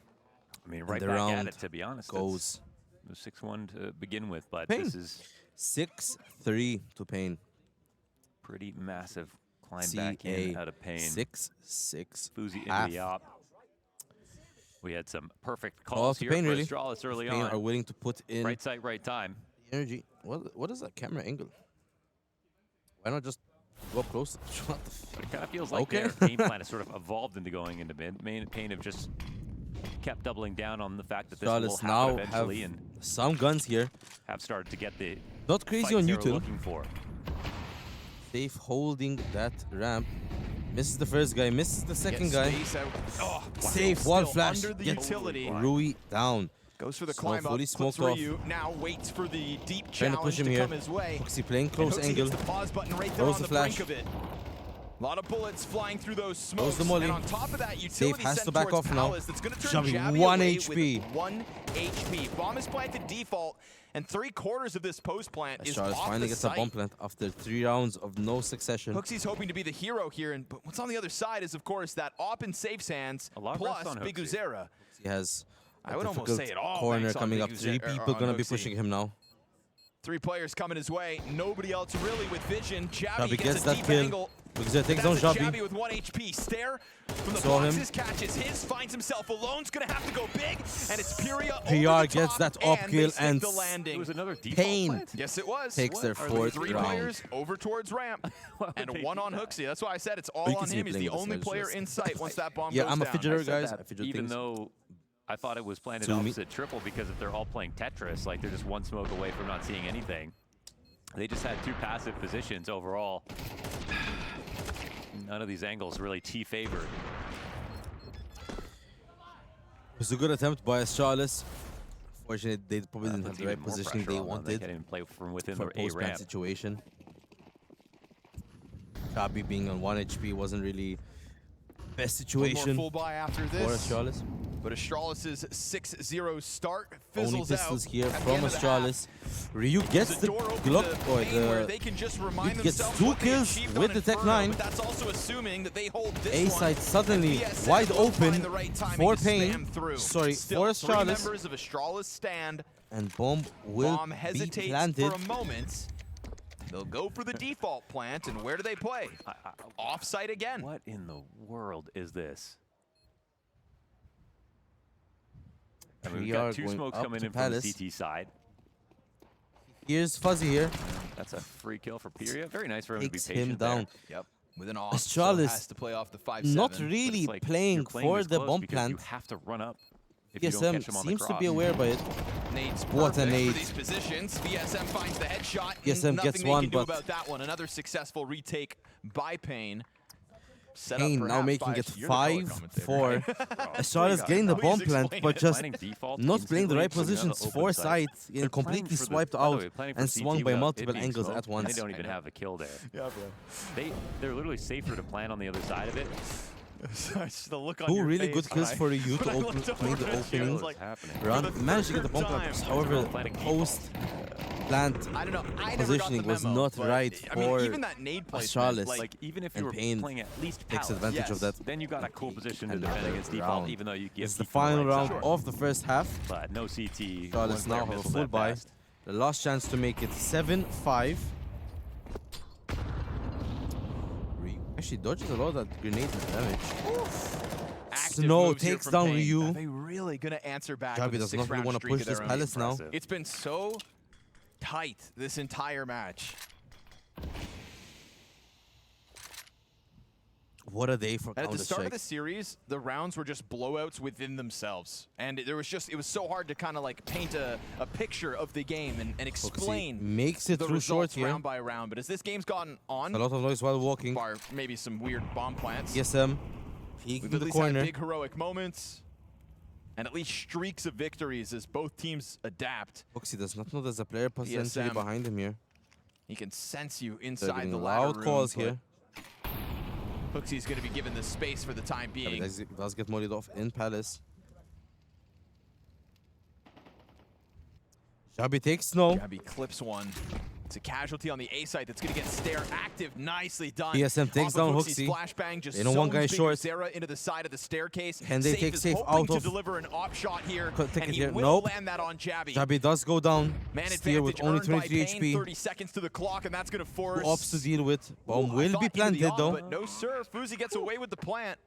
I mean, And right the back round at it, to be honest. goes. It was 6-1 to begin with, but Pain. this is 6-3 to Pain. pretty massive Climb back in out of pain. 6-6. Fuzi into the op. We had some perfect calls here pain, for really. Astralis early Pain on. are willing to put in right site, right time. energy. What is that camera angle? Why not just go up close? What the f It kind of feels like their game plan has sort of evolved into going into mid. Pain have just kept doubling down on the fact that this will happen now eventually, have and some guns here. have started to get the Not crazy fights on they were YouTube. looking for. Safe holding that ramp. Misses the first guy, misses the second guy. Safe wall flash. Under the Gets utility. Rui down. Goes for the Snow climb up, fully clips smoked off. Ryu, now waits for the deep Trying to push challenge him to here. come his way. Hooksy playing close and angle. Hits the pause button right there Throws on the the brink flash. of it. A lot of bullets flying through those Throws smokes, the molly. and on top of that, Safe utility has sent to back towards off now. Palace. That's going to turn Javi, Javi 1 away HP. with 1 HP. Bomb is planted default, and 3/4 of this post plant is Charles off finally the gets site. a bomb plant after 3 rounds of no succession. Hooksy's hoping to be the hero here, but what's on the other side is, of course, that op in Safe's hands, plus Big Uzera. He has I would almost say it all corner banks on coming Big up. 3 Uzera- people on gonna be Hooksy. pushing him now. 3 players coming his way. Nobody else really with vision. Javi Javi gets a that deep kill. angle. Uzera takes That's down a Javi. Javi with 1 HP. Stare from the Saw him. boxes, catches his, finds himself alone. It's going to have to go big, and it's Pyria over PR the gets top, that op and kill they stick and the landing. It was another default Pain plant? Yes, it was. takes their Are 4th 3 round. players over towards ramp, and they 1 do on that? Hooksy. That's why I said it's You all can on see him. me He's the playing only with player Surge. in sight once that bomb Yeah, goes I'm a down. fidgeter, I said guys. that I fidget even things. though I thought it was planted To me. opposite triple, because if they're all playing Tetris, like they're just 1 smoke away from not seeing anything. They just had 2 passive positions overall. None of these angles really T-favored. It was a good attempt by Astralis. Fortunately, they probably didn't have the right positioning they wanted. They can't even play from within for their A post-plant ramp. situation. Chabi being on 1 HP wasn't really best One situation more full buy after for this. Astralis. But Astralis' 6-0 start Only fizzles out. pistols here at the from end of the Astralis. half. Ryu gets the door open Glock to or Pain where the. they can just remind It gets themselves 2 what they kills achieved with on the Tech Inferno, 9. But that's also assuming that they hold this A one. side suddenly BSM wide will open find the right timing for to Pain. spam through. Sorry, Still, for 3 Astralis. members of Astralis stand. And bomb will Bomb be hesitates planted. for a moment. They'll go for the default plant, and where do they play? Offsite again. What in the world is this? I mean, We we've are got 2 going smokes up coming to in from the Palace. CT side. Here's Fuzzy here. That's a free kill for Pyria. Very nice for him to be Takes patient him down. there. Yep. With an off, so Astralis has to play off the 5-7. not really It's like playing you're playing for this the close bomb because plant. You have to run up if you don't VSM catch him on the seems to cross. be aware by it. Nade's What a perfect nade. for these positions. VSM finds the headshot. VSM Nothing gets they one, can do but- about that one. Another successful retake by Pain. Set Pain up now perhaps making by- it You're the color 5 commentator, for right? Astralis getting the bomb Please plant, explain but it. just Planning default not playing the right instantly, putting it on positions the for open side. sight, They're and completely playing for the- swiped by the out way, playing for and CT swung by without multiple it being angles smoked, at and once. They don't even have a kill there. Yeah, bro. They're literally safer to plan on the other side of it. The look on 2 your really face good kills when for I- you to when I open, looked make over the at you, I opening was like, run. Managed to get the bomb plant. However, post plant I don't know. I never got positioning the was memo, not but, right I mean, for even that nade placement, Astralis. Like, even if you and were Pain playing at least takes Palace, advantage of that. then you got a cool position to Another defend against default, round. even though you give It's the people final right round side. of the first half. But no CT. Astralis now have a full buy. The last chance to make it 7-5. Actually dodges a lot of that grenade damage. Active Snow moves here takes from down Pain. Ryu. Are they really going to answer back Javi with a does not really 6-round wanna streak push of their this own? Palace now. It's been so tight this entire match. What a day for And at the start of Counter-Strike. the series, the rounds were just blowouts within themselves. And it was so hard to kind of like paint a picture of the game and explain makes it the through short results here. round by round. But as this game's gotten on, A lot of noise while walking. bar maybe some weird bomb plants. ESM peeking We've to at the least had corner. big heroic moments. And at least streaks of victories as both teams adapt. Foxy does not know there's a player potentially ESM. behind him here. He can sense you They're inside getting the ladder loud room, calls but here. Hooksy's going to be given the space for the time being. Javi does get mollied off in Palace. Javi takes Snow. Javi clips one. It's a casualty on the A site that's going to get Stare active. Nicely done. BSM takes down Hooksy. Flashbang just They know one guy short. Sarah into the side of the staircase. Can they take Safe out of? To deliver an op shot here, Take and it he here. will Nope. land that on Jabby. Jabby does go down. Man Steer with only advantage earned by 23 Pain, HP. 30 seconds to the clock, and that's going to force... Two ops to deal with. Bomb I will thought be into the planted op, though. But no sir, Faze gets away with the plant.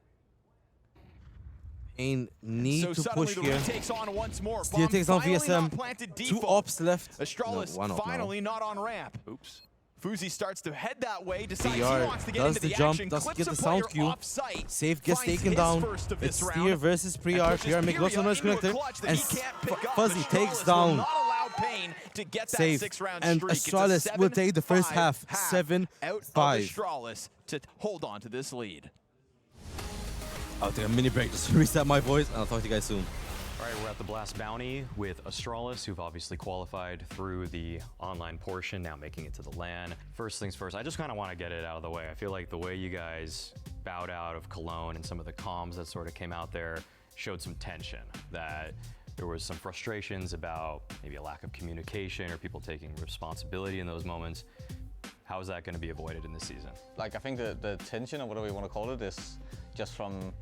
Pain need So to suddenly push the here. retakes on once more. Steer Bomb takes down finally not VSM. planted 2 default. ops left. Astralis No, 1 op now. finally not on ramp. Oops. Faze starts to head that way, decides he PR wants to get does into the the jump, action, does clips get a the player sound cue. off-site, Safe gets finds taken his down. first of It's this Steer round, versus and PR. pushes PR makes lots of noise into a connector. clutch that And he can't pick up. Fuzzy Astralis takes will down not allow Pain to get that Safe. 6-round And streak. It's a Astralis will take the first 7-5 half. out of 7-5. Astralis to hold on to this lead. I'll take a mini break just to reset my voice, and I'll talk to you guys soon. All right, we're at the Blast Bounty with Astralis, who've obviously qualified through the online portion, now making it to the LAN. First things first, I just kind of want to get it out of the way. I feel like the way you guys bowed out of Cologne and some of the comms that sort of came out there showed some tension, that there was some frustrations about maybe a lack of communication or people taking responsibility in those moments. How is that going to be avoided in this season? Like, I think the tension, or whatever we want to call it, is just from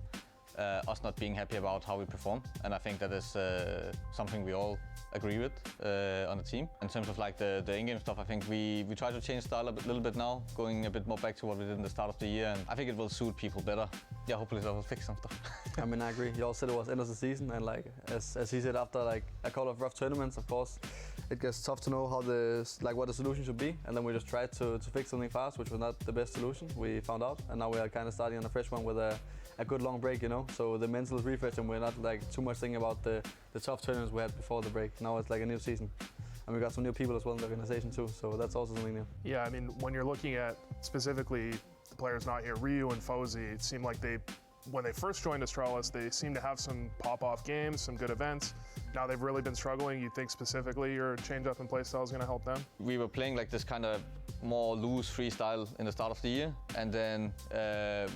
us not being happy about how we perform, and I think that is something we all agree with on the team. In terms of like the in-game stuff, I think we try to change style a little bit now, going a bit more back to what we did in the start of the year, and I think it will suit people better. Yeah, hopefully that will fix some stuff. I mean, I agree. You all said it was end of the season, and like as he said, after like a couple of rough tournaments, of course, it gets tough to know how what the solution should be, and then we just tried to fix something fast, which was not the best solution. We found out, and now we are kind of starting on a fresh one with a good long break, you know. So the mental is refresh, and we're not like too much thinking about the tough tournaments we had before the break. Now it's like a new season, and we got some new people as well in the organization too. So that's also something new. Yeah, I mean, when you're looking at specifically the players not here, Ryu and Faze, it seemed like when they first joined Astralis, they seemed to have some pop-off games, some good events. Now they've really been struggling. You think specifically your change-up in playstyle is going to help them? We were playing like this kind of more loose freestyle in the start of the year, and then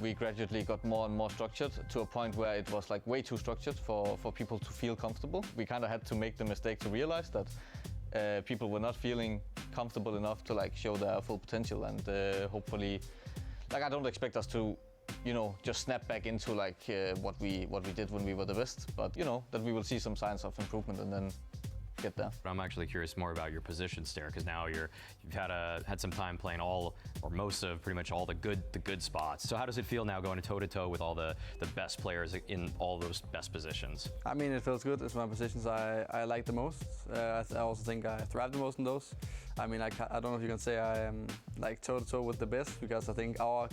we gradually got more and more structured to a point where it was like way too structured for people to feel comfortable. We kind of had to make the mistake to realize that people were not feeling comfortable enough to like show their full potential, and hopefully, like I don't expect us to, you know, just snap back into like what we did when we were the best, but you know that we will see some signs of improvement and then get there. I'm actually curious more about your position, Stare, because now you've had some time playing all or most of pretty much all the good spots. So how does it feel now going toe to toe with all the best players in all those best positions? I mean, it feels good. It's my positions I like the most. I also think I thrive the most in those. I mean, I don't know if you can say I am like toe to toe with the best, because I think our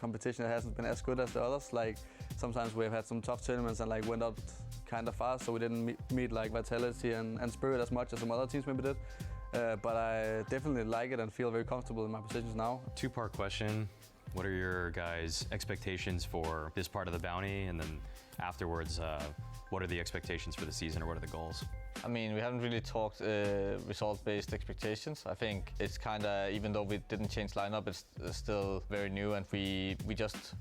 competition hasn't been as good as the others. Like sometimes we've had some tough tournaments and like went out kind of fast, so we didn't meet like Vitality and Spirit as much as some other teams maybe did. But I definitely like it and feel very comfortable in my positions now. Two-part question. What are your guys' expectations for this part of the bounty? And then afterwards, what are the expectations for the season, or what are the goals? I mean, we haven't really talked result-based expectations. I think it's kind of, even though we didn't change lineup, it's still very new, and we just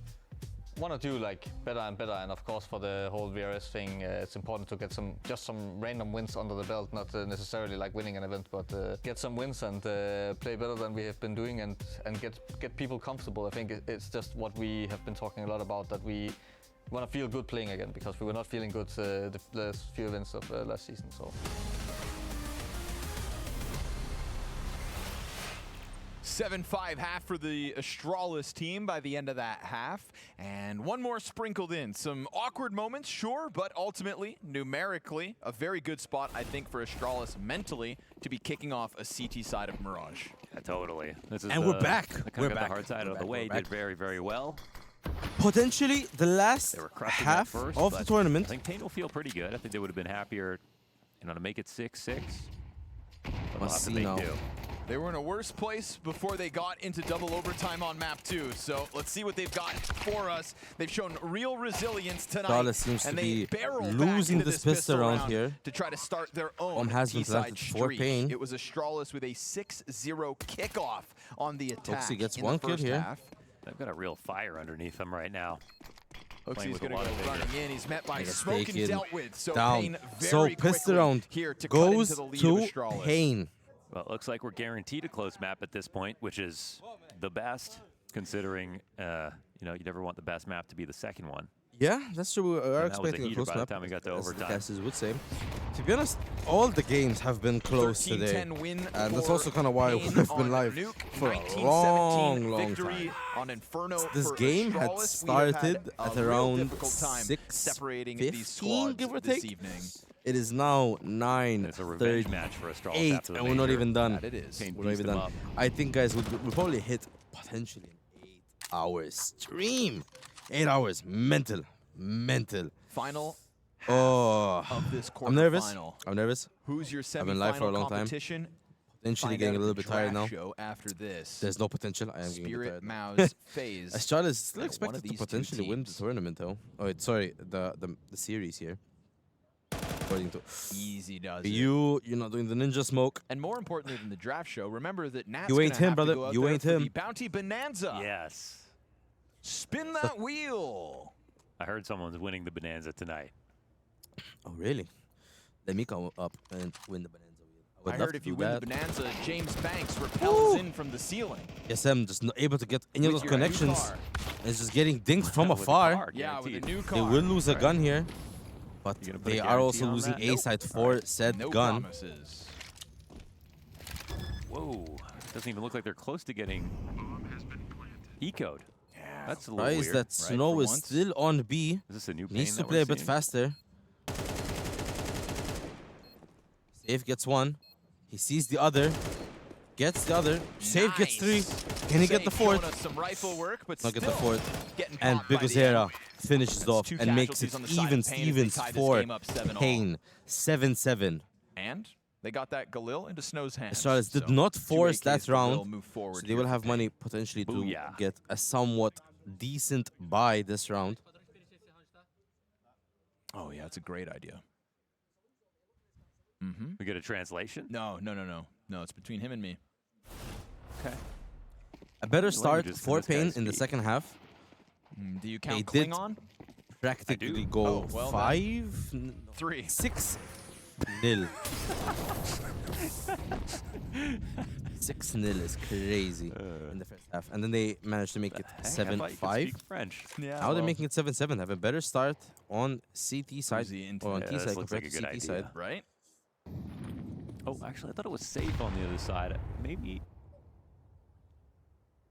want to do like better and better. And of course, for the whole VRS thing, it's important to get some random wins under the belt, not necessarily like winning an event, but get some wins and play better than we have been doing, and get people comfortable. I think it's just what we have been talking a lot about, that we want to feel good playing again, because we were not feeling good the last few events of last season. So. 7-5 half for the Astralis team by the end of that half. And one more sprinkled in. Some awkward moments, sure, but ultimately, numerically, a very good spot, I think, for Astralis mentally to be kicking off a CT side of Mirage. Yeah, totally. This is and we're back. We're back. The hard side of the way. Did very, very well. Potentially the last half first, of the tournament. I think Pain will feel pretty good. I think they would have been happier, you know, to make it 6-6. Let's see now. They were in a worse place before they got into double overtime on map 2. So let's see what they've got for us. They've shown real resilience tonight. Astralis seems and to they be barrel losing back into this pistol round here. to try to start their own has been T-side planted for streak. Pain. It was Astralis with a 6-0 kickoff on the attack. Oxy gets in one the kill first here. half. They've got a real fire underneath them right now. Oxy's going to go running in. He's met by smoke and dealt with. So down. Pain very so pistol quickly round here to goes cut into the lead to of Astralis. Pain. Well, it looks like we're guaranteed a close map at this point, which is the best, considering you know, you never want the best map to be the second one. Yeah, that's true. We are expecting a close map. By the time we got to overtime. Casters would say. To be honest, all the games have been close today, and that's also kind of why we've been live for a long time. On Inferno This game had started at around 6:15, give or take. It is now 9:38, It's a revenge match for Astralis after the and we're not even done. That it is. We're not even done. I think, guys, we'll probably hit potentially an 8-hour stream. 8 hours, mental. Final of this I'm nervous. quarterfinal. I'm nervous. Who's your I've been live for a semifinal long time. competition? Potentially Find getting out a little at bit the tired draft now. show after this. There's no potential. I am getting Spirit, tired. Mouse, Faze. Astralis is still and one expected of to these two potentially win the teams. tournament, though. Oh, wait, sorry, the series here. According to Easy does it. you're not doing the ninja smoke. And more importantly than the draft show, remember that Nat's You ain't gonna him, have to brother. go out You there ain't for him. The Bounty Bonanza. Yes. Spin that wheel. I heard someone's winning the Bonanza tonight. Oh, really? Let me come up and win the bonanza wheel. I would love heard to if you do win that. the Bonanza, James Banks repels in from the ceiling. Yes, I'm just not able to get any of With those your new connections. car. It's just getting dinged from With a afar. car, Yeah, with a guaranteed. new They car. will lose a Right. gun here, but You gonna put a they are guarantee also on losing that? A Nope. side for said No gun. promises. Whoa. Doesn't even look like they're close to getting ecoed. Yeah. That's a little Surprised weird. that Snow for is once. still on B. Is this a new Needs pain to that play we're a bit seeing? faster. Safe gets one. He sees the other. Gets the other. Safe gets three. Can he get the Safe showing fourth? us some rifle work, but Not get the still fourth. getting And popped by the Bigozera end. finishes That's off two and makes casualties it on the side of even Pain as they Stevens tie this for game up 7-all. Pain. 7-7. And they got that Galil into Snow's hands. Astralis did So, not 2 force AKs that for round, Will move forward so they here will for have Pain. money potentially to Booyah. get a somewhat decent buy this round. Oh, yeah, it's a great idea. We get a translation? No, it's between him and me. Okay. A better Languages start can for this guy Pain in the speak? second half. Do you They count did Klingon? practically go Oh, well, 3. 6-0. 6-0 is crazy in the first half. And then they managed to make it Heck, I thought you could 7-5. speak French. Yeah, Now they're making it 7-7. Have a better start on CT side Fuzi into or on the- T Yeah, side this looks compared like a to good CT idea. side. Right? Oh, actually, I thought it was safe on the other side. Maybe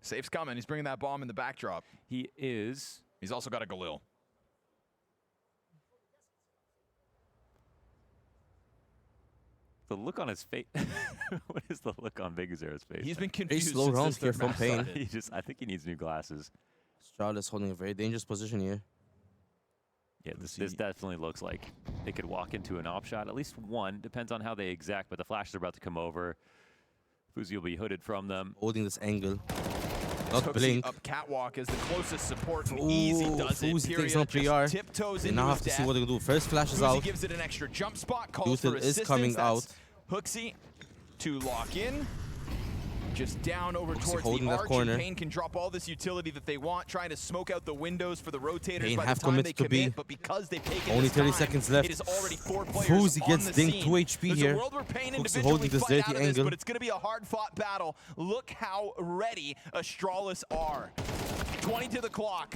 Safe's coming. He's bringing that bomb in the backdrop. he is. He's also got a Galil. The look on his face. What is the look on Bigozera's face? He's been Very confused slow since round this here third from match Pain. started. I think he needs new glasses. Astralis holding a very dangerous position here. Yeah, this definitely looks like they could walk into an op shot. At least one. Depends on how they exact, but the flashes are about to come over. Fuzi will be hooded from them. Holding this angle. Hooks Not blink. up catwalk as the closest support. And Ooh, easy does it. Fuzi takes Tyria on PR. just tiptoes They into now his have to see death. what they're going to do. First flash is Fuzi out. gives it an extra jump spot. Calls Util for is assistance. coming That's out. Hooksy to lock in. Just down over towards holding the that arch. corner. And Pain can drop all this utility that they want, trying to smoke out the windows for the rotators Pain by have the time they committed to commit. B. But because they've taken Only this 30 time, seconds left. it is already 4 players Fuzi on gets the dinged scene. 2 HP There's here. a world where Pain Hooksy individually holding this fight dirty out of this, angle. but it's going to be a hard-fought battle. Look how ready Astralis are. 20 to the clock.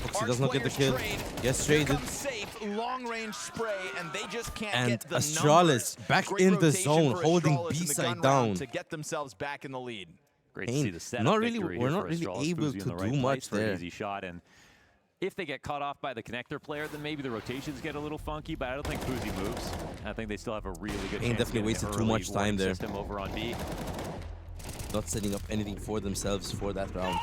Hooksy does not get the kill. Gets Here traded. comes Safe, long-range spray, and they just can't And get the Astralis numbers. back Great in the rotation zone, for holding Astralis in the B-side gun round down. to get themselves back in the lead. Great to Pain. see the setup Not really- victory we're here not for really Astralis. able Fuzi in to the right do place much for an there. easy shot. And if they get caught off by the connector player, then maybe the rotations get a little funky, but I don't think Fuzi moves. I think they still have a really good Pain chance definitely of wasted getting too an much early time warning there. system over on B. Not setting up anything for themselves for that round.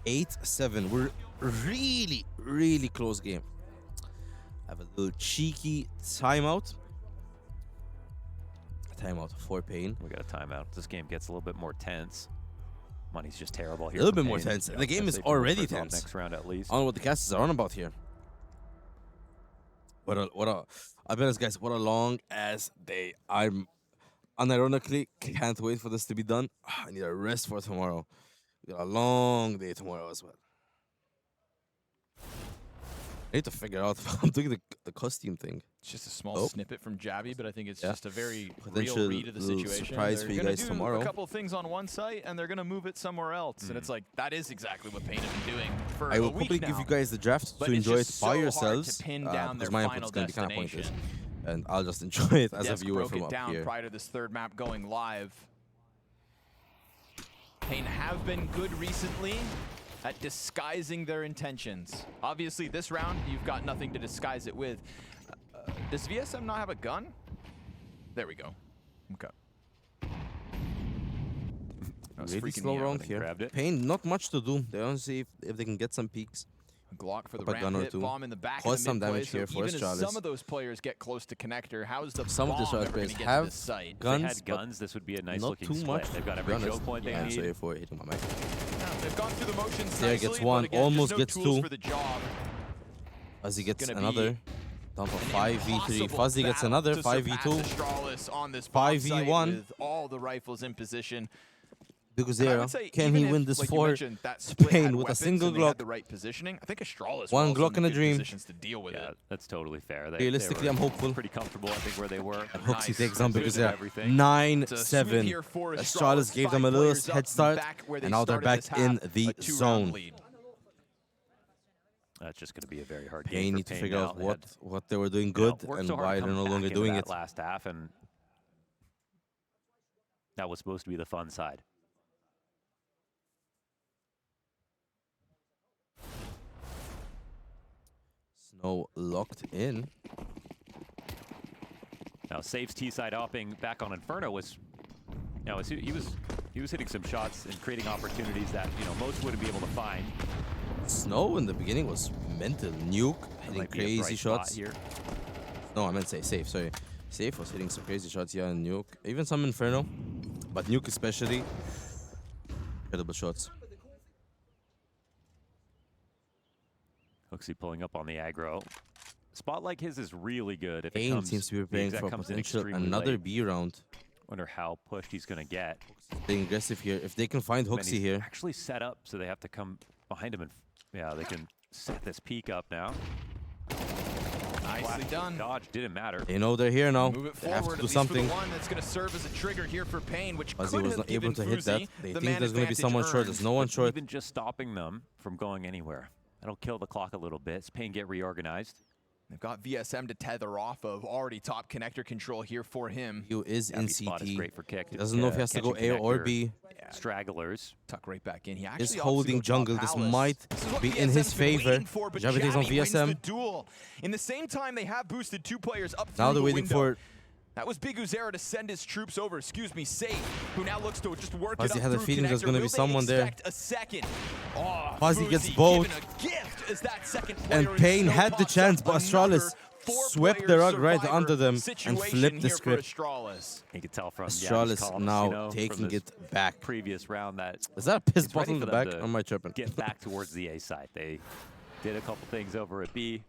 8-7. We're really, really close game. Have a little cheeky timeout. A timeout for Pain. We got a timeout. This game gets a little bit more tense. Money's just terrible here. A little for bit more Pain. tense. Yeah, The game I'd is say for already first off tense. Next round at least. I don't know what the casters are on about here. I'll be honest, guys, what a long ass day. I'm unironically can't wait for this to be done. I need a rest for tomorrow. We got a long day tomorrow as well. I need to figure out if I'm doing the costume thing. It's just a small snippet from Jabby, but I think it's just a very real Potential read of the little situation. surprise They're for you gonna guys do tomorrow. a couple things on one site, and they're going to move it somewhere else. And it's like, that is exactly what Pain has been doing for I a will week probably now. give you guys the draft But to it's enjoy it just by so hard yourselves. to pin down their Because my final input's going to be kind of pointless. destination. And I'll just enjoy it as a Desk viewer broke from it up down here. prior to this third map going live. Pain have been good recently at disguising their intentions. Obviously, this round, you've got nothing to disguise it with. Does VSM not have a gun? There we go. Okay. Really slow round here. Pain, not much to do. They want to see if they can get some peaks. Glock for the Up a gun ramp or hit, two. bomb in the back Cause of the some mid-play, damage here so for even as Astralis. some of those players get close to connector, how is the Some of the bomb Astralis ever going players to get have to this site? guns, if they had guns, this would be a nice not looking too split. much. They've got to every be honest. choke point they I'm need. sorry for hitting my mic. They've gone through the motions There nicely, gets but one, again, almost just no gets tools two. for the job. Fuzzy gets gonna another. be Down for 5v3. Impossible Fuzzy gets battle another to surpass 5v2. Astralis on this bomb site 5v1. with all the rifles in position. Because And I there, would say can even he if, win this like you for mentioned, that split Spain had with a weapons single and they had Glock? the right positioning? I think Astralis One were also Glock in and a good dream. positions to deal with it. That's totally fair. Realistically, I'm hopeful. Pretty comfortable, I think, where they were. And Hooksy takes them because Losing they're everything. 9-7. Astralis gave them a little head start, and now they're back in the zone. That's just going to be a very hard Pain game for need to Pain figure now. out They what they were doing had, you know, good worked and so hard why to they're come no back longer into doing that it. last half, and that was supposed to be the fun side. Snow locked in. Now Safe's T-side hopping back on Inferno was, you know, he was hitting some shots and creating opportunities that, you know, most wouldn't be able to find. Snow in the beginning was mental. Nuke hitting might be a crazy bright spot shots. here. No, I meant say Safe, sorry. Safe was hitting some crazy shots, yeah, and Nuke. Even some Inferno. But Nuke especially. Incredible shots. Hooksy pulling up on the aggro. Spot like his is really good. If it Pain comes, seems to be the preparing exec for comes in potential extremely another late. B round. Wonder how pushed he's going to get. Being aggressive here. If they can find And Hooksy he's here. actually set up, so they have to come behind him, and yeah, they can set this peak up now. Nicely done. Dodge didn't matter. They know they're here now. Move it They have forward, to do at least something. for the one that's going to serve as a trigger here for Pain, which Fuzzy could was have not able given to hit that. Fuzi They the think man there's going to be advantage someone short. earned. There's no one short. Even just stopping them from going anywhere. That'll kill the clock a little bit. As Pain get reorganized. They've got VSM to tether off of. Already top connector control here for him. He is in Spot is CT. great for kick. He doesn't know if he has to go catching A or connector. B. Stragglers. Tuck right back in. He actually Is opts to holding go top jungle. This palace. might This is what be in his VSM's been favor. waiting for, but Jabby takes on Jabby wins the VSM. duel. In the same time, they have boosted two players up Now through they're the waiting window. for. That was Big Uzera to send his troops over, Safe, who now looks to just work Fuzzy it up had a through feeling there's connector. gonna be Will they someone there. expect a second? Oh, Fuzzy gets Fuzi both. given a gift as that second player And in Pain Snow had the pops chance, up but Astralis another swept the four-player rug right survivor under them and situation flipped the here for script. Astralis. You can tell from Astralis Yabby's comms, now you know, from taking this it back. Previous round that Is that a piss it's ready bottle in the for back? them to Or am I tripping? Get back towards the A side. They did a couple things over at B.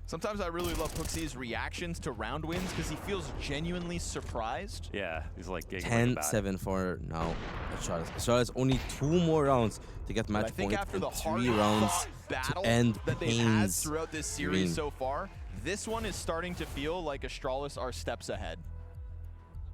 Sometimes I really love Hooksy's reactions to round wins because he feels genuinely surprised. Yeah, he's like getting ready about it. 10-7 for now. Astralis only 2 more rounds to get But match I think point after and the 3 rounds battle to end that they've had Pain's throughout this series reign. so far, this one is starting to feel like Astralis are steps ahead.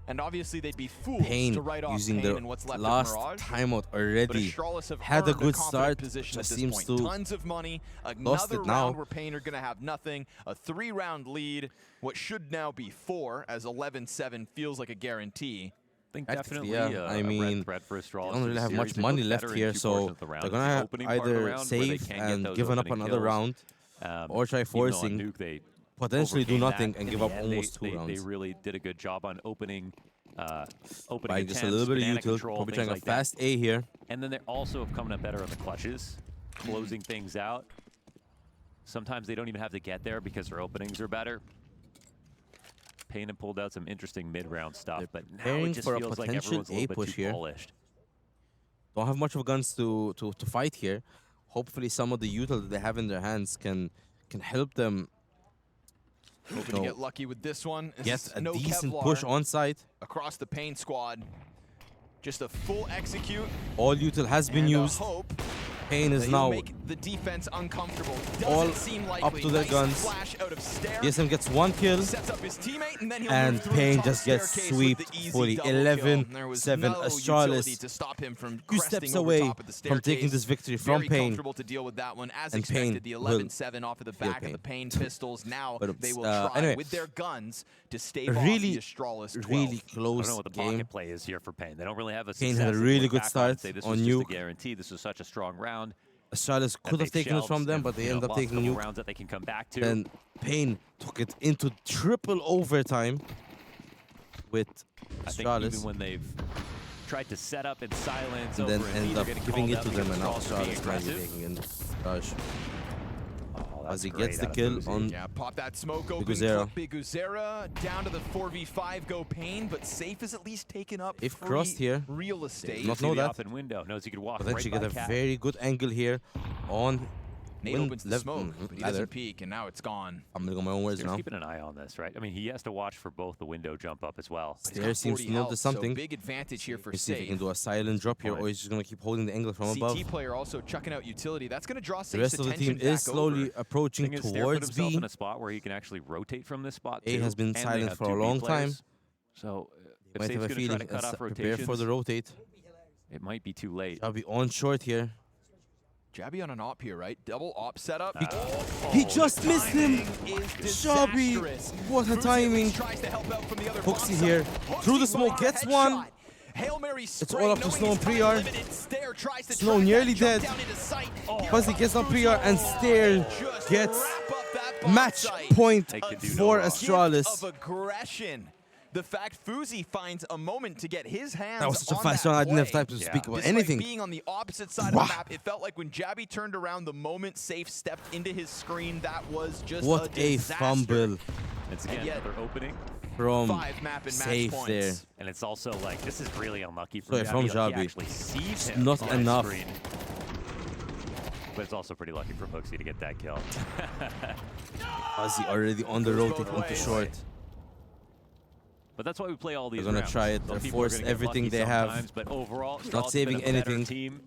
And obviously they'd be fools Pain to write off using Pain their and what's left last of Mirage. timeout But already. Astralis have Had a earned good confident start, position just at this seems point. to Tons of money, lost another it now. round where Pain are going to have nothing, a 3-round lead, what should now be 4, as 11-7 feels like a guarantee. I think Practically, definitely yeah. a I mean, red threat for Astralis. they don't really have much money left here, so they're gonna either save and give up another round, or try forcing, Nuke, they potentially do overcame nothing that. and In give the up end, almost they 2 rounds. They really did a good job on opening By just a little bit of banana util, control, probably things trying a like that. fast A here. And then they also have come up better on the clutches, closing things out. Sometimes they don't even have to get there because their openings are better. Pain and pulled out some interesting mid-round stuff, but now preparing it just for a feels like potential everyone's a little A bit push too here. polished. Don't have much of guns to fight here. Hopefully some of the util that they have in their hands can help them Hoping to get lucky with this one. This get is a no decent Kevlar push on site. across the Pain squad. Just a full execute. All util has been and a used. hope Pain is now make the defense uncomfortable. all Doesn't seem likely. up to their Nice guns. flash out of Stare. DSM gets 1 kill, Sets up his teammate, and then he'll and move through the Pain top just gets staircase with the swept easy fully. double kill. There was 11-7 no utility Astralis. to stop him from 2 cresting steps over away top of the from taking staircase. this victory from Very Pain. comfortable to deal with that one, as And expected. Pain The will 11-7 off of the back of the Pain pistols. Now But, they will try anyway, with their guns to stave off really, the Astralis 12. really I close don't know what the game. pocket play is here for Pain. They don't really have a Pain success. had a They really look good back on it and start say this on was just a Nuke. guarantee. This was such a strong round. Astralis could have taken it from them, but they ended up taking Nuke. rounds that they can come back to. Then Pain took it into triple overtime with I think Astralis. even when they've tried to set up in silence And then over ended they're up getting giving called it to out them, and now because Astralis Astralis being finally aggressive. taking in Rush. As he great gets the out of kill Fuzi. on Yeah, pop that smoke open. Biguzera. Biguzera down to the 4v5 go Pain, but Safe is at least taken up If free crossed here, real estate. not know that. Open window. Knows he could walk But then right she by get a Cat. very good angle here on Nate opens the smoke, but he doesn't peek, and now it's gone. I'm gonna go my own words Steer's now. keeping an eye on this, right? I mean, he has to watch for both the window jump up as well. Stair seems to notice something. So big advantage here for Let's see if he Safe. can do a silent drop here, or he's just gonna keep holding the angle from above. CT player also chucking out utility. That's going to draw The Safe's rest of the attention team is back slowly over. approaching Thing is, Stair put towards himself B. in a spot where he can actually rotate from this spot A too, has been and they silent have for a 2B long players. time. So They might have a Safe's gonna feeling try to cut off prepare for the rotations, rotate. it might be too late. I'll be on short here. Jabby on an op here, right? Double op setup. He just missed him! Shabby! What a timing! Hooksy here. Through the smoke, gets one. It's all up to Snow and Prior. Snow nearly dead. Fuzzy gets on Prior, and Stair gets match point for Astralis. Of aggression. The fact Fuzi finds a moment to get his hands That was such a on fast that round, I didn't have play. time to speak about Despite anything. being on the opposite side of the map, it felt like when Jabby turned around, the moment Safe stepped into his screen, that was just What a a disaster. fumble It's again another opening. from 5 map and match Safe points. there. And it's also like, this is really unlucky for Sorry, Jabby. from Like, Jabby. he actually sees It's him not on his enough. screen. But it's also pretty lucky for Hooksy to get that kill. Fuzzy already on the rotate onto short. But that's why we play all these They're gonna rounds. try it. Some They're people are force gonna get everything lucky they have. sometimes, but overall, Not Astralis saving has been a better anything. team.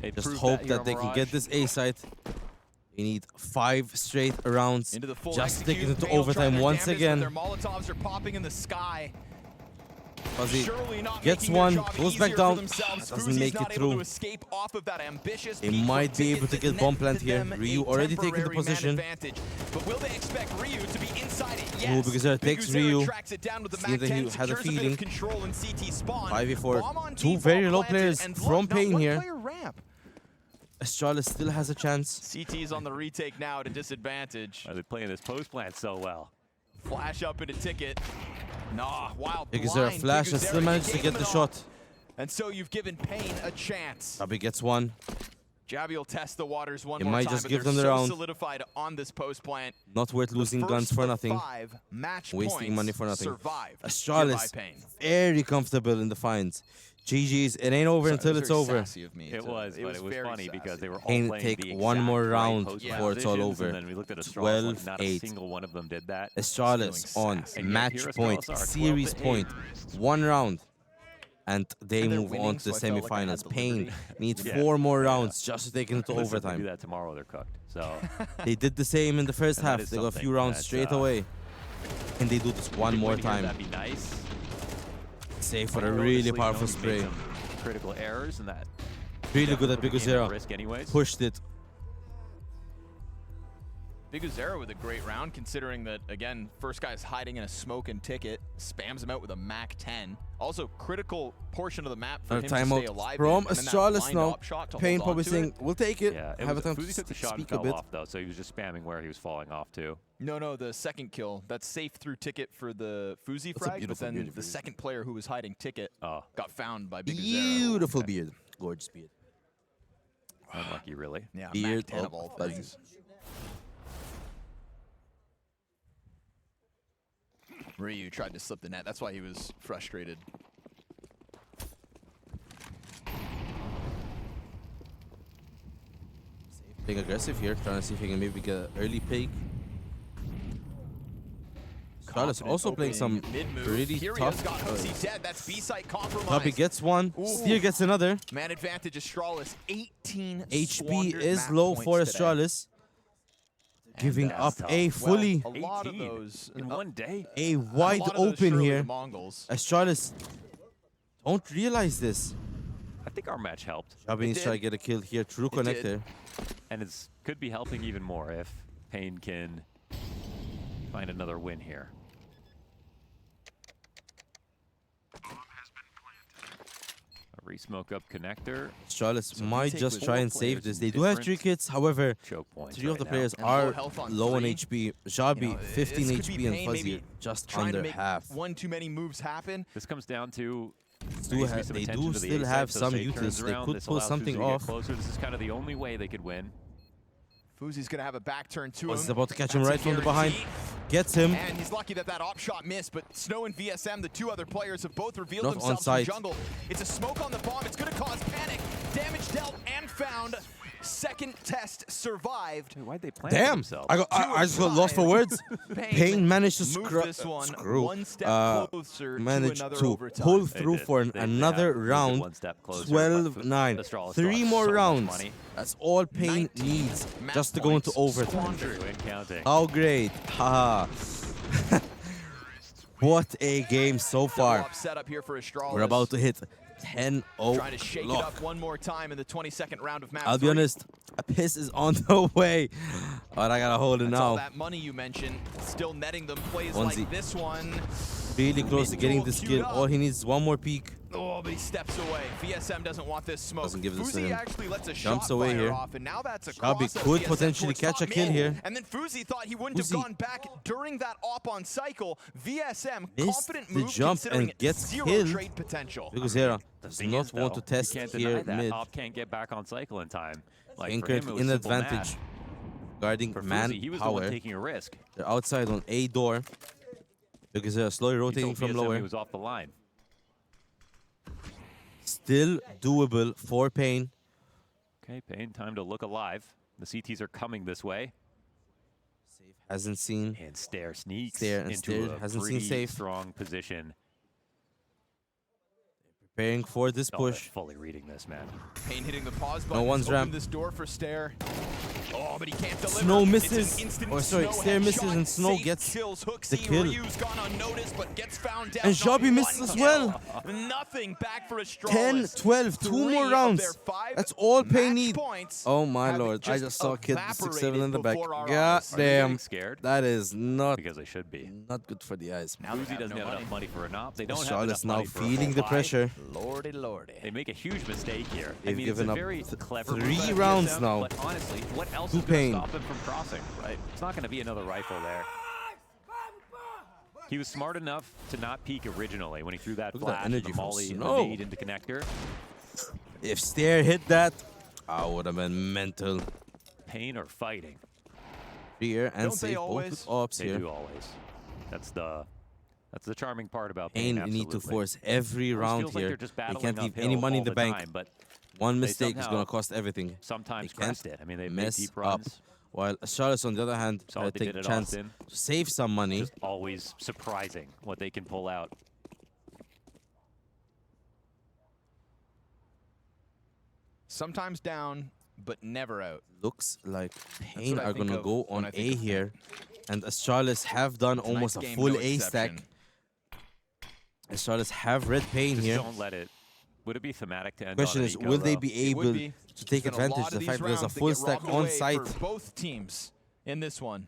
They've Just proved hope here that on they can Mirage. get this A site. They need 5 straight rounds. Into the full Just execute. taking it to Pain will try overtime their once damnedest, but again. Their Molotovs are popping in the sky. Fuzzy Surely not gets making their one, job goes easier back for down. themselves. Doesn't Fuzi's make not it able through. to escape off of that ambitious They peak might from be able to Ticket get that bomb net plant to here. them Ryu a already taking the temporary man position. advantage. But will they expect Ryu to be inside it? Ooh, Yes. Biguzera takes Biguzera Ryu. tracks it down with the Seems Mac that he 10, had a secures a bit feeling. of control in CT spawn. 5v4. Bomb on 2 default very low planted, players and from look, not Pain one here. player ramp. Astralis still has a chance. CT's on the retake now at a disadvantage. Are they playing this post plant so well? Flash up into Ticket. Nah, wild Biguzera blind. flash and still Biguzera managed to gave get him the an shot. op. And so you've given Pain a chance. Jabby gets one. Jabby will test the waters one It more might time, just but give they're them the so round. solidified on this post plant. Not worth losing guns for nothing. 5 match Wasting points money for nothing. survived Astralis here by Pain. very comfortable in the finds. GG's. It ain't over until it's over. It was, but it was funny because they were all Pain playing take the one exact more right round post before it's all positions, over. And then we looked at Astralis, like not a 12-8. single one of them did that. Astralis on And yet match here point, Astralis are, series 12-8. point, 1 round. And they And they're move winning, on to the so I felt like I had semifinals. the Pain liberty. needs Yeah. 4 more rounds just to take it into Listen, if they overtime. do that tomorrow, they're cooked. So They did the same in the first And that half. is They got a few something rounds that, straight away. And they do this one more time. That'd be nice. Save for But a you really notice, powerful you know, he made spray. some critical errors, and that Really good at put the game at Biguzera. risk anyways. Pushed it. Biguzera with a great round, considering that, again, first guy's hiding in a smoke and Ticket, spams him out with a Mac 10. Also, critical portion of the map for him to stay Timeout alive from in, and then that Astralis blind now. op shot to Pain hold probably onto saying, it. we'll take it. Yeah, Have a time Fuzi to took the shot and speak a fell bit. off though, so he was just spamming where he was falling off to. No, the second kill. That's safe through Ticket for the Fuzi That's a frag, but beautiful then beard, the Fuzi. second player who was hiding Ticket got found by Biguzera. Beautiful beard. Gorgeous beard. Unlucky, really. Yeah, Beard Mac 10 of of all Fuzzy. things. Ryu tried to slip the net. That's why he was frustrated. Being aggressive here, trying to see if he can maybe get an early pick. Astralis also playing some pretty tough. Puppy gets one. Steer gets another. Man advantage Astralis, 18 HP is low for Astralis. Giving up a fully a lot of those in one day. A wide open here. Mongolz. Astralis don't realize this. I think our match helped. Shabby needs to try to get a kill here. True connector. And it could be helping even more if Pain can find another win here. A re-smoke up connector. Astralis might just try and save this. They do have 3 kits, however, 3 of the players are low on HP. Jabi, 15 HP, and Fuzzy just under half. One too many moves happen. This comes down to they do still have some utility. They could pull something off. This is kind of the only way they could win. Fuzi's gonna have a back turn to He's him. about to catch him right from the behind. Gets him. And he's lucky that op shot missed, but Snow and VSM, the 2 other players, have both revealed Not themselves on in site. jungle. It's a smoke on the bomb. It's gonna cause panic. Damage dealt and found. Second test survived. Why'd they plan Damn! I just got lost for words. Pain managed to managed to pull through for another round. 12-9. 3 more rounds. That's all Pain needs just to go into overtime. How great! Haha. What a game so far. We're about to hit 10-0. Trying to shake it up one more time in the 22nd round of map. I'll be honest, a piss is on the way. But I gotta hold it now. All that money you mentioned, still netting them plays like this one. Really close to getting this kill. All he needs is one more peek. Oh, but he steps away. VSM doesn't want this smoke. Doesn't give this to Fuzi him. actually lets a Jumps shot away fire here. off, and now that's a Shabby could potentially catch a kill here. And then Fuzi thought he wouldn't have gone back during that op on cycle. VSM, Missed confident the move jump considering and gets zero killed. trade potential. Because Zera does not want to test you can't here deny that. mid. Op can't get back on cycle in time. Like, for Incorrect him, it was in simple advantage. math. Guarding For man Fuzi, he was the one power. taking a risk. They're outside on A door. Because they're slowly rotating He told from VSM lower. He was off the line. Still doable for Pain. Okay, Pain, time to look alive. The CTs are coming this way. Hasn't seen. And Stair sneaks and into Stair a hasn't pretty seen safe. strong position. Preparing for this push. Fully reading this, man. Pain hitting the pause button. No one's Open ramp. this door for Stair. Oh, but he can't deliver. Snow It's an misses. instant Or sorry, Snow Stair misses headshot. and Snow Safe gets kills the Hooksy. kill. Ryu's gone unnoticed, but gets found down. And Not Jabi misses one as kill. well. Nothing back for 10, Astralis. 12, 2 more Three of rounds. their 5 That's all Pain match need. points Oh my have lord, I just saw Kid evaporated 6-7 in the back. before our God eyes. damn. Scared? That is not Because they should be. not good for the eyes. Now Fuzi doesn't have enough money for a knob. They don't have Charlotte's enough now money for a feeling full the buy. pressure. Lordy, lordy. They make a huge mistake here. They've I mean, given it's a up very clever 3 move by rounds VSM, now. But honestly, what else To is going Pain. to stop him from crossing, right? It's not going to be another rifle there. He was smart enough to not peek originally when he threw that Look at that flash, energy the from molly, and the Snow. nade into connector. If Stair hit that, I would have been mental. Pain or fighting? Here and Don't they save both always? with ops They here. do always. That's the charming part about Pain Pain. need to absolutely. force every Almost round feels like here. they're just They battling can't leave uphill any money in all the bank. time, but One they mistake is somehow going to cost everything. sometimes They can't crest it. I mean, they make mess deep up. runs. While Charlotte, on the other hand, Saw what they take did a at chance Austin. to save some money. Just always surprising what they can pull out. Sometimes down, but never out. Looks like Pain what I are think going to of go when on I think A of here. And Astralis have done almost a game, full no A stack. exception. Astralis have red Pain Just here. don't let it. Would it be thematic to end Question on is, Eco, will they though? be able to take There's been a advantage lot of the these fact that there's a rounds that full get stack robbed on away site? for both teams in this one.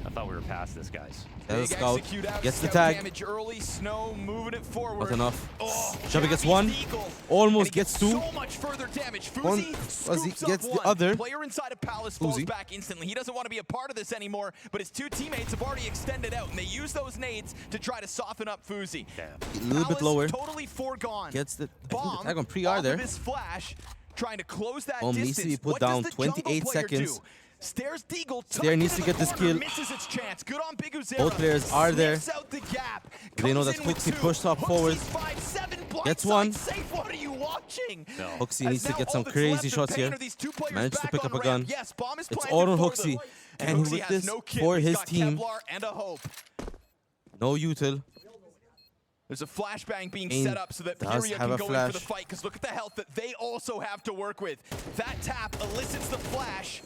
I thought we were past this, guys. There's a Big scout. execute out, Gets the scout tag. damage early, Snow moving it forward. Not enough. Oh, Shabby gets Javi's one. eagle. Almost And he gets two. So much further damage. One. Fuzi Fuzzy scoops up gets the one. other. Player inside of Palace falls Fuzi. back instantly. He doesn't want to be a part of this anymore, but his 2 teammates have already extended out, and they use those nades to try to soften up Fuzi. A little bit Palace lower. Totally foregone. Gets the Bomb tag on pre-R off there. of his flash, trying to close that Bomb distance. needs to be put What down does the jungle 28 player seconds. do? Stairs Deagle. Stair needs to get this kill. Misses its chance. Good on Big Uzera. Both players are there. Sniffs out the gap. They know Comes that in with Hooksy 2. pushed up forward. Hooksy's 5-7 blind Gets side one. Safe. What are you watching? No. Hooksy As needs to now get all some that's crazy left in shots Pain here. are these 2 players Managed to back pick on up a ramp. gun. Yes, bomb is It's planted all on for Hooksy. them. And Hooksy with has this, no kit, for but he's his got team, Kevlar and a hope. no util. There's a flashbang being Pain set up so that does Furia have can a go in flash. for the fight, because look at the health that they also have to work with. That tap elicits the flash,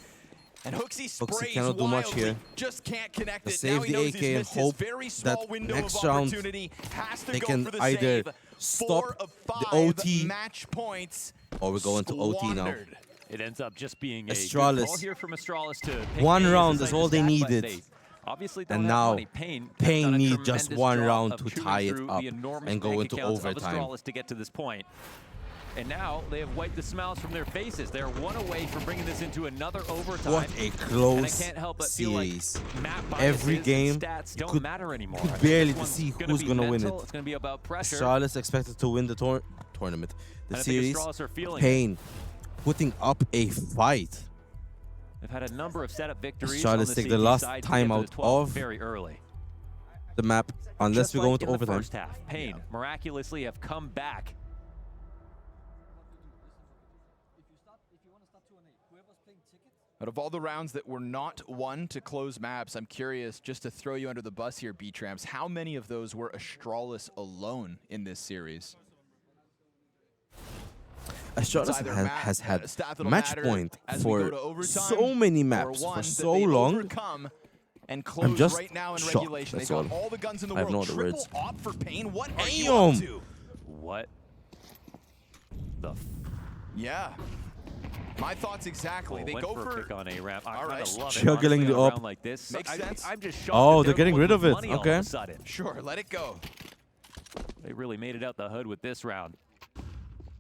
and Hooksy sprays cannot do much wildly, here. just can't connect it. Save now he the knows AK he's and missed his hope very small that window next of round opportunity. Has to they go can for the either save. stop 4 of 5 the OT match points. or we're going to OT now. Squandered. It ends up just being a Astralis. good call here from Astralis to pick One A as a round site is to all they stack, but needed. they obviously don't And have now, money. Pain has Pain done a need just tremendous one job round of to chewing tie it through up the enormous and go bank into accounts overtime. of Astralis to get to this point. And now they have wiped the smiles from their faces. They're one away from bringing this into another overtime. What a And I close can't help but series. feel like map Every biases game, and stats you don't could, matter anymore. you I could think barely this to one's see gonna who's be going to win mental. it. It's going to be about pressure. Astralis expected to win the tournament. The And I think series, Astralis are feeling Pain putting up a fight. They've had a number of setup victories. Astralis on the take the safety last side to time get to out the 12 of very early. the map, unless Just we go like into in the overtime. first half, Pain miraculously have come back. Out of all the rounds that were not won to close maps, I'm curious, just to throw you under the bus here, B-Tramps, how many of those were Astralis alone in this series? Astralis has had match point for so many maps for so long. I'm just right now in shocked. regulation. That's They've all. got all the guns in the I have world. no other Triple words. op for Pain. What are you up Damn! to? What the? Yeah. My thoughts exactly. They Went go for a pick on a ramp. I all kinda right. love it, Juggling honestly, the on a up. round like this. Makes sense. I'm just shocked Oh, that they're getting going rid of for it. money all Okay. of a sudden. Sure, let it go. They really made it out the hood with this round.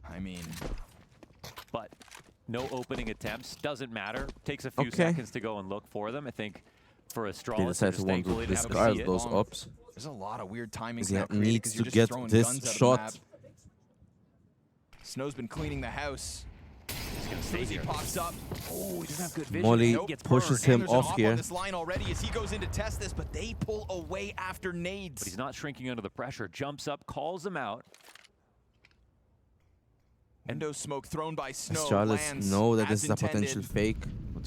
I mean, but no opening attempts. Doesn't matter. Takes a few Okay. seconds to go and look for them. I think for He Astralis, decided to want to discard those ups. there's a lot of weird timings He now created needs 'cause to you're just get throwing this guns out of the shot. map. Snow's been cleaning the house. He's gonna stay He here. pops up. Oh, he doesn't have good vision. Molly Nope. pushes And him there's an off op here. on this line already as he goes in to test this, but they pull away after nades. But he's not shrinking under the pressure. Jumps up, calls him out. Window smoke thrown by Snow. Astralis lands know that as this is a intended. potential fake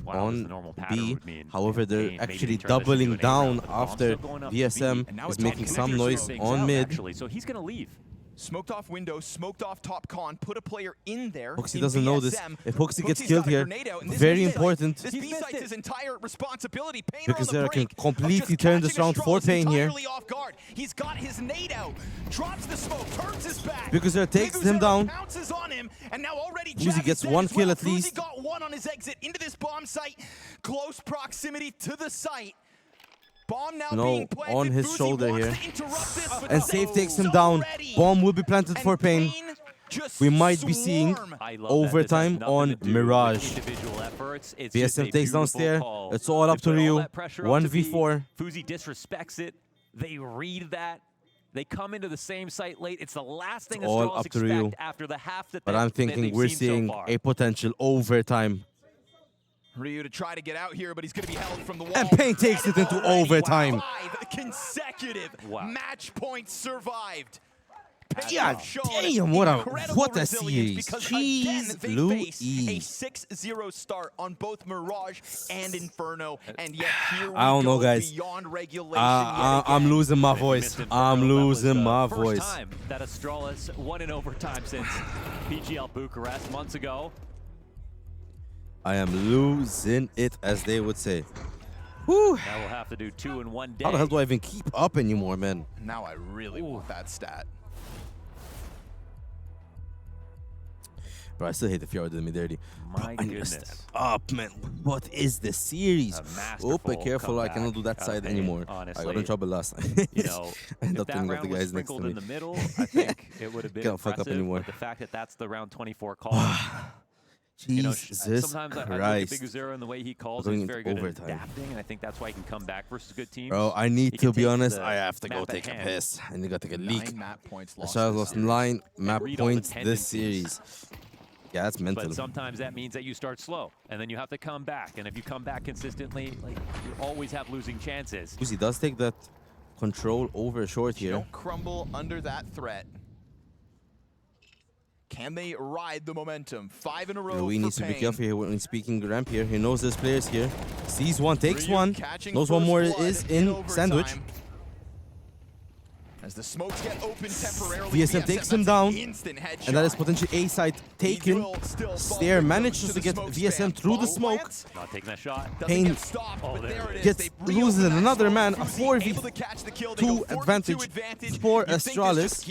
wild is the on normal pattern B. would mean However, they're Pain maybe actually they transition doubling to an A down round, but the bomb's after still going up to VSM B. And now is it's making top some connectors noise things on out, mid. Actually, so he's gonna leave. Smoked off window, smoked off top con, put a player in there. Hooksy in doesn't know this. BSM. If Hooksy gets Hooksy's killed got a here, grenade out, and this very B-site- important. This B-site's his entire responsibility. Pain Because on the they can break completely of just turn this catching round for Astralis Pain here. entirely off guard. He's got his nade out, drops the smoke, turns his back. Because there takes him Biguzera down. Pounces on him, and now already Fuzi Javi gets dead one as kill well. at Fuzi least. got one on his exit into this bomb site. Close proximity to the site. Bomb now No, being planted. on his Fuzi shoulder wants here. to interrupt this, but And no. Save takes him So down. ready. Bomb will be planted for Pain. Just We might be seeing swarm. I love that. This has overtime nothing on to do with Mirage. individual efforts. It's just VSM a takes down beautiful Stair. call. It's all up They to put all Ryu. that pressure onto B. 1v4. Fuzi disrespects it. They read that. They come into the same site late. It's the last thing It's all Astralis up to Ryu. expect after the half that But I'm that thinking they've we're seen seeing so far. a potential overtime. Ryu to try to get out here, but he's going to be held from the wall. And Pain takes it into overtime. 5 consecutive match points survived. Yeah, damn, what a series. Jeez Louise. A Louise. 6-0 start on both Mirage and Inferno, and yet here we I don't know, go guys. beyond regulation. I'm losing my voice. I'm losing my First voice. time that Astralis won in overtime since PGL Bucharest months ago. I am losing it, as they would say. Whew. Now we'll have to do 2 in 1 day. How the hell do I even keep up anymore, man? Now I really want that stat. Bro, I still hate the Fiora did me dirty. My I need to goodness. step up, man. What is the series? Oh, be careful. I cannot do that comeback side out of anymore. Pain, I honestly. got in trouble last time. You know, I ended if up that thinking of round the was guys next to sprinkled me. in the middle, I think it would have been Can't fuck up impressive, anymore. but the fact that that's the round 24 call. You know, Jesus sometimes I look at Christ. Biguzera and the way he calls, Going he's very into good overtime. at adapting, and I think that's why he can come back versus good teams. Bro, I need He to can be take honest. the I have to go map at take a hand piss. I need to go take a leak. 9 map points I lost. shall have lost 9 map read all the points this tendencies. series. Yeah, that's mental. But sometimes that means that you start slow, and then you have to come back. And if you come back consistently, like you always have losing chances. Uzi does take that control over short here. Don't crumble under that threat. Can they ride the momentum? 5 in a row. He needs to be careful here when speaking ramp here. He knows there's players here. Sees one, takes one. Knows one more is in sandwich. As the smokes get open temporarily, VSM takes him down, and that is potentially A side taken. Stair manages to get VSM through the smoke. Not taking that shot. Pain loses another man, a 4v2 advantage for Astralis.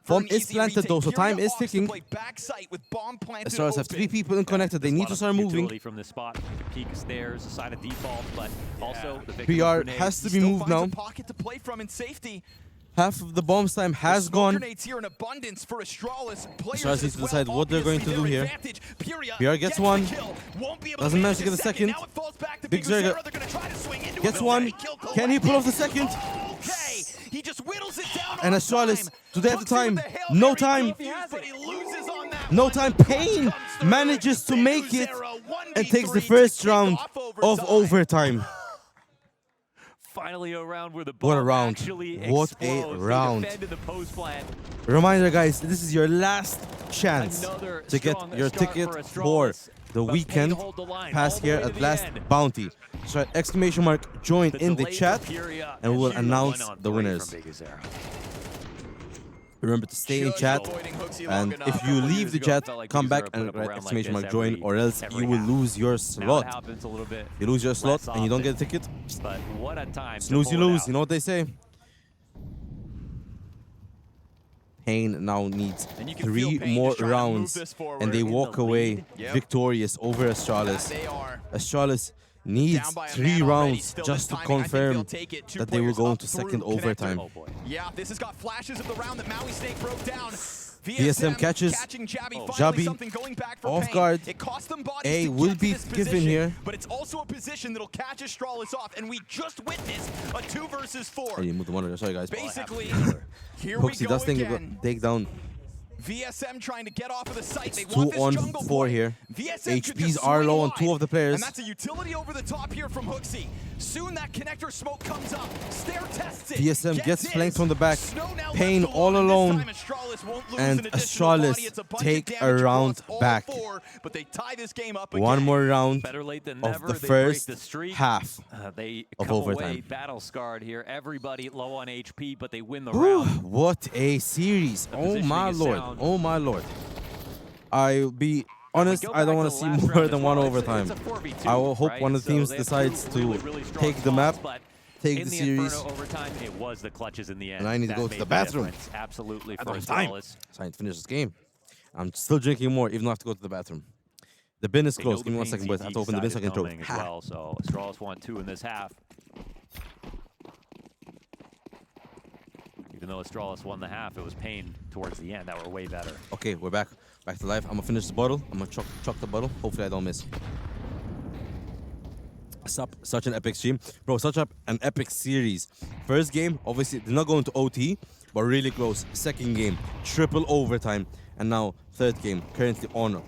Bomb is planted though, so time is ticking. Astralis have 3 people in connected. They need to start moving. From this spot, peak stairs, a sign of default, but also the PR has to be moved now. Half of the bomb's time has gone. Astralis needs to decide what they're going to do here. PR gets one. Doesn't manage to get the second. Big Zerga gets one. Can he pull off the second? And Astralis, do they have the time? No time. No time. Pain manages to make it and takes the first round of overtime. Finally a round where the what a round. What a round. Reminder, guys, this is your last chance to get your ticket for the weekend pass here at Last Bounty. So exclamation mark join in the chat and we will announce the winners. Remember to stay in chat, and if you leave the chat, come back and write exclamation mark join, or else you will lose your slot. You lose your slot and you don't get a ticket. Snooze, you lose. You know what they say. Pain now needs 3 more rounds, and they walk away victorious over Astralis. Astralis needs 3 rounds just to confirm that they will go into second overtime. Yeah, this has got flashes of the round that Maui Snake broke down. VSM catches Jabi off guard. A will be given here. But it's also a position that'll catch Astralis off, and we just witnessed a 2 versus 4. I need to move the monitor, sorry guys. Basically, here we go does again. take down. VSM trying to get off of the site. They 2 on 4 here. HPs are low on 2 of the players. And that's a utility over the top here from Hooksy. Soon that connector smoke comes up. Stair tests it. VSM gets flanked from the back. Pain all alone. And Astralis take a round back. But they tie this game up 1 more round of the first half they of come overtime. Away battle scarred here. Everybody low on HP, but they win the round. What a series. Oh my lord. Oh my lord. I'll be honest, I don't want to see more than 1 overtime. I will hope one of the teams decides to take the map, take the series. Overtime, it was the clutches in the end. And I need to go to the bathroom. Absolutely I for don't have time. Astralis. So I need to finish this game. I'm still drinking more, even though I have to go to the bathroom. The bin is closed. Give me 1 second, boys. I have to open the bin so I can throw it. Well, so Astralis won 2 in this half. Even though Astralis won the half, it was Pain towards the end that were way better. Okay, we're back. Back to life. I'm gonna finish the bottle. I'm gonna chuck the bottle. Hopefully I don't miss. Such an epic stream. Bro, such an epic series. First game, obviously, they're not going to OT, but really close. Second game, triple overtime. And now, third game, currently on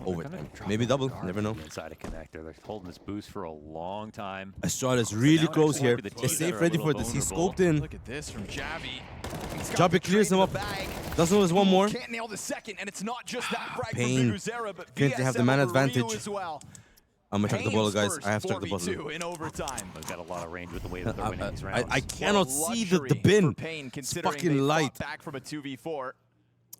overtime. Maybe double, never know. Inside a connector. They're holding this boost for a long time. Astralis really close here. Is safe ready for this. He's scoped in. Look at this from Javi. Jabi clears him up. Doesn't know there's one more. Can't nail the second, and it's not just that frag Pain. from Vivuzera, but Currently have the man advantage. As well. I'm gonna check the bottle, guys. I have to check the bottle. In overtime. They've got a lot of range with the way that they're winning these rounds. I cannot see the bin. It's fucking light. Back from a 2v4.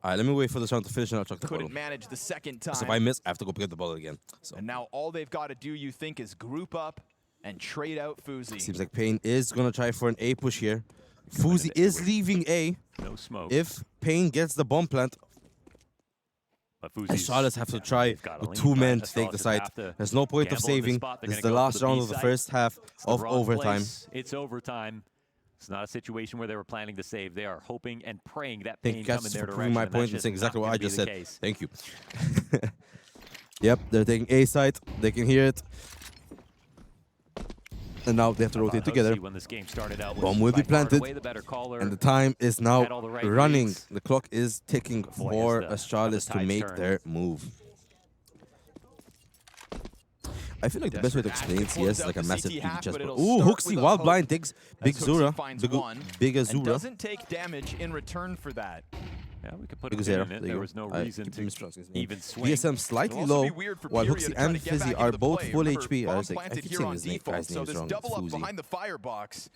All right, let me wait for this round to finish and I'll check the bottle. Couldn't manage the second time. Because if I miss, I have to go pick up the bottle again. So. And now all they've got to do, you think, is group up and trade out Fuzi. Seems like Pain is gonna try for an A push here. Fuzi is leaving A. No smoke. If Pain gets the bomb plant, Astralis have to try with 2 men to take the site. There's no point of saving. This is the last round of the first half of overtime. It's overtime. It's not a situation where they were planning to save. They are hoping and praying that Pain come in their direction. Proving my point and saying exactly what I just said. Thank you. Yep, they're taking A site. They can hear it. And now they have to rotate together. When this game started out, Bomb will be planted. And the time is now running. Reads. The clock is ticking for Astralis to make their move. I feel like the best way to explain CS is like a massive PvP chessboard. Ooh, Hooksy, wild blind takes Big Zura. Big Azura. Doesn't take damage in return for that. Yeah, we could put Because a pin in it. There was no reason to even swing. VSM slightly low, while Huxi and Fizzy are both full HP. I keep saying his name, guy's name is wrong. Fuzi. Behind the firebox.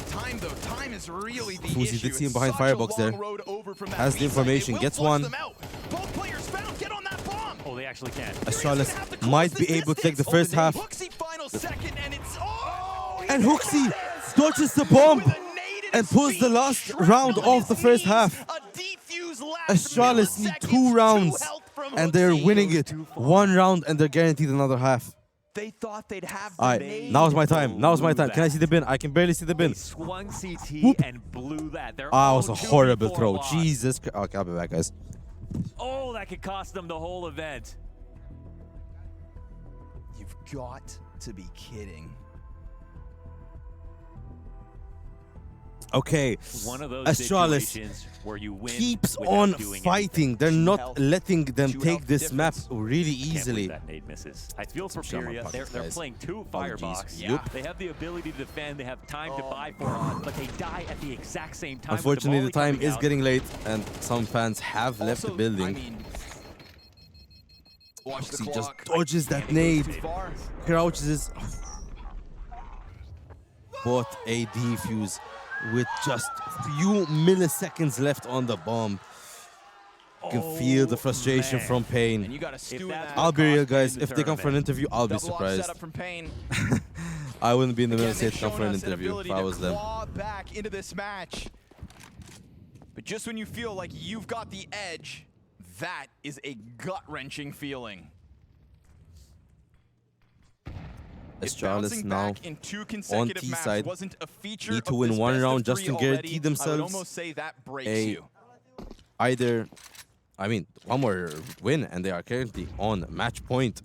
Time though, time is really the Fuzi issue. did see him behind firebox there. Has the information, gets one. Both players found. Get on that bomb. Oh, they actually can. Astralis might be able to take the first half. And Huxi dodges the bomb and pulls the last round of the first half. Astralis need 2 rounds and they're winning it. 1 round and they're guaranteed another half. They thought they'd have the Alright, now's my time. Now's my time. Can I see the bin? I can barely see the bin. They swung CT Whoop. and blew that. They're Ah, it all was a 2v4 horrible throw. lost. Jesus. Okay, I'll be back, guys. Oh, that could cost them the whole event. You've got to be kidding. Okay, One of those Astralis situations where you win keeps without on doing fighting. anything. They're not letting them take this map really easily. That nade misses. I feel for Furia. They're playing 2 firebox. Yep. They have the ability to defend. They have time to buy for it, but they die at the exact same time. Unfortunately, the with volley time coming is out. getting late, and some fans have left the building. He just dodges that nade, crouches, bought a defuse with just few milliseconds left on the bomb. You can feel the frustration from Pain. I'll be real, guys. If they come for an interview, I'll be surprised. I wouldn't be in the middle of the come for an interview if I was them. Back into this match. But just when you feel like you've got the edge, that is a gut-wrenching feeling. Astralis now on T side need to win 1 round just to guarantee themselves either, I mean, 1 more win, and they are currently on match point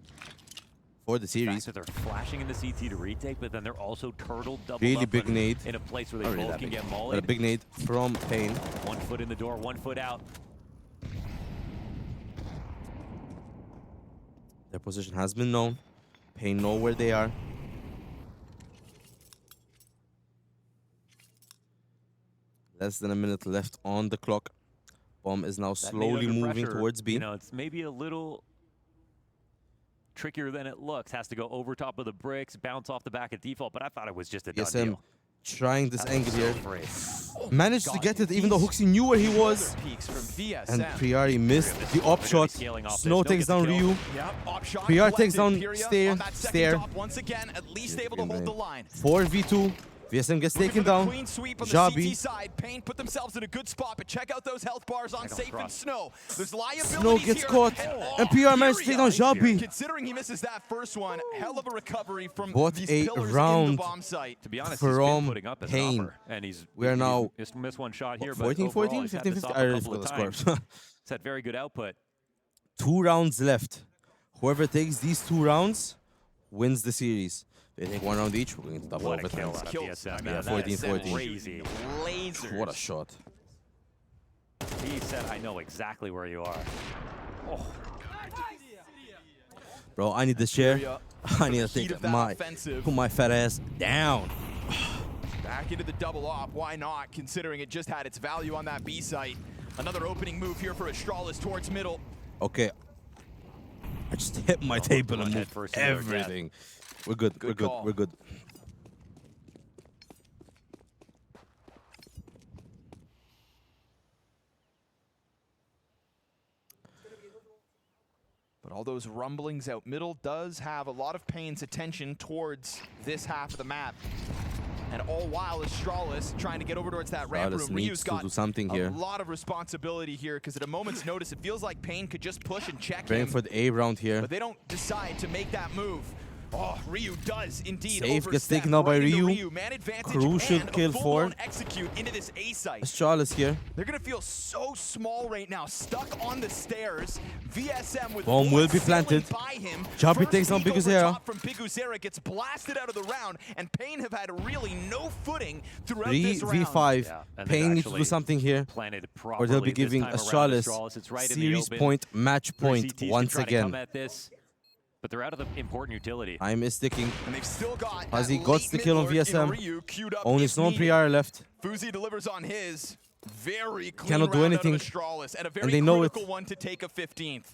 for the series. They're flashing in the CT to retake, but then they're also turtled double Really up big nade. in a place where they Not really both that can big, get but mollied. a big nade from Pain. 1 foot in the door, 1 foot out. Their position has been known. Pain know where they are. Less than a minute left on the clock. Bomb is now That nade slowly under moving pressure, towards B. You know, it's maybe a little trickier than it looks. Has to go over top of the bricks, bounce off the back at default, but I thought it was just a done VSM deal. trying this That angle was here. so afraid. Managed to get it even though Huxi knew where he was. And Priari missed the op shot. Snow takes down Ryu. Priari takes down Stair. Once again, at least able to hold the line. 4v2. VSM gets taken down. Jabi. Pain put themselves in a good spot, but check out those health bars on Safe and Snow. There's liabilities Snow gets here. caught, and PR managed to take down Jabi. Considering he misses that first one, hell of a recovery from What these a pillars in the round bomb site. To be honest, from he's been putting up as an Pain. offer, and We are now he's missed 1 shot here, 14, but 14, overall, he's had 15, this 15. off I a already couple of forgot the score. times. He's had very good output. 2 rounds left. Whoever takes these 2 rounds wins the series. They take 1 round each. We're going to double What a overtime. kill out of VSM, man. 14-14. Crazy. What a shot. He said, I know exactly where you are. Oh. Bro, I need this chair. I need to take put my fat ass down. Back into the double op, why not, considering it just had its value on that B site. Another opening move here for Astralis towards middle. Okay. I just hit my table and moved everything. We're good, we're good, we're good. But all those rumblings out middle does have a lot of Pain's attention towards this half of the map. And all while Astralis trying to get over towards that ramp room. Ryu's got do something here. a lot of responsibility here because at a moment's notice, it feels like Pain could just push and check Praying him. for the A round here. But they don't decide to make that move. Oh, Ryu does indeed Safe gets overstep taken out by right into Ryu. Man advantage Crucial and kill a for full-blown execute into this A site. Astralis here. They're gonna feel so small right now, stuck on the stairs. VSM with Bomb will be planted. by him. Jabi takes down Biguzera. From Biguzera gets blasted out of the round, and Pain have had really no footing throughout 3 this round. v5. Pain needs to do something here, or they'll be giving Astralis series point, match point once again. But they're out of the important utility. Time is ticking. And they've still got As he got the kill on VSM. Only Snow and Priar left. Fuzi delivers on his. Very clean cannot do round anything, out of Astralis, and a very and they know it. critical one to take a 15th.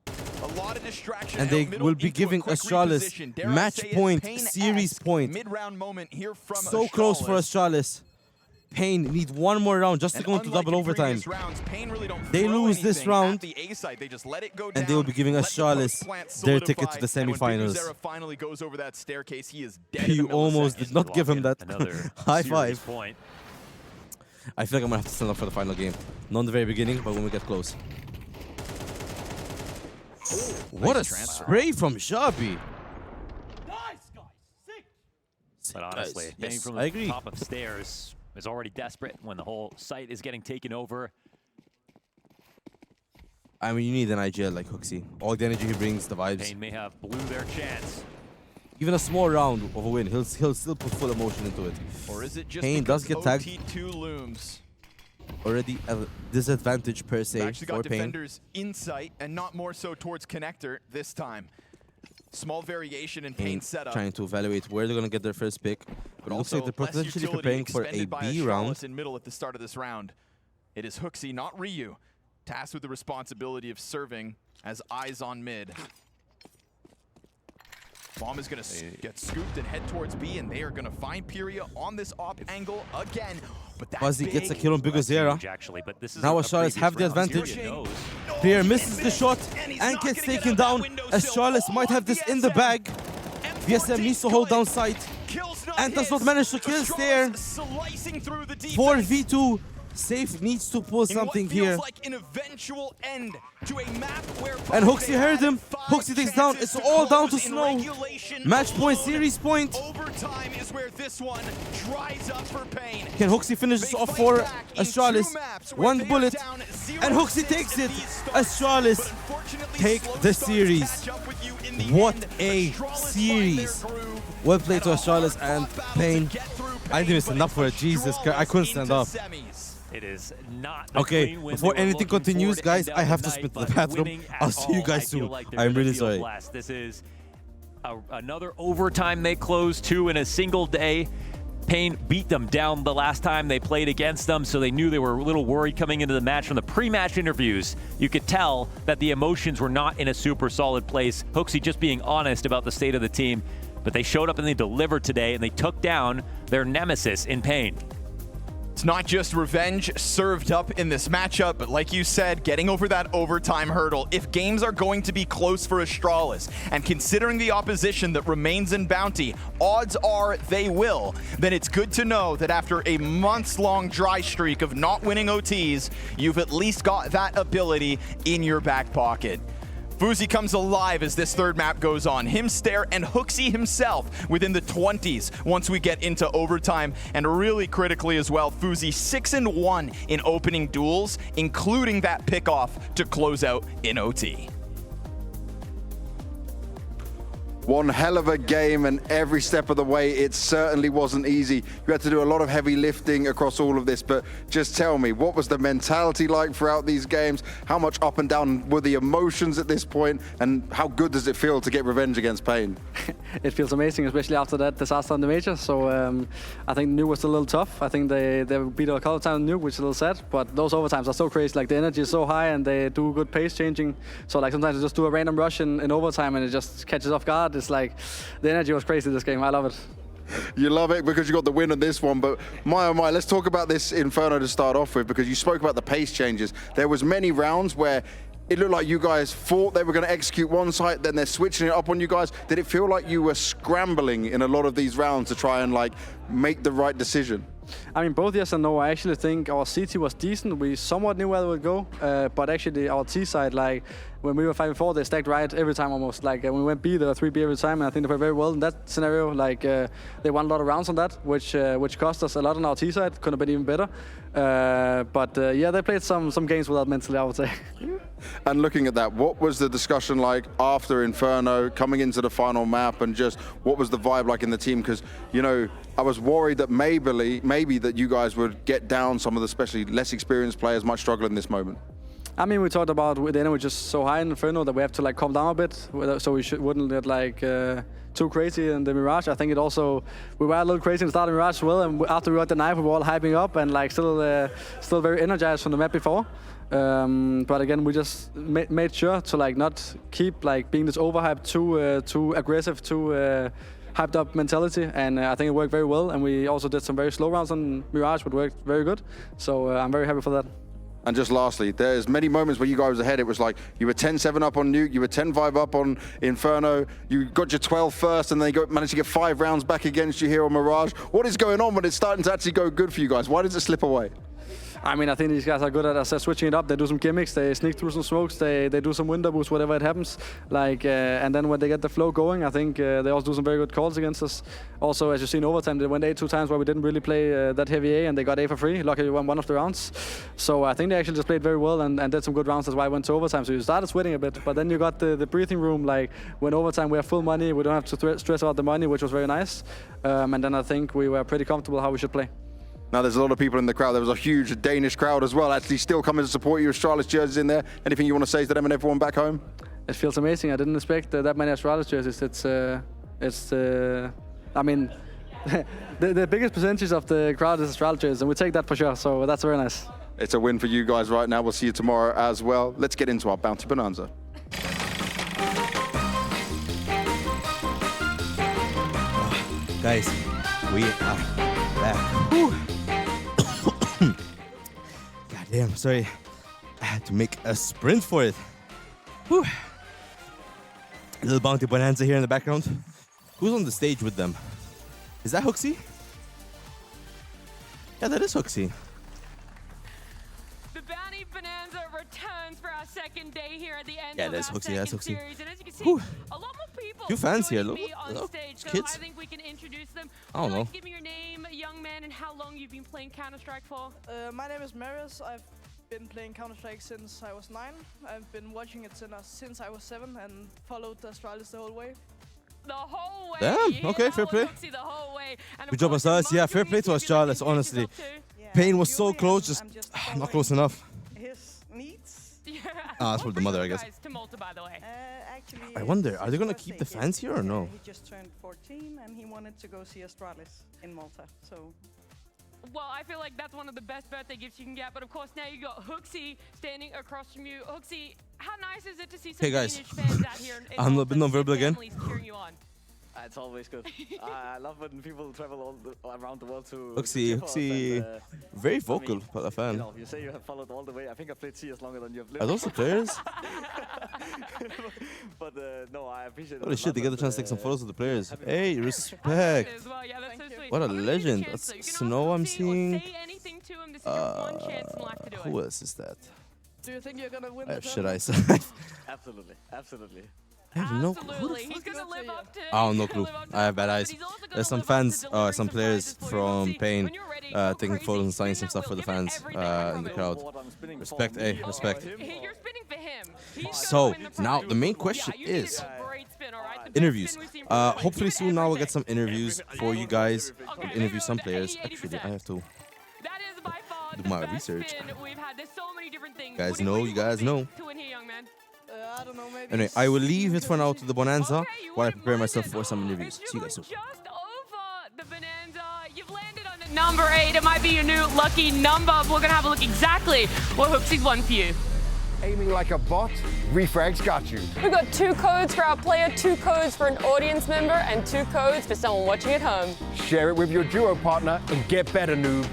A lot of distraction And they out middle will be into a giving quick Astralis reposition. Dare I match say it, point, Pain-esque series point. Mid-round moment here from So close for Astralis. Pain need one more round just to go into double overtime. They lose this round, and they will be giving Astralis their ticket to the semifinals. Finally goes over that staircase. He is You almost did not give him that high five. Point. I feel like I'm gonna have to stand up for the final game. Not in the very beginning, but when we get close. What a spray from Xabi. But honestly, Yes, Pain from I the agree. top of stairs is already desperate when the whole site is getting taken over. I mean, you need an IGL like Hooksy. All the energy he brings, the vibes. Pain may have blew their chance. Even a small round of a win, he'll still put full emotion into it. Or is it just Pain does get tagged. OT2 looms? Already a disadvantage per se Actually got for Pain. defenders in sight, and not more so towards connector this time. Small variation in Pain setup. Trying to evaluate where they're gonna get their first pick, but it looks like they're potentially preparing for a B round. In middle at the start of this round. It is Hooksy, not Ryu, tasked with the responsibility of serving as eyes on mid. Bomb is going to get scooped and head towards B, and they are going to find Pyria on this op angle again. But that's Fuzzy gets a kill on Bigozera. But Now Astralis have the advantage. Pierre misses the shot and gets taken down. Astralis might have this in the bag. VSM needs to hold down sight and does not manage to kill Stair. 4v2. Safe needs to pull something here. Like an eventual end to a map where and Hooksy heard him. Hooksy takes down. It's all down to Snow. Match point, series point. Overtime is where this one dries up for Pain. Can Hooksy finish this off for Astralis? One bullet, and Hooksy takes it. Astralis take the series. What a series. Well played to Astralis and Pain. I didn't even stand up for it. Jesus Christ, I couldn't stand up. It is not okay, before anything continues, guys, I have to split to the bathroom. I'll see you guys soon. I'm really sorry. This is another overtime they closed to in a single day. Pain beat them down the last time they played against them, so they knew they were a little worried coming into the match. From the pre-match interviews, you could tell that the emotions were not in a super solid place. Hooksy just being honest about the state of the team, but they showed up and they delivered today, and they took down their nemesis in Pain. It's not just revenge served up in this matchup, but like you said, getting over that overtime hurdle. If games are going to be close for Astralis, and considering the opposition that remains in Bounty, odds are they will, then it's good to know that after a months-long dry streak of not winning OTs, you've at least got that ability in your back pocket. Faze comes alive as this third map goes on. Him, Stair, and Hooksy himself within the 20s once we get into overtime. And really critically as well, Faze 6-1 in opening duels, including that pickoff to close out in OT. One hell of a game, and every step of the way, it certainly wasn't easy. You had to do a lot of heavy lifting across all of this, but just tell me, what was the mentality like throughout these games? How much up and down were the emotions at this point, and how good does it feel to get revenge against Pain? It feels amazing, especially after that disaster on the major. So I think Nuke was a little tough. I think they beat a couple of times Nuke, which is a little sad, but those overtimes are so crazy. Like, the energy is so high, and they do good pace changing. So like sometimes they just do a random rush in overtime, and it just catches off guard. It's like, the energy was crazy this game. I love it. You love it because you got the win on this one, but my oh my, let's talk about this Inferno to start off with, because you spoke about the pace changes. There was many rounds where it looked like you guys thought they were going to execute one site, then they're switching it up on you guys. Did it feel like you were scrambling in a lot of these rounds to try and like make the right decision? I mean, both yes and no. I actually think our CT was decent. We somewhat knew where they would go, but actually our T side, like when we were 5-4, they stacked right every time almost. Like when we went B, they were 3B every time, and I think they played very well in that scenario. Like they won a lot of rounds on that, which cost us a lot on our T side. Could have been even better. But yeah, they played some games without mentally, I would say. And looking at that, what was the discussion like after Inferno, coming into the final map, and just what was the vibe like in the team? Because, you know, I was worried that maybe that you guys would get down some of the especially less experienced players might struggle in this moment. I mean, we talked about the enemy just so high in Inferno that we have to like calm down a bit, so we wouldn't get like too crazy in the Mirage. I think it also, we were a little crazy in the start of Mirage as well, and after we got the knife, we were all hyping up and like still very energized from the map before. But again, we just made sure to like not keep like being this overhyped, too aggressive, too hyped up mentality, and I think it worked very well. And we also did some very slow rounds on Mirage, but worked very good. So I'm very happy for that. And just lastly, there's many moments where you guys were ahead. It was like you were 10-7 up on Nuke, you were 10-5 up on Inferno, you got your 12 first, and then they managed to get 5 rounds back against you here on Mirage. What is going on when it's starting to actually go good for you guys? Why does it slip away? I mean, I think these guys are good at switching it up. They do some gimmicks, they sneak through some smokes, they do some window boosts, whatever it happens. Like, and then when they get the flow going, I think they also do some very good calls against us. Also, as you see in overtime, they went A 2 times where we didn't really play that heavy A, and they got A for free. Luckily, we won one of the rounds. So I think they actually just played very well and did some good rounds. That's why I went to overtime. So you started sweating a bit, but then you got the breathing room. Like, when overtime, we have full money. We don't have to stress about the money, which was very nice. And then I think we were pretty comfortable how we should play. Now, there's a lot of people in the crowd. There was a huge Danish crowd as well, actually still coming to support you. Astralis jerseys in there. Anything you want to say to them and everyone back home? It feels amazing. I didn't expect that many Astralis jerseys. I mean, the biggest percentage of the crowd is Astralis jerseys, and we take that for sure. So that's very nice. It's a win for you guys right now. We'll see you tomorrow as well. Let's get into our Bounty Bonanza. Guys, we are back. Whew. God damn, sorry. I had to make a sprint for it. Whew. A little Bounty Bonanza here in the background. Who's on the stage with them? Is that Hooksy? Yeah, that is Hooksy. The Bounty Bonanza returns for our second day here at the end Yeah, of that's our Hooksy, that's second Hooksy. series. And as you can see, Whew. a lot more people Few fans here, joining look. me on stage, so Kids. I think we can introduce them. I don't know. Give me your name, young man, and how long you've been playing Counter-Strike for. My name is Marius. I've been playing Counter-Strike since I was 9. I've been watching it since I was 7 and followed the Astralis the whole way. The whole way. Damn, okay, fair play. The whole way. And Good job, Astralis. Yeah, fair play to Astralis, honestly. Pain was so close, just not close enough. His needs? Ah, that's for the mother, I guess. To Malta, by the way. Actually, I wonder, are they going to keep the fans here or no? He just turned 14 and he wanted to go see Astralis in Malta, so... Well, I feel like that's one of the best birthday gifts you can get. But of course, now you got Hooksy standing across from you. Hooksy, how nice is it to see some Hey guys, Danish fans out here in I'm a little bit non-verbal again. cheering you on? It's always good. I love when people travel around the world to Hooksy, very vocal, but a fan. You know, you say you have followed all the way. I think I've played CS longer than you have lived. Are those the players? But no, I appreciate it. Holy shit, they get the chance to take some photos of the players. Hey, respect. What a legend. That's Snow I'm seeing. Who else is that? Do you think you're gonna win I have the shit eyes. Absolutely, absolutely. I have no clue. He's gonna live up to I have no clue. I have bad eyes. There's some fans, some players from Pain taking photos and signing some stuff for the fans in the crowd. Respect, hey, respect. You're spinning for him. So, now the main question is interviews. Hopefully soon now we'll get some interviews for you guys. We'll interview some players. Actually, I have to do my research. You guys know, you guys know. I don't know, maybe. Anyway, I will leave it for now to the Bonanza while I prepare myself for some interviews. See you guys soon. You've landed on number 8. It might be your new lucky number. We're gonna have a look exactly what Hooksy's won for you. Aiming like a bot, Refrag's got you. We've got 2 codes for our player, 2 codes for an audience member, and 2 codes for someone watching at home. Share it with your duo partner and get better, noob.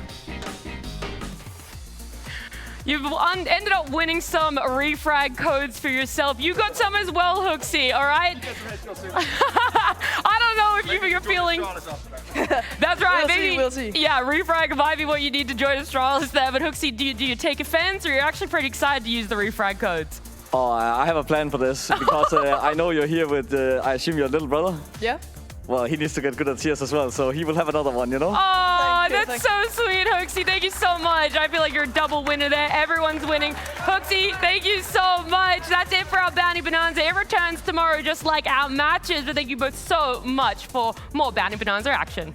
You've ended up winning some refrag codes for yourself. You got some as well, Hooksy, all right? I don't know if you're feeling... That's right, we'll see. Yeah, refrag might be what you need to join Astralis there, but Hooksy, do you take offense, or you're actually pretty excited to use the refrag codes? Oh, I have a plan for this because I know you're here with, I assume, your little brother. Yeah. Well, he needs to get good at CS as well, so he will have another one, you know? Oh, that's so sweet, Hooksy. Thank you so much. I feel like you're a double winner there. Everyone's winning. Hooksy, thank you so much. That's it for our Bounty Bonanza. It returns tomorrow just like our matches, but thank you both so much for more Bounty Bonanza action.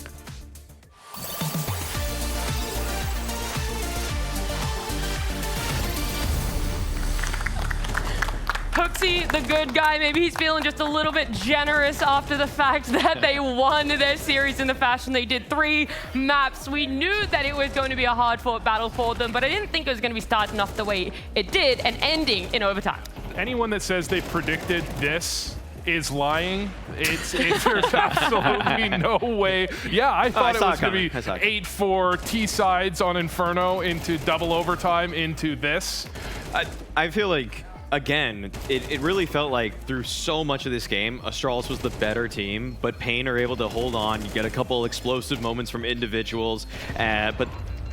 Nazi, the good guy, maybe he's feeling just a little bit generous after the fact that they won their series in the fashion they did. 3 maps. We knew that it was going to be a hard-fought battle for them, but I didn't think it was going to be starting off the way it did and ending in overtime. Anyone that says they predicted this is lying. There's absolutely no way. Yeah, I thought it was going to be 8-4 T-sides on Inferno into double overtime into this. I feel like, again, it really felt like through so much of this game, Astralis was the better team, but Pain are able to hold on. You get a couple explosive moments from individuals, but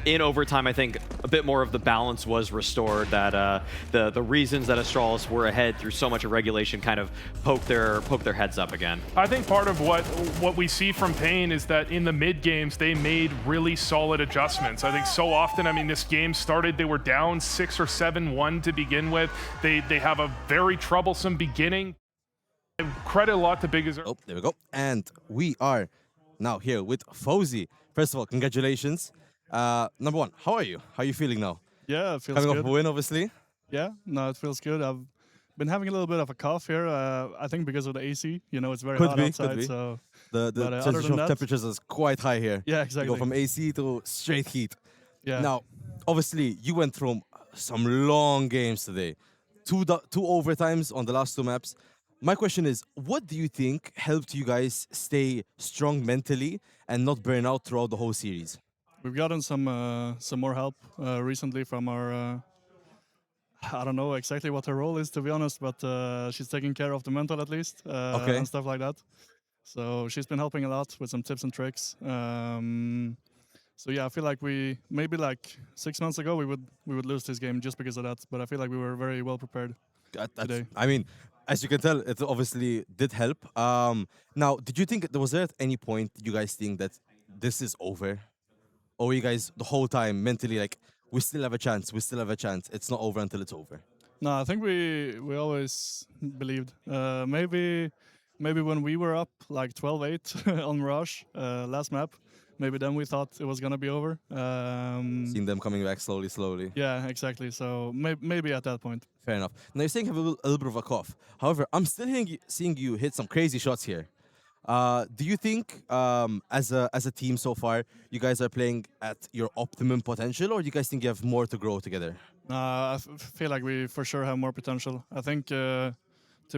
in overtime, I think a bit more of the balance was restored, that the reasons that Astralis were ahead through so much of regulation kind of poke their heads up again. I think part of what we see from Pain is that in the mid games, they made really solid adjustments. I think so often, I mean, this game started, they were down 6 or 7-1 to begin with. They have a very troublesome beginning. I credit a lot to Big Azure. Oh, there we go. And we are now here with Faze. First of all, congratulations. Number one, how are you? How are you feeling now? Yeah, it feels Coming good. off a win, obviously. Yeah, no, it feels good. I've been having a little bit of a cough here. I think because of the AC. You know, it's very hot outside. Could be. So the transition of temperatures is quite high here. Yeah, exactly. You go from AC to straight heat. Yeah. Now, obviously, you went through some long games today. Two overtimes on the last 2 maps. My question is, what do you think helped you guys stay strong mentally and not burn out throughout the whole series? we've gotten some more help recently from our. I don't know exactly what her role is, to be honest, but she's taking care of the mental at least and stuff like that. So she's been helping a lot with some tips and tricks. So yeah, I feel like we maybe like 6 months ago we would lose this game just because of that. But I feel like we were very well prepared today. I mean, as you can tell, it obviously did help. Now, did you think was there at any point you guys think that this is over, or you guys the whole time mentally like we still have a chance, it's not over until it's over? No, I think we always believed. Maybe when we were up like 12-8 on Mirage last map, maybe then we thought it was gonna be over. Seeing them coming back slowly. Yeah, exactly. So maybe at that point. Fair enough. Now you're saying you have a little bit of a cough. However, I'm still seeing you hit some crazy shots here. Do you think, as a team so far, you guys are playing at your optimum potential, or do you guys think you have more to grow together? I feel like we for sure have more potential. I think, to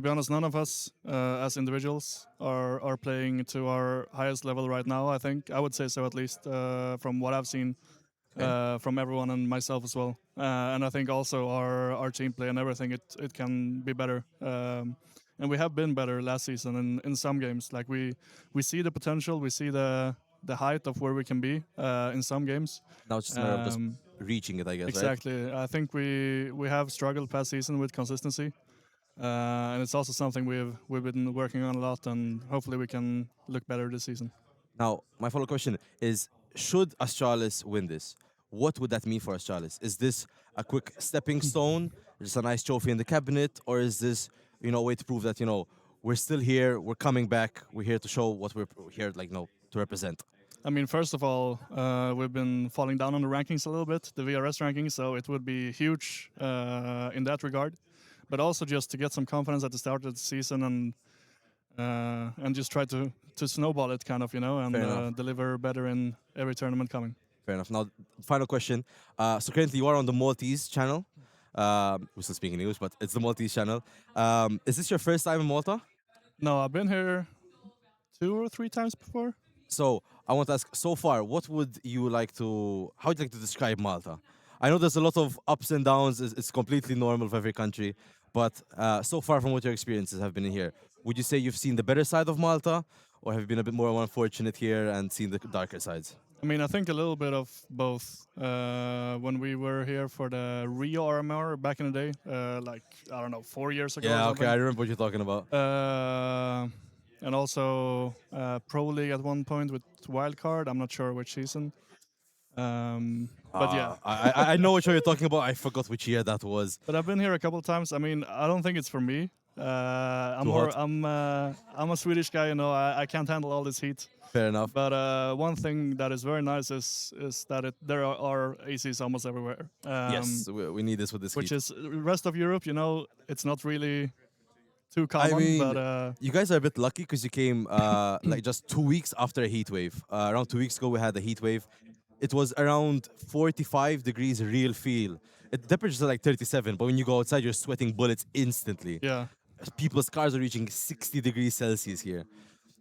be honest, none of us as individuals are playing to our highest level right now. I would say so, at least from what I've seen from everyone and myself as well. And I think also our team play and everything, it can be better. And we have been better last season in some games. Like we see the potential, we see the height of where we can be in some games. Now it's just a matter of just reaching it, I guess. Exactly. Right? I think we have struggled past season with consistency. And it's also something we've been working on a lot, and hopefully we can look better this season. Now, my follow-up question is, should Astralis win this, what would that mean for Astralis? Is this a quick stepping stone, just a nice trophy in the cabinet, or is this, a way to prove that, we're still here, we're coming back, we're here to show what we're here, to represent? I mean, first of all, we've been falling down on the rankings a little bit, the VRS rankings, so it would be huge in that regard. But also just to get some confidence at the start of the season and just try to snowball it, kind of, and deliver better in every tournament coming. Fair enough. Now, final question. So currently you are on the Maltese channel. We're still speaking English, but it's the Maltese channel. Is this your first time in Malta? No, I've been here 2 or 3 times before. So I want to ask, so far, how would you like to describe Malta? I know there's a lot of ups and downs. It's completely normal for every country. But so far from what your experiences have been in here, would you say you've seen the better side of Malta, or have you been a bit more unfortunate here and seen the darker sides? I mean, I think a little bit of both. When we were here for the Rio RMR back in the day, like, I don't know, 4 years ago. Yeah, okay, I remember what you're talking about. And also Pro League at one point with Wildcard. I'm not sure which season. But yeah, I know what show you're talking about. I forgot which year that was. But I've been here a couple of times. I mean, I don't think it's for me. I'm a Swedish guy, I can't handle all this heat. Fair enough. But one thing that is very nice is that there are ACs almost everywhere. Yes, we need this with this which heat. is rest of Europe. It's not really too common. I mean, but you guys are a bit lucky because you came like just 2 weeks after a heat wave. Around 2 weeks ago, we had a heat wave. It was around 45 degrees real feel. Temperatures are like 37, but when you go outside, you're sweating bullets instantly. yeah, People's cars are reaching 60 degrees Celsius here.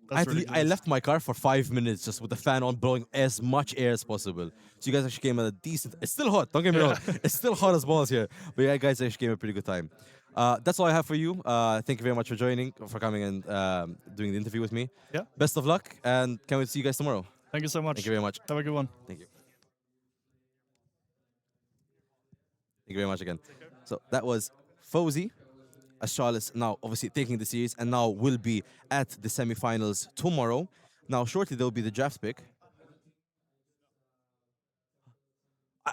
that's I ridiculous. left my car for 5 minutes just with the fan on, blowing as much air as possible. So you guys actually came at a decent. It's still hot. Don't get me wrong. It's still hot as balls here. But yeah, guys actually came at a pretty good time. That's all I have for you. Thank you very much for joining, for coming and doing the interview with me. Yeah. Best of luck, and can't wait to see you guys tomorrow. Thank you so much. Thank you very much. Have a good one. Thank you. Thank you very much again. So that was Faze, Astralis, now obviously taking the series, and now will be at the semifinals tomorrow. Now, shortly, there will be the draft pick.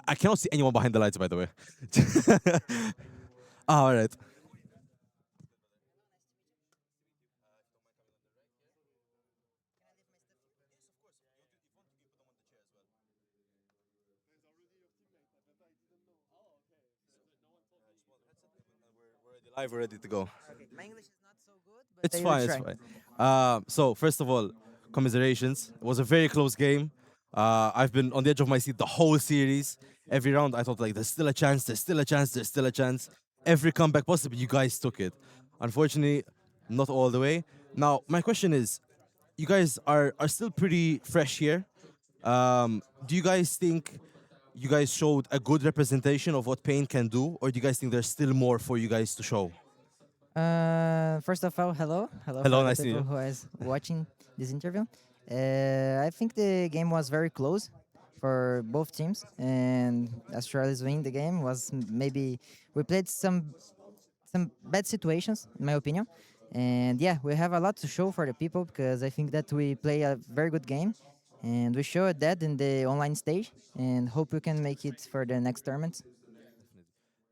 I cannot see anyone behind the lights, by the way. All right. Live, we're ready to go. My English is not so good, but It's I will fine, it's try. fine. So, first of all, commiserations. It was a very close game. I've been on the edge of my seat the whole series. Every round, I thought, like, there's still a chance, there's still a chance, there's still a chance. Every comeback possible, you guys took it. Unfortunately, not all the way. Now, my question is, you guys are still pretty fresh here. Do you guys think you guys showed a good representation of what Pain can do, or do you guys think there's still more for you guys to show? First of all, hello. Hello, for the nice to meet people you. who is watching this interview. I think the game was very close for both teams, and Astralis winning the game was maybe we played some bad situations, in my opinion. And yeah, we have a lot to show for the people because I think that we play a very good game, and we showed that in the online stage, and hope we can make it for the next tournaments.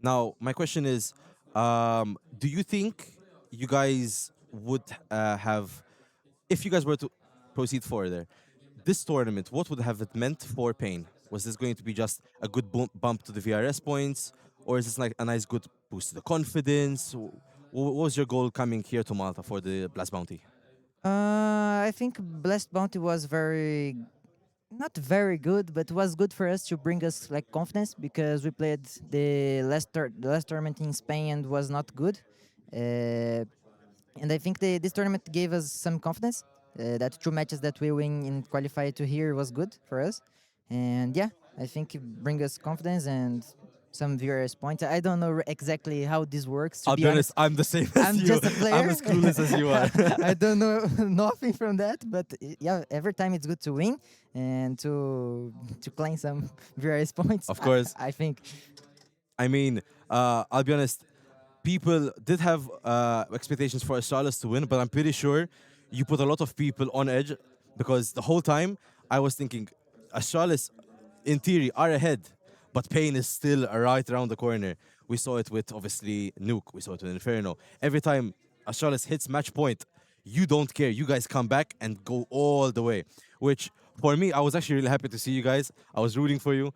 Now, my question is, do you think you guys would have, if you guys were to proceed further, this tournament, what would have it meant for Pain? Was this going to be just a good bump to the VRS points, or is this like a nice good boost to the confidence? What was your goal coming here to Malta for the Blast Bounty? I think Blessed Bounty was not very good, but was good for us to bring us like confidence because we played the last tournament in Spain and was not good. And I think this tournament gave us some confidence. That 2 matches that we win in qualify to here was good for us. And yeah, I think it bring us confidence and some VRS points. I don't know exactly how this works. I'll be honest, I'm the same as I'm you. just a player. I'm as clueless as you are. I don't know nothing from that, but yeah, every time it's good to win and to claim some VRS points. Of course. I think. I mean, I'll be honest, people did have expectations for Astralis to win, but I'm pretty sure you put a lot of people on edge because the whole time I was thinking Astralis, in theory, are ahead, but Pain is still right around the corner. We saw it with, obviously, Nuke. We saw it with Inferno. Every time Astralis hits match point, you don't care. You guys come back and go all the way, which, for me, I was actually really happy to see you guys. I was rooting for you.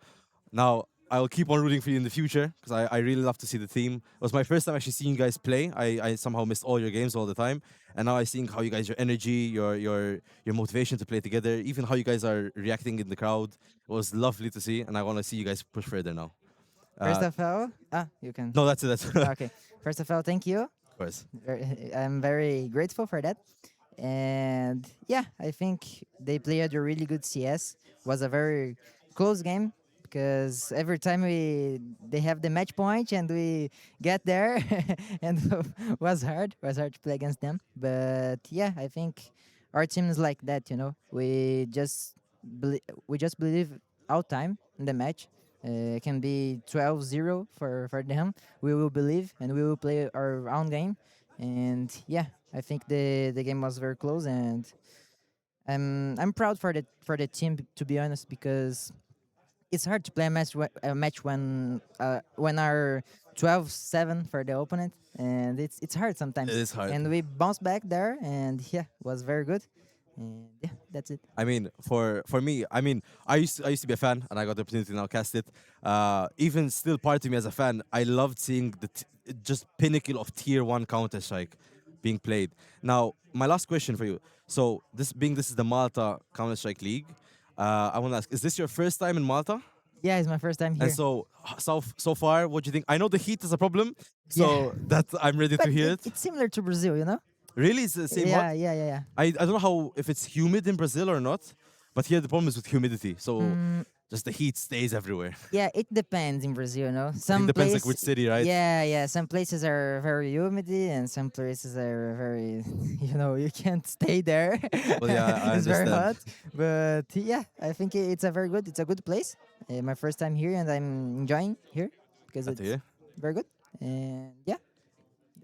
Now, I will keep on rooting for you in the future because I really love to see the team. It was my first time actually seeing you guys play. I somehow missed all your games all the time. And now I seeing how you guys, your energy, your motivation to play together, even how you guys are reacting in the crowd. It was lovely to see, and I want to see you guys push further now. First of all, you can. No, that's it. That's it. Okay. First of all, thank you. Of course. I'm very grateful for that. And yeah, I think they played a really good CS. Was a very close game because every time they have the match point and we get there and was hard to play against them. But yeah, I think our team is like that, you know. We just believe all time in the match. It can be 12-0 for them. We will believe and we will play our own game. And yeah, I think the game was very close, and I'm proud for the team, to be honest, because it's hard to play a match when are 12-7 for the opponent, and it's hard sometimes. It is hard. And we bounced back there, and yeah, was very good. And yeah, that's it. I mean, for me, I mean, I used to be a fan, and I got the opportunity to now cast it. Even still, part of me as a fan, I loved seeing the just pinnacle of tier 1 Counter Strike being played. Now, my last question for you. So, this is the Malta Counter-Strike League, I want to ask, is this your first time in Malta? Yeah, it's my first time here. And so far, what do you think? I know the heat is a problem, so that I'm ready to hear it. It's similar to Brazil, you know? Really? It's the same hot? Yeah. I don't know if it's humid in Brazil or not, but here the problem is with humidity. So just the heat stays everywhere. Yeah, it depends in Brazil, you know. It depends like which city, right? Yeah. Some places are very humid and some places are very, you know, you can't stay there. Well, yeah, I it's very hot. understand. But yeah, I think it's a good place. My first time here and I'm enjoying here because it's very good. And yeah.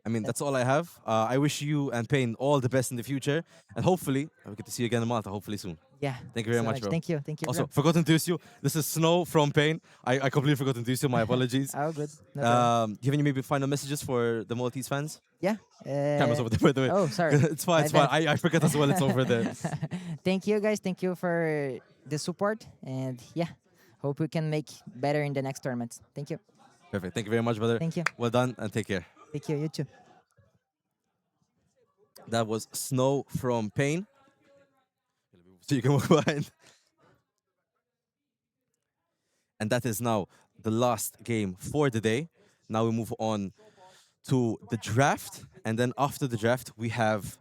I mean, that's all I have. I wish you and Payne all the best in the future. And hopefully, we get to see you again in Malta, hopefully soon. Yeah. Thank you very much, bro. Thank you. Also, forgot to introduce you. This is Snow from Payne. I completely forgot to introduce you. My apologies. Oh, good. No do you have any maybe final messages for the Maltese fans? Yeah. Camera's over there, by the way. Oh, sorry. It's fine. I forget as well. It's over there. Thank you, guys. Thank you for the support. And yeah, hope we can make better in the next tournaments. Thank you. Perfect. Thank you very much, brother. Thank you. Well done and take care. Thank you. You too. That was Snow from Payne. So you can walk behind. And that is now the last game for the day. Now we move on to the draft. And then after the draft, we have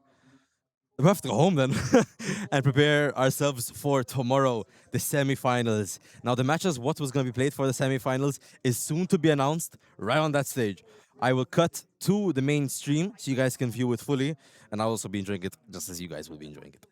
to go home then and prepare ourselves for tomorrow, the semifinals. Now the matches, what was going to be played for the semifinals is soon to be announced right on that stage. I will cut to the main stream so you guys can view it fully, and I'll also be enjoying it just as you guys will be enjoying it.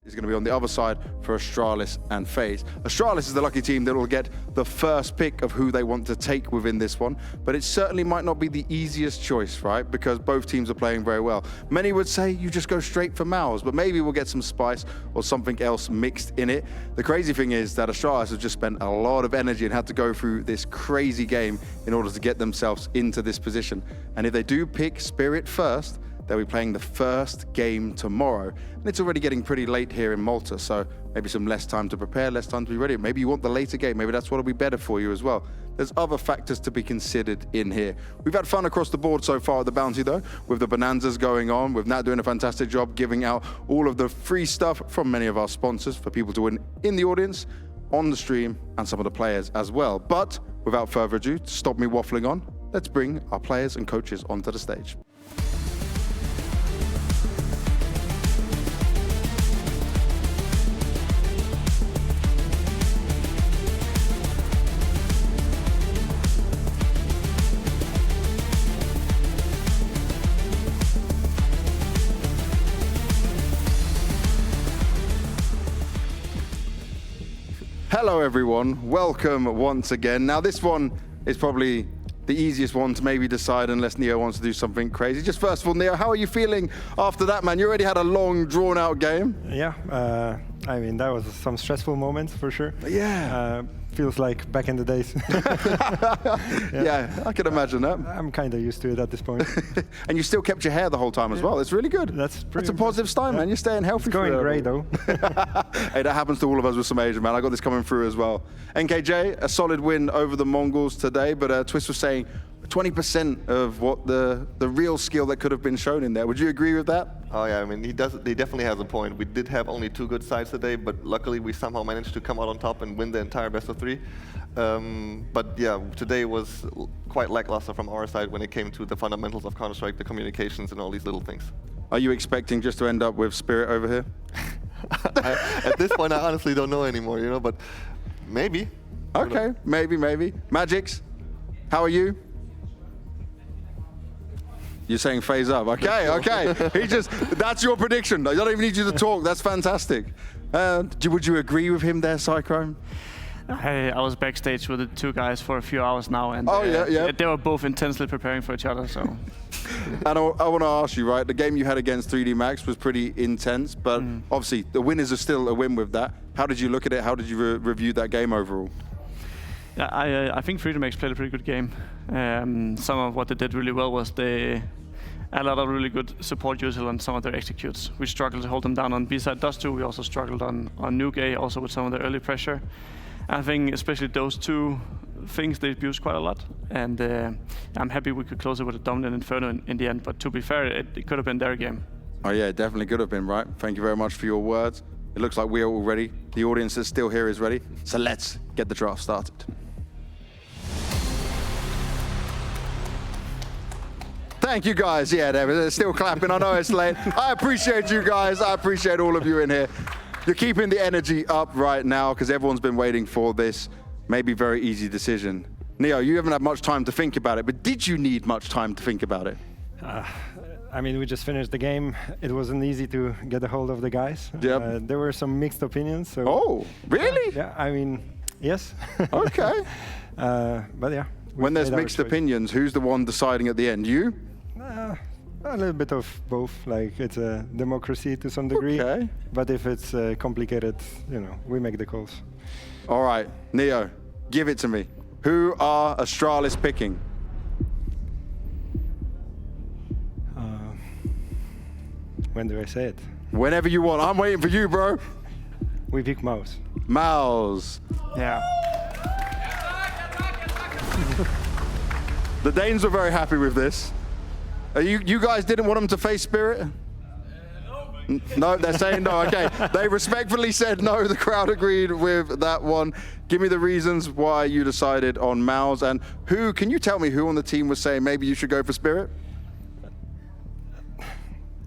Is going to be on the other side for Astralis and Faze. Astralis is the lucky team that will get the first pick of who they want to take within this one, but it certainly might not be the easiest choice, right? Because both teams are playing very well. Many would say you just go straight for Mals, but maybe we'll get some spice or something else mixed in it. The crazy thing is that Astralis have just spent a lot of energy and had to go through this crazy game in order to get themselves into this position. And if they do pick Spirit first, they'll be playing the first game tomorrow. And it's already getting pretty late here in Malta, so maybe some less time to prepare, less time to be ready. Maybe you want the later game. Maybe that's what'll be better for you as well. There's other factors to be considered in here. We've had fun across the board so far at the Bounty, though, with the bonanzas going on, with Nat doing a fantastic job giving out all of the free stuff from many of our sponsors for people to win in the audience, on the stream, and some of the players as well. But without further ado, to stop me waffling on, let's bring our players and coaches onto the stage. Hello everyone, welcome once again. Now this one is probably the easiest one to maybe decide unless Neo wants to do something crazy. Just first of all, Neo, how are you feeling after that, man? You already had a long, drawn-out game. Yeah, I mean, that was some stressful moments for sure. Yeah. Feels like back in the days. Yeah, I can imagine that. I'm kind of used to it at this point. And you still kept your hair the whole time as well. It's really good. That's a positive sign, man. You're staying healthy. It's going great, though. Hey, that happens to all of us with some Asian, man. I got this coming through as well. NKJ, a solid win over the Mongols today, but Twist was saying 20% of what the real skill that could have been shown in there. Would you agree with that? Oh yeah, I mean, he definitely has a point. We did have only 2 good sides today, but luckily we somehow managed to come out on top and win the entire best of 3. But yeah, today was quite lackluster from our side when it came to the fundamentals of Counter-Strike, the communications and all these little things. Are you expecting just to end up with Spirit over here? At this point, I honestly don't know anymore, you know, but maybe. Okay, maybe. Magix, how are you? You're saying Faze up. Okay. That's your prediction. I don't even need you to talk. That's fantastic. Would you agree with him there, Cyclone? I was backstage with the 2 guys for a few hours now, and they were both intensely preparing for each other. So, and I want to ask you, right? The game you had against 3D Max was pretty intense, but obviously the winners are still a win with that. How did you look at it? How did you review that game overall? Yeah, I think 3D Max played a pretty good game. Some of what they did really well was they a lot of really good support usually on some of their executes. We struggled to hold them down on B-side Dust 2. We also struggled on Nuke A, also with some of the early pressure. I think especially those 2 things they abuse quite a lot, and I'm happy we could close it with a dominant Inferno in the end. But to be fair, it could have been their game. Oh yeah, it definitely could have been, right? Thank you very much for your words. It looks like we are all ready. The audience that's still here is ready. So let's get the draft started. Thank you guys. Yeah, they're still clapping. I know it's late. I appreciate you guys. I appreciate all of you in here. You're keeping the energy up right now because everyone's been waiting for this maybe very easy decision. Neo, you haven't had much time to think about it, but did you need much time to think about it? I mean, we just finished the game. It wasn't easy to get a hold of the guys. Yep. There were some mixed opinions. So oh, really? Yeah, I mean, yes. Okay. But yeah. When there's mixed opinions, who's the one deciding at the end? You? A little bit of both. Like, it's a democracy to some degree. Okay. But if it's complicated, you know, we make the calls. All right, Neo, give it to me. Who are Astralis picking? When do I say it? Whenever you want. I'm waiting for you, bro. We pick Mouse. Mouse. Yeah. The Danes were very happy with this. You guys didn't want them to face Spirit? No, they're saying no. Okay, they respectfully said no. The crowd agreed with that one. Give me the reasons why you decided on Mouse, and who, can you tell me who on the team was saying maybe you should go for Spirit?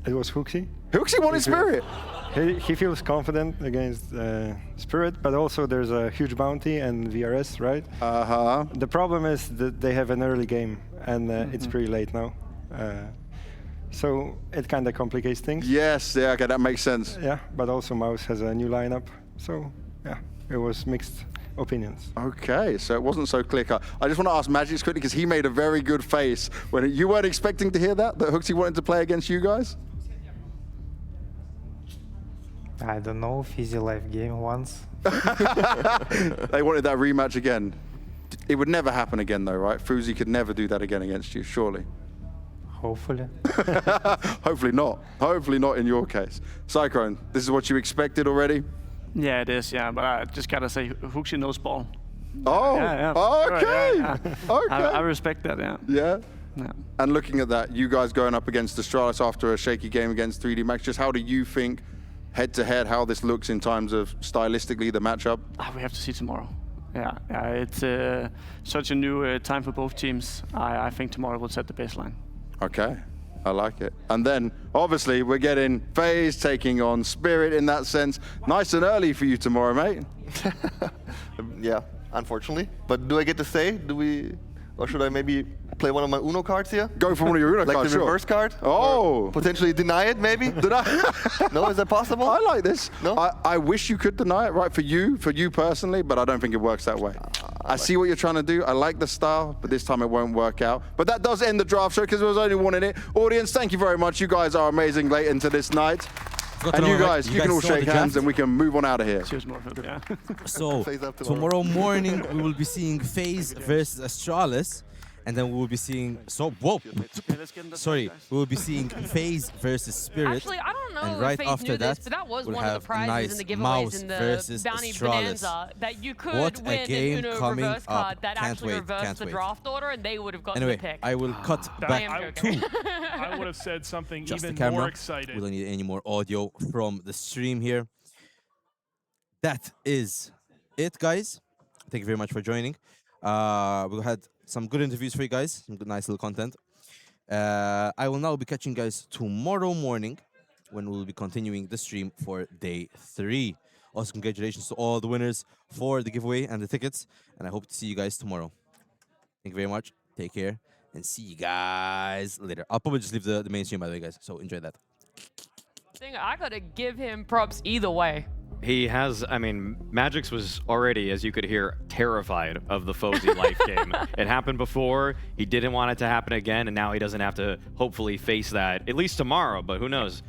It was Hooksy. Hooksy wanted Spirit? He feels confident against Spirit, but also there's a huge bounty and VRS, right? Uh-huh. The problem is that they have an early game, and it's pretty late now. So it kind of complicates things. Yes, yeah, okay, that makes sense. Yeah, but also Mouse has a new lineup. So, yeah, it was mixed opinions. Okay, so it wasn't so clear-cut. I just want to ask Magix quickly, because he made a very good face. When you weren't expecting to hear that Hooksy wanted to play against you guys? I don't know, Fizzy live game once. They wanted that rematch again. It would never happen again though, right? Fuzi could never do that again against you, surely. Hopefully. Hopefully not. Hopefully not in your case. Cyclone, this is what you expected already? Yeah, it is, yeah, but I just gotta say, Hooksy knows ball. Oh, yeah, okay. Sure, yeah. Okay. I respect that, yeah. Yeah? Yeah. And looking at that, you guys going up against Astralis after a shaky game against 3D Max, just how do you think head-to-head, how this looks in terms of stylistically the matchup? We have to see tomorrow. Yeah, it's such a new time for both teams. I think tomorrow will set the baseline. Okay, I like it. And then, obviously, we're getting Faze taking on Spirit in that sense. Nice and early for you tomorrow, mate. Yeah, unfortunately. But do I get to say? Or should I maybe play one of my Uno cards here? Go for one of your Uno like cards, the reverse card? Oh! Or potentially deny it, maybe? No, is that possible? I like this. No? I wish you could deny it, right, for you personally, but I don't think it works that way. I see what you're trying to do. I like the style, but this time it won't work out. But that does end the draft show because there was only one in it. Audience, thank you very much. You guys are amazing late into this night. And you guys can all shake hands and we can move on out of here. Cheers, Morphin. Yeah. So, tomorrow morning we will be seeing Faze versus Astralis. And then we will be seeing, we will be seeing Faze versus Spirit. Actually, I don't know and right if Faze after knew that, this, but that was we'll one of have the prizes nice in the giveaways Mouse in the versus Bounty Astralis. Bonanza that you could What win a game an Uno coming reverse card up. that Can't actually wait, reversed can't the wait. draft order, and they would have gotten Anyway, the pick. I will cut back to I would have said something just even the camera. more excited. We don't need any more audio from the stream here. That is it, guys. Thank you very much for joining. We had some good interviews for you guys, some good, nice little content. I will now be catching you guys tomorrow morning when we'll be continuing the stream for day 3. Also, congratulations to all the winners for the giveaway and the tickets, and I hope to see you guys tomorrow. Thank you very much. Take care, and see you guys later. I'll probably just leave the main stream, by the way, guys, so enjoy that. I gotta give him props either way. He has, I mean, Magix was already, as you could hear, terrified of the Faze life game. It happened before, he didn't want it to happen again, and now he doesn't have to hopefully face that, at least tomorrow, but who knows?